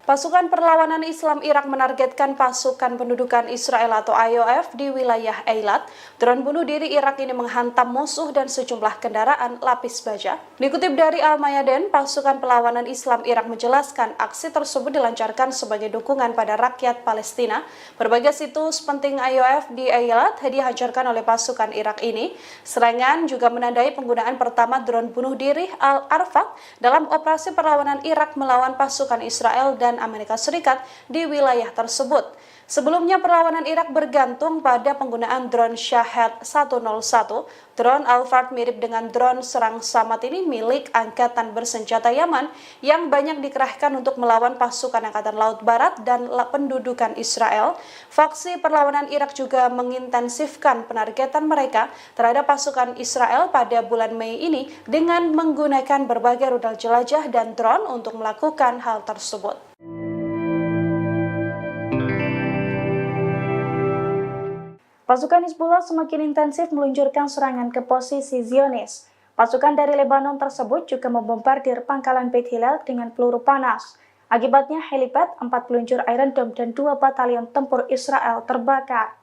Pasukan Perlawanan Islam Irak menargetkan pasukan pendudukan Israel atau IOF di wilayah Eilat. Drone bunuh diri Irak ini menghantam musuh dan sejumlah kendaraan lapis baja. Dikutip dari Al-Mayadin, pasukan Perlawanan Islam Irak menjelaskan aksi tersebut dilancarkan sebagai dukungan pada rakyat Palestina. Berbagai situs penting IOF di Eilat dihancurkan oleh pasukan Irak ini. Serangan juga menandai penggunaan pertama drone bunuh diri Al-Arfaq dalam operasi perlawanan Irak melawan pasukan Israel dan Amerika Serikat di wilayah tersebut. Sebelumnya perlawanan Irak bergantung pada penggunaan drone Shahed 101. Drone Al-Fard mirip dengan drone serang Samad ini milik Angkatan Bersenjata Yaman yang banyak dikerahkan untuk melawan pasukan Angkatan Laut Barat dan pendudukan Israel. Faksi perlawanan Irak juga mengintensifkan penargetan mereka terhadap pasukan Israel pada bulan Mei ini dengan menggunakan berbagai rudal jelajah dan drone untuk melakukan hal tersebut. Pasukan Hizbullah semakin intensif meluncurkan serangan ke posisi Zionis. Pasukan dari Lebanon tersebut juga membombardir pangkalan Beit Hillel dengan peluru panas. Akibatnya helipad, 4 peluncur Iron Dome dan 2 batalion tempur Israel terbakar.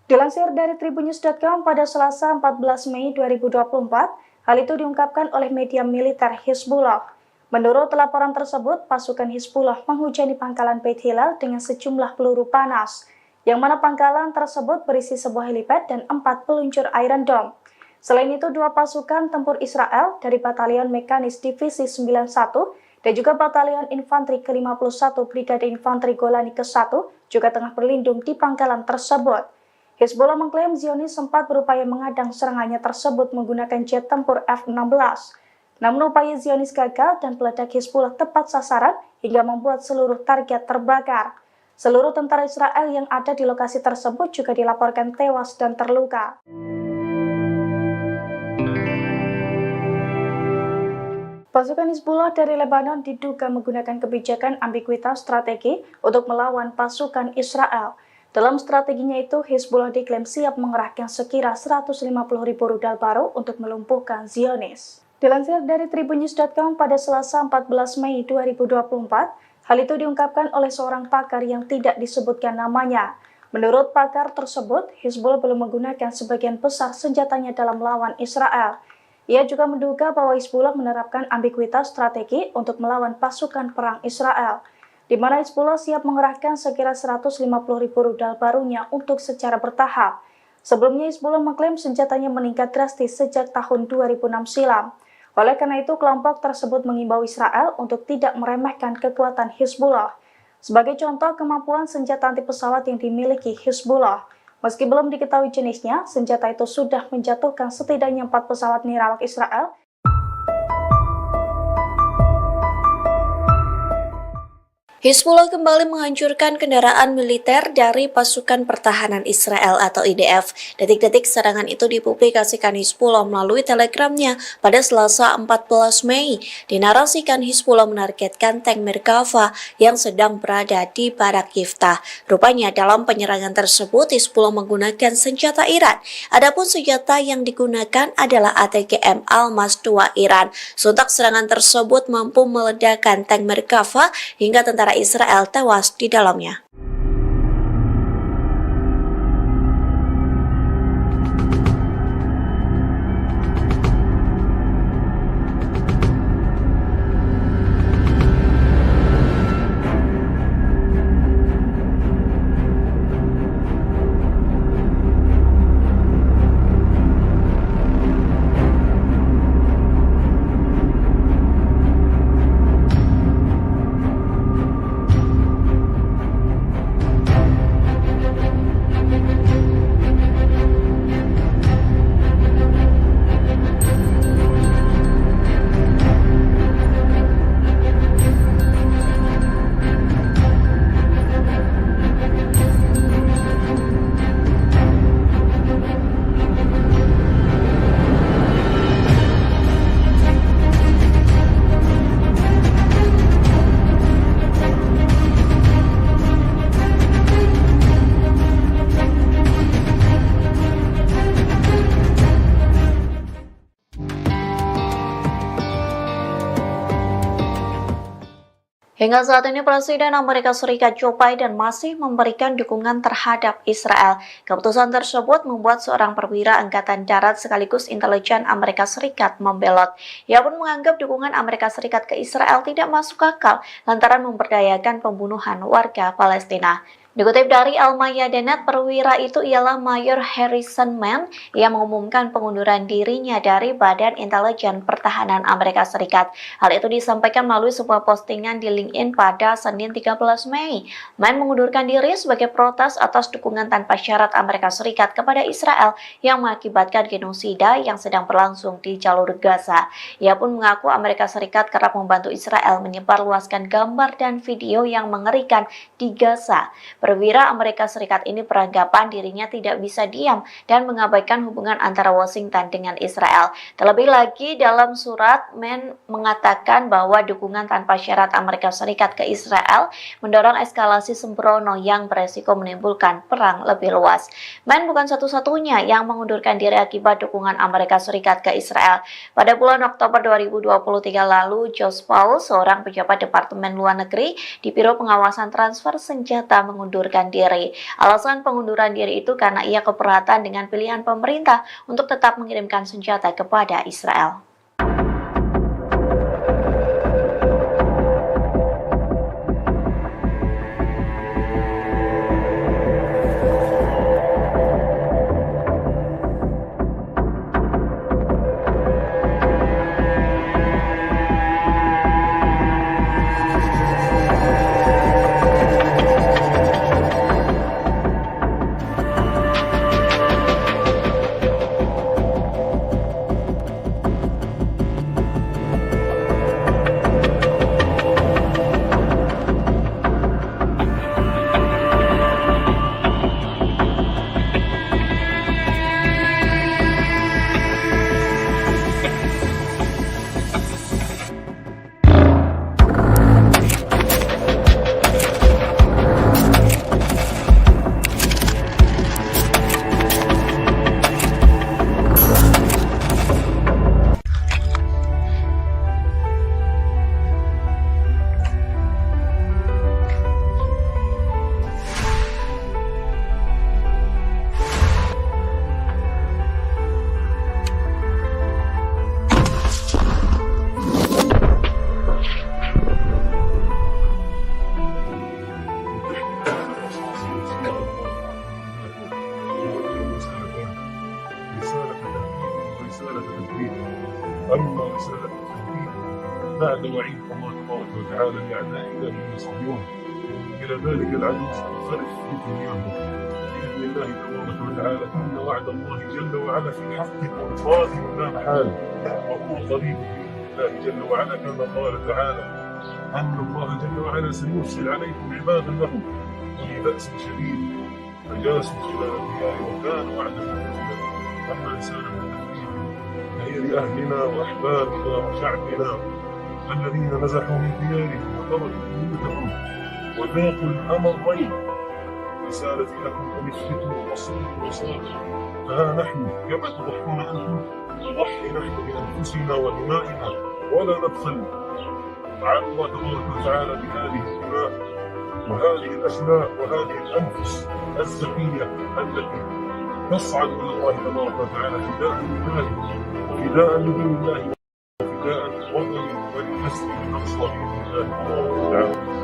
Dilansir dari Tribunnews.com pada Selasa 14 Mei 2024, hal itu diungkapkan oleh media militer Hizbullah. Menurut laporan tersebut, pasukan Hizbullah menghujani pangkalan Beit Hillel dengan sejumlah peluru panas, yang mana pangkalan tersebut berisi sebuah helipad dan 4 peluncur Iron Dome. Selain itu, 2 pasukan tempur Israel dari Batalion Mekanis Divisi 91 dan juga Batalion Infanteri ke-51 Brigade Infanteri Golani ke-1 juga tengah berlindung di pangkalan tersebut. Hizbullah mengklaim Zionis sempat berupaya mengadang serangannya tersebut menggunakan jet tempur F-16. Namun upaya Zionis gagal dan peledak Hizbullah tepat sasaran hingga membuat seluruh target terbakar. Seluruh tentara Israel yang ada di lokasi tersebut juga dilaporkan tewas dan terluka. Pasukan Hizbullah dari Lebanon diduga menggunakan kebijakan ambiguitas strategi untuk melawan pasukan Israel. Dalam strateginya itu, Hizbullah diklaim siap mengerahkan sekira 150.000 rudal baru untuk melumpuhkan Zionis. Dilansir dari Tribunnews.com pada Selasa 14 Mei 2024, hal itu diungkapkan oleh seorang pakar yang tidak disebutkan namanya. Menurut pakar tersebut, Hizbullah belum menggunakan sebagian besar senjatanya dalam melawan Israel. Ia juga menduga bahwa Hizbullah menerapkan ambiguitas strategi untuk melawan pasukan perang Israel. di mana Hizbullah siap mengerahkan sekira 150.000 rudal barunya untuk secara bertahap. Sebelumnya Hizbullah mengklaim senjatanya meningkat drastis sejak tahun 2006 silam. Oleh karena itu, kelompok tersebut mengimbau Israel untuk tidak meremehkan kekuatan Hizbullah. Sebagai contoh, kemampuan senjata anti pesawat yang dimiliki Hizbullah. Meski belum diketahui jenisnya, senjata itu sudah menjatuhkan setidaknya 4 pesawat nirawak Israel. Hizbullah kembali menghancurkan kendaraan militer dari pasukan pertahanan Israel atau IDF. Detik-detik serangan itu dipublikasikan Hizbullah melalui telegramnya pada Selasa 14 Mei. Dinarasikan Hizbullah menargetkan tank Merkava yang sedang berada di Barak Yiftah. Rupanya dalam penyerangan tersebut Hizbullah menggunakan senjata Iran. Adapun senjata yang digunakan adalah ATGM Almas 2 Iran. Sontak serangan tersebut mampu meledakkan tank Merkava hingga tentara Israel tewas di dalamnya. Hingga saat ini Presiden Amerika Serikat Joe Biden masih memberikan dukungan terhadap Israel. Keputusan tersebut membuat seorang perwira Angkatan Darat sekaligus intelijen Amerika Serikat membelot. Ia pun menganggap dukungan Amerika Serikat ke Israel tidak masuk akal lantaran memberdayakan pembunuhan warga Palestina. Dikutip dari Al-Mayadanet, perwira itu ialah Mayor Harrison Mann yang mengumumkan pengunduran dirinya dari Badan Intelijen Pertahanan Amerika Serikat. Hal itu disampaikan melalui sebuah postingan di LinkedIn pada Senin 13 Mei. Mann mengundurkan diri sebagai protes atas dukungan tanpa syarat Amerika Serikat kepada Israel yang mengakibatkan genosida yang sedang berlangsung di jalur Gaza. Ia pun mengaku Amerika Serikat kerap membantu Israel menyebarluaskan gambar dan video yang mengerikan di Gaza. Perwira Amerika Serikat ini beranggapan dirinya tidak bisa diam dan mengabaikan hubungan antara Washington dengan Israel. Terlebih lagi dalam surat, Mann mengatakan bahwa dukungan tanpa syarat Amerika Serikat ke Israel mendorong eskalasi sembrono yang beresiko menimbulkan perang lebih luas. Mann bukan satu-satunya yang mengundurkan diri akibat dukungan Amerika Serikat ke Israel. Pada bulan Oktober 2023 lalu, Josh Paul, seorang pejabat Departemen Luar Negeri di Biro Pengawasan Transfer Senjata, mengundurkan diri. Alasan pengunduran diri itu karena ia keberatan dengan pilihan pemerintah untuk tetap mengirimkan senjata kepada Israel. وأما رسالة التوحيد بعد وعيد الله تبارك وتعالى لأعدائنا من يصدون إلى ذلك العدو سننصرف في دنياهم بإذن الله تبارك وتعالى. إن وعد الله جل وعلا في حق قادم لا محال وهو قريب بإذن الله جل وعلا، كما قال تعالى أن الله جل وعلا سيرسل عليكم عبادا له أولي بأس شديد فجاسوا خلال الديار وكان وعدا مفعولا. أما رسالة التوحيد فهي لأهلنا وأحبابنا وشعبنا الذين نزحوا من ديارهم وتركوا بيوتهم وذاقوا الأمرين. رسالة لكم أن اثبتوا واصبروا وصابروا، فها نحن كما تضحون أنتم نضحي نحن بأنفسنا ودمائنا ولا نبخل على الله تبارك وتعالى بهذه الدماء وهذه الأشلاء وهذه الأنفس الزكية التي تصعد إلى الله تبارك وتعالى فداء لله وفداء لدين الله وفداء للوطن وللمسجد الأقصى بإذن الله تبارك وتعالى.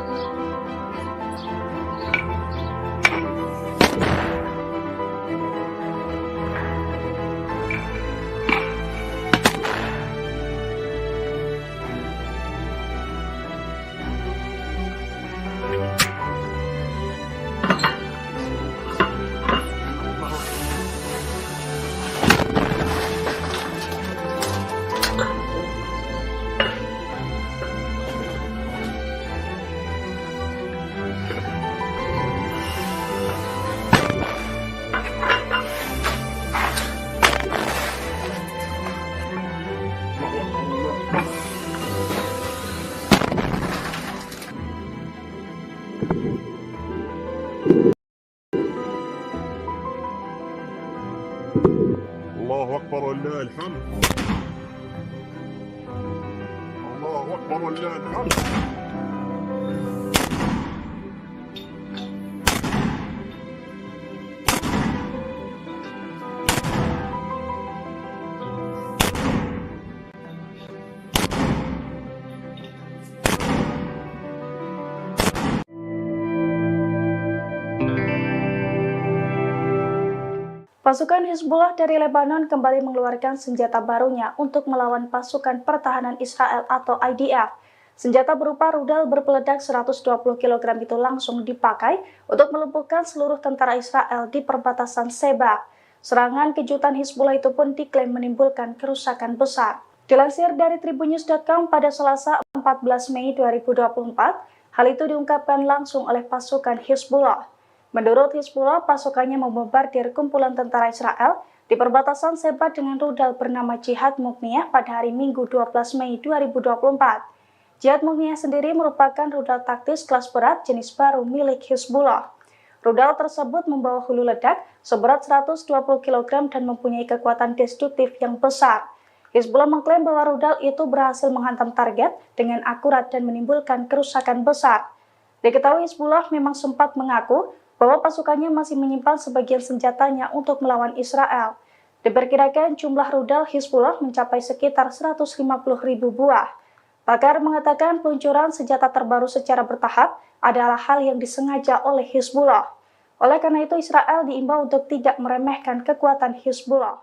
الله أكبر ولله الحمد. الله أكبر ولله الحمد. Pasukan Hizbullah dari Lebanon kembali mengeluarkan senjata barunya untuk melawan pasukan pertahanan Israel atau IDF. Senjata berupa rudal berpeledak 120 kg itu langsung dipakai untuk melumpuhkan seluruh tentara Israel di perbatasan Sheba. Serangan kejutan Hizbullah itu pun diklaim menimbulkan kerusakan besar. Dilansir dari tribunnews.com pada Selasa 14 Mei 2024, hal itu diungkapkan langsung oleh pasukan Hizbullah. Menurut Hizbullah, pasukannya membombardir kumpulan tentara Israel di perbatasan Sheba dengan rudal bernama Jihad Mukniyah pada hari Minggu 12 Mei 2024. Jihad Mukniyah sendiri merupakan rudal taktis kelas berat jenis baru milik Hizbullah. Rudal tersebut membawa hulu ledak seberat 120 kg dan mempunyai kekuatan destruktif yang besar. Hizbullah mengklaim bahwa rudal itu berhasil menghantam target dengan akurat dan menimbulkan kerusakan besar. Diketahui Hizbullah memang sempat mengaku bahwa pasukannya masih menyimpan sebagian senjatanya untuk melawan Israel. Diperkirakan jumlah rudal Hizbullah mencapai sekitar 150.000 buah. Pakar mengatakan peluncuran senjata terbaru secara bertahap adalah hal yang disengaja oleh Hizbullah. Oleh karena itu, Israel diimbau untuk tidak meremehkan kekuatan Hizbullah.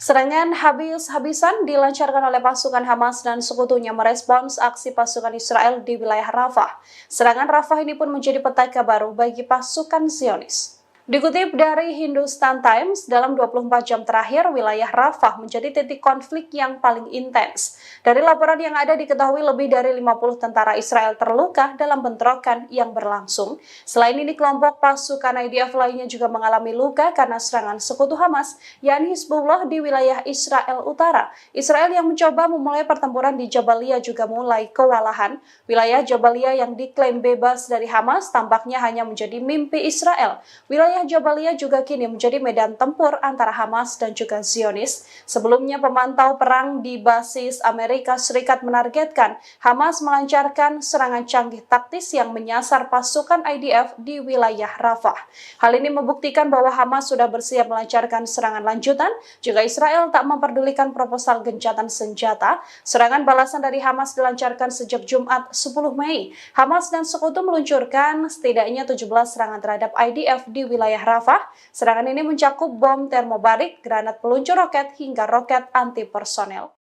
Serangan habis-habisan dilancarkan oleh pasukan Hamas dan sekutunya merespons aksi pasukan Israel di wilayah Rafah. Serangan Rafah ini pun menjadi petaka baru bagi pasukan Zionis. Dikutip dari Hindustan Times, dalam 24 jam terakhir, wilayah Rafah menjadi titik konflik yang paling intens. Dari laporan yang ada diketahui lebih dari 50 tentara Israel terluka dalam bentrokan yang berlangsung. Selain ini, kelompok pasukan IDF lainnya juga mengalami luka karena serangan sekutu Hamas, yakni Hizbullah di wilayah Israel Utara. Israel yang mencoba memulai pertempuran di Jabalia juga mulai kewalahan. Wilayah Jabalia yang diklaim bebas dari Hamas tampaknya hanya menjadi mimpi Israel. Wilayah Jabalia juga kini menjadi medan tempur antara Hamas dan juga Zionis. Sebelumnya, pemantau perang di basis Amerika Serikat menargetkan Hamas melancarkan serangan canggih taktis yang menyasar pasukan IDF di wilayah Rafah. Hal ini membuktikan bahwa Hamas sudah bersiap melancarkan serangan lanjutan jika Israel tak memperdulikan proposal gencatan senjata. Serangan balasan dari Hamas dilancarkan sejak Jumat 10 Mei. Hamas dan sekutu meluncurkan setidaknya 17 serangan terhadap IDF di wilayah wilayah Rafah. Serangan ini mencakup bom termobarik, granat peluncur roket, hingga roket anti-personel.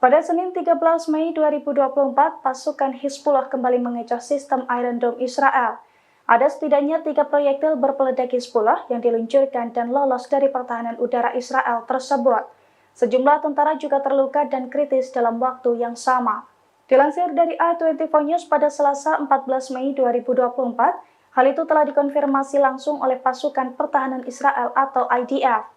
Pada Senin 13 Mei 2024, pasukan Hizbullah kembali mengecoh sistem Iron Dome Israel. Ada setidaknya 3 proyektil berpeledak Hizbullah yang diluncurkan dan lolos dari pertahanan udara Israel tersebut. Sejumlah tentara juga terluka dan kritis dalam waktu yang sama. Dilansir dari A24 News pada Selasa 14 Mei 2024, hal itu telah dikonfirmasi langsung oleh pasukan pertahanan Israel atau IDF.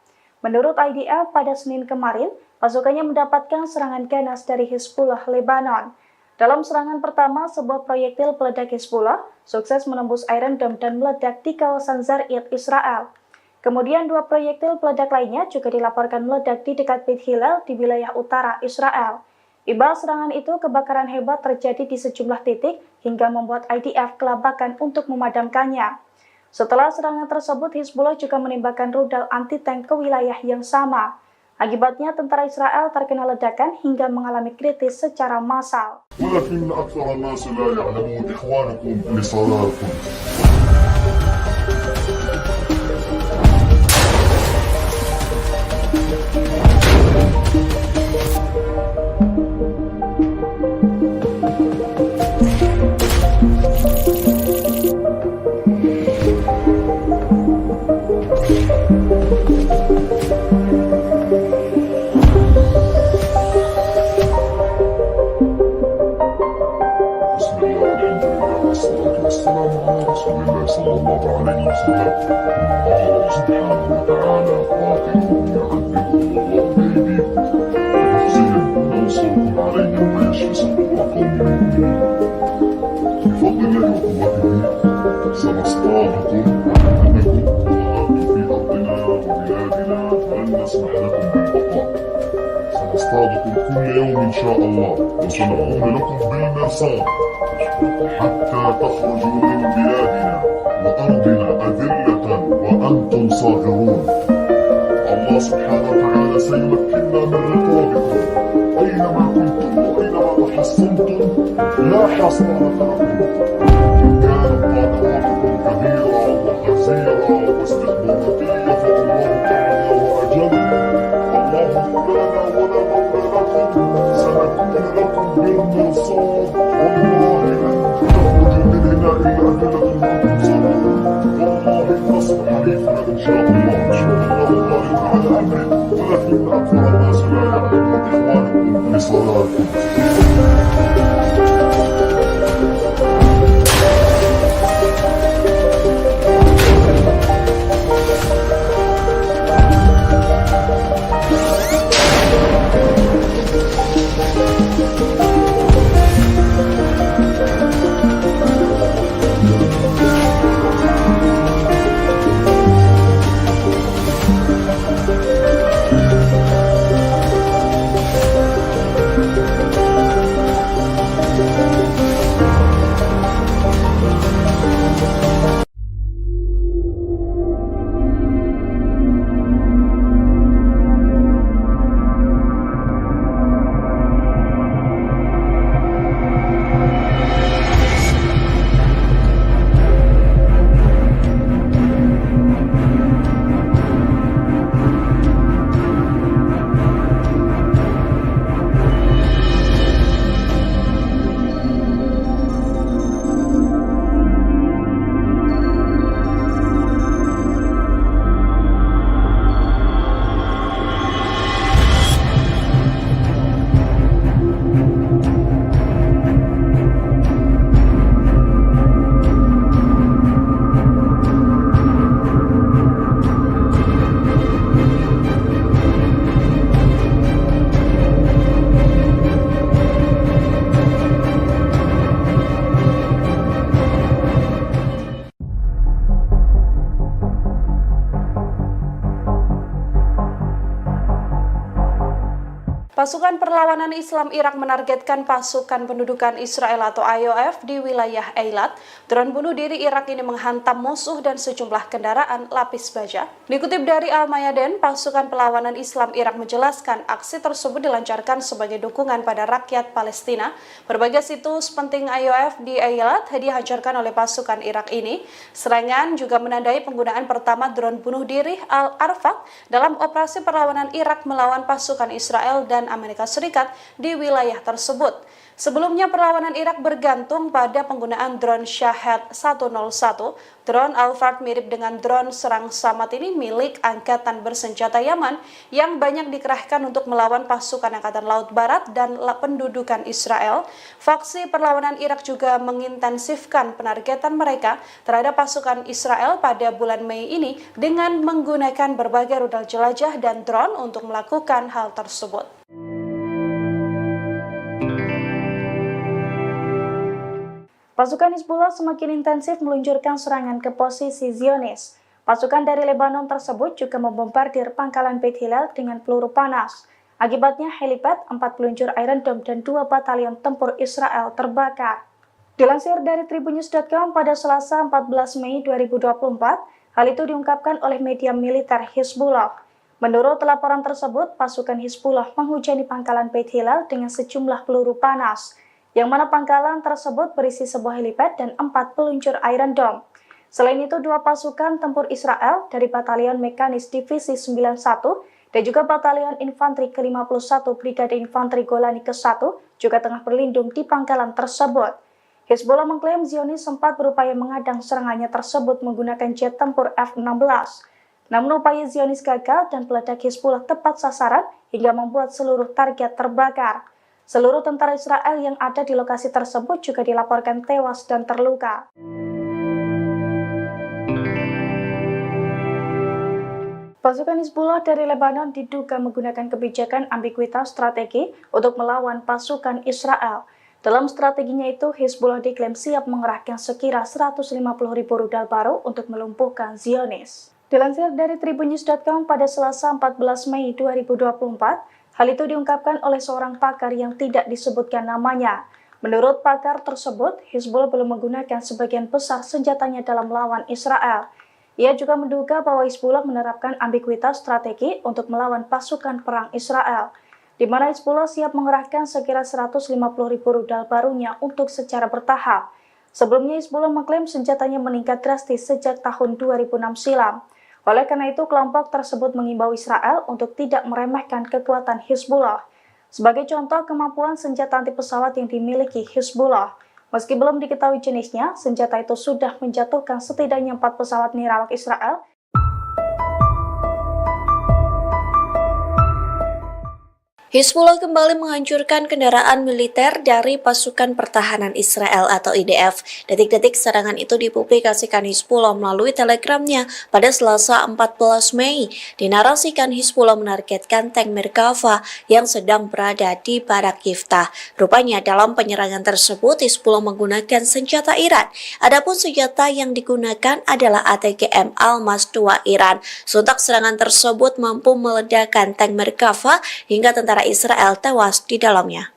Menurut IDF, pada Senin kemarin, pasukannya mendapatkan serangan ganas dari Hizbullah Lebanon. Dalam serangan pertama, sebuah proyektil peledak Hizbullah sukses menembus Iron Dome dan meledak di kawasan Zarid, Israel. Kemudian 2 proyektil peledak lainnya juga dilaporkan meledak di dekat Beit Hillel di wilayah utara Israel. Imbas serangan itu, kebakaran hebat terjadi di sejumlah titik hingga membuat IDF kelabakan untuk memadamkannya. Setelah serangan tersebut, Hizbullah juga menembakkan rudal anti-tank ke wilayah yang sama. Akibatnya, tentara Israel terkena ledakan hingga mengalami kritis secara massal. ولكن أكثر الناس لا يعلمون إخوانكم لصلاتكم. والسلام على رسول الله صلى الله عليه وسلم. الله سبحانه وتعالى قاتلهم يعذبهم الله بأيديكم ويخزيهم وينصركم عليهم ويشفي صدور قوم مؤمنين. بفضل الله وقوته سنصطادكم وإنكم ظهرتم في أرضنا وبلادنا فلن نسمح لكم بالبقاء. سنصطادكم كل يوم إن شاء الله وسنكون لكم بالمرصاد حتى تخرجوا من بلادنا وأرضنا أذلة وأنتم صاغرون. الله سبحانه وتعالى سيمكننا من رقابكم أينما كنتم وأينما تحصنتم لا حصانة لكم. إن كانت طاقاتكم كبيرة وخزيرة واستخباراتية فالله أعلى وأجل. الله مولانا ولا مولى لكم. سنكون لكم بالمرصاد والله لن تخرجوا من هنا إلا أذلة وأنتم صاغرون. والله النصر حليفنا إن شاء الله. إن شاء الله غالب على أمره ولكن أكثر الناس لا يعلمون إخوانكم لصلاتكم. Pasukan Perlawanan Islam Irak menargetkan pasukan pendudukan Israel atau IOF di wilayah Eilat. Drone bunuh diri Irak ini menghantam musuh dan sejumlah kendaraan lapis baja. Dikutip dari Al-Mayadin, pasukan Perlawanan Islam Irak menjelaskan aksi tersebut dilancarkan sebagai dukungan pada rakyat Palestina. Berbagai situs penting IOF di Eilat dihancurkan oleh pasukan Irak ini. Serangan juga menandai penggunaan pertama drone bunuh diri Al-Arfaq dalam operasi perlawanan Irak melawan pasukan Israel dan Amerika Serikat di wilayah tersebut. Sebelumnya perlawanan Irak bergantung pada penggunaan drone Shahed 101. Drone Al-Fard mirip dengan drone serang Samad ini milik Angkatan Bersenjata Yaman yang banyak dikerahkan untuk melawan pasukan Angkatan Laut Barat dan pendudukan Israel. Faksi perlawanan Irak juga mengintensifkan penargetan mereka terhadap pasukan Israel pada bulan Mei ini dengan menggunakan berbagai rudal jelajah dan drone untuk melakukan hal tersebut. Pasukan Hizbullah semakin intensif meluncurkan serangan ke posisi Zionis. Pasukan dari Lebanon tersebut juga membombardir pangkalan Beit Hillel dengan peluru panas. Akibatnya helipad, 4 peluncur Iron Dome dan 2 batalion tempur Israel terbakar. Dilansir dari Tribunnews.com pada Selasa 14 Mei 2024, hal itu diungkapkan oleh media militer Hizbullah. Menurut laporan tersebut, pasukan Hizbullah menghujani pangkalan Beit Hillel dengan sejumlah peluru panas, yang mana pangkalan tersebut berisi sebuah helipad dan 4 peluncur Iron Dome. Selain itu, 2 pasukan tempur Israel dari Batalion Mekanis Divisi 91 dan juga Batalion Infanteri ke-51 Brigade Infanteri Golani ke-1 juga tengah berlindung di pangkalan tersebut. Hizbullah mengklaim Zionis sempat berupaya mengadang serangannya tersebut menggunakan jet tempur F-16. Namun upaya Zionis gagal dan peledak Hizbullah tepat sasaran hingga membuat seluruh target terbakar. Seluruh tentara Israel yang ada di lokasi tersebut juga dilaporkan tewas dan terluka. Pasukan Hizbullah dari Lebanon diduga menggunakan kebijakan ambiguitas strategi untuk melawan pasukan Israel. Dalam strateginya itu, Hizbullah diklaim siap mengerahkan sekira 150.000 rudal baru untuk melumpuhkan Zionis. Dilansir dari Tribunnews.com pada Selasa 14 Mei 2024, hal itu diungkapkan oleh seorang pakar yang tidak disebutkan namanya. Menurut pakar tersebut, Hizbullah belum menggunakan sebagian besar senjatanya dalam melawan Israel. Ia juga menduga bahwa Hizbullah menerapkan ambiguitas strategi untuk melawan pasukan perang Israel, di mana Hizbullah siap mengerahkan sekira 150.000 rudal barunya untuk secara bertahap. Sebelumnya Hizbullah mengklaim senjatanya meningkat drastis sejak tahun 2006 silam. Oleh karena itu, kelompok tersebut mengimbau Israel untuk tidak meremehkan kekuatan Hizbullah. Sebagai contoh, kemampuan senjata anti pesawat yang dimiliki Hizbullah. Meski belum diketahui jenisnya, senjata itu sudah menjatuhkan setidaknya 4 pesawat nirawak Israel. Hizbullah kembali menghancurkan kendaraan militer dari pasukan pertahanan Israel atau IDF. Detik-detik serangan itu dipublikasikan Hizbullah melalui telegramnya pada Selasa 14 Mei. Dinarasikan Hizbullah menargetkan tank Merkava yang sedang berada di Barak Yiftah. Rupanya dalam penyerangan tersebut Hizbullah menggunakan senjata Iran. Adapun senjata yang digunakan adalah ATGM Almas 2 Iran. Sontak serangan tersebut mampu meledakkan tank Merkava hingga tentara Israel tewas di dalamnya.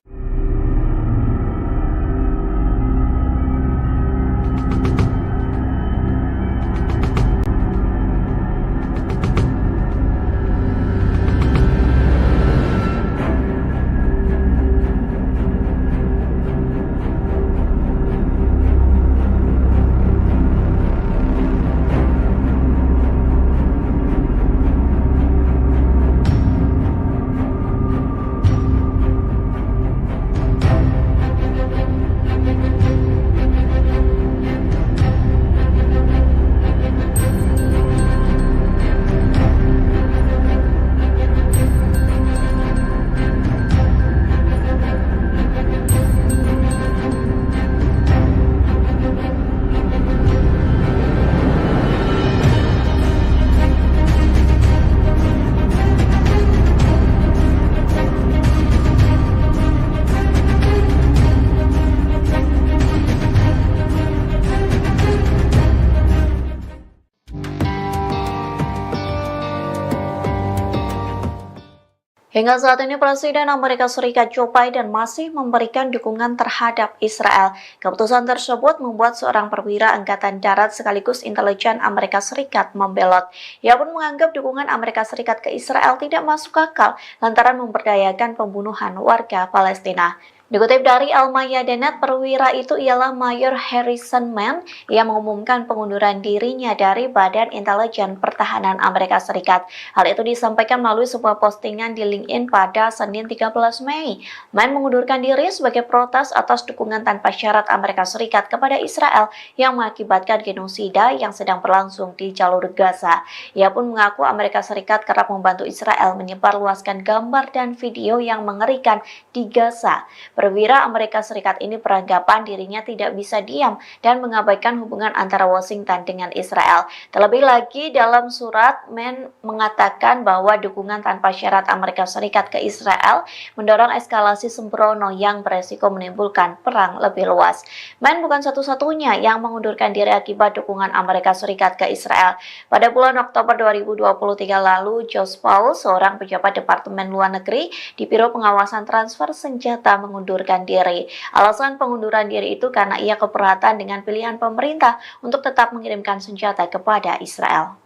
Hingga saat ini Presiden Amerika Serikat Joe Biden masih memberikan dukungan terhadap Israel. Keputusan tersebut membuat seorang perwira Angkatan Darat sekaligus intelijen Amerika Serikat membelot. Ia pun menganggap dukungan Amerika Serikat ke Israel tidak masuk akal lantaran memberdayakan pembunuhan warga Palestina. Dikutip dari Al-Mayadeen, perwira itu ialah Mayor Harrison Mann yang mengumumkan pengunduran dirinya dari Badan Intelijen Pertahanan Amerika Serikat. Hal itu disampaikan melalui sebuah postingan di LinkedIn pada Senin 13 Mei. Mann mengundurkan diri sebagai protes atas dukungan tanpa syarat Amerika Serikat kepada Israel yang mengakibatkan genosida yang sedang berlangsung di jalur Gaza. Ia pun mengaku Amerika Serikat kerap membantu Israel menyebarluaskan gambar dan video yang mengerikan di Gaza. Perwira Amerika Serikat ini beranggapan dirinya tidak bisa diam dan mengabaikan hubungan antara Washington dengan Israel. Terlebih lagi dalam surat, Mann mengatakan bahwa dukungan tanpa syarat Amerika Serikat ke Israel mendorong eskalasi sembrono yang beresiko menimbulkan perang lebih luas. Mann bukan satu-satunya yang mengundurkan diri akibat dukungan Amerika Serikat ke Israel. Pada bulan Oktober 2023 lalu, Josh Paul, seorang pejabat Departemen Luar Negeri di Biro Pengawasan Transfer Senjata, mengundurkan diri. Alasan pengunduran diri itu karena ia keberatan dengan pilihan pemerintah untuk tetap mengirimkan senjata kepada Israel.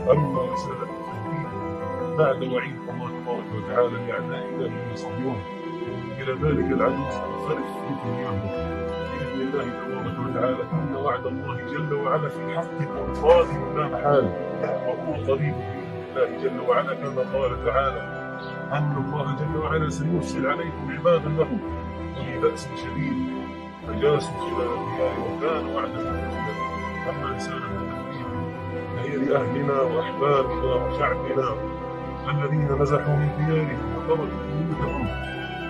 أما رسالة التهديد بعد وعيد الله تبارك وتعالى لأعدائنا الذين يصدون إلى ذلك العدو سننصرف في دنياهم بإذن الله تبارك وتعالى. إن وعد الله جل وعلا في حقكم صادق لا محال وهو قريب بإذن الله جل وعلا، كما قال تعالى أن الله جل وعلا سيرسل عليكم عبادا له أولي بأس شديد فجاسوا خلال الديار وكان وعدا مفعولا. أما رسالة التهديد فهي لأهلنا وأحبابنا وشعبنا الذين نزحوا من ديارهم وتركوا بيوتهم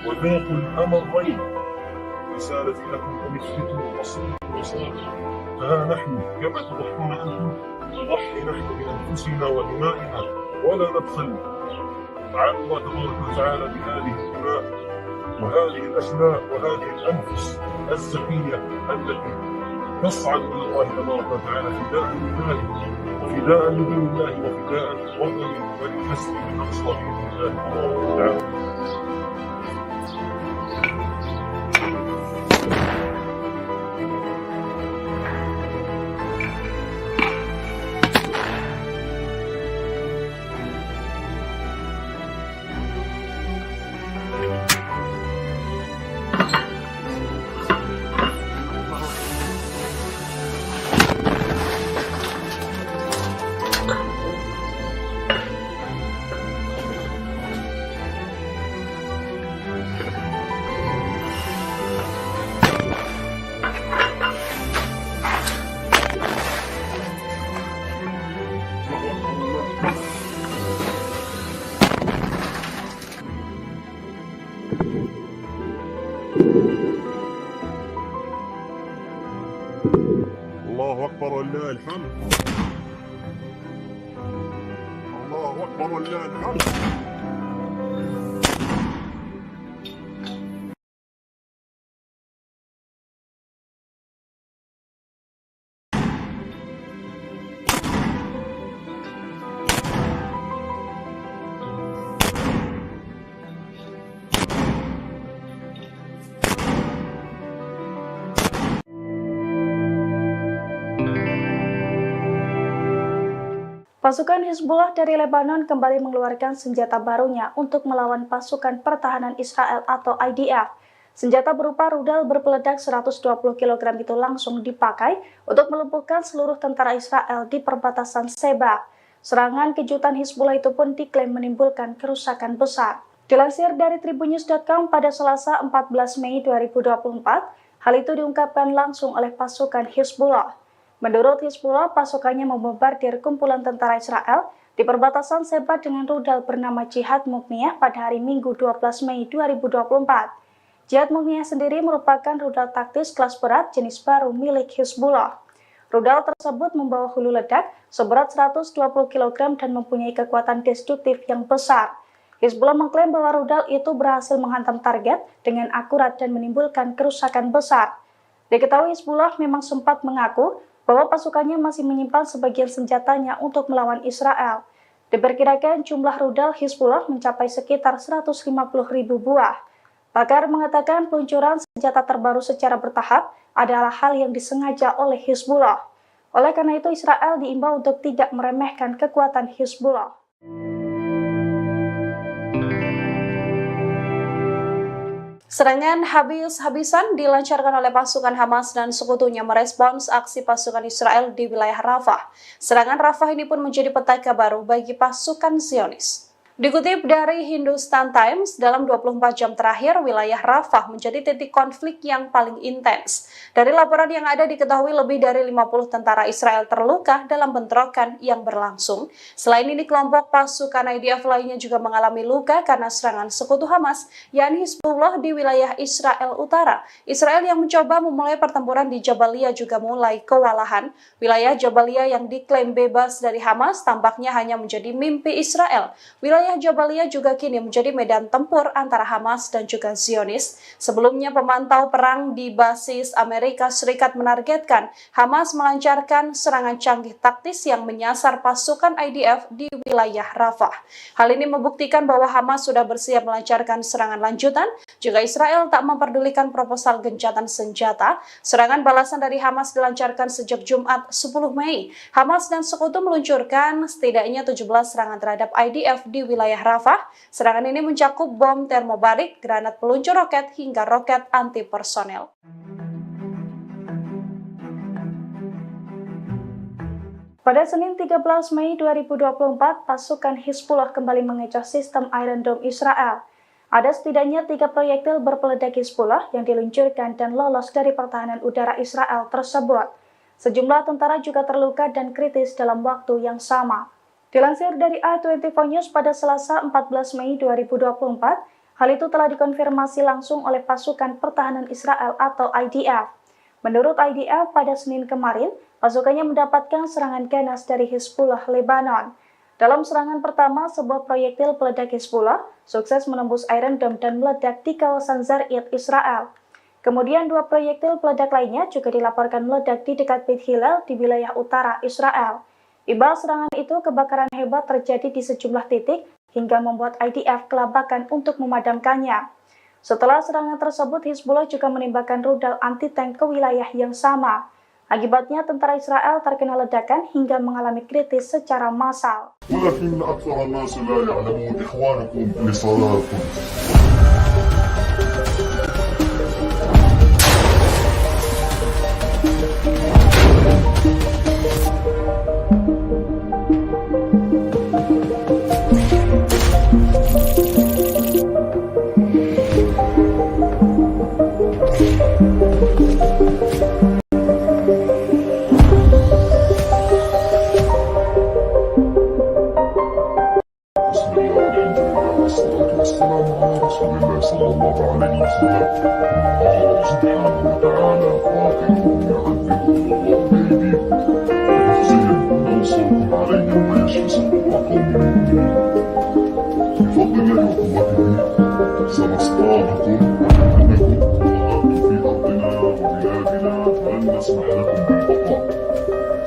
وذاقوا الأمرين. رسالتي لكم أن اثبتوا واصبروا وصابروا، فها نحن كما تضحون أنتم نضحي نحن بأنفسنا ودمائنا ولا نبخل على الله تبارك وتعالى بهذه الدماء وهذه الأشلاء وهذه الأنفس الزكية التي تصعد إلى الله تبارك وتعالى فداء لله وفداء لدين الله وفداء لوطن ولحسن الأقصى بإذن الله تبارك وتعالى. الله أكبر ولله الحمد. الله أكبر ولله الحمد. Pasukan Hizbullah dari Lebanon kembali mengeluarkan senjata barunya untuk melawan pasukan pertahanan Israel atau IDF. Senjata berupa rudal berpeledak 120 kg itu langsung dipakai untuk melumpuhkan seluruh tentara Israel di perbatasan Sheba. Serangan kejutan Hizbullah itu pun diklaim menimbulkan kerusakan besar. Dilansir dari tribunnews.com pada Selasa 14 Mei 2024, hal itu diungkapkan langsung oleh pasukan Hizbullah. Menurut Hizbullah, pasukannya membombardir kumpulan tentara Israel di perbatasan Sheba dengan rudal bernama Jihad Mughniyah pada hari Minggu 12 Mei 2024. Jihad Mughniyah sendiri merupakan rudal taktis kelas berat jenis baru milik Hizbullah. Rudal tersebut membawa hulu ledak seberat 120 kg dan mempunyai kekuatan destruktif yang besar. Hizbullah mengklaim bahwa rudal itu berhasil menghantam target dengan akurat dan menimbulkan kerusakan besar. Diketahui Hizbullah memang sempat mengaku bahwa pasukannya masih menyimpan sebagian senjatanya untuk melawan Israel. Diperkirakan jumlah rudal Hizbullah mencapai sekitar 150.000 buah. Pakar mengatakan peluncuran senjata terbaru secara bertahap adalah hal yang disengaja oleh Hizbullah. Oleh karena itu, Israel diimbau untuk tidak meremehkan kekuatan Hizbullah. Serangan habis-habisan dilancarkan oleh pasukan Hamas dan sekutunya merespons aksi pasukan Israel di wilayah Rafah. Serangan Rafah ini pun menjadi petaka baru bagi pasukan Zionis. Dikutip dari Hindustan Times, dalam 24 jam terakhir, wilayah Rafah menjadi titik konflik yang paling intens. Dari laporan yang ada diketahui lebih dari 50 tentara Israel terluka dalam bentrokan yang berlangsung. Selain ini, kelompok pasukan IDF lainnya juga mengalami luka karena serangan sekutu Hamas, yakni Hizbullah di wilayah Israel Utara. Israel yang mencoba memulai pertempuran di Jabalia juga mulai kewalahan. Wilayah Jabalia yang diklaim bebas dari Hamas tampaknya hanya menjadi mimpi Israel. Wilayah Jabalia juga kini menjadi medan tempur antara Hamas dan juga Zionis. Sebelumnya, pemantau perang di basis Amerika Serikat menargetkan Hamas melancarkan serangan canggih taktis yang menyasar pasukan IDF di wilayah Rafah. Hal ini membuktikan bahwa Hamas sudah bersiap melancarkan serangan lanjutan jika Israel tak memperdulikan proposal gencatan senjata. Serangan balasan dari Hamas dilancarkan sejak Jumat 10 Mei. Hamas dan sekutu meluncurkan setidaknya 17 serangan terhadap IDF di wilayah Rafah. Serangan ini mencakup bom termobarik, granat peluncur roket, hingga roket anti-personel. Pada Senin 13 Mei 2024, pasukan Hizbullah kembali mengecoh sistem Iron Dome Israel. Ada setidaknya 3 proyektil berpeledak Hizbullah yang diluncurkan dan lolos dari pertahanan udara Israel tersebut. Sejumlah tentara juga terluka dan kritis dalam waktu yang sama. Dilansir dari A24 News pada Selasa 14 Mei 2024, hal itu telah dikonfirmasi langsung oleh pasukan pertahanan Israel atau IDF. Menurut IDF, pada Senin kemarin, pasukannya mendapatkan serangan ganas dari Hizbullah Lebanon. Dalam serangan pertama, sebuah proyektil peledak Hizbullah sukses menembus Iron Dome dan meledak di kawasan Zarid, Israel. Kemudian 2 proyektil peledak lainnya juga dilaporkan meledak di dekat Beit Hillel di wilayah utara Israel. Imbal serangan itu, kebakaran hebat terjadi di sejumlah titik hingga membuat IDF kelabakan untuk memadamkannya. Setelah serangan tersebut, Hizbullah juga menembakkan rudal anti-tank ke wilayah yang sama. Akibatnya, tentara Israel terkena ledakan hingga mengalami kritis secara massal. ولكن أكثر الناس لا يعلمون إخوانكم لصلاتكم. والسلام على رسول الله صلى الله عليه وسلم. الله سبحانه وتعالى قاتلهم يعذبهم الله بأيديكم ويخزيهم وينصركم عليهم ويشفي صدور قوم مؤمنين. بفضل الله وقوته سنصطادكم أنكم ظهرتم في أرضنا وبلادنا فلن نسمح لكم بالبقاء.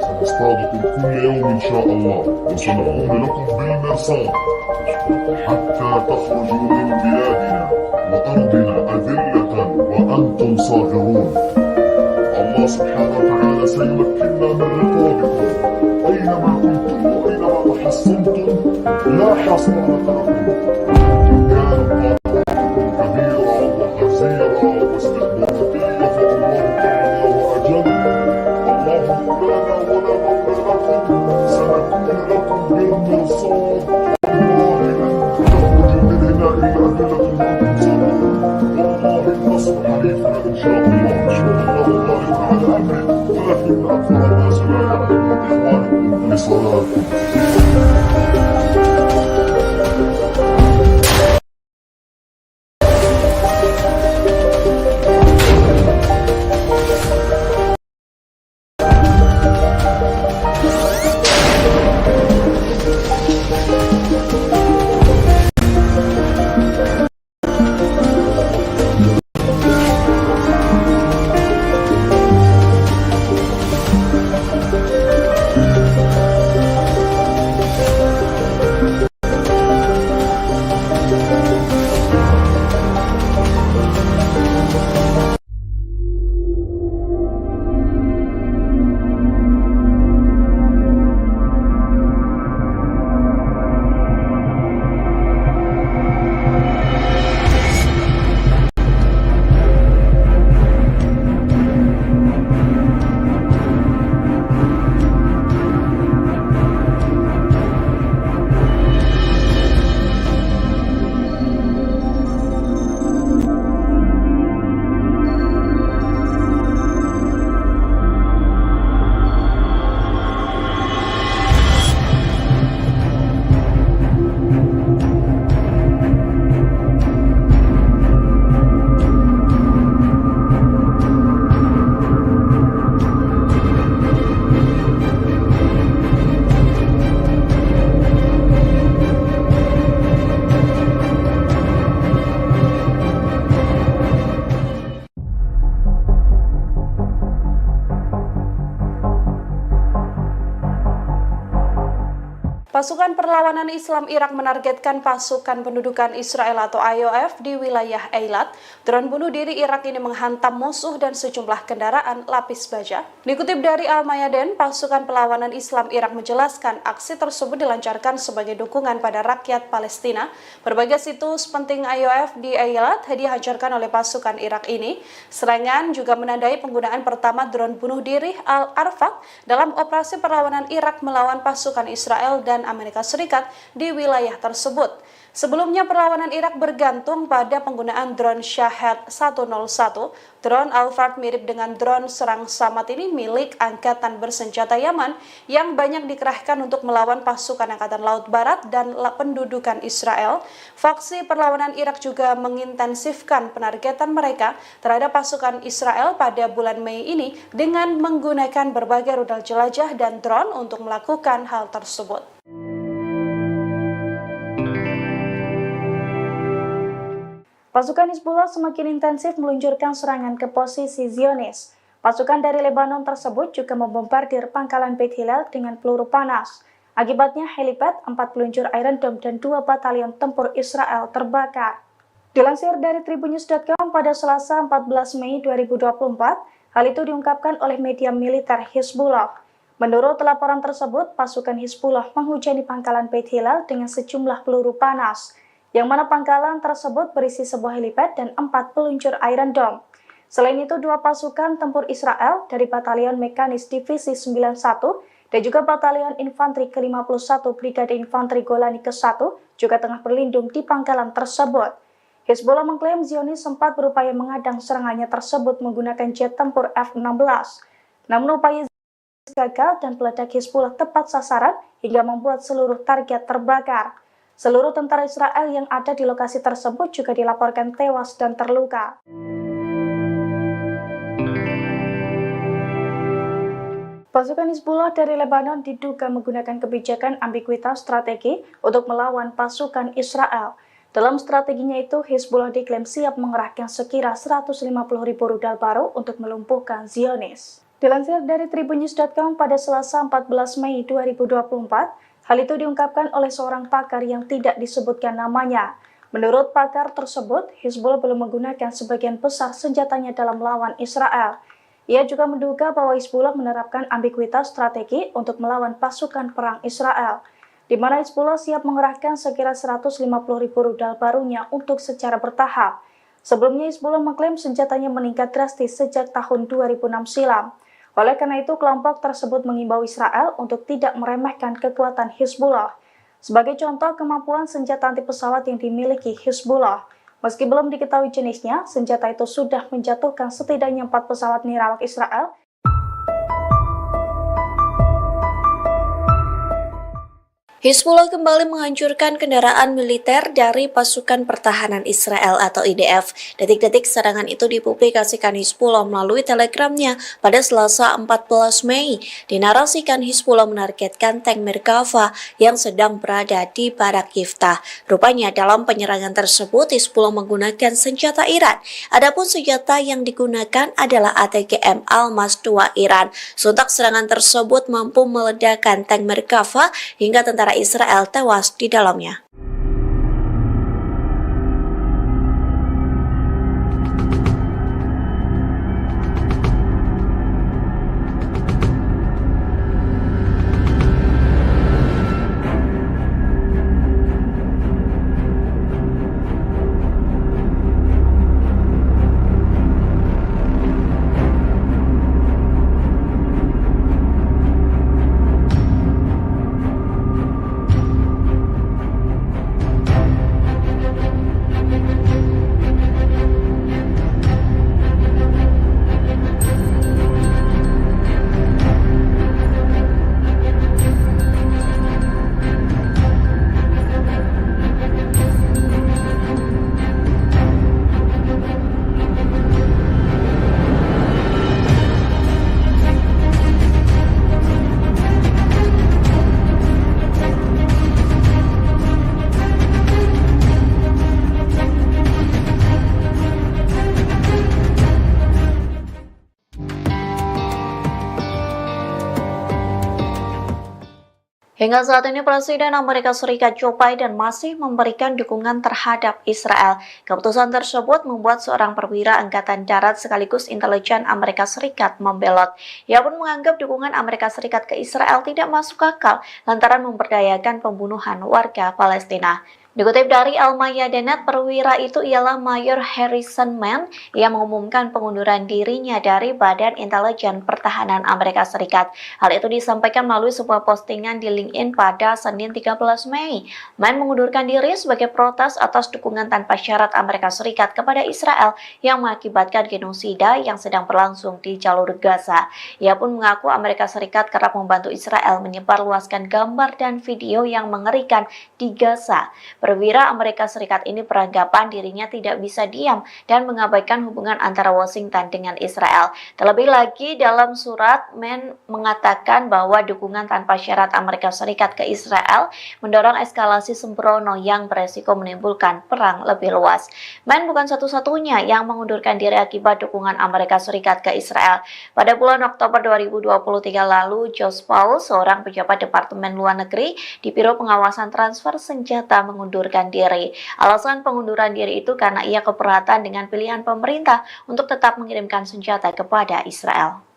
سنصطادكم كل يوم إن شاء الله وسنكون لكم بالمرصاد حتى تخرجوا من بلادنا وأرضنا أذلة وأنتم صاغرون. الله سبحانه وتعالى سيمكننا من رقابكم أينما كنتم وأينما حصنتم لا حصانة لكم إن كان كبيرا وحزيرا واستكباراتية فالله أعلى وأجل الله مولانا ولا مولى لكم سنكون لكم بالمرصاد والله لن تخرج من هنا إلا أدلة وأنتم صابرون والله النصر حليفنا إن شاء الله غالب على أمره ولكن أكثر الناس لا يعلمون إخوانكم لصلاتكم Pasukan Perlawanan Islam Irak menargetkan pasukan pendudukan Israel atau IOF di wilayah Eilat. Drone bunuh diri Irak ini menghantam musuh dan sejumlah kendaraan lapis baja. Dikutip dari Al-Mayadin, pasukan Perlawanan Islam Irak menjelaskan aksi tersebut dilancarkan sebagai dukungan pada rakyat Palestina. Berbagai situs penting IOF di Eilat dihancurkan oleh pasukan Irak ini. Serangan juga menandai penggunaan pertama drone bunuh diri Al-Arfaq dalam operasi perlawanan Irak melawan pasukan Israel dan Amerika Serikat di wilayah tersebut. Sebelumnya perlawanan Irak bergantung pada penggunaan drone Shahed 101. Drone Al-Fard mirip dengan drone serang Samad ini milik Angkatan Bersenjata Yaman yang banyak dikerahkan untuk melawan pasukan Angkatan Laut Barat dan pendudukan Israel. Faksi perlawanan Irak juga mengintensifkan penargetan mereka terhadap pasukan Israel pada bulan Mei ini dengan menggunakan berbagai rudal jelajah dan drone untuk melakukan hal tersebut. Pasukan Hizbullah semakin intensif meluncurkan serangan ke posisi Zionis. Pasukan dari Lebanon tersebut juga membombardir pangkalan Beit Hillel dengan peluru panas. Akibatnya helipad, 4 peluncur Iron Dome dan 2 batalion tempur Israel terbakar. Dilansir dari tribunnews.com pada Selasa 14 Mei 2024, hal itu diungkapkan oleh media militer Hizbullah. Menurut laporan tersebut, pasukan Hizbullah menghujani pangkalan Beit Hillel dengan sejumlah peluru panas, yang mana pangkalan tersebut berisi sebuah helipad dan 4 peluncur Iron Dome. Selain itu, 2 pasukan tempur Israel dari Batalion Mekanis Divisi 91 dan juga Batalion Infanteri ke-51 Brigade Infanteri Golani ke-1 juga tengah berlindung di pangkalan tersebut. Hizbullah mengklaim Zionis sempat berupaya mengadang serangannya tersebut menggunakan jet tempur F-16. Namun upaya gagal dan peledak Hizbullah tepat sasaran hingga membuat seluruh target terbakar. Seluruh tentara Israel yang ada di lokasi tersebut juga dilaporkan tewas dan terluka. Pasukan Hizbullah dari Lebanon diduga menggunakan kebijakan ambiguitas strategi untuk melawan pasukan Israel. Dalam strateginya itu, Hizbullah diklaim siap mengerahkan sekira 150.000 rudal baru untuk melumpuhkan Zionis. Dilansir dari tribunnews.com pada Selasa 14 Mei 2024, hal itu diungkapkan oleh seorang pakar yang tidak disebutkan namanya. Menurut pakar tersebut, Hizbullah belum menggunakan sebagian besar senjatanya dalam melawan Israel. Ia juga menduga bahwa Hizbullah menerapkan ambiguitas strategi untuk melawan pasukan perang Israel. di mana Hizbullah siap mengerahkan sekira 150.000 rudal barunya untuk secara bertahap. Sebelumnya Hizbullah mengklaim senjatanya meningkat drastis sejak tahun 2006 silam. Oleh karena itu, kelompok tersebut mengimbau Israel untuk tidak meremehkan kekuatan Hizbullah. Sebagai contoh kemampuan senjata anti pesawat yang dimiliki Hizbullah, meski belum diketahui jenisnya, senjata itu sudah menjatuhkan setidaknya 4 pesawat nirawak Israel. Hizbullah kembali menghancurkan kendaraan militer dari pasukan pertahanan Israel atau IDF. Detik-detik serangan itu dipublikasikan Hizbullah melalui telegramnya pada Selasa 14 Mei. Dinarasikan Hizbullah menargetkan tank Merkava yang sedang berada di Barak Yiftah. Rupanya dalam penyerangan tersebut Hizbullah menggunakan senjata Iran. Adapun senjata yang digunakan adalah ATGM Almas 2 Iran. Sontak serangan tersebut mampu meledakkan tank Merkava hingga tentara Israel tewas di dalamnya. Hingga saat ini Presiden Amerika Serikat Joe Biden masih memberikan dukungan terhadap Israel. Keputusan tersebut membuat seorang perwira Angkatan Darat sekaligus intelijen Amerika Serikat membelot. Ia pun menganggap dukungan Amerika Serikat ke Israel tidak masuk akal lantaran memberdayakan pembunuhan warga Palestina. Dikutip dari Al-Mayadinat, perwira itu ialah Mayor Harrison Mann yang mengumumkan pengunduran dirinya dari Badan Intelijen Pertahanan Amerika Serikat. Hal itu disampaikan melalui sebuah postingan di LinkedIn pada Senin 13 Mei. Mann mengundurkan diri sebagai protes atas dukungan tanpa syarat Amerika Serikat kepada Israel yang mengakibatkan genosida yang sedang berlangsung di jalur Gaza. Ia pun mengaku Amerika Serikat kerap membantu Israel menyebarluaskan gambar dan video yang mengerikan di Gaza. Perwira Amerika Serikat ini beranggapan dirinya tidak bisa diam dan mengabaikan hubungan antara Washington dengan Israel. Terlebih lagi dalam surat, Mann mengatakan bahwa dukungan tanpa syarat Amerika Serikat ke Israel mendorong eskalasi sembrono yang beresiko menimbulkan perang lebih luas. Mann bukan satu-satunya yang mengundurkan diri akibat dukungan Amerika Serikat ke Israel. Pada bulan Oktober 2023 lalu, Josh Paul, seorang pejabat Departemen Luar Negeri di Biro Pengawasan Transfer Senjata, mengundurkan diri. Alasan pengunduran diri itu karena ia keberatan dengan pilihan pemerintah untuk tetap mengirimkan senjata kepada Israel.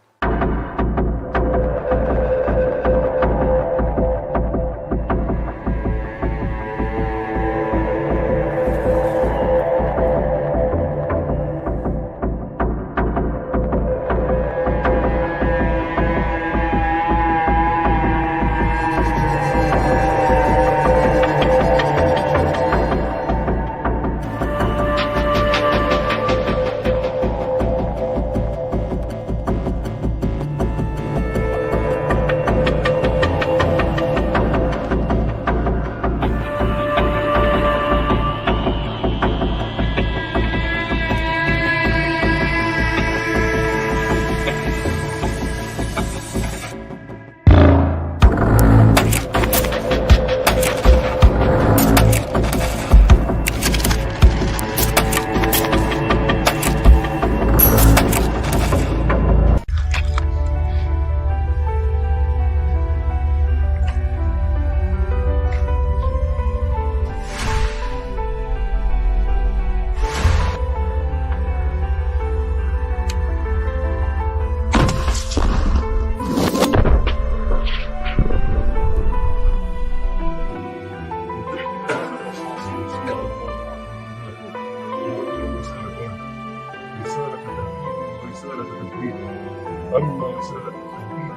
رسالة التوحيد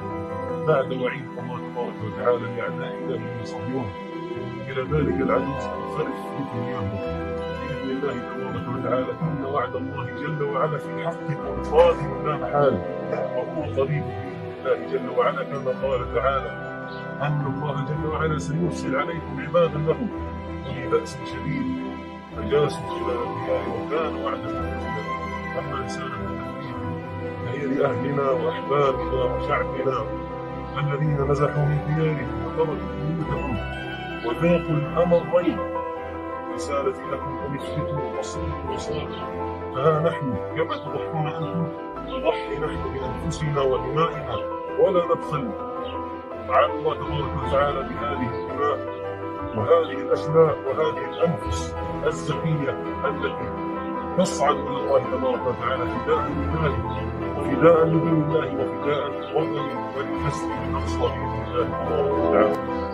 بعد وعيد الله تبارك وتعالى لأعدائنا من يصهيون. إلى ذلك العدو سينصرف في دنياهم بإذن الله تبارك وتعالى. إن وعد الله جل وعلا في حق وقادم لا محالة، وهو قريب بإذن الله جل وعلا، كما قال تعالى أن الله جل وعلا سيرسل عليكم عبادا له أولي بأس شديد فجاسوا خلال الديار وكان وعدا مفعولا. أما رسالة التوحيد فهي لأهلنا وأحبابنا وشعبنا الذين نزحوا من ديارهم وتركوا بيوتهم وذاقوا الأمرين. رسالتي لكم أن اثبتوا واصبروا وصابروا، فها نحن كما تضحون أنتم نضحي نحن بأنفسنا ودمائنا ولا نبخل. تعالى الله تبارك وتعالى بهذه الدماء وهذه الأشلاء وهذه الأنفس الزكية التي تصعد إلى الله تبارك وتعالى فداء لله وفداء لدين الله وفداء لوطن ولحسن الأقصى بإذن الله تبارك وتعالى.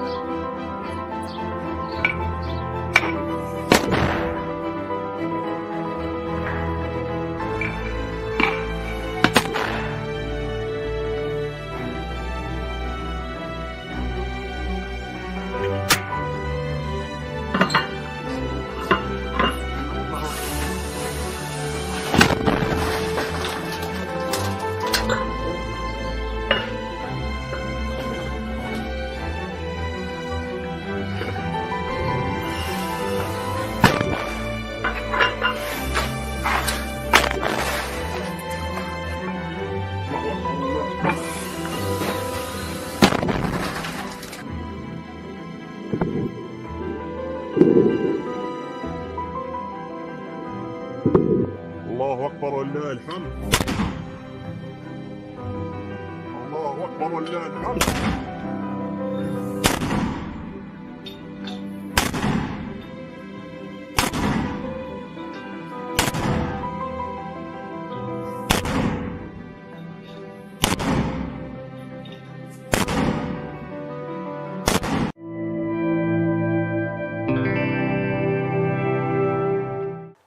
الله أكبر ولله الحمد. الله أكبر ولله الحمد.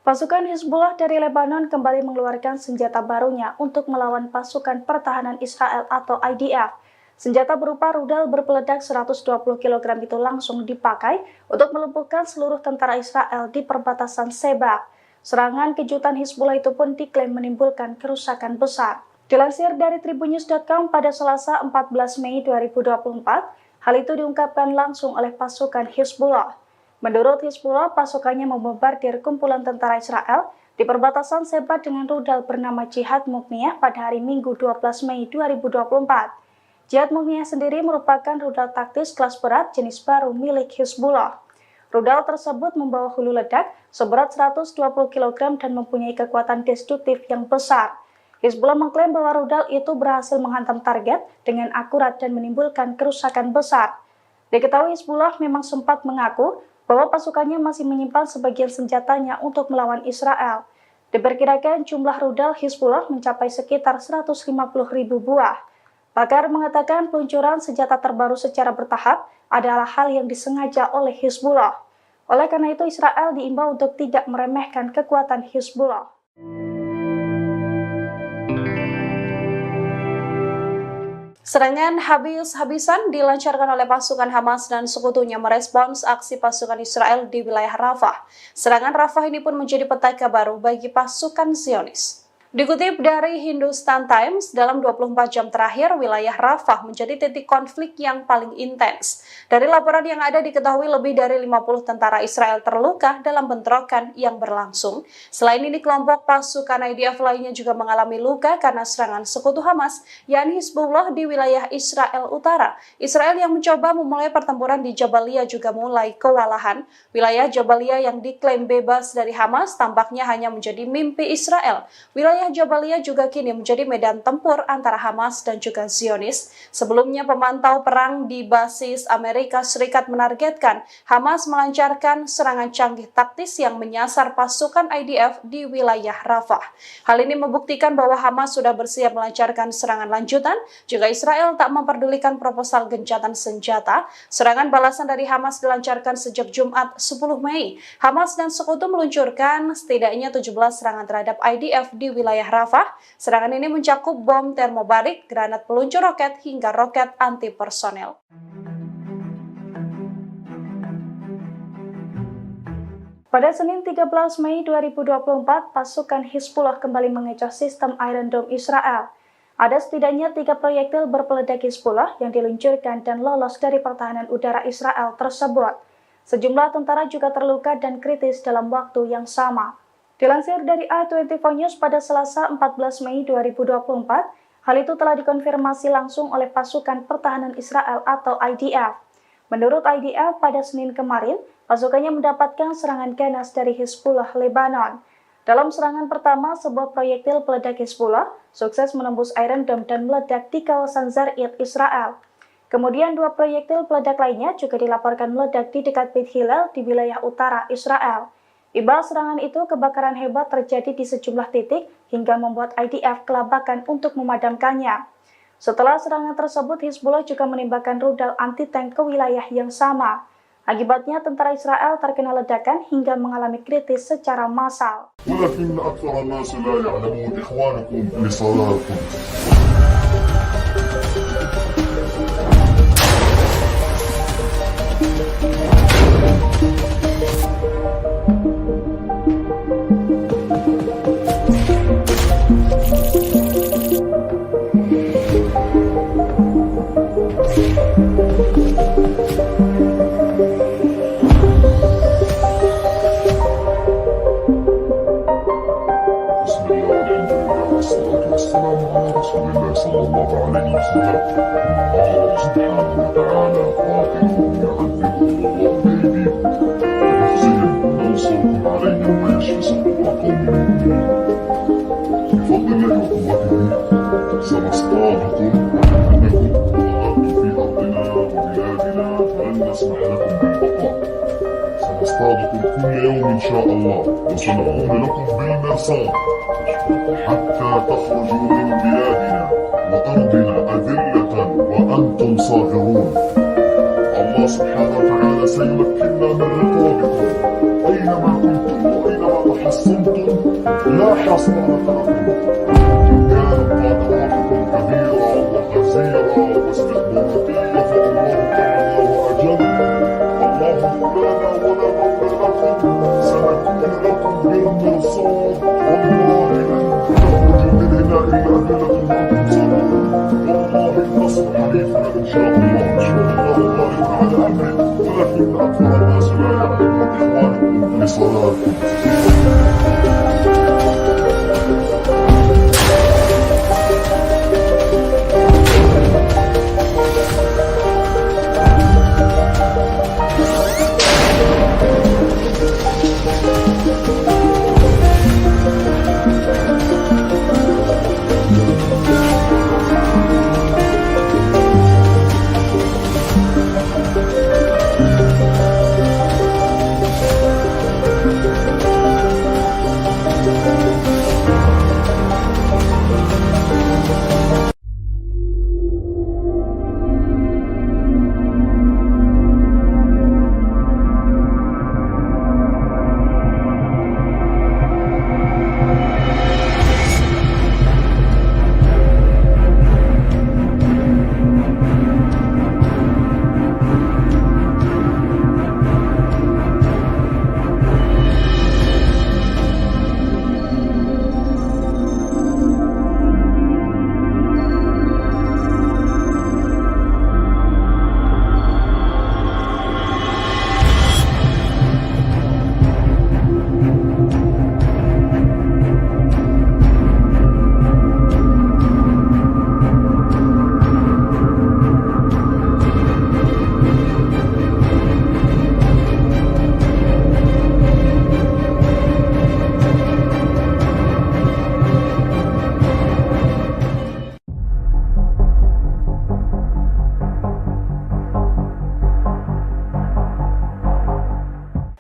Pasukan Hizbullah dari Lebanon kembali mengeluarkan senjata barunya untuk melawan pasukan pertahanan Israel atau IDF. Senjata berupa rudal berpeledak 120 kg itu langsung dipakai untuk melumpuhkan seluruh tentara Israel di perbatasan Sebah. Serangan kejutan Hizbullah itu pun diklaim menimbulkan kerusakan besar. Dilansir dari tribunnews.com pada Selasa 14 Mei 2024, hal itu diungkapkan langsung oleh pasukan Hizbullah. Menurut Hizbullah, pasukannya membombardir kumpulan tentara Israel di perbatasan Sebah dengan rudal bernama Jihad Mukhniyah pada hari Minggu 12 Mei 2024. Jihad Mukhniyah sendiri merupakan rudal taktis kelas berat jenis baru milik Hizbullah. Rudal tersebut membawa hulu ledak seberat 120 kg dan mempunyai kekuatan destruktif yang besar. Hizbullah mengklaim bahwa rudal itu berhasil menghantam target dengan akurat dan menimbulkan kerusakan besar. Diketahui Hizbullah memang sempat mengaku bahwa pasukannya masih menyimpan sebagian senjatanya untuk melawan Israel. Diperkirakan jumlah rudal Hizbullah mencapai sekitar 150.000 buah. Pakar mengatakan peluncuran senjata terbaru secara bertahap adalah hal yang disengaja oleh Hizbullah. Oleh karena itu, Israel diimbau untuk tidak meremehkan kekuatan Hizbullah. Serangan habis-habisan dilancarkan oleh pasukan Hamas dan sekutunya merespons aksi pasukan Israel di wilayah Rafah. Serangan Rafah ini pun menjadi petaka baru bagi pasukan Zionis. Dikutip dari Hindustan Times, dalam 24 jam terakhir, wilayah Rafah menjadi titik konflik yang paling intens. Dari laporan yang ada diketahui lebih dari 50 tentara Israel terluka dalam bentrokan yang berlangsung. Selain ini, kelompok pasukan IDF lainnya juga mengalami luka karena serangan sekutu Hamas, yakni Hizbullah di wilayah Israel Utara. Israel yang mencoba memulai pertempuran di Jabalia juga mulai kewalahan. Wilayah Jabalia yang diklaim bebas dari Hamas tampaknya hanya menjadi mimpi Israel. Wilayah Jabalia juga kini menjadi medan tempur antara Hamas dan juga Zionis. Sebelumnya, pemantau perang di basis Amerika Serikat menargetkan Hamas melancarkan serangan canggih taktis yang menyasar pasukan IDF di wilayah Rafah. Hal ini membuktikan bahwa Hamas sudah bersiap melancarkan serangan lanjutan jika Israel tak memperdulikan proposal gencatan senjata. Serangan balasan dari Hamas dilancarkan sejak Jumat 10 Mei. Hamas dan sekutu meluncurkan setidaknya 17 serangan terhadap IDF di wilayah wilayah Rafah. Serangan ini mencakup bom termobarik, granat peluncur roket, hingga roket anti-personel. Pada Senin 13 Mei 2024, pasukan Hizbullah kembali mengecoh sistem Iron Dome Israel. Ada setidaknya 3 proyektil berpeledak Hizbullah yang diluncurkan dan lolos dari pertahanan udara Israel tersebut. Sejumlah tentara juga terluka dan kritis dalam waktu yang sama. Dilansir dari A24 News pada Selasa 14 Mei 2024, hal itu telah dikonfirmasi langsung oleh pasukan pertahanan Israel atau IDF. Menurut IDF, pada Senin kemarin, pasukannya mendapatkan serangan ganas dari Hizbullah Lebanon. Dalam serangan pertama, sebuah proyektil peledak Hizbullah sukses menembus Iron Dome dan meledak di kawasan Zarid, Israel. Kemudian 2 proyektil peledak lainnya juga dilaporkan meledak di dekat Beit Hillel di wilayah utara Israel. Imbas serangan itu, kebakaran hebat terjadi di sejumlah titik hingga membuat IDF kelabakan untuk memadamkannya. Setelah serangan tersebut, Hizbullah juga menembakkan rudal anti-tank ke wilayah yang sama. Akibatnya, tentara Israel terkena ledakan hingga mengalami kritis secara massal. ولكن أكثر الناس لا يعلمون إخوانكم لصلاتكم. والسلام على رسول الله صلى الله عليه وسلم. الله سبحانه وتعالى قاتلهم يعذبهم الله بأيديكم ويخزيهم وينصركم عليهم ويشفي صدور قوم مؤمنين. بفضل الله وقوته سنصطادكم أنكم ظهرتم في أرضنا وبلادنا فلن نسمح لكم بالبقاء. سنصطادكم كل يوم إن شاء الله وسنكون لكم بالمرصاد حتى تخرجوا من بلادنا وأرضنا أذلة وأنتم صاغرون. الله سبحانه وتعالى سيمكننا من رقابكم أينما كنتم وأينما تحصنتم لا حصانة لكم. إن كانت قادراتكم كبيرة وغزيرة واستخباراتية فالله أعلى وأجل. الله مولانا ولا مولى لكم. سنكون لكم بالمرصاد والله لن تخرجوا من هنا إلا أذلة وأنتم صاغرون. والله النصر حليفنا إن شاء الله. إن شاء الله غالب على أمره ولكن أكثر الناس لا يعلمون إخوانكم لصلاتكم.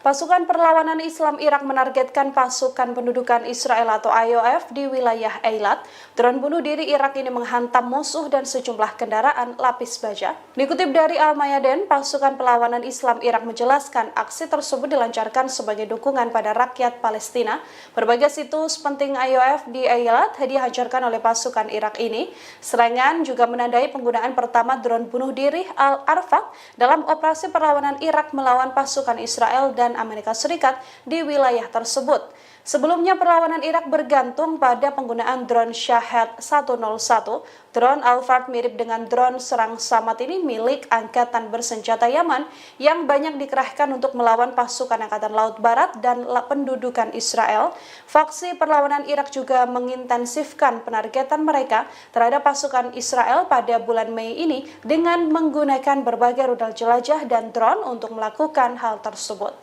Pasukan Perlawanan Islam Irak menargetkan pasukan pendudukan Israel atau IOF di wilayah Eilat. Drone bunuh diri Irak ini menghantam musuh dan sejumlah kendaraan lapis baja. Dikutip dari Al-Mayadin, pasukan Perlawanan Islam Irak menjelaskan aksi tersebut dilancarkan sebagai dukungan pada rakyat Palestina. Berbagai situs penting IOF di Eilat dihancurkan oleh pasukan Irak ini. Serangan juga menandai penggunaan pertama drone bunuh diri Al-Arfaq dalam operasi perlawanan Irak melawan pasukan Israel dan Amerika Serikat di wilayah tersebut. Sebelumnya perlawanan Irak bergantung pada penggunaan drone Shahed 101. Drone Al-Fard mirip dengan drone serang Samad ini milik Angkatan Bersenjata Yaman yang banyak dikerahkan untuk melawan pasukan Angkatan Laut Barat dan pendudukan Israel. Faksi perlawanan Irak juga mengintensifkan penargetan mereka terhadap pasukan Israel pada bulan Mei ini dengan menggunakan berbagai rudal jelajah dan drone untuk melakukan hal tersebut.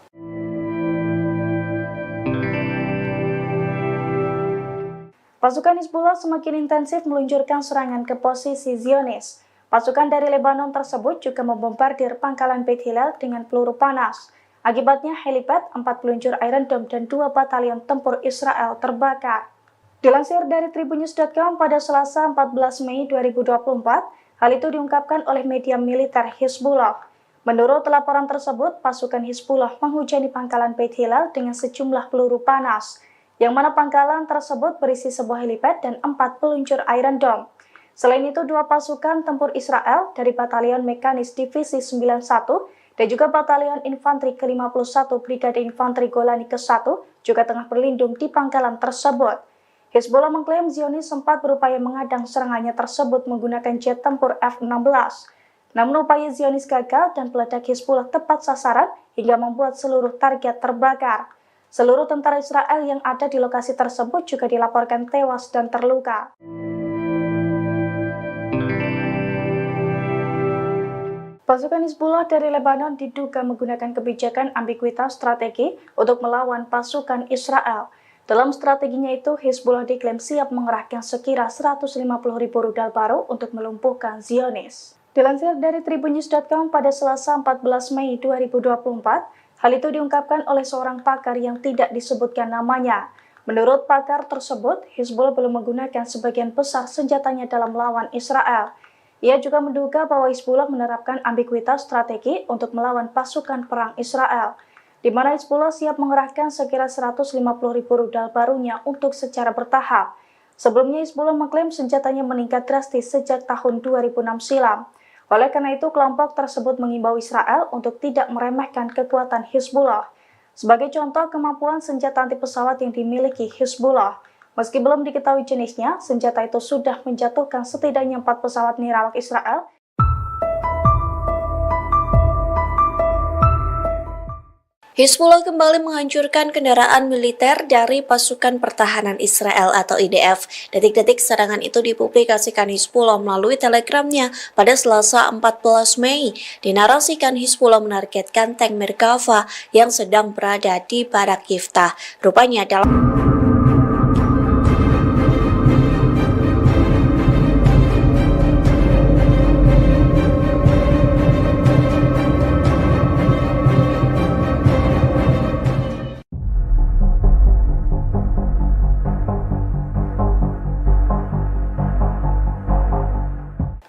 Pasukan Hizbullah semakin intensif meluncurkan serangan ke posisi Zionis. Pasukan dari Lebanon tersebut juga membombardir pangkalan Beit Hillel dengan peluru panas. Akibatnya helipad, 4 peluncur Iron Dome dan 2 batalion tempur Israel terbakar. Dilansir dari Tribunnews.com pada Selasa 14 Mei 2024, hal itu diungkapkan oleh media militer Hizbullah. Menurut laporan tersebut, pasukan Hizbullah menghujani pangkalan Beit Hillel dengan sejumlah peluru panas, yang mana pangkalan tersebut berisi sebuah helipad dan 4 peluncur Iron Dome. Selain itu, 2 pasukan tempur Israel dari Batalion Mekanis Divisi 91 dan juga Batalion Infanteri ke-51 Brigade Infanteri Golani ke-1 juga tengah berlindung di pangkalan tersebut. Hizbullah mengklaim Zionis sempat berupaya mengadang serangannya tersebut menggunakan jet tempur F-16. Namun upaya Zionis gagal dan peledak Hizbullah tepat sasaran hingga membuat seluruh target terbakar. Seluruh tentara Israel yang ada di lokasi tersebut juga dilaporkan tewas dan terluka. Pasukan Hizbullah dari Lebanon diduga menggunakan kebijakan ambiguitas strategi untuk melawan pasukan Israel. Dalam strateginya itu, Hizbullah diklaim siap mengerahkan sekira 150.000 rudal baru untuk melumpuhkan Zionis. Dilansir dari Tribunnews.com pada Selasa 14 Mei 2024, hal itu diungkapkan oleh seorang pakar yang tidak disebutkan namanya. Menurut pakar tersebut, Hizbullah belum menggunakan sebagian besar senjatanya dalam melawan Israel. Ia juga menduga bahwa Hizbullah menerapkan ambiguitas strategi untuk melawan pasukan perang Israel, di mana Hizbullah siap mengerahkan sekira 150.000 rudal barunya untuk secara bertahap. Sebelumnya Hizbullah mengklaim senjatanya meningkat drastis sejak tahun 2006 silam. Oleh karena itu, kelompok tersebut mengimbau Israel untuk tidak meremehkan kekuatan Hizbullah. Sebagai contoh kemampuan senjata anti pesawat yang dimiliki Hizbullah, meski belum diketahui jenisnya, senjata itu sudah menjatuhkan setidaknya 4 pesawat nirawak Israel. Hizbullah kembali menghancurkan kendaraan militer dari pasukan pertahanan Israel atau IDF. Detik-detik serangan itu dipublikasikan Hizbullah melalui telegramnya pada Selasa 14 Mei. Dinarasikan Hizbullah menargetkan tank Merkava yang sedang berada di Barak Yiftah. Rupanya dalam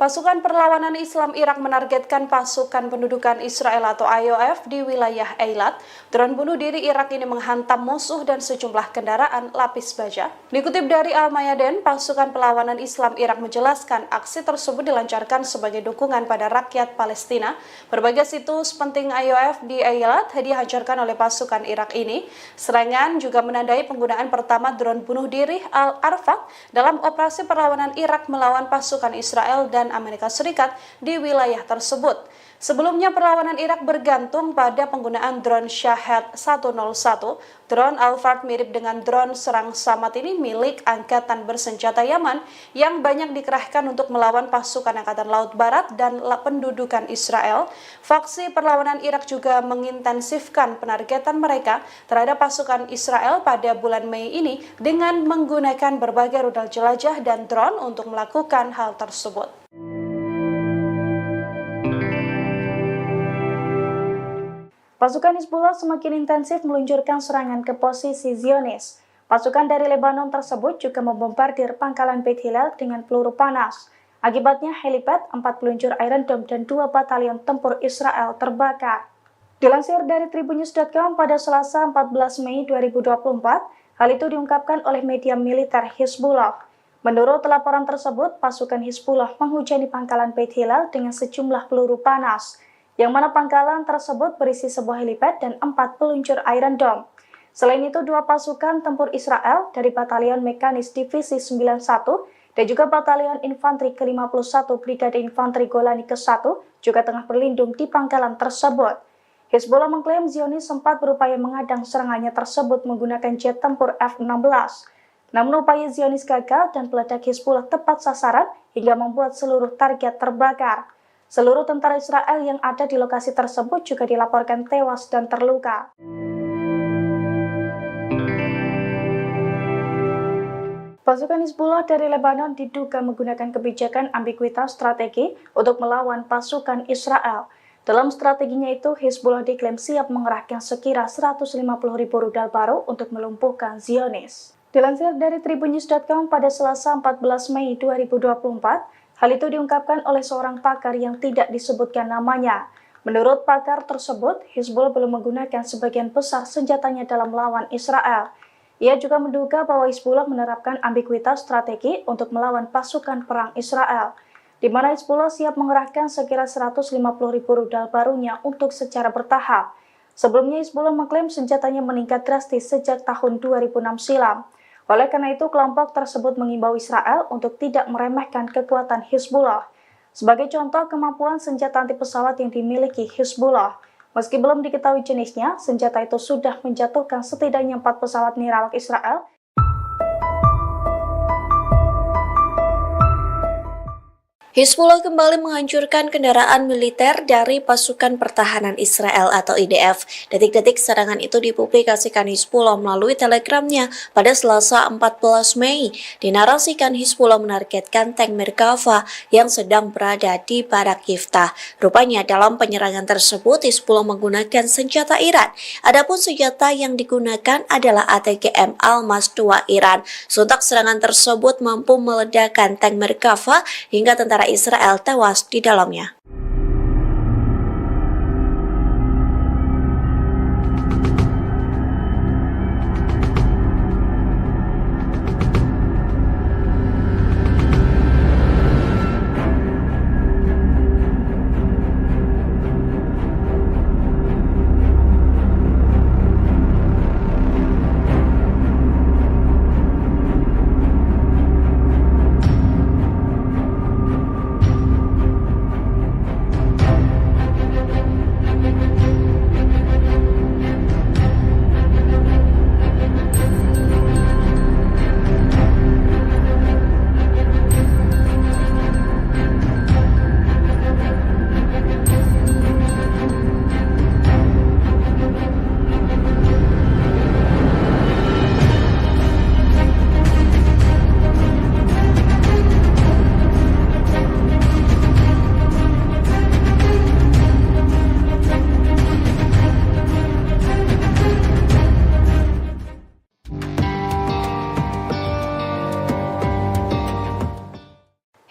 Pasukan Perlawanan Islam Irak menargetkan pasukan pendudukan Israel atau IOF di wilayah Eilat. Drone bunuh diri Irak ini menghantam musuh dan sejumlah kendaraan lapis baja. Dikutip dari Al-Mayadin, pasukan Perlawanan Islam Irak menjelaskan aksi tersebut dilancarkan sebagai dukungan pada rakyat Palestina. Berbagai situs penting IOF di Eilat dihancurkan oleh pasukan Irak ini. Serangan juga menandai penggunaan pertama drone bunuh diri Al-Arfaq dalam operasi perlawanan Irak melawan pasukan Israel dan Amerika Serikat di wilayah tersebut. Sebelumnya perlawanan Irak bergantung pada penggunaan drone Shahed 101. Drone Al-Fard mirip dengan drone serang Samad ini milik Angkatan Bersenjata Yaman yang banyak dikerahkan untuk melawan pasukan Angkatan Laut Barat dan pendudukan Israel. Faksi perlawanan Irak juga mengintensifkan penargetan mereka terhadap pasukan Israel pada bulan Mei ini dengan menggunakan berbagai rudal jelajah dan drone untuk melakukan hal tersebut. Pasukan Hizbullah semakin intensif meluncurkan serangan ke posisi Zionis. Pasukan dari Lebanon tersebut juga membombardir pangkalan Beit Hillel dengan peluru panas. Akibatnya helipad, 4 peluncur Iron Dome, dan 2 batalion tempur Israel terbakar. Dilansir dari tribunnews.com pada Selasa 14 Mei 2024, hal itu diungkapkan oleh media militer Hizbullah. Menurut laporan tersebut, pasukan Hizbullah menghujani pangkalan Beit Hillel dengan sejumlah peluru panas, yang mana pangkalan tersebut berisi sebuah helipad dan 4 peluncur Iron Dome. Selain itu, 2 pasukan tempur Israel dari Batalion Mekanis Divisi 91 dan juga Batalion Infanteri ke-51 Brigade Infanteri Golani ke-1 juga tengah berlindung di pangkalan tersebut. Hizbullah mengklaim Zionis sempat berupaya mengadang serangannya tersebut menggunakan jet tempur F-16. Namun upaya Zionis gagal dan peledak Hizbullah tepat sasaran hingga membuat seluruh target terbakar. Seluruh tentara Israel yang ada di lokasi tersebut juga dilaporkan tewas dan terluka. Pasukan Hizbullah dari Lebanon diduga menggunakan kebijakan ambiguitas strategi untuk melawan pasukan Israel. Dalam strateginya itu, Hizbullah diklaim siap mengerahkan sekira 150.000 rudal baru untuk melumpuhkan Zionis. Dilansir dari tribunnews.com pada Selasa 14 Mei 2024, hal itu diungkapkan oleh seorang pakar yang tidak disebutkan namanya. Menurut pakar tersebut, Hizbullah belum menggunakan sebagian besar senjatanya dalam melawan Israel. Ia juga menduga bahwa Hizbullah menerapkan ambiguitas strategi untuk melawan pasukan perang Israel, di mana Hizbullah siap mengerahkan sekira 150.000 rudal barunya untuk secara bertahap. Sebelumnya Hizbullah mengklaim senjatanya meningkat drastis sejak tahun 2006 silam. Oleh karena itu, kelompok tersebut mengimbau Israel untuk tidak meremehkan kekuatan Hizbullah. Sebagai contoh, kemampuan senjata anti pesawat yang dimiliki Hizbullah. Meski belum diketahui jenisnya, senjata itu sudah menjatuhkan setidaknya 4 pesawat nirawak Israel. Hizbullah kembali menghancurkan kendaraan militer dari pasukan pertahanan Israel atau IDF. Detik-detik serangan itu dipublikasikan Hizbullah melalui telegramnya pada Selasa 14 Mei. Dinarasikan Hizbullah menargetkan tank Merkava yang sedang berada di Barak Yiftah. Rupanya dalam penyerangan tersebut Hizbullah menggunakan senjata Iran. Adapun senjata yang digunakan adalah ATGM Almas 2 Iran. Sontak serangan tersebut mampu meledakkan tank Merkava hingga tentara Israel tewas di dalamnya.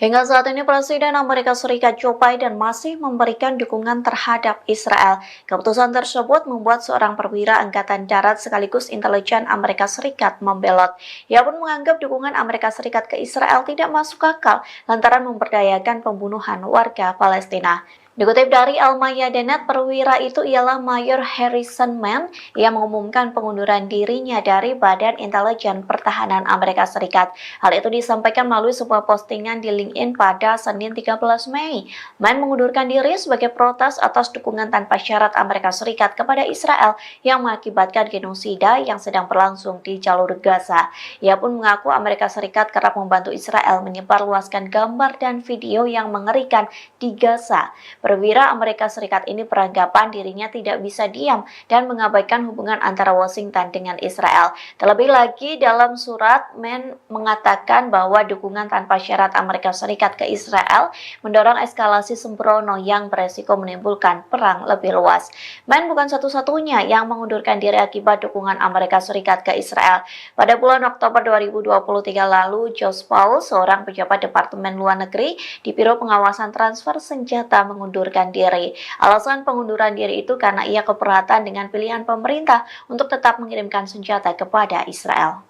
Hingga saat ini Presiden Amerika Serikat Joe Biden masih memberikan dukungan terhadap Israel. Keputusan tersebut membuat seorang perwira Angkatan Darat sekaligus intelijen Amerika Serikat membelot. Ia pun menganggap dukungan Amerika Serikat ke Israel tidak masuk akal lantaran memberdayakan pembunuhan warga Palestina. Dikutip dari Al-Mayadanet, perwira itu ialah Mayor Harrison Mann yang mengumumkan pengunduran dirinya dari Badan Intelijen Pertahanan Amerika Serikat. Hal itu disampaikan melalui sebuah postingan di LinkedIn pada Senin 13 Mei. Mann mengundurkan diri sebagai protes atas dukungan tanpa syarat Amerika Serikat kepada Israel yang mengakibatkan genosida yang sedang berlangsung di jalur Gaza. Ia pun mengaku Amerika Serikat kerap membantu Israel menyebarluaskan gambar dan video yang mengerikan di Gaza. Perwira Amerika Serikat ini beranggapan dirinya tidak bisa diam dan mengabaikan hubungan antara Washington dengan Israel. Terlebih lagi dalam surat Men mengatakan bahwa dukungan tanpa syarat Amerika Serikat ke Israel mendorong eskalasi sembrono yang beresiko menimbulkan perang lebih luas. Men bukan satu-satunya yang mengundurkan diri akibat dukungan Amerika Serikat ke Israel. Pada bulan Oktober 2023 lalu, Josh Paul, seorang pejabat Departemen Luar Negeri di Biro Pengawasan Transfer Senjata, mengundurkan diri. Alasan pengunduran diri itu karena ia keberatan dengan pilihan pemerintah untuk tetap mengirimkan senjata kepada Israel.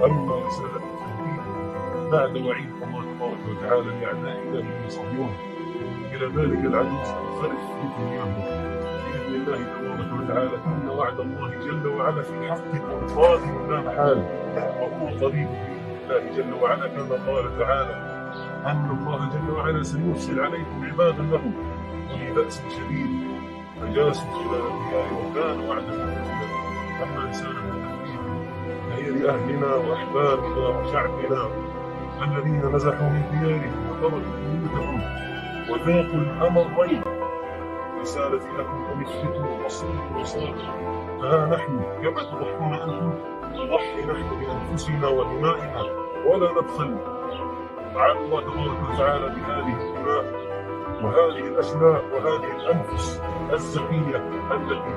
أما رسالة التوحيد بعد وعيد الله تبارك وتعالى لأعدائنا من صهيون إلى ذلك العدو سننصرف في دنياهم بإذن الله تبارك وتعالى إن وعد الله جل وعلا في حقكم قادم لا محالة وهو قريب بإذن الله جل وعلا كما قال تعالى أن الله جل وعلا سيرسل عليكم عبادا له أولي بأس شديد فجاسوا خلال الديار وكان وعدا مفعولا أما رسالة التوحيد فهي لأهلنا وأحبابنا وشعبنا الذين نزحوا من ديارهم وتركوا بيوتهم وذاقوا الأمرين رسالتي لكم أن اثبتوا واصبروا وصابروا فها نحن كما تضحون أنتم نضحي نحن بأنفسنا ودمائنا ولا نبخل على الله تبارك وتعالى بهذه الدماء وهذه الأشلاء وهذه الأنفس الزكية التي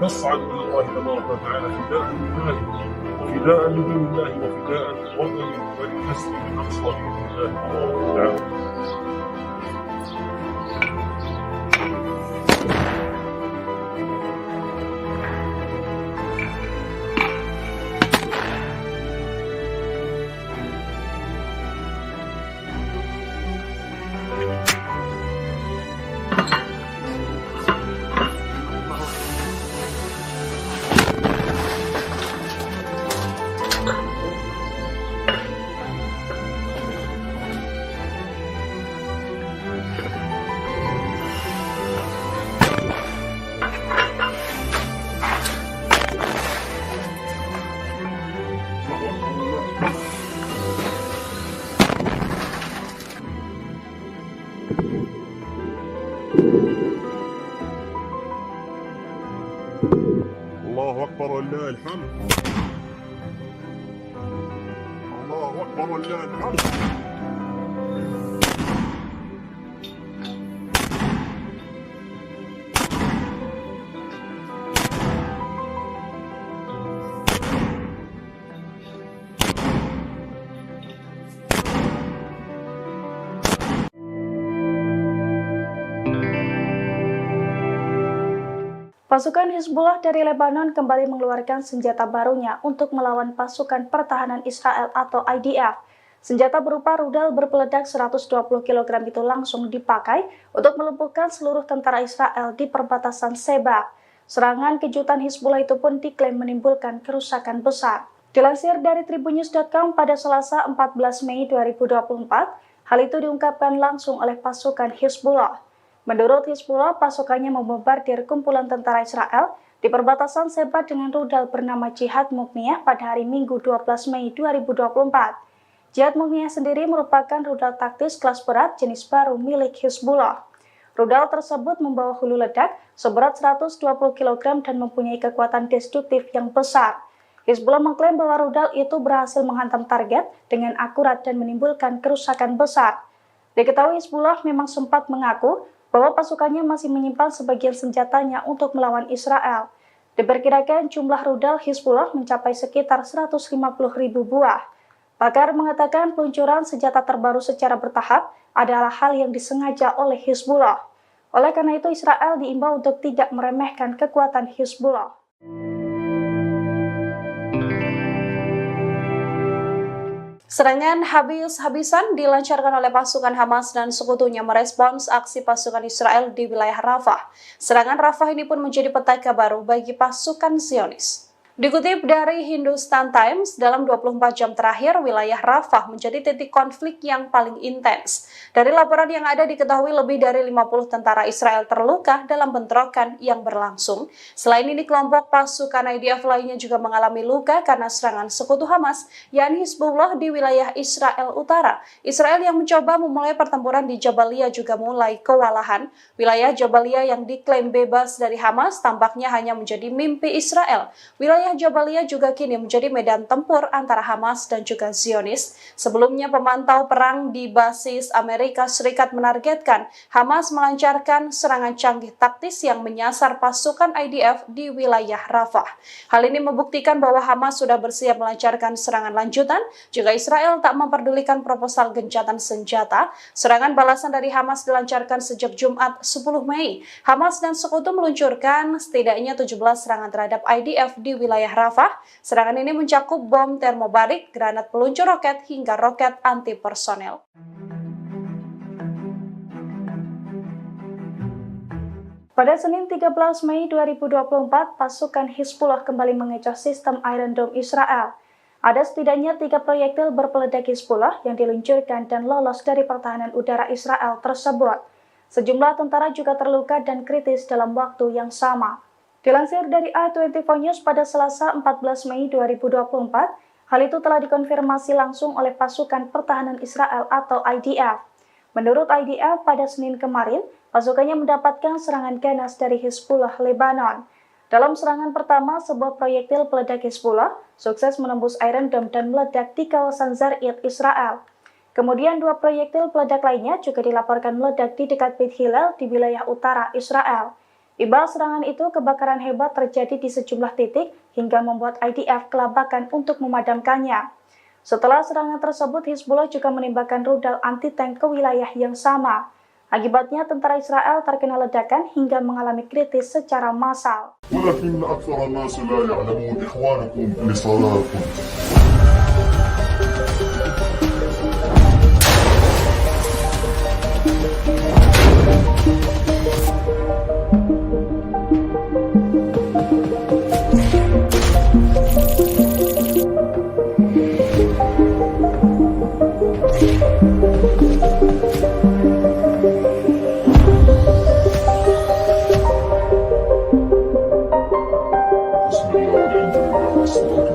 تصعد إلى الله تبارك وتعالى فداء لله وفداء لدين الله وفداء لوطن ولكسر الأقصى بإذن الله تبارك وتعالى. الله أكبر ولله الحمد. الله أكبر ولله الحمد. Pasukan Hizbullah dari Lebanon kembali mengeluarkan senjata barunya untuk melawan pasukan pertahanan Israel atau IDF. Senjata berupa rudal berpeledak 120 kg itu langsung dipakai untuk melumpuhkan seluruh tentara Israel di perbatasan Sheba. Serangan kejutan Hizbullah itu pun diklaim menimbulkan kerusakan besar. Dilansir dari tribunnews.com pada Selasa 14 Mei 2024, hal itu diungkapkan langsung oleh pasukan Hizbullah. Menurut Hizbullah, pasukannya membombardir kumpulan tentara Israel di perbatasan Seba dengan rudal bernama Jihad Mukniyah pada hari Minggu 12 Mei 2024. Jihad Mukniyah sendiri merupakan rudal taktis kelas berat jenis baru milik Hizbullah. Rudal tersebut membawa hulu ledak seberat 120 kg dan mempunyai kekuatan destruktif yang besar. Hizbullah mengklaim bahwa rudal itu berhasil menghantam target dengan akurat dan menimbulkan kerusakan besar. Diketahui Hizbullah memang sempat mengaku bahwa pasukannya masih menyimpan sebagian senjatanya untuk melawan Israel. Diperkirakan jumlah rudal Hizbullah mencapai sekitar 150.000 buah. Pakar mengatakan peluncuran senjata terbaru secara bertahap adalah hal yang disengaja oleh Hizbullah. Oleh karena itu, Israel diimbau untuk tidak meremehkan kekuatan Hizbullah. Serangan habis-habisan dilancarkan oleh pasukan Hamas dan sekutunya merespons aksi pasukan Israel di wilayah Rafah. Serangan Rafah ini pun menjadi petaka baru bagi pasukan Zionis. Dikutip dari Hindustan Times, dalam 24 jam terakhir, wilayah Rafah menjadi titik konflik yang paling intens. Dari laporan yang ada diketahui lebih dari 50 tentara Israel terluka dalam bentrokan yang berlangsung. Selain ini, kelompok pasukan IDF lainnya juga mengalami luka karena serangan sekutu Hamas, yakni Hizbullah di wilayah Israel Utara. Israel yang mencoba memulai pertempuran di Jabalia juga mulai kewalahan. Wilayah Jabalia yang diklaim bebas dari Hamas tampaknya hanya menjadi mimpi Israel. Wilayah Jabalia juga kini menjadi medan tempur antara Hamas dan juga Zionis. Sebelumnya, pemantau perang di basis Amerika Serikat menargetkan Hamas melancarkan serangan canggih taktis yang menyasar pasukan IDF di wilayah Rafah. Hal ini membuktikan bahwa Hamas sudah bersiap melancarkan serangan lanjutan jika Israel tak memperdulikan proposal gencatan senjata. Serangan balasan dari Hamas dilancarkan sejak Jumat 10 Mei. Hamas dan sekutu meluncurkan setidaknya 17 serangan terhadap IDF di wilayah Rafah. Serangan ini mencakup bom termobarik, granat peluncur roket, hingga roket anti-personel. Pada Senin 13 Mei 2024, pasukan Hizbullah kembali mengecoh sistem Iron Dome Israel. Ada setidaknya 3 proyektil berpeledak Hizbullah yang diluncurkan dan lolos dari pertahanan udara Israel tersebut. Sejumlah tentara juga terluka dan kritis dalam waktu yang sama. Dilansir dari A24 News pada Selasa 14 Mei 2024, hal itu telah dikonfirmasi langsung oleh pasukan pertahanan Israel atau IDF. Menurut IDF, pada Senin kemarin, pasukannya mendapatkan serangan ganas dari Hizbullah Lebanon. Dalam serangan pertama, sebuah proyektil peledak Hizbullah sukses menembus Iron Dome dan meledak di kawasan Zarid, Israel. Kemudian 2 proyektil peledak lainnya juga dilaporkan meledak di dekat Beit Hillel di wilayah utara Israel. Imbal serangan itu, kebakaran hebat terjadi di sejumlah titik hingga membuat IDF kelabakan untuk memadamkannya. Setelah serangan tersebut, Hizbullah juga menembakkan rudal anti-tank ke wilayah yang sama. Akibatnya, tentara Israel terkena ledakan hingga mengalami kritis secara massal. ولكن أكثر الناس لا يعلمون إخوانكم لصلاتكم.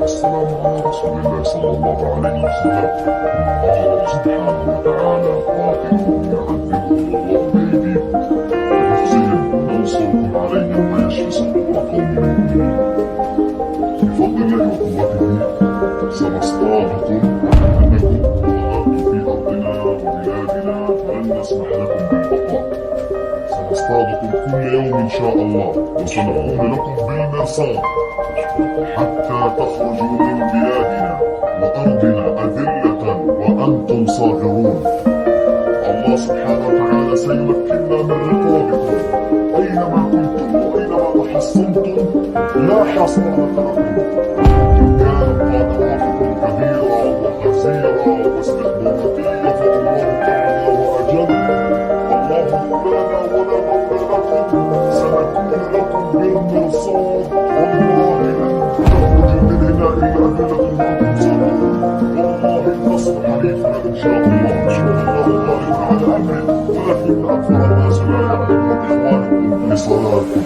والسلام على رسول الله صلى الله عليه وسلم. الله سبحانه وتعالى قاتلهم يعذبهم الله بأيديكم ويخزيهم وينصركم عليهم ويشفي صدور قوم مؤمنين. بفضل الله وقوته سنصطادكم أنكم ظهرتم في أرضنا وبلادنا فلن نسمح لكم بالبقاء. سنصطادكم كل يوم إن شاء الله وسنكون لكم بالمرصاد حتى تخرجوا من بلادنا وأرضنا أذلة وأنتم صاغرون. الله سبحانه وتعالى سيمكننا من رقابكم أينما كنتم وأينما تحصنتم لا حصر لكم. إن كانت قادراتكم كبيرة وغزيرة واستخداماتية فالله تعالى وأجل. الله مولانا ولا مولى لكم. سنكون لكم بالمرصاد والله لن تخرج من هنا إلا أذلة وأنتم صاغرون. والله النصر حليفنا إن شاء الله. الله غالب على أمره ولكن أكثر الناس لا يعلمون. لصلاتكم.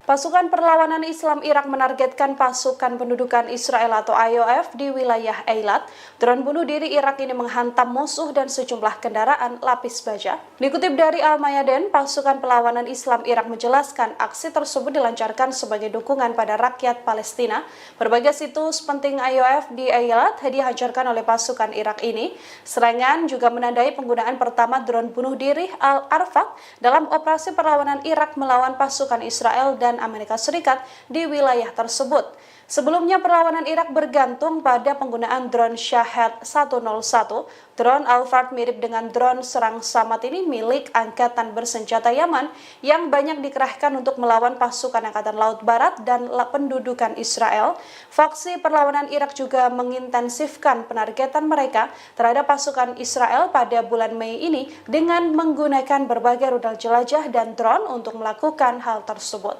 Pasukan Perlawanan Islam Irak menargetkan pasukan pendudukan Israel atau IOF di wilayah Eilat. Drone bunuh diri Irak ini menghantam musuh dan sejumlah kendaraan lapis baja. Dikutip dari Al-Mayadin, pasukan Perlawanan Islam Irak menjelaskan aksi tersebut dilancarkan sebagai dukungan pada rakyat Palestina. Berbagai situs penting IOF di Eilat dihancurkan oleh pasukan Irak ini. Serangan juga menandai penggunaan pertama drone bunuh diri Al-Arfaq dalam operasi perlawanan Irak melawan pasukan Israel dan Amerika Serikat di wilayah tersebut. Sebelumnya perlawanan Irak bergantung pada penggunaan drone Shahed 101. Drone Al-Fard mirip dengan drone serang Samad ini milik Angkatan Bersenjata Yaman yang banyak dikerahkan untuk melawan pasukan Angkatan Laut Barat dan pendudukan Israel. Faksi perlawanan Irak juga mengintensifkan penargetan mereka terhadap pasukan Israel pada bulan Mei ini dengan menggunakan berbagai rudal jelajah dan drone untuk melakukan hal tersebut.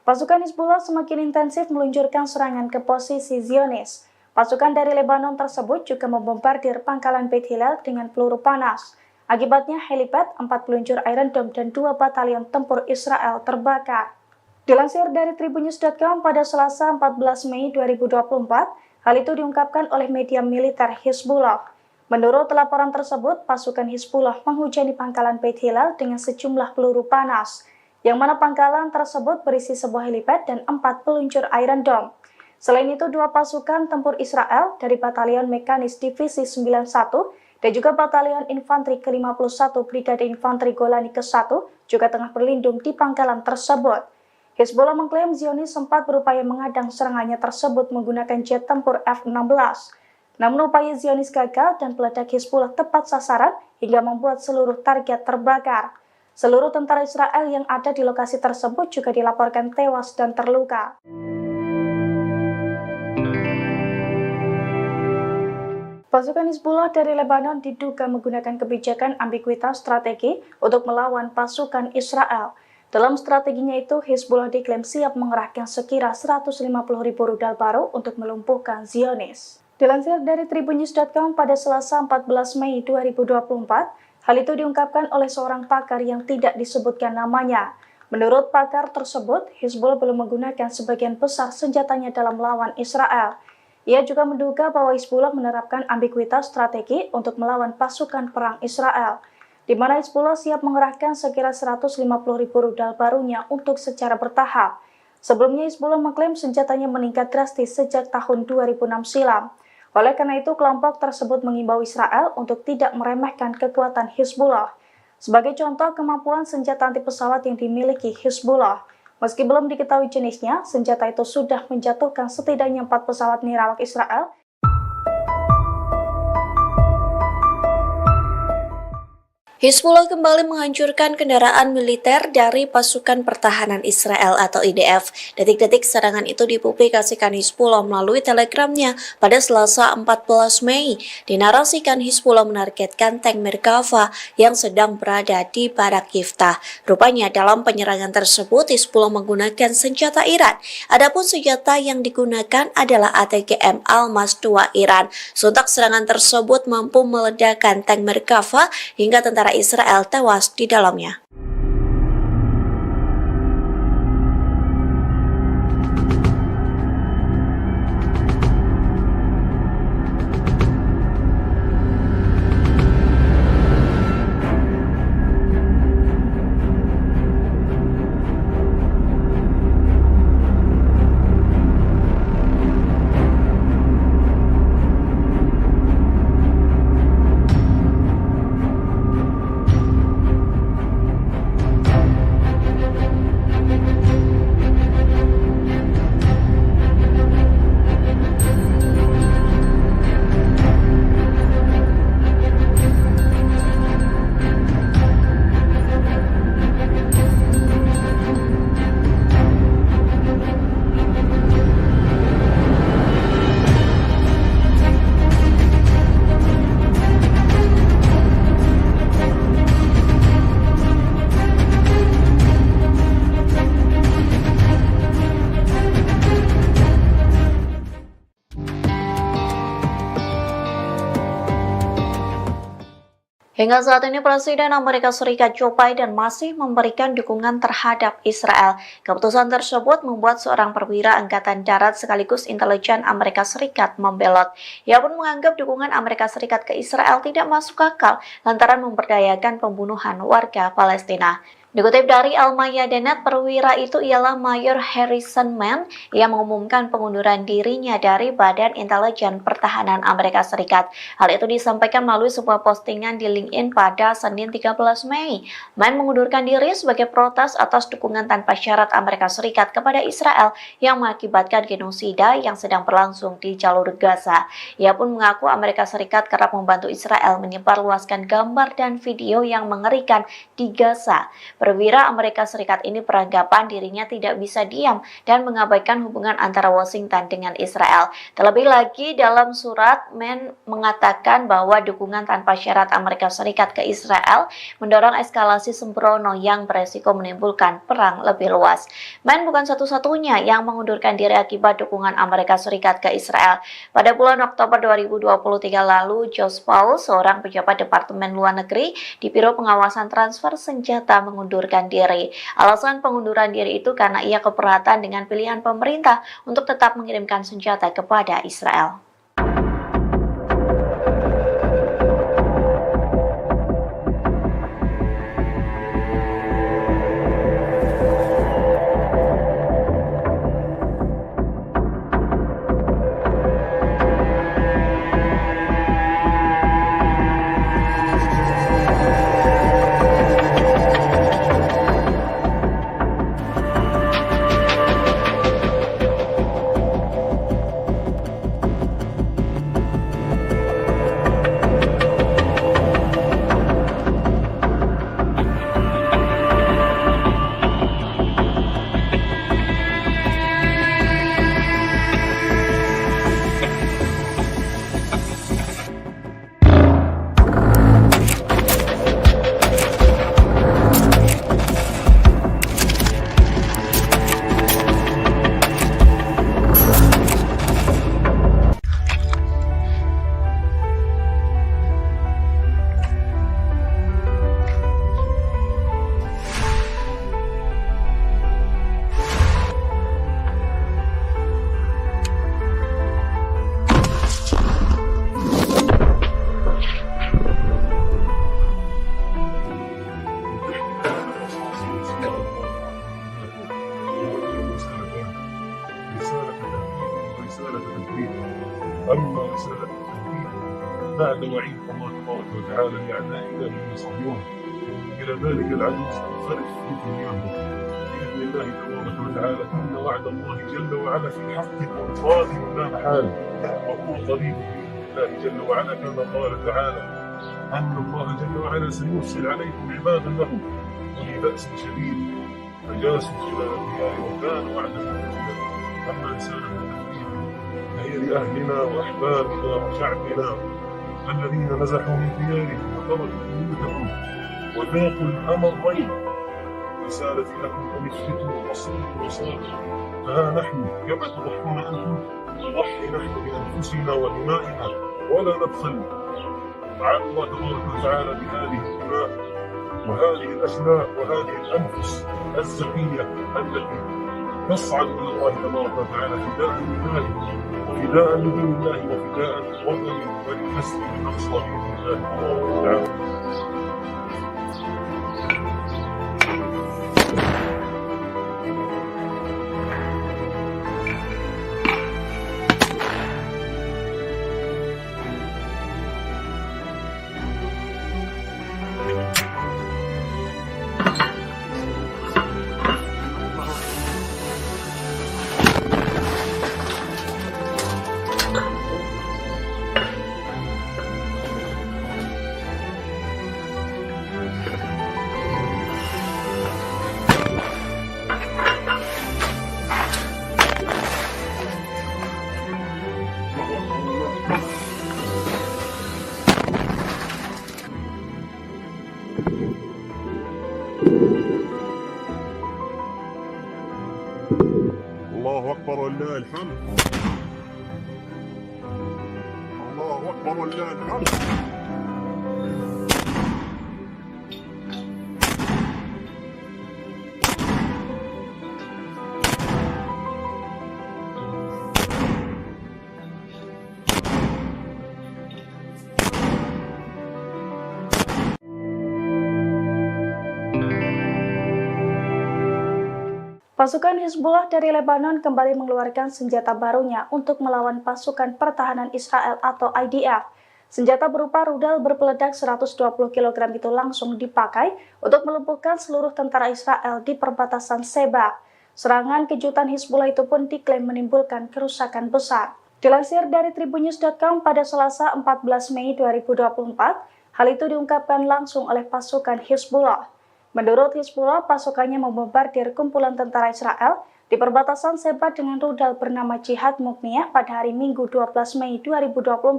Pasukan Hizbullah semakin intensif meluncurkan serangan ke posisi Zionis. Pasukan dari Lebanon tersebut juga membombardir pangkalan Beit Hillel dengan peluru panas. Akibatnya helipad, 4 peluncur Iron Dome, dan 2 batalion tempur Israel terbakar. Dilansir dari Tribunnews.com pada Selasa 14 Mei 2024, hal itu diungkapkan oleh media militer Hizbullah. Menurut laporan tersebut, pasukan Hizbullah menghujani pangkalan Beit Hillel dengan sejumlah peluru panas, yang mana pangkalan tersebut berisi sebuah helipad dan 4 peluncur Iron Dome. Selain itu, 2 pasukan tempur Israel dari Batalion Mekanis Divisi 91 dan juga Batalion Infanteri ke-51 Brigade Infanteri Golani ke-1 juga tengah berlindung di pangkalan tersebut. Hizbullah mengklaim Zionis sempat berupaya mengadang serangannya tersebut menggunakan jet tempur F-16. Namun upaya Zionis gagal dan peledak Hizbullah tepat sasaran hingga membuat seluruh target terbakar. Seluruh tentara Israel yang ada di lokasi tersebut juga dilaporkan tewas dan terluka. Pasukan Hizbullah dari Lebanon diduga menggunakan kebijakan ambiguitas strategi untuk melawan pasukan Israel. Dalam strateginya itu, Hizbullah diklaim siap mengerahkan sekira 150.000 rudal baru untuk melumpuhkan Zionis. Dilansir dari Tribunnews.com pada Selasa 14 Mei 2024, hal itu diungkapkan oleh seorang pakar yang tidak disebutkan namanya. Menurut pakar tersebut, Hizbullah belum menggunakan sebagian besar senjatanya dalam melawan Israel. Ia juga menduga bahwa Hizbullah menerapkan ambiguitas strategi untuk melawan pasukan perang Israel, di mana Hizbullah siap mengerahkan sekira 150.000 rudal barunya untuk secara bertahap. Sebelumnya Hizbullah mengklaim senjatanya meningkat drastis sejak tahun 2006 silam. Oleh karena itu, kelompok tersebut mengimbau Israel untuk tidak meremehkan kekuatan Hizbullah. Sebagai contoh, kemampuan senjata anti pesawat yang dimiliki Hizbullah. Meski belum diketahui jenisnya, senjata itu sudah menjatuhkan setidaknya 4 pesawat nirawak Israel Hizbullah kembali menghancurkan kendaraan militer dari pasukan pertahanan Israel atau IDF. Detik-detik serangan itu dipublikasikan Hizbullah melalui telegramnya pada Selasa 14 Mei. Dinarasikan Hizbullah menargetkan tank Merkava yang sedang berada di Barak Yiftah. Rupanya dalam penyerangan tersebut Hizbullah menggunakan senjata Iran. Adapun senjata yang digunakan adalah ATGM Almas 2 Iran. Sontak serangan tersebut mampu meledakkan tank Merkava hingga tentara Israel tewas di dalamnya. Hingga saat ini Presiden Amerika Serikat Joe Biden masih memberikan dukungan terhadap Israel. Keputusan tersebut membuat seorang perwira Angkatan Darat sekaligus intelijen Amerika Serikat membelot. Ia pun menganggap dukungan Amerika Serikat ke Israel tidak masuk akal lantaran memberdayakan pembunuhan warga Palestina. Dikutip dari Al-Mayadinat, perwira itu ialah Mayor Harrison Mann yang mengumumkan pengunduran dirinya dari Badan Intelijen Pertahanan Amerika Serikat. Hal itu disampaikan melalui sebuah postingan di LinkedIn pada Senin 13 Mei. Mann mengundurkan diri sebagai protes atas dukungan tanpa syarat Amerika Serikat kepada Israel yang mengakibatkan genosida yang sedang berlangsung di jalur Gaza. Ia pun mengaku Amerika Serikat kerap membantu Israel menyebarluaskan gambar dan video yang mengerikan di Gaza. Perwira Amerika Serikat ini beranggapan dirinya tidak bisa diam dan mengabaikan hubungan antara Washington dengan Israel. Terlebih lagi dalam surat, Mann mengatakan bahwa dukungan tanpa syarat Amerika Serikat ke Israel mendorong eskalasi sembrono yang beresiko menimbulkan perang lebih luas. Mann bukan satu-satunya yang mengundurkan diri akibat dukungan Amerika Serikat ke Israel. Pada bulan Oktober 2023 lalu, Josh Paul, seorang pejabat Departemen Luar Negeri di Biro Pengawasan Transfer Senjata, mengundurkan diri. Alasan pengunduran diri itu karena ia keberatan dengan pilihan pemerintah untuk tetap mengirimkan senjata kepada Israel. أما رسالة التوحيد بعد وعيد الله تبارك وتعالى لأعدائنا من صهيون إلى ذلك العدو سننصرف بكلياته بإذن الله تبارك وتعالى إن وعد الله جل وعلا في حق قادم لا محال وهو قريب بإذن الله جل وعلا كما قال تعالى أن الله جل وعلا سيرسل عليكم عبادا له أولي بأس شديد فجاسوا خلال الديار وكانوا وعدا مفعولا أما رسالة التحرير فهي لأهلنا وأحبابنا وشعبنا الذين نزحوا من ديارهم وتركوا بيوتهم وذاقوا الأمرين. رسالتي لكم أن اثبتوا واصبروا وصابروا فها نحن كما تضحون أنتم نضحي نحن بأنفسنا ودمائنا ولا نبخل. تعالى الله تبارك وتعالى بهذه الدماء وهذه الأشلاء وهذه الأنفس الزكية التي تصعد إلى الله تبارك وتعالى فداء لله وفداء لدين الله وفداء للوطن وللمسجد الأقصى بإذن الله تبارك وتعالى. الله أكبر ولله الحمد. الله أكبر ولله الحمد. Pasukan Hizbullah dari Lebanon kembali mengeluarkan senjata barunya untuk melawan pasukan pertahanan Israel atau IDF. Senjata berupa rudal berpeledak 120 kg itu langsung dipakai untuk melumpuhkan seluruh tentara Israel di perbatasan Sheba. Serangan kejutan Hizbullah itu pun diklaim menimbulkan kerusakan besar. Dilansir dari tribunnews.com pada Selasa 14 Mei 2024, hal itu diungkapkan langsung oleh pasukan Hizbullah. Menurut Hizbullah, pasukannya membombardir kumpulan tentara Israel di perbatasan Sheba dengan rudal bernama Jihad Mukniyah pada hari Minggu 12 Mei 2024.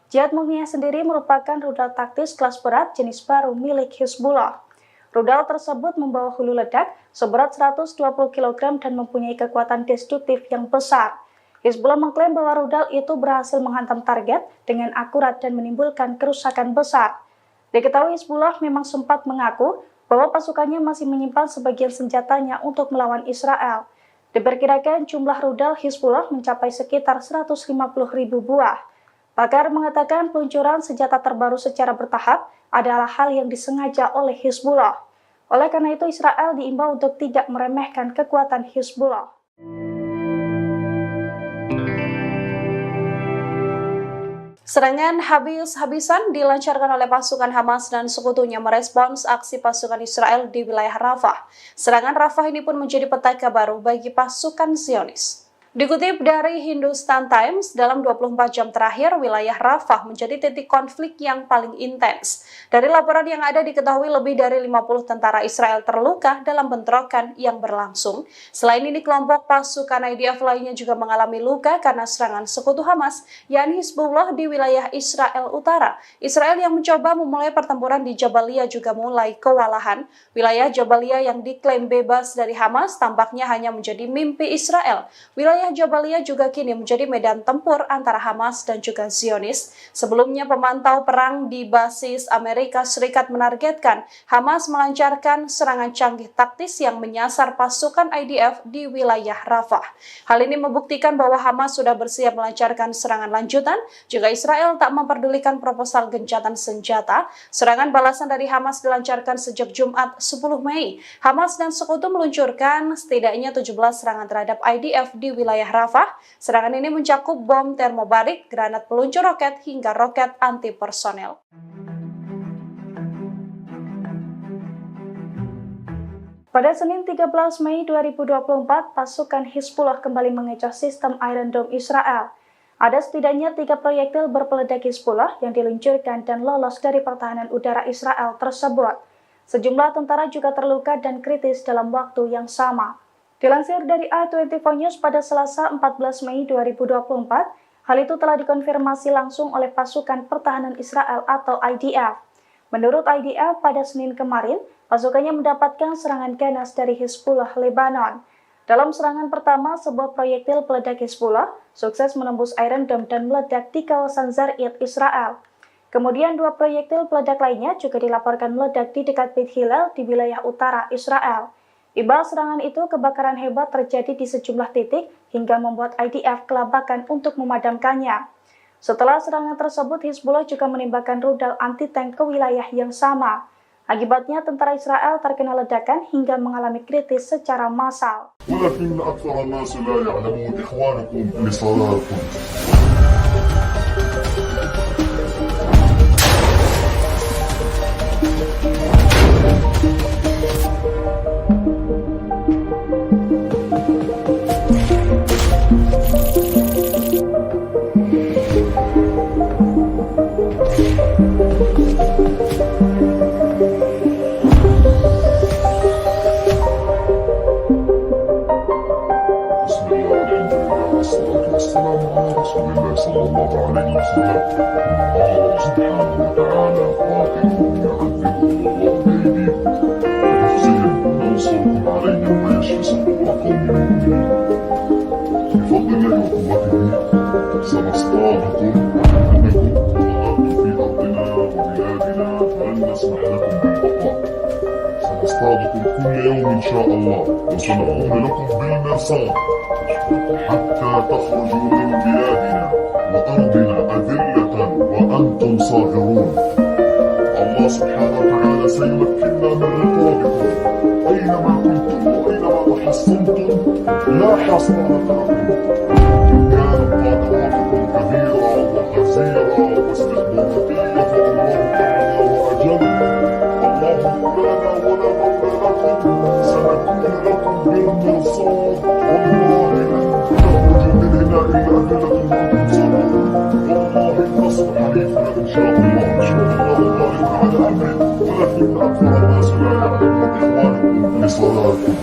Jihad Mukniyah sendiri merupakan rudal taktis kelas berat jenis baru milik Hizbullah. Rudal tersebut membawa hulu ledak seberat 120 kg dan mempunyai kekuatan destruktif yang besar. Hizbullah mengklaim bahwa rudal itu berhasil menghantam target dengan akurat dan menimbulkan kerusakan besar. Diketahui Hizbullah memang sempat mengaku bahwa pasukannya masih menyimpan sebagian senjatanya untuk melawan Israel. Diperkirakan jumlah rudal Hizbullah mencapai sekitar 150.000 buah. Pakar mengatakan peluncuran senjata terbaru secara bertahap adalah hal yang disengaja oleh Hizbullah. Oleh karena itu, Israel diimbau untuk tidak meremehkan kekuatan Hizbullah. Serangan habis-habisan dilancarkan oleh pasukan Hamas dan sekutunya merespons aksi pasukan Israel di wilayah Rafah. Serangan Rafah ini pun menjadi petaka baru bagi pasukan Zionis. Dikutip dari Hindustan Times, dalam 24 jam terakhir, wilayah Rafah menjadi titik konflik yang paling intens. Dari laporan yang ada diketahui lebih dari 50 tentara Israel terluka dalam bentrokan yang berlangsung. Selain ini, kelompok pasukan IDF lainnya juga mengalami luka karena serangan sekutu Hamas, yakni Hizbullah di wilayah Israel Utara. Israel yang mencoba memulai pertempuran di Jabalia juga mulai kewalahan. Wilayah Jabalia yang diklaim bebas dari Hamas tampaknya hanya menjadi mimpi Israel. Wilayah Jabalia juga kini menjadi medan tempur antara Hamas dan juga Zionis. Sebelumnya, pemantau perang di basis Amerika Serikat menargetkan Hamas melancarkan serangan canggih taktis yang menyasar pasukan IDF di wilayah Rafah. Hal ini membuktikan bahwa Hamas sudah bersiap melancarkan serangan lanjutan jika Israel tak memperdulikan proposal gencatan senjata. Serangan balasan dari Hamas dilancarkan sejak Jumat 10 Mei. Hamas dan sekutu meluncurkan setidaknya 17 serangan terhadap IDF di wilayah Rafah. Serangan ini mencakup bom termobarik, granat peluncur roket, hingga roket anti-personel. Pada Senin 13 Mei 2024, pasukan Hizbullah kembali mengecoh sistem Iron Dome Israel. Ada setidaknya 3 proyektil berpeledak Hizbullah yang diluncurkan dan lolos dari pertahanan udara Israel tersebut. Sejumlah tentara juga terluka dan kritis dalam waktu yang sama. Dilansir dari A24 News pada Selasa 14 Mei 2024, hal itu telah dikonfirmasi langsung oleh pasukan pertahanan Israel atau IDF. Menurut IDF, pada Senin kemarin, pasukannya mendapatkan serangan ganas dari Hizbullah Lebanon. Dalam serangan pertama, sebuah proyektil peledak Hizbullah sukses menembus Iron Dome dan meledak di kawasan Zarid, Israel. Kemudian 2 proyektil peledak lainnya juga dilaporkan meledak di dekat Beit Hillel di wilayah utara Israel. Imbal serangan itu, kebakaran hebat terjadi di sejumlah titik hingga membuat IDF kelabakan untuk memadamkannya. Setelah serangan tersebut, Hizbullah juga menembakkan rudal anti-tank ke wilayah yang sama. Akibatnya, tentara Israel terkena ledakan hingga mengalami kritis secara massal. ولكن أكثر الناس لا يعلمون إخوانكم لصلاتكم. والسلام على رسول الله صلى الله عليه وسلم. الله سبحانه وتعالى قاتلهم يعذبهم الله بأيديكم ويخزيهم وينصركم عليهم ويشفي صدور قوم مؤمنين. بفضل الله وقوته سنصطادكم أنكم ظهرتم في أرضنا وبلادنا فلن نسمح لكم بالبقاء. سنصطادكم كل يوم إن شاء الله وسنكون لكم بالمرصاد حتى تخرجوا من بلادنا وأرضنا أذلة وأنتم صاغرون. الله سبحانه وتعالى سيمكننا من رقابكم أينما كنتم وأينما تحصنتم لا حصر لكم. إن كانت قادراتكم كبيرة وغزيرة واستخداماتية فالله أعلى وأجل. الله مولانا ولا مولى لكم. سنكون لكم بالمرصاد والله إلا أذلة وأنتم صابرون. والله النصر حليفنا إن شاء الله. إن شاء الله غالب على أمره ولكن أكثر الناس لا يعلمون إخوانكم لصلاتكم.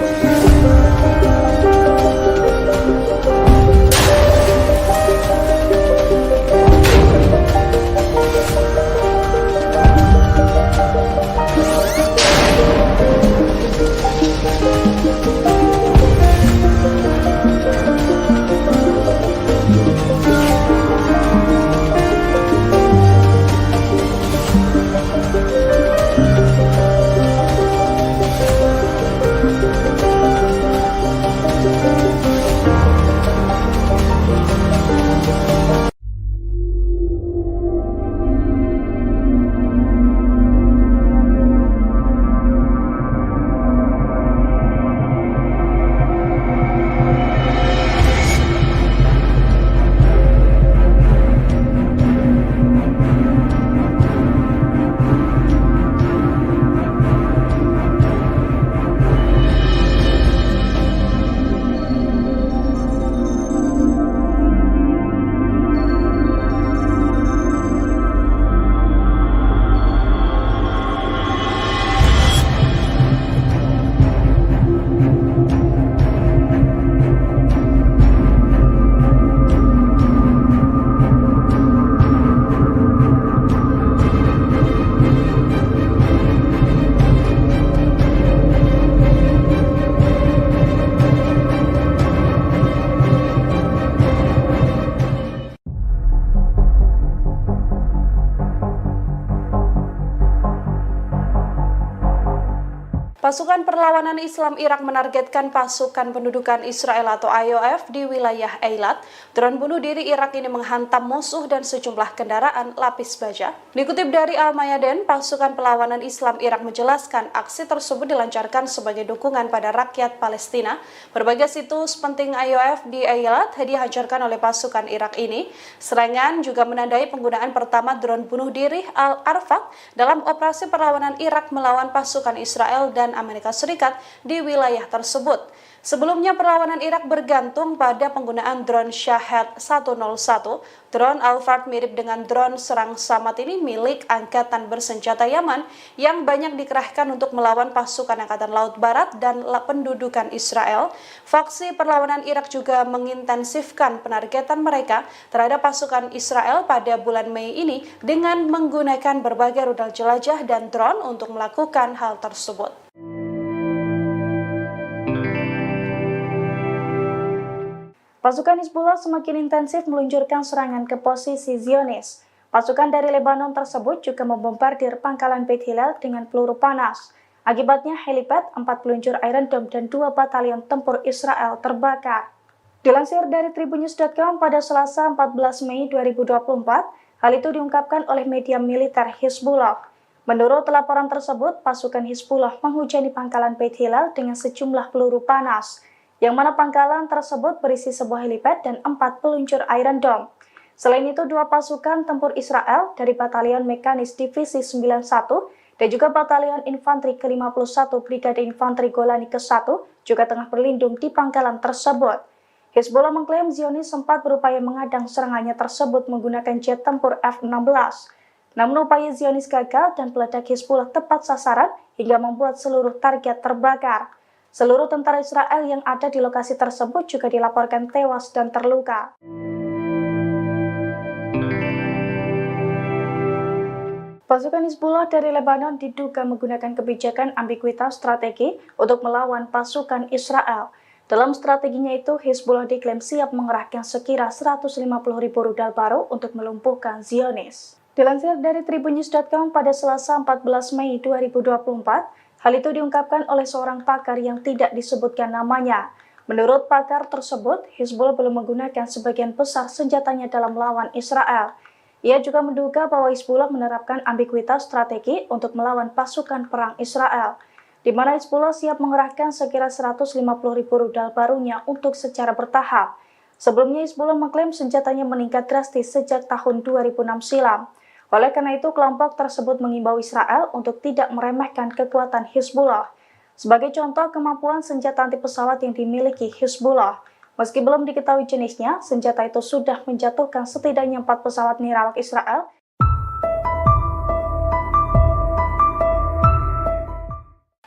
Pasukan Perlawanan Islam Irak menargetkan pasukan pendudukan Israel atau IOF di wilayah Eilat. Drone bunuh diri Irak ini menghantam musuh dan sejumlah kendaraan lapis baja. Dikutip dari Al-Mayadin, pasukan Perlawanan Islam Irak menjelaskan aksi tersebut dilancarkan sebagai dukungan pada rakyat Palestina. Berbagai situs penting IOF di Eilat dihancurkan oleh pasukan Irak ini. Serangan juga menandai penggunaan pertama drone bunuh diri Al-Arfaq dalam operasi perlawanan Irak melawan pasukan Israel dan Amerika Serikat di wilayah tersebut. Sebelumnya perlawanan Irak bergantung pada penggunaan drone Shahed 101. Drone Al-Fard mirip dengan drone serang Samad ini milik Angkatan Bersenjata Yaman yang banyak dikerahkan untuk melawan pasukan Angkatan Laut Barat dan pendudukan Israel. Faksi perlawanan Irak juga mengintensifkan penargetan mereka terhadap pasukan Israel pada bulan Mei ini dengan menggunakan berbagai rudal jelajah dan drone untuk melakukan hal tersebut. Pasukan Hizbullah semakin intensif meluncurkan serangan ke posisi Zionis. Pasukan dari Lebanon tersebut juga membombardir pangkalan Beit Hillel dengan peluru panas. Akibatnya helipad, 4 peluncur Iron Dome, dan 2 batalion tempur Israel terbakar. Dilansir dari Tribunnews.com pada Selasa 14 Mei 2024, hal itu diungkapkan oleh media militer Hizbullah. Menurut laporan tersebut, pasukan Hizbullah menghujani pangkalan Beit Hillel dengan sejumlah peluru panas, yang mana pangkalan tersebut berisi sebuah helipad dan 4 peluncur Iron Dome. Selain itu, 2 pasukan tempur Israel dari Batalion Mekanis Divisi 91 dan juga Batalion Infanteri ke-51 Brigade Infanteri Golani ke-1 juga tengah berlindung di pangkalan tersebut. Hizbullah mengklaim Zionis sempat berupaya mengadang serangannya tersebut menggunakan jet tempur F-16. Namun upaya Zionis gagal dan peledak Hizbullah tepat sasaran hingga membuat seluruh target terbakar. Seluruh tentara Israel yang ada di lokasi tersebut juga dilaporkan tewas dan terluka. Pasukan Hizbullah dari Lebanon diduga menggunakan kebijakan ambiguitas strategi untuk melawan pasukan Israel. Dalam strateginya itu, Hizbullah diklaim siap mengerahkan sekira 150.000 rudal baru untuk melumpuhkan Zionis. Dilansir dari Tribunnews.com pada Selasa 14 Mei 2024, hal itu diungkapkan oleh seorang pakar yang tidak disebutkan namanya. Menurut pakar tersebut, Hizbullah belum menggunakan sebagian besar senjatanya dalam melawan Israel. Ia juga menduga bahwa Hizbullah menerapkan ambiguitas strategi untuk melawan pasukan perang Israel, di mana Hizbullah siap mengerahkan sekira 150.000 rudal barunya untuk secara bertahap. Sebelumnya Hizbullah mengklaim senjatanya meningkat drastis sejak tahun 2006 silam. Oleh karena itu, kelompok tersebut mengimbau Israel untuk tidak meremehkan kekuatan Hizbullah. Sebagai contoh, kemampuan senjata anti pesawat yang dimiliki Hizbullah. Meski belum diketahui jenisnya, senjata itu sudah menjatuhkan setidaknya 4 pesawat nirawak Israel.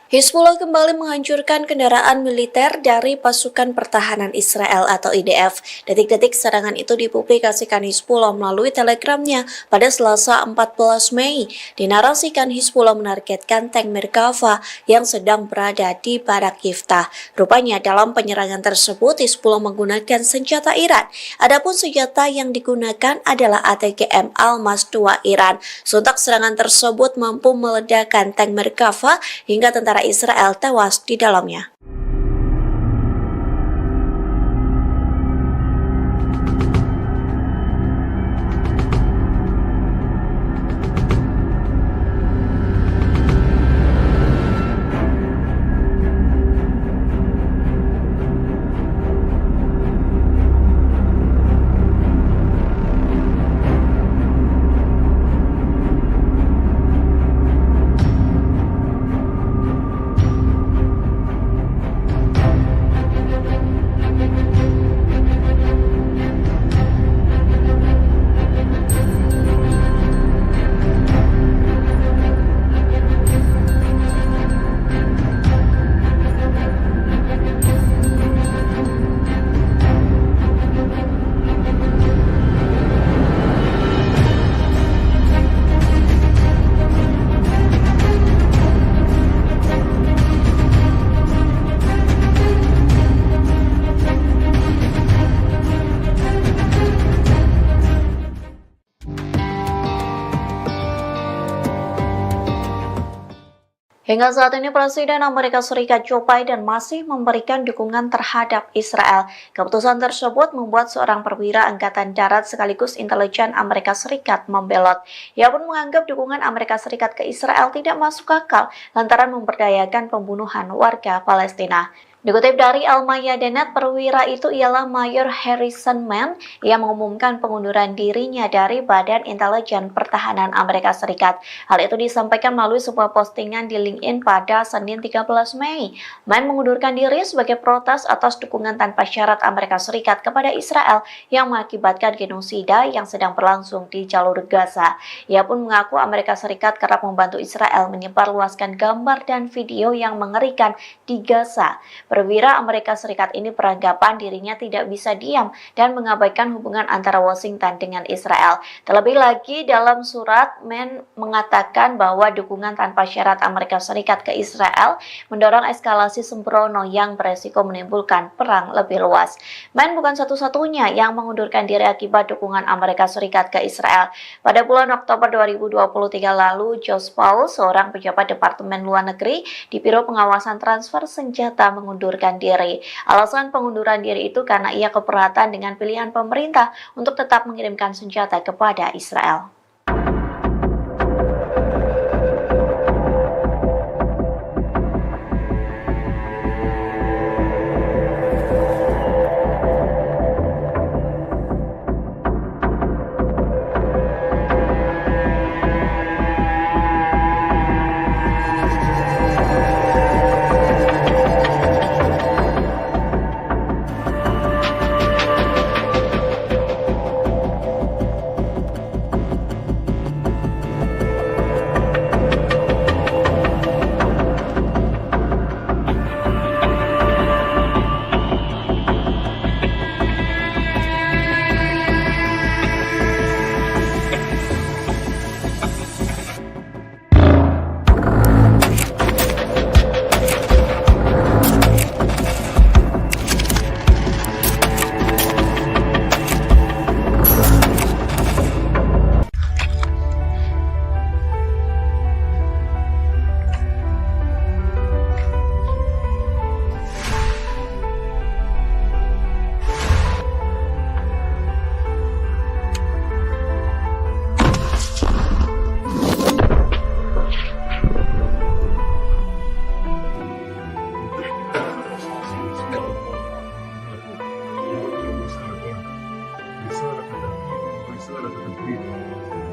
Hizbullah kembali menghancurkan kendaraan militer dari pasukan pertahanan Israel atau IDF. Detik-detik serangan itu dipublikasikan Hizbullah melalui telegramnya pada Selasa 14 Mei. Dinarasikan Hizbullah menargetkan tank Merkava yang sedang berada di Barak Yiftah. Rupanya dalam penyerangan tersebut Hizbullah menggunakan senjata Iran. Adapun senjata yang digunakan adalah ATGM Almas 2 Iran. Sontak serangan tersebut mampu meledakkan tank Merkava hingga tentara Israel tewas di dalamnya. Hingga saat ini Presiden Amerika Serikat Joe Biden masih memberikan dukungan terhadap Israel. Keputusan tersebut membuat seorang perwira Angkatan Darat sekaligus intelijen Amerika Serikat membelot. Ia pun menganggap dukungan Amerika Serikat ke Israel tidak masuk akal lantaran memberdayakan pembunuhan warga Palestina. Dikutip dari Al-Mayadinat, perwira itu ialah Mayor Harrison Mann yang mengumumkan pengunduran dirinya dari Badan Intelijen Pertahanan Amerika Serikat. Hal itu disampaikan melalui sebuah postingan di LinkedIn pada Senin 13 Mei. Mann mengundurkan diri sebagai protes atas dukungan tanpa syarat Amerika Serikat kepada Israel yang mengakibatkan genosida yang sedang berlangsung di jalur Gaza. Ia pun mengaku Amerika Serikat kerap membantu Israel menyebarluaskan gambar dan video yang mengerikan di Gaza. Perwira Amerika Serikat ini beranggapan dirinya tidak bisa diam dan mengabaikan hubungan antara Washington dengan Israel. Terlebih lagi, dalam surat, Mann mengatakan bahwa dukungan tanpa syarat Amerika Serikat ke Israel mendorong eskalasi sembrono yang beresiko menimbulkan perang lebih luas. Mann bukan satu-satunya yang mengundurkan diri akibat dukungan Amerika Serikat ke Israel. Pada bulan Oktober 2023 lalu, Josh Paul, seorang pejabat Departemen Luar Negeri di Biro Pengawasan Transfer Senjata, mengundurkan diri. Alasan pengunduran diri itu karena ia keberatan dengan pilihan pemerintah untuk tetap mengirimkan senjata kepada Israel.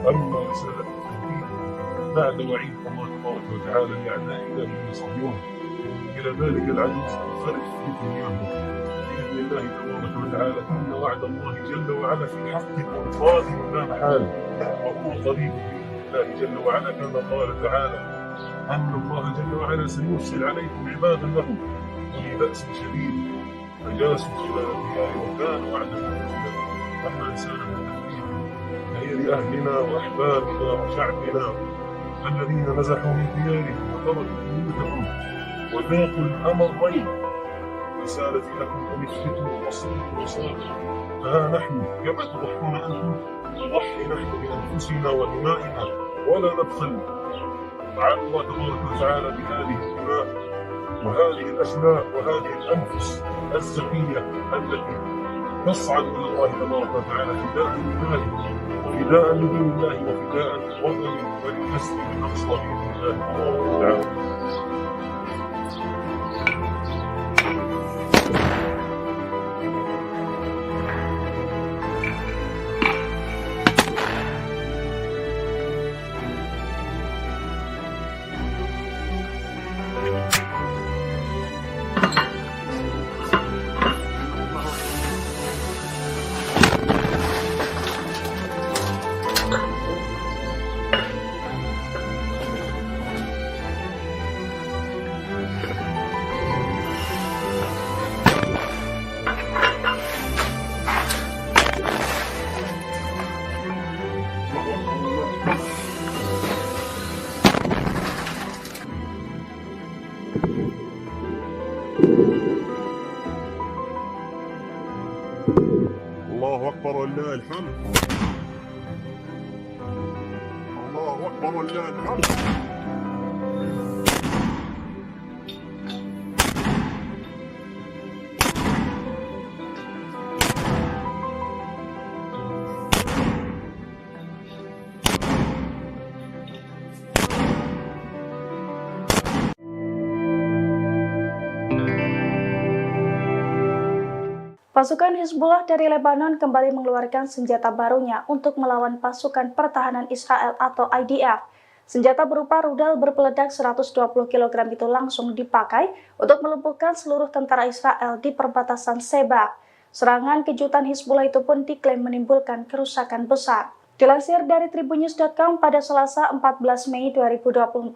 أما رسالة التوحيد بعد وعيد الله تبارك وتعالى لأعداء الله من صهيون إلى ذلك العدو سننصرف في دنياهم بإذن الله تبارك وتعالى. إن وعد الله جل وعلا في حق قادم لا محال وهو قريب بإذن الله جل وعلا، كما قال تعالى أن الله جل وعلا سيرسل عليكم عبادا له أولي بأس شديد فجاسوا خلال الديار وكان وعدا مفعولا. أما رسالة التوحيد فهي لأهلنا وأحبابنا وشعبنا الذين نزحوا من ديارهم وتركوا بيوتهم وذاقوا الأمرين. رسالتي لكم أن اثبتوا واصبروا وصابروا، فها نحن كما تضحون أنتم نضحي نحن بأنفسنا ودمائنا ولا نبخل. تعالى الله تبارك وتعالى بهذه الدماء وهذه الأشلاء وهذه الأنفس الزكية التي تصعد إلى الله تبارك وتعالى فداء لله وفداء لدين الله وفداء لوطن وللمسجد الأقصى بإذن الله تبارك وتعالى. الله أكبر ولله الحمد. الله أكبر ولله الحمد. Pasukan Hizbullah dari Lebanon kembali mengeluarkan senjata barunya untuk melawan pasukan pertahanan Israel atau IDF. Senjata berupa rudal berpeledak 120 kg itu langsung dipakai untuk melumpuhkan seluruh tentara Israel di perbatasan Sheba. Serangan kejutan Hizbullah itu pun diklaim menimbulkan kerusakan besar. Dilansir dari tribunnews.com pada Selasa 14 Mei 2024,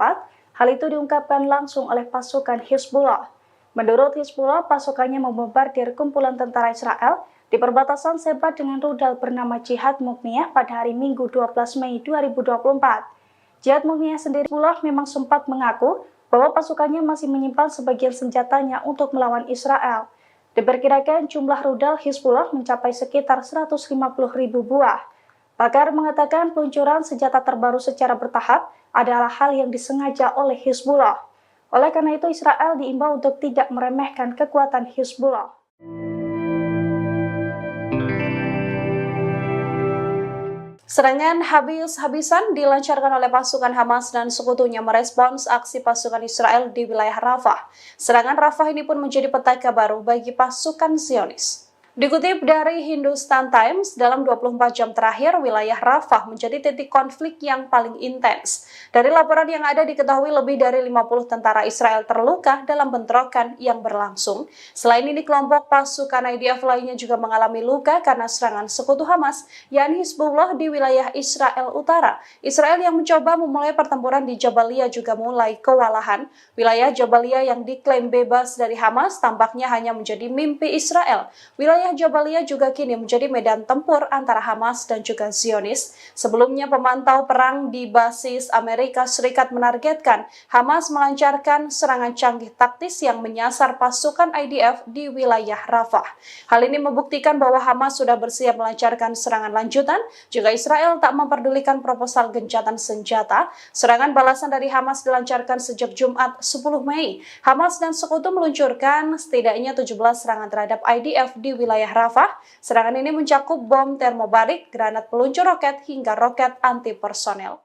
hal itu diungkapkan langsung oleh pasukan Hizbullah. Menurut Hizbullah, pasukannya membombardir kumpulan tentara Israel di perbatasan Sheba dengan rudal bernama Jihad Mukniyah pada hari Minggu 12 Mei 2024. Jihad Mukniyah sendiri Hizbullah memang sempat mengaku bahwa pasukannya masih menyimpan sebagian senjatanya untuk melawan Israel. Diperkirakan jumlah rudal Hizbullah mencapai sekitar 150.000 buah. Pakar mengatakan peluncuran senjata terbaru secara bertahap adalah hal yang disengaja oleh Hizbullah. Oleh karena itu, Israel diimbau untuk tidak meremehkan kekuatan Hizbullah. Serangan habis-habisan dilancarkan oleh pasukan Hamas dan sekutunya merespons aksi pasukan Israel di wilayah Rafah. Serangan Rafah ini pun menjadi petaka baru bagi pasukan Zionis. Dikutip dari Hindustan Times, dalam 24 jam terakhir, wilayah Rafah menjadi titik konflik yang paling intens. Dari laporan yang ada diketahui lebih dari 50 tentara Israel terluka dalam bentrokan yang berlangsung. Selain ini, kelompok pasukan IDF lainnya juga mengalami luka karena serangan sekutu Hamas, yakni Hizbullah di wilayah Israel Utara. Israel yang mencoba memulai pertempuran di Jabalia juga mulai kewalahan. Wilayah Jabalia yang diklaim bebas dari Hamas tampaknya hanya menjadi mimpi Israel. Wilayah Jabalia juga kini menjadi medan tempur antara Hamas dan juga Zionis. Sebelumnya pemantau perang di basis Amerika Serikat menargetkan Hamas melancarkan serangan canggih taktis yang menyasar pasukan IDF di wilayah Rafah. Hal ini membuktikan bahwa Hamas sudah bersiap melancarkan serangan lanjutan jika Israel tak memperdulikan proposal gencatan senjata. Serangan balasan dari Hamas dilancarkan sejak Jumat 10 Mei. Hamas dan sekutu meluncurkan setidaknya 17 serangan terhadap IDF di wilayah Rafah. Serangan ini mencakup bom termobarik, granat peluncur roket, hingga roket anti-personel.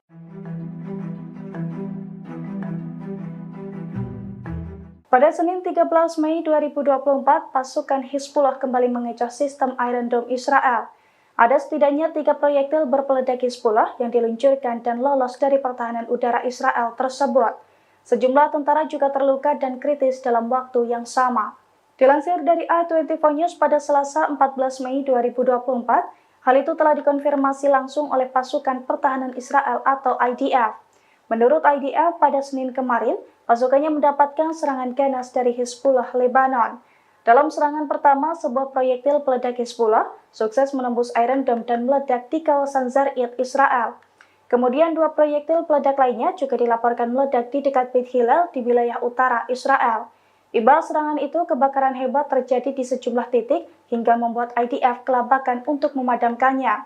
Pada Senin 13 Mei 2024, pasukan Hizbullah kembali mengecoh sistem Iron Dome Israel. Ada setidaknya 3 proyektil berpeledak Hizbullah yang diluncurkan dan lolos dari pertahanan udara Israel tersebut. Sejumlah tentara juga terluka dan kritis dalam waktu yang sama. Dilansir dari i24 News pada Selasa 14 Mei 2024, hal itu telah dikonfirmasi langsung oleh pasukan pertahanan Israel atau IDF. Menurut IDF, pada Senin kemarin, pasukannya mendapatkan serangan ganas dari Hizbullah Lebanon. Dalam serangan pertama, sebuah proyektil peledak Hizbullah sukses menembus Iron Dome dan meledak di kawasan Zarid, Israel. Kemudian 2 proyektil peledak lainnya juga dilaporkan meledak di dekat Beit Hillel di wilayah utara Israel. Imbas serangan itu, kebakaran hebat terjadi di sejumlah titik hingga membuat IDF kelabakan untuk memadamkannya.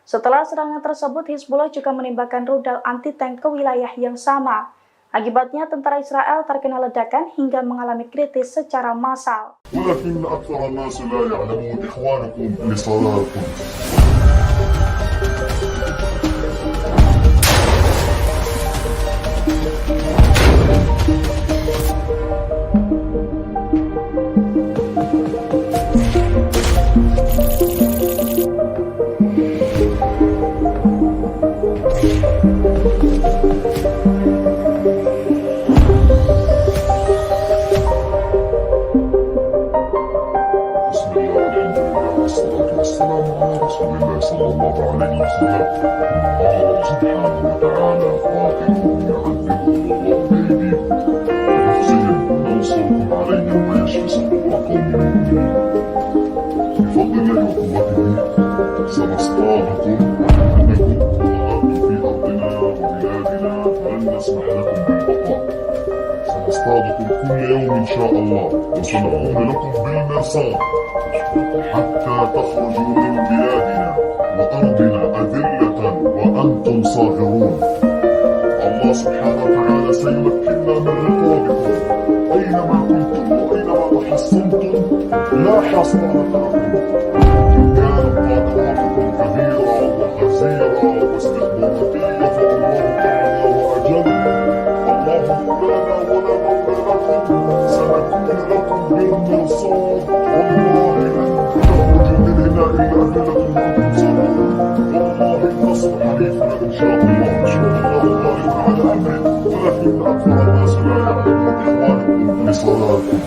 Setelah serangan tersebut, Hizbullah juga menembakkan rudal anti-tank ke wilayah yang sama. Akibatnya, tentara Israel terkena ledakan hingga mengalami kritis secara massal. ولكن أكثر الناس لا يعلمون إخوانكم لصلاتكم. سنصطادكم كل يوم إن شاء الله وسنقوم لكم بالمرصاد حتى تخرجوا من بلادنا وأرضنا أذلة وأنتم صاغرون. الله سبحانه وتعالى سيمكننا من رقابكم أينما كنتم وأينما تحصنتم لا حصانة لكم. كانت قادراتكم كبيرة وغزيرة واستخباراتية فالله تعالى وأجل. الله مولانا ولا مولى لكم. سنكون لكم بالمرصاد والله لن صلاتكم.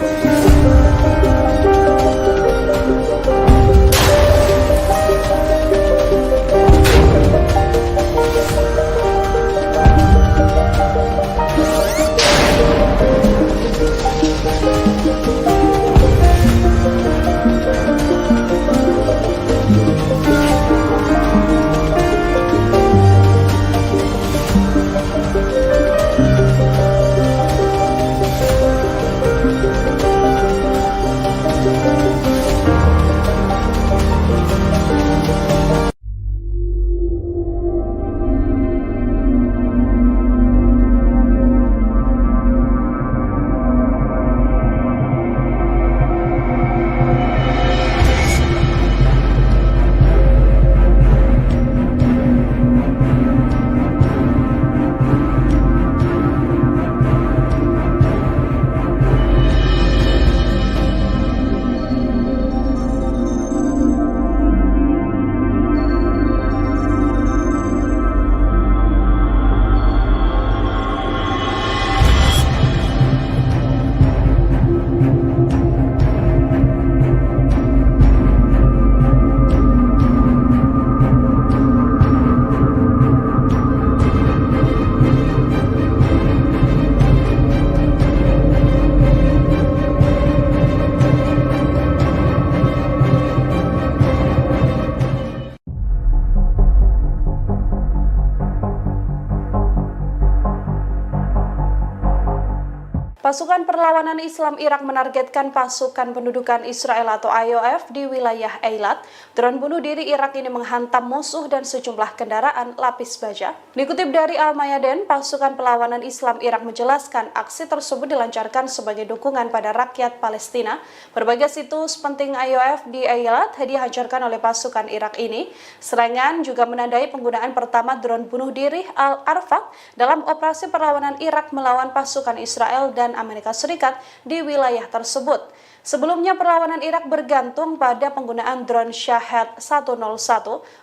Pasukan Perlawanan Islam Irak menargetkan pasukan pendudukan Israel atau IOF di wilayah Eilat. Drone bunuh diri Irak ini menghantam musuh dan sejumlah kendaraan lapis baja. Dikutip dari Al-Mayadin, pasukan Perlawanan Islam Irak menjelaskan aksi tersebut dilancarkan sebagai dukungan pada rakyat Palestina. Berbagai situs penting IOF di Eilat dihancurkan oleh pasukan Irak ini. Serangan juga menandai penggunaan pertama drone bunuh diri Al-Arfaq dalam operasi perlawanan Irak melawan pasukan Israel dan Amerika Serikat di wilayah tersebut. Sebelumnya perlawanan Irak bergantung pada penggunaan drone Shahed 101.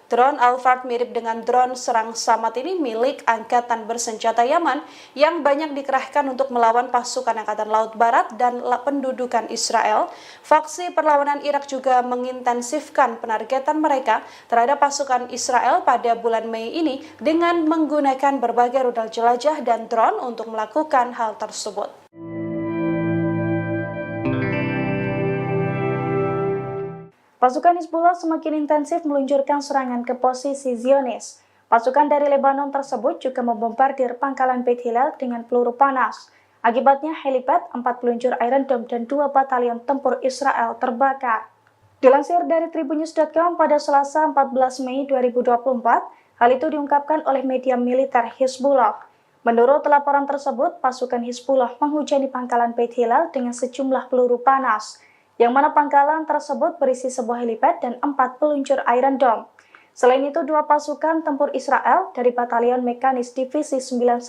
Drone Al-Fard mirip dengan drone serang Samad ini milik Angkatan Bersenjata Yaman yang banyak dikerahkan untuk melawan pasukan Angkatan Laut Barat dan pendudukan Israel. Faksi perlawanan Irak juga mengintensifkan penargetan mereka terhadap pasukan Israel pada bulan Mei ini dengan menggunakan berbagai rudal jelajah dan drone untuk melakukan hal tersebut. Pasukan Hizbullah semakin intensif meluncurkan serangan ke posisi Zionis. Pasukan dari Lebanon tersebut juga membombardir pangkalan Beit Hillel dengan peluru panas. Akibatnya helipad, 4 peluncur Iron Dome dan 2 batalion tempur Israel terbakar. Dilansir dari Tribunnews.com pada Selasa 14 Mei 2024, hal itu diungkapkan oleh media militer Hizbullah. Menurut laporan tersebut, pasukan Hizbullah menghujani pangkalan Beit Hillel dengan sejumlah peluru panas, yang mana pangkalan tersebut berisi sebuah helipad dan 4 peluncur Iron Dome. Selain itu, 2 pasukan tempur Israel dari Batalion Mekanis Divisi 91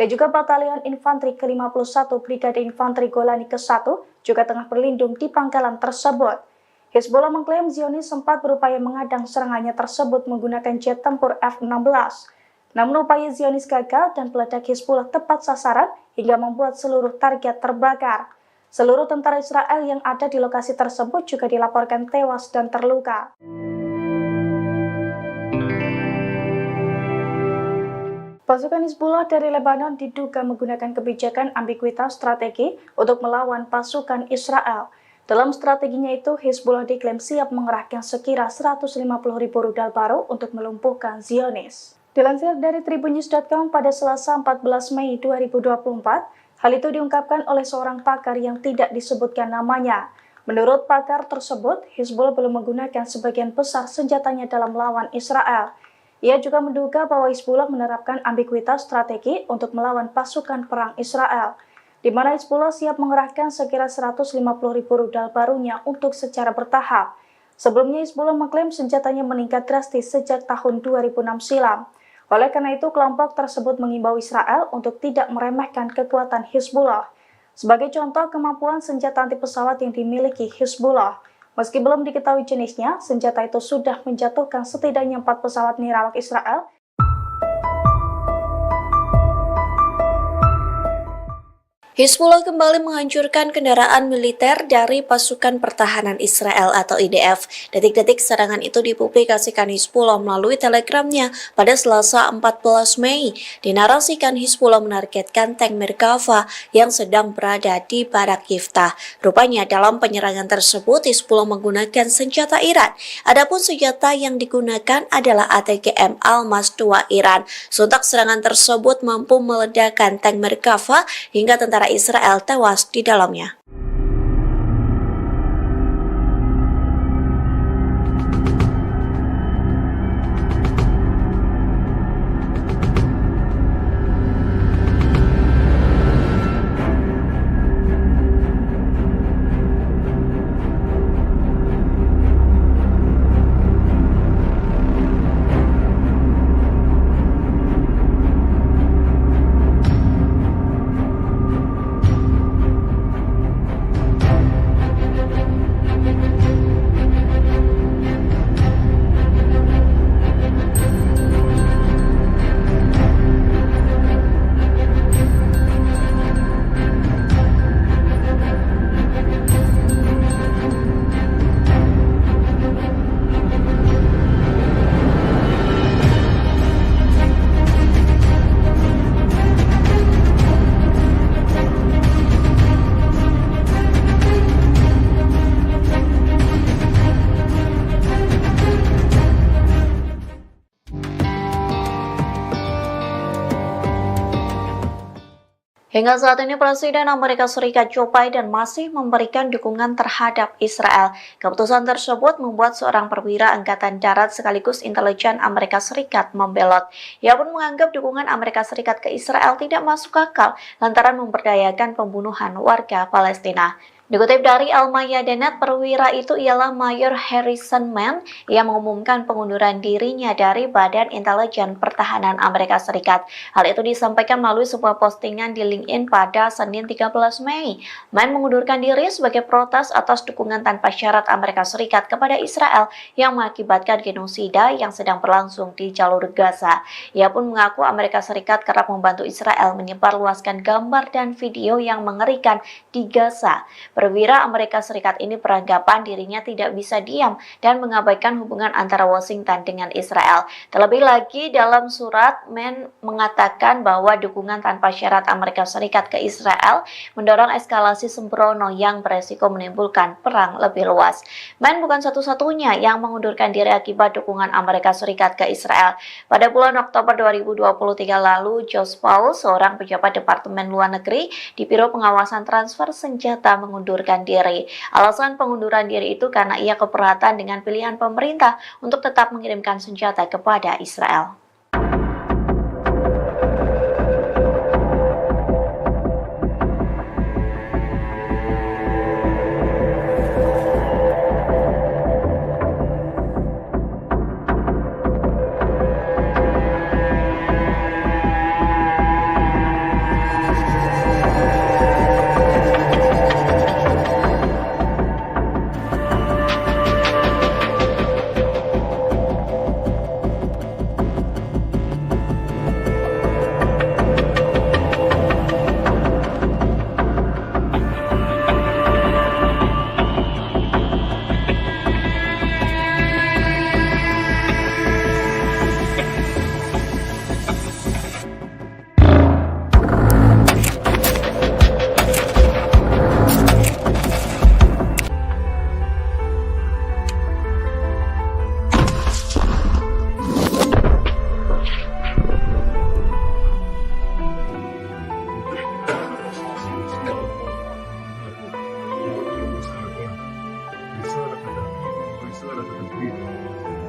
dan juga Batalion Infanteri ke-51 Brigade Infanteri Golani ke-1 juga tengah berlindung di pangkalan tersebut. Hizbullah mengklaim Zionis sempat berupaya mengadang serangannya tersebut menggunakan jet tempur F-16. Namun upaya Zionis gagal dan peledak Hizbullah tepat sasaran hingga membuat seluruh target terbakar. Seluruh tentara Israel yang ada di lokasi tersebut juga dilaporkan tewas dan terluka. Pasukan Hizbullah dari Lebanon diduga menggunakan kebijakan ambiguitas strategi untuk melawan pasukan Israel. Dalam strateginya itu, Hizbullah diklaim siap mengerahkan sekira 150.000 rudal baru untuk melumpuhkan Zionis. Dilansir dari Tribunnews.com pada Selasa 14 Mei 2024, hal itu diungkapkan oleh seorang pakar yang tidak disebutkan namanya. Menurut pakar tersebut, Hizbullah belum menggunakan sebagian besar senjatanya dalam melawan Israel. Ia juga menduga bahwa Hizbullah menerapkan ambiguitas strategi untuk melawan pasukan perang Israel, di mana Hizbullah siap mengerahkan sekira 150.000 rudal barunya untuk secara bertahap. Sebelumnya Hizbullah mengklaim senjatanya meningkat drastis sejak tahun 2006 silam. Oleh karena itu, kelompok tersebut mengimbau Israel untuk tidak meremehkan kekuatan Hizbullah. Sebagai contoh kemampuan senjata anti pesawat yang dimiliki Hizbullah, meski belum diketahui jenisnya, senjata itu sudah menjatuhkan setidaknya 4 pesawat nirawak Israel. Hizbullah kembali menghancurkan kendaraan militer dari pasukan pertahanan Israel atau IDF. Detik-detik serangan itu dipublikasikan Hizbullah melalui telegramnya pada Selasa 14 Mei. Dinarasikan Hizbullah menargetkan tank Merkava yang sedang berada di Barak Yiftah. Rupanya dalam penyerangan tersebut Hizbullah menggunakan senjata Iran. Adapun senjata yang digunakan adalah ATGM Almas 2 Iran. Sontak serangan tersebut mampu meledakkan tank Merkava hingga tentara Israel tewas di dalamnya. Hingga saat ini Presiden Amerika Serikat Joe Biden masih memberikan dukungan terhadap Israel. Keputusan tersebut membuat seorang perwira Angkatan Darat sekaligus intelijen Amerika Serikat membelot. Ia pun menganggap dukungan Amerika Serikat ke Israel tidak masuk akal lantaran memberdayakan pembunuhan warga Palestina. Dikutip dari Al-Mayadanet, perwira itu ialah Mayor Harrison Mann yang mengumumkan pengunduran dirinya dari Badan Intelijen Pertahanan Amerika Serikat. Hal itu disampaikan melalui sebuah postingan di LinkedIn pada Senin 13 Mei. Mann mengundurkan diri sebagai protes atas dukungan tanpa syarat Amerika Serikat kepada Israel yang mengakibatkan genosida yang sedang berlangsung di jalur Gaza. Ia pun mengaku Amerika Serikat kerap membantu Israel menyebarluaskan gambar dan video yang mengerikan di Gaza. Perwira Amerika Serikat ini beranggapan dirinya tidak bisa diam dan mengabaikan hubungan antara Washington dengan Israel. Terlebih lagi dalam surat, Mann mengatakan bahwa dukungan tanpa syarat Amerika Serikat ke Israel mendorong eskalasi sembrono yang beresiko menimbulkan perang lebih luas. Mann bukan satu-satunya yang mengundurkan diri akibat dukungan Amerika Serikat ke Israel. Pada bulan Oktober 2023 lalu, Josh Paul, seorang pejabat Departemen Luar Negeri di Biro Pengawasan Transfer Senjata, mengundurkan diri. Alasan pengunduran diri itu karena ia keberatan dengan pilihan pemerintah untuk tetap mengirimkan senjata kepada Israel.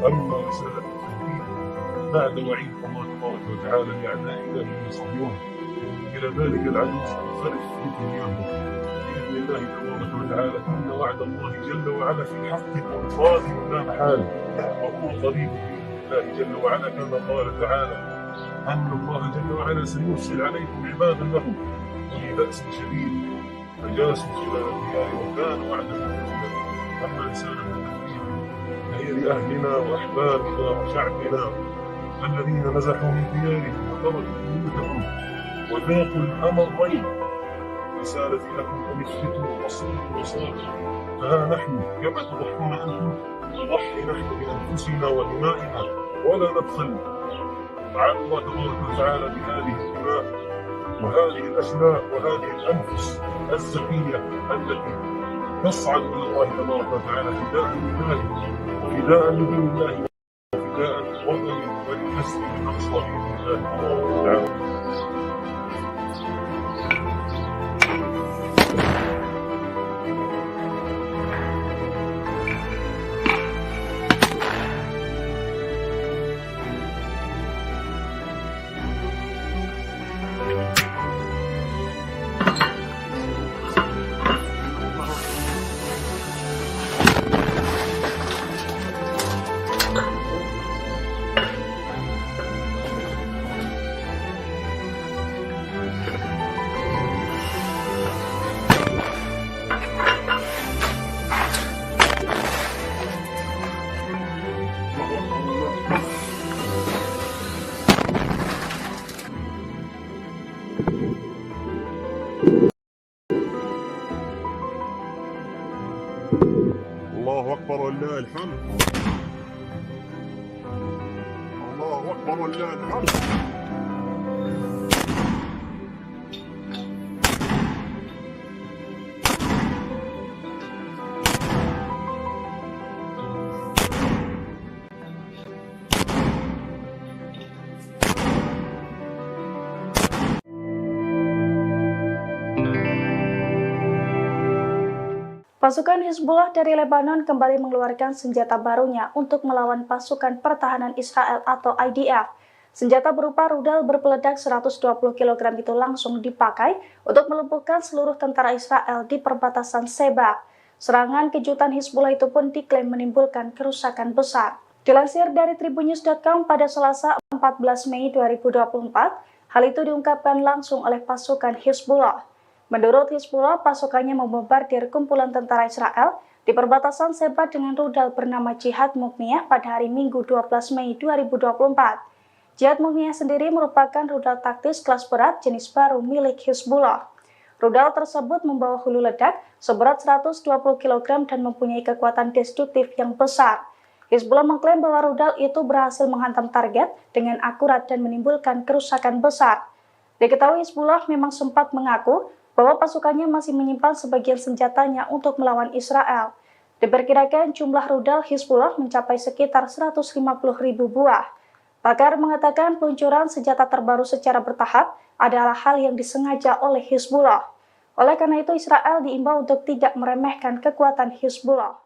أما رسالة التوحيد بعد وعيد الله تبارك وتعالى لأعدائنا من يصهيون إلى ذلك العدو سننصرف في دنياهم بإذن الله تبارك وتعالى إن وعد الله جل وعلا في حق صادق لا محال وهو قريب بإذن الله جل وعلا كما قال تعالى أن الله جل وعلا سيرسل عليكم عبادا له أولي بأس شديد فجاسوا خلال الديار وكان وعدا مفعولا أما رسالة التوحيد فهي لأهلنا وأحبابنا وشعبنا الذين نزحوا من ديارهم وتركوا بيوتهم وذاقوا الأمرين رسالتي لكم أن اثبتوا واصبروا وصابروا، فها نحن كما تضحون أنتم نضحي نحن بأنفسنا ودمائنا ولا نبخل. تعالى الله تبارك وتعالى بهذه الدماء وهذه الأشلاء وهذه الأنفس الزكية التي تصعد إلى الله تبارك وتعالى فداء لله وفداء لدين الله وفداء لوطن ولحسن الأقصى بإذن الله تبارك وتعالى. الله أكبر ولله الحمد. الله أكبر ولله الحمد. Pasukan Hizbullah dari Lebanon kembali mengeluarkan senjata barunya untuk melawan pasukan pertahanan Israel atau IDF. Senjata berupa rudal berpeledak 120 kg itu langsung dipakai untuk melumpuhkan seluruh tentara Israel di perbatasan Sheba. Serangan kejutan Hizbullah itu pun diklaim menimbulkan kerusakan besar. Dilansir dari tribunnews.com pada Selasa 14 Mei 2024, hal itu diungkapkan langsung oleh pasukan Hizbullah. Menurut Hizbullah, pasukannya membombardir kumpulan tentara Israel di perbatasan Sheba dengan rudal bernama Jihad Mukniyah pada hari Minggu 12 Mei 2024. Jihad Mukniyah sendiri merupakan rudal taktis kelas berat jenis baru milik Hizbullah. Rudal tersebut membawa hulu ledak seberat 120 kg dan mempunyai kekuatan destruktif yang besar. Hizbullah mengklaim bahwa rudal itu berhasil menghantam target dengan akurat dan menimbulkan kerusakan besar. Diketahui Hizbullah memang sempat mengaku bahwa pasukannya masih menyimpan sebagian senjatanya untuk melawan Israel. Diperkirakan jumlah rudal Hizbullah mencapai sekitar 150.000 buah. Pakar mengatakan peluncuran senjata terbaru secara bertahap adalah hal yang disengaja oleh Hizbullah. Oleh karena itu, Israel diimbau untuk tidak meremehkan kekuatan Hizbullah.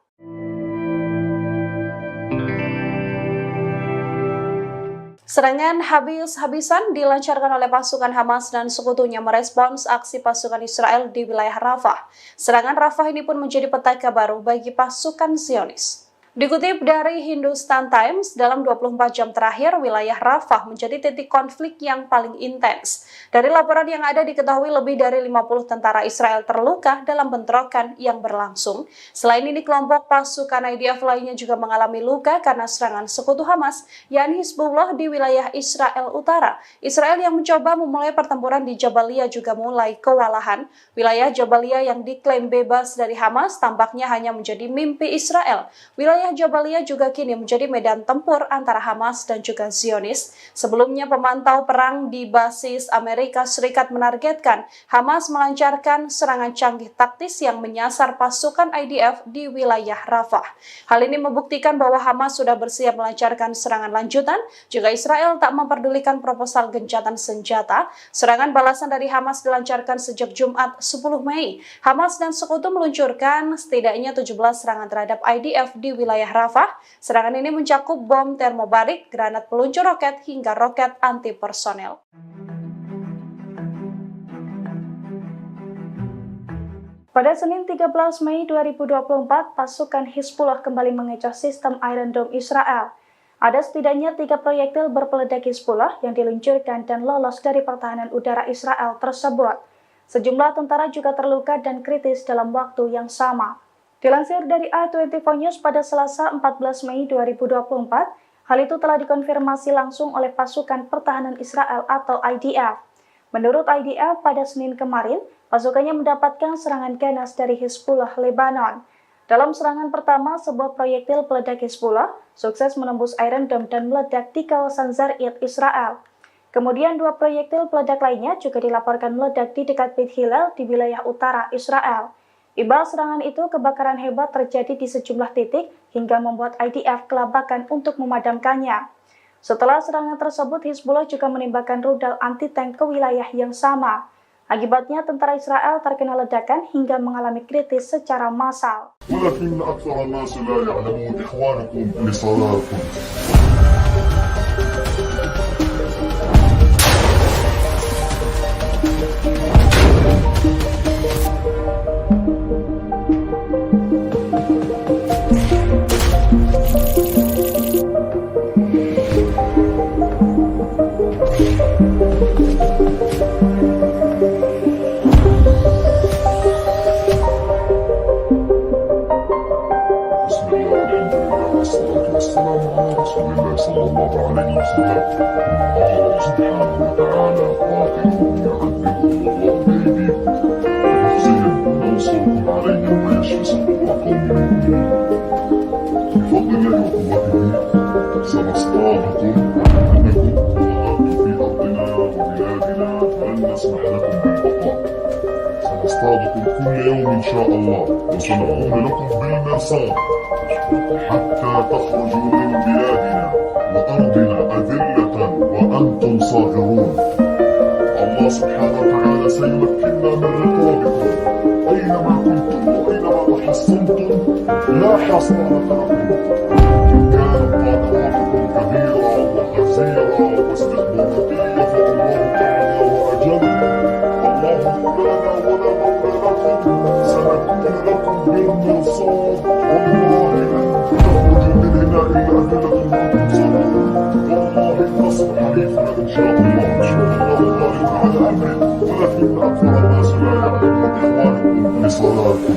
Serangan habis-habisan dilancarkan oleh pasukan Hamas dan sekutunya merespons aksi pasukan Israel di wilayah Rafah. Serangan Rafah ini pun menjadi petaka baru bagi pasukan Zionis. Dikutip dari Hindustan Times, dalam 24 jam terakhir, wilayah Rafah menjadi titik konflik yang paling intens. Dari laporan yang ada diketahui lebih dari 50 tentara Israel terluka dalam bentrokan yang berlangsung. Selain ini, kelompok pasukan IDF lainnya juga mengalami luka karena serangan sekutu Hamas, yakni Hizbullah di wilayah Israel Utara. Israel yang mencoba memulai pertempuran di Jabalia juga mulai kewalahan. Wilayah Jabalia yang diklaim bebas dari Hamas tampaknya hanya menjadi mimpi Israel. Wilayah Jabalia juga kini menjadi medan tempur antara Hamas dan juga Zionis. Sebelumnya, pemantau perang di basis Amerika Serikat menargetkan Hamas melancarkan serangan canggih taktis yang menyasar pasukan IDF di wilayah Rafah. Hal ini membuktikan bahwa Hamas sudah bersiap melancarkan serangan lanjutan jika Israel tak memperdulikan proposal gencatan senjata. Serangan balasan dari Hamas dilancarkan sejak Jumat 10 Mei. Hamas dan sekutu meluncurkan setidaknya 17 serangan terhadap IDF di wilayah Rafah. Serangan ini mencakup bom termobarik, granat peluncur roket, hingga roket anti-personel. Pada Senin 13 Mei 2024, pasukan Hizbullah kembali mengecoh sistem Iron Dome Israel. Ada setidaknya 3 proyektil berpeledak Hizbullah yang diluncurkan dan lolos dari pertahanan udara Israel tersebut. Sejumlah tentara juga terluka dan kritis dalam waktu yang sama. Dilansir dari A24 News pada Selasa 14 Mei 2024, hal itu telah dikonfirmasi langsung oleh pasukan pertahanan Israel atau IDF. Menurut IDF, pada Senin kemarin, Pasukannya mendapatkan serangan ganas dari Hizbullah Lebanon. Dalam serangan pertama, sebuah proyektil peledak Hizbullah sukses menembus Iron Dome dan meledak di kawasan Zarid, Israel. Kemudian 2 proyektil peledak lainnya juga dilaporkan meledak di dekat Beit Hillel di wilayah utara Israel. Imbal serangan itu, kebakaran hebat terjadi di sejumlah titik hingga membuat IDF kelabakan untuk memadamkannya. Setelah serangan tersebut, Hizbullah juga menembakkan rudal anti-tank ke wilayah yang sama. Akibatnya, tentara Israel terkena ledakan hingga mengalami kritis secara massal. ولكن أكثر الناس لا يعلمون إخوانكم لصلاتكم. سنصطادكم كل يوم إن شاء الله وسنقوم لكم بالمرصاد حتى تخرجوا من بلادنا وأرضنا أذلة وأنتم صاغرون. الله سبحانه وتعالى سيمكننا من رقابكم أينما كنتم وأينما تحصنتم لا حصانة لكم. إن كانت طاقاتكم كبيرة وخزيرة واستخباراتية فالله أعلى وأجل. الله مولانا ولا مولى لكم. سنكون لكم بالمرصاد والله لن تخرج من هنا إلا أذلة وأنتم صاغرون. والله النصر حليفنا إن شاء الله. إن شاء الله غالب على أمره ولكن أكثر الناس لا يعلمون إخوانكم لصلاتكم.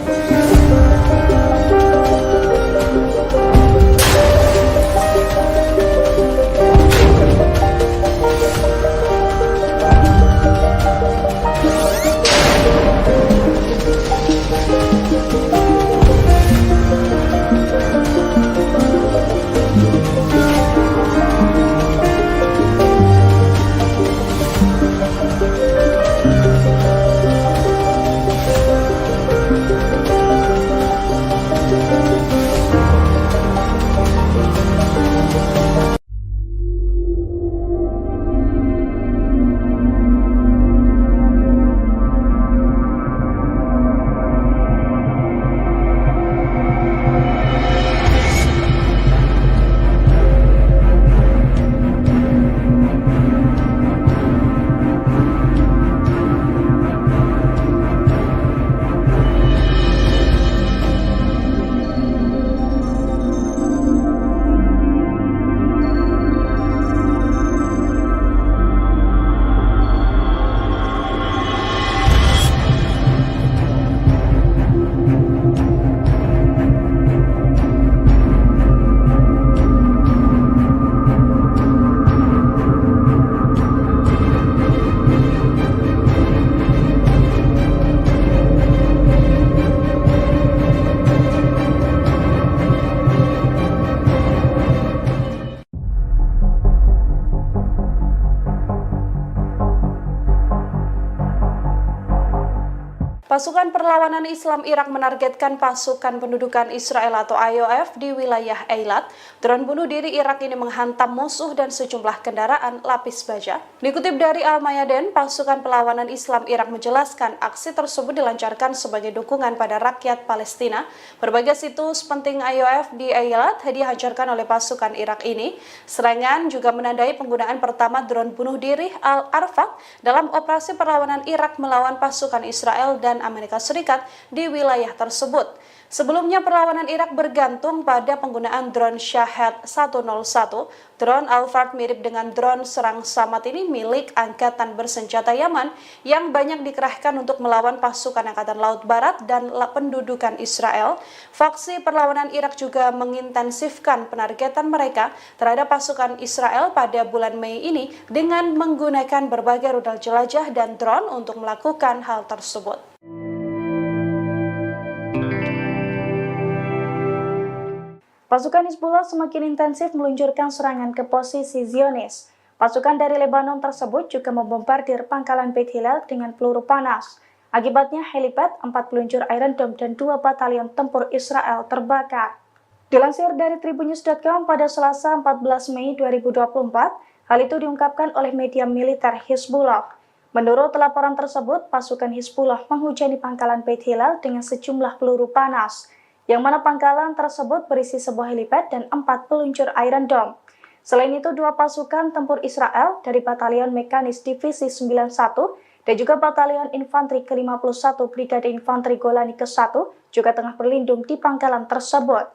Pasukan Perlawanan Islam Irak menargetkan pasukan pendudukan Israel atau IOF di wilayah Eilat. Drone bunuh diri Irak ini menghantam musuh dan sejumlah kendaraan lapis baja. Dikutip dari Al-Mayadin, pasukan Perlawanan Islam Irak menjelaskan aksi tersebut dilancarkan sebagai dukungan pada rakyat Palestina. Berbagai situs penting IOF di Eilat dihancurkan oleh pasukan Irak ini. Serangan juga menandai penggunaan pertama drone bunuh diri Al-Arfaq dalam operasi perlawanan Irak melawan pasukan Israel dan Amerika Serikat di wilayah tersebut. Sebelumnya perlawanan Irak bergantung pada penggunaan drone Shahed 101. Drone Alphard mirip dengan drone serang Samad ini milik Angkatan Bersenjata Yaman yang banyak dikerahkan untuk melawan pasukan Angkatan Laut Barat dan pendudukan Israel. Faksi perlawanan Irak juga mengintensifkan penargetan mereka terhadap pasukan Israel pada bulan Mei ini dengan menggunakan berbagai rudal jelajah dan drone untuk melakukan hal tersebut. Pasukan Hizbullah semakin intensif meluncurkan serangan ke posisi Zionis. Pasukan dari Lebanon tersebut juga membombardir pangkalan Beit Hillel dengan peluru panas. Akibatnya helipad, 4 peluncur Iron Dome dan 2 batalion tempur Israel terbakar. Dilansir dari Tribunnews.com pada Selasa 14 Mei 2024, hal itu diungkapkan oleh media militer Hizbullah. Menurut laporan tersebut, pasukan Hizbullah menghujani pangkalan Beit Hillel dengan sejumlah peluru panas, yang mana pangkalan tersebut berisi sebuah helipad dan 4 peluncur Iron Dome. Selain itu, 2 pasukan tempur Israel dari Batalion Mekanis Divisi 91 dan juga Batalion Infanteri ke-51 Brigade Infanteri Golani ke-1 juga tengah berlindung di pangkalan tersebut.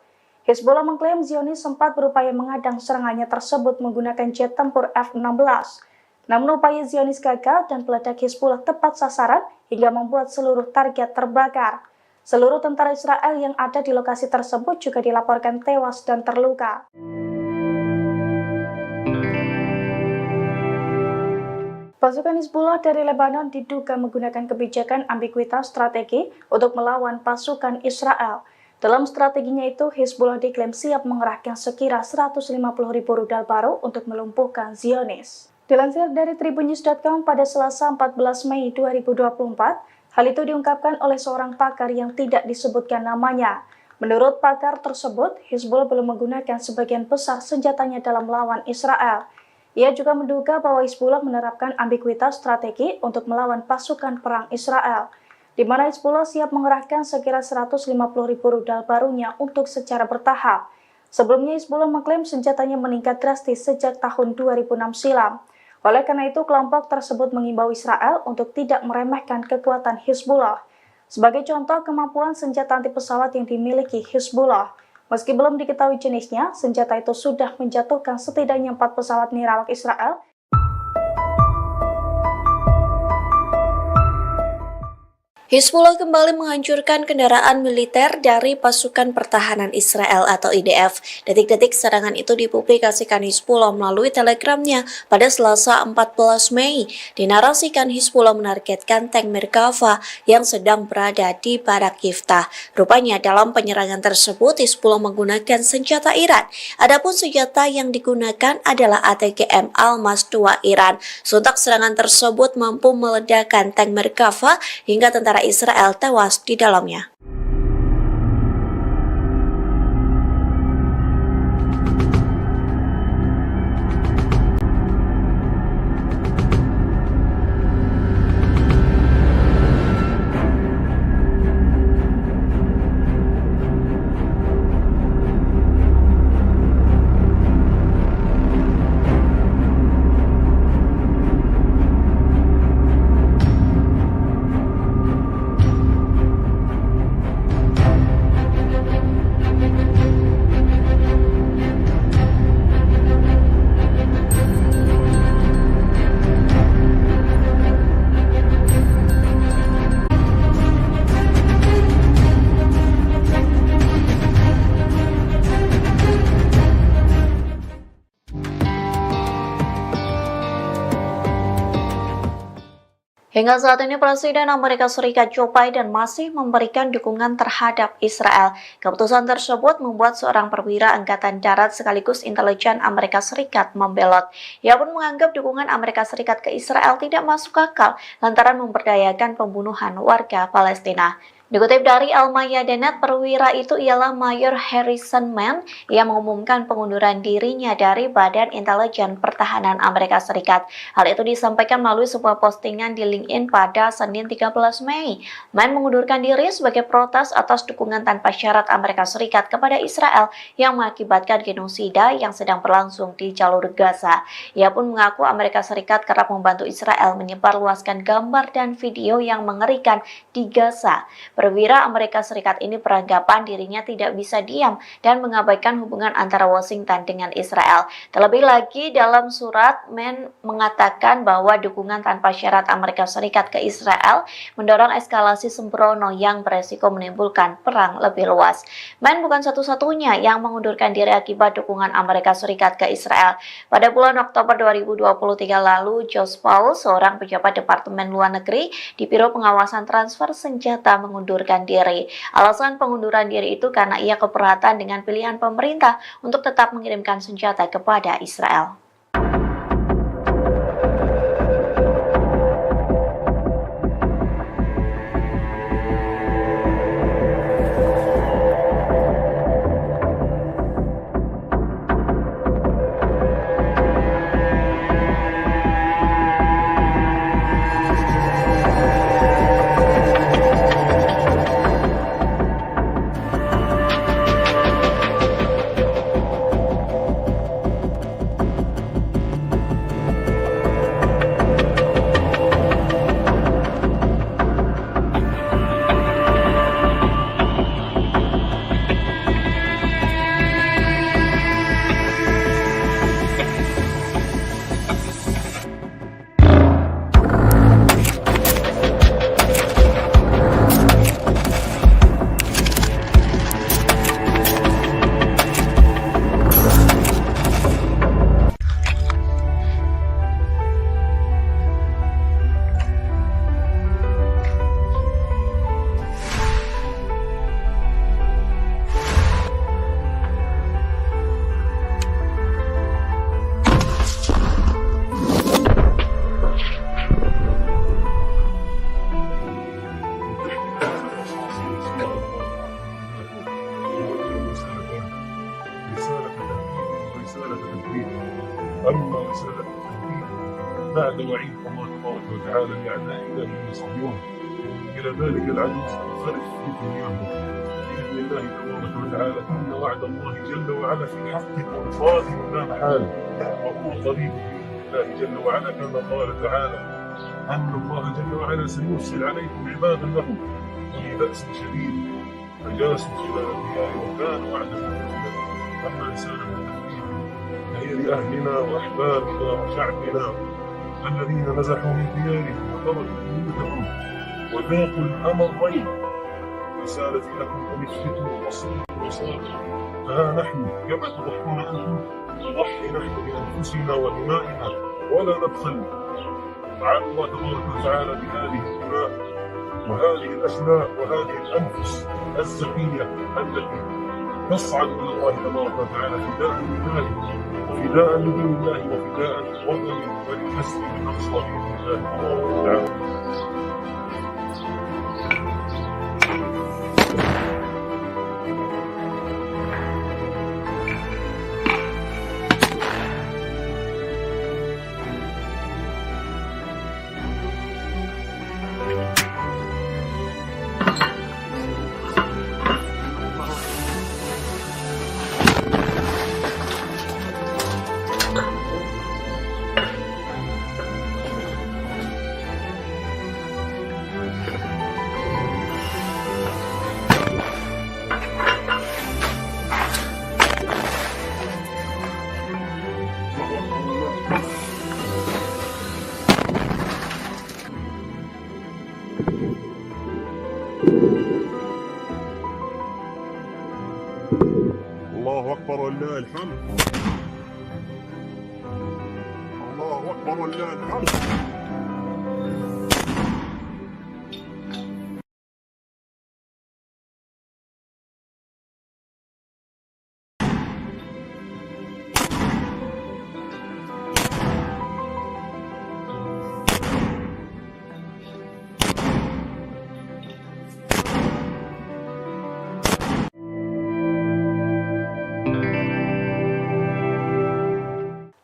Hizbullah mengklaim Zionis sempat berupaya mengadang serangannya tersebut menggunakan jet tempur F-16. Namun upaya Zionis gagal dan peledak Hizbullah tepat sasaran hingga membuat seluruh target terbakar. Seluruh tentara Israel yang ada di lokasi tersebut juga dilaporkan tewas dan terluka. Pasukan Hizbullah dari Lebanon diduga menggunakan kebijakan ambiguitas strategi untuk melawan pasukan Israel. Dalam strateginya itu, Hizbullah diklaim siap mengerahkan sekira 150.000 rudal baru untuk melumpuhkan Zionis. Dilansir dari Tribunnews.com pada Selasa 14 Mei 2024, hal itu diungkapkan oleh seorang pakar yang tidak disebutkan namanya. Menurut pakar tersebut, Hizbullah belum menggunakan sebagian besar senjatanya dalam melawan Israel. Ia juga menduga bahwa Hizbullah menerapkan ambiguitas strategi untuk melawan pasukan perang Israel, di mana Hizbullah siap mengerahkan sekira 150.000 rudal barunya untuk secara bertahap. Sebelumnya Hizbullah mengklaim senjatanya meningkat drastis sejak tahun 2006 silam. Oleh karena itu, kelompok tersebut mengimbau Israel untuk tidak meremehkan kekuatan Hizbullah. Sebagai contoh, kemampuan senjata anti pesawat yang dimiliki Hizbullah. Meski belum diketahui jenisnya, senjata itu sudah menjatuhkan setidaknya 4 pesawat nirawak Israel. Hizbullah kembali menghancurkan kendaraan militer dari pasukan pertahanan Israel atau IDF. Detik-detik serangan itu dipublikasikan Hizbullah melalui telegramnya pada Selasa 14 Mei. Dinarasikan Hizbullah menargetkan tank Merkava yang sedang berada di Barak Yiftah. Rupanya dalam penyerangan tersebut Hizbullah menggunakan senjata Iran. Adapun senjata yang digunakan adalah ATGM Almas 2 Iran. Sontak serangan tersebut mampu meledakkan tank Merkava hingga tentara Israel tewas di dalamnya. Hingga saat ini Presiden Amerika Serikat Joe Biden masih memberikan dukungan terhadap Israel. Keputusan tersebut membuat seorang perwira Angkatan Darat sekaligus intelijen Amerika Serikat membelot. Ia pun menganggap dukungan Amerika Serikat ke Israel tidak masuk akal lantaran memberdayakan pembunuhan warga Palestina. Dikutip dari Al-Mayadinat, perwira itu ialah Mayor Harrison Mann yang mengumumkan pengunduran dirinya dari Badan Intelijen Pertahanan Amerika Serikat. Hal itu disampaikan melalui sebuah postingan di LinkedIn pada Senin 13 Mei. Mann mengundurkan diri sebagai protes atas dukungan tanpa syarat Amerika Serikat kepada Israel yang mengakibatkan genosida yang sedang berlangsung di jalur Gaza. Ia pun mengaku Amerika Serikat kerap membantu Israel menyebarluaskan gambar dan video yang mengerikan di Gaza. Perwira Amerika Serikat ini beranggapan dirinya tidak bisa diam dan mengabaikan hubungan antara Washington dengan Israel. Terlebih lagi, dalam surat, Mann mengatakan bahwa dukungan tanpa syarat Amerika Serikat ke Israel mendorong eskalasi sembrono yang beresiko menimbulkan perang lebih luas. Mann bukan satu-satunya yang mengundurkan diri akibat dukungan Amerika Serikat ke Israel. Pada bulan Oktober 2023 lalu, Josh Paul, seorang pejabat Departemen Luar Negeri di Biro Pengawasan Transfer Senjata, mengundurkan diri. Alasan pengunduran diri itu karena ia keberatan dengan pilihan pemerintah untuk tetap mengirimkan senjata kepada Israel. أما رسالة التوحيد بعد وعيد الله تبارك وتعالى لأعدائنا من يصدون إلى ذلك العدو سننصرف في دنياهم بإذن الله تبارك وتعالى. إن وعد الله جل وعلا في حقكم صادق لا محالة، وهو قريب بإذن الله جل وعلا، كما قال تعالى أن الله جل وعلا سيرسل عليكم عبادا له أولي بأس شديد فجاسوا خلال الديار وكان وعدا مفعولا. أما رسالة التوحيد فهي لأهلنا وأحبابنا وشعبنا الذين نزحوا من ديارهم وتركوا بيوتهم وذاقوا الأمرين. رسالتي لكم أن اثبتوا واصبروا وصابروا، فها نحن كما تضحون أنتم نضحي نحن بأنفسنا ودمائنا ولا نبخل. تعالى الله تبارك وتعالى بهذه الدماء وهذه الأشلاء وهذه الأنفس الزكية التي تصعد إلى الله تبارك وتعالى فداء لله وفداء لدين الله وفداء لوطن ولحسن الأقصى بإذن الله تبارك وتعالى. الله أكبر ولله الحمد. الله أكبر ولله الحمد.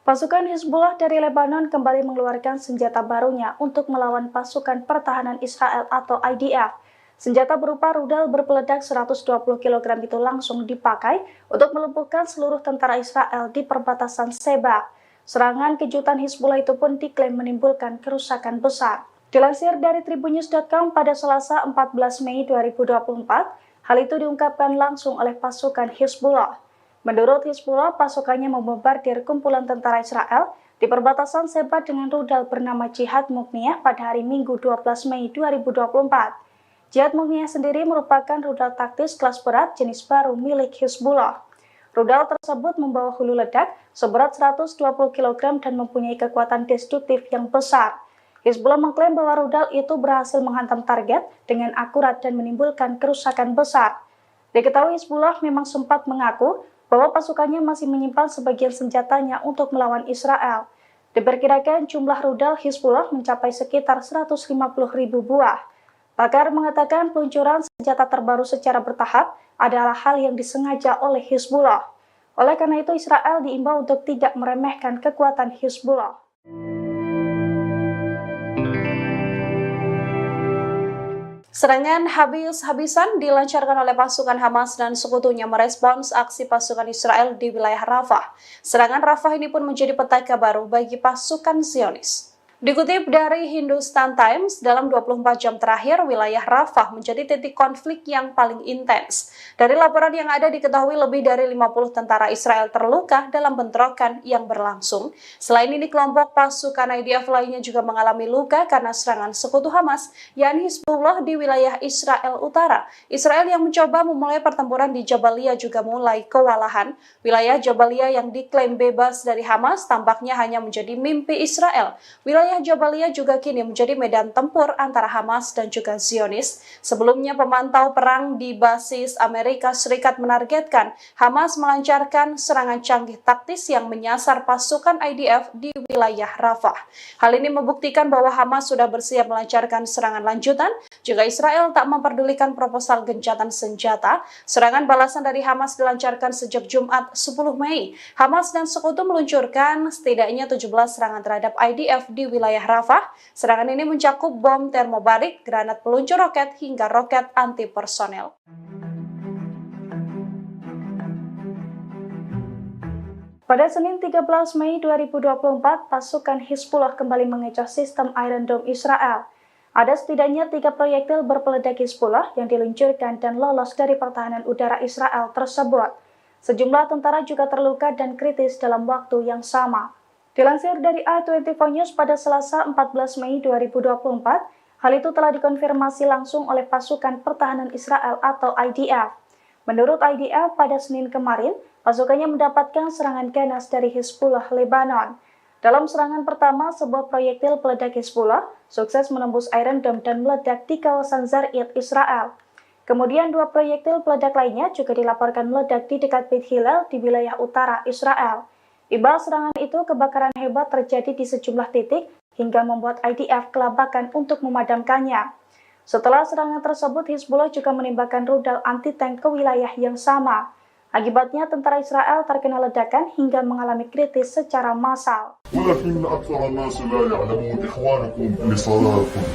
Pasukan Hizbullah dari Lebanon kembali mengeluarkan senjata barunya untuk melawan pasukan pertahanan Israel atau IDF. Senjata berupa rudal berpeledak 120 kg itu langsung dipakai untuk melumpuhkan seluruh tentara Israel di perbatasan Sheba. Serangan kejutan Hizbullah itu pun diklaim menimbulkan kerusakan besar. Dilansir dari tribunnews.com pada Selasa 14 Mei 2024, hal itu diungkapkan langsung oleh pasukan Hizbullah. Menurut Hizbullah, pasukannya membombardir kumpulan tentara Israel di perbatasan Sheba dengan rudal bernama Jihad Mughniyah pada hari Minggu 12 Mei 2024. Jihad Mughniyah sendiri merupakan rudal taktis kelas berat jenis baru milik Hizbullah. Rudal tersebut membawa hulu ledak seberat 120 kg dan mempunyai kekuatan destruktif yang besar. Hizbullah mengklaim bahwa rudal itu berhasil menghantam target dengan akurat dan menimbulkan kerusakan besar. Diketahui Hizbullah memang sempat mengaku bahwa pasukannya masih menyimpan sebagian senjatanya untuk melawan Israel. Diperkirakan jumlah rudal Hizbullah mencapai sekitar 150.000 buah. Pakar mengatakan peluncuran senjata terbaru secara bertahap adalah hal yang disengaja oleh Hizbullah. Oleh karena itu, Israel diimbau untuk tidak meremehkan kekuatan Hizbullah. Serangan habis-habisan dilancarkan oleh pasukan Hamas dan sekutunya merespons aksi pasukan Israel di wilayah Rafah. Serangan Rafah ini pun menjadi petaka baru bagi pasukan Zionis. Dikutip dari Hindustan Times, dalam 24 jam terakhir, wilayah Rafah menjadi titik konflik yang paling intens. Dari laporan yang ada diketahui lebih dari 50 tentara Israel terluka dalam bentrokan yang berlangsung. Selain ini, kelompok pasukan IDF lainnya juga mengalami luka karena serangan sekutu Hamas, yakni Hizbullah di wilayah Israel Utara. Israel yang mencoba memulai pertempuran di Jabalia juga mulai kewalahan. Wilayah Jabalia yang diklaim bebas dari Hamas tampaknya hanya menjadi mimpi Israel. Wilayah Jabalia juga kini menjadi medan tempur antara Hamas dan juga Zionis. Sebelumnya, pemantau perang di basis Amerika Serikat menargetkan Hamas melancarkan serangan canggih taktis yang menyasar pasukan IDF di wilayah Rafah. Hal ini membuktikan bahwa Hamas sudah bersiap melancarkan serangan lanjutan jika Israel tak memperdulikan proposal gencatan senjata. Serangan balasan dari Hamas dilancarkan sejak Jumat 10 Mei. Hamas dan sekutu meluncurkan setidaknya 17 serangan terhadap IDF di wilayah Rafah. Serangan ini mencakup bom termobarik, granat peluncur roket, hingga roket anti-personel. Pada Senin 13 Mei 2024, pasukan Hizbullah kembali mengecoh sistem Iron Dome Israel. Ada setidaknya 3 proyektil berpeledak Hizbullah yang diluncurkan dan lolos dari pertahanan udara Israel tersebut. Sejumlah tentara juga terluka dan kritis dalam waktu yang sama. Dilansir dari i24 News pada Selasa 14 Mei 2024, hal itu telah dikonfirmasi langsung oleh pasukan pertahanan Israel atau IDF. Menurut IDF, pada Senin kemarin, pasukannya mendapatkan serangan ganas dari Hizbullah Lebanon. Dalam serangan pertama, sebuah proyektil peledak Hizbullah sukses menembus Iron Dome dan meledak di kawasan Zarid, Israel. Kemudian 2 proyektil peledak lainnya juga dilaporkan meledak di dekat Beit Hillel di wilayah utara Israel. Imbas serangan itu, kebakaran hebat terjadi di sejumlah titik hingga membuat IDF kelabakan untuk memadamkannya. Setelah serangan tersebut, Hizbullah juga menembakkan rudal anti-tank ke wilayah yang sama. Akibatnya, tentara Israel terkena ledakan hingga mengalami kritis secara massal. ولكن أكثر الناس لا يعلمون إخوانكم لصلاتكم.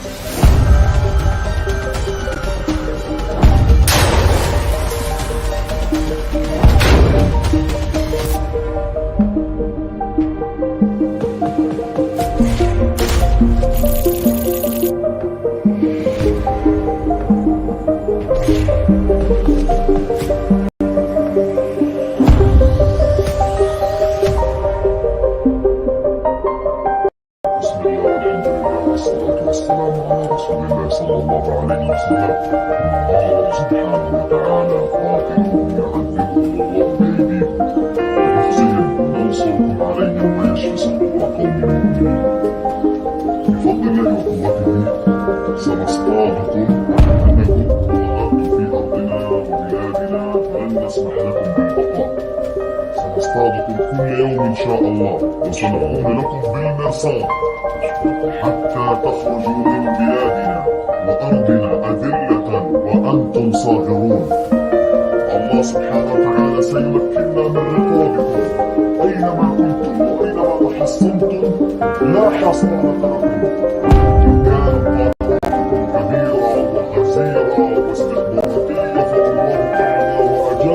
والسلام على رسول الله صلى الله عليه وسلم. الله سبحانه وتعالى قاتل يعذبهم الله بأيديكم ويخزيهم وينصركم عليهم ويشفي صدور قوم مؤمنين. بفضل الله وقوته سنصطادكم وإنكم ظهرتم في أرضنا وبلادنا فلن نسمح لكم بالبقاء. سنصطادكم كل يوم إن شاء الله وسنكون لكم بالمرصاد حتى تخرجوا من بلادنا وأرضنا أذلة وأنتم صاغرون. الله سبحانه وتعالى سيمكننا من رقابكم أينما كنتم وأينما حصنتم لا حصانة لكم إن كان كبيرا وحزيرا واستكباراتية فالله أعلى وأجل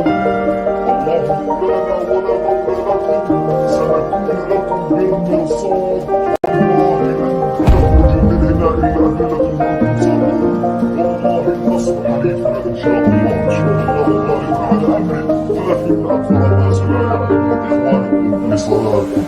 الله مولانا ولا مولى لكم سنكون لكم بالمرصاد والله لن تخرج من هنا إلا أدلة وأنتم صابرون والله النصر حليفنا إن شاء الله غالب على أمره ولكن أكثر الناس لا يعلمون إخوانكم لصلاتكم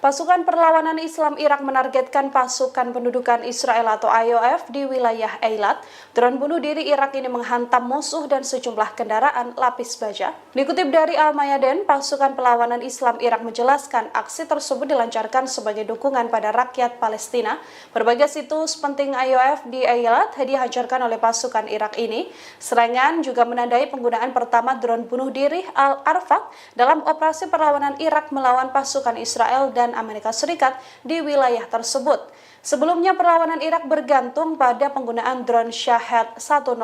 Pasukan Perlawanan Islam Irak menargetkan pasukan pendudukan Israel atau IOF di wilayah Eilat. Drone bunuh diri Irak ini menghantam musuh dan sejumlah kendaraan lapis baja. Dikutip dari Al-Mayadin, pasukan Perlawanan Islam Irak menjelaskan aksi tersebut dilancarkan sebagai dukungan pada rakyat Palestina. Berbagai situs penting IOF di Eilat dihancurkan oleh pasukan Irak ini. Serangan juga menandai penggunaan pertama drone bunuh diri Al-Arfaq dalam operasi perlawanan Irak melawan pasukan Israel dan Amerika Serikat di wilayah tersebut. Sebelumnya perlawanan Irak bergantung pada penggunaan drone Shahed 101.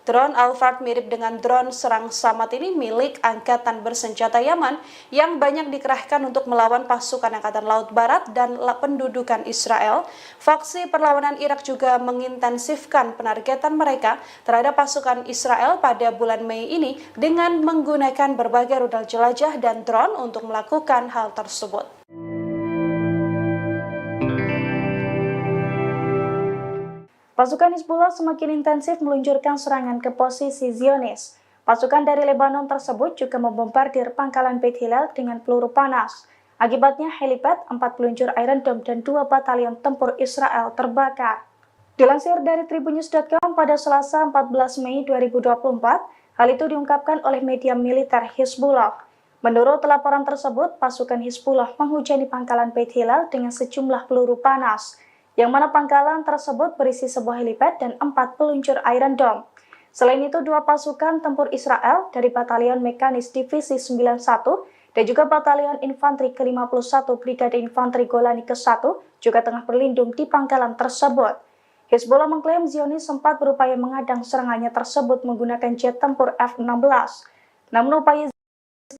Drone Al-Fard mirip dengan drone serang Samad ini milik Angkatan Bersenjata Yaman yang banyak dikerahkan untuk melawan pasukan Angkatan Laut Barat dan pendudukan Israel. Faksi perlawanan Irak juga mengintensifkan penargetan mereka terhadap pasukan Israel pada bulan Mei ini dengan menggunakan berbagai rudal jelajah dan drone untuk melakukan hal tersebut. Pasukan Hizbullah semakin intensif meluncurkan serangan ke posisi Zionis. Pasukan dari Lebanon tersebut juga membombardir pangkalan Beit Hillel dengan peluru panas. Akibatnya helipad, 4 peluncur Iron Dome dan 2 batalion tempur Israel terbakar. Dilansir dari Tribunnews.com pada Selasa 14 Mei 2024, hal itu diungkapkan oleh media militer Hizbullah. Menurut laporan tersebut, pasukan Hizbullah menghujani pangkalan Beit Hillel dengan sejumlah peluru panas, yang mana pangkalan tersebut berisi sebuah helipad dan 4 peluncur Iron Dome. Selain itu, 2 pasukan tempur Israel dari Batalion Mekanis Divisi 91 dan juga Batalion Infanteri ke-51 Brigade Infanteri Golani ke-1 juga tengah berlindung di pangkalan tersebut. Hizbullah mengklaim Zionis sempat berupaya mengadang serangannya tersebut menggunakan jet tempur F-16. Namun upaya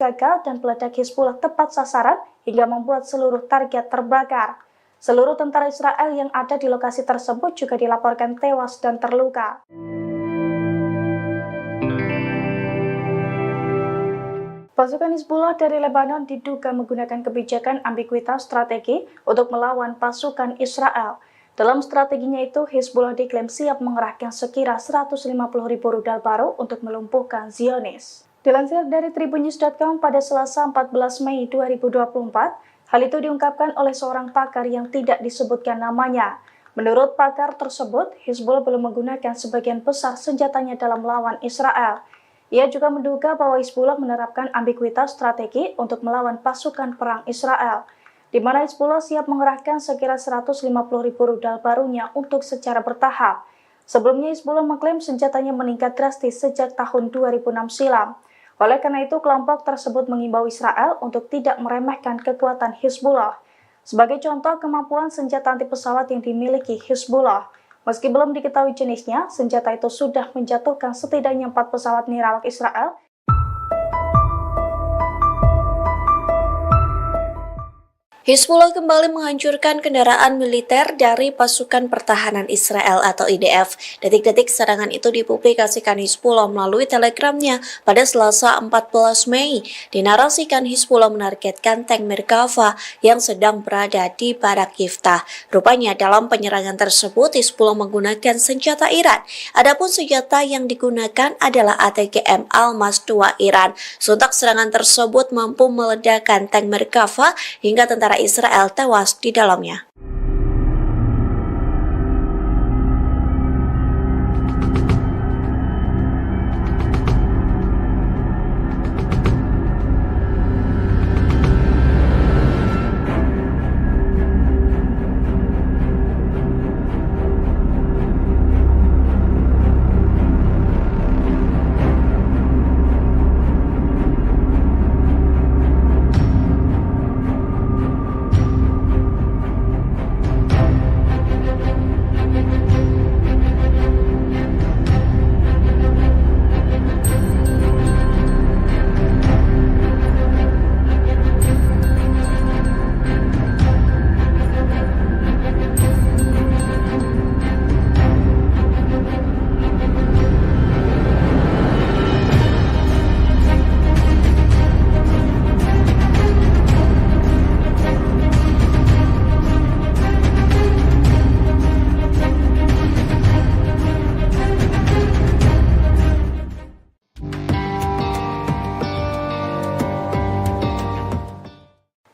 gagal dan peledak Hizbullah tepat sasaran hingga membuat seluruh target terbakar. Seluruh tentara Israel yang ada di lokasi tersebut juga dilaporkan tewas dan terluka. Pasukan Hizbullah dari Lebanon diduga menggunakan kebijakan ambiguitas strategi untuk melawan pasukan Israel. Dalam strateginya itu, Hizbullah diklaim siap mengerahkan sekira 150.000 rudal baru untuk melumpuhkan Zionis. Dilansir dari Tribunnews.com pada Selasa 14 Mei 2024, hal itu diungkapkan oleh seorang pakar yang tidak disebutkan namanya. Menurut pakar tersebut, Hizbullah belum menggunakan sebagian besar senjatanya dalam melawan Israel. Ia juga menduga bahwa Hizbullah menerapkan ambiguitas strategi untuk melawan pasukan perang Israel. di mana Hizbullah siap mengerahkan sekira 150.000 rudal barunya untuk secara bertahap. Sebelumnya Hizbullah mengklaim senjatanya meningkat drastis sejak tahun 2006 silam. Oleh karena itu, kelompok tersebut mengimbau Israel untuk tidak meremehkan kekuatan Hizbullah. Sebagai contoh, kemampuan senjata anti pesawat yang dimiliki Hizbullah. Meski belum diketahui jenisnya, senjata itu sudah menjatuhkan setidaknya 4 pesawat nirawak Israel. Hizbullah kembali menghancurkan kendaraan militer dari pasukan pertahanan Israel atau IDF. Detik-detik serangan itu dipublikasikan Hizbullah melalui telegramnya pada Selasa 14 Mei. Dinarasikan Hizbullah menargetkan tank Merkava yang sedang berada di Barak Yiftah. Rupanya dalam penyerangan tersebut Hizbullah menggunakan senjata Iran. Adapun senjata yang digunakan adalah ATGM Almas 2 Iran. Sontak serangan tersebut mampu meledakkan tank Merkava hingga tentara Israel tewas di dalamnya.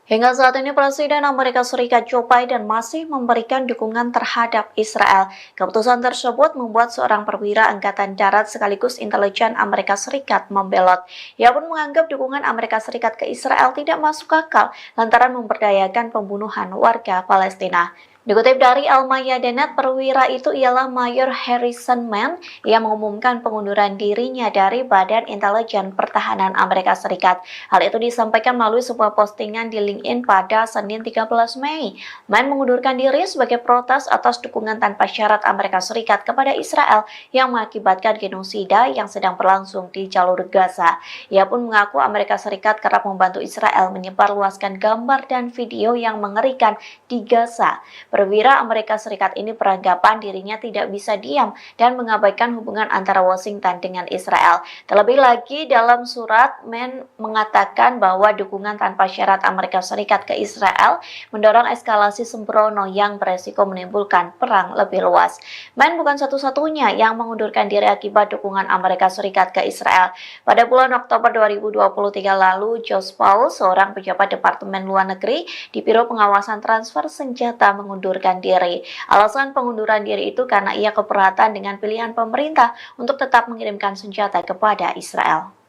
Hingga saat ini Presiden Amerika Serikat Joe Biden masih memberikan dukungan terhadap Israel. Keputusan tersebut membuat seorang perwira Angkatan Darat sekaligus intelijen Amerika Serikat membelot. Ia pun menganggap dukungan Amerika Serikat ke Israel tidak masuk akal lantaran memberdayakan pembunuhan warga Palestina. Dikutip dari Al-Mayadinat, perwira itu ialah Mayor Harrison Mann yang mengumumkan pengunduran dirinya dari Badan Intelijen Pertahanan Amerika Serikat. Hal itu disampaikan melalui sebuah postingan di LinkedIn pada Senin 13 Mei. Mann mengundurkan diri sebagai protes atas dukungan tanpa syarat Amerika Serikat kepada Israel yang mengakibatkan genosida yang sedang berlangsung di jalur Gaza. Ia pun mengaku Amerika Serikat kerap membantu Israel menyebarluaskan gambar dan video yang mengerikan di Gaza. Perwira Amerika Serikat ini beranggapan dirinya tidak bisa diam dan mengabaikan hubungan antara Washington dengan Israel. Terlebih lagi dalam surat, Mann mengatakan bahwa dukungan tanpa syarat Amerika Serikat ke Israel mendorong eskalasi sembrono yang beresiko menimbulkan perang lebih luas. Mann bukan satu-satunya yang mengundurkan diri akibat dukungan Amerika Serikat ke Israel. Pada bulan Oktober 2023 lalu, Josh Paul, seorang pejabat Departemen Luar Negeri di Biro Pengawasan Transfer Senjata, mengundurkan diri. Alasan pengunduran diri itu karena ia keberatan dengan pilihan pemerintah untuk tetap mengirimkan senjata kepada Israel.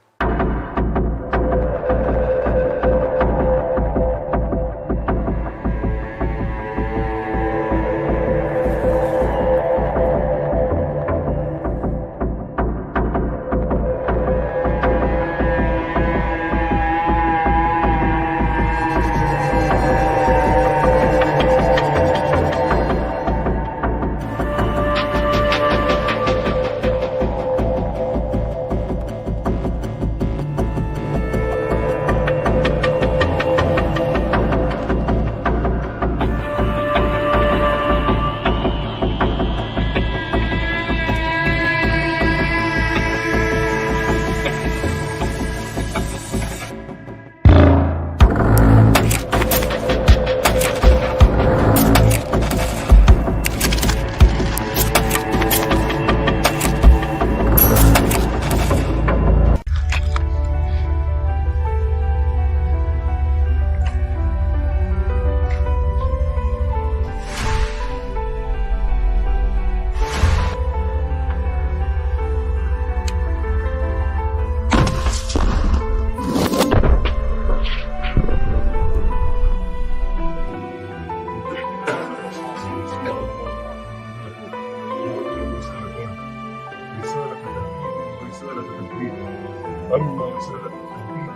أما رسالة التوحيد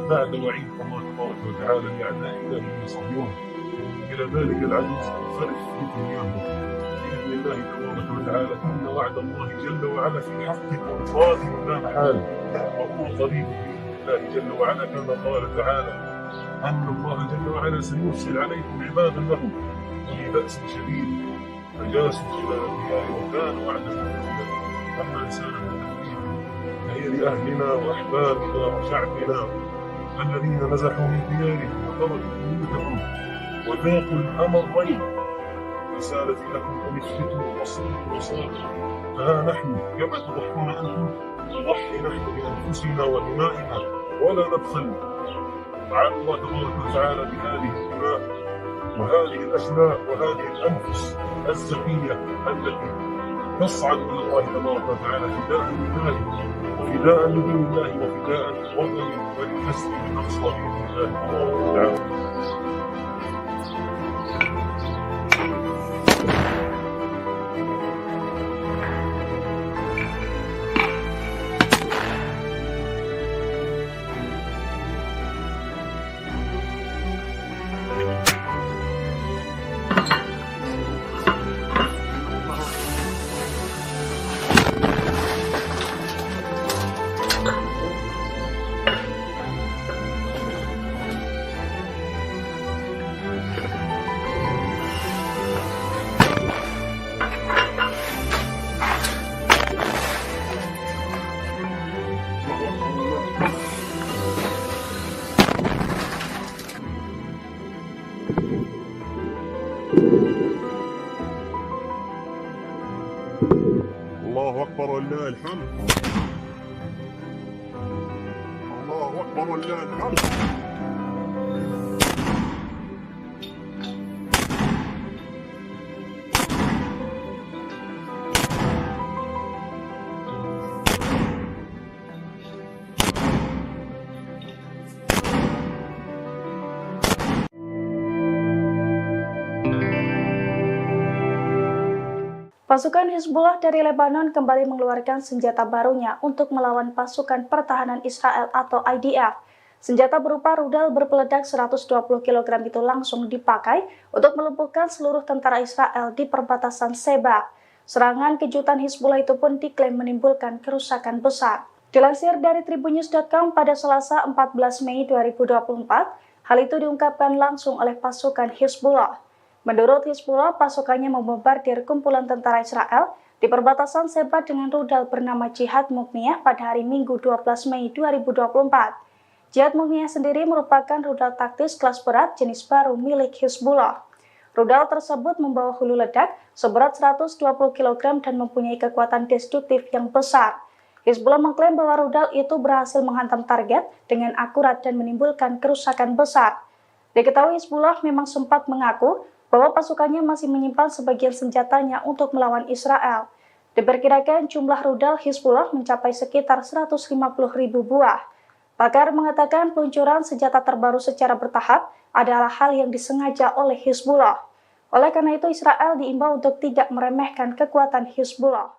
بعد وعيد الله تبارك وتعالى لأعدائنا من يصهيون إلى ذلك العدو سننصرف في دنياهم بإذن الله تبارك وتعالى. إن وعد الله جل وعلا في حق قادم لا محالة، وهو قريب بإذن الله جل وعلا، كما قال تعالى أن الله جل وعلا سيرسل عليكم عبادا له أولي بأس شديد فجاسوا خلال الديار وكان وعدا مفعولا. أما رسالة التوحيد فهي لأهلنا وأحبابنا وشعبنا الذين نزحوا من ديارهم وتركوا بيوتهم وذاقوا الأمرين. رسالتي لكم أن اثبتوا واصبروا وصابروا، فها نحن كما تضحون أنتم نضحي نحن بأنفسنا ودمائنا ولا نبخل. وعلى الله تبارك وتعالى بهذه الدماء وهذه الأشلاء وهذه الأنفس الزكية التي تصعد إلى الله تبارك وتعالى فداء لله وفداء لدين الله وفداء للوطن وللمسجد الأقصى بإذن الله تبارك وتعالى. الله أكبر ولله الحمد. الله أكبر ولله الحمد. Pasukan Hizbullah dari Lebanon kembali mengeluarkan senjata barunya untuk melawan pasukan pertahanan Israel atau IDF. Senjata berupa rudal berpeledak 120 kg itu langsung dipakai untuk melumpuhkan seluruh tentara Israel di perbatasan Sheba. Serangan kejutan Hizbullah itu pun diklaim menimbulkan kerusakan besar. Dilansir dari tribunnews.com pada Selasa 14 Mei 2024, hal itu diungkapkan langsung oleh pasukan Hizbullah. Menurut Hizbullah, pasukannya membombardir kumpulan tentara Israel di perbatasan Sheba dengan rudal bernama Jihad Mukniyah pada hari Minggu 12 Mei 2024. Jihad Mukniyah sendiri merupakan rudal taktis kelas berat jenis baru milik Hizbullah. Rudal tersebut membawa hulu ledak seberat 120 kg dan mempunyai kekuatan destruktif yang besar. Hizbullah mengklaim bahwa rudal itu berhasil menghantam target dengan akurat dan menimbulkan kerusakan besar. Diketahui Hizbullah memang sempat mengaku bahwa pasukannya masih menyimpan sebagian senjatanya untuk melawan Israel. Diperkirakan jumlah rudal Hizbullah mencapai sekitar 150.000 buah. Pakar mengatakan peluncuran senjata terbaru secara bertahap adalah hal yang disengaja oleh Hizbullah. Oleh karena itu, Israel diimbau untuk tidak meremehkan kekuatan Hizbullah.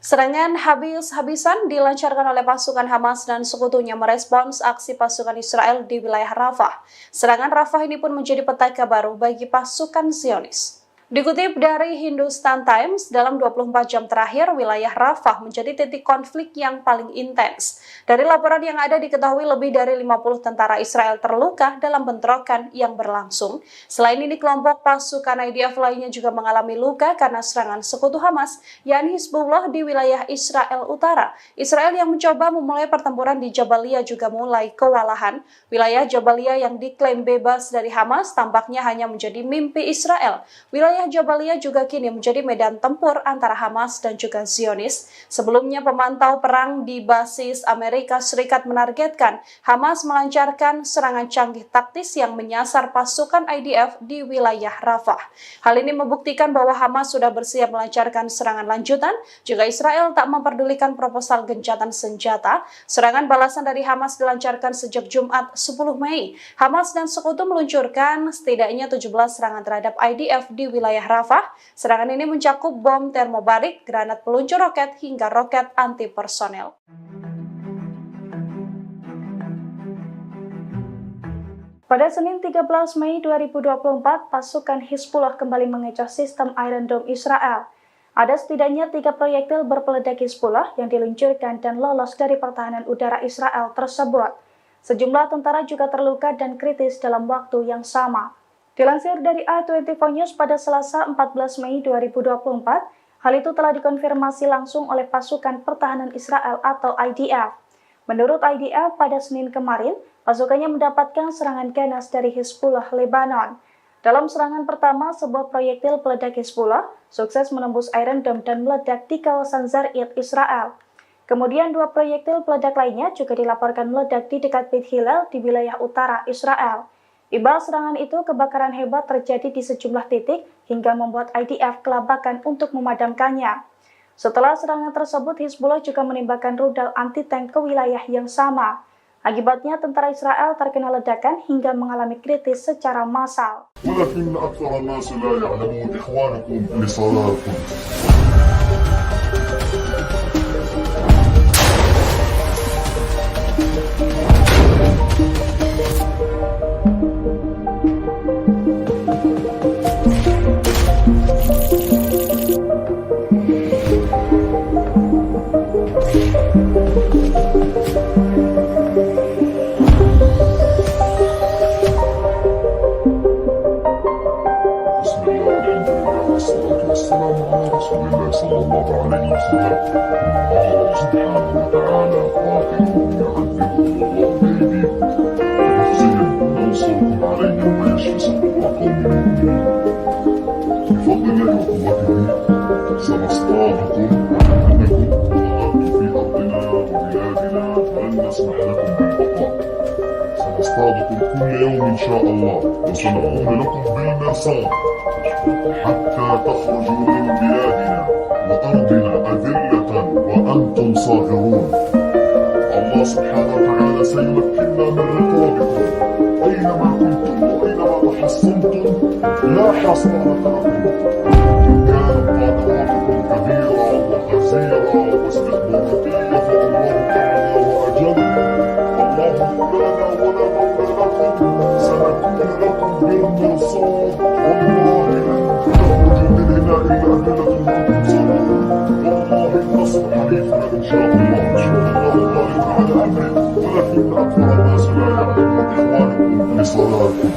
Serangan habis-habisan dilancarkan oleh pasukan Hamas dan sekutunya merespons aksi pasukan Israel di wilayah Rafah. Serangan Rafah ini pun menjadi petaka baru bagi pasukan Zionis. Dikutip dari Hindustan Times, dalam 24 jam terakhir, wilayah Rafah menjadi titik konflik yang paling intens. Dari laporan yang ada diketahui lebih dari 50 tentara Israel terluka dalam bentrokan yang berlangsung. Selain ini, kelompok pasukan IDF lainnya juga mengalami luka karena serangan sekutu Hamas, yakni Hizbullah di wilayah Israel Utara. Israel yang mencoba memulai pertempuran di Jabalia juga mulai kewalahan. Wilayah Jabalia yang diklaim bebas dari Hamas tampaknya hanya menjadi mimpi Israel. Wilayah Jabalia juga kini menjadi medan tempur antara Hamas dan juga Zionis. Sebelumnya, pemantau perang di basis Amerika Serikat menargetkan Hamas melancarkan serangan canggih taktis yang menyasar pasukan IDF di wilayah Rafah. Hal ini membuktikan bahwa Hamas sudah bersiap melancarkan serangan lanjutan jika Israel tak memperdulikan proposal gencatan senjata. Serangan balasan dari Hamas dilancarkan sejak Jumat 10 Mei. Hamas dan sekutu meluncurkan setidaknya 17 serangan terhadap IDF di wilayah wilayah Rafah. Serangan ini mencakup bom termobarik, granat peluncur roket, hingga roket anti-personel. Pada Senin 13 Mei 2024, pasukan Hizbullah kembali mengecoh sistem Iron Dome Israel. Ada setidaknya 3 proyektil berpeledak Hizbullah yang diluncurkan dan lolos dari pertahanan udara Israel tersebut. Sejumlah tentara juga terluka dan kritis dalam waktu yang sama. Dilansir dari A24 News pada Selasa 14 Mei 2024, hal itu telah dikonfirmasi langsung oleh pasukan pertahanan Israel atau IDF. Menurut IDF, pada Senin kemarin, pasukannya mendapatkan serangan ganas dari Hizbullah Lebanon. Dalam serangan pertama, sebuah proyektil peledak Hizbullah sukses menembus Iron Dome dan meledak di kawasan Zarid, Israel. Kemudian 2 proyektil peledak lainnya juga dilaporkan meledak di dekat Beit Hillel di wilayah utara Israel. Imbal serangan itu, kebakaran hebat terjadi di sejumlah titik hingga membuat IDF kelabakan untuk memadamkannya. Setelah serangan tersebut, Hizbullah juga menembakkan rudal anti-tank ke wilayah yang sama. Akibatnya, tentara Israel terkena ledakan hingga mengalami kritis secara massal. ولكن أكثر الناس لا يعلمون إخوانكم لصلاتكم. والسلام على رسول الله صلى الله عليه وسلم. الله سبحانه وتعالى قاتلهم يعذبهم الله بأيديكم بنفسهم ينصركم عليهم ويشفي صدور قوم مؤمنين. بفضل الله وقوته سنصطادكم أنكم ظهرتم في أرضنا وبلادنا فلن نسمح لكم بالبقاء. سنصطادكم كل يوم إن شاء الله وسنكون لكم بالمرصاد حتى تخرجوا من بلادنا وأرضنا أذلة وأنتم صاغرون. الله سبحانه وتعالى سيمكننا من رقابكم أينما كنتم وأينما تحصنتم لا حصانة لكم. إن كانت قادراتكم كبيرة وغزيرة واستخباراتية فالله تعالى وأجل. الله مولانا ولا مولى لكم. سنكون لكم بالمرصاد والله لن تخرجوا من هنا إلا أذلة وأنتم صاغرون. والله النصر حليفنا إن شاء الله. إن شاء الله غالب على أمره ولكن أكثر الناس لا يعلمون إخوانكم لصلاتكم.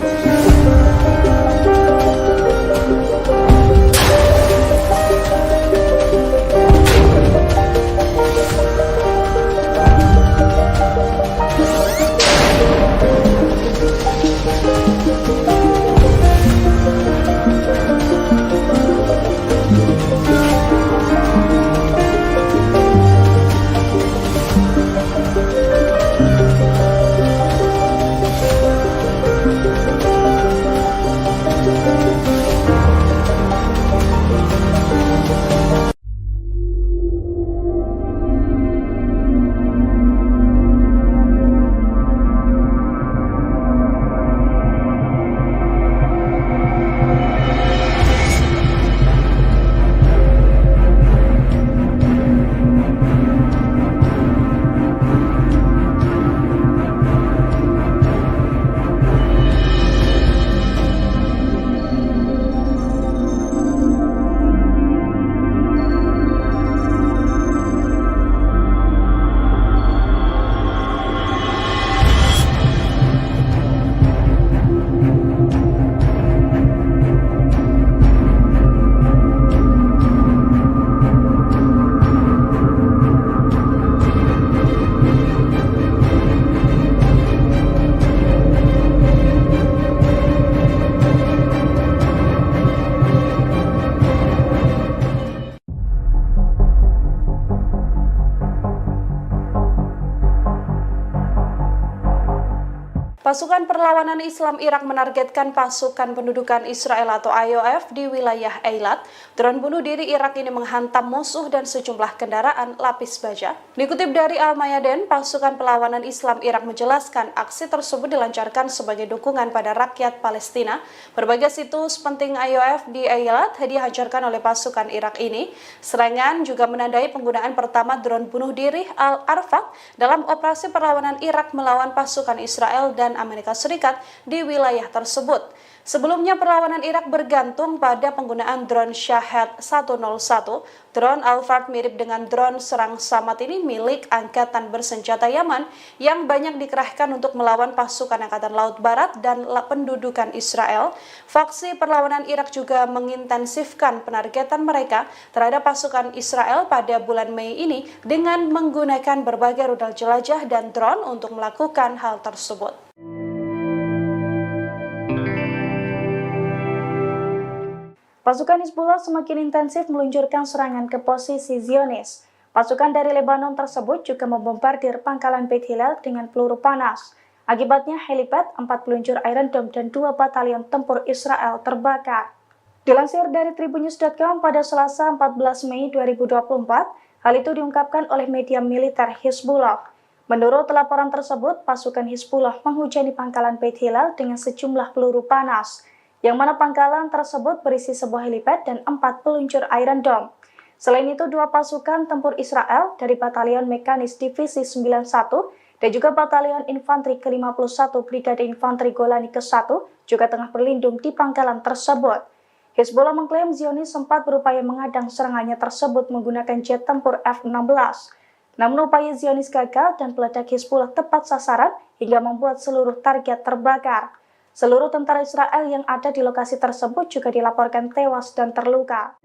Pasukan Perlawanan Islam Irak menargetkan pasukan pendudukan Israel atau IOF di wilayah Eilat. Drone bunuh diri Irak ini menghantam musuh dan sejumlah kendaraan lapis baja. Dikutip dari Al-Mayadin, pasukan Perlawanan Islam Irak menjelaskan aksi tersebut dilancarkan sebagai dukungan pada rakyat Palestina. Berbagai situs penting IOF di Eilat dihancurkan oleh pasukan Irak ini. Serangan juga menandai penggunaan pertama drone bunuh diri Al-Arfaq dalam operasi perlawanan Irak melawan pasukan Israel dan Amerika Serikat di wilayah tersebut. Sebelumnya perlawanan Irak bergantung pada penggunaan drone Shahed 101. Drone Al-Fard mirip dengan drone serang Samad ini milik Angkatan Bersenjata Yaman yang banyak dikerahkan untuk melawan pasukan Angkatan Laut Barat dan pendudukan Israel. Faksi perlawanan Irak juga mengintensifkan penargetan mereka terhadap pasukan Israel pada bulan Mei ini dengan menggunakan berbagai rudal jelajah dan drone untuk melakukan hal tersebut. Pasukan Hizbullah semakin intensif meluncurkan serangan ke posisi Zionis. Pasukan dari Lebanon tersebut juga membombardir pangkalan Beit Hillel dengan peluru panas. Akibatnya helipad, 4 peluncur Iron Dome dan 2 batalion tempur Israel terbakar. Dilansir dari Tribunnews.com pada Selasa 14 Mei 2024, hal itu diungkapkan oleh media militer Hizbullah. Menurut laporan tersebut, pasukan Hizbullah menghujani pangkalan Beit Hillel dengan sejumlah peluru panas, yang mana pangkalan tersebut berisi sebuah helipad dan 4 peluncur Iron Dome. Selain itu, 2 pasukan tempur Israel dari Batalion Mekanis Divisi 91 dan juga Batalion Infanteri ke-51 Brigade Infanteri Golani ke-1 juga tengah berlindung di pangkalan tersebut. Hizbullah mengklaim Zionis sempat berupaya mengadang serangannya tersebut menggunakan jet tempur F-16. Namun upaya Zionis gagal dan peledak Hizbullah tepat sasaran hingga membuat seluruh target terbakar. Seluruh tentara Israel yang ada di lokasi tersebut juga dilaporkan tewas dan terluka.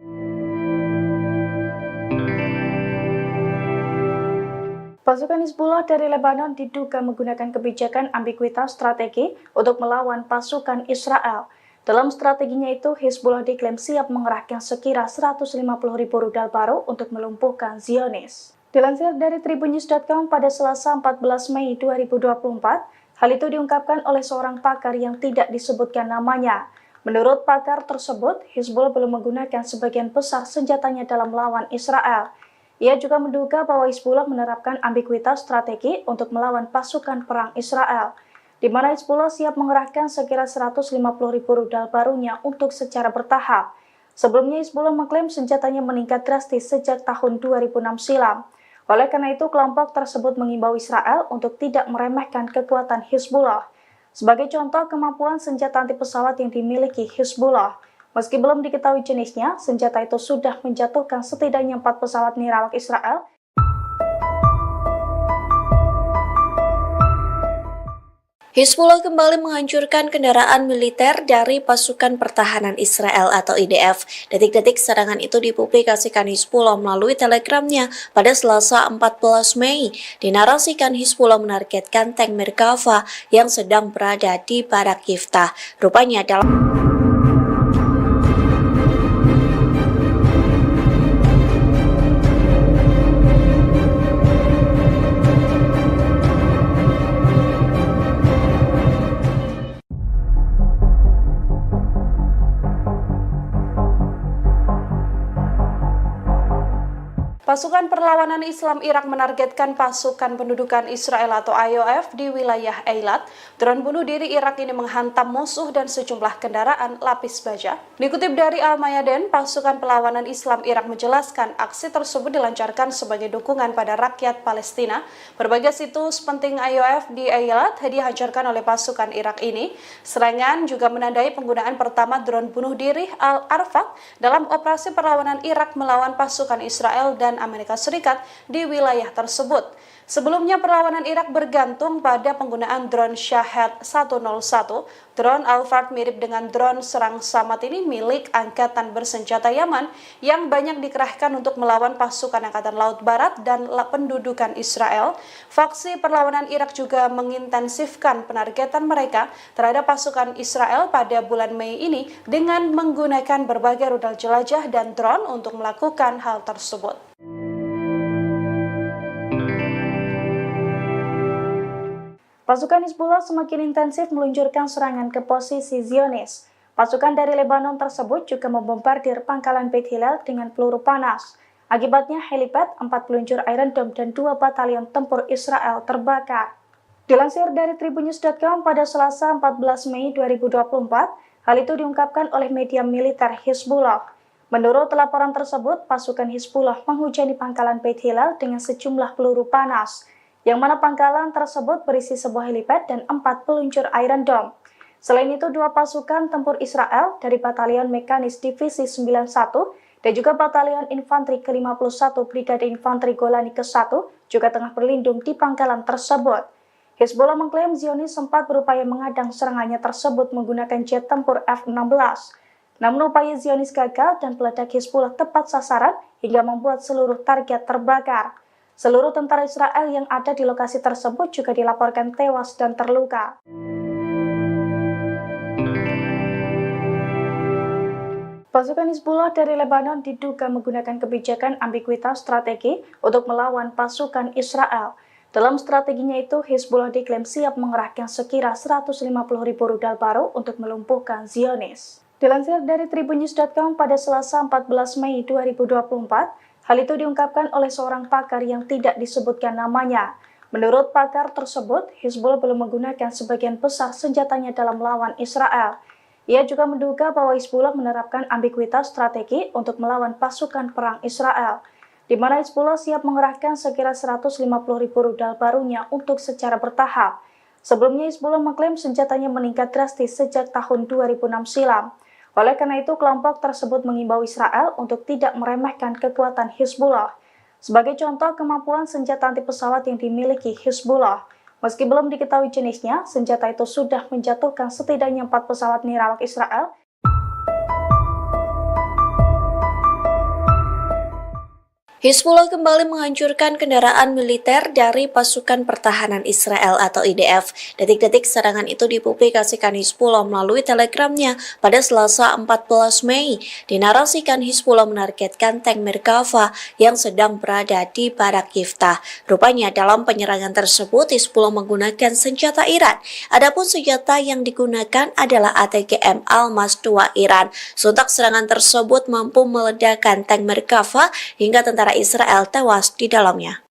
Pasukan Hizbullah dari Lebanon diduga menggunakan kebijakan ambiguitas strategi untuk melawan pasukan Israel. Dalam strateginya itu, Hizbullah diklaim siap mengerahkan sekira 150.000 rudal baru untuk melumpuhkan Zionis. Dilansir dari Tribunnews.com pada Selasa 14 Mei 2024, hal itu diungkapkan oleh seorang pakar yang tidak disebutkan namanya. Menurut pakar tersebut, Hizbullah belum menggunakan sebagian besar senjatanya dalam melawan Israel. Ia juga menduga bahwa Hizbullah menerapkan ambiguitas strategi untuk melawan pasukan perang Israel, di mana Hizbullah siap mengerahkan sekira 150.000 rudal barunya untuk secara bertahap. Sebelumnya Hizbullah mengklaim senjatanya meningkat drastis sejak tahun 2006 silam. Oleh karena itu, kelompok tersebut mengimbau Israel untuk tidak meremehkan kekuatan Hizbullah. Sebagai contoh kemampuan senjata anti pesawat yang dimiliki Hizbullah, meski belum diketahui jenisnya, senjata itu sudah menjatuhkan setidaknya 4 pesawat nirawak Israel. Hizbullah kembali menghancurkan kendaraan militer dari pasukan pertahanan Israel atau IDF. Detik-detik serangan itu dipublikasikan Hizbullah melalui telegramnya pada Selasa 14 Mei. Dinarasikan Hizbullah menargetkan tank Merkava yang sedang berada di Barak Yiftah. Rupanya dalam Pasukan Perlawanan Islam Irak menargetkan pasukan pendudukan Israel atau IOF di wilayah Eilat. Drone bunuh diri Irak ini menghantam musuh dan sejumlah kendaraan lapis baja. Dikutip dari Al-Mayadin, pasukan Perlawanan Islam Irak menjelaskan aksi tersebut dilancarkan sebagai dukungan pada rakyat Palestina. Berbagai situs penting IOF di Eilat dihancurkan oleh pasukan Irak ini. Serangan juga menandai penggunaan pertama drone bunuh diri Al-Arfaq dalam operasi perlawanan Irak melawan pasukan Israel dan Amerika Serikat di wilayah tersebut. Sebelumnya perlawanan Irak bergantung pada penggunaan drone Shahed 101. Drone Al-Fard mirip dengan drone serang Samad ini milik Angkatan Bersenjata Yaman yang banyak dikerahkan untuk melawan pasukan Angkatan Laut Barat dan pendudukan Israel. Faksi perlawanan Irak juga mengintensifkan penargetan mereka terhadap pasukan Israel pada bulan Mei ini dengan menggunakan berbagai rudal jelajah dan drone untuk melakukan hal tersebut. Pasukan Hizbullah semakin intensif meluncurkan serangan ke posisi Zionis. Pasukan dari Lebanon tersebut juga membombardir pangkalan Beit Hillel dengan peluru panas. Akibatnya helipad, 4 peluncur Iron Dome, dan 2 batalion tempur Israel terbakar. Dilansir dari tribunnews.com pada Selasa 14 Mei 2024, hal itu diungkapkan oleh media militer Hizbullah. Menurut laporan tersebut, pasukan Hizbullah menghujani pangkalan Beit Hillel dengan sejumlah peluru panas, yang mana pangkalan tersebut berisi sebuah helipad dan 4 peluncur Iron Dome. Selain itu, 2 pasukan tempur Israel dari Batalion Mekanis Divisi 91 dan juga Batalion Infanteri ke-51 Brigade Infanteri Golani ke-1 juga tengah berlindung di pangkalan tersebut. Hizbullah mengklaim Zionis sempat berupaya mengadang serangannya tersebut menggunakan jet tempur F-16. Namun upaya Zionis gagal dan peledak Hizbullah tepat sasaran hingga membuat seluruh target terbakar. Seluruh tentara Israel yang ada di lokasi tersebut juga dilaporkan tewas dan terluka. Pasukan Hizbullah dari Lebanon diduga menggunakan kebijakan ambiguitas strategi untuk melawan pasukan Israel. Dalam strateginya itu, Hizbullah diklaim siap mengerahkan sekira 150.000 rudal baru untuk melumpuhkan Zionis. Dilansir dari tribunnews.com pada Selasa 14 Mei 2024, hal itu diungkapkan oleh seorang pakar yang tidak disebutkan namanya. Menurut pakar tersebut, Hizbullah belum menggunakan sebagian besar senjatanya dalam melawan Israel. Ia juga menduga bahwa Hizbullah menerapkan ambiguitas strategi untuk melawan pasukan perang Israel, di mana Hizbullah siap mengerahkan sekira 150.000 rudal barunya untuk secara bertahap. Sebelumnya Hizbullah mengklaim senjatanya meningkat drastis sejak tahun 2006 silam. Oleh karena itu, kelompok tersebut mengimbau Israel untuk tidak meremehkan kekuatan Hizbullah. Sebagai contoh, kemampuan senjata anti pesawat yang dimiliki Hizbullah. Meski belum diketahui jenisnya, senjata itu sudah menjatuhkan setidaknya 4 pesawat nirawak Israel. Hizbullah kembali menghancurkan kendaraan militer dari pasukan pertahanan Israel atau IDF. Detik-detik serangan itu dipublikasikan Hizbullah melalui telegramnya pada Selasa 14 Mei. Dinarasikan Hizbullah menargetkan tank Merkava yang sedang berada di Barak Yiftah. Rupanya dalam penyerangan tersebut Hizbullah menggunakan senjata Iran. Adapun senjata yang digunakan adalah ATGM Almas 2 Iran. Sontak serangan tersebut mampu meledakkan tank Merkava hingga tentara Israel tewas di dalamnya.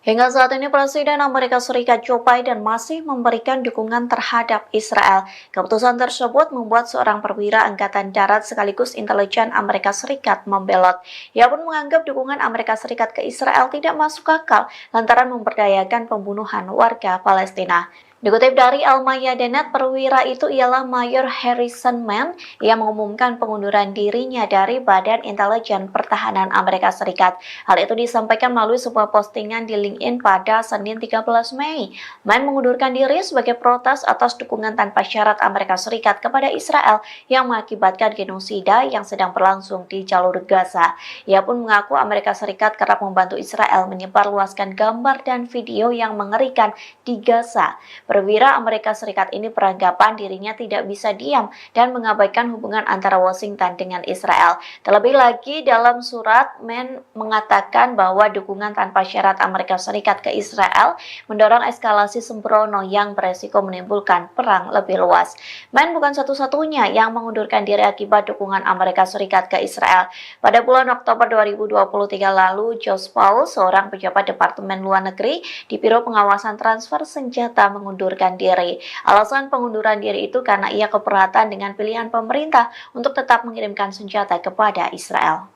Hingga saat ini Presiden Amerika Serikat Joe Biden masih memberikan dukungan terhadap Israel. Keputusan tersebut membuat seorang perwira Angkatan Darat sekaligus intelijen Amerika Serikat membelot. Ia pun menganggap dukungan Amerika Serikat ke Israel tidak masuk akal lantaran memberdayakan pembunuhan warga Palestina. Dikutip dari Al-Mayadanet, perwira itu ialah Mayor Harrison Mann yang mengumumkan pengunduran dirinya dari Badan Intelijen Pertahanan Amerika Serikat. Hal itu disampaikan melalui sebuah postingan di LinkedIn pada Senin 13 Mei. Mann mengundurkan diri sebagai protes atas dukungan tanpa syarat Amerika Serikat kepada Israel yang mengakibatkan genosida yang sedang berlangsung di jalur Gaza. Ia pun mengaku Amerika Serikat kerap membantu Israel menyebarluaskan gambar dan video yang mengerikan di Gaza. Perwira Amerika Serikat ini beranggapan dirinya tidak bisa diam dan mengabaikan hubungan antara Washington dengan Israel. Terlebih lagi dalam surat, Men mengatakan bahwa dukungan tanpa syarat Amerika Serikat ke Israel mendorong eskalasi sembrono yang beresiko menimbulkan perang lebih luas. Men bukan satu-satunya yang mengundurkan diri akibat dukungan Amerika Serikat ke Israel. Pada bulan Oktober 2023 lalu, Josh Paul, seorang pejabat Departemen Luar Negeri di Biro Pengawasan Transfer Senjata, mengundurkan diri. Alasan pengunduran diri itu karena ia keberatan dengan pilihan pemerintah untuk tetap mengirimkan senjata kepada Israel.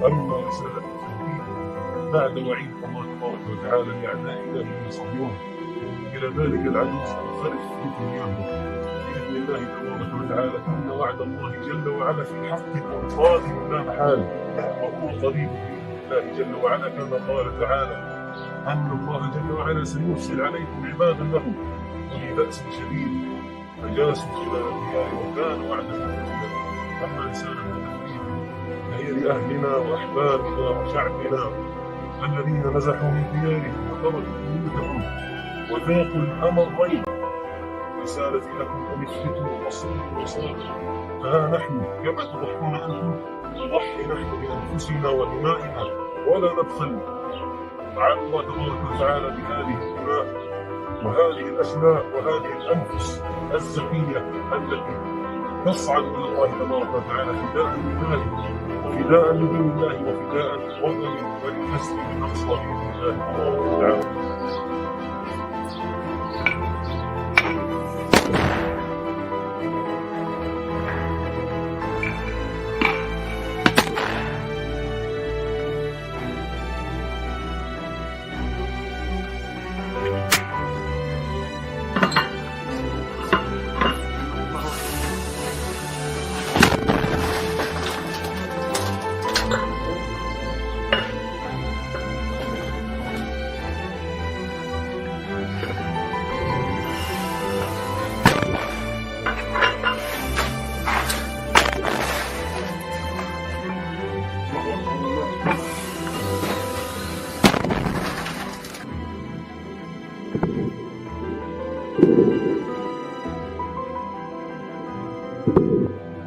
أما رسالة التوحيد بعد وعيد الله تبارك وتعالى لأعدائنا من صهيون إلى ذلك العدو سننصرف في دنياهم بإذن الله تبارك وتعالى. إن وعد الله جل وعلا في حقكم قادم لا محالة وهو قريب بإذن الله جل وعلا، كما قال تعالى أن الله جل وعلا سيرسل عليكم عبادا له أولي بأس شديد فجاسوا خلال الديار وكان وعدا مفعولا. أما رسالة التوحيد فهي لأهلنا وأحبابنا وشعبنا الذين نزحوا من ديارهم وتركوا بيوتهم وذاقوا الأمرين. رسالتي لكم أن اثبتوا واصبروا وصابروا، فها نحن كما تضحون أنتم نضحي نحن بأنفسنا ودمائنا ولا نبخل على الله تبارك وتعالى بهذه الدماء وهذه الأشلاء وهذه الأنفس الزكية التي تصعد إلى الله تبارك وتعالى فداء لله وفداء لدين الله وفداء لوطني ولحسن الأقصى بإذن الله تبارك وتعالى.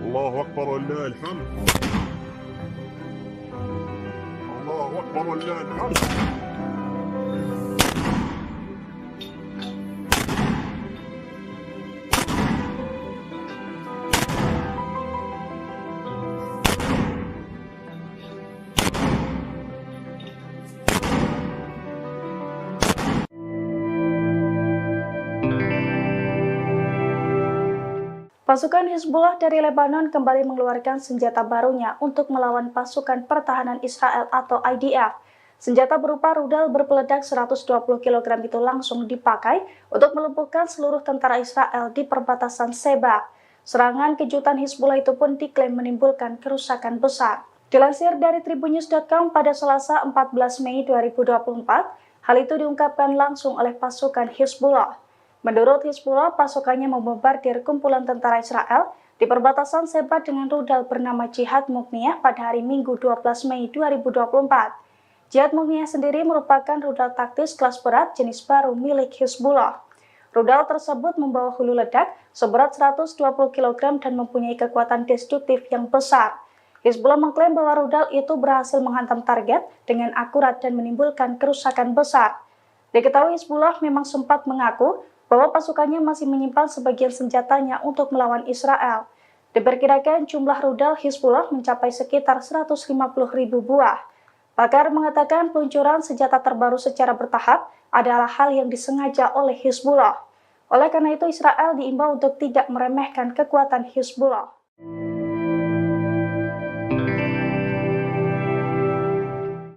الله أكبر ولله الحمد. الله أكبر ولله الحمد. Pasukan Hizbullah dari Lebanon kembali mengeluarkan senjata barunya untuk melawan pasukan pertahanan Israel atau IDF. Senjata berupa rudal berpeledak 120 kg itu langsung dipakai untuk melumpuhkan seluruh tentara Israel di perbatasan Sheba. Serangan kejutan Hizbullah itu pun diklaim menimbulkan kerusakan besar. Dilansir dari tribunnews.com pada Selasa 14 Mei 2024, hal itu diungkapkan langsung oleh pasukan Hizbullah. Menurut Hizbullah, pasukannya membombardir kumpulan tentara Israel di perbatasan Seba dengan rudal bernama Jihad Mukhniyah pada hari Minggu 12 Mei 2024. Jihad Mukhniyah sendiri merupakan rudal taktis kelas berat jenis baru milik Hizbullah. Rudal tersebut membawa hulu ledak seberat 120 kg dan mempunyai kekuatan destruktif yang besar. Hizbullah mengklaim bahwa rudal itu berhasil menghantam target dengan akurat dan menimbulkan kerusakan besar. Diketahui Hizbullah memang sempat mengaku bahwa pasukannya masih menyimpan sebagian senjatanya untuk melawan Israel. Diperkirakan jumlah rudal Hizbullah mencapai sekitar 150.000 buah. Pakar mengatakan peluncuran senjata terbaru secara bertahap adalah hal yang disengaja oleh Hizbullah. Oleh karena itu, Israel diimbau untuk tidak meremehkan kekuatan Hizbullah.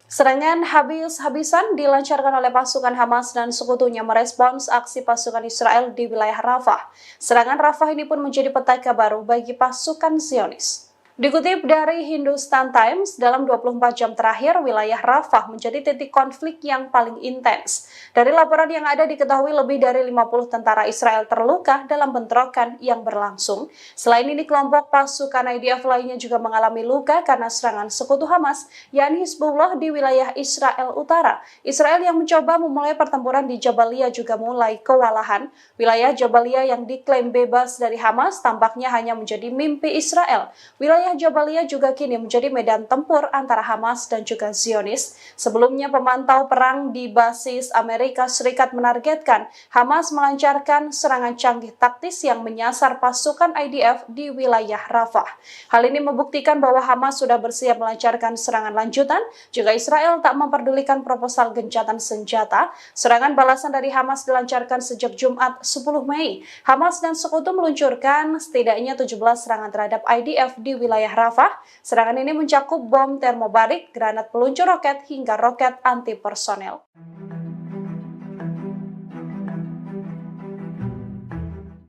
Serangan habis-habisan dilancarkan oleh pasukan Hamas dan sekutunya merespons aksi pasukan Israel di wilayah Rafah. Serangan Rafah ini pun menjadi petaka baru bagi pasukan Zionis. Dikutip dari Hindustan Times, dalam 24 jam terakhir, wilayah Rafah menjadi titik konflik yang paling intens. Dari laporan yang ada diketahui lebih dari 50 tentara Israel terluka dalam bentrokan yang berlangsung. Selain ini, kelompok pasukan IDF lainnya juga mengalami luka karena serangan sekutu Hamas, yakni Hizbullah di wilayah Israel Utara. Israel yang mencoba memulai pertempuran di Jabalia juga mulai kewalahan. Wilayah Jabalia yang diklaim bebas dari Hamas tampaknya hanya menjadi mimpi Israel. Wilayah Jabalia juga kini menjadi medan tempur antara Hamas dan juga Zionis. Sebelumnya, pemantau perang di basis Amerika Serikat menargetkan Hamas melancarkan serangan canggih taktis yang menyasar pasukan IDF di wilayah Rafah. Hal ini membuktikan bahwa Hamas sudah bersiap melancarkan serangan lanjutan jika Israel tak memperdulikan proposal gencatan senjata. Serangan balasan dari Hamas dilancarkan sejak Jumat 10 Mei. Hamas dan sekutu meluncurkan setidaknya 17 serangan terhadap IDF di wilayah Rafah. Serangan ini mencakup bom termobarik, granat peluncur roket, hingga roket anti-personel.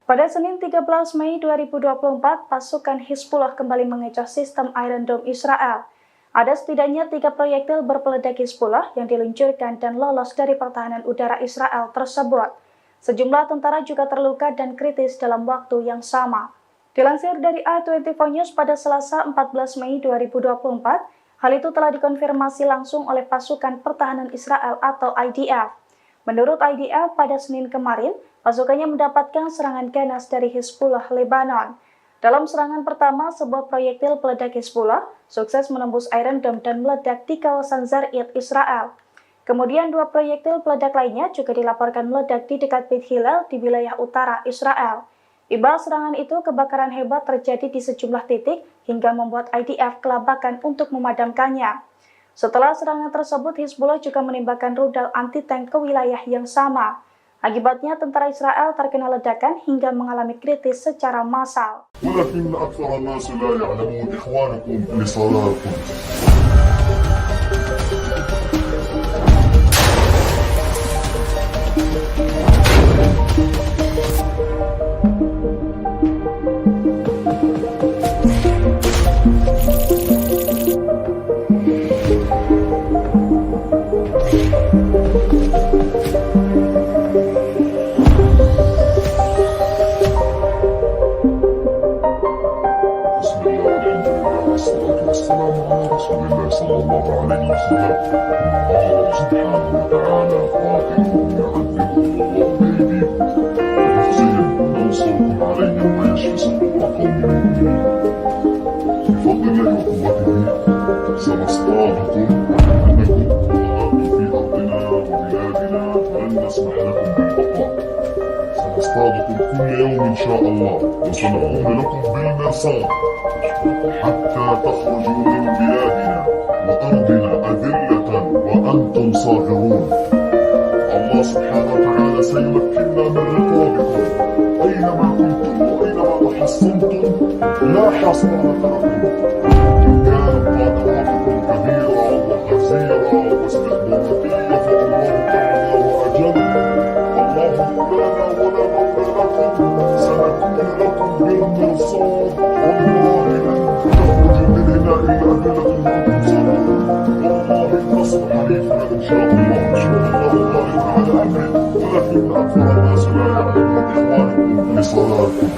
Pada Senin 13 Mei 2024, pasukan Hizbullah kembali mengecoh sistem Iron Dome Israel. Ada setidaknya 3 proyektil berpeledak Hizbullah yang diluncurkan dan lolos dari pertahanan udara Israel tersebut. Sejumlah tentara juga terluka dan kritis dalam waktu yang sama. Dilansir dari i24 News pada Selasa 14 Mei 2024, hal itu telah dikonfirmasi langsung oleh pasukan pertahanan Israel atau IDF. Menurut IDF, pada Senin kemarin, pasukannya mendapatkan serangan ganas dari Hizbullah Lebanon. Dalam serangan pertama, sebuah proyektil peledak Hizbullah sukses menembus Iron Dome dan meledak di kawasan Zarid, Israel. Kemudian 2 proyektil peledak lainnya juga dilaporkan meledak di dekat Beit Hillel di wilayah utara Israel. Imbas serangan itu, kebakaran hebat terjadi di sejumlah titik hingga membuat IDF kelabakan untuk memadamkannya. Setelah serangan tersebut, Hizbullah juga menembakkan rudal anti-tank ke wilayah yang sama. Akibatnya, tentara Israel terkena ledakan hingga mengalami kritis secara massal. ولكن أكثر الناس لا يعلمون إخوانكم لصلاتكم. والسلام على رسول الله صلى الله عليه وسلم. الله سبحانه وتعالى قاتلهم يعذبهم الله بأيديكم ويخزيهم وينصركم عليهم ويشفي صدور قوم مؤمنين. بفضل الله وقوته سنصطادكم أنكم ضللتم في أرضنا وبلادنا فلن نسمح لكم بالبقاء. سنصطادكم كل يوم إن شاء الله وسنقوم لكم بالمرصاد حتى تخرجوا من بلادنا وأرضنا أذلة وأنتم صاغرون. الله سبحانه وتعالى سيمكننا من رقابكم أينما كنتم وأينما تحصنتم لا حصر لكم. إن كانت طاقاتكم كبيرة وغزيرة واستقبالاتية فالله تعالى وأجل. الله مولانا ولا مولى لكم. سنكون لكم بالمرصاد والله لن تخرج من هنا إلا أذلة وأنتم صاغرون. والله النصر حليفنا إن شاء الله. إن شاء الله غالب على أمره ولكن أكثر الناس لا يعلمون إخوانكم في صلاتكم.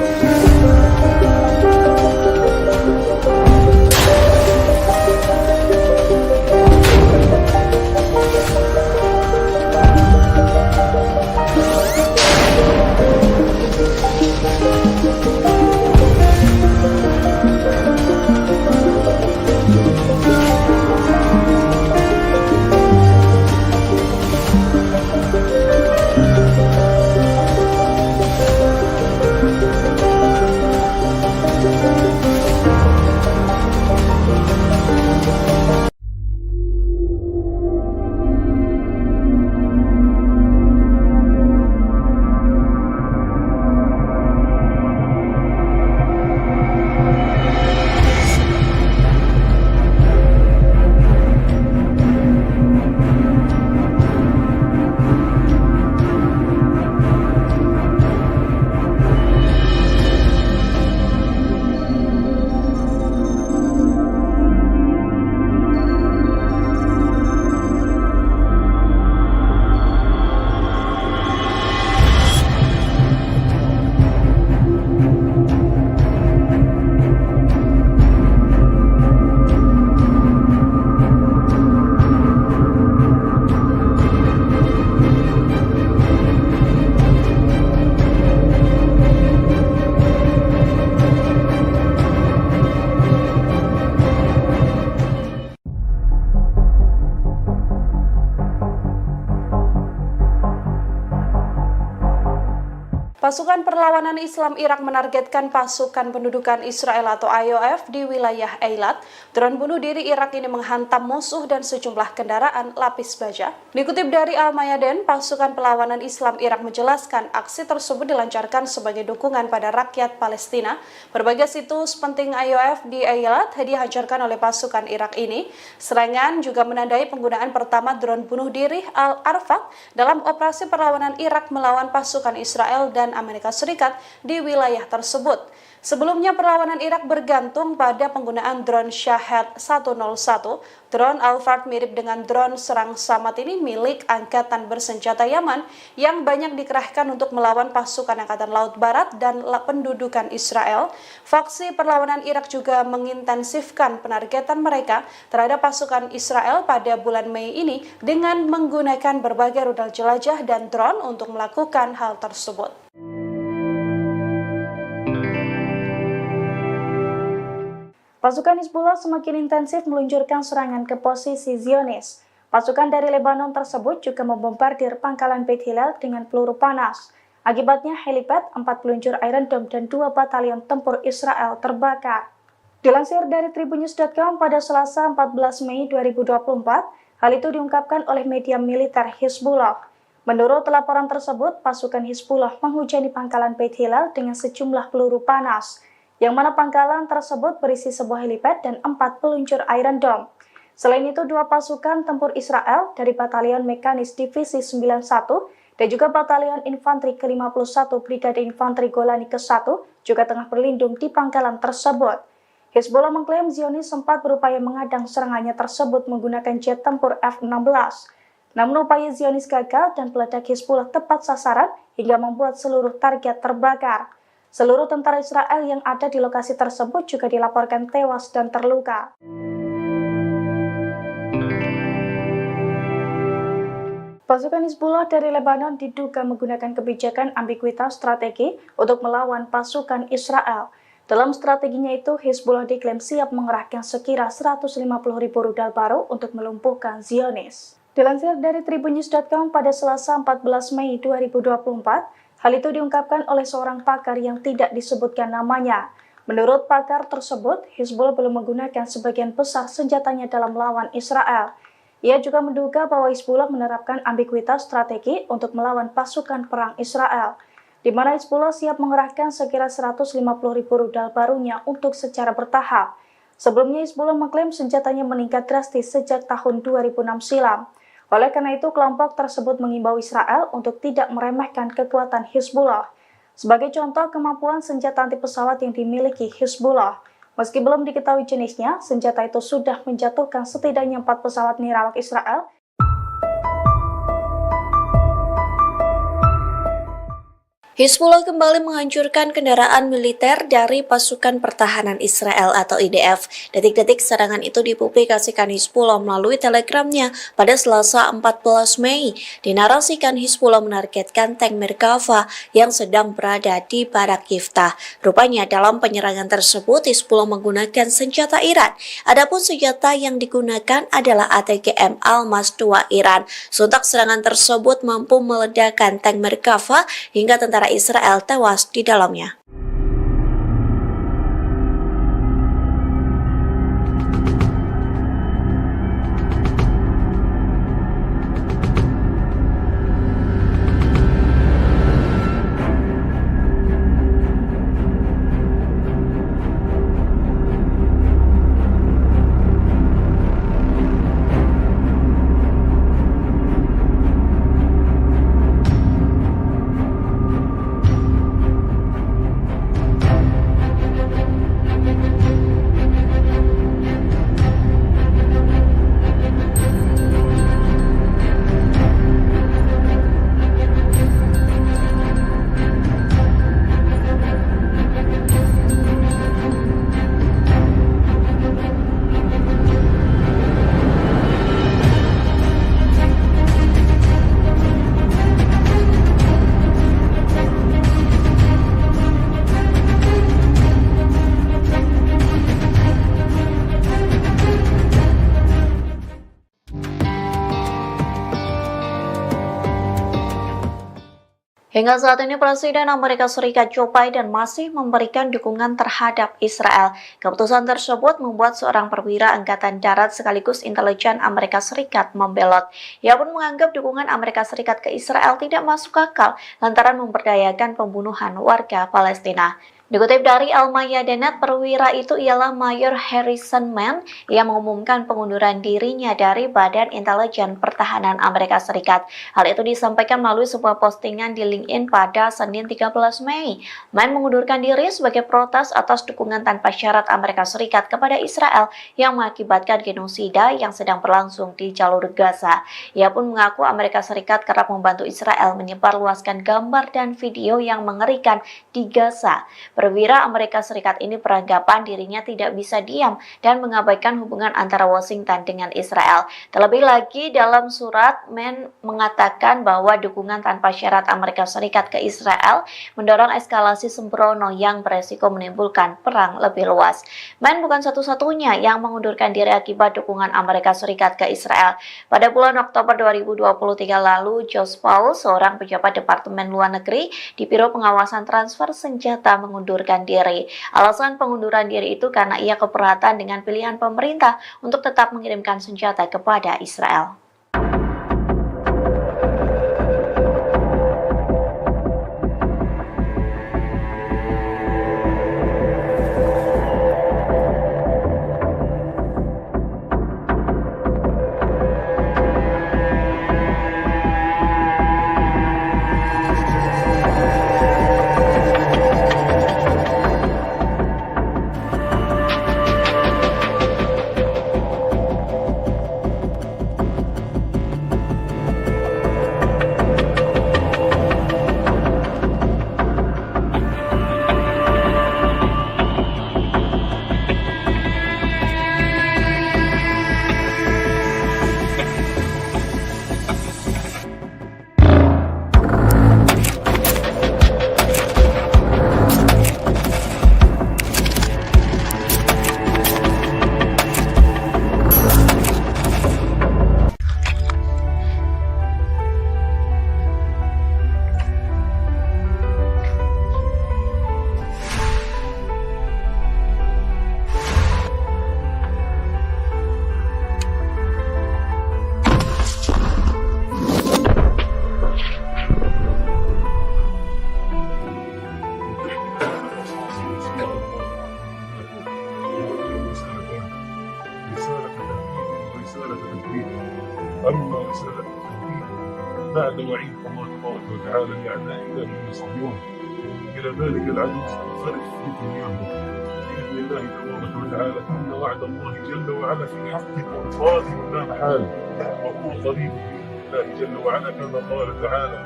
Pasukan Perlawanan Islam Irak menargetkan pasukan pendudukan Israel atau IOF di wilayah Eilat. Drone bunuh diri Irak ini menghantam musuh dan sejumlah kendaraan lapis baja. Dikutip dari Al-Mayadin, pasukan Perlawanan Islam Irak menjelaskan aksi tersebut dilancarkan sebagai dukungan pada rakyat Palestina. Berbagai situs penting IOF di Eilat dihancurkan oleh pasukan Irak ini. Serangan juga menandai penggunaan pertama drone bunuh diri Al-Arfaq dalam operasi perlawanan Irak melawan pasukan Israel dan Amerika Serikat di wilayah tersebut. Sebelumnya perlawanan Irak bergantung pada penggunaan drone Shahed 101. Drone Al-Fard mirip dengan drone serang Samad ini milik Angkatan Bersenjata Yaman yang banyak dikerahkan untuk melawan pasukan Angkatan Laut Barat dan pendudukan Israel. Faksi perlawanan Irak juga mengintensifkan penargetan mereka terhadap pasukan Israel pada bulan Mei ini dengan menggunakan berbagai rudal jelajah dan drone untuk melakukan hal tersebut. Pasukan Hizbullah semakin intensif meluncurkan serangan ke posisi Zionis. Pasukan dari Lebanon tersebut juga membombardir pangkalan Beit Hillel dengan peluru panas. Akibatnya helipad, 4 peluncur Iron Dome dan 2 batalion tempur Israel terbakar. Dilansir dari Tribunnews.com pada Selasa 14 Mei 2024, hal itu diungkapkan oleh media militer Hizbullah. Menurut laporan tersebut, pasukan Hizbullah menghujani pangkalan Beit Hillel dengan sejumlah peluru panas, yang mana pangkalan tersebut berisi sebuah helipad dan 4 peluncur Iron Dome. Selain itu, 2 pasukan tempur Israel dari Batalion Mekanis Divisi 91 dan juga Batalion Infanteri ke-51 Brigade Infanteri Golani ke-1 juga tengah berlindung di pangkalan tersebut. Hizbullah mengklaim Zionis sempat berupaya mengadang serangannya tersebut menggunakan jet tempur F-16. Namun upaya Zionis gagal dan peledak Hizbullah tepat sasaran hingga membuat seluruh target terbakar. Seluruh tentara Israel yang ada di lokasi tersebut juga dilaporkan tewas dan terluka. Pasukan Hizbullah dari Lebanon diduga menggunakan kebijakan ambiguitas strategi untuk melawan pasukan Israel. Dalam strateginya itu, Hizbullah diklaim siap mengerahkan sekira 150.000 rudal baru untuk melumpuhkan Zionis. Dilansir dari Tribunnews.com pada Selasa 14 Mei 2024, hal itu diungkapkan oleh seorang pakar yang tidak disebutkan namanya. Menurut pakar tersebut, Hizbullah belum menggunakan sebagian besar senjatanya dalam melawan Israel. Ia juga menduga bahwa Hizbullah menerapkan ambiguitas strategi untuk melawan pasukan perang Israel, di mana Hizbullah siap mengerahkan sekira 150.000 rudal barunya untuk secara bertahap. Sebelumnya Hizbullah mengklaim senjatanya meningkat drastis sejak tahun 2006 silam. Oleh karena itu, kelompok tersebut mengimbau Israel untuk tidak meremehkan kekuatan Hizbullah. Sebagai contoh, kemampuan senjata anti pesawat yang dimiliki Hizbullah. Meski belum diketahui jenisnya, senjata itu sudah menjatuhkan setidaknya 4 pesawat nirawak Israel Hizbullah kembali menghancurkan kendaraan militer dari pasukan pertahanan Israel atau IDF. Detik-detik serangan itu dipublikasikan Hizbullah melalui telegramnya pada Selasa 14 Mei. Dinarasikan Hizbullah menargetkan tank Merkava yang sedang berada di Barak Yiftah. Rupanya dalam penyerangan tersebut Hizbullah menggunakan senjata Iran. Adapun senjata yang digunakan adalah ATGM Almas 2 Iran. Sontak serangan tersebut mampu meledakkan tank Merkava hingga tentara Israel tewas di dalamnya. Hingga saat ini Presiden Amerika Serikat Joe Biden masih memberikan dukungan terhadap Israel. Keputusan tersebut membuat seorang perwira Angkatan Darat sekaligus intelijen Amerika Serikat membelot. Ia pun menganggap dukungan Amerika Serikat ke Israel tidak masuk akal lantaran memberdayakan pembunuhan warga Palestina. Dikutip dari Al-Mayadinat, perwira itu ialah Mayor Harrison Mann yang mengumumkan pengunduran dirinya dari Badan Intelijen Pertahanan Amerika Serikat. Hal itu disampaikan melalui sebuah postingan di LinkedIn pada Senin 13 Mei. Mann mengundurkan diri sebagai protes atas dukungan tanpa syarat Amerika Serikat kepada Israel yang mengakibatkan genosida yang sedang berlangsung di jalur Gaza. Ia pun mengaku Amerika Serikat kerap membantu Israel menyebarluaskan gambar dan video yang mengerikan di Gaza. Perwira Amerika Serikat ini beranggapan dirinya tidak bisa diam dan mengabaikan hubungan antara Washington dengan Israel. Terlebih lagi dalam surat, Mann mengatakan bahwa dukungan tanpa syarat Amerika Serikat ke Israel mendorong eskalasi sembrono yang beresiko menimbulkan perang lebih luas. Mann bukan satu-satunya yang mengundurkan diri akibat dukungan Amerika Serikat ke Israel. Pada bulan Oktober 2023 lalu, Josh Paul, seorang pejabat Departemen Luar Negeri di Biro Pengawasan Transfer Senjata, mengundurkan diri. Alasan pengunduran diri itu karena ia keberatan dengan pilihan pemerintah untuk tetap mengirimkan senjata kepada Israel. أما رسالة التوحيد بعد وعيد الله تبارك وتعالى لأعدائنا من يصهيون إلى ذلك العدو سننصرف بدنياهم بإذن الله تبارك وتعالى إن وعد الله جل وعلا في حقكم قادم لا محالة وهو قريب بإذن الله جل وعلا كما قال تعالى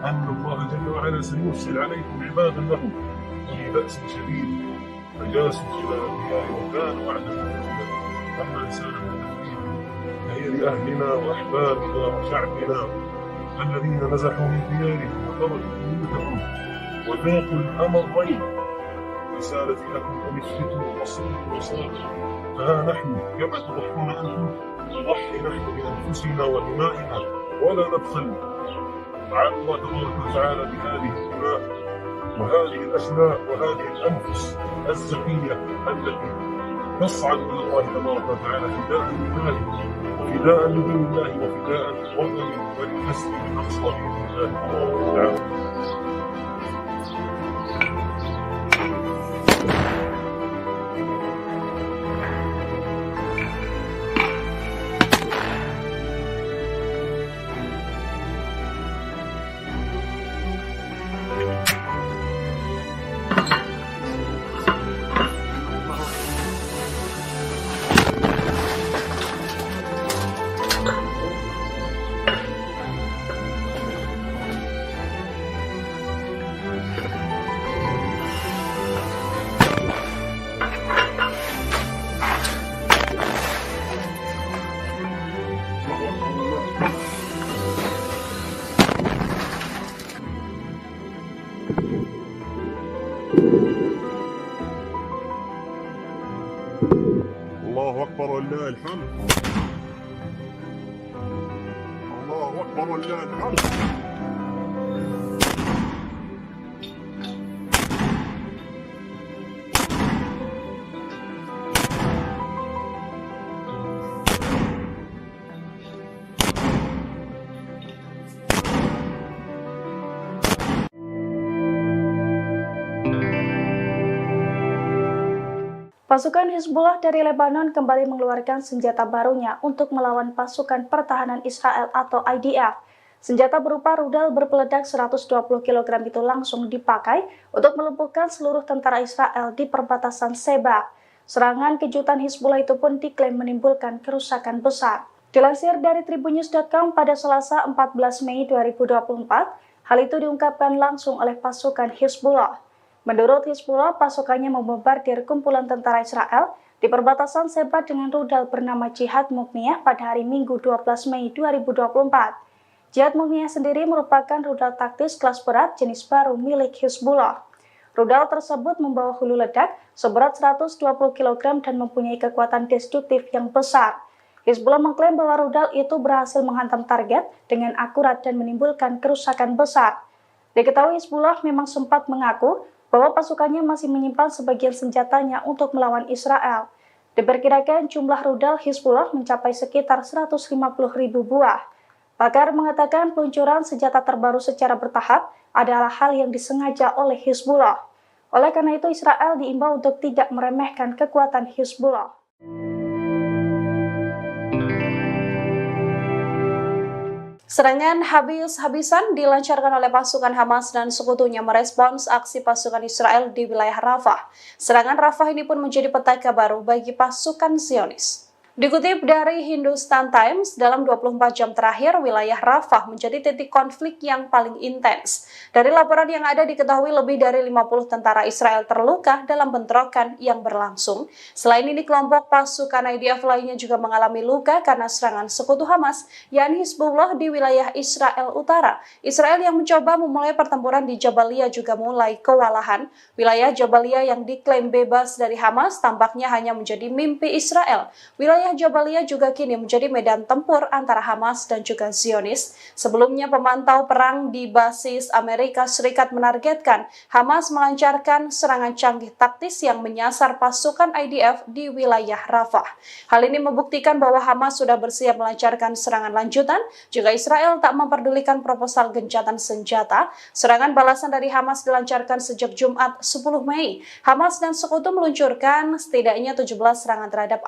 أن الله جل وعلا سيرسل عليكم عبادا له أولي بأس شديد فجاسوا إلى الأنبياء وكانوا وعدا مفعولا أما رسالة التفريق فهي لأهلنا وأحبابنا وشعبنا الذين نزحوا من ديارهم وتركوا بيوتهم وذاقوا الأمرين. رسالتي لكم أن اثبتوا واصبروا وصابروا فها نحن كما تضحون أنتم نضحي نحن بأنفسنا ودمائنا ولا نبخل. تعالى الله تبارك وتعالى بهذه الدماء وهذه الأشلاء وهذه الأنفس الزكية التي تصعد إلى الله تبارك وتعالى فداء لله وفداء لدين الله وفداء للوطن وللمسجد الأقصى بإذن الله تبارك وتعالى. الله أكبر ولله الحمد. الله أكبر ولله الحمد. Pasukan Hizbullah dari Lebanon kembali mengeluarkan senjata barunya untuk melawan pasukan pertahanan Israel atau IDF. Senjata berupa rudal berpeledak 120 kg itu langsung dipakai untuk melumpuhkan seluruh tentara Israel di perbatasan Sheba. Serangan kejutan Hizbullah itu pun diklaim menimbulkan kerusakan besar. Dilansir dari tribunnews.com pada Selasa 14 Mei 2024, hal itu diungkapkan langsung oleh pasukan Hizbullah. Menurut Hizbullah, pasukannya membombardir kumpulan tentara Israel di perbatasan Sheba dengan rudal bernama Jihad Mukniyah pada hari Minggu 12 Mei 2024. Jihad Mukniyah sendiri merupakan rudal taktis kelas berat jenis baru milik Hizbullah. Rudal tersebut membawa hulu ledak seberat 120 kg dan mempunyai kekuatan destruktif yang besar. Hizbullah mengklaim bahwa rudal itu berhasil menghantam target dengan akurat dan menimbulkan kerusakan besar. Diketahui Hizbullah memang sempat mengaku bahwa pasukannya masih menyimpan sebagian senjatanya untuk melawan Israel. Diperkirakan jumlah rudal Hizbullah mencapai sekitar 150.000 buah. Pakar mengatakan peluncuran senjata terbaru secara bertahap adalah hal yang disengaja oleh Hizbullah. Oleh karena itu, Israel diimbau untuk tidak meremehkan kekuatan Hizbullah. Serangan habis-habisan dilancarkan oleh pasukan Hamas dan sekutunya merespons aksi pasukan Israel di wilayah Rafah. Serangan Rafah ini pun menjadi petaka baru bagi pasukan Zionis. Dikutip dari Hindustan Times, dalam 24 jam terakhir, wilayah Rafah menjadi titik konflik yang paling intens. Dari laporan yang ada diketahui lebih dari 50 tentara Israel terluka dalam bentrokan yang berlangsung. Selain ini, kelompok pasukan IDF lainnya juga mengalami luka karena serangan sekutu Hamas, yakni Hizbullah di wilayah Israel Utara. Israel yang mencoba memulai pertempuran di Jabalia juga mulai kewalahan. Wilayah Jabalia yang diklaim bebas dari Hamas tampaknya hanya menjadi mimpi Israel. Wilayah Jabalia juga kini menjadi medan tempur antara Hamas dan juga Zionis. Sebelumnya, pemantau perang di basis Amerika Serikat menargetkan Hamas melancarkan serangan canggih taktis yang menyasar pasukan IDF di wilayah Rafah. Hal ini membuktikan bahwa Hamas sudah bersiap melancarkan serangan lanjutan jika Israel tak memperdulikan proposal gencatan senjata. Serangan balasan dari Hamas dilancarkan sejak Jumat 10 Mei. Hamas dan sekutu meluncurkan setidaknya 17 serangan terhadap